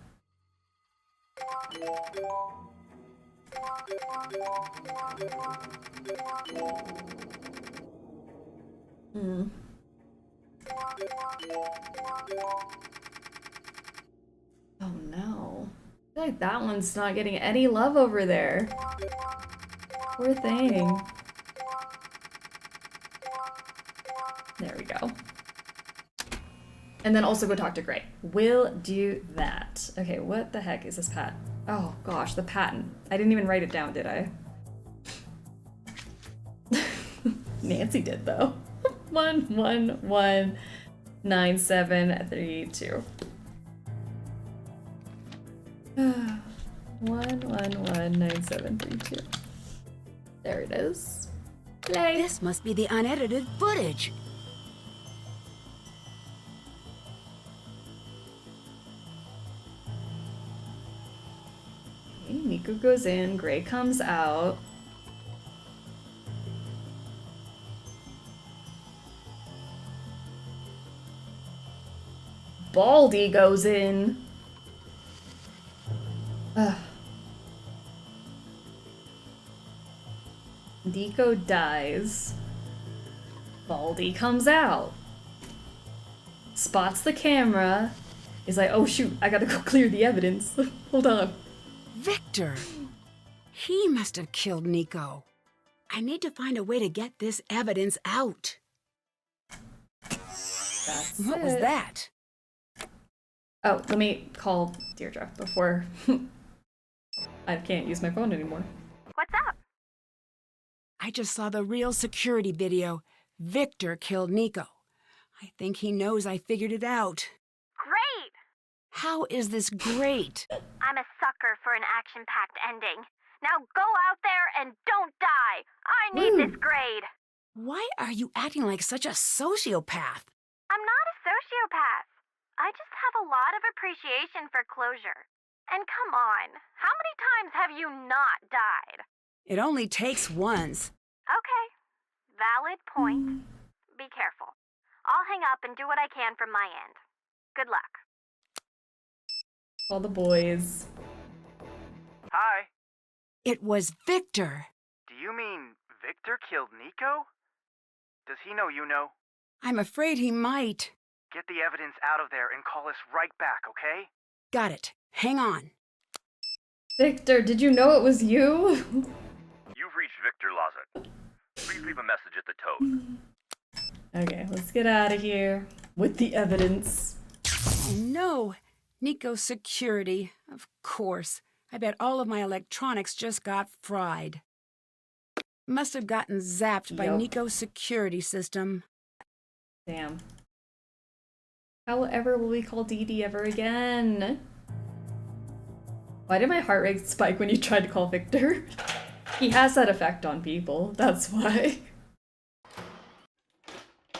Oh no. I feel like that one's not getting any love over there. Poor thing. There we go. And then also go talk to Gray. Will do that. Okay, what the heck is this patent? Oh gosh, the patent. I didn't even write it down, did I? Nancy did though. 1119732. 1119732. There it is. Play. This must be the unedited footage. Okay, Nico goes in, Gray comes out. Baldy goes in. Ugh. Nico dies. Baldy comes out. Spots the camera. Is like, oh shoot, I gotta go clear the evidence. Hold on. Victor! He must have killed Nico. I need to find a way to get this evidence out. What was that? Oh, let me call Deirdre before I can't use my phone anymore. What's up? I just saw the real security video. Victor killed Nico. I think he knows I figured it out. Great! How is this great? I'm a sucker for an action-packed ending. Now go out there and don't die! I need this grade! Why are you acting like such a sociopath? I'm not a sociopath. I just have a lot of appreciation for closure. And come on, how many times have you not died? It only takes once. Okay, valid point. Be careful. I'll hang up and do what I can from my end. Good luck. All the boys. Hi. It was Victor. Do you mean Victor killed Nico? Does he know you know? I'm afraid he might. Get the evidence out of there and call us right back, okay? Got it. Hang on. Victor, did you know it was you? You've reached Victor Lazar. Please leave a message at the tone. Okay, let's get out of here with the evidence. Oh no! Nico's security. Of course. I bet all of my electronics just got fried. Must have gotten zapped by Nico's security system. Damn. However will we call Dee Dee ever again? Why did my heart rate spike when you tried to call Victor? He has that effect on people, that's why.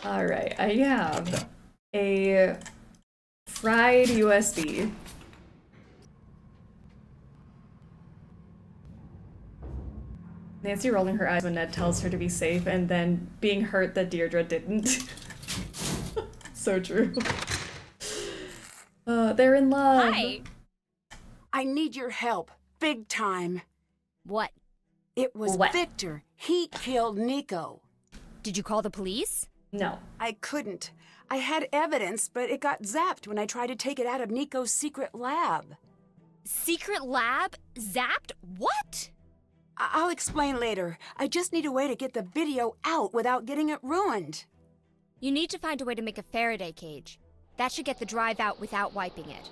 Alright, I have a Fried USB. Nancy rolling her eyes when Ned tells her to be safe and then being hurt that Deirdre didn't. So true. They're in love. Hi. I need your help. Big time. What? It was What? Victor. He killed Nico. Did you call the police? No. I couldn't. I had evidence, but it got zapped when I tried to take it out of Nico's secret lab. Secret lab? Zapped? What? I'll explain later. I just need a way to get the video out without getting it ruined. You need to find a way to make a Faraday cage. That should get the drive out without wiping it.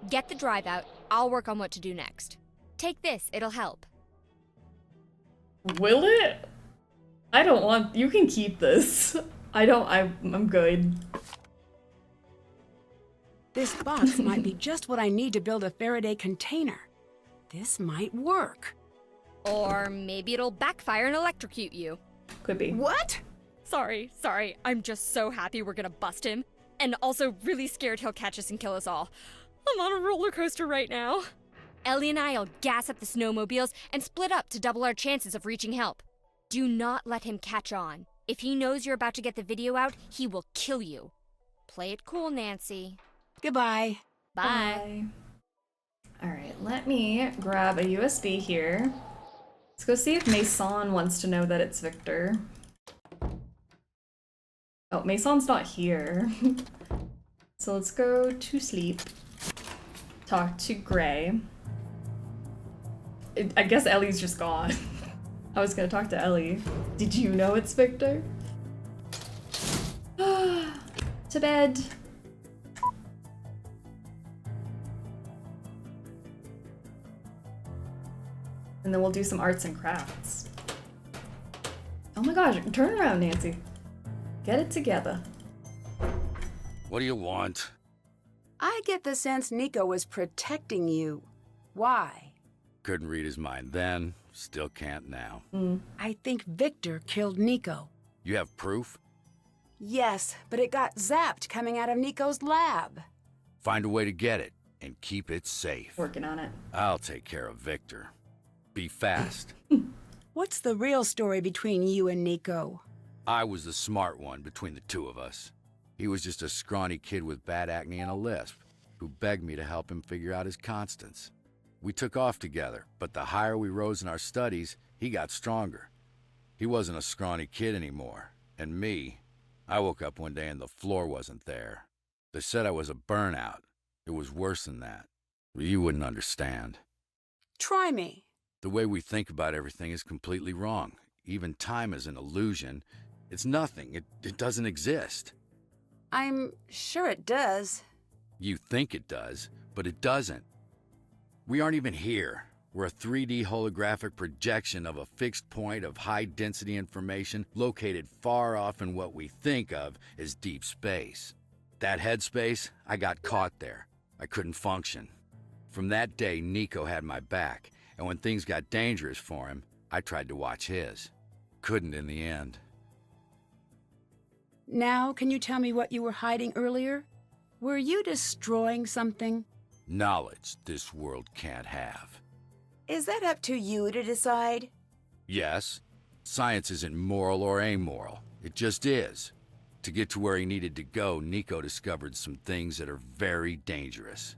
Get the drive out, I'll work on what to do next. Take this, it'll help. Will it? I don't want... You can keep this. I'm good. This box might be just what I need to build a Faraday container. This might work. Or maybe it'll backfire and electrocute you. Could be. What? Sorry. I'm just so happy we're gonna bust him. And also really scared he'll catch us and kill us all. I'm on a roller coaster right now. Ellie and I'll gas up the snowmobiles and split up to double our chances of reaching help. Do not let him catch on. If he knows you're about to get the video out, he will kill you. Play it cool, Nancy. Goodbye. Bye. Alright, let me grab a USB here. Let's go see if Mason wants to know that it's Victor. Oh, Mason's not here. So let's go to sleep. Talk to Gray. I guess Ellie's just gone. I was gonna talk to Ellie. Did you know it's Victor? To bed. And then we'll do some arts and crafts. Oh my gosh, turn around, Nancy. Get it together. What do you want? I get the sense Nico was protecting you. Why? Couldn't read his mind then, still can't now. I think Victor killed Nico. You have proof? Yes, but it got zapped coming out of Nico's lab. Find a way to get it, and keep it safe. Working on it. I'll take care of Victor. Be fast. What's the real story between you and Nico? I was the smart one between the two of us. He was just a scrawny kid with bad acne and a lisp, who begged me to help him figure out his constants. We took off together, but the higher we rose in our studies, he got stronger. He wasn't a scrawny kid anymore. And me, I woke up one day and the floor wasn't there. They said I was a burnout. It was worse than that. You wouldn't understand. Try me. The way we think about everything is completely wrong. Even time is an illusion. It's nothing. It doesn't exist. I'm sure it does. You think it does, but it doesn't. We aren't even here. We're a 3D holographic projection of a fixed point of high-density information located far off in what we think of as deep space. That headspace, I got caught there. I couldn't function. From that day, Nico had my back, and when things got dangerous for him, I tried to watch his. Couldn't in the end. Now, can you tell me what you were hiding earlier? Were you destroying something? Knowledge this world can't have. Is that up to you to decide? Yes. Science isn't moral or amoral. It just is. To get to where he needed to go, Nico discovered some things that are very dangerous.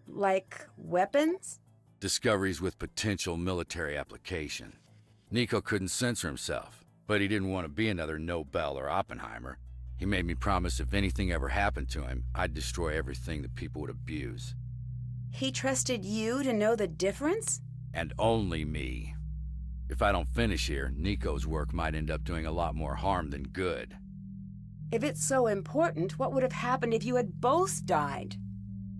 Like weapons? Discoveries with potential military application. Nico couldn't censor himself, but he didn't want to be another Nobel or Oppenheimer. He made me promise if anything ever happened to him, I'd destroy everything that people would abuse. He trusted you to know the difference? And only me. If I don't finish here, Nico's work might end up doing a lot more harm than good. If it's so important, what would have happened if you had both died?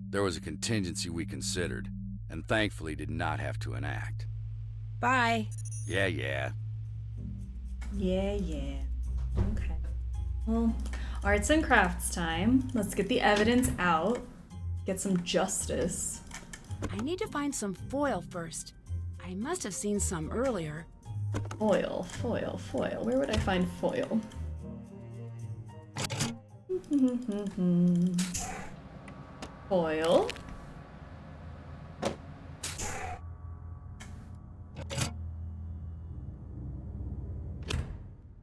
There was a contingency we considered, and thankfully did not have to enact. Bye. Yeah. Yeah. Okay. Well, arts and crafts time. Let's get the evidence out. Get some justice. I need to find some foil first. I must have seen some earlier. Foil. Where would I find foil? Foil.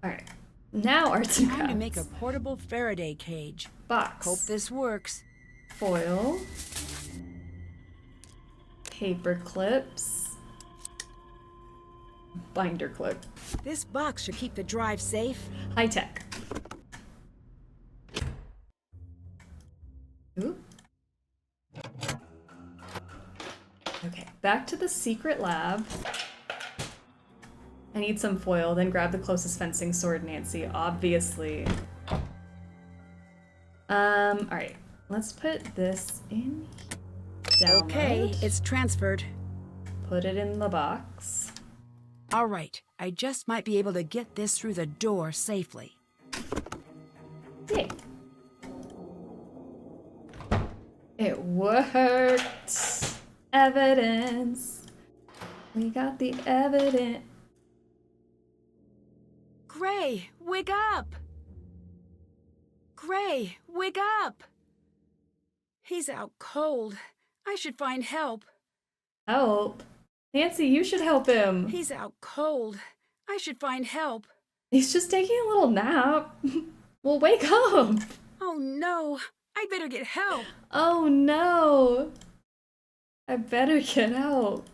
Alright. Now arts and crafts. Time to make a portable Faraday cage. Box. Hope this works. Foil. Paper clips. Binder clip. This box should keep the drive safe. High tech. Ooh. Okay, back to the secret lab. I need some foil, then grab the closest fencing sword, Nancy, obviously. Alright. Let's put this in. Download. Okay, it's transferred. Put it in the box. All right, I just might be able to get this through the door safely. Yay. It worked. Evidence. We got the evidence. Gray, wake up! Gray, wake up! He's out cold. I should find help. Help? Nancy, you should help him. He's out cold. I should find help. He's just taking a little nap. Well, wake up. Oh no, I better get help. Oh no. I better get help.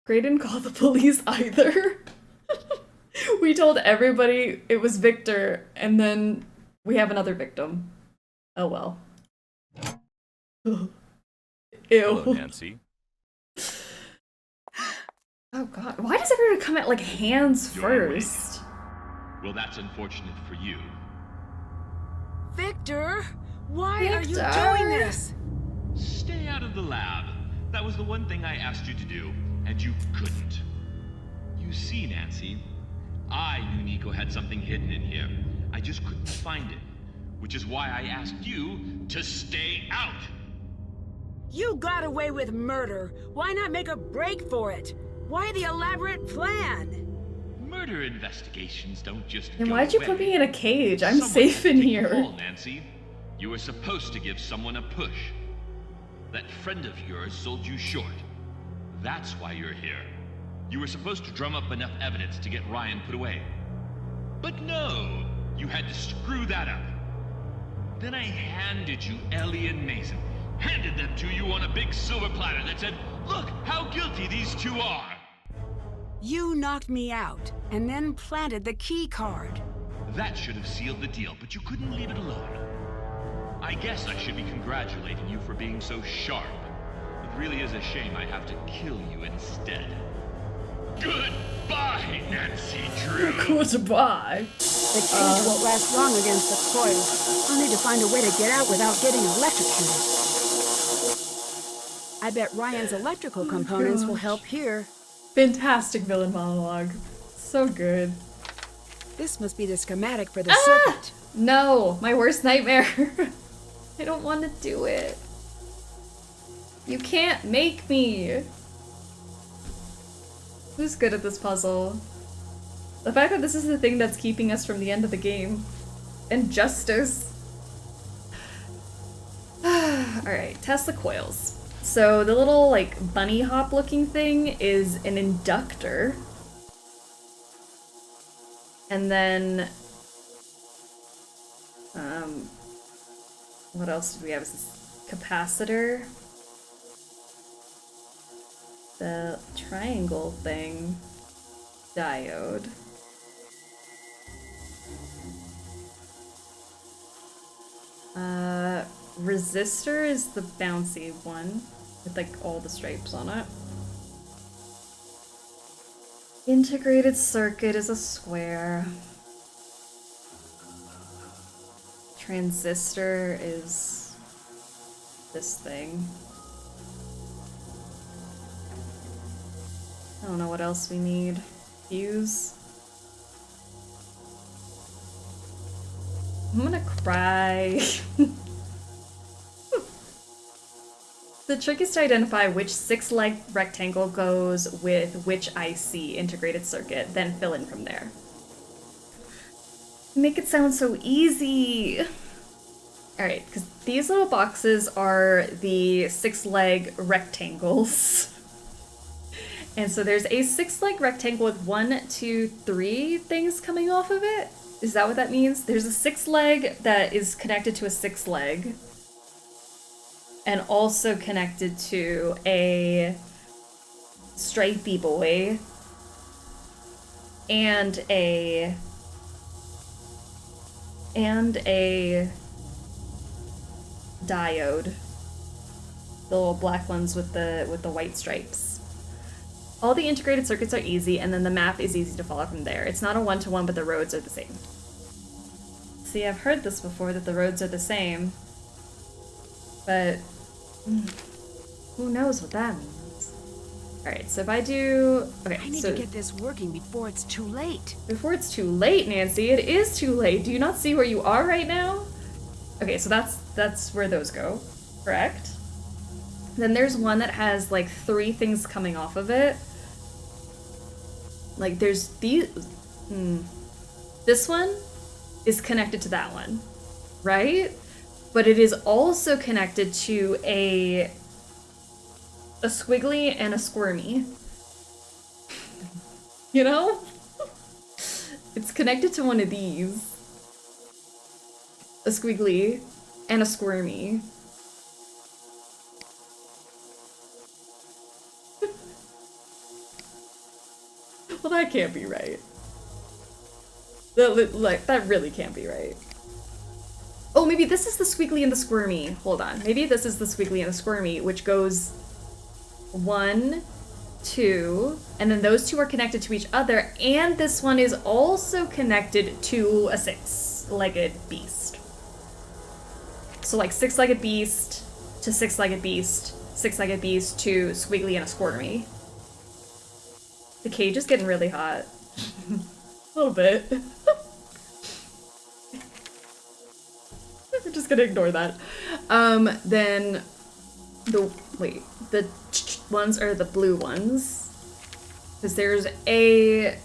Gray didn't call the police either. We told everybody it was Victor, and then we have another victim. Oh well. Ew. Hello, Nancy. Oh god, why does everyone come at like hands first? Well, that's unfortunate for you. Victor, why are you doing this? Stay out of the lab. That was the one thing I asked you to do, and you couldn't. You see, Nancy, I knew Nico had something hidden in here. I just couldn't find it, which is why I asked you to stay out. You got away with murder. Why not make a break for it? Why the elaborate plan? Murder investigations don't just And go why'd you away. put me in a cage? I'm Someone safe in took the here. call, Nancy. You were supposed to give someone a push. That friend of yours sold you short. That's why you're here. You were supposed to drum up enough evidence to get Ryan put away. But no, you had to screw that up. Then I handed you Ellie and Mason. Handed them to you on a big silver platter that said, look how guilty these two are. You knocked me out, and then planted the key card. That should have sealed the deal, but you couldn't leave it alone. I guess I should be congratulating you for being so sharp. It really is a shame I have to kill you instead. Goodbye, Nancy Drew. Goodbye. The cage won't last long against the coils. I'll need to find a way to get out without getting electrocuted. I bet Ryan's electrical components will help here. Fantastic villain monologue. So good. This must be the schematic for the circuit. No, my worst nightmare. I don't want to do it. You can't make me. Who's good at this puzzle? The fact that this is the thing that's keeping us from the end of the game. And justice. Alright, test the coils. So the little, like, bunny hop looking thing is an inductor. And then, what else did we have? Is this capacitor? The triangle thing. Diode. Resistor is the bouncy one with like all the stripes on it. Integrated circuit is a square. Transistor is this thing. I don't know what else we need. Fuse. I'm gonna cry. The trick is to identify which 6-leg rectangle goes with which IC integrated circuit, then fill in from there. Make it sound so easy. Alright, because these little boxes are the 6-leg rectangles. And so there's a 6-leg rectangle with 1, 2, 3 things coming off of it. Is that what that means? There's a 6-leg that is connected to a 6-leg. And also connected to a stripey boy. And a diode. The little black ones with the white stripes. All the integrated circuits are easy, and then the map is easy to follow from there. It's not a one-to-one, but the roads are the same. See, I've heard this before, that the roads are the same. But who knows what that means? Alright, so if I do... Okay, I need to get this working before it's too late. Before it's too late, Nancy. It is too late. Do you not see where you are right now? Okay, so that's where those go. Correct? Then there's one that has like 3 things coming off of it. Like there's these... This one is connected to that one, right? But it is also connected to a squiggly and a squirmy. You know? It's connected to one of these. A squiggly and a squirmy. Well, that can't be right. That really can't be right. Oh, maybe this is the squiggly and the squirmy. Hold on. Maybe this is the squiggly and the squirmy, which goes 1, 2, and then those 2 are connected to each other, and this one is also connected to a 6-legged beast. So like 6-legged beast to 6-legged beast, 6-legged beast to squiggly and a squirmy. The cage is getting really hot. A little bit. We're just gonna ignore that. Then the ones are the blue ones. Because there's a...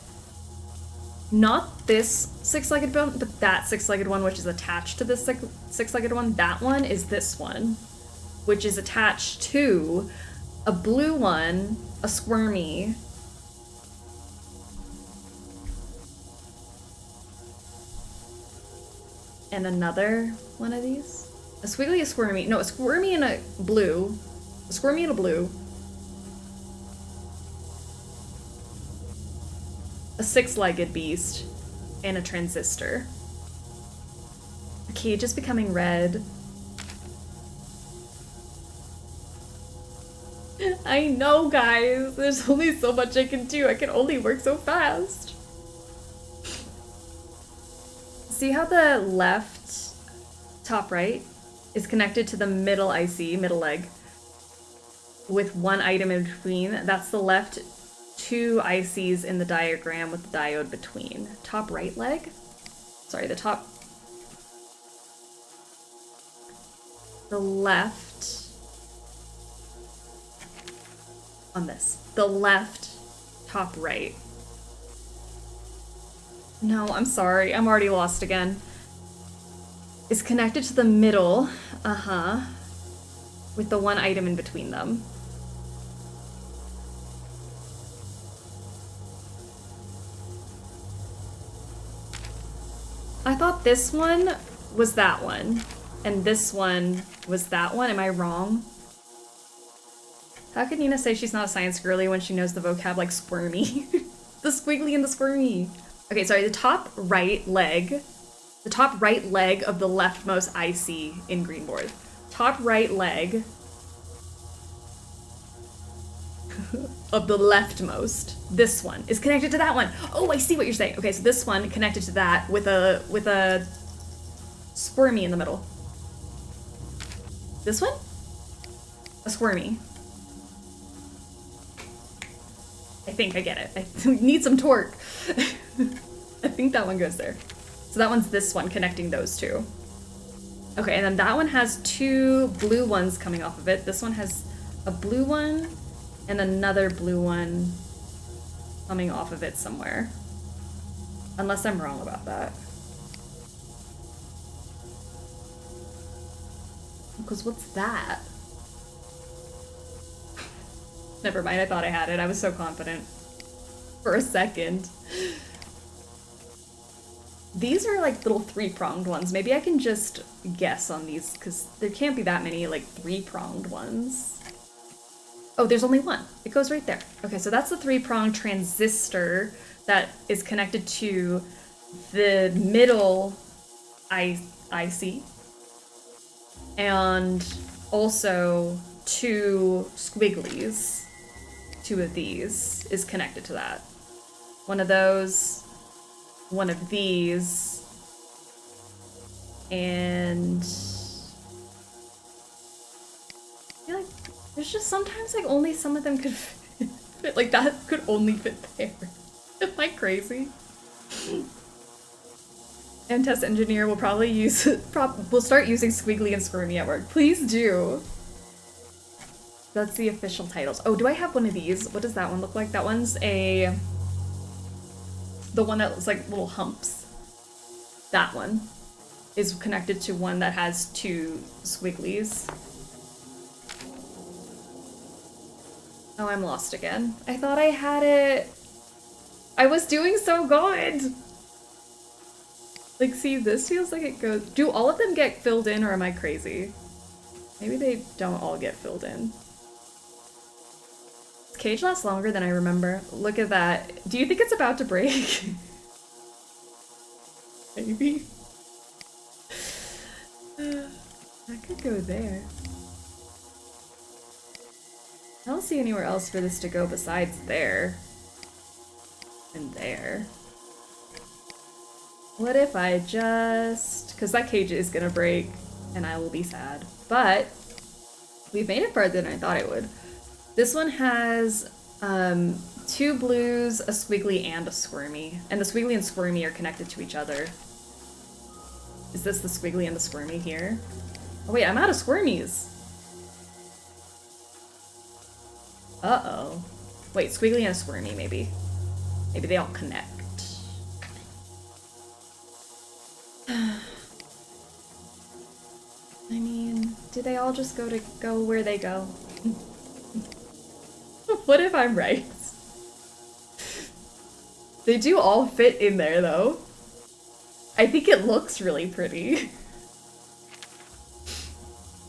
Not this 6-legged one, but that 6-legged one, which is attached to this 6-legged one. That one is this one, which is attached to a blue one, a squirmy, and another one of these. A squiggly, a squirmy. No, a squirmy and a blue. A squirmy and a blue. A 6-legged beast. And a transistor. The cage is becoming red. I know, guys. There's only so much I can do. I can only work so fast. See how the left top right is connected to the middle IC, middle leg, with 1 item in between? That's the left 2 ICs in the diagram with the diode between. Top right leg? Sorry, the top... The left... On this. The left top right. No, I'm sorry. I'm already lost again. Is connected to the middle. With the 1 item in between them. I thought this one was that one. And this one was that one. Am I wrong? How can Nina say she's not a science girly when she knows the vocab like squirmy? The squiggly and the squirmy. Okay, sorry, the top right leg of the leftmost IC in green board. Top right leg of the leftmost, this one, is connected to that one. Oh, I see what you're saying. Okay, so this one connected to that with a squirmy in the middle. This one? A squirmy. I think I get it. I need some torque. I think that one goes there. So that one's this one connecting those 2. Okay, and then that one has 2 blue ones coming off of it. This one has a blue one and another blue one coming off of it somewhere. Unless I'm wrong about that. Because what's that? Never mind, I thought I had it. I was so confident. For a second. These are like little three-pronged ones. Maybe I can just guess on these, because there can't be that many like three-pronged ones. Oh, there's only one. It goes right there. Okay, so that's the three-pronged transistor that is connected to the middle IC. And also two squigglies. Two of these is connected to that. One of those, one of these, and I feel like there's just sometimes like only some of them could fit, like that could only fit there. Am I crazy? And test engineer will probably use will start using squiggly and squirmy at work. Please do. That's the official titles. Oh, do I have one of these? What does that one look like? That one's the one that looks like little humps. That one is connected to one that has two squigglies. Oh, I'm lost again. I thought I had it. I was doing so good. Like, see, this feels like it goes... Do all of them get filled in, or am I crazy? Maybe they don't all get filled in. This cage lasts longer than I remember. Look at that. Do you think it's about to break? Maybe. That could go there. I don't see anywhere else for this to go besides there. And there. What if I just... Because that cage is gonna break, and I will be sad. But we've made it farther than I thought it would. This one has two blues, a squiggly, and a squirmy. And the squiggly and squirmy are connected to each other. Is this the squiggly and the squirmy here? Oh wait, I'm out of squirmies. Uh-oh. Wait, squiggly and a squirmy, maybe. Maybe they all connect. I mean, do they all just go where they go? What if I'm right? They do all fit in there, though. I think it looks really pretty.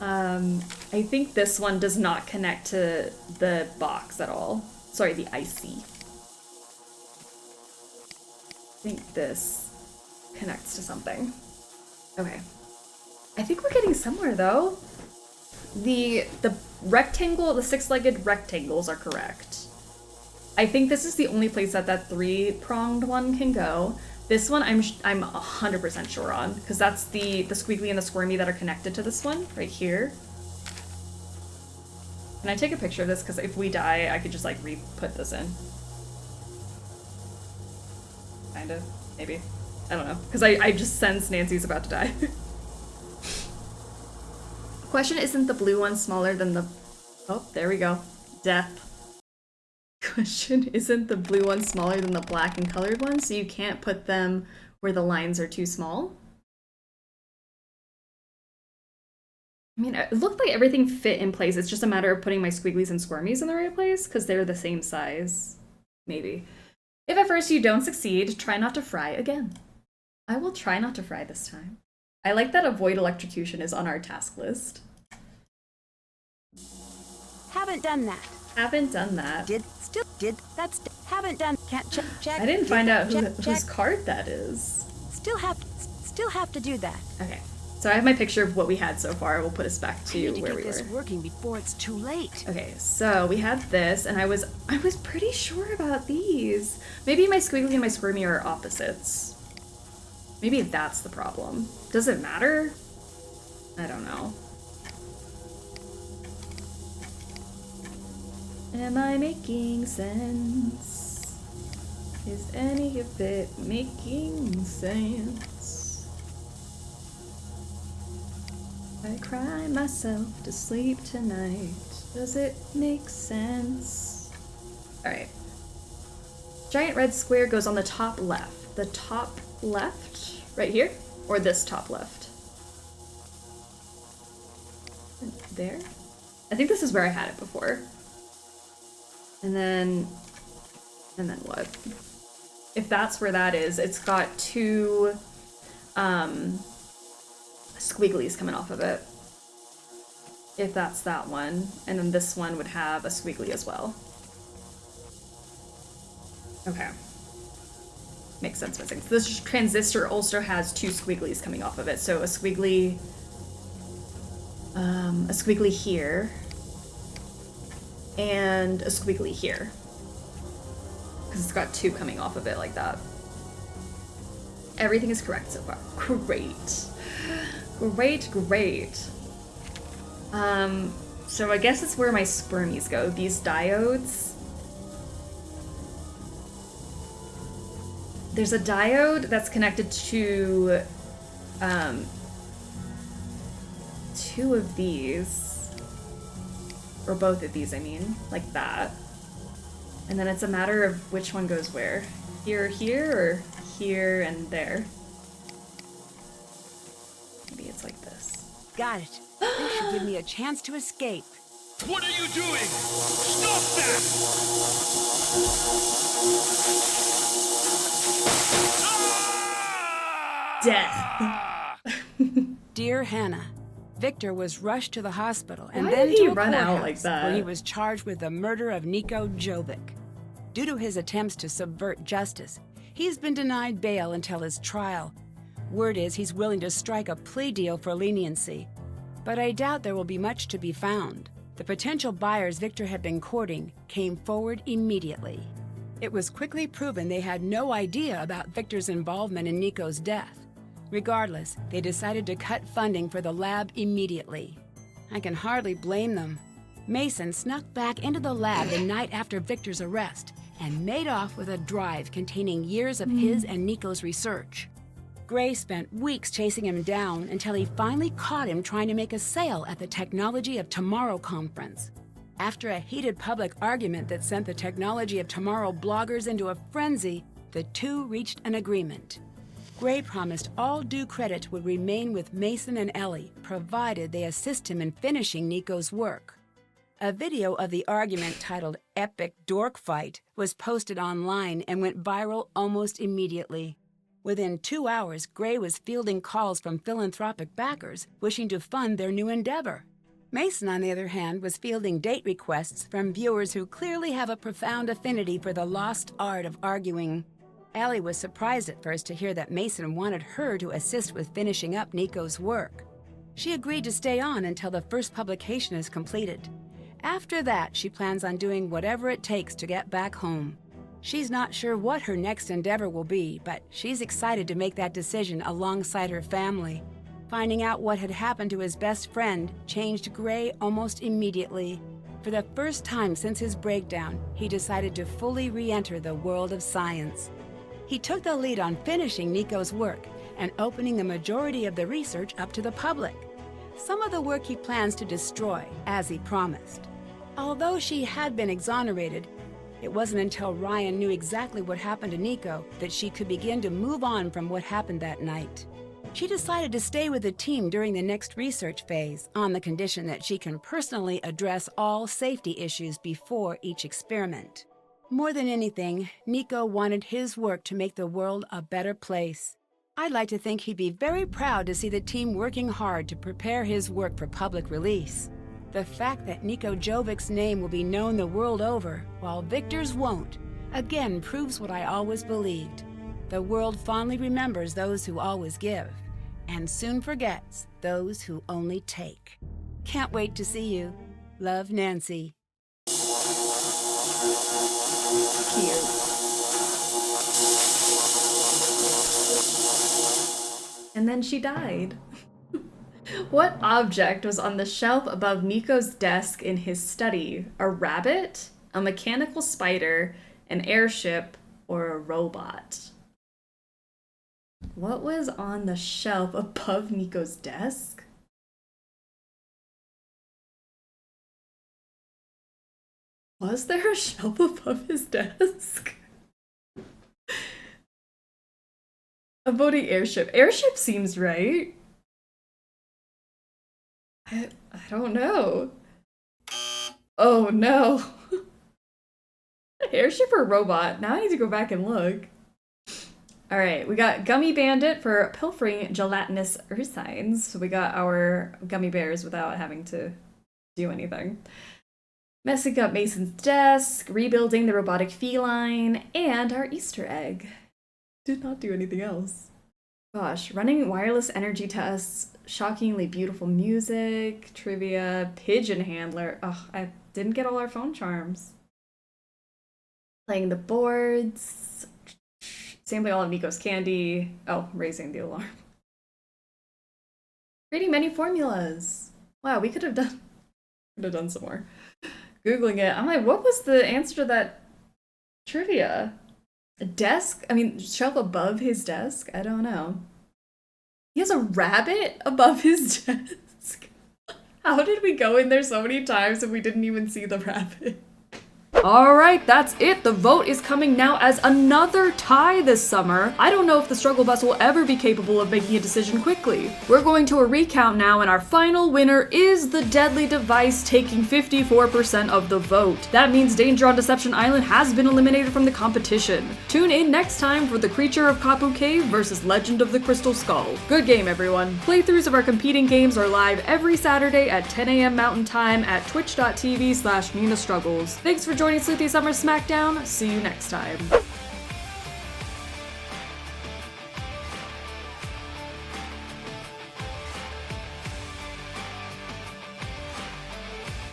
I think this one does not connect to the box at all. Sorry, the IC. I think this connects to something. Okay. I think we're getting somewhere, though. The rectangle, the six-legged rectangles are correct. I think this is the only place that that three-pronged one can go. This one I'm 100% sure on, because that's the squiggly and the squirmy that are connected to this one, right here. Can I take a picture of this? Because if we die, I could just, like, re-put this in. Kind of. Maybe. I don't know. Because I just sense Nancy's about to die. Question, isn't the blue one smaller than the... Oh, there we go. Death. Question, isn't the blue one smaller than the black and colored one, so you can't put them where the lines are too small? I mean, it looked like everything fit in place. It's just a matter of putting my squigglies and squirmies in the right place, because they're the same size. Maybe. If at first you don't succeed, try not to fry again. I will try not to fry this time. I like that avoid electrocution is on our task list. Haven't done that. Haven't done that. Haven't done. Can't check. I didn't find out whose card that is. Still have to do that. Okay. So I have my picture of what we had so far. We'll put us back to where we were. This working before it's too late. Okay, so we had this, and I was pretty sure about these. Maybe my squiggly and my squirmy are opposites. Maybe that's the problem. Does it matter? I don't know. Am I making sense? Is any of it making sense? I cry myself to sleep tonight. Does it make sense? Alright. Giant red square goes on the top left. The top left? Right here? Or this top left? There? I think this is where I had it before. And then what? If that's where that is, it's got two squigglies coming off of it. If that's that one. And then this one would have a squiggly as well. Okay. Makes sense. So this transistor also has two squigglies coming off of it. So a squiggly here and a squiggly here. Because it's got two coming off of it like that. Everything is correct so far. Great. Great. So I guess it's where my spermies go. These diodes. There's a diode that's connected to two of these, or both of these, I mean, like that. And then it's a matter of which one goes where. Here, or here and there. Maybe it's like this. Got it. This should give me a chance to escape. What are you doing? Stop that! Death. Dear Hannah, Victor was rushed to the hospital and Why then did he to a run out courthouse like that? where he was charged with the murder of Niko Jovic. Due to his attempts to subvert justice, he's been denied bail until his trial. Word is he's willing to strike a plea deal for leniency, but I doubt there will be much to be found. The potential buyers Victor had been courting came forward immediately. It was quickly proven they had no idea about Victor's involvement in Niko's death. Regardless, they decided to cut funding for the lab immediately. I can hardly blame them. Mason snuck back into the lab the night after Victor's arrest and made off with a drive containing years of his and Niko's research. Gray spent weeks chasing him down until he finally caught him trying to make a sale at the Technology of Tomorrow conference. After a heated public argument that sent the Technology of Tomorrow bloggers into a frenzy, the two reached an agreement. Gray promised all due credit would remain with Mason and Ellie, provided they assist him in finishing Niko's work. A video of the argument titled Epic Dork Fight was posted online and went viral almost immediately. Within 2 hours, Gray was fielding calls from philanthropic backers wishing to fund their new endeavor. Mason, on the other hand, was fielding date requests from viewers who clearly have a profound affinity for the lost art of arguing. Allie was surprised at first to hear that Mason wanted her to assist with finishing up Niko's work. She agreed to stay on until the first publication is completed. After that, she plans on doing whatever it takes to get back home. She's not sure what her next endeavor will be, but she's excited to make that decision alongside her family. Finding out what had happened to his best friend changed Gray almost immediately. For the first time since his breakdown, he decided to fully re-enter the world of science. He took the lead on finishing Niko's work and opening the majority of the research up to the public. Some of the work he plans to destroy, as he promised. Although she had been exonerated, it wasn't until Ryan knew exactly what happened to Niko that she could begin to move on from what happened that night. She decided to stay with the team during the next research phase, on the condition that she can personally address all safety issues before each experiment. More than anything, Niko wanted his work to make the world a better place. I'd like to think he'd be very proud to see the team working hard to prepare his work for public release. The fact that Niko Jovic's name will be known the world over, while Victor's won't, again proves what I always believed. The world fondly remembers those who always give, and soon forgets those who only take. Can't wait to see you. Love, Nancy. Cute. And then she died. What object was on the shelf above Niko's desk in his study? A rabbit? A mechanical spider? An airship? Or a robot? What was on the shelf above Niko's desk? Was there a shelf above his desk? A voting airship. Airship seems right. I don't know. Oh no. Airship or robot? Now I need to go back and look. Alright, we got Gummy Bandit for pilfering gelatinous ursines. So we got our gummy bears without having to do anything. Messing up Mason's desk, rebuilding the robotic feline, and our Easter egg. Did not do anything else. Gosh, running wireless energy tests, shockingly beautiful music, trivia, pigeon handler. Ugh, I didn't get all our phone charms. Playing the boards, sampling all of Nico's candy. Oh, raising the alarm. Creating many formulas. Wow, we could have done some more. Googling it, I'm like, what was the answer to that trivia? A desk? I mean, shelf above his desk? I don't know. He has a rabbit above his desk. How did we go in there so many times and we didn't even see the rabbit? Alright, that's it. The vote is coming now as another tie this summer. I don't know if the struggle bus will ever be capable of making a decision quickly. We're going to a recount now, and our final winner is the deadly device, taking 54% of the vote. That means Danger on Deception Island has been eliminated from the competition. Tune in next time for the Creature of Kapu Cave versus Legend of the Crystal Skull. Good game, everyone. Playthroughs of our competing games are live every Saturday at 10 a.m. Mountain Time at twitch.tv/NinaStruggles. Thanks for joining Sleuthy Summer Smackdown. See you next time.